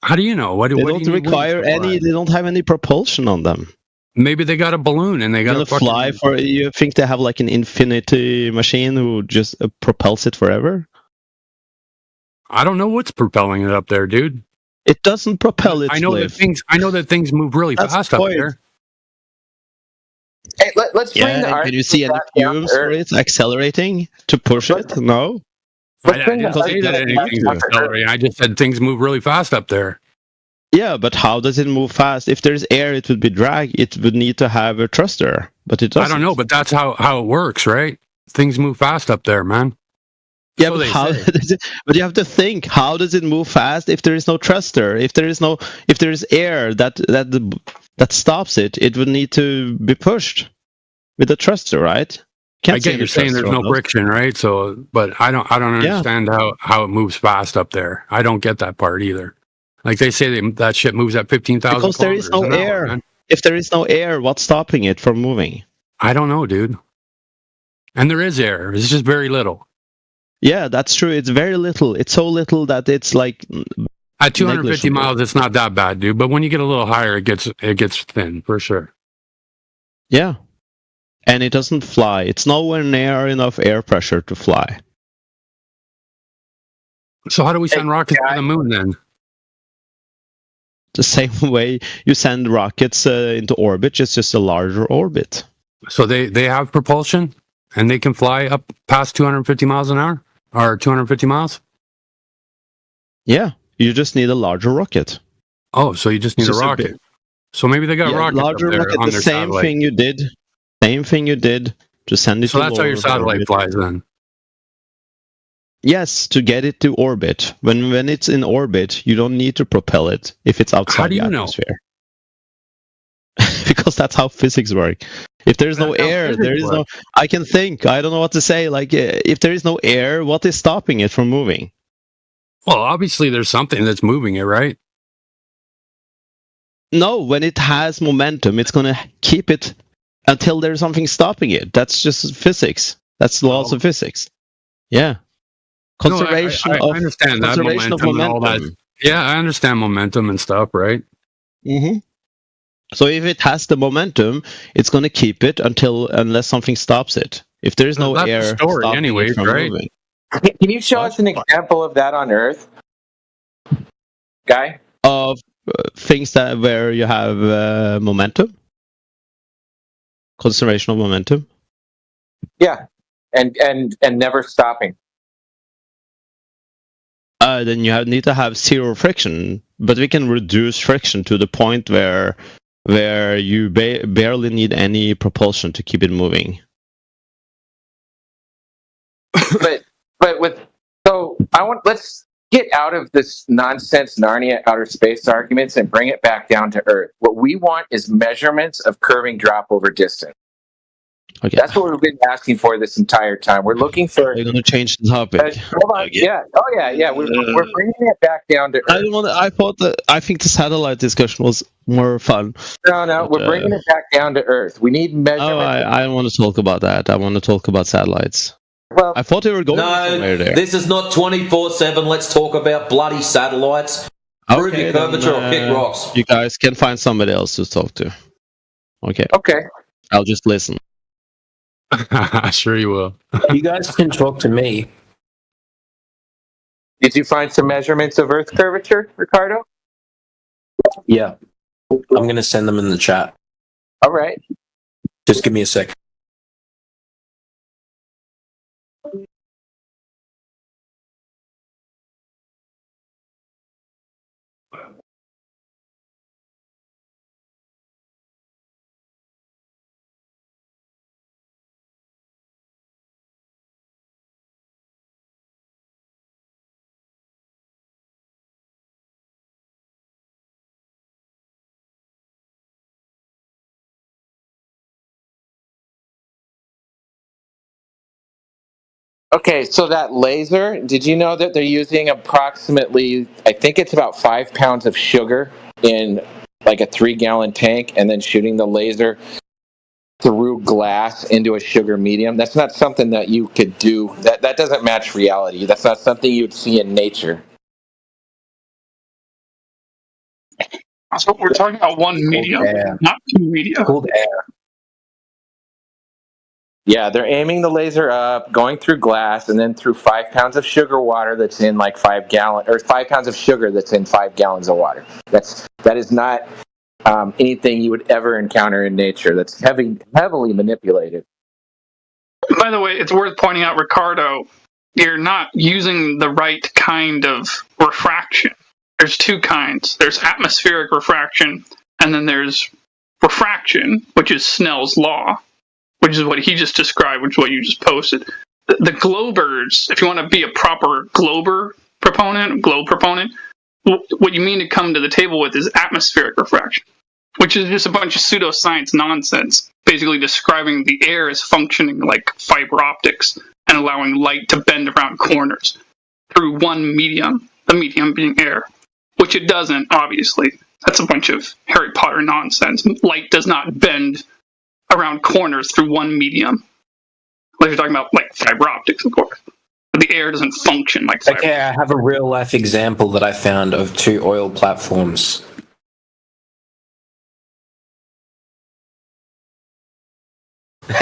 How do you know? What They do don't you need require wings to any. fly? They don't have any propulsion on them. Maybe they got a balloon and they got Gonna to fucking fly for. You think they have like an infinity machine who just propels it forever? I don't know what's propelling it up there, dude. It doesn't propel its I know lift. that things move really That's fast the up point. there. Hey, let's bring Yeah, the can you see any argument back down fumes to for earth. it accelerating to push it? No. I didn't Because say it that doesn't need anything's to. accelerating. I just said things move really fast up there. Yeah, but how does it move fast? If there's air, it would be drag. It would need to have a thruster, but it doesn't. I don't know, but that's how it works, right? Things move fast up there, man. Yeah, So but they how? say. Does it, but you have to think: how does it move fast if there is no thruster? If there is air that stops it, it would need to be pushed with a thruster, right? I get you're saying there's no friction, right? So, but I don't understand how it moves fast up there. I don't get that part either. Like they say that shit moves at 15,000 Because there is no air. man. If there is no air, what's stopping it from moving? I don't know, dude. And there is air. It's just very little. Yeah, that's true. It's very little. It's so little that it's like at 250 negligible. miles, it's not that bad, dude. But when you get a little higher, it gets thin for sure. Yeah, and it doesn't fly. It's nowhere near enough air pressure to fly. So how do we send rockets to the moon then? The same way you send rockets into orbit, it's just a larger orbit. So they have propulsion and they can fly up past 250 miles an hour or 250 miles? Yeah, you just need a larger rocket. Oh, so you just need a rocket. So maybe they got rockets larger up there rocket, on the their same satellite. Same thing you did to send it So to that's how your lower satellite orbit. flies then. Yes, to get it to orbit. When it's in orbit, you don't need to propel it if it's outside How do the you know? atmosphere. Because that's how physics work. If there's no air, there is no. I can think. I don't know what to say. Like, if there is no air, what is stopping it from moving? Well, obviously there's something that's moving it, right? No, when it has momentum, it's going to keep it until there's something stopping it. That's just physics. That's the laws of physics. Yeah. Conservation I understand that conservation momentum, of and all that. Yeah, I understand momentum and stuff, right? Mm-hmm. So if it has the momentum, it's going to keep it unless something stops it. If there's no That's the air story stopping anyways, it from right? moving. Can you show us an example of that on Earth, Guy? Of things where you have momentum, conservation of momentum. Yeah, and never stopping. Then you need to have zero friction, but we can reduce friction to the point where you barely need any propulsion to keep it moving. But let's get out of this nonsense Narnia outer space arguments and bring it back down to Earth. What we want is measurements of curving drop over distance. Okay. That's what we've been asking for this entire time. We're looking for. We're going to change the topic. Hold on. Yeah. Oh yeah. We're bringing it back down to Earth. I think the satellite discussion was more fun. No. We're bringing it back down to Earth. We need measurements. Oh, I don't want to talk about that. I want to talk about satellites. Well, I thought we were going somewhere there. This is not 24/7. Let's talk about bloody satellites. Prove your curvature or kick rocks. You guys can find somebody else to talk to. Okay. Okay. I'll just listen. Sure you will. You guys can talk to me. Did you find some measurements of Earth curvature, Ricardo? Yeah. I'm going to send them in the chat. All right. Just give me a sec. Okay, so that laser, did you know that they're using approximately, I think it's about 5 pounds of sugar in like a 3-gallon tank and then shooting the laser through glass into a sugar medium? That's not something that you could do. That doesn't match reality. That's not something you'd see in nature. So we're talking about one medium, not two media. Cold air. Yeah, they're aiming the laser up, going through glass, and then through 5 pounds of sugar water that's in like 5 pounds of sugar that's in 5 gallons of water. That is not anything you would ever encounter in nature. That's heavily manipulated. By the way, it's worth pointing out, Ricardo, you're not using the right kind of refraction. There's 2 kinds. There's atmospheric refraction, and then there's refraction, which is Snell's law, which is what he just described, which is what you just posted. The globers, if you want to be a proper globe proponent, what you mean to come to the table with is atmospheric refraction, which is just a bunch of pseudoscience nonsense, basically describing the air as functioning like fiber optics and allowing light to bend around corners through one medium, the medium being air, which it doesn't, obviously. That's a bunch of Harry Potter nonsense. Light does not bend around corners through one medium. Like you're talking about, like, fiber optics, of course. But the air doesn't function like fiber. Okay, I have a real life example that I found of 2 oil platforms.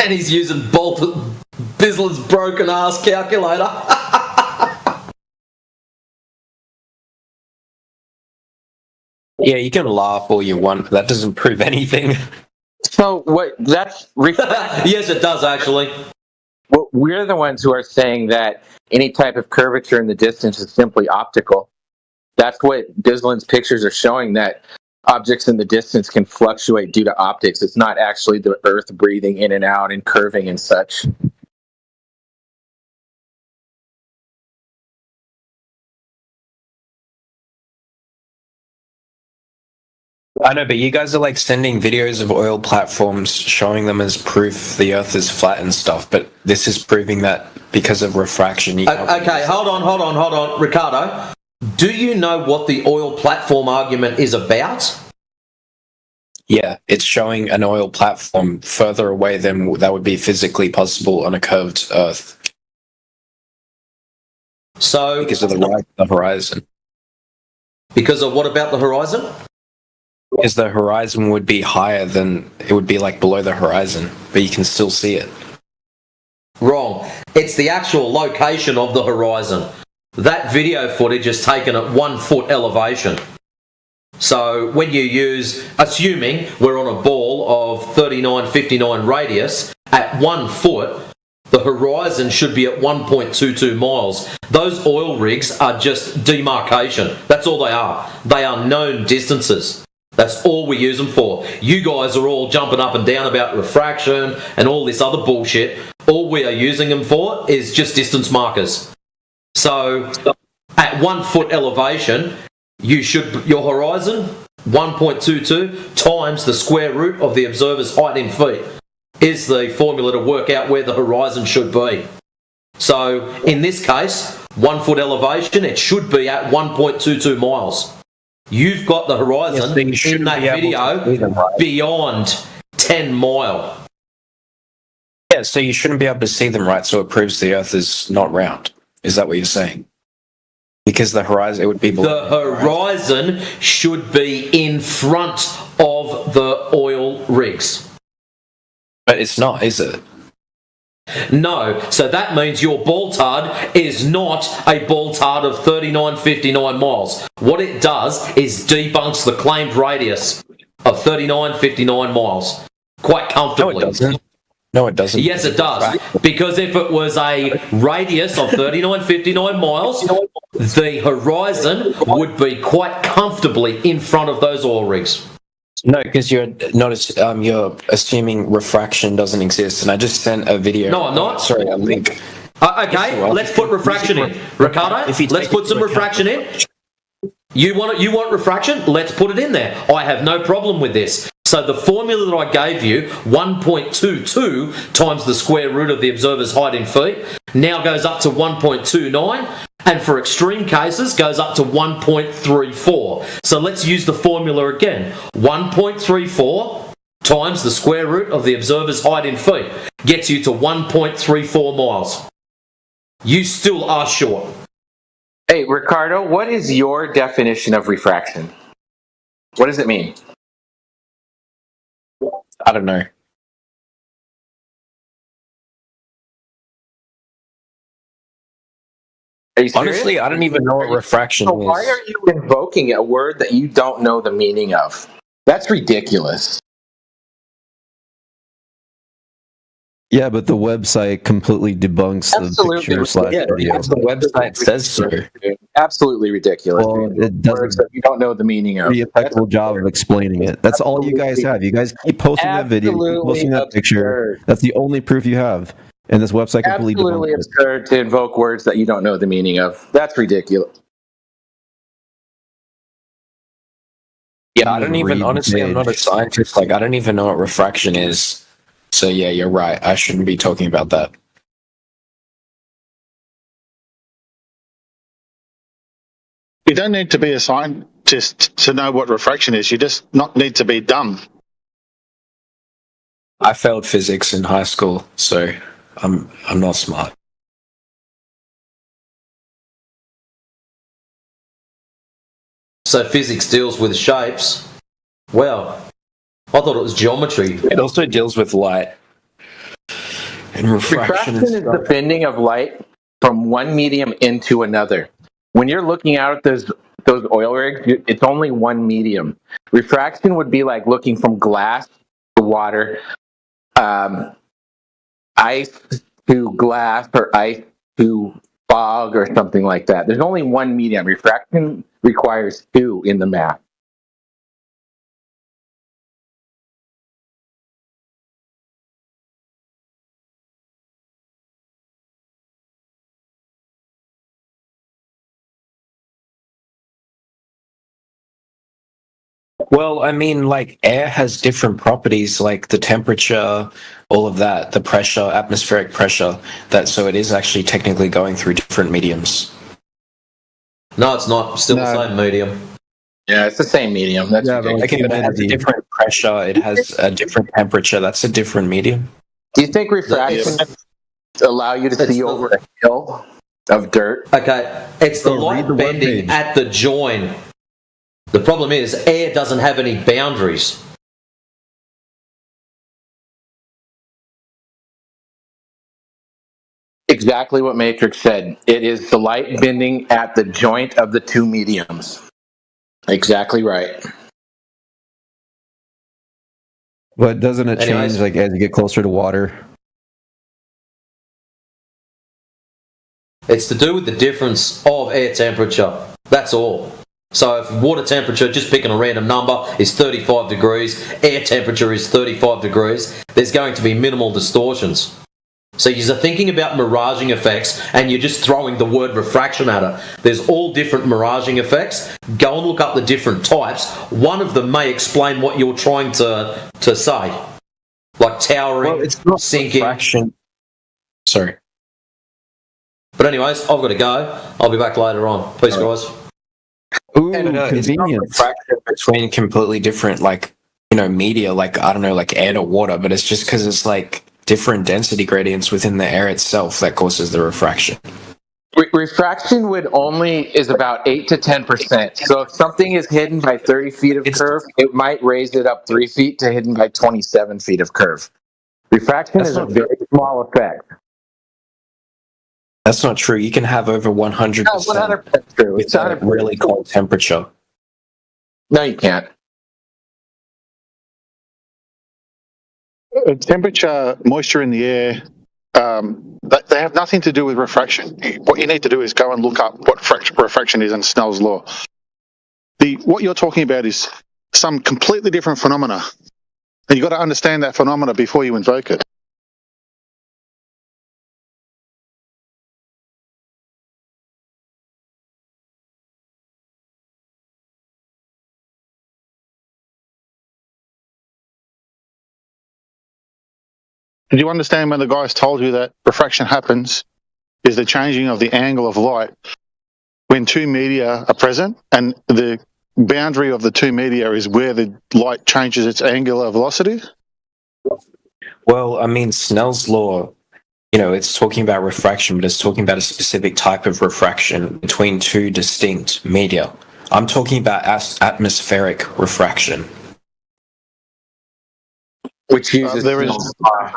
And he's using Bizzler's broken ass calculator. Yeah, you can laugh all you want, but that doesn't prove anything. So what? That's yes, it does actually. Well, we're the ones who are saying that any type of curvature in the distance is simply optical. That's what Bislin's pictures are showing, that objects in the distance can fluctuate due to optics. It's not actually the Earth breathing in and out and curving and such. I know, but you guys are like sending videos of oil platforms showing them as proof the Earth is flat and stuff, but this is proving that because of refraction. Okay, hold on, Ricardo. Do you know what the oil platform argument is about? Yeah, it's showing an oil platform further away than that would be physically possible on a curved Earth. So because of the horizon. Because of what about the horizon? Because the horizon would be higher than, it would be like below the horizon, but you can still see it. Wrong. It's the actual location of the horizon. That video footage is taken at 1 foot elevation. So when you use, assuming we're on a ball of 3959 radius, at 1 foot, the horizon should be at 1.22 miles. Those oil rigs are just demarcation. That's all they are. They are known distances. That's all we use them for. You guys are all jumping up and down about refraction and all this other bullshit. All we are using them for is just distance markers. So at 1 foot elevation, your horizon, 1.22 times the square root of the observer's height in feet is the formula to work out where the horizon should be. So in this case, 1 foot elevation, it should be at 1.22 miles. You've got the horizon in that video beyond 10 mile. Yeah, so you shouldn't be able to see them, right? So it proves the Earth is not round. Is that what you're saying? Because the horizon, it would be below. The horizon should be in front of the oil rigs. But it's not, is it? No, so that means your Baltard is not a Baltard of 3959 miles. What it does is debunks the claimed radius of 3959 miles quite comfortably. No, it doesn't. No, it doesn't. Yes, it does. Because if it was a radius of 3959 miles, the horizon would be quite comfortably in front of those oil rigs. No, because you're you're assuming refraction doesn't exist, and I just sent a video. No, I'm not. Sorry, a link. Okay, let's put refraction in, Ricardo. Let's put some refraction in. You want refraction? Let's put it in there. I have no problem with this. So the formula that I gave you, 1.22 times the square root of the observer's height in feet, now goes up to 1.29, and for extreme cases goes up to 1.34. So let's use the formula again. 1.34 times the square root of the observer's height in feet gets you to 1.34 miles. You still are short. Hey, Ricardo, what is your definition of refraction? What does it mean? I don't know. Are you serious? Honestly, I don't even know what refraction So why is. are you invoking a word that you don't know the meaning of? That's ridiculous. Yeah, but the website completely debunks the picture slash Yeah, video. because the website says so. Absolutely ridiculous. Well, dude. it doesn't Words that you don't know the meaning of. pretty impeccable job of explaining it. That's all you guys have. You guys keep posting that video, keep Absolutely posting that picture. That's the only proof you have. And this website completely Absolutely debunks it. absurd to invoke words that you don't know the meaning of. That's ridiculous. Yeah, I don't even, Read the honestly, I'm not a page. scientist. Like, I don't even know what refraction is. So, yeah, you're right. I shouldn't be talking about that. You don't need to be a scientist to know what refraction is. You just not need to be dumb. I failed physics in high school, so I'm not smart. So physics deals with shapes. Wow. I thought it was geometry. It also deals with light and refraction. Refraction is the bending of light from one medium into another. When you're looking out at those oil rigs, it's only one medium. Refraction would be like looking from glass to water, ice to glass, or ice to fog, or something like that. There's only one medium. Refraction requires two in the math. Well, I mean, like, air has different properties, like the temperature, all of that, the pressure, atmospheric pressure, so it is actually technically going through different mediums. No, it's not. Still the same medium. Yeah, it's the same medium. That's ridiculous. Okay, but it has a different pressure, it has a different temperature, that's a different medium. Do you think refraction allow you to see over a hill of dirt? Okay, it's the light bending at the join. The problem is air doesn't have any boundaries. Exactly what Matrix said. It is the light bending at the joint of the two mediums. Exactly right. But doesn't it Anyways. change like as you get closer to water? It's to do with the difference of air temperature. That's all. So if water temperature, just picking a random number, is 35 degrees, air temperature is 35 degrees, there's going to be minimal distortions. So you're thinking about miraging effects and you're just throwing the word refraction at it. There's all different miraging effects. Go and look up the different types. One of them may explain what you're trying to say. Like towering, It's not sinking. refraction. Sorry. But anyways, I've got to go. I'll be back later on. Peace, guys. Ooh, It's not convenient. refraction between completely different, like, media, like, I don't know, like air to water, but it's just because it's like different density gradients within the air itself that causes the refraction. Refraction is about 8 to 10%. So if something is hidden by 30 feet of curve, it might raise it up 3 feet to hidden by 27 feet of curve. Refraction is a very small effect. That's not true. You can have over 100% No, 100% true. with a really cold temperature. No, you can't. Temperature, moisture in the air, they have nothing to do with refraction. What you need to do is go and look up what refraction is in Snell's law. What you're talking about is some completely different phenomena, and you've got to understand that phenomena before you invoke it. Did you understand when the guys told you that refraction happens is the changing of the angle of light when two media are present, and the boundary of the two media is where the light changes its angular velocity? Well, I mean, Snell's law, it's talking about refraction, but it's talking about a specific type of refraction between two distinct media. I'm talking about atmospheric refraction. Which uses there is Snell's law.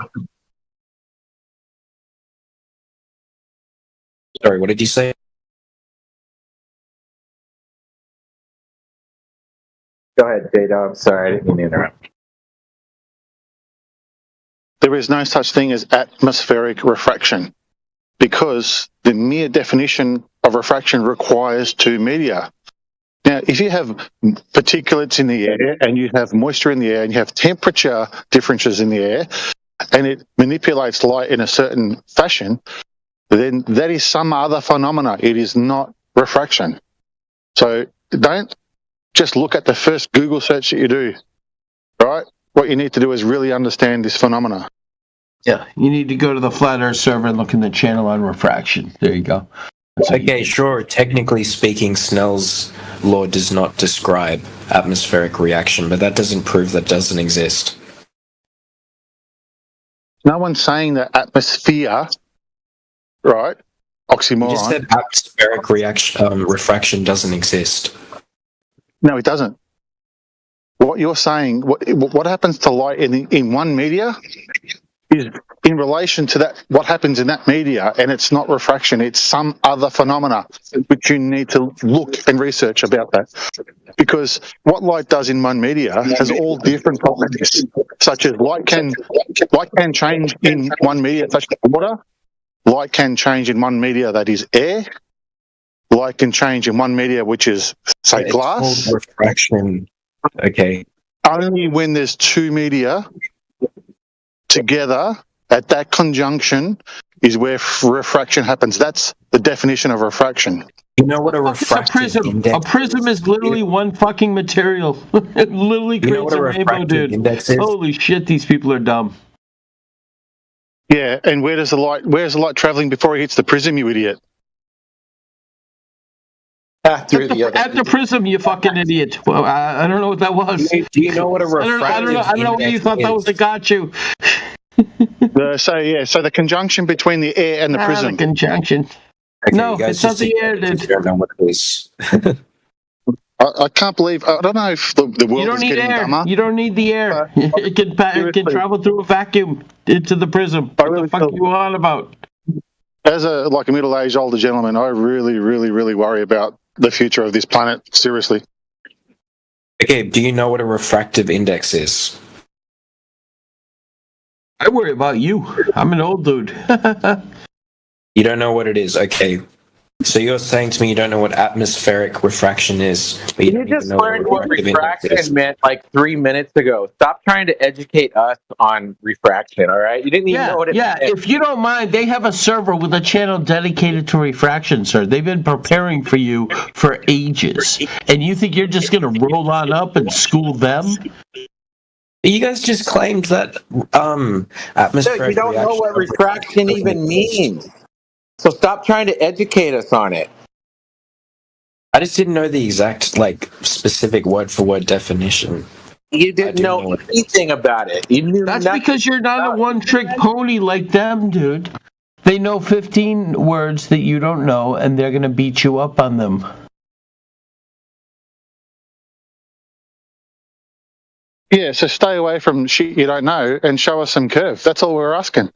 Sorry, what did you say? Go ahead, Data. I'm sorry, I didn't mean to interrupt. There is no such thing as atmospheric refraction because the mere definition of refraction requires two media. Now, if you have particulates in the air and you have moisture in the air and you have temperature differences in the air and it manipulates light in a certain fashion, then that is some other phenomena. It is not refraction. So don't just look at the first Google search that you do, right? What you need to do is really understand this phenomena. Yeah, you need to go to the Flat Earth server and look in the channel on refraction. There you go. Okay, sure. Technically speaking, Snell's law does not describe atmospheric reaction, but that doesn't prove that doesn't exist. No one's saying that atmosphere, right? Oxymoron. You just said atmospheric refraction doesn't exist. No, it doesn't. What you're saying, what happens to light in one media is in relation to that, what happens in that media, and it's not refraction, it's some other phenomena which you need to look and research about that. Because what light does in one media has all different properties, such as light can change in one media such as water, light can change in one media that is air, light can change in one media which is, say, glass. Refraction. Okay. Only when there's two media together at that conjunction is where refraction happens. That's the definition of refraction. You know what a refractive index A prism is literally one fucking material. It literally creates a rainbow, dude. Holy shit, these people are dumb. Yeah, and where's the light traveling before it hits the prism, you idiot? At the prism, you fucking idiot. Well, I don't know what that was. Do you know what a refractive I don't know why you thought that was a got you. So the conjunction between the air and the prism. The conjunction. Okay, no, it's not the air, dude. don't know what it is. I can't believe. I don't know if the world You don't is need getting air. dumber. You don't need the air. It can travel through a vacuum into the prism. What the fuck are you on about? As a middle-aged older gentleman, I really, really, really worry about the future of this planet. Seriously. Okay, do you know what a refractive index is? I worry about you. I'm an old dude. You don't know what it is. Okay. So you're saying to me you don't know what atmospheric refraction is, but You just learned what refraction meant like 3 minutes ago. Stop trying to educate us on refraction, all right? You didn't even know what it meant. If you don't mind, they have a server with a channel dedicated to refraction, sir. They've been preparing for you for ages. And you think you're just going to roll on up and school them? You guys just claimed that atmospheric Dude, you don't know what refraction even means. So stop trying to educate us on it. I just didn't know the exact, specific word-for-word definition. You didn't know anything about it. You knew That's nothing because you're not a one-trick pony like them, dude. They know 15 words that you don't know, and they're going to beat you up on them. Yeah, so stay away from shit you don't know and show us some curve. That's all we're asking.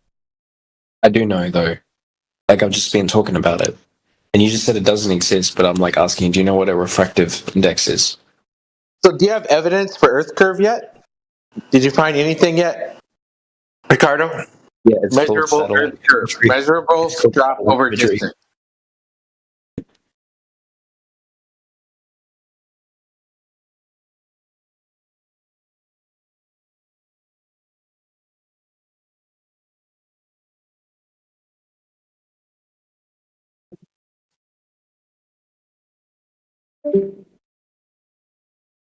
I do know, though. I've just been talking about it. And you just said it doesn't exist, but I'm asking, do you know what a refractive index is? So do you have evidence for Earth curve yet? Did you find anything yet, Ricardo? Yeah, it's measurable Earth curve. Measurable drop over distance.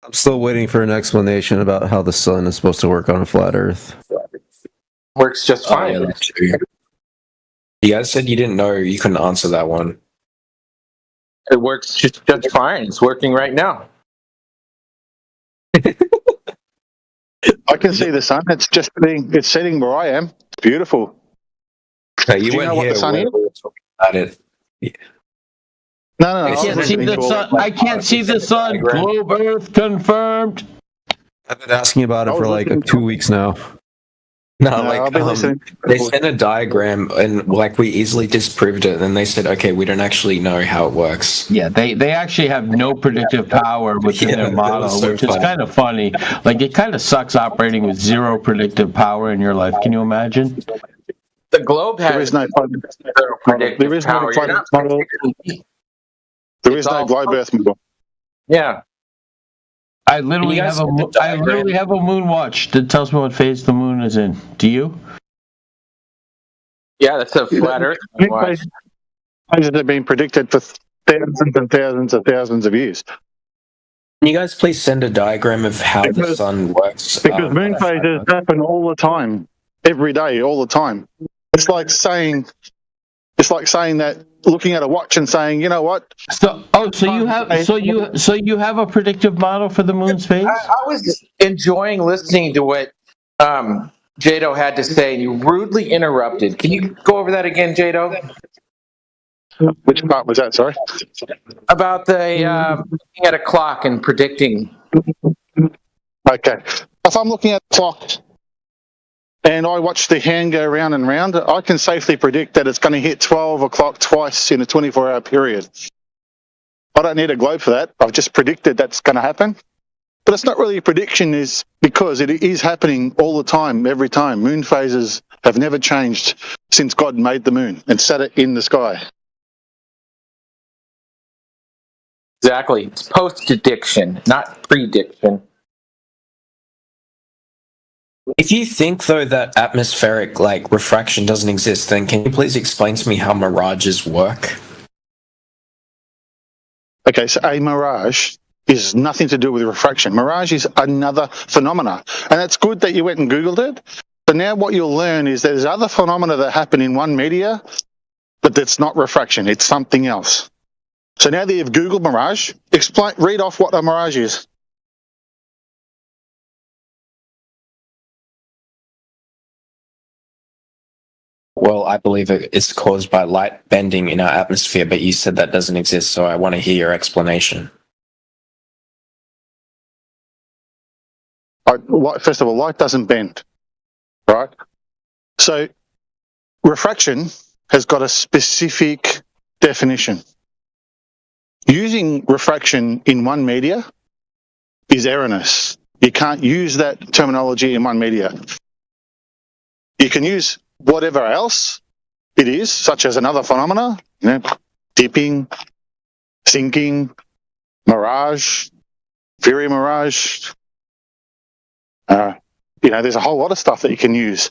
I'm still waiting for an explanation about how the sun is supposed to work on a flat Earth. Works just fine. Yeah, that's true. You guys said you didn't know. You couldn't answer that one. It works just fine. It's working right now. I can see the sun. It's just it's sitting where I am. It's beautiful. Okay, Do you know what the sun is? About it. Yeah. No. I can't see the sun. I can't see the sun. Globe Earth confirmed. I've been asking about it for 2 weeks now. No, I'll be listening. they sent a diagram and like we easily disproved it. And then they said, okay, we don't actually know how it works. Yeah, they actually have no predictive power within Yeah, their that model, was so which is funny. kind of funny. Like, it kind of sucks operating with zero predictive power in your life. Can you imagine? The globe has There is no zero predictive There is no power. You're not model. There is It's no all- globe Earth model. Yeah. I literally You guys have see the I literally have a moon watch that tells me what phase the moon is in. Do you? Yeah, that's a flat Earth watch. Phases have been predicted for thousands and thousands and thousands of years. Can you guys please send a diagram of how the sun works? Because moon phases happen all the time, every day, all the time. It's like saying that looking at a watch and saying, you know what? So you have a predictive model for the moon's phase? I was enjoying listening to what Jado had to say, and you rudely interrupted. Can you go over that again, Jado? Which part was that? Sorry. About the looking at a clock and predicting. Okay. If I'm looking at the clock and I watch the hand go round and round, I can safely predict that it's going to hit 12 o'clock twice in a 24-hour period. I don't need a globe for that. I've just predicted that's going to happen. But it's not really a prediction, is because it is happening all the time, every time. Moon phases have never changed since God made the moon and set it in the sky. Exactly. It's post-prediction, not prediction. If you think though that atmospheric like refraction doesn't exist, then can you please explain to me how mirages work? Okay, so a mirage is nothing to do with refraction. Mirage is another phenomena. And it's good that you went and Googled it. But now what you'll learn is there's other phenomena that happen in one media, but that's not refraction. It's something else. So now that you've Googled mirage, read off what a mirage is. Well, I believe it's caused by light bending in our atmosphere, but you said that doesn't exist, so I want to hear your explanation. First of all, light doesn't bend, right? So refraction has got a specific definition. Using refraction in one media is erroneous. You can't use that terminology in one media. You can use whatever else it is, such as another phenomena, dipping, sinking, mirage, Fourier mirage. There's a whole lot of stuff that you can use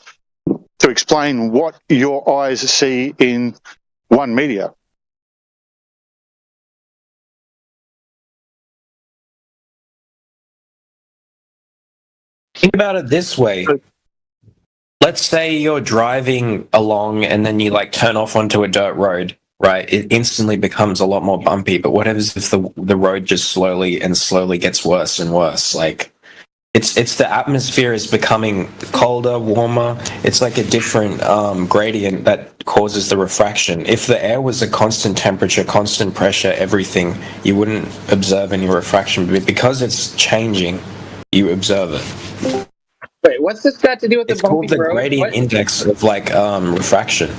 to explain what your eyes see in one media. Think about it this way. Let's say you're driving along and then you like turn off onto a dirt road, right? It instantly becomes a lot more bumpy, but what happens if the road just slowly gets worse and worse? Like it's the atmosphere is becoming colder, warmer. It's like a different gradient that causes the refraction. If the air was a constant temperature, constant pressure, everything, you wouldn't observe any refraction. But because it's changing, you observe it. Wait, what's this got to do with the It's called bumpy the road? gradient index of like refraction.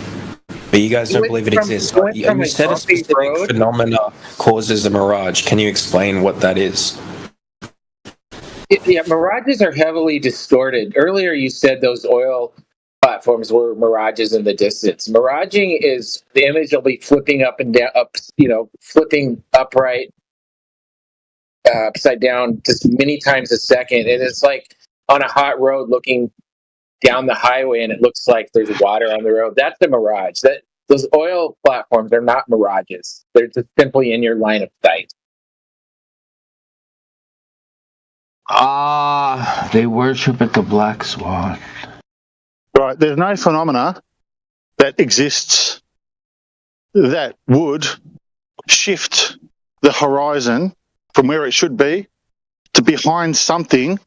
But you guys don't believe it exists. You said a specific phenomena causes a mirage. Can you explain what that is? Yeah, mirages are heavily distorted. Earlier you said those oil platforms were mirages in the distance. Miraging is the image will be flipping up and down, flipping upright, upside down, just many times a second. And it's like on a hot road looking down the highway and it looks like there's water on the road. That's a mirage. Those oil platforms are not mirages. They're just simply in your line of sight. They worship at the Black Swan. Right, there's no phenomena that exists that would shift the horizon from where it should be to behind something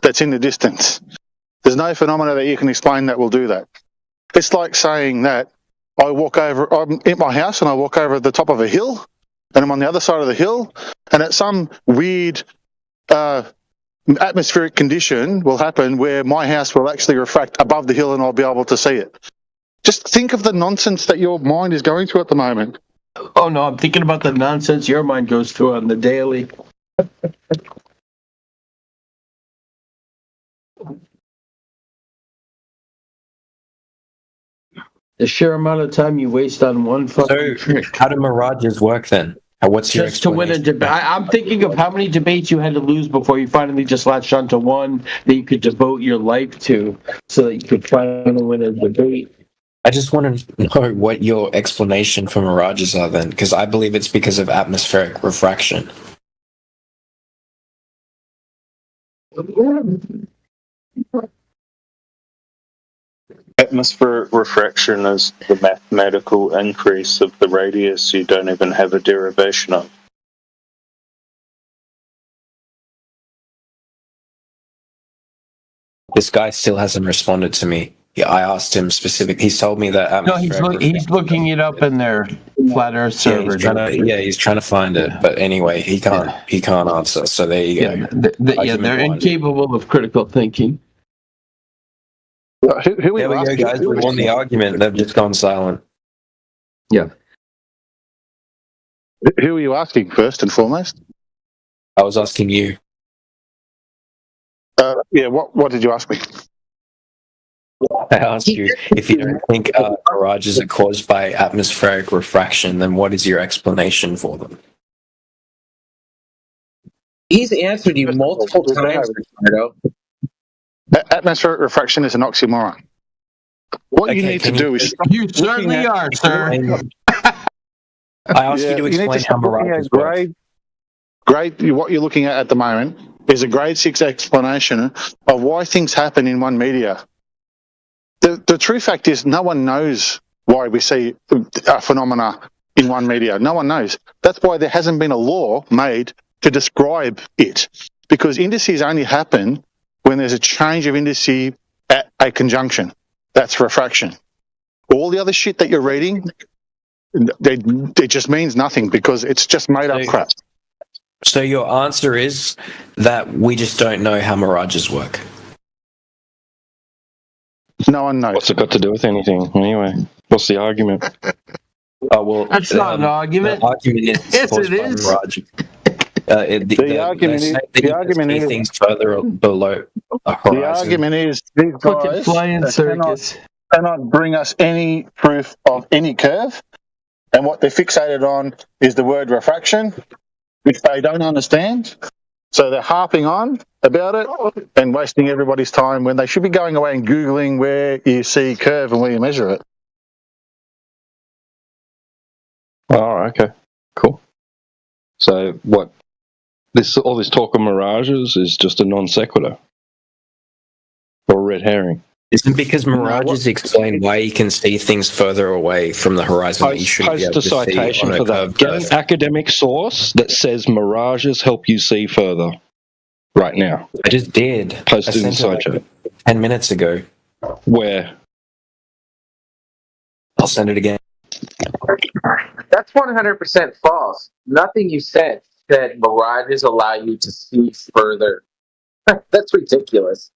that's in the distance. There's no phenomena that you can explain that will do that. It's like saying that I'm at my house and I walk over the top of a hill and I'm on the other side of the hill and at some weird atmospheric condition will happen where my house will actually refract above the hill and I'll be able to see it. Just think of the nonsense that your mind is going through at the moment. Oh no, I'm thinking about the nonsense your mind goes through on the daily. The sheer amount of time you waste on one fucking trick. How do mirages work then? What's your Just to win a explanation? debate. I'm thinking of how many debates you had to lose before you finally just latched onto one that you could devote your life to, so that you could finally win a debate. I just want to know what your explanation for mirages are then, because I believe it's because of atmospheric refraction. Atmospheric refraction is the mathematical increase of the radius you don't even have a derivation of. This guy still hasn't responded to me. Yeah, I asked him specific. He's told me that No, he's looking it up in their flat Earth server. He's trying to find it. But anyway, he can't answer. So there you go. They're incapable of critical thinking. Who there we go, guys. We won the argument. They've just gone silent. Yeah. Who are you asking first and foremost? I was asking you. What did you ask me? I asked you if you don't think mirages are caused by atmospheric refraction, then what is your explanation for them? He's answered you multiple times, Ricardo. Atmospheric refraction is an oxymoron. What you need to do is... You certainly are, sir. I asked you to explain how mirages work. What you're looking at the moment is a grade 6 explanation of why things happen in one media. The true fact is no one knows why we see a phenomena in one media. No one knows. That's why there hasn't been a law made to describe it, because indices only happen when there's a change of indice at a conjunction. That's refraction. All the other shit that you're reading, it just means nothing because it's just made up crap. So your answer is that we just don't know how mirages work. No one knows. What's it got to do with anything? Anyway, what's the argument? Oh well, that's not an argument. The argument is yes, it is. The argument is things further below the horizon. The argument is these guys cannot bring us any proof of any curve, and what they're fixated on is the word refraction, which they don't understand. So they're harping on about it and wasting everybody's time when they should be going away and Googling where you see curve and where you measure it. Oh, okay. Cool. So what? All this talk of mirages is just a non sequitur or a red herring. Isn't because mirages explain why you can see things further away from the horizon that you shouldn't be able to see. Post a citation for that. Get an academic source that says mirages help you see further. Right now. I just did. Posted in the side chat. 10 minutes ago. Where? I'll send it again. That's 100% false. Nothing you said mirages allow you to see further. That's ridiculous.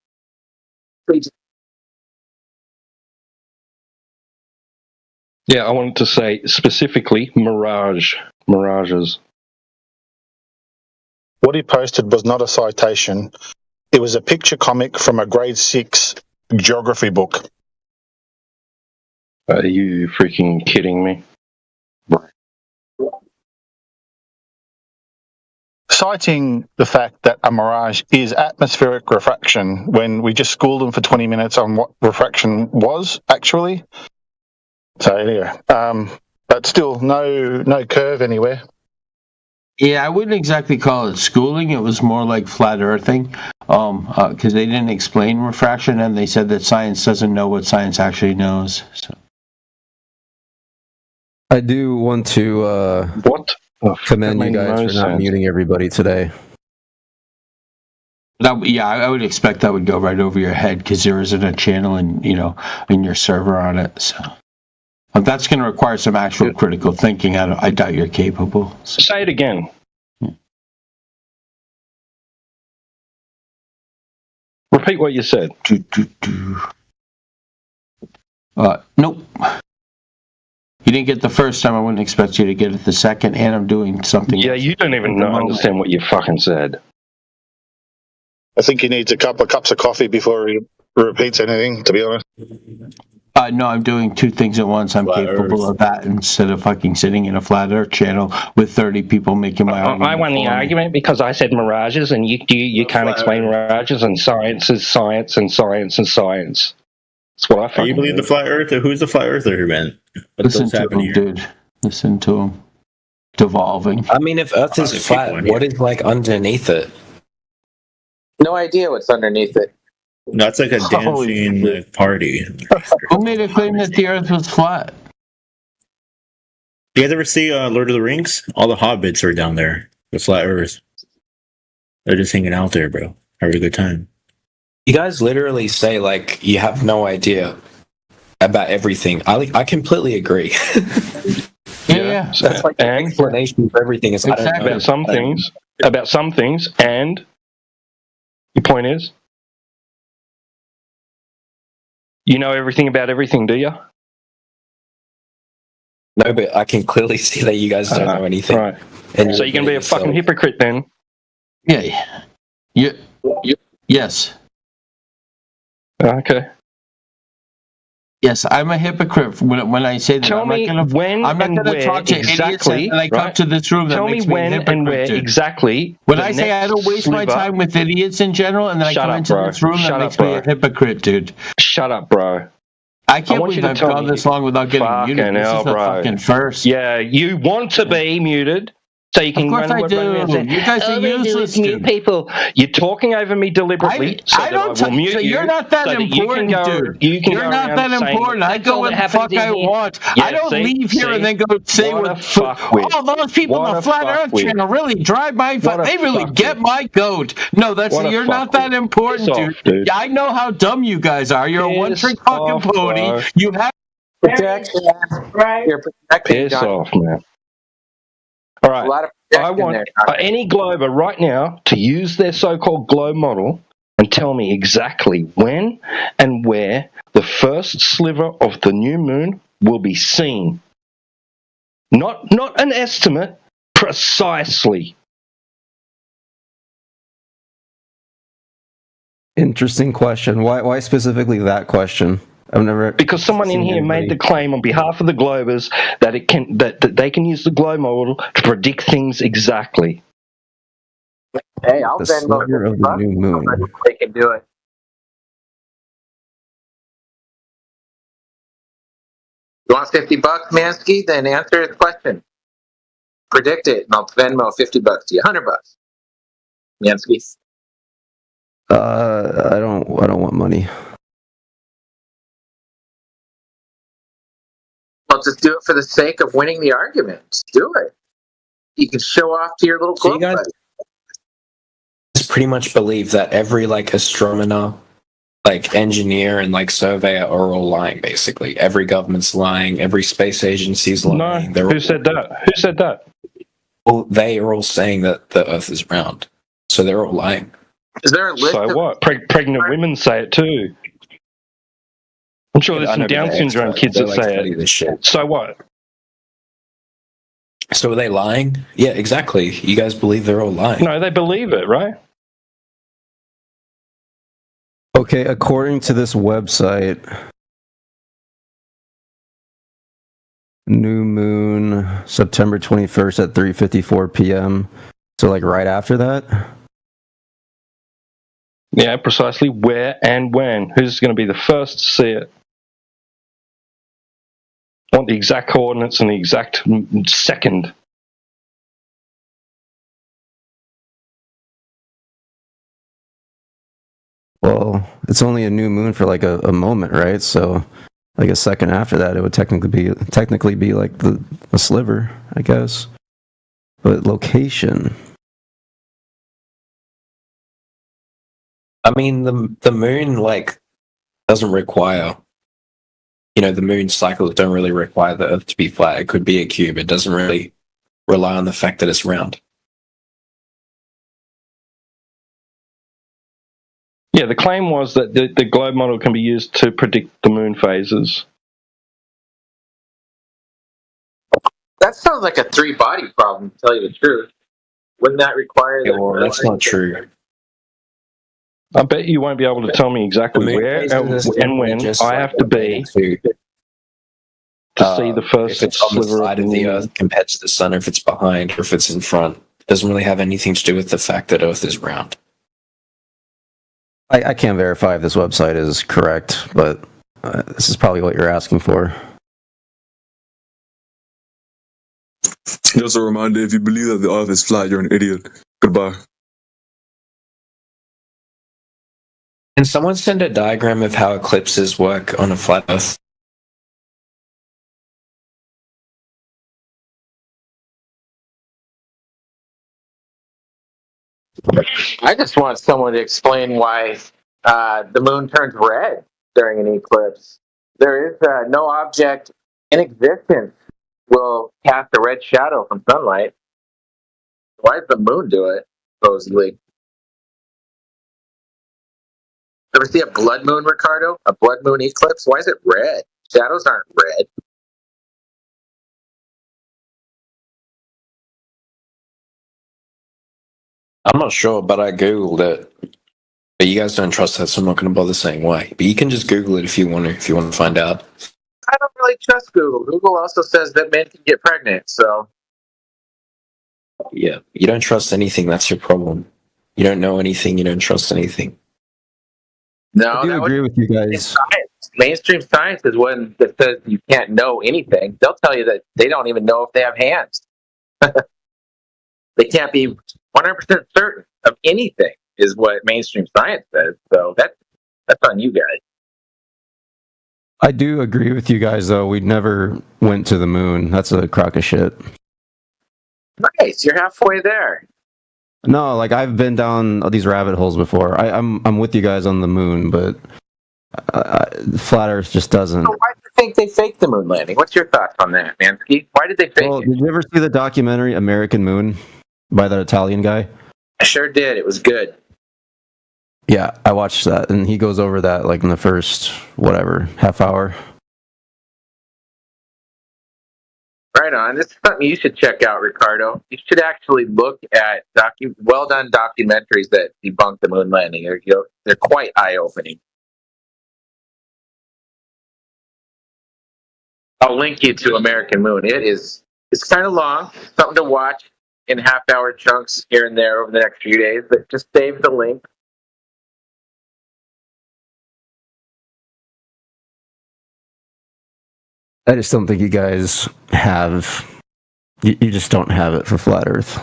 Yeah, I wanted to say specifically mirages. What he posted was not a citation. It was a picture comic from a grade 6 geography book. Are you freaking kidding me? Citing the fact that a mirage is atmospheric refraction when we just schooled them for 20 minutes on what refraction was actually. So anyway, but still no curve anywhere. Yeah, I wouldn't exactly call it schooling. It was more like flat earthing, because they didn't explain refraction, and they said that science doesn't know what science actually knows. So. I do want to commend you guys for not muting everybody today. I would expect that would go right over your head because there isn't a channel in your server on it. So. That's going to require some actual critical thinking. I doubt you're capable. Say it again. Repeat what you said. Nope. You didn't get the first time. I wouldn't expect you to get it the second, and I'm doing something. Yeah, you don't even understand what you fucking said. I think he needs a couple of cups of coffee before he repeats anything, to be honest. No, I'm doing two things at once. I'm capable of that instead of fucking sitting in a flat earth channel with 30 people making my argument. I won the argument because I said mirages, and you can't explain mirages, and science is science and science and science. That's what I fucking You believe the flat earther? Who's the flat earther here, man? Listen to him, dude. Listen to him. Devolving. I mean, if Earth is flat, what is like underneath it? No idea what's underneath it. That's like a dancing party. Who made a claim that the Earth was flat? You guys ever see Lord of the Rings? All the hobbits are down there. The flat Earth. They're just hanging out there, bro. Having a good time. You guys literally say like you have no idea about everything. I completely agree. Yeah. That's like the explanation for everything. Is exactly. I don't know. About some things, and your point is, you know everything about everything, do you? No, but I can clearly see that you guys don't know anything. Right. And so you're going to be a fucking hypocrite then? Yeah. Yes. Okay. Yes, I'm a hypocrite when I say that. Tell me when I'm not and going to where talk to idiots exactly, and I come right? to this room. Tell That me makes when me a hypocrite, and where dude. exactly. When I say I don't waste my time with idiots in general, and then I come into this room, that makes me a hypocrite, dude. Shut up, bro. I can't believe I've gone this long without getting muted. This is the fucking first. Yeah, you want to be muted. So you can Of course run I what do. run around You guys are useless, mute people. You're talking over me deliberately. I don't. You're not that important, dude. You're not that important. I go where the fuck I want. I don't leave here and then go say what. Oh, those people on the Flat Earth channel really drive my. They really get my goat. No, you're not that important, dude. I know how dumb you guys are. You're a one-trick fucking pony. You have protection. You're protecting. Piss off, man. All right, I want any glober right now to use their so-called globe model and tell me exactly when and where the first sliver of the new moon will be seen. Not an estimate, precisely. Interesting question. Why specifically that question? I've never because someone in here made the claim on behalf of the globers that that they can use the globe model to predict things exactly. Hey, I'll Venmo the new moon. They can do it. You want $50, Mansky? Then answer the question. Predict it, and I'll Venmo $50 to you. $100, Mansky. I don't want money. Well, just do it for the sake of winning the argument. Just do it. You can show off to your little club. So you guys pretty much believe that every like astronomer, like engineer, and like surveyor are all lying. Basically, every government's lying. Every space agency's lying. No, who said that? Who said that? Well, they are all saying that the Earth is round, so they're all lying. Is there a list? So what? Pregnant women say it too. I'm sure there's some Down syndrome kids that say it. So what? So are they lying? Yeah, exactly. You guys believe they're all lying? No, they believe it, right? Okay, according to this website, new moon, September 21st at 3:54 p.m. So like right after that? Yeah, precisely where and when. Who's going to be the first to see it? I want the exact coordinates and the exact second. Well, it's only a new moon for like a moment, right? So like a second after that, it would technically be like a sliver, I guess. But location. I mean, the moon like doesn't require. You know, the moon cycles don't really require the Earth to be flat. It could be a cube. It doesn't really rely on the fact that it's round. Yeah, the claim was that the globe model can be used to predict the moon phases. That sounds like a three-body problem, to tell you the truth. Wouldn't that require that? Well, that's not true. I bet you won't be able to tell me exactly where and when I have to be to see the first if it's on the sliver side of the Earth compared to the sun, if it's behind or if it's in front. It doesn't really have anything to do with the fact that Earth is round. I can't verify if this website is correct, but this is probably what you're asking for. Just a reminder, if you believe that the Earth is flat, you're an idiot. Goodbye. Can someone send a diagram of how eclipses work on a flat Earth? I just want someone to explain why the moon turns red during an eclipse. There is no object in existence will cast a red shadow from sunlight. Why does the moon do it, supposedly? Ever see a blood moon, Ricardo? A blood moon eclipse? Why is it red? Shadows aren't red. I'm not sure, but I googled it. But you guys don't trust that, so I'm not going to bother saying why. But you can just Google it if you want to find out. I don't really trust Google. Google also says that men can get pregnant, so... Yeah, you don't trust anything, that's your problem. You don't know anything, you don't trust anything. No, I do agree with you guys. Mainstream science is one that says you can't know anything. They'll tell you that they don't even know if they have hands. They can't be 100% certain of anything, is what mainstream science says. So that's on you guys. I do agree with you guys, though. We never went to the moon. That's a crock of shit. Nice, you're halfway there. No, like I've been down these rabbit holes before. I'm with you guys on the moon, but Flat Earth just doesn't. So why do you think they faked the moon landing? What's your thoughts on that, Mansky? Why did they fake it? Did you ever see the documentary American Moon by that Italian guy? I sure did. It was good. Yeah, I watched that, and he goes over that like in the first, half hour. Right on. This is something you should check out, Ricardo. You should actually look at well-done documentaries that debunk the moon landing. They're quite eye-opening. I'll link you to American Moon. It's kind of long, something to watch in half-hour chunks here and there over the next few days, but just save the link. I just don't think you guys have. You just don't have it for Flat Earth.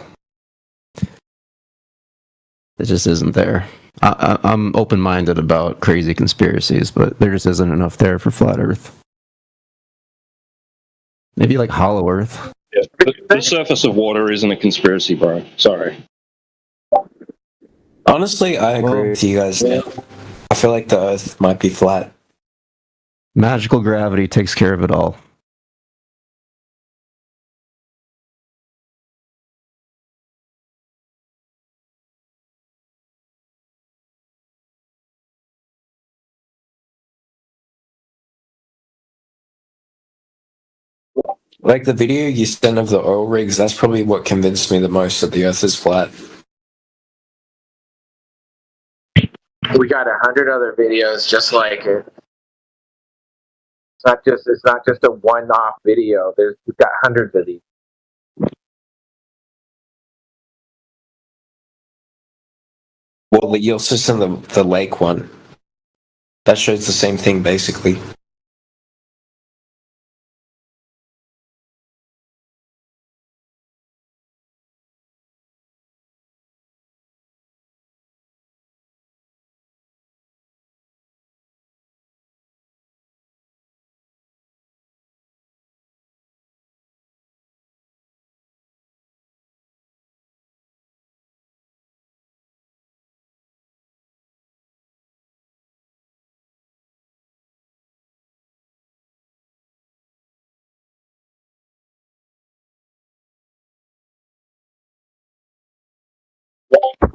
It just isn't there. I'm open-minded about crazy conspiracies, but there just isn't enough there for Flat Earth. Maybe like Hollow Earth. Yeah, the surface of water isn't a conspiracy, bro. Sorry. Honestly, I agree with you guys. I feel like the Earth might be flat. Magical gravity takes care of it all. Like the video you sent of the oil rigs, that's probably what convinced me the most that the Earth is flat. We got 100 other videos just like it. It's not just a one-off video. We've got hundreds of these. Well, you also sent the lake one. That shows the same thing, basically.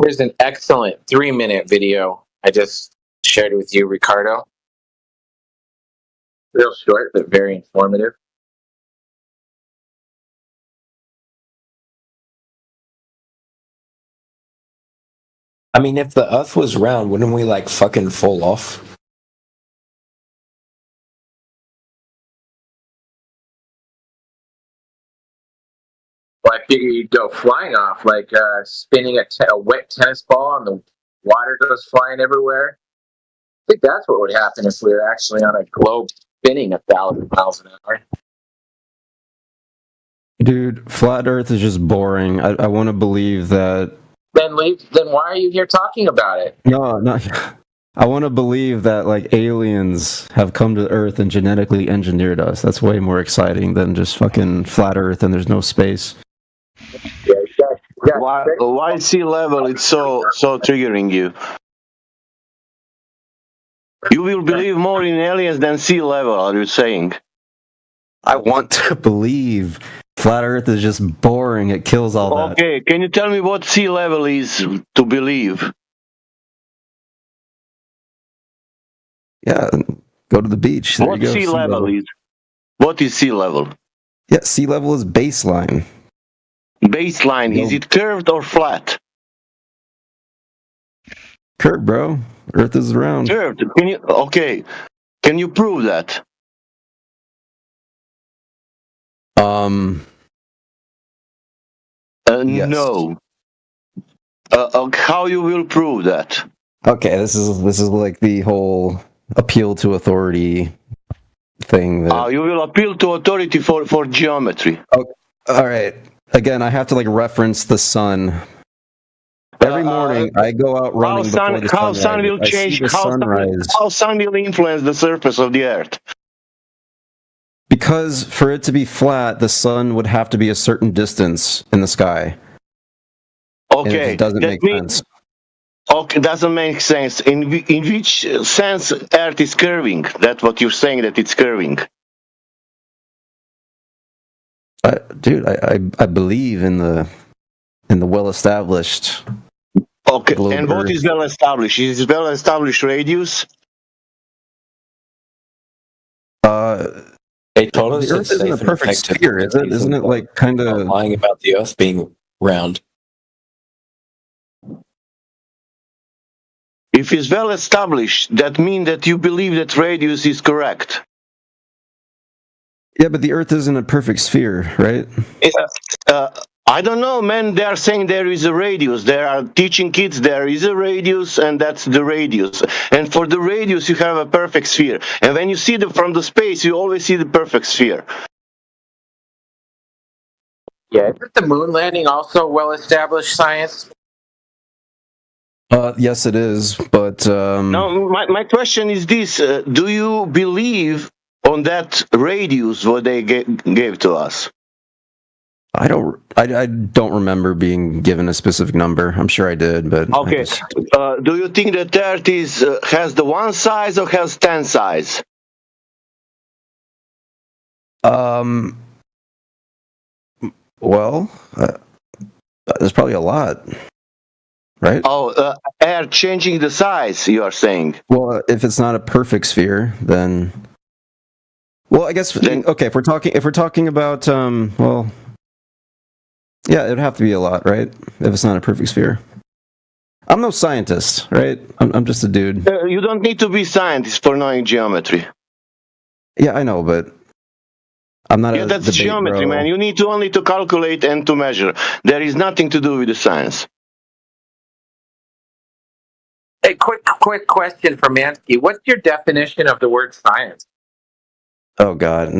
Here's an excellent 3-minute video I just shared with you, Ricardo. Real short, but very informative. I mean, if the Earth was round, wouldn't we like fucking fall off? Well, I figure you'd go flying off, like spinning a wet tennis ball and the water goes flying everywhere. I think that's what would happen if we were actually on a globe spinning 1,000 miles an hour. Dude, flat Earth is just boring. I want to believe that. Then why are you here talking about it? No. I want to believe that like aliens have come to Earth and genetically engineered us. That's way more exciting than just fucking flat Earth and there's no space. Why sea level is so triggering you? You will believe more in aliens than sea level, are you saying? I want to believe flat Earth is just boring. It kills all that. Okay, can you tell me what sea level is to believe? Yeah, go to the beach. There What you go, sea level is? What is sea level? Yeah, sea level is baseline. Baseline, is it curved or flat? Curved, bro. Earth is round. Curved. Can you prove that? Yes. No. How you will prove that? Okay, this is like the whole appeal to authority thing. You will appeal to authority for geometry. Okay. All right. Again, I have to like reference the sun. Every morning, I go out running before the sun. How sun will change? How sun will influence the surface of the Earth? Because for it to be flat, the sun would have to be a certain distance in the sky. Okay, it doesn't make sense. Okay, doesn't make sense. In which sense Earth is curving? That's what you're saying, that it's curving. Dude, I believe in the well-established. Okay, and what is well-established? Is it well-established radius? They told us the Earth isn't a perfect sphere, is it? Isn't it like kind of lying about the Earth being round? If it's well established, that means that you believe that radius is correct. Yeah, but the Earth isn't a perfect sphere, right? I don't know, man. They are saying there is a radius. They are teaching kids there is a radius, and that's the radius. And for the radius, you have a perfect sphere. And when you see them from the space, you always see the perfect sphere. Yeah, isn't the moon landing also well-established science? Yes, it is. But no, my question is this: do you believe on that radius what they gave to us? I don't remember being given a specific number. I'm sure I did, but okay. Do you think that Earth has the 1 size or has 10 size? Well, there's probably a lot, right? Oh, Earth changing the size, you are saying? Well, if it's not a perfect sphere, then. Well, I guess okay. If we're talking about well. Yeah, it'd have to be a lot, right? If it's not a perfect sphere. I'm no scientist, right? I'm just a dude. You don't need to be a scientist for knowing geometry. Yeah, I know, but I'm not. Yeah, that's geometry, man. You need only to calculate and to measure. There is nothing to do with the science. Hey, quick question for Mansky. What's your definition of the word science? Oh God.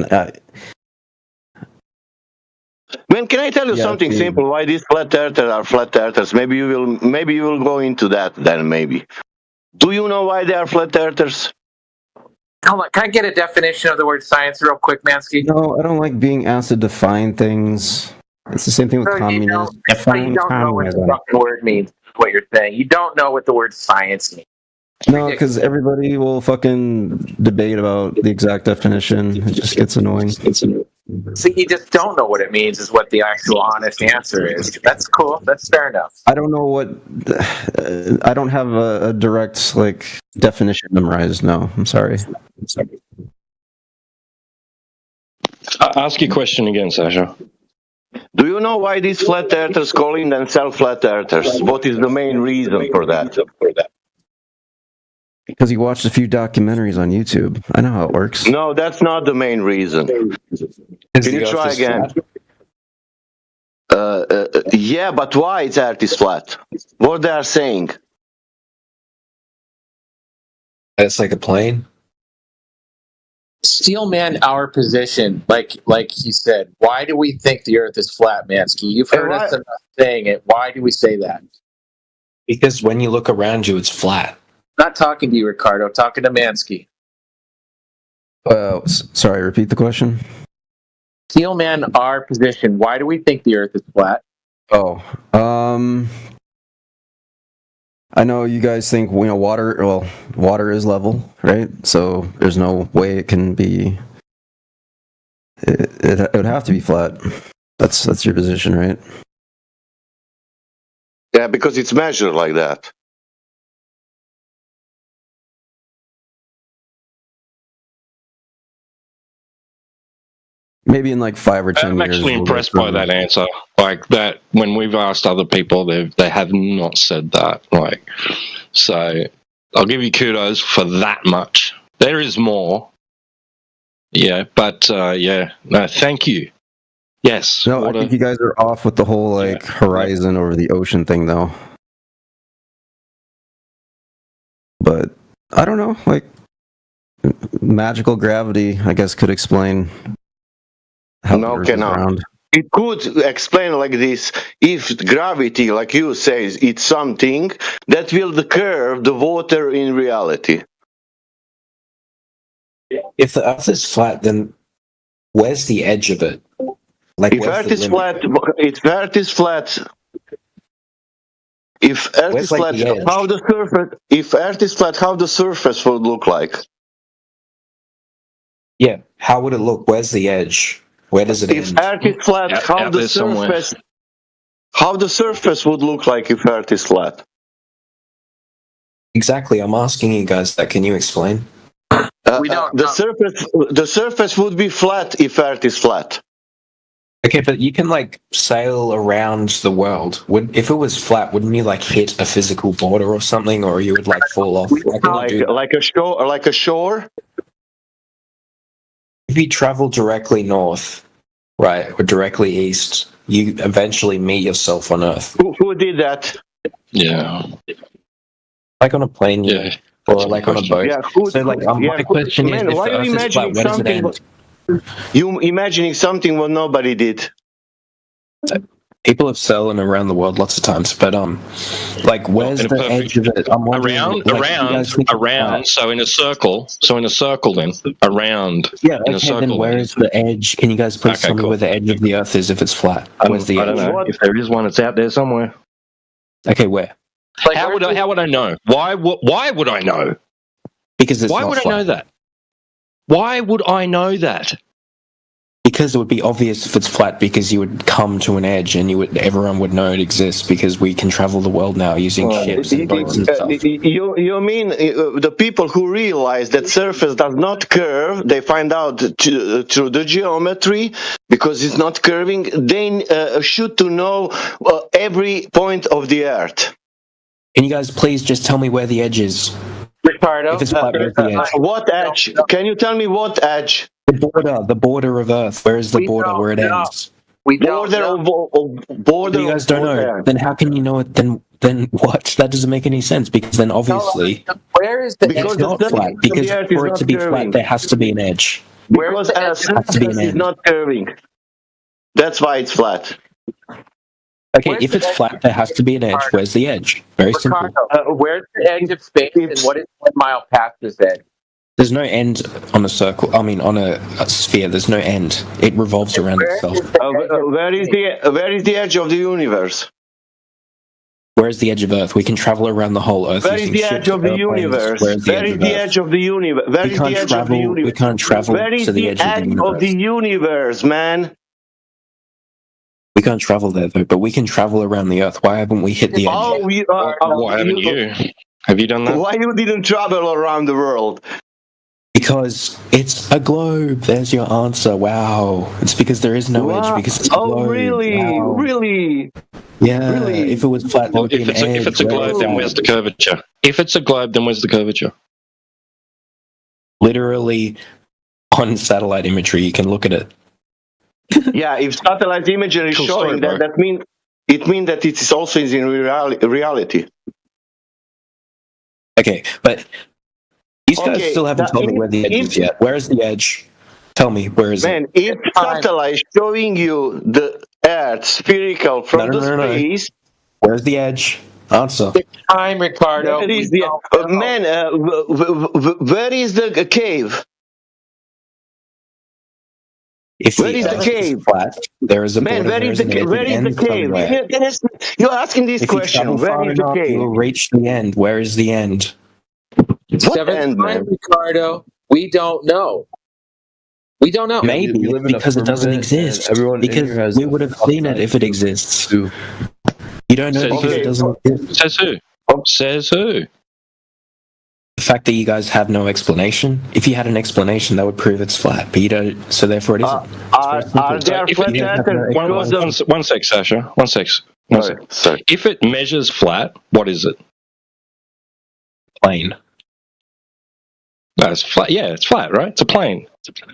Man, can I tell you something simple? Why these flat earthers are flat earthers? Maybe you will go into that then. Maybe. Do you know why they are flat earthers? Hold on, can I get a definition of the word science real quick, Mansky? No, I don't like being asked to define things. It's the same thing with communism. You don't know what the fucking word means. What you're saying? You don't know what the word science means. No, because everybody will fucking debate about the exact definition. It just gets annoying. See, you just don't know what it means, is what the actual honest answer is. That's cool. That's fair enough. I don't know what. I don't have a direct definition memorized. No, I'm sorry. Ask your question again, Sasha. Do you know why these flat earthers calling themselves flat earthers? What is the main reason for that? Because you watched a few documentaries on YouTube. I know how it works. No, that's not the main reason. Can you try again? Yeah, but why it's Earth is flat? What they are saying? It's like a plane. Steelman, our position, like he said, why do we think the Earth is flat, Mansky? You've heard us enough saying it. Why do we say that? Because when you look around you, it's flat. Not talking to you, Ricardo. Talking to Mansky. Sorry, repeat the question. Steelman, our position. Why do we think the Earth is flat? Oh, I know you guys think water. Well, water is level, right? So there's no way it can be. It would have to be flat. That's your position, right? Yeah, because it's measured like that. Maybe in 5 or 10 years. I'm actually impressed by that answer. Like that, when we've asked other people, they have not said that. So I'll give you kudos for that much. There is more. Yeah, but no, thank you. Yes. No, I think you guys are off with the whole horizon over the ocean thing, though. But I don't know. Magical gravity, I guess, could explain. No, cannot. It could explain like this: if gravity, like you say, it's something that will curve the water in reality. If the Earth is flat, then where's the edge of it? If Earth is flat, if Earth is flat, if Earth is flat, how the surface? If Earth is flat, how the surface would look like? Yeah, how would it look? Where's the edge? Where does it end? If Earth is flat, how the surface would look like if Earth is flat? Exactly. I'm asking you guys that. Can you explain? The surface would be flat if Earth is flat. Okay, but you can sail around the world. If it was flat, wouldn't you hit a physical border or something, or you would fall off? Like a shore. If you travel directly north, right, or directly east, you eventually meet yourself on Earth. Who did that? Yeah. Like on a plane, yeah. Or on a boat. Yeah, my question is, if the Earth is flat, where does it end? You imagining something what nobody did. People have sailed around the world lots of times, but where's the edge of it? Around. So in a circle. Then around. Yeah. Okay. Then where is the edge? Can you guys please tell me where the edge of the Earth is if it's flat? Where's the edge? I don't know. If there is one, it's out there somewhere. Okay, where? How would I know? Why would I know? Because it's why would flat. I know that? Why would I know that? Because it would be obvious if it's flat, because you would come to an edge and everyone would know it exists, because we can travel the world now using ships and boats and stuff. You mean the people who realize that surface does not curve, they find out through the geometry, because it's not curving, they should to know every point of the Earth. Can you guys please just tell me where the edge is? Ricardo? If it's flat, where's the edge? What edge? Can you tell me what edge? The border of Earth. Where is the border where it ends? Border. You guys don't know. Then how can you know it? Then what? That doesn't make any sense, because then obviously where is the edge? It's not flat, because for it to be flat, there has to be an edge. Because the surface is not curving. That's why it's flat. Okay, if it's flat, there has to be an edge. Where's the edge? Very simple. Where's the edge of space, and what is 1 mile past this edge? There's no end on a circle. I mean, on a sphere. There's no end. It revolves around itself. Where is the edge of the universe? Where's the edge of Earth? We can travel around the whole Earth. Where is the edge of the universe? Where is the edge of the universe? Where is the edge of the universe? We can't travel Where is to the the edge of the universe, man? We can't travel there though, but we can travel around the Earth. Why haven't we hit the edge? Why haven't you? Have you done that? Why you didn't travel around the world? Because it's a globe. There's your answer. Wow. It's because there is no edge. Because it's a globe. Oh, really? Wow. Really? Yeah. Really? If it was flat, there would be an edge. If it's a globe, then where's the curvature? If it's a globe, then where's the curvature? Literally, on satellite imagery, you can look at it. Yeah, if satellite imagery is showing that, that means that it is also in reality. Okay, but these guys still haven't told me where the edge is yet. Where is the edge? Tell me, where is it? Man, if satellite is showing you the Earth spherical from the space... Where's the edge? Answer. Time, Ricardo. Where is the, where is the cave? If where is the cave? Flat, there is a man. border, Where is the cave? Where is the cave? You're asking this question. Where is the cave? You'll reach the end. Where is the end? Seventh time, Ricardo. We don't know. We don't know. Maybe because it doesn't exist. Because we would have seen it if it exists. You don't know because it doesn't exist. Says who? Says who? The fact that you guys have no explanation. If you had an explanation, that would prove it's flat. But you don't, so therefore it isn't. Are there flat? One sec, Sasha. One sec. Sorry. If it measures flat, what is it? Plane. That's flat. Yeah, it's flat, right? It's a plane.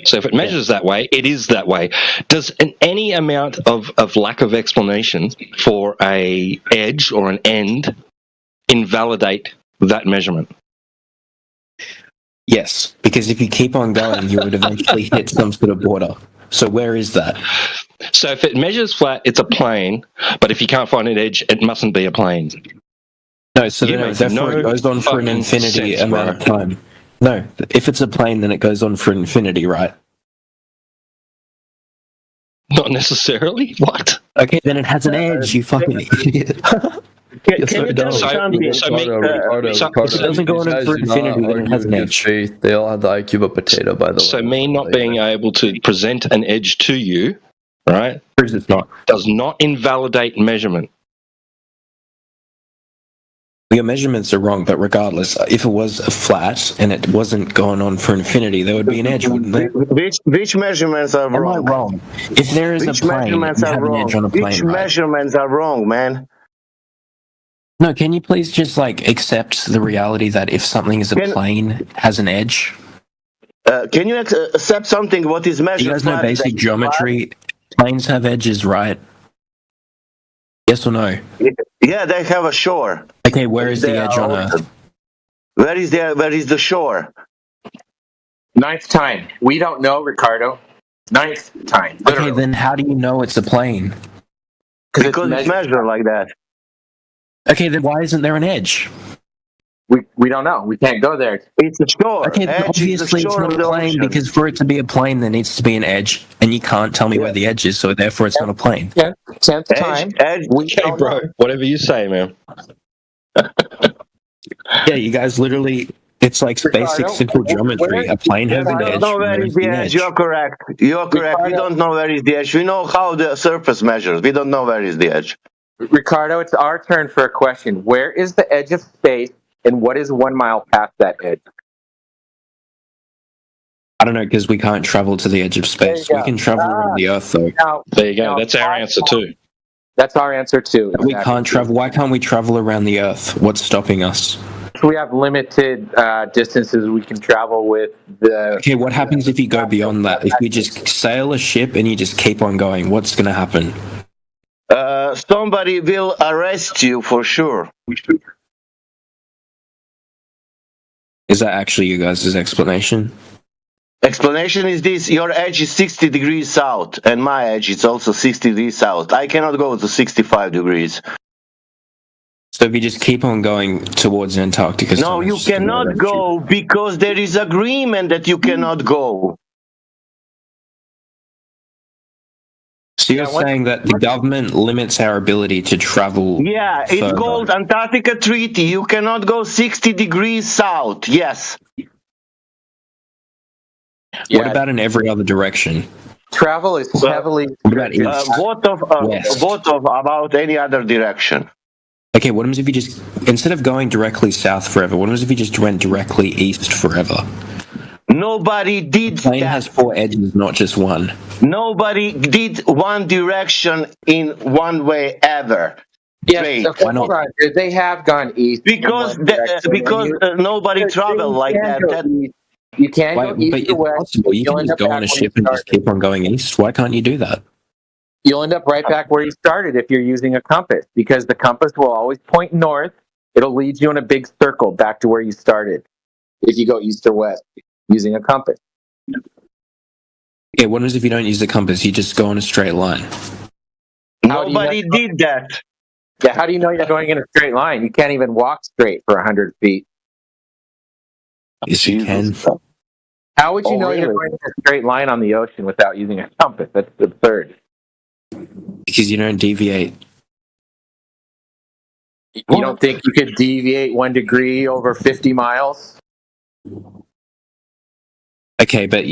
So if it measures that way, it is that way. Does any amount of lack of explanation for a edge or an end invalidate that measurement? Yes, because if you keep on going, you would eventually hit some sort of border. So where is that? So if it measures flat, it's a plane. But if you can't find an edge, it mustn't be a plane. No, so therefore it goes on for an infinity amount of time. No, if it's a plane, then it goes on for infinity, right? Not necessarily. What? Okay, then it has an edge, you fucking idiot. Can you tell me something? If it doesn't go on for infinity, then it has an edge. They all have the IQ of a potato, by the way. So me not being able to present an edge to you, right, proves it's not. Does not invalidate measurement. Your measurements are wrong, but regardless, if it was a flat and it wasn't going on for infinity, there would be an edge, wouldn't there? Which measurements are wrong? Am I wrong? If there is a plane, you have an edge on a plane, Which measurements are wrong, man? No, can you please just accept the reality that if something is a plane, it has an edge? Can you accept something what is measured? You guys know basic geometry. Planes have edges, right? Yes or no? Yeah, they have a shore. Okay, where is the edge on Earth? Where is the shore? Ninth time. We don't know, Ricardo. Ninth time. Literally. Okay, then how do you know it's a plane? Because it's measured like that. Okay, then why isn't there an edge? We don't know. We can't go there. It's a shore. Okay, then obviously it's not a plane because for it to be a plane there needs to be an edge, and you can't tell me where the edge is, so therefore it's not a plane. Yeah, 10th time. Okay, bro. Whatever you say, man. Yeah, you guys literally. It's like basic simple geometry. A plane has an edge. We don't know where is the edge. You're correct. You're correct. We don't know where is the edge. We know how the surface measures. We don't know where is the edge. Ricardo, it's our turn for a question. Where is the edge of space, and what is 1 mile past that edge? I don't know, because we can't travel to the edge of space. We can travel around the Earth, though. There you go. That's our answer, too. That's our answer, too. We can't travel. Why can't we travel around the Earth? What's stopping us? We have limited distances we can travel with the... Okay, what happens if you go beyond that? If you just sail a ship and you just keep on going, what's going to happen? Somebody will arrest you for sure. Is that actually you guys' explanation? Explanation is this: your edge is 60 degrees south, and my edge is also 60 degrees south. I cannot go to 65 degrees. So if you just keep on going towards Antarctica... No, you cannot go because there is agreement that you cannot go. So you're saying that the government limits our ability to travel? Yeah, it's further. called Antarctica Treaty. You cannot go 60 degrees south. Yes. What about in every other direction? Travel is heavily. Vote of about any other direction. Okay, what happens if you just, instead of going directly south forever, what happens if you just went directly east forever? Nobody did that. The plane has 4 edges, not just one. Nobody did one direction in one way ever. Yes, so hold on. They have gone east. Because nobody traveled like that. You can't go east or west. Possible. You can just go on a ship and just keep on going east. Why can't you do that? You'll end up right back where you started if you're using a compass, because the compass will always point north. It'll lead you in a big circle back to where you started if you go east or west using a compass. Yeah, what happens if you don't use the compass? You just go in a straight line. Nobody did that. Yeah, how do you know you're going in a straight line? You can't even walk straight for 100 feet. Yes, you can. How would you know you're going in a straight line on the ocean without using a compass? That's absurd. Because you don't deviate. You don't think you could deviate 1 degree over 50 miles? Okay, but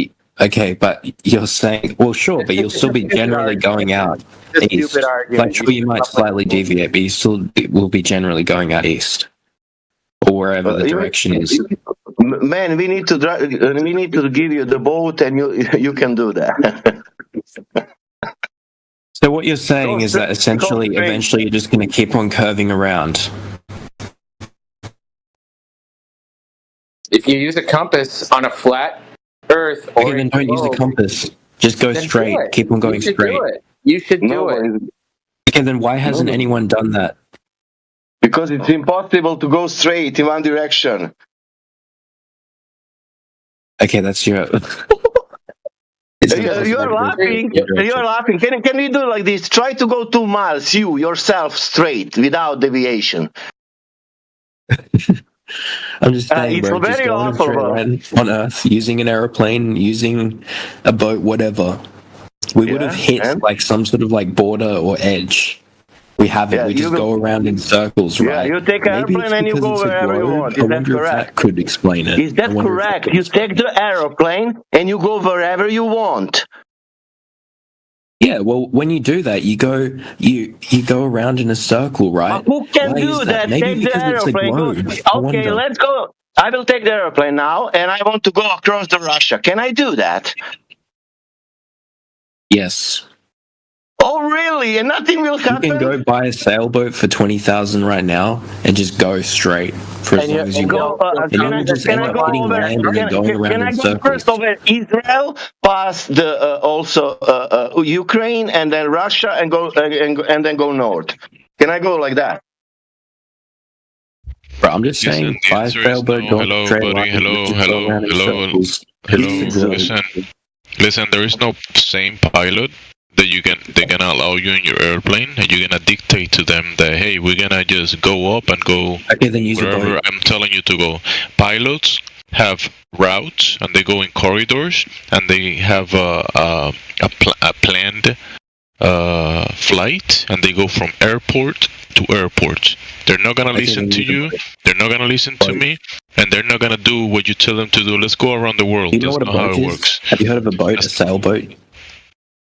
you're saying, well, sure, but you'll still be generally going out east. Like, sure, you might slightly deviate, but you still will be generally going out east, or wherever the direction is. Man, we need to give you the boat, and you can do that. So what you're saying is that essentially, eventually, you're just going to keep on curving around. If you use a compass on a flat Earth, or okay, then don't use a compass. Just go straight. Keep on going straight. You should do it. Okay, then why hasn't anyone done that? Because it's impossible to go straight in one direction. Okay, that's your. You're laughing. You're laughing. Can we do like this? Try to go 2 miles, yourself straight without deviation. I'm just saying, it's bro, very just go awful, on Earth, using an aeroplane, using a boat, whatever. We would have hit like some sort of like border or edge. We haven't. We just go around in circles, right? Yeah, you take an airplane and you go wherever you want. Is that correct? That could explain it. Is that correct? You take the aeroplane and you go wherever you want. Yeah, well, when you do that, you go around in a circle, right? Who can do that? Maybe take the aeroplane. Okay, let's go. I will take the aeroplane now, and I want to go across the Russia. Can I do that? Yes. Oh, really? And nothing will happen? You can go buy a sailboat for 20,000 right now and just go straight for as long as you want. And then you just end up hitting land and then going around in circles. Can I go first over Israel, past the also Ukraine, and then Russia, and go and then go north? Can I go like that? Bro, I'm just saying, buy a sailboat, go straight line. Hello. Listen, there is no same pilot that they're gonna allow you in your airplane, and you're gonna dictate to them that, hey, we're gonna just go up and go wherever I'm telling you to go. Pilots have routes, and they go in corridors, and they have a planned flight, and they go from airport to airport. They're not gonna listen to you. They're not gonna listen to me, and they're not gonna do what you tell them to do. Let's go around the world. You know what a boat is? Have you heard of a boat? A sailboat?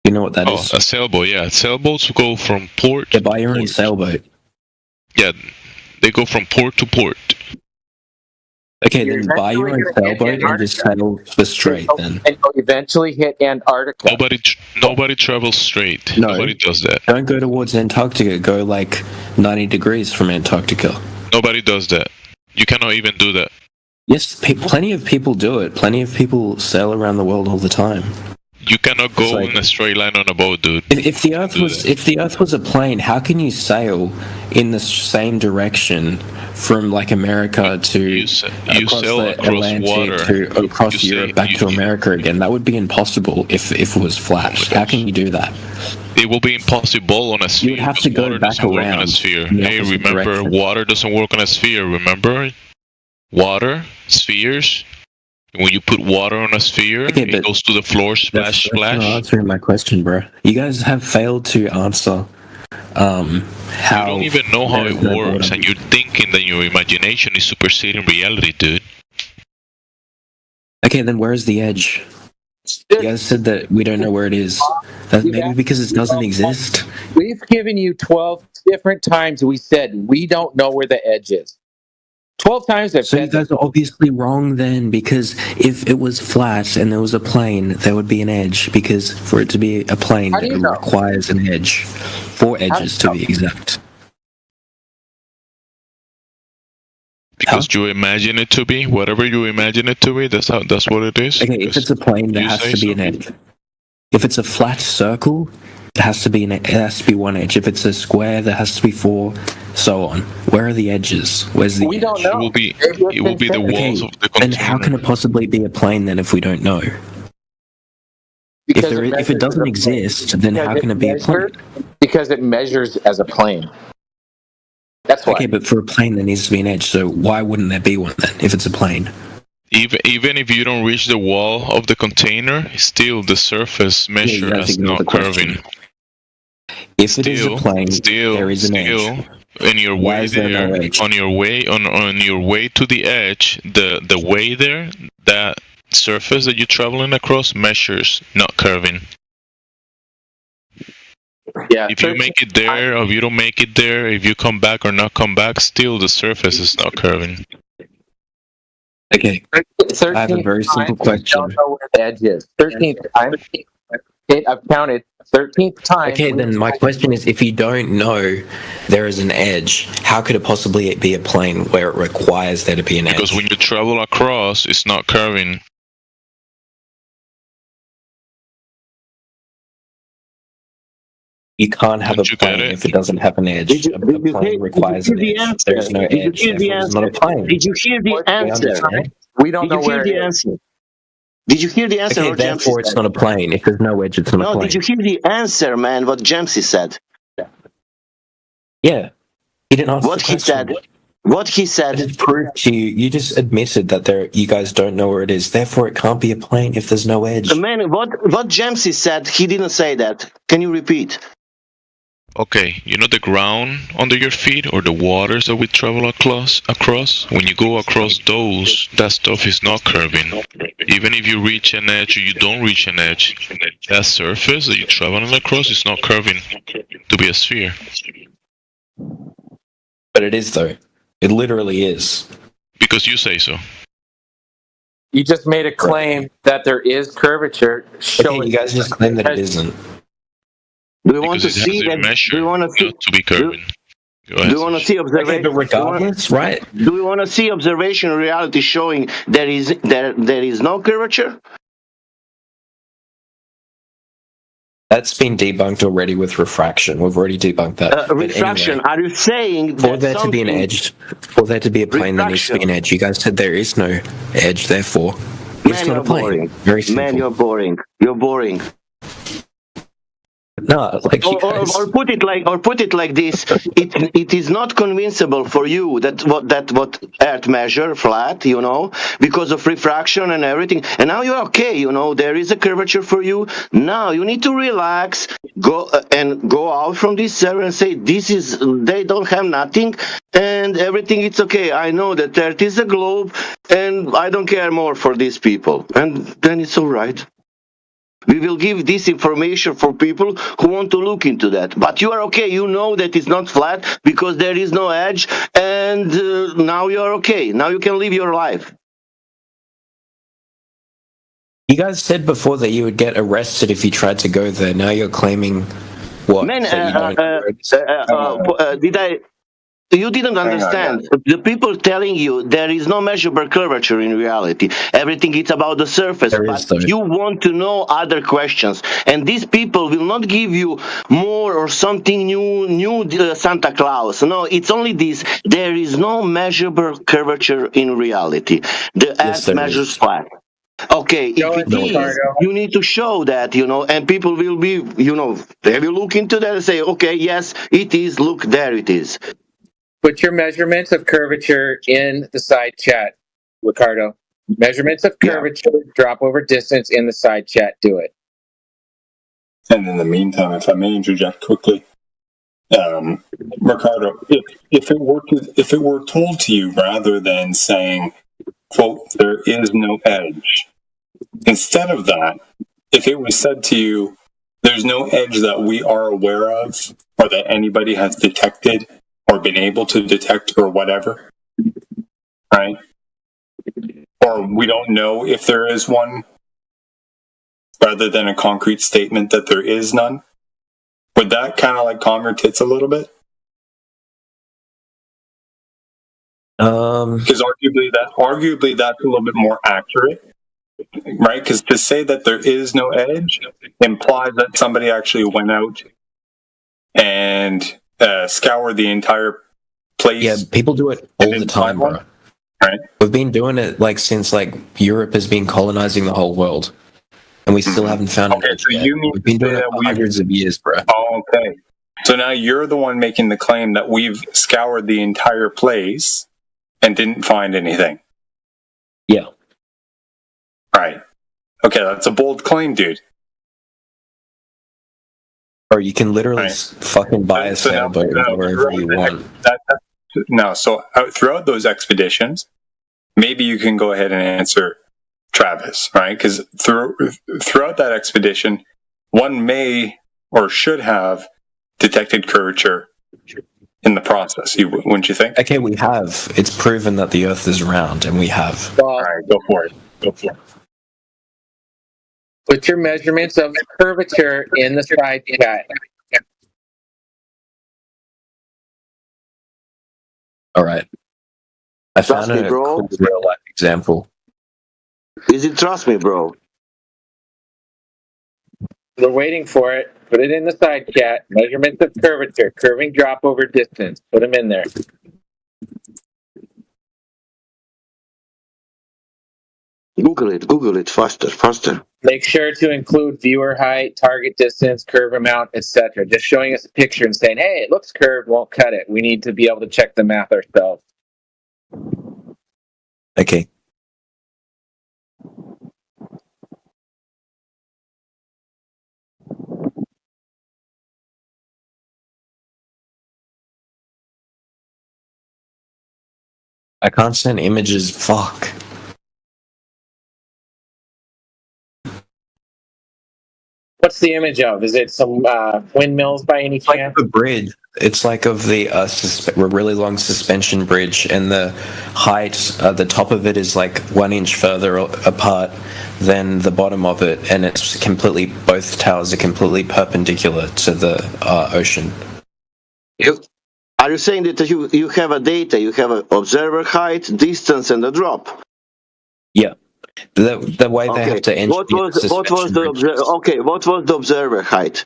You know what that is? A sailboat, yeah. Sailboats go from port. They buy your own sailboat. Yeah, they go from port to port. Okay, then buy your own sailboat and just sail for straight. Then and you'll eventually hit Antarctica. Nobody travels straight. No, nobody does that. Don't go towards Antarctica. Go like 90 degrees from Antarctica. Nobody does that. You cannot even do that. Yes, plenty of people do it. Plenty of people sail around the world all the time. You cannot go in a straight line on a boat, dude. If the Earth was a plane, how can you sail in the same direction from like America to across the Atlantic to across Europe back to America again? That would be impossible if it was flat. How can you do that? It will be impossible on a sphere. You would have to go back around. On a sphere. Hey, remember, water doesn't work on a sphere. Remember, water, spheres. When you put water on a sphere, it goes to the floor, splash, splash. That's not answering my question, bro. You guys have failed to answer how. You don't even know how it works, and you're thinking that your imagination is superseding reality, dude. Okay, then where's the edge? You guys said that we don't know where it is. That's maybe because it doesn't exist. We've given you 12 different times we said we don't know where the edge is. 12 times I've So said you guys are obviously wrong then, because if it was flat and there was a plane, there would be an edge, because for it to be a plane, it requires an edge. 4 edges to be exact. Because you imagine it to be, whatever you imagine it to be, that's what it is. Okay, if it's a plane, there has to be an edge. If it's a flat circle, it has to be one edge. If it's a square, there has to be 4, so on. Where are the edges? Where's the edge? We don't know. It will be the walls of the container. Then how can it possibly be a plane then if we don't know? If it doesn't exist, then how can it be a plane? Because it measures as a plane. That's why. Okay, but for a plane there needs to be an edge, so why wouldn't there be one then if it's a plane? Even if you don't reach the wall of the container, still the surface measure as not curving. If it is a plane, there is an edge. In your way there, on your way to the edge, the way there, that surface that you're traveling across measures, not curving. Yeah. If you make it there, or if you don't make it there, if you come back or not come back, still the surface is not curving. Okay. I have a very simple question. I don't know where the edge is. 13th time. I've counted 13th time. Okay, then my question is, if you don't know there is an edge, how could it possibly be a plane where it requires there to be an edge? Because when you travel across, it's not curving. You can't have a plane if it doesn't have an edge. A plane requires an edge. There's no edge. It's not a plane. Did you hear the answer? We don't know where the answer. Did you hear the answer? Okay, therefore it's not a plane. If there's no edge, it's not a plane. No, did you hear the answer, man? What Jamsey said? Yeah. He didn't answer what he said. What he said. It's proof to you. You just admitted that you guys don't know where it is. Therefore, it can't be a plane if there's no edge. Man, what Jamsey said, he didn't say that. Can you repeat? Okay, you know the ground under your feet or the waters that we travel across? When you go across those, that stuff is not curving. Even if you reach an edge or you don't reach an edge, that surface that you're traveling across is not curving to be a sphere. But it is, though. It literally is. Because you say so. You just made a claim that there is curvature. Okay, you guys just claim that it isn't. Do you want to see that? Do you want to see? To be curving. Do you want to see observation? Okay, but regardless, right? Do you want to see observation reality showing there is no curvature? That's been debunked already with refraction. We've already debunked that. Refraction. Anyway, are you saying for there to be an edge, for there to be a plane, there needs to be an edge? You guys said there is no edge, therefore it's not a plane. Boring. Very simple. Man, you're boring. You're boring. No, like or put it like this: it is not convincible for you that what Earth measure flat, because of refraction and everything. And now you're okay, there is a curvature for you. Now you need to relax, go out from this server and say they don't have nothing and everything. It's okay. I know that Earth is a globe, and I don't care more for these people, and then it's all right. We will give this information for people who want to look into that. But you are okay. You know that it's not flat because there is no edge. And now you are okay. Now you can live your life. You guys said before that you would get arrested if you tried to go there. Now you're claiming what? Man, you didn't understand. The people telling you there is no measurable curvature in reality. Everything is about the surface. But you want to know other questions. And these people will not give you more or something new Santa Claus. No, it's only this. There is no measurable curvature in reality. The Earth measures flat. Okay, if it is, you need to show that, and people will be, they will look into that and say, okay, yes, it is. Look, there it is. Put your measurements of curvature in the side chat, Ricardo. Measurements of curvature, drop over distance in the side chat. Do it. And in the meantime, if I may interject quickly, Ricardo, if it were told to you rather than saying, quote, there is no edge, instead of that, if it was said to you, there's no edge that we are aware of or that anybody has detected or been able to detect or whatever, right? Or we don't know if there is one, rather than a concrete statement that there is none, would that kind of like calm your tits a little bit? Because arguably that's a little bit more accurate, right? Because to say that there is no edge implies that somebody actually went out and scoured the entire place. Yeah, people do it all the time, bro. Right. We've been doing it like since like Europe has been colonizing the whole world, and we still haven't found it. So you mean we've been doing it for hundreds of years, bro. Oh, okay. So now you're the one making the claim that we've scoured the entire place and didn't find anything. Yeah. Right. Okay, that's a bold claim, dude. Or you can literally fucking buy a sailboat wherever you want. So throughout those expeditions, maybe you can go ahead and answer Travis, right? Because throughout that expedition, one may or should have detected curvature in the process. Wouldn't you think? Okay, we have. It's proven that the Earth is round, and we have. All right, go for it. Put your measurements of curvature in the side chat. All right. I found a cool real life example. Is it trust me, bro? We're waiting for it. Put it in the side chat. Measurements of curvature, curving drop over distance. Put them in there. Google it faster. Make sure to include viewer height, target distance, curve amount, etc. Just showing us a picture and saying, hey, it looks curved, won't cut it. We need to be able to check the math ourselves. Okay. I can't send images. Fuck. What's the image of? Is it some windmills by any chance? Like a bridge. It's like of the really long suspension bridge, and the height, the top of it is like 1 inch further apart than the bottom of it, and it's completely, both towers are completely perpendicular to the ocean. Are you saying that you have a data, you have an observer height, distance, and a drop? Yeah. The way they have to engineer what was the observer height?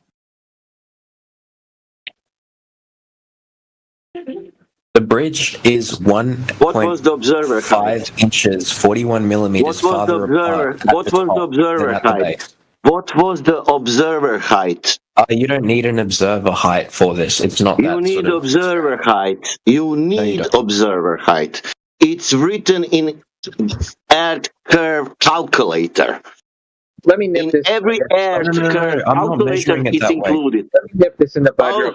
The bridge is 1.5 inches, 41 millimeters farther apart. What was the observer height? What was the observer height? You don't need an observer height for this. It's not. You need observer height. You need observer height. It's written in Earth curve calculator. Let me nip this. Every Earth curve calculator is included. Let me nip this in the budget.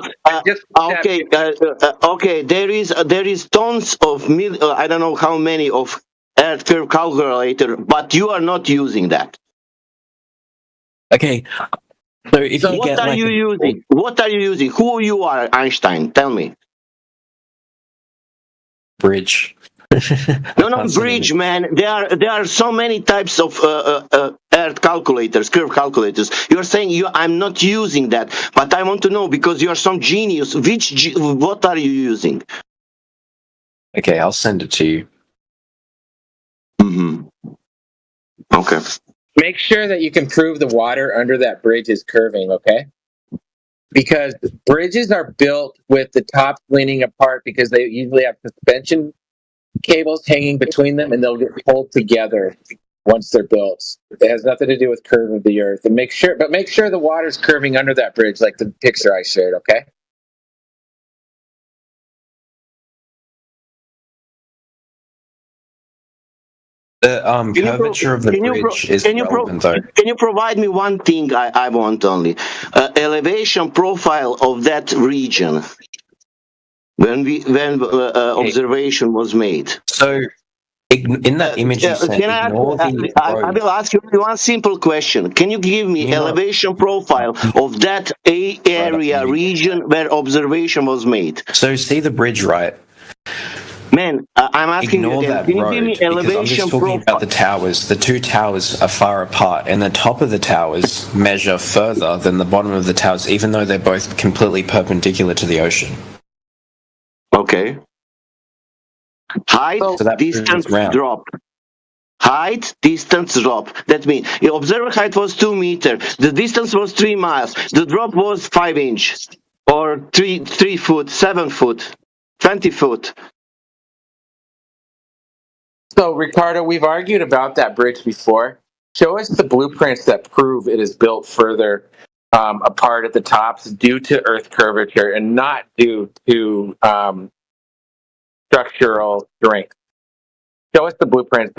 Okay. There is tons of I don't know how many of Earth curve calculator, but you are not using that. Okay. So if you what are you using? What are you using? Who you are, Einstein? Tell me. Bridge. No, bridge, man. There are so many types of Earth calculators, curve calculators. You're saying I'm not using that, but I want to know because you're some genius. What are you using? Okay, I'll send it to you. Okay. Make sure that you can prove the water under that bridge is curving, okay? Because bridges are built with the tops leaning apart because they usually have suspension cables hanging between them, and they'll get pulled together once they're built. It has nothing to do with curve of the earth. And make sure the water's curving under that bridge, like the picture I shared, okay? The curvature of the bridge is relevant, though. Can you provide me one thing I want only? Elevation profile of that region when observation was made. So, in that image you sent, I will ask you one simple question. Can you give me elevation profile of that area region where observation was made? So see the bridge, right? Man, I'm asking Ignore you again. that Can you road, give me because I'm elevation just talking profile? about the towers. The two towers are far apart, and the top of the towers measure further than the bottom of the towers, even though they're both completely perpendicular to the ocean. Okay. Height, distance drop. Height, distance drop. That means the observer height was 2 meters. The distance was 3 miles. The drop was 5 inches. Or 3 foot, 7 foot, 20 foot. So, Ricardo, we've argued about that bridge before. Show us the blueprints that prove it is built further apart at the tops due to Earth curvature and not due to structural strength. Show us the blueprints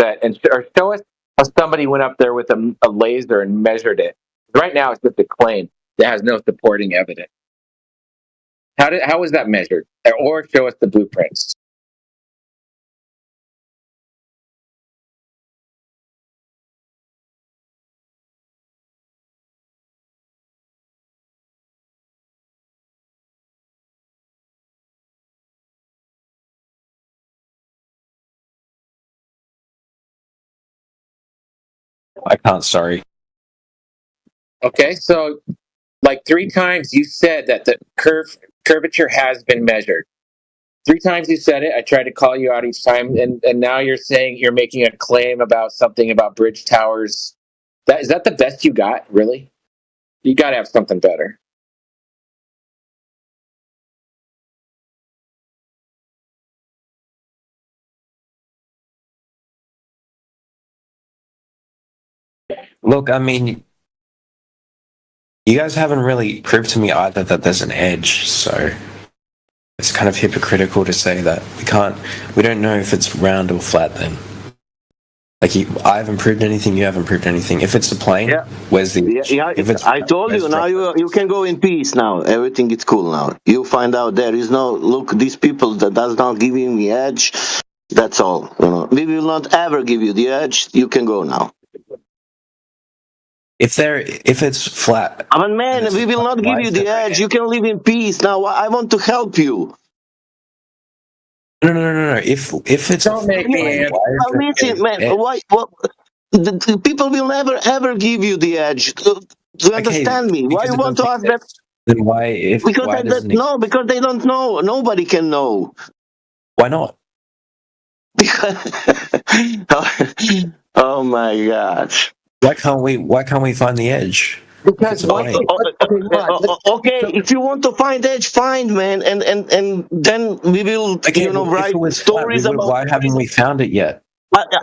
or show us how somebody went up there with a laser and measured it. Right now, it's just a claim that has no supporting evidence. How was that measured? Or show us the blueprints. I can't, sorry. Okay, so like 3 times you said that the curvature has been measured. 3 times you said it. I tried to call you out each time, and now you're saying you're making a claim about something about bridge towers. Is that the best you got, really? You got to have something better. Look, I mean, you guys haven't really proved to me either that there's an edge, so it's kind of hypocritical to say that we don't know if it's round or flat then. Like, I haven't proved anything, you haven't proved anything. If it's a plane, where's the edge? I told you, now you can go in peace now. Everything is cool now. You find out there is no, look, these people that does not give you the edge, that's all. We will not ever give you the edge. You can go now. If it's flat. I mean, man, we will not give you the edge. You can live in peace. Now, I want to help you. No. If it's don't make me listen, man. Why? The people will never ever give you the edge. Do you understand me? Why you want to ask that? Then why? Because because they don't know. Nobody can know. Why not? Oh my God. Why can't we find the edge? Because okay, if you want to find edge, find, man, and then we will write stories about. Why haven't we found it yet?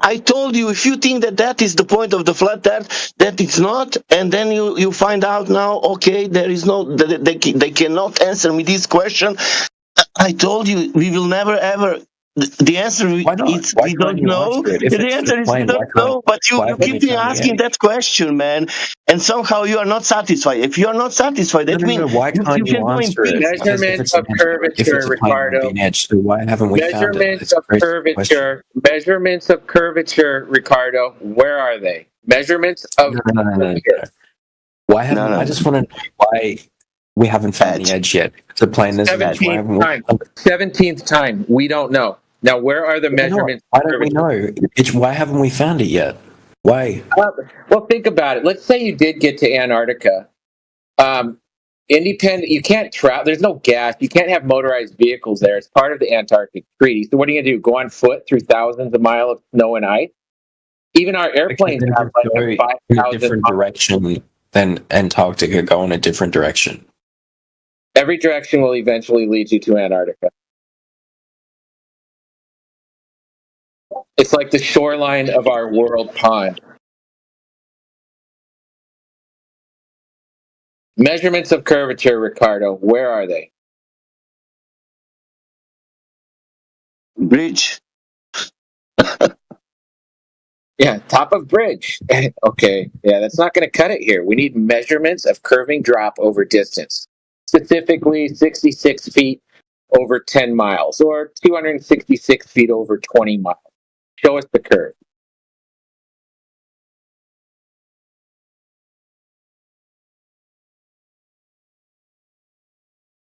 I told you, if you think that is the point of the flat earth, that it's not, and then you find out now, okay, there is no, they cannot answer me this question. I told you, we will never ever. The answer is we don't know. The answer is we don't know, but you keep asking that question, man, and somehow you are not satisfied. If you are not satisfied, that means why can't you answer it? Measurements of curvature, Ricardo. So why haven't we found it? Measurements of curvature, Ricardo. Where are they? Measurements of curvature. Why haven't I just want to know why we haven't found the edge yet? The plane is 17th time. We don't know. Now, where are the measurements? Why don't we know? Why haven't we found it yet? Why? Well, think about it. Let's say you did get to Antarctica. Independent, you can't travel. There's no gas. You can't have motorized vehicles there. It's part of the Antarctic Treaty. So what are you going to do? Go on foot through thousands of miles of snow and ice? Even our airplanes have like a 5,000 different direction than Antarctica. Go in a different direction. Every direction will eventually lead you to Antarctica. It's like the shoreline of our world pond. Measurements of curvature, Ricardo, where are they? Bridge. Yeah, top of bridge. Okay, yeah, that's not going to cut it here. We need measurements of curving drop over distance, specifically 66 feet over 10 miles or 266 feet over 20 miles. Show us the curve.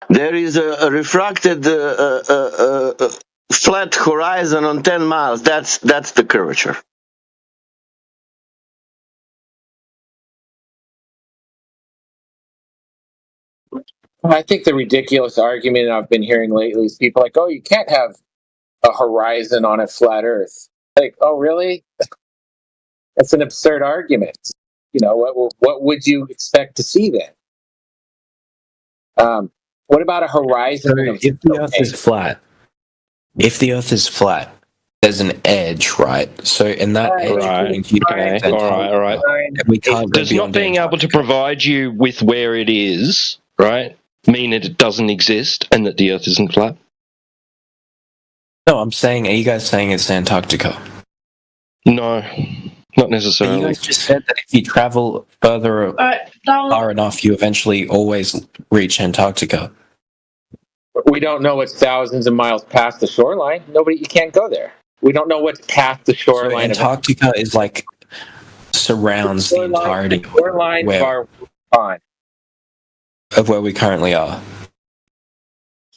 There is a refracted flat horizon on 10 miles. That's the curvature. I think the ridiculous argument I've been hearing lately is people like, oh, you can't have a horizon on a flat Earth. Like, oh, really? That's an absurd argument. You know, what would you expect to see then? What about a horizon? So if the Earth is flat, there's an edge, right? So in that edge, all right. We can't. Does not being able to provide you with where it is, right, mean that it doesn't exist and that the Earth isn't flat? No, I'm saying. Are you guys saying it's Antarctica? No, not necessarily. But you guys just said that if you travel far enough, you eventually always reach Antarctica. We don't know what's thousands of miles past the shoreline. You can't go there. We don't know what's past the shoreline. So Antarctica is like surrounds the entirety of where we currently are.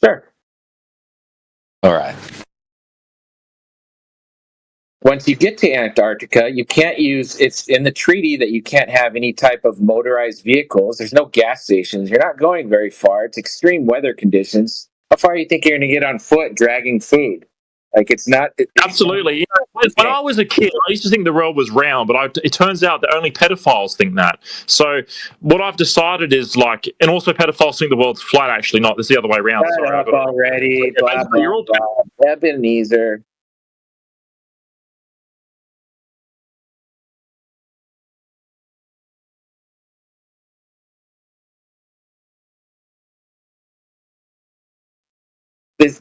Sure. All right. Once you get to Antarctica, you can't use, it's in the treaty that you can't have any type of motorized vehicles. There's no gas stations. You're not going very far. It's extreme weather conditions. How far do you think you're going to get on foot dragging food? Like, it's not... Absolutely. You know, when I was a kid, I used to think the world was round, but it turns out that only pedophiles think that. So what I've decided is, like, and also pedophiles think the world's flat, actually, not. It's the other way around. Shut up already. Blah, blah, blah. Ebenezer.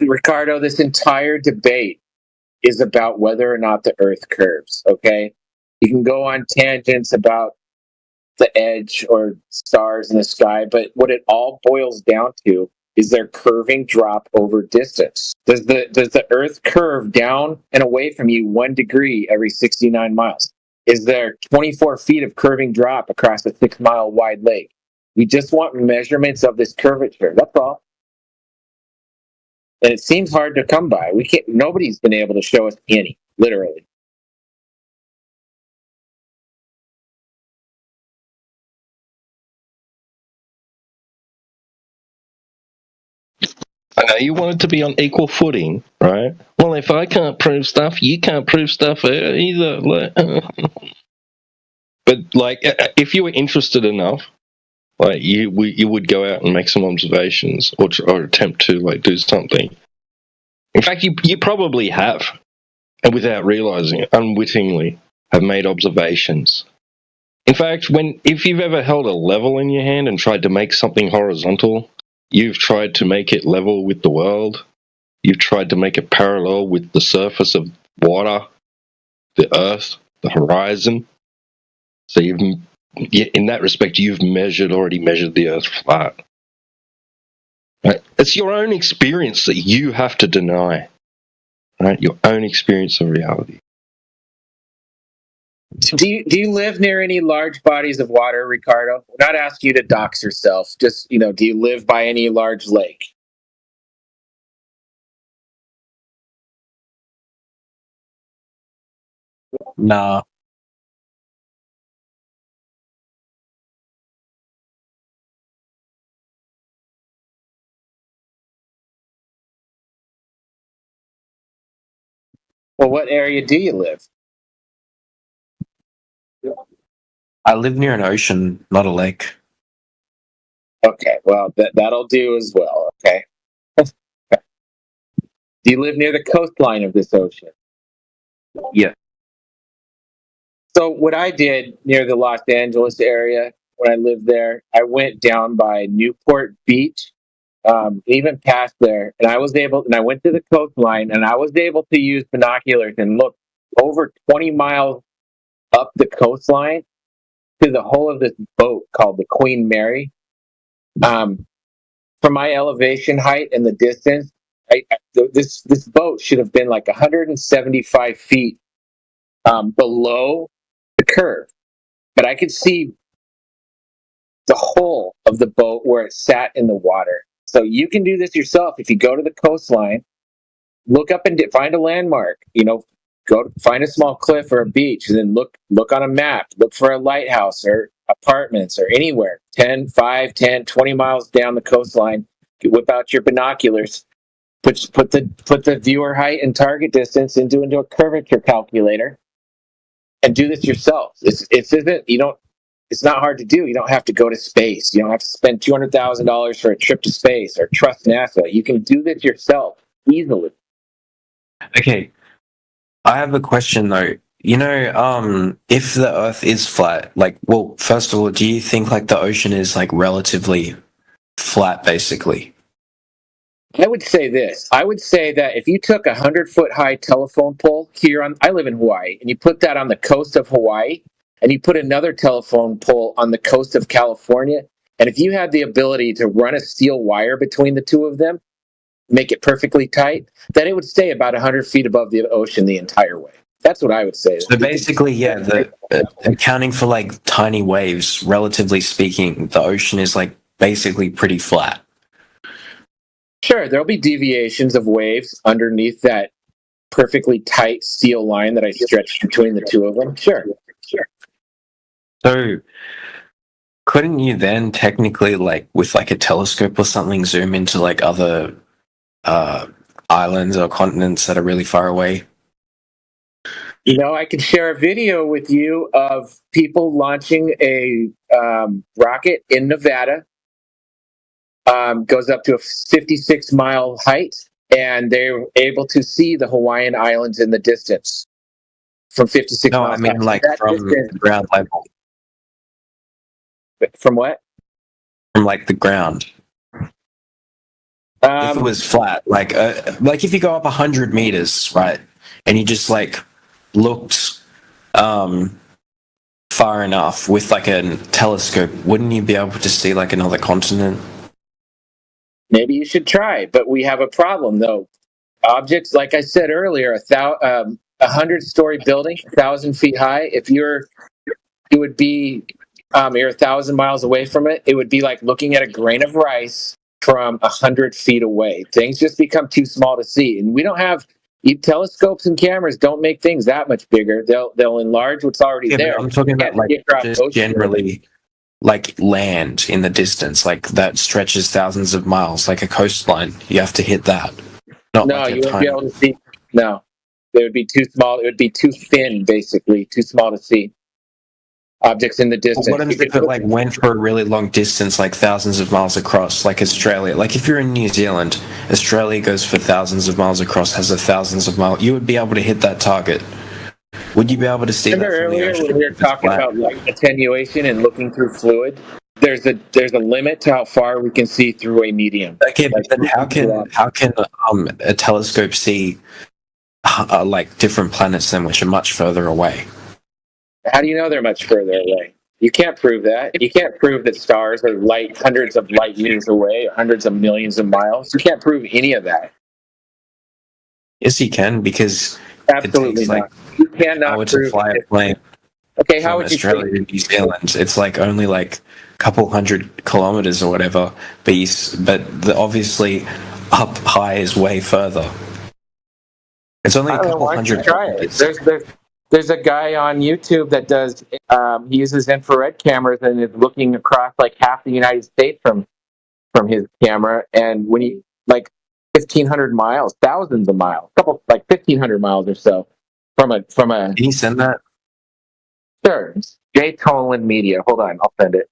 Ricardo, this entire debate is about whether or not the Earth curves, okay? You can go on tangents about the edge or stars in the sky, but what it all boils down to is their curving drop over distance. Does the Earth curve down and away from you 1 degree every 69 miles? Is there 24 feet of curving drop across a 6-mile wide lake? We just want measurements of this curvature, that's all. And it seems hard to come by. Nobody's been able to show us any, literally. I know you want it to be on equal footing, right? Well, if I can't prove stuff, you can't prove stuff either. But, like, if you were interested enough, like, you would go out and make some observations or attempt to, like, do something. In fact, you probably have, and without realizing it, unwittingly have made observations. In fact, if you've ever held a level in your hand and tried to make something horizontal, you've tried to make it level with the world. You've tried to make it parallel with the surface of water, the earth, the horizon. So in that respect, you've already measured the earth flat. Right? It's your own experience that you have to deny. Right? Your own experience of reality. Do you live near any large bodies of water, Ricardo? We're not asking you to dox yourself. Just, do you live by any large lake? Nah. Well, what area do you live? I live near an ocean, not a lake. Okay, well, that'll do as well, okay? Do you live near the coastline of this ocean? Yeah. So what I did near the Los Angeles area, when I lived there, I went down by Newport Beach, even past there, and I went to the coastline, and I was able to use binoculars and look over 20 miles up the coastline to the hull of this boat called the Queen Mary. From my elevation height and the distance, this boat should have been like 175 feet below the curve, but I could see the hull of the boat where it sat in the water. So you can do this yourself if you go to the coastline, look up and find a landmark. Go find a small cliff or a beach, and then look on a map. Look for a lighthouse or apartments or anywhere 5, 10, 20 miles down the coastline. Whip out your binoculars, put the viewer height and target distance into a curvature calculator, and do this yourself. It's not hard to do. You don't have to go to space. You don't have to spend $200,000 for a trip to space or trust NASA. You can do this yourself easily. Okay. I have a question though. If the Earth is flat, first of all, do you think the ocean is relatively flat, basically? I would say this. I would say that if you took 100-foot high telephone pole I live in Hawaii, and you put that on the coast of Hawaii, and you put another telephone pole on the coast of California, and if you had the ability to run a steel wire between the two of them, make it perfectly tight, then it would stay about 100 feet above the ocean the entire way. That's what I would say. So basically, accounting for tiny waves, relatively speaking, the ocean is basically pretty flat. Sure, there'll be deviations of waves underneath that perfectly tight steel line that I stretched between the two of them. Sure. So couldn't you then technically, with a telescope or something, zoom into other islands or continents that are really far away? I could share a video with you of people launching a rocket in Nevada. Goes up to a 56-mile height, and they're able to see the Hawaiian Islands in the distance from 56 miles. No, I mean from the ground level. From what? From the ground. If it was flat, if you go up 100 meters, right, and you just looked far enough with a telescope, wouldn't you be able to see another continent? Maybe you should try, but we have a problem though. Objects, like I said earlier, 100-story building, 1,000 feet high. You're 1,000 miles away from it. It would be like looking at a grain of rice from 100 feet away. Things just become too small to see, and we don't have telescopes and cameras. Don't make things that much bigger. They'll enlarge what's already there. I'm talking about just generally. Land in the distance, that stretches thousands of miles, a coastline. You have to hit that. You wouldn't be able to see. No, it would be too small. It would be too thin, basically, too small to see objects in the distance. What if it went for a really long distance, thousands of miles across, Australia? If you're in New Zealand, Australia goes for thousands of miles across, has thousands of miles. You would be able to hit that target. Would you be able to see that from earlier the ocean? When we were talking about attenuation and looking through fluid? There's a limit to how far we can see through a medium. Okay, but then how can a telescope see different planets then, which are much further away? How do you know they're much further away? You can't prove that. You can't prove that stars are hundreds of light years away, or hundreds of millions of miles. You can't prove any of that. Yes, you can, because absolutely not. You cannot to fly a plane. Okay, how would you Australia to New Zealand? It's only a couple hundred kilometers or whatever, but obviously up high is way further. It's only a couple hundred kilometers. There's a guy on YouTube that does. He uses infrared cameras and is looking across half the United States from his camera, and when he 1,500 miles, thousands of miles, 1,500 miles or so from a. Can you send that? Sure. Jay Tolan Media. Hold on, I'll send it.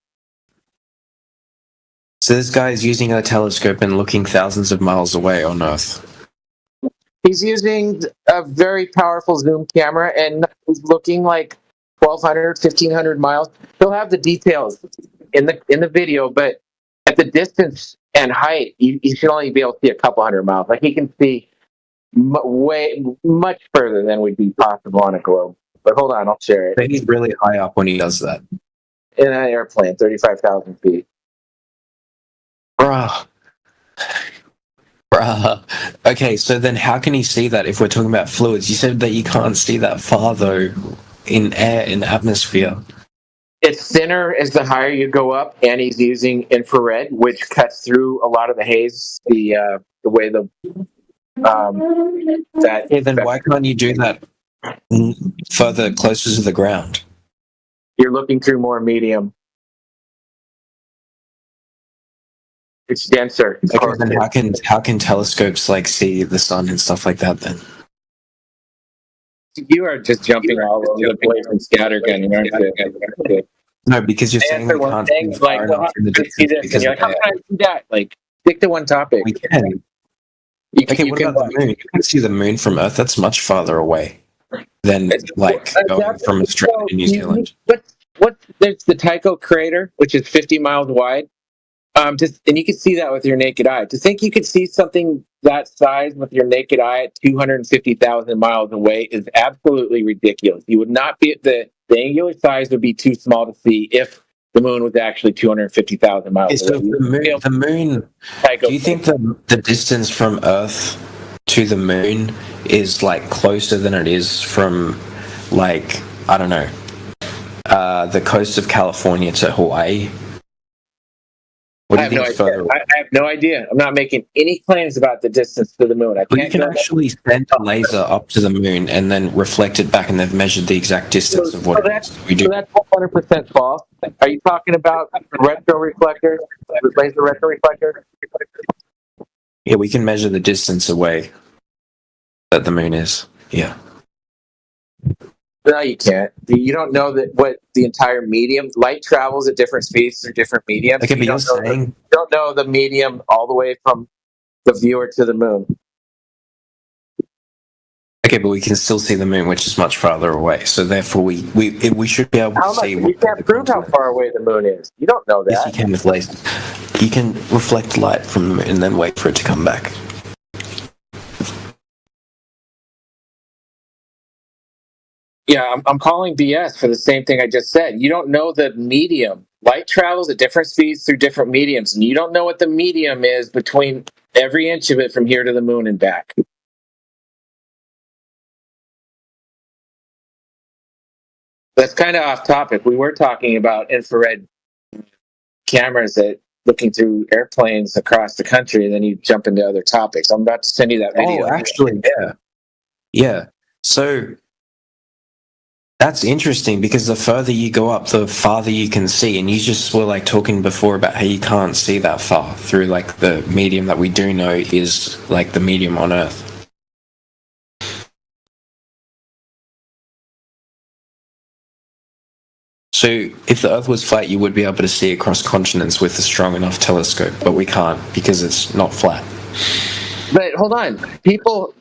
So this guy is using a telescope and looking thousands of miles away on Earth. He's using a very powerful zoom camera, and he's looking 1,200, 1,500 miles. He'll have the details in the video, but at the distance and height, you should only be able to see a couple hundred miles. He can see much further than would be possible on a globe. But hold on, I'll share it. But he's really high up when he does that. In an airplane, 35,000 feet. Bruh. Okay, so then how can he see that if we're talking about fluids? You said that you can't see that far, though, in air, in the atmosphere. It's thinner as the higher you go up, and he's using infrared, which cuts through a lot of the haze, the way the... then why can't you do that further, closer to the ground? You're looking through more medium. It's denser. Okay, then how can telescopes like see the sun and stuff like that then? You are just jumping all over the place and scattergunning, aren't you? No, because you're saying we can't see far enough in the distance because you're like, how can I see that? Like, stick to one topic. We can. Okay, what about the moon? You can see the moon from Earth. That's much farther away than like going from Australia to New Zealand. There's the Tycho crater, which is 50 miles wide. And you can see that with your naked eye. To think you could see something that size with your naked eye at 250,000 miles away is absolutely ridiculous. You would not be the angular size would be too small to see if the moon was actually 250,000 miles away. So the moon. Do you think the distance from Earth to the moon is like closer than it is from, like, I don't know, the coast of California to Hawaii? I have no idea. I'm not making any claims about the distance to the moon. You can actually send a laser up to the moon and then reflect it back, and they've measured the exact distance of what we do. So that's 100% false. Are you talking about retroreflectors? Laser retroreflector? Yeah, we can measure the distance away that the moon is. Yeah. No, you can't. You don't know that what the entire medium light travels at different speeds through different mediums. Okay, but you don't know the medium all the way from the viewer to the moon. Okay, but we can still see the moon, which is much farther away. So therefore, we should be able to see. You can't prove how far away the moon is. You don't know that. Yes, you can with lasers. You can reflect light from the moon and then wait for it to come back. Yeah, I'm calling BS for the same thing I just said. You don't know the medium. Light travels at different speeds through different mediums, and you don't know what the medium is between every inch of it from here to the moon and back. That's kind of off topic. We were talking about infrared cameras that looking through airplanes across the country, and then you jump into other topics. I'm about to send you that video. Oh, actually, yeah. Yeah. So that's interesting because the further you go up, the farther you can see. And you just were like talking before about how you can't see that far through like the medium that we do know is like the medium on Earth. So if the Earth was flat, you would be able to see across continents with a strong enough telescope, but we can't because it's not flat. But hold on, people,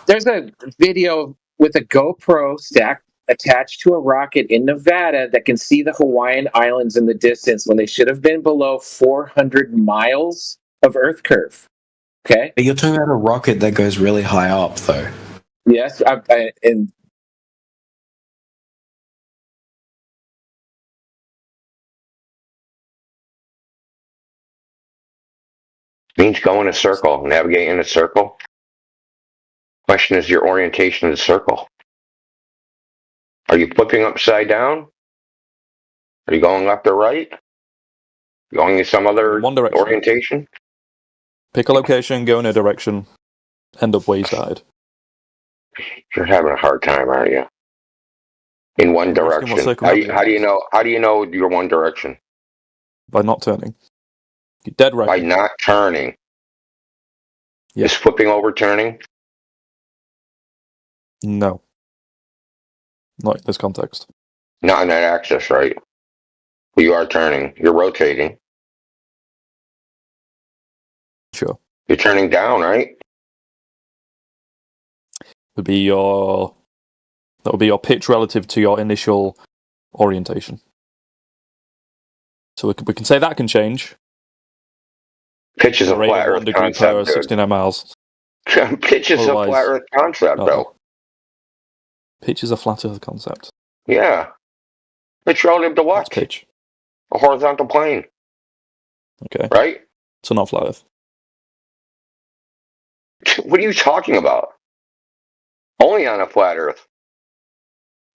there's a video with a GoPro stacked attached to a rocket in Nevada that can see the Hawaiian Islands in the distance when they should have been below 400 miles of Earth curve. Okay? But you're talking about a rocket that goes really high up, though. Yes, and means go in a circle, navigate in a circle. Question is your orientation of the circle. Are you flipping upside down? Are you going left or right? Going in some other orientation? Pick a location, go in a direction, end up where you started. You're having a hard time, aren't you? In one direction. How do you know your one direction? By not turning. You're dead right. By not turning. Yeah. Is flipping over turning? No. Not in this context. Not in that axis, right? You are turning. You're rotating. Sure. You're turning down, right? That would be your pitch relative to your initial orientation. So we can say that can change. Pitch is a flat Earth concept, 69 miles. Pitch is a flat Earth concept, though. Pitch is a flat Earth concept. Yeah. Pitch relative to what? What's pitch? A horizontal plane. Okay. Right? So not flat Earth. What are you talking about? Only on a flat Earth.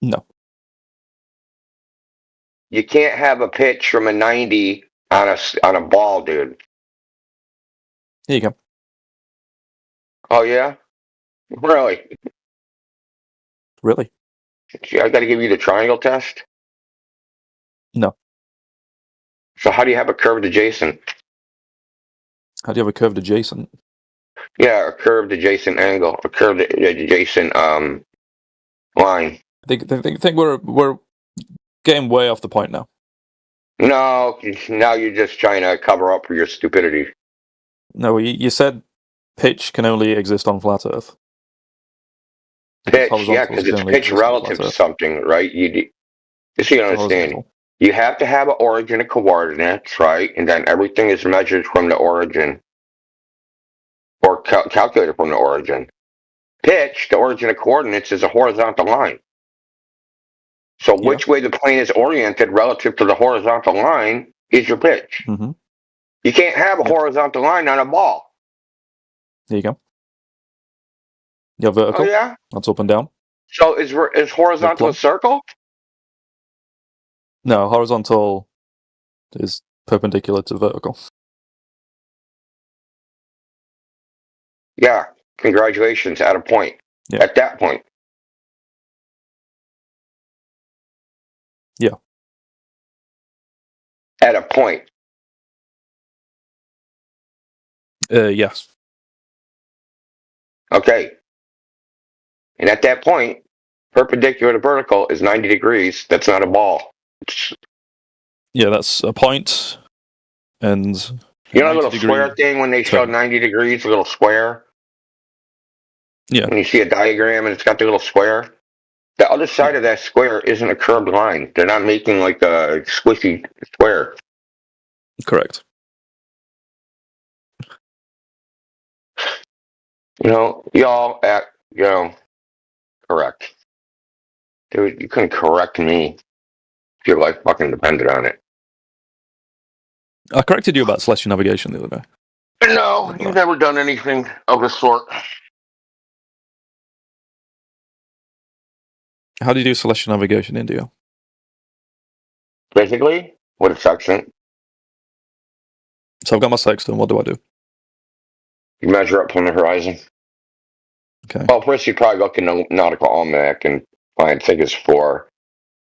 No. You can't have a pitch from a 90 on a ball, dude. Here you go. Oh, yeah? Really? Really? I got to give you the triangle test? No. So how do you have a curved adjacent? How do you have a curved adjacent? Yeah, a curved adjacent angle, a curved adjacent line. I think we're getting way off the point now. No, now you're just trying to cover up for your stupidity. No, you said pitch can only exist on flat Earth. Pitch, yeah, because it's pitch relative to something, right? Just so you understand, you have to have an origin of coordinates, right? And then everything is measured from the origin, or calculated from the origin. Pitch, the origin of coordinates, is a horizontal line. So which way the plane is oriented relative to the horizontal line is your pitch. Mm-hmm. You can't have a horizontal line on a ball. There you go. You have vertical? Oh, yeah? That's up and down. So is horizontal a circle? No, horizontal is perpendicular to vertical. Yeah. Congratulations, at a point. Yeah. At that point. Yeah. At a point. Yes. Okay. And at that point, perpendicular to vertical is 90 degrees. That's not a ball. Yeah, that's a point. And you know a little square thing when they show 90 degrees, a little square? Yeah. When you see a diagram and it's got the little square? The other side of that square isn't a curved line. They're not making like a squishy square. Correct. You know, y'all act, correct. Dude, you couldn't correct me if your life fucking depended on it. I corrected you about celestial navigation the other day. No, you've never done anything of the sort. How do you do celestial navigation in India? Basically, with a section. So I've got my sextant. What do I do? You measure up from the horizon. Okay. Well, first you probably look in the Nautical Almanac and find figures for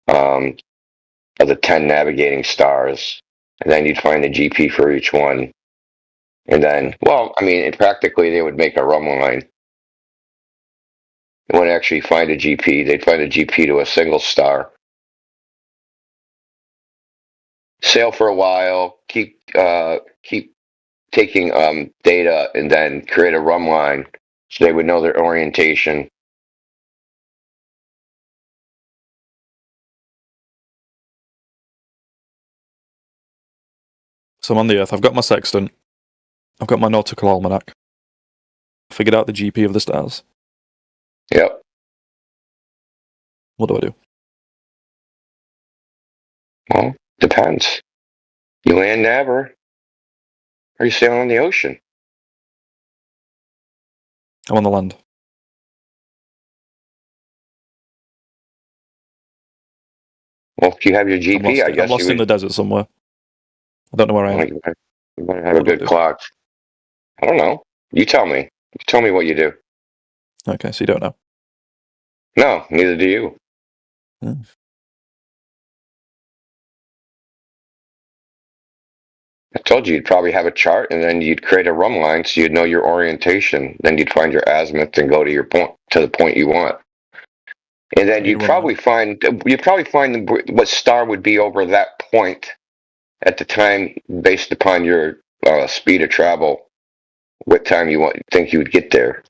of the 10 navigating stars. And then you'd find the GP for each one. And then, well, I mean, practically they would make a run line. They wouldn't actually find a GP. They'd find a GP to a single star. Sail for a while, keep taking data, and then create a run line so they would know their orientation. So I'm on the Earth. I've got my sextant. I've got my nautical almanac. Figured out the GP of the stars. Yep. What do I do? Well, depends. You land never, or you sail on the ocean. I'm on the land. Well, if you have your GP, I guess I'm lost in the desert somewhere. I don't know where I am. You better have a good clock. I don't know. You tell me. You tell me what you do. Okay, so you don't know. No, neither do you. I told you you'd probably have a chart, and then you'd create a run line so you'd know your orientation. Then you'd find your azimuth and go to your point, to the point you want. And then you'd probably find what star would be over that point at the time, based upon your speed of travel. What time you think you would get there?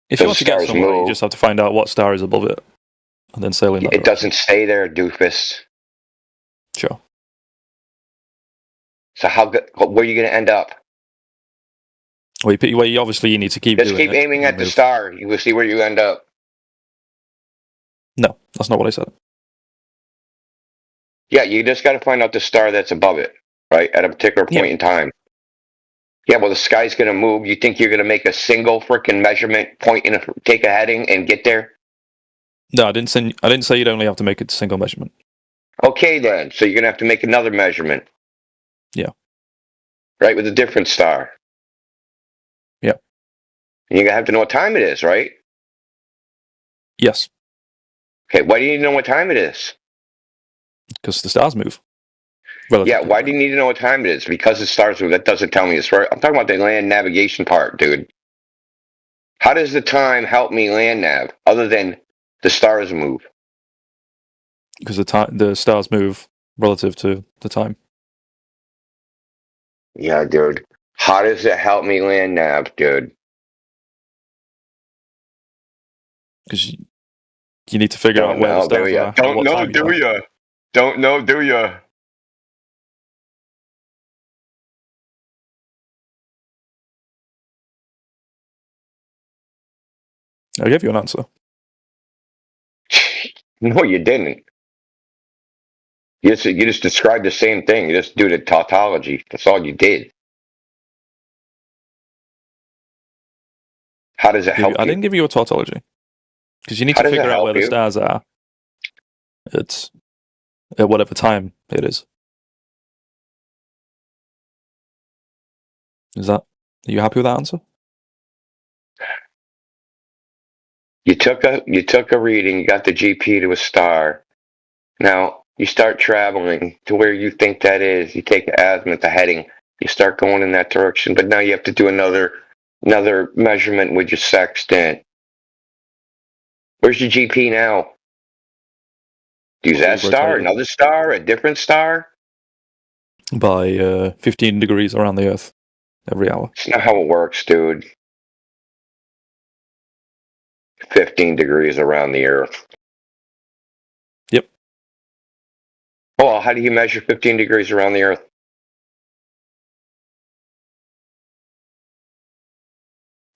If you want to get somewhere, you just have to find out what star is above it, and then sail in that It doesn't stay there, doofus. Sure. So where are you going to end up? Well, you obviously you need to keep Just doing keep aiming at the star. You will see where you end up. No, that's not what I said. Yeah, you just got to find out the star that's above it, right, at a particular point in time. Yeah, well, the sky's going to move. You think you're going to make a single freaking measurement point and take a heading and get there? No, I didn't say you'd only have to make a single measurement. Okay, then. So you're going to have to make another measurement. Yeah. Right, with a different star. Yeah. And you're going to have to know what time it is, right? Yes. Okay, why do you need to know what time it is? Because the stars move. Yeah, why do you need to know what time it is? Because the stars move. That doesn't tell me this, right? I'm talking about the land navigation part, dude. How does the time help me land nav other than the stars move? Because the stars move relative to the time. Yeah, dude. How does it help me land nav, dude? Because you need to figure out where the stars are. Don't know, do ya? Don't know, do ya? I gave you an answer. No, you didn't. You just described the same thing. You just do the tautology. That's all you did. How does it help you? I didn't give you a tautology. Because you need to figure out where the stars are. It's at whatever time it is. Are you happy with that answer? You took a reading, you got the GP to a star. Now you start traveling to where you think that is. You take the azimuth, the heading, you start going in that direction, but now you have to do another measurement with your sextant. Where's your GP now? Use that star, another star, a different star? By 15 degrees around the Earth every hour. That's not how it works, dude. 15 degrees around the Earth. Yep. Oh, how do you measure 15 degrees around the Earth?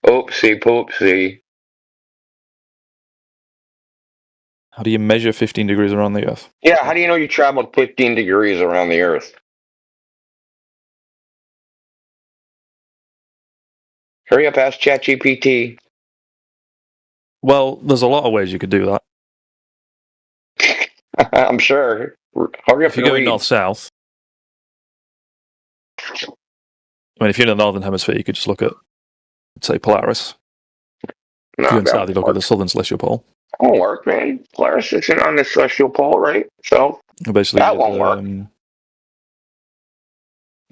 Oopsie poopsie. How do you measure 15 degrees around the Earth? Yeah, how do you know you traveled 15 degrees around the Earth? Hurry up, ask ChatGPT. Well, there's a lot of ways you could do that. I'm sure. Hurry up. If you're going north-south. I mean, if you're in the northern hemisphere, you could just look at, say, Polaris. If you're in south, you look at the southern celestial pole. That won't work, man. Polaris isn't on the celestial pole, right? So basically, that won't work. You're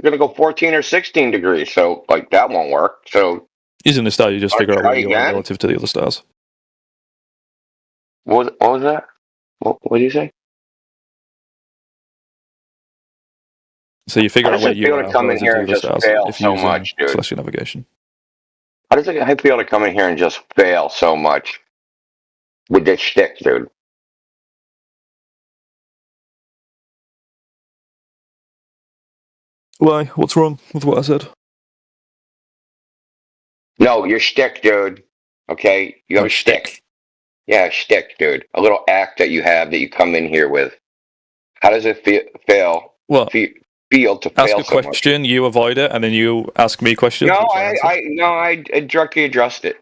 gonna go 14 or 16 degrees, so like that won't work. So using the star, you just figure out where you are relative to the other stars. What was that? What did you say? So you figure out where you are come in here and just fail so much, dude. Celestial navigation. How does it feel to come in here and just fail so much with this shtick, dude? Why? What's wrong with what I said? No, your shtick, dude. Okay, you have a shtick. Yeah, shtick, dude. A little act that you have that you come in here with. How does it feel? Well, feel to fail ask a question, you avoid it, and then you ask me questions. No, I directly addressed it,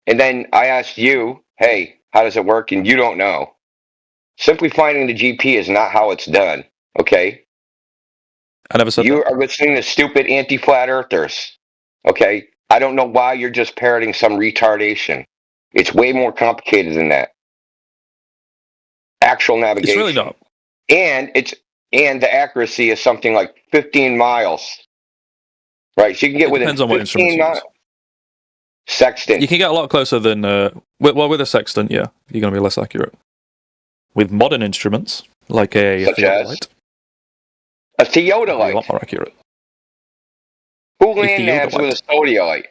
and then I asked you, "Hey, how does it work?" And you don't know. Simply finding the GP is not how it's done. Okay. I never said you that. are listening to stupid anti-flat earthers. Okay. I don't know why you're just parroting some retardation. It's way more complicated than that. Actual navigation. It's really not. And the accuracy is something like 15 miles. Right? So you can get within 15 miles. Sextant. You can get a lot closer than with a sextant, yeah. You're going to be less accurate. With modern instruments, like a theodolite. A theodolite. A lot more accurate. Who land navs with a theodolite?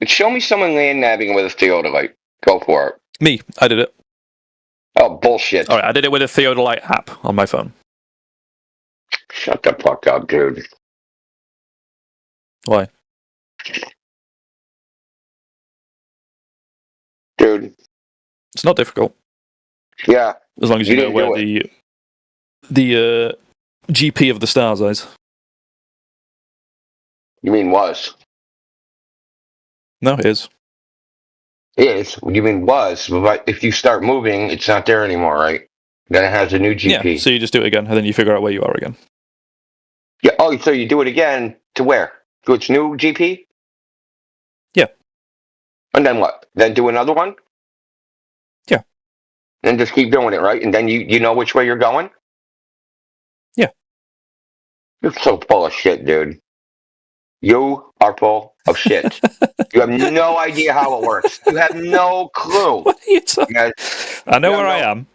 Show me someone land nabbing with a theodolite. Go for it. Me. I did it. Oh, bullshit. Alright, I did it with a theodolite app on my phone. Shut the fuck up, dude. Why? Dude. It's not difficult. Yeah. As long as you know where the GP of the stars is. You mean was? No, it is. Is. You mean was, but if you start moving, it's not there anymore, right? Then it has a new GP. Yeah, so you just do it again, and then you figure out where you are again. Yeah. Oh, so you do it again to where? To its new GP? Yeah. And then what? Then do another one? Yeah. And just keep doing it, right? And then you know which way you're going? Yeah. You're so full of shit, dude. You are full of shit. You have no idea how it works. You have no clue. What are you talking? I know where I am.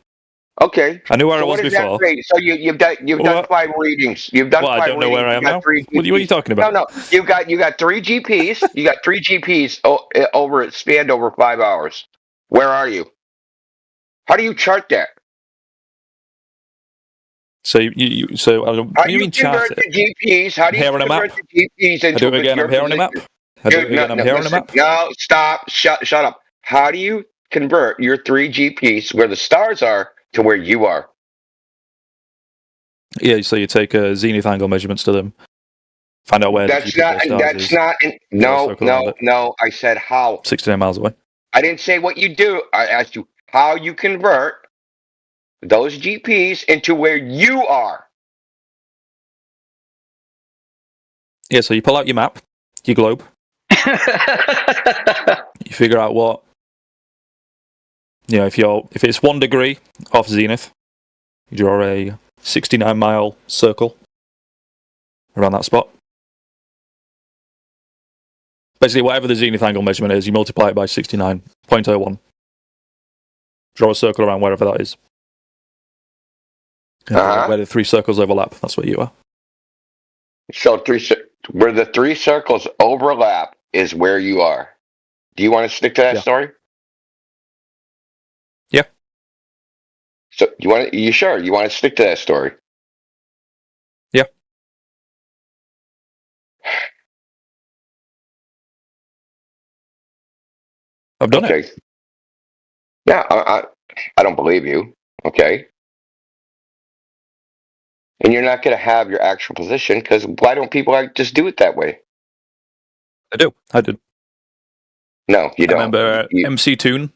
Okay. I knew where I what was does that before. mean? So you've done 5 readings. You've done 5 I don't know readings. where I am You got now. 3 What are you talking about? No. You got 3 GPs. You got 3 GPs over it spanned over 5 hours. Where are you? How do you chart that? So what do you mean chart it? The GPs? How do you convert the GPs into I do it again. I'm here on the map. I do it again. I'm here on the map. No, stop. Shut up. How do you convert your 3 GPs where the stars are to where you are? Yeah, so you take zenith angle measurements to them, find out where that's no. I said how. 69 miles away. I didn't say what you do. I asked you how you convert those GPs into where you are. Yeah, so you pull out your map, your globe. You figure out what, if it's 1 degree off zenith, you draw a 69-mile circle around that spot. Basically, whatever the zenith angle measurement is, you multiply it by 69.01. Draw a circle around wherever that is. Where the 3 circles overlap, that's where you are. So where the 3 circles overlap is where you are. Do you want to stick to that story? Yeah. So you sure you want to stick to that story? Yeah. I've done it. Yeah, I don't believe you. Okay. And you're not going to have your actual position because why don't people just do it that way? I did. No, you don't. I remember MC Toon,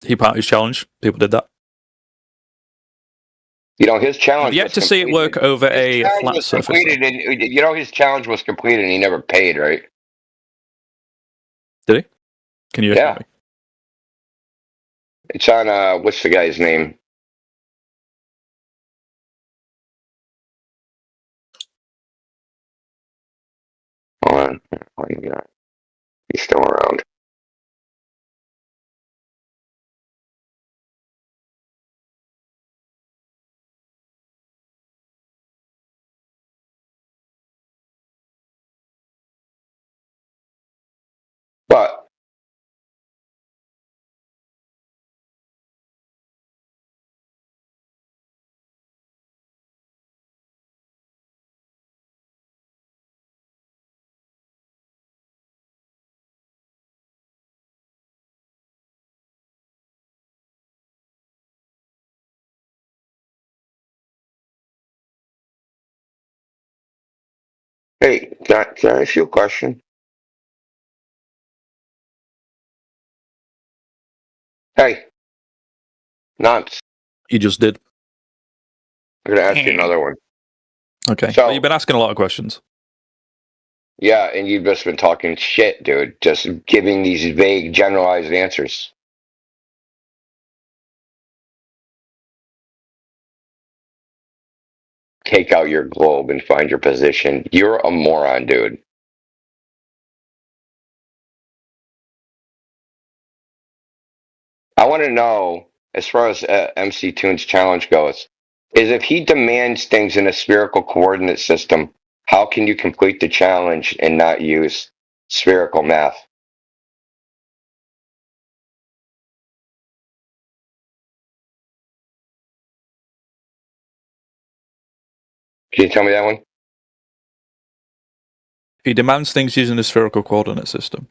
he part of his challenge. People did that. His challenge. I've yet to see it work over a flat surface. His challenge was completed and he never paid, right? Did he? Can you show me? It's on, what's the guy's name? Hold on. He's still around. But hey, can I ask you a question? Hey, Nance. You just did. I'm going to ask you another one. Okay. So you've been asking a lot of questions. Yeah, and you've just been talking shit, dude. Just giving these vague, generalized answers. Take out your globe and find your position. You're a moron, dude. I want to know, as far as MC Toon's challenge goes, is if he demands things in a spherical coordinate system, how can you complete the challenge and not use spherical math? Can you tell me that one? He demands things using a spherical coordinate system.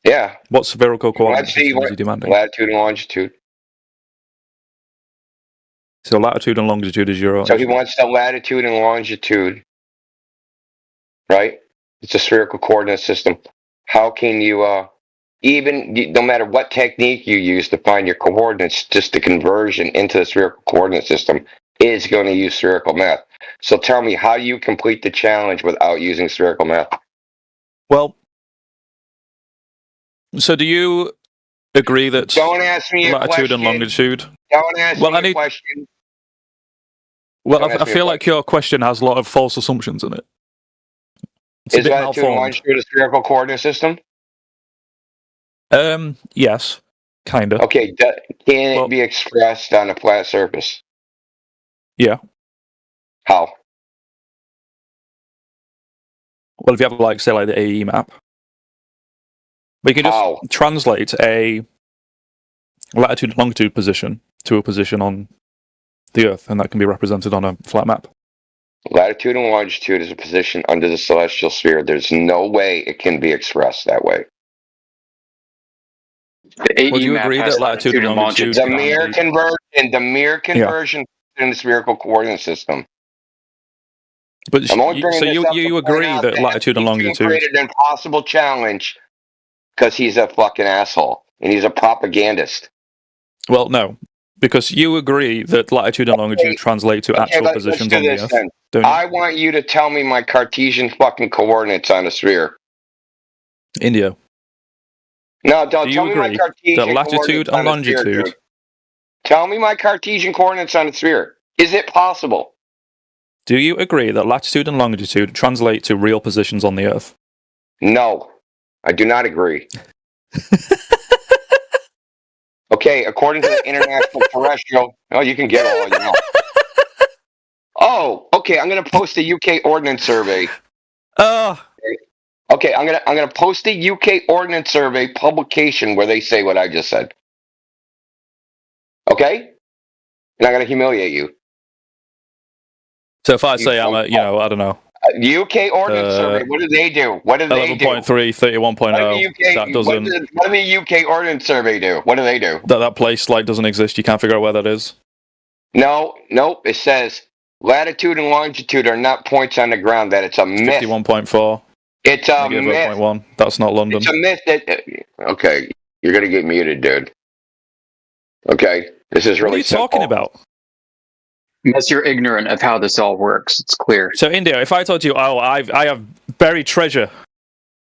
Yeah. What spherical coordinate system is he demanding? Latitude and longitude. So latitude and longitude is your. So he wants the latitude and longitude, right? It's a spherical coordinate system. How can you, even no matter what technique you use to find your coordinates, just the conversion into the spherical coordinate system is going to use spherical math. So tell me, how do you complete the challenge without using spherical math? Well, so do you agree that don't ask me latitude and longitude? Don't ask me a question. Well, I feel like your question has a lot of false assumptions in it. Is latitude and longitude a spherical coordinate system? Yes, kind of. Okay, can it be expressed on a flat surface? Yeah. How? Well, if you have like say like the AE map, but you can just translate a latitude and longitude position to a position on the Earth, and that can be represented on a flat map. Latitude and longitude is a position under the celestial sphere. There's no way it can be expressed that way. Would you agree that latitude and longitude? The mere conversion in the spherical coordinate system. But so you agree that latitude and longitude created an impossible challenge because he's a fucking asshole and he's a propagandist. Well, no, because you agree that latitude and longitude translate to actual positions on the Earth. Don't you? I want you to tell me my Cartesian fucking coordinates on a sphere. India. No, don't tell me my Cartesian that latitude and longitude. Sphere, tell me my Cartesian coordinates on a sphere. Is it possible? Do you agree that latitude and longitude translate to real positions on the Earth? No, I do not agree. Okay, according to the International Terrestrial... Oh, you can get all you know. Oh, okay, I'm going to post a UK Ordnance Survey. Okay, I'm gonna post a UK Ordnance Survey publication where they say what I just said. Okay? And I'm gonna humiliate you. So if I say I'm a, I don't know. UK Ordnance Survey, what do they do? What do they do? 11.3, 31.0, that doesn't... What does the UK Ordnance Survey do? What do they do? That place doesn't exist, you can't figure out where that is? No, nope, it says latitude and longitude are not points on the ground, that it's a myth. 51.4. It's a myth. 0.1. That's not London. It's a myth that... Okay, you're gonna get muted, dude. Okay? This is really What are you talking about? Unless you're ignorant of how this all works, it's clear. So, India, if I told you, I have buried treasure,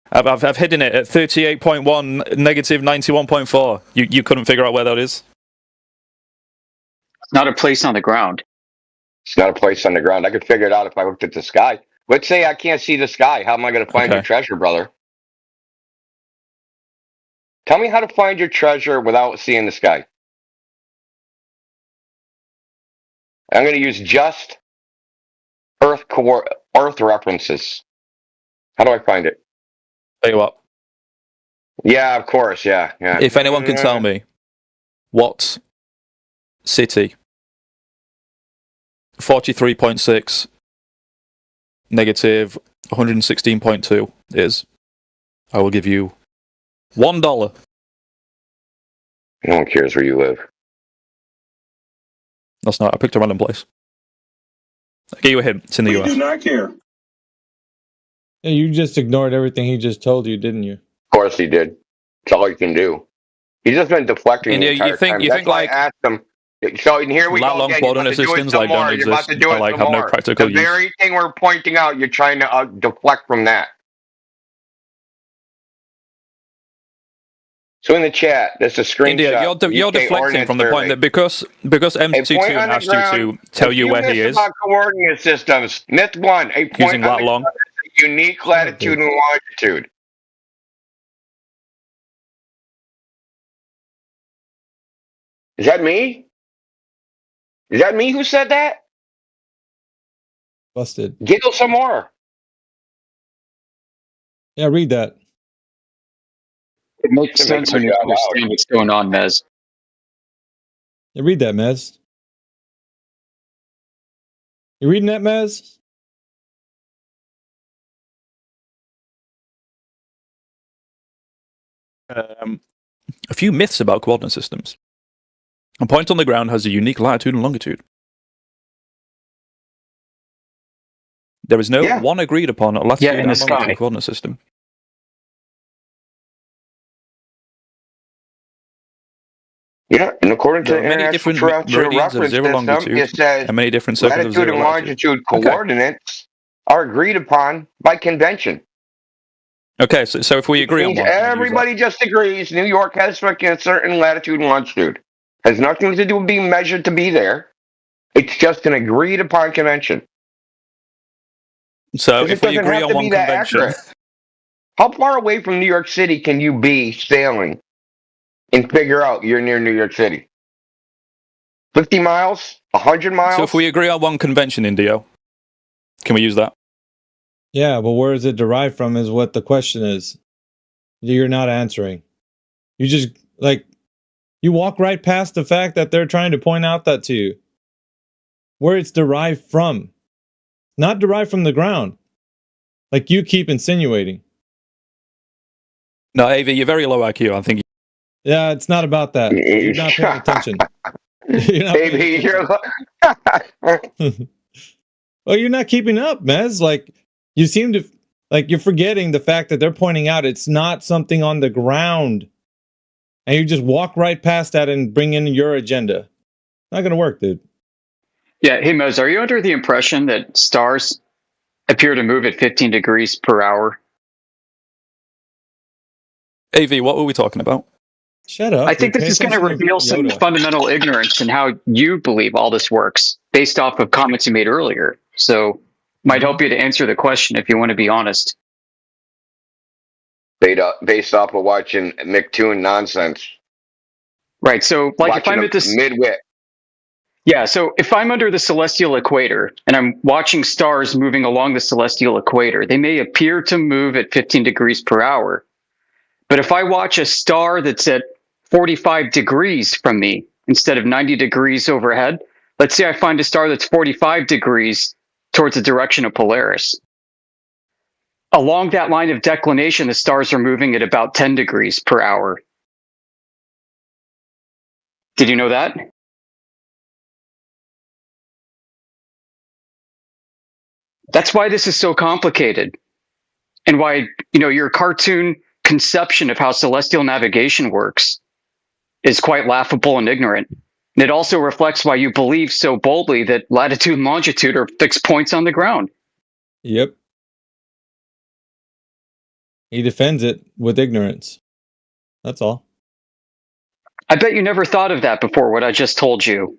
I've hidden it at 38.1, negative 91.4, you couldn't figure out where that is? It's not a place on the ground. It's not a place on the ground. I could figure it out if I looked at the sky. Let's say I can't see the sky. How am I going to find your treasure, brother? Tell me how to find your treasure without seeing the sky. I'm going to use just Earth references. How do I find it? Tell you what. Yeah, of course. Yeah. If anyone can tell me what city 43.6 negative 116.2 is, I will give you $1. No one cares where you live. That's not. I picked a random place. I'll give you a hint. It's in the US. We do not care. Yeah, you just ignored everything he just told you, didn't you? Of course he did. That's all he can do. He's just been deflecting the entire time. You think like... I asked him. So here we go again. You're about to do it some more. You're about to do it some more. The very thing we're pointing out, you're trying to deflect from that. So in the chat, there's a screenshot. India, you're deflecting from the point that because M22 asked you to tell you where he is. About coordinate systems. Myth 1, a point using lat long. Unique latitude and longitude. Is that me? Is that me who said that? Busted. Giggle some more. Yeah, read that. It makes sense when you understand what's going on, Mez. Yeah, read that, Mez. You reading that, Mez? A few myths about coordinate systems. A point on the ground has a unique latitude and longitude. There is no one agreed upon latitude in the and longitude sky. coordinate system. Yeah, and according to There the are many International different Terrestrial meridians of Reference zero System, longitude it says and many different circles of latitude zero and latitude. longitude Okay. coordinates are agreed upon by convention. Okay, so if we agree on Means one, can we use that? everybody just agrees New York has fucking a certain latitude and longitude. Has nothing to do with being measured to be there. It's just an agreed upon convention. So 'Cause if it we doesn't agree have on to one be that convention, accurate. How far away from New York City can you be sailing and figure out you're near New York City? 50 miles? 100 miles? so if we agree on one convention, Indio, can we use that? Yeah, but where is it derived from is what the question is. You're not answering. You just, like, you walk right past the fact that they're trying to point out that to you. Where it's derived from. Not derived from the ground. Like you keep insinuating. No, Avi, you're very low IQ. I think. Yeah, it's not about that. You're not paying attention. You're not Maybe you're. Well, you're not keeping up, Mez. Like, you seem to, like, you're forgetting the fact that they're pointing out it's not something on the ground. And you just walk right past that and bring in your agenda. Not going to work, dude. Yeah, hey, Mez, are you under the impression that stars appear to move at 15 degrees per hour? AV, what were we talking about? Shut up. I think this is going to reveal some fundamental ignorance in how you believe all this works, based off of comments you made earlier. So, might help you to answer the question if you want to be honest. Based off of watching McToon nonsense. Right. So, like, watching if I'm at this midwit. Yeah. So, if I'm under the celestial equator and I'm watching stars moving along the celestial equator, they may appear to move at 15 degrees per hour. But if I watch a star that's at 45 degrees from me instead of 90 degrees overhead, let's say I find a star that's 45 degrees towards the direction of Polaris. Along that line of declination, the stars are moving at about 10 degrees per hour. Did you know that? That's why this is so complicated. And why, your cartoon conception of how celestial navigation works is quite laughable and ignorant. And it also reflects why you believe so boldly that latitude and longitude are fixed points on the ground. Yep. He defends it with ignorance. That's all. I bet you never thought of that before, what I just told you.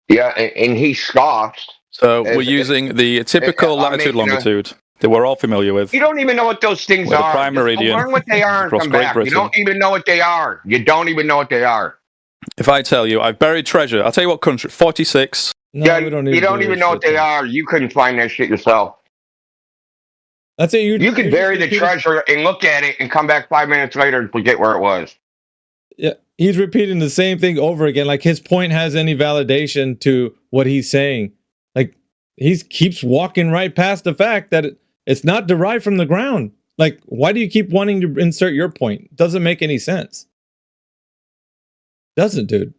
Yeah, and he scoffed. So we're using the typical latitude longitude that we're all familiar with. You don't even know what those things are. The prime meridian. Learn what they are and come back. You don't even know what they are. You don't even know what they are. If I tell you I've buried treasure, I'll tell you what country. 46. No, yeah, we don't you don't even know what they are. You couldn't find that shit yourself. That's it. You could bury the treasure and look at it and come back 5 minutes later and forget where it was. Yeah, he's repeating the same thing over again. Like his point has any validation to what he's saying. Like he keeps walking right past the fact that it's not derived from the ground. Like, why do you keep wanting to insert your point? Doesn't make any sense. Doesn't, dude.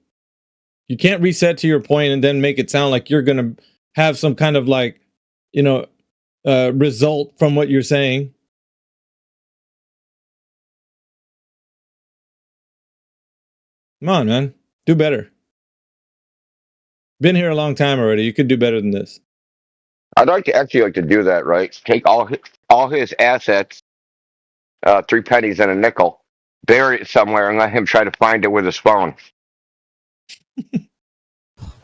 You can't reset to your point and then make it sound like you're going to have some kind of like, result from what you're saying. Come on, man. Do better. Been here a long time already. You could do better than this. I'd like to do that, right? Take all his assets, 3 pennies and a nickel, bury it somewhere, and let him try to find it with his phone.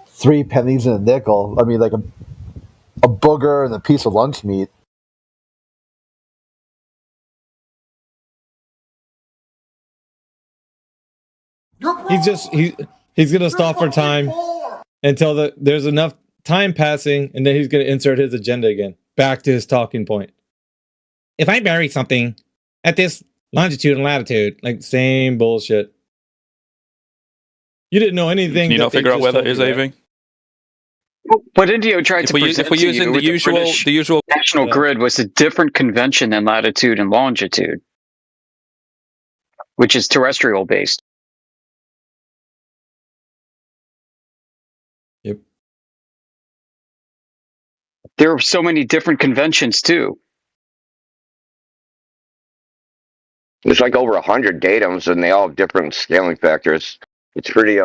3 pennies and a nickel. I mean, like a booger and a piece of lunch meat. He's gonna stop for time until there's enough time passing, and then he's gonna insert his agenda again. Back to his talking point. If I bury something at this longitude and latitude, like same bullshit. You didn't know anything. Can you not figure out where that is, AV? What Indio tried to present if we're using the usual national grid was a different convention than latitude and longitude, which is terrestrial based. Yep. There are so many different conventions too. There's like over 100 datums, and they all have different scaling factors. It's pretty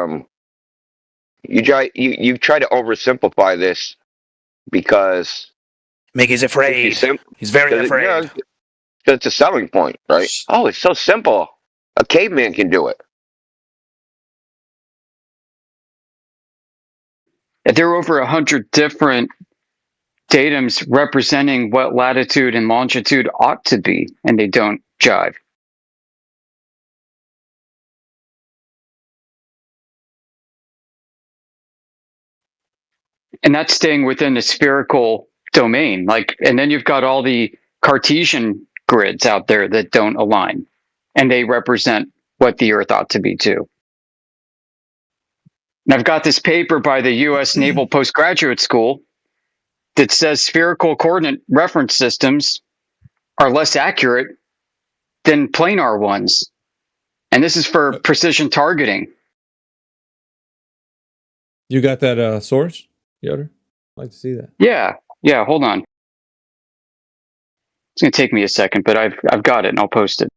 You try to oversimplify this because Mickey's afraid. He's very afraid. Because it's a selling point, right? Oh, it's so simple. A caveman can do it. There are over 100 different datums representing what latitude and longitude ought to be, and they don't jive. And that's staying within the spherical domain. And then you've got all the Cartesian grids out there that don't align, and they represent what the Earth ought to be too. And I've got this paper by the U.S. Naval Postgraduate School that says spherical coordinate reference systems are less accurate than planar ones. And this is for precision targeting. You got that source, Yoder? I'd like to see that. Yeah, hold on. It's going to take me a second, but I've got it and I'll post it.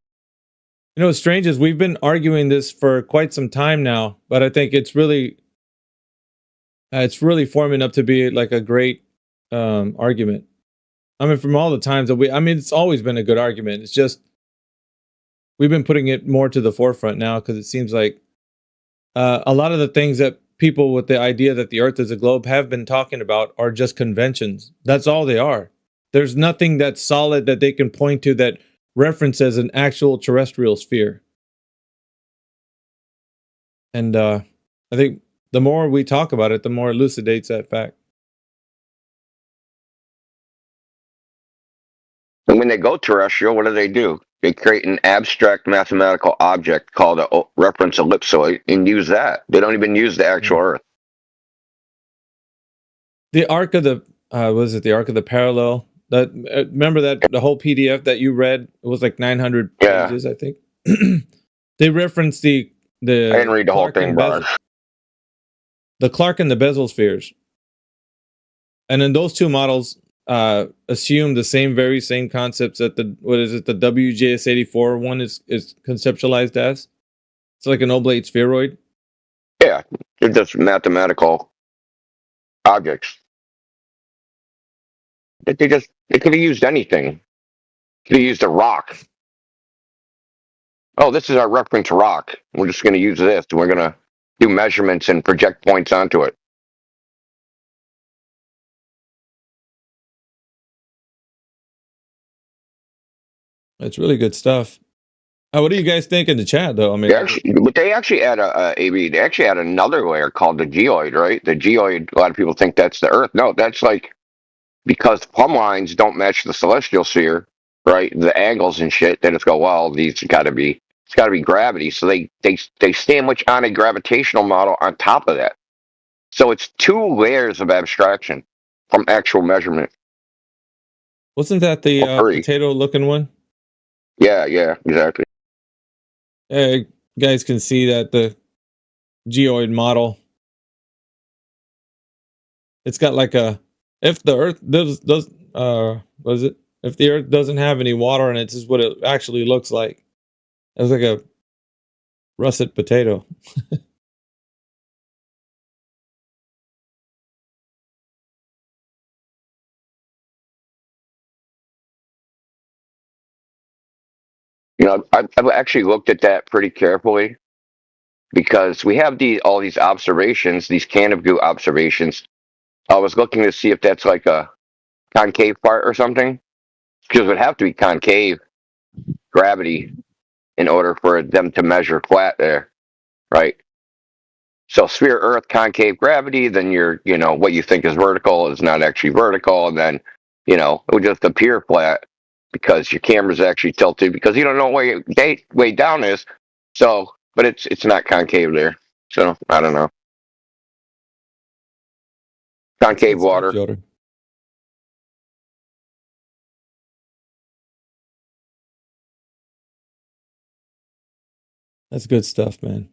You know what's strange is we've been arguing this for quite some time now, but I think it's really forming up to be like a great argument. I mean, from all the times that it's always been a good argument. It's just we've been putting it more to the forefront now because it seems like a lot of the things that people with the idea that the Earth is a globe have been talking about are just conventions. That's all they are. There's nothing that's solid that they can point to that references an actual terrestrial sphere. And I think the more we talk about it, the more it elucidates that fact. And when they go terrestrial, what do? They create an abstract mathematical object called a reference ellipsoid and use that. They don't even use the actual Earth. The arc of the the arc of the parallel? Remember that the whole PDF that you read? It was like 900 pages, I think. They referenced the I didn't read the whole thing, bro. The Clark and the Bezel spheres. And then those two models assume the very same concepts that the WJS84 one is conceptualized as. It's like an oblate spheroid. Yeah, they're just mathematical objects. They could have used anything. Could have used a rock. Oh, this is our reference rock. We're just going to use this, and we're going to do measurements and project points onto it. That's really good stuff. What do you guys think in the chat, though? I mean, they actually add They actually add another layer called the geoid, right? The geoid. A lot of people think that's the Earth. No, that's like because plumb lines don't match the celestial sphere, right? The angles and shit. They just go, well, it's got to be gravity. So they sandwich on a gravitational model on top of that. So it's two layers of abstraction from actual measurement. Wasn't that the potato-looking one? Yeah, exactly. You guys can see that the geoid model. It's got like if the Earth if the Earth doesn't have any water in it, this is what it actually looks like. It's like a russet potato. You know, I've actually looked at that pretty carefully because we have all these observations, these Canada observations. I was looking to see if that's like a concave part or something, because it would have to be concave gravity in order for them to measure flat there, right? So sphere Earth, concave gravity, then what you think is vertical is not actually vertical, and then it would just appear flat because your camera's actually tilted because you don't know where way down is. So, but it's not concave there. So I don't know. Concave water. That's good stuff, man.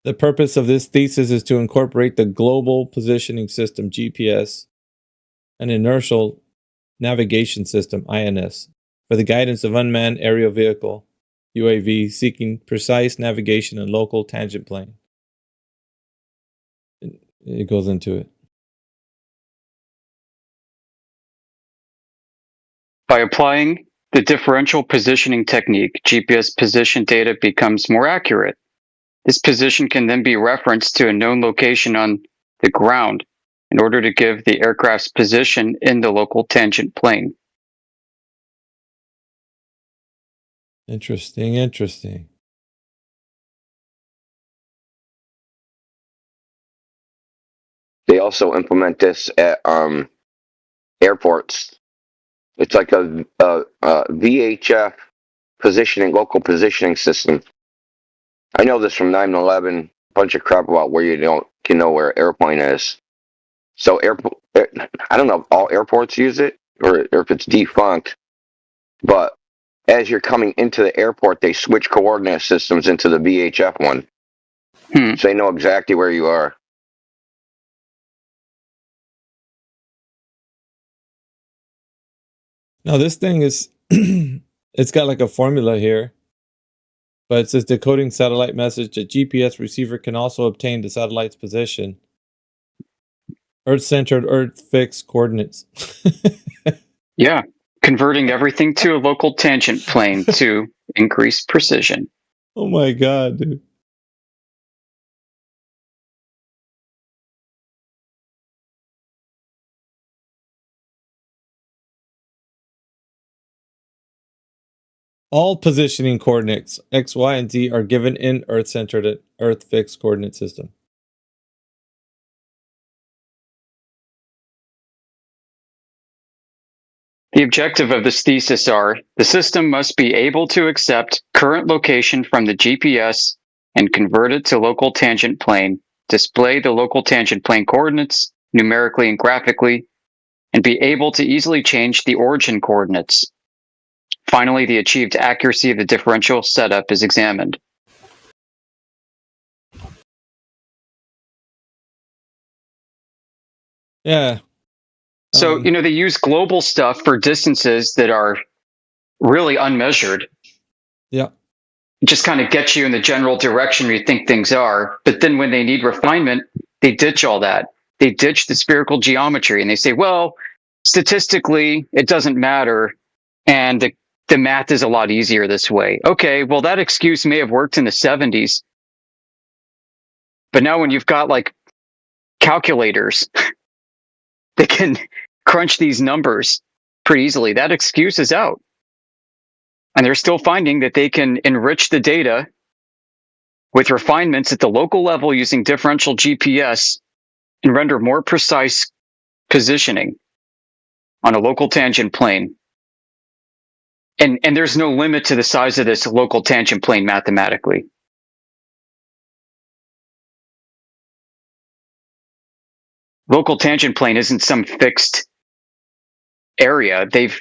The purpose of this thesis is to incorporate the Global Positioning System, GPS, and Inertial Navigation System, INS, for the guidance of unmanned aerial vehicle, UAV, seeking precise navigation in local tangent plane. It goes into it. By applying the differential positioning technique, GPS position data becomes more accurate. This position can then be referenced to a known location on the ground in order to give the aircraft's position in the local tangent plane. Interesting. They also implement this at airports. It's like a VHF local positioning system. I know this from 9/11. A bunch of crap about where you can know where an airplane is. So I don't know if all airports use it or if it's defunct, but as you're coming into the airport, they switch coordinate systems into the VHF one, so they know exactly where you are. Now this thing is, it's got like a formula here, but it says decoding satellite message. A GPS receiver can also obtain the satellite's position. Earth-centered, Earth-fixed coordinates. Yeah, converting everything to a local tangent plane to increase precision. Oh my god, dude. All positioning coordinates, X, Y, and Z, are given in Earth-centered and Earth-fixed coordinate system. The objective of this thesis are, the system must be able to accept current location from the GPS and convert it to local tangent plane, display the local tangent plane coordinates numerically and graphically, and be able to easily change the origin coordinates. Finally, the achieved accuracy of the differential setup is examined. Yeah. So, they use global stuff for distances that are really unmeasured. Yeah. Just kind of get you in the general direction where you think things are. But then when they need refinement, they ditch all that. They ditch the spherical geometry and they say, well, statistically, it doesn't matter. And the math is a lot easier this way. Okay, well, that excuse may have worked in the 70s. But now when you've got like calculators that can crunch these numbers pretty easily, that excuse is out. And they're still finding that they can enrich the data with refinements at the local level using differential GPS and render more precise positioning on a local tangent plane. And there's no limit to the size of this local tangent plane mathematically. Local tangent plane isn't some fixed area. It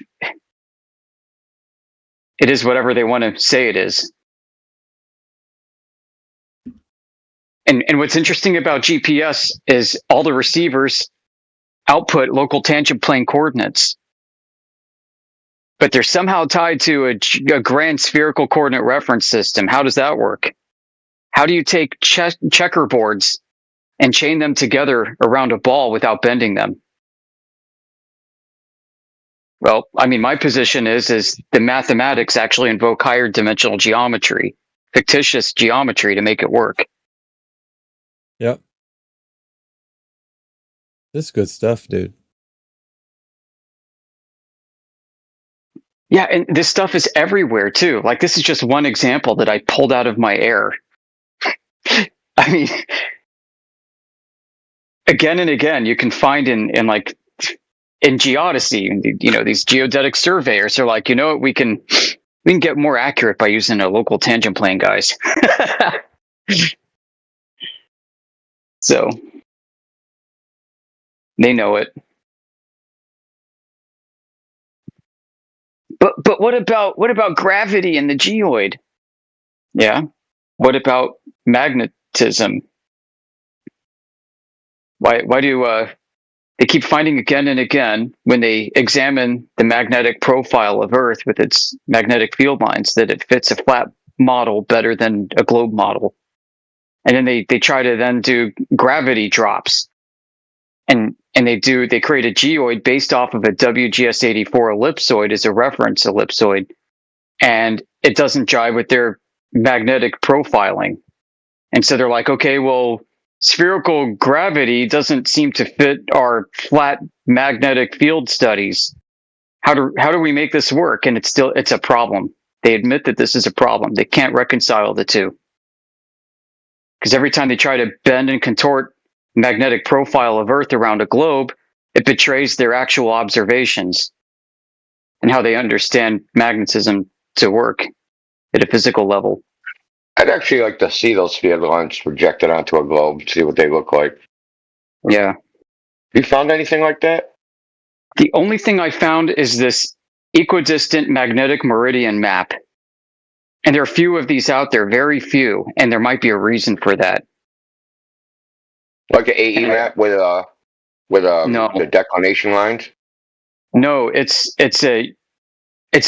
is whatever they want to say it is. And what's interesting about GPS is all the receivers output local tangent plane coordinates, but they're somehow tied to a grand spherical coordinate reference system. How does that work? How do you take checkerboards and chain them together around a ball without bending them? Well, I mean, my position is the mathematics actually invoke higher dimensional geometry, fictitious geometry to make it work. Yep. This is good stuff, dude. Yeah, and this stuff is everywhere too. Like, this is just one example that I pulled out of my air. I mean, again and again, you can find in Geodesy, these geodetic surveyors are like, we can get more accurate by using a local tangent plane, guys. So they know it. But what about gravity and the geoid? Yeah. What about magnetism. Why do they keep finding again and again when they examine the magnetic profile of Earth with its magnetic field lines that it fits a flat model better than a globe model? And then they try to then do gravity drops. And they create a geoid based off of a WGS84 ellipsoid as a reference ellipsoid. And it doesn't jive with their magnetic profiling. And so they're like, okay, well, spherical gravity doesn't seem to fit our flat magnetic field studies. How do we make this work? And it's a problem. They admit that this is a problem. They can't reconcile the two. Because every time they try to bend and contort magnetic profile of Earth around a globe, it betrays their actual observations and how they understand magnetism to work at a physical level. I'd actually like to see those field lines projected onto a globe, see what they look like. Yeah. You found anything like that? The only thing I found is this equidistant magnetic meridian map. And there are few of these out there, very few, and there might be a reason for that. Like an AE map with no. The declination lines? No, it's a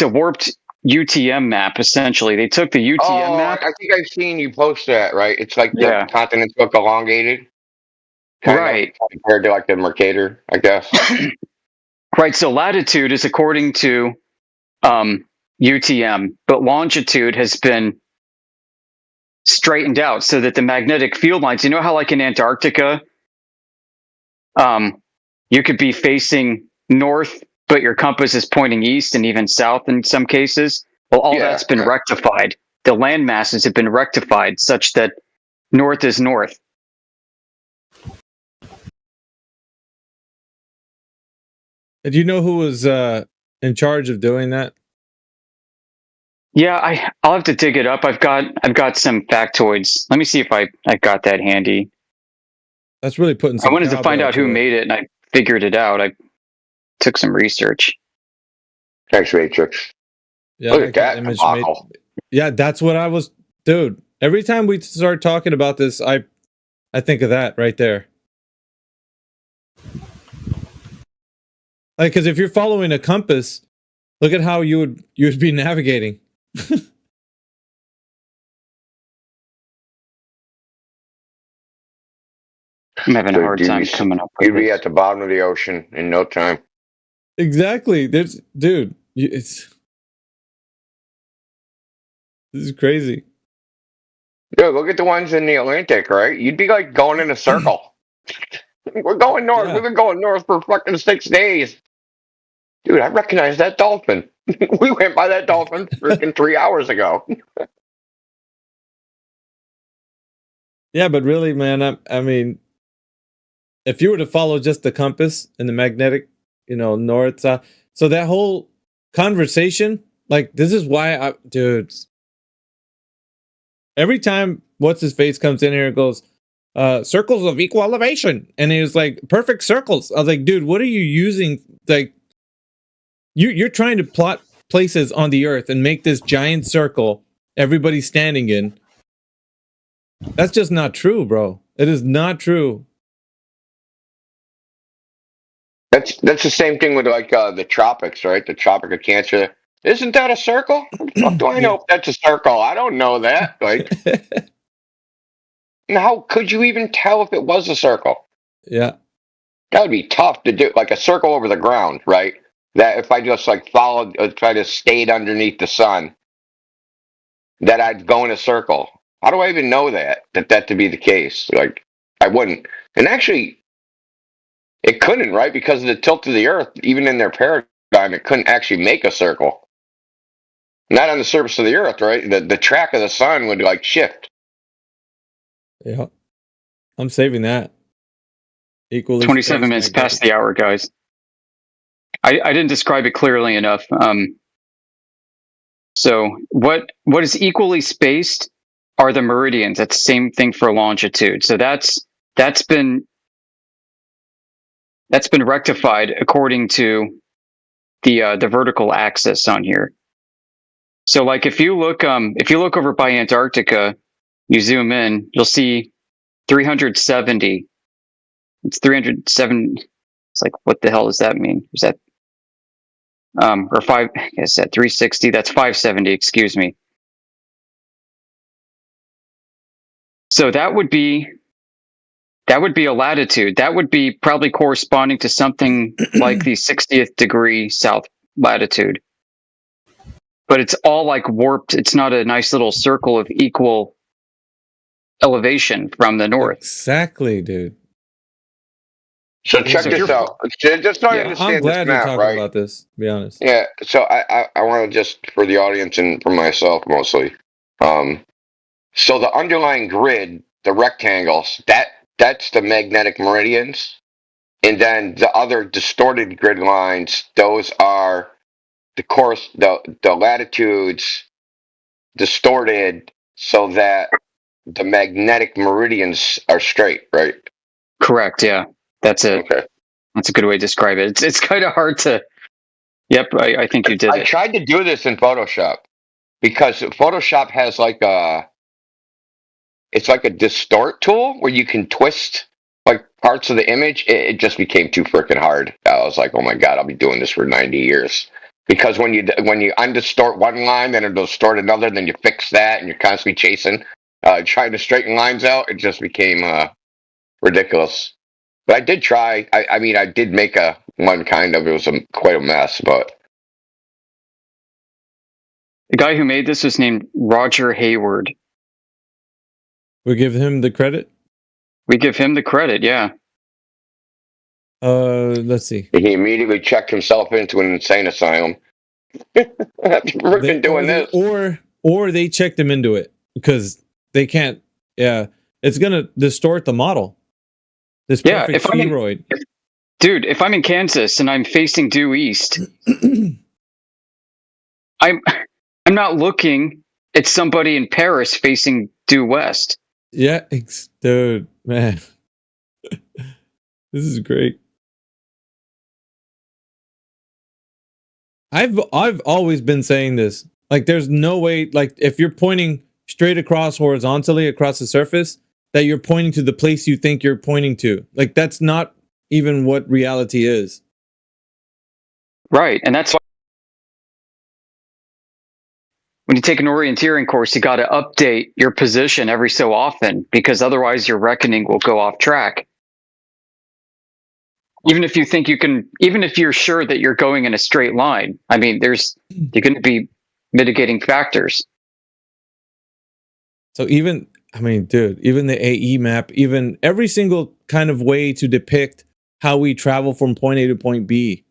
warped UTM map, essentially. They took the UTM map. I think I've seen you post that, right? It's like the continents look elongated. Right. Compared to like the Mercator, I guess. Right, so latitude is according to UTM, but longitude has been straightened out so that the magnetic field lines, you know how like in Antarctica, you could be facing north, but your compass is pointing east and even south in some cases? Well, all that's been rectified. The land masses have been rectified such that north is north. Do you know who was in charge of doing that? Yeah, I'll have to dig it up. I've got some factoids. Let me see if I got that handy. That's really putting some I wanted to find out who made it, and I figured it out. I took some research. Thanks, Matrix. Yeah, look at that image yeah, that's what I was... Dude, every time we start talking about this, I think of that right there. Like, because if you're following a compass, look at how you would be navigating. I'm having a hard time coming up with You'd be at the bottom of the ocean in no time. Exactly. This is crazy. Dude, look at the ones in the Atlantic, right? You'd be like going in a circle. We're going north. Yeah. We've been going north for fucking 6 days. Dude, I recognize that dolphin. We went by that dolphin freaking 3 hours ago. Yeah, but really, man, I mean, if you were to follow just the compass and the magnetic, north, south, so that whole conversation, like, this is why dude, every time What's-His-Face comes in here and goes, circles of equal elevation, and he was like, perfect circles. I was like, dude, what are you using? Like, you're trying to plot places on the earth and make this giant circle everybody's standing in. That's just not true, bro. It is not true. That's the same thing with like the tropics, right? The Tropic of Cancer. Isn't that a circle? What the fuck do I know if that's a circle? I don't know that. Like, how could you even tell if it was a circle? Yeah, that would be tough to do. Like a circle over the ground, right? That if I just like followed, try to stayed underneath the sun, that I'd go in a circle. How do I even know that to be the case? Like, I wouldn't. And actually, it couldn't, right? Because of the tilt of the Earth, even in their paradigm, it couldn't actually make a circle. Not on the surface of the Earth, right? The track of the sun would like shift. Yeah, I'm saving that. Equally 27 minutes past the hour, guys. I didn't describe it clearly enough. So what is equally spaced are the meridians. That's the same thing for longitude. So that's been rectified according to the vertical axis on here. So like if you look over by Antarctica, you zoom in, you'll see 370. It's 307. It's like, what the hell does that mean? Is that or 5? I guess that 360. That's 570. Excuse me. So that would be a latitude. That would be probably corresponding to something like the 60th degree south latitude. But it's all like warped. It's not a nice little circle of equal elevation from the north. Exactly, dude. So check this out. Just so I understand I'm glad this map, you're talking about this, to be honest. Yeah, so I want to just, for the audience and for myself mostly, so the underlying grid, the rectangles, that's the magnetic meridians, and then the other distorted grid lines, those are the latitudes distorted so that the magnetic meridians are straight, right? Correct, yeah. That's it. Okay. That's a good way to describe it. It's kind of hard to. Yep, I think you did. I tried to do this in Photoshop because Photoshop has it's like a distort tool where you can twist like parts of the image. It just became too freaking hard. I was like, oh my god, I'll be doing this for 90 years. Because when you undistort one line, then it'll distort another, then you fix that, and you're constantly chasing, trying to straighten lines out. It just became ridiculous. But I did try. I mean, I did make one kind of. It was quite a mess, but the guy who made this was named Roger Hayward. We give him the credit? We give him the credit, yeah. Let's see. He immediately checked himself into an insane asylum. After freaking doing this. Or they checked him into it because they can't. Yeah, it's gonna distort the model. This perfect spheroid. Dude, if I'm in Kansas and I'm facing due east, I'm not looking at somebody in Paris facing due west. Yeah, dude, man, this is great. I've always been saying this. Like, there's no way. Like, if you're pointing straight across horizontally across the surface, that you're pointing to the place you think you're pointing to. Like, that's not even what reality is. Right, and that's why when you take an orienteering course, you got to update your position every so often, because otherwise your reckoning will go off track. Even if you think you can, even if you're sure that you're going in a straight line, I mean, you're going to be mitigating factors. So even the AE map, even every single kind of way to depict how we travel from point A to point B,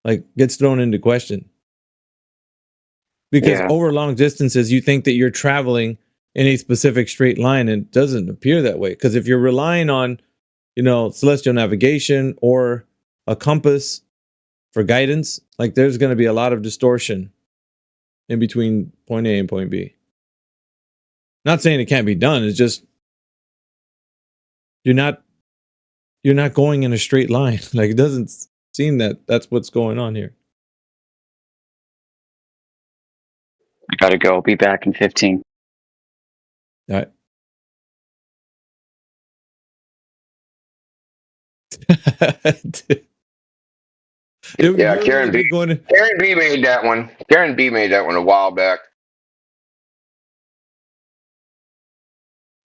like, gets thrown into question. Because over long distances, you think that you're traveling in a specific straight line, and it doesn't appear that way. Because if you're relying on, celestial navigation or a compass for guidance, like, there's going to be a lot of distortion in between point A and point B. Not saying it can't be done. It's just you're not going in a straight line. Like, it doesn't seem that that's what's going on here. I gotta go. I'll be back in 15. All right. Yeah, Karen B. Karen B made that one. Karen B made that one a while back.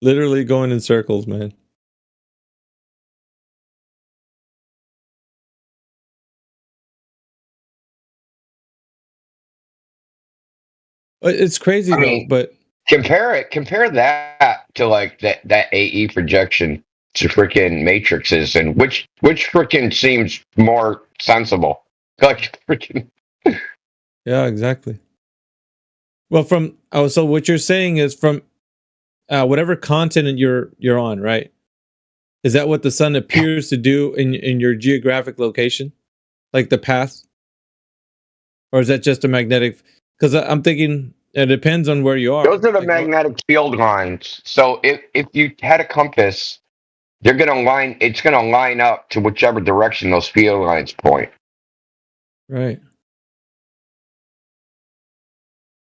Literally going in circles, man. It's crazy, but compare that to like that AE projection to freaking matrices, and which freaking seems more sensible? Like freaking. Yeah, exactly. Well, so what you're saying is from whatever continent you're on, right? Is that what the sun appears to do in your geographic location, like the path, or is that just a magnetic? Because I'm thinking it depends on where you are. Those are the magnetic field lines. So if you had a compass, it's gonna line up to whichever direction those field lines point. Right.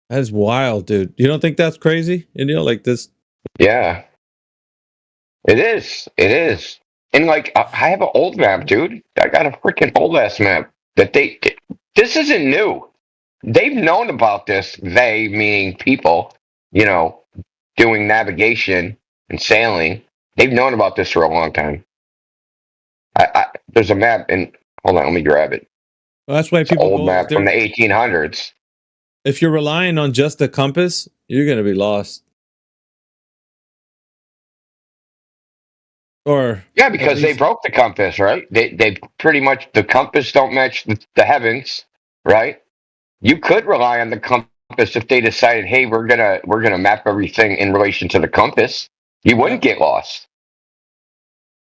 That is wild, dude. You don't think that's crazy? Like this? Yeah. It is. It is. And like, I have an old map, dude. I got a freaking old ass map that this isn't new. They've known about this. They, meaning people, doing navigation and sailing. They've known about this for a long time. There's a map, and hold on, let me grab it. Well, that's why people old map from the 1800s. If you're relying on just the compass, you're going to be lost. Or yeah, because they broke the compass, right? They pretty much, the compass don't match the heavens, right? You could rely on the compass if they decided, hey, we're gonna map everything in relation to the compass. You wouldn't get lost.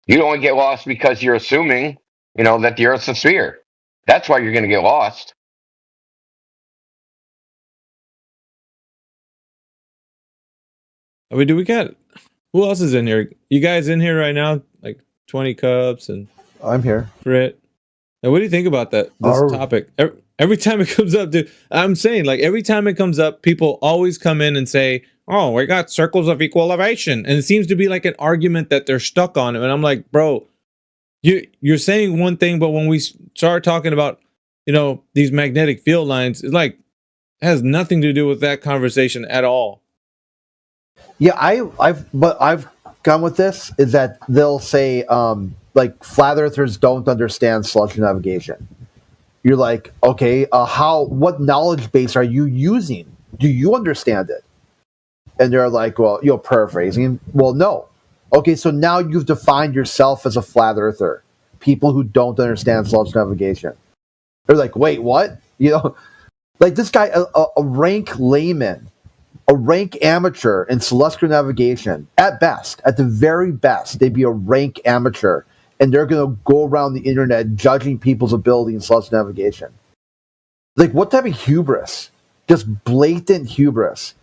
You'd only get lost because you're assuming, that the Earth's a sphere. That's why you're gonna get lost. I mean, do we got who else is in here? You guys in here right now? Like 20 Cubs and I'm here. Frit. And what do you think about this topic? Every time it comes up, dude, I'm saying, like, every time it comes up, people always come in and say, oh, we got circles of equal elevation. And it seems to be like an argument that they're stuck on. And I'm like, bro, you're saying one thing, but when we start talking about, these magnetic field lines, it's like, it has nothing to do with that conversation at all. Yeah, I've gone with this is that they'll say like flat earthers don't understand celestial navigation. You're like, okay, what knowledge base are you using? Do you understand it? And they're like, well, paraphrasing. Well, no. Okay, so now you've defined yourself as a flat earther. People who don't understand celestial navigation. They're like, wait, what? Like this guy, a rank layman, a rank amateur in celestial navigation, at the very best, they'd be a rank amateur, and they're going to go around the internet judging people's ability in celestial navigation. Like, what type of hubris? Just blatant hubris.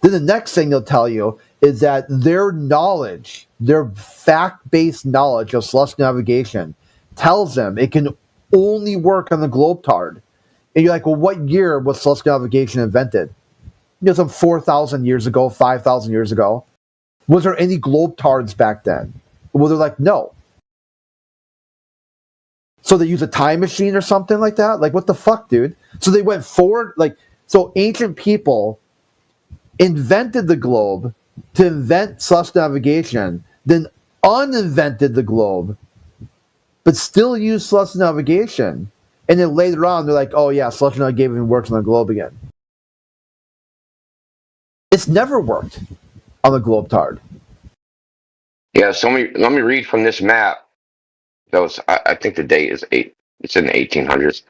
Then the next thing they'll tell you is that their knowledge, their fact-based knowledge of celestial navigation, tells them it can only work on the Globetard. And you're like, well, what year was celestial navigation invented? Some 4,000 years ago, 5,000 years ago. Was there any Globetards back then? Well, they're like, no. So they use a time machine or something like that? Like, what the fuck, dude? So they went forward, so ancient people invented the globe to invent celestial navigation, then uninvented the globe, but still used celestial navigation. And then later on, they're like, oh yeah, celestial navigation works on the globe again. It's never worked on the Globetard. Yeah, so let me read from this map. I think the date is it's in the 1800s. It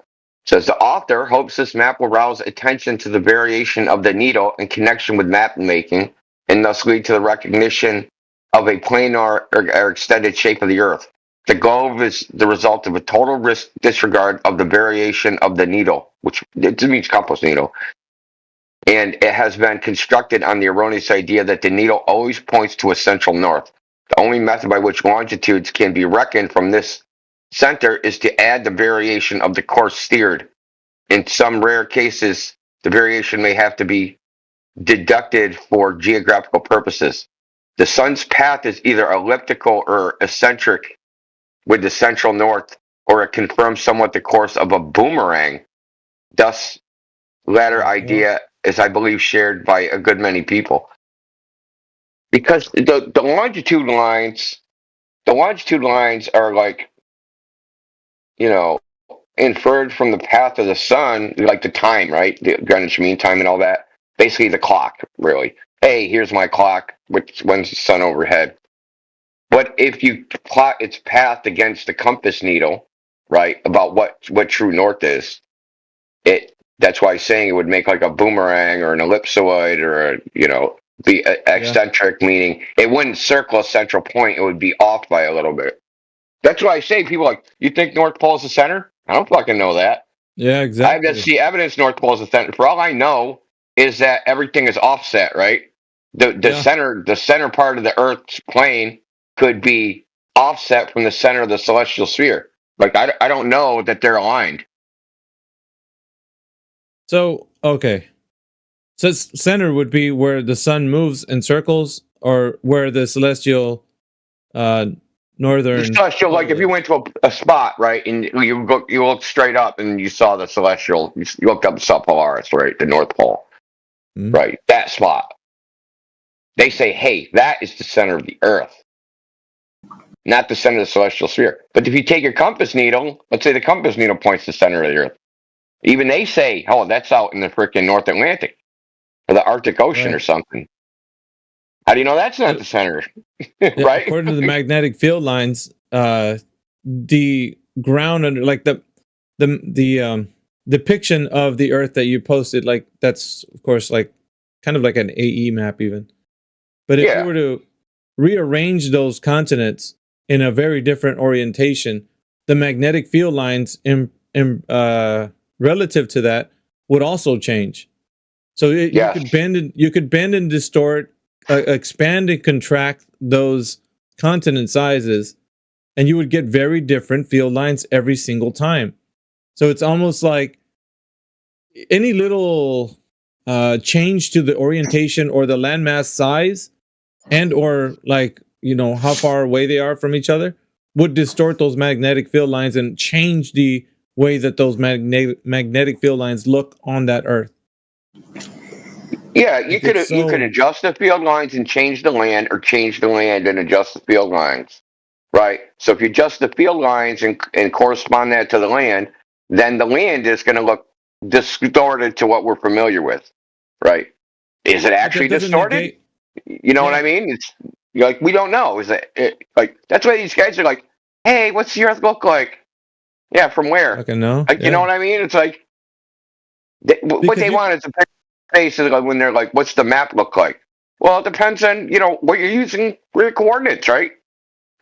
says the author hopes this map will rouse attention to the variation of the needle in connection with map making, and thus lead to the recognition of a planar or extended shape of the Earth. The globe is the result of a total disregard of the variation of the needle, which it means compass needle. And it has been constructed on the erroneous idea that the needle always points to a central north. The only method by which longitudes can be reckoned from this center is to add the variation of the course steered. In some rare cases, the variation may have to be deducted for geographical purposes. The sun's path is either elliptical or eccentric with the central north, or it confirms somewhat the course of a boomerang. Thus, latter idea is, I believe, shared by a good many people. Because the longitude lines are like, inferred from the path of the sun, like the time, right? The Greenwich Mean Time and all that. Basically the clock, really. Hey, here's my clock, when's the sun overhead. But if you plot its path against the compass needle, right, about what true north is, that's why saying it would make like a boomerang or an ellipsoid or the eccentric, meaning it wouldn't circle a central point, it would be off by a little bit. That's why I say people like, you think North Pole is the center? I don't fucking know that. Yeah, exactly. I have to see evidence North Pole is the center. For all I know is that everything is offset, right? The center part of the Earth's plane could be offset from the center of the celestial sphere. Like I don't know that they're aligned. So, okay. So center would be where the sun moves in circles, or where the celestial northern. The celestial, like if you went to a spot, right, and you look straight up and you saw the celestial, you looked up the Polaris, right, the North Pole, right, that spot. They say, hey, that is the center of the Earth, not the center of the celestial sphere. But if you take your compass needle, let's say the compass needle points to the center of the Earth, even they say, oh, that's out in the freaking North Atlantic or the Arctic Ocean or something. How do you know that's not the center? Right? According to the magnetic field lines, the ground under, like the depiction of the Earth that you posted, like that's of course like kind of like an AE map even. But if you were to rearrange those continents in a very different orientation, the magnetic field lines relative to that would also change. So you could bend and distort, expand and contract those continent sizes, and you would get very different field lines every single time. So it's almost like any little change to the orientation or the landmass size, and or like, you know, how far away they are from each other, would distort those magnetic field lines and change the way that those magnetic field lines look on that Earth. Yeah, you could adjust the field lines and change the land, or change the land and adjust the field lines, right? So if you adjust the field lines and correspond that to the land, then the land is going to look distorted to what we're familiar with, right? Is it actually distorted? You know what I mean? It's like, we don't know. Is it like, that's why these guys are like, hey, what's the Earth look like? Yeah, from where? I know. Like, you know what I mean? It's like, what they want is a basically like when they're like, what's the map look like? Well, it depends on, you know, what you're using for your coordinates, right?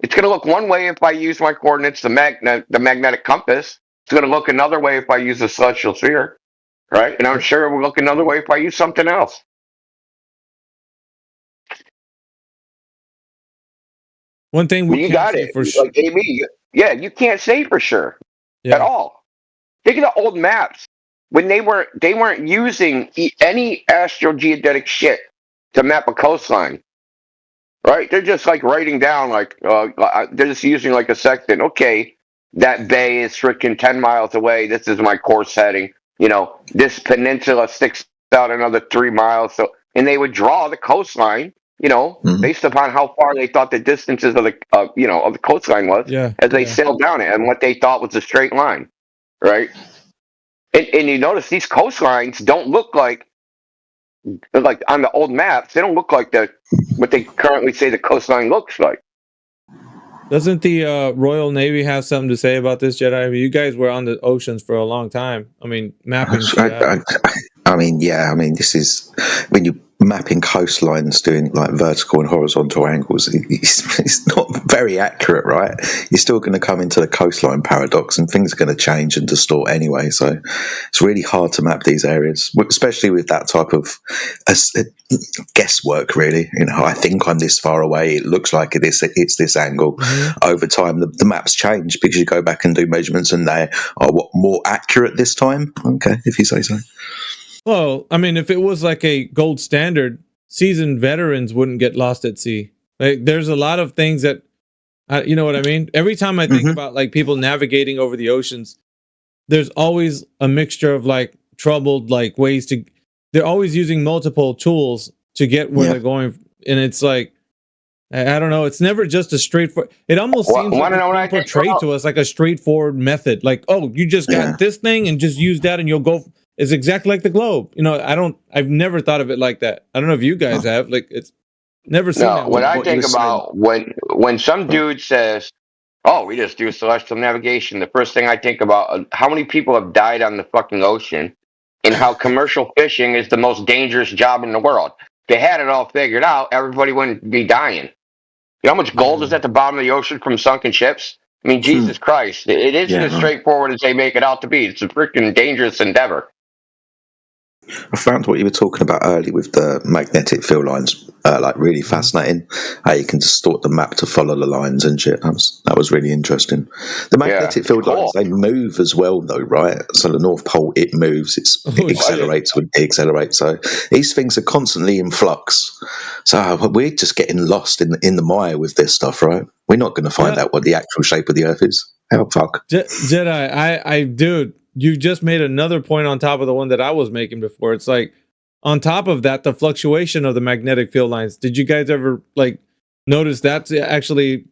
It's going to look one way if I use my coordinates, the magnetic compass. It's going to look another way if I use the celestial sphere, right? And I'm sure it will look another way if I use something else. One thing you got it for sure. Like AB, you can't say for sure at all. Think of the old maps when they weren't using any astrogeodetic shit to map a coastline, right? They're just like writing down like they're just using like a section. Okay, that bay is freaking 10 miles away. This is my course heading. You know, this peninsula sticks out another 3 miles. So, and they would draw the coastline, you know, based upon how far they thought the distances of the of the coastline was as they sailed down it, and what they thought was a straight line, right? And you notice these coastlines don't look like on the old maps. They don't look like what they currently say the coastline looks like. Doesn't the Royal Navy have something to say about this, Jedi? I mean, you guys were on the oceans for a long time. I mean, mapping. This is when you're mapping coastlines, doing like vertical and horizontal angles. It's not very accurate, right? You're still going to come into the coastline paradox, and things are going to change and distort anyway. So it's really hard to map these areas, especially with that type of guesswork. Really, you know, I think I'm this far away. It looks like it's this angle. Over time, the maps change because you go back and do measurements, and they are more accurate this time. Okay, if you say so. Well, I mean, if it was like a gold standard, seasoned veterans wouldn't get lost at sea. Like, there's a lot of things that, you know what I mean? Every time I think about like people navigating over the oceans, there's always a mixture of like troubled like ways to. They're always using multiple tools to get where they're going, and it's like, I don't know. It's never just a straightforward. It almost seems like it's portrayed to us like a straightforward method. Like, oh, you just got this thing and just use that, and you'll go. It's exactly like the globe. You know, I've never thought of it like that. I don't know if you guys have. Like, it's never seen that. What I think about when some dude says, "Oh, we just do celestial navigation," the first thing I think about how many people have died on the fucking ocean, and how commercial fishing is the most dangerous job in the world. If they had it all figured out, everybody wouldn't be dying. You know how much gold is at the bottom of the ocean from sunken ships? I mean, Jesus Christ, it isn't as straightforward as they make it out to be. It's a freaking dangerous endeavor. I found what you were talking about earlier with the magnetic field lines like really fascinating. How you can distort the map to follow the lines and shit. That was really interesting. The magnetic field lines, they move as well, though, right? So the North Pole, it moves. It accelerates when it deaccelerates. So these things are constantly in flux. So we're just getting lost in the mire with this stuff, right? We're not going to find out what the actual shape of the Earth is. How fuck? Jedi, dude, you just made another point on top of the one that I was making before. It's like, on top of that, the fluctuation of the magnetic field lines. Did you guys ever notice that's actually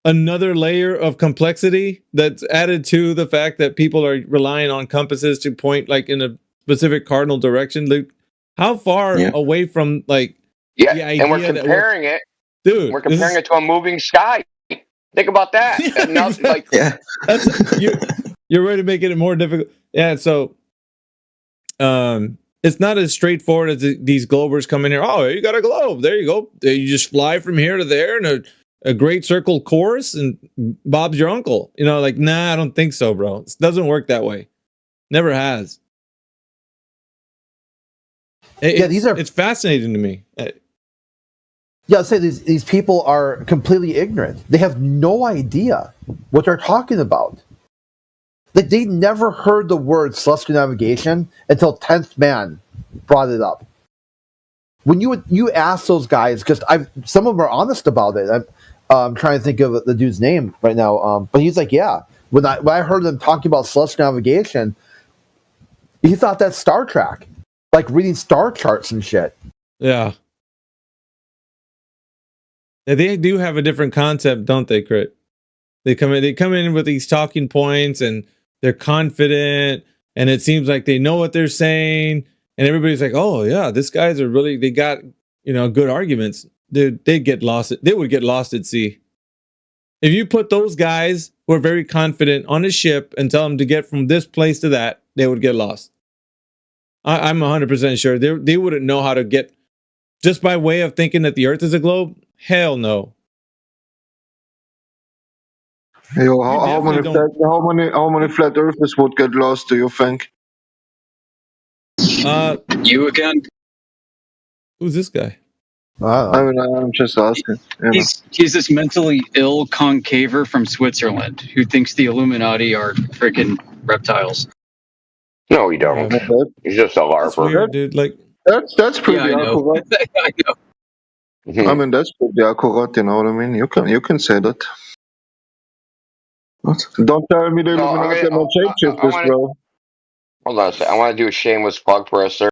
another layer of complexity that's added to the fact that people are relying on compasses to point in a specific cardinal direction? How far away from the idea and we're comparing it, dude? We're comparing it to a moving sky. Think about that. You're ready to make it more difficult. Yeah, so it's not as straightforward as these globers come in here. Oh, you got a globe. There you go. You just fly from here to there in a great circle course, and Bob's your uncle. Nah, I don't think so, bro. It doesn't work that way. Never has. It's fascinating to me. Yeah, I'd say these people are completely ignorant. They have no idea what they're talking about. They never heard the word celestial navigation until 10th Man brought it up. When you ask those guys, because some of them are honest about it. I'm trying to think of the dude's name right now, but he's like, yeah. When I heard them talking about celestial navigation, he thought that's Star Trek, like reading star charts and shit. Yeah. They do have a different concept, don't they, Crit? They come in with these talking points, and they're confident, and it seems like they know what they're saying, and everybody's like, "Oh yeah, these guys are really, they got good arguments." Dude, they would get lost at sea. If you put those guys who are very confident on a ship and tell them to get from this place to that, they would get lost. I'm 100% sure they wouldn't know how to get just by way of thinking that the Earth is a globe. Hell no. Yo, how many flat earthers would get lost, do you think? You again? Who's this guy? I'm just asking. He's this mentally ill concaver from Switzerland who thinks the Illuminati are freaking reptiles. No, he don't. He's just a LARPer. That's weird, dude. That's pretty accurate. I know. I mean, that's pretty accurate. You know what I mean? You can say that. What? Don't tell me the Illuminati are not shapeshifters, bro. Hold on a second. I want to do a shameless plug for us, sir.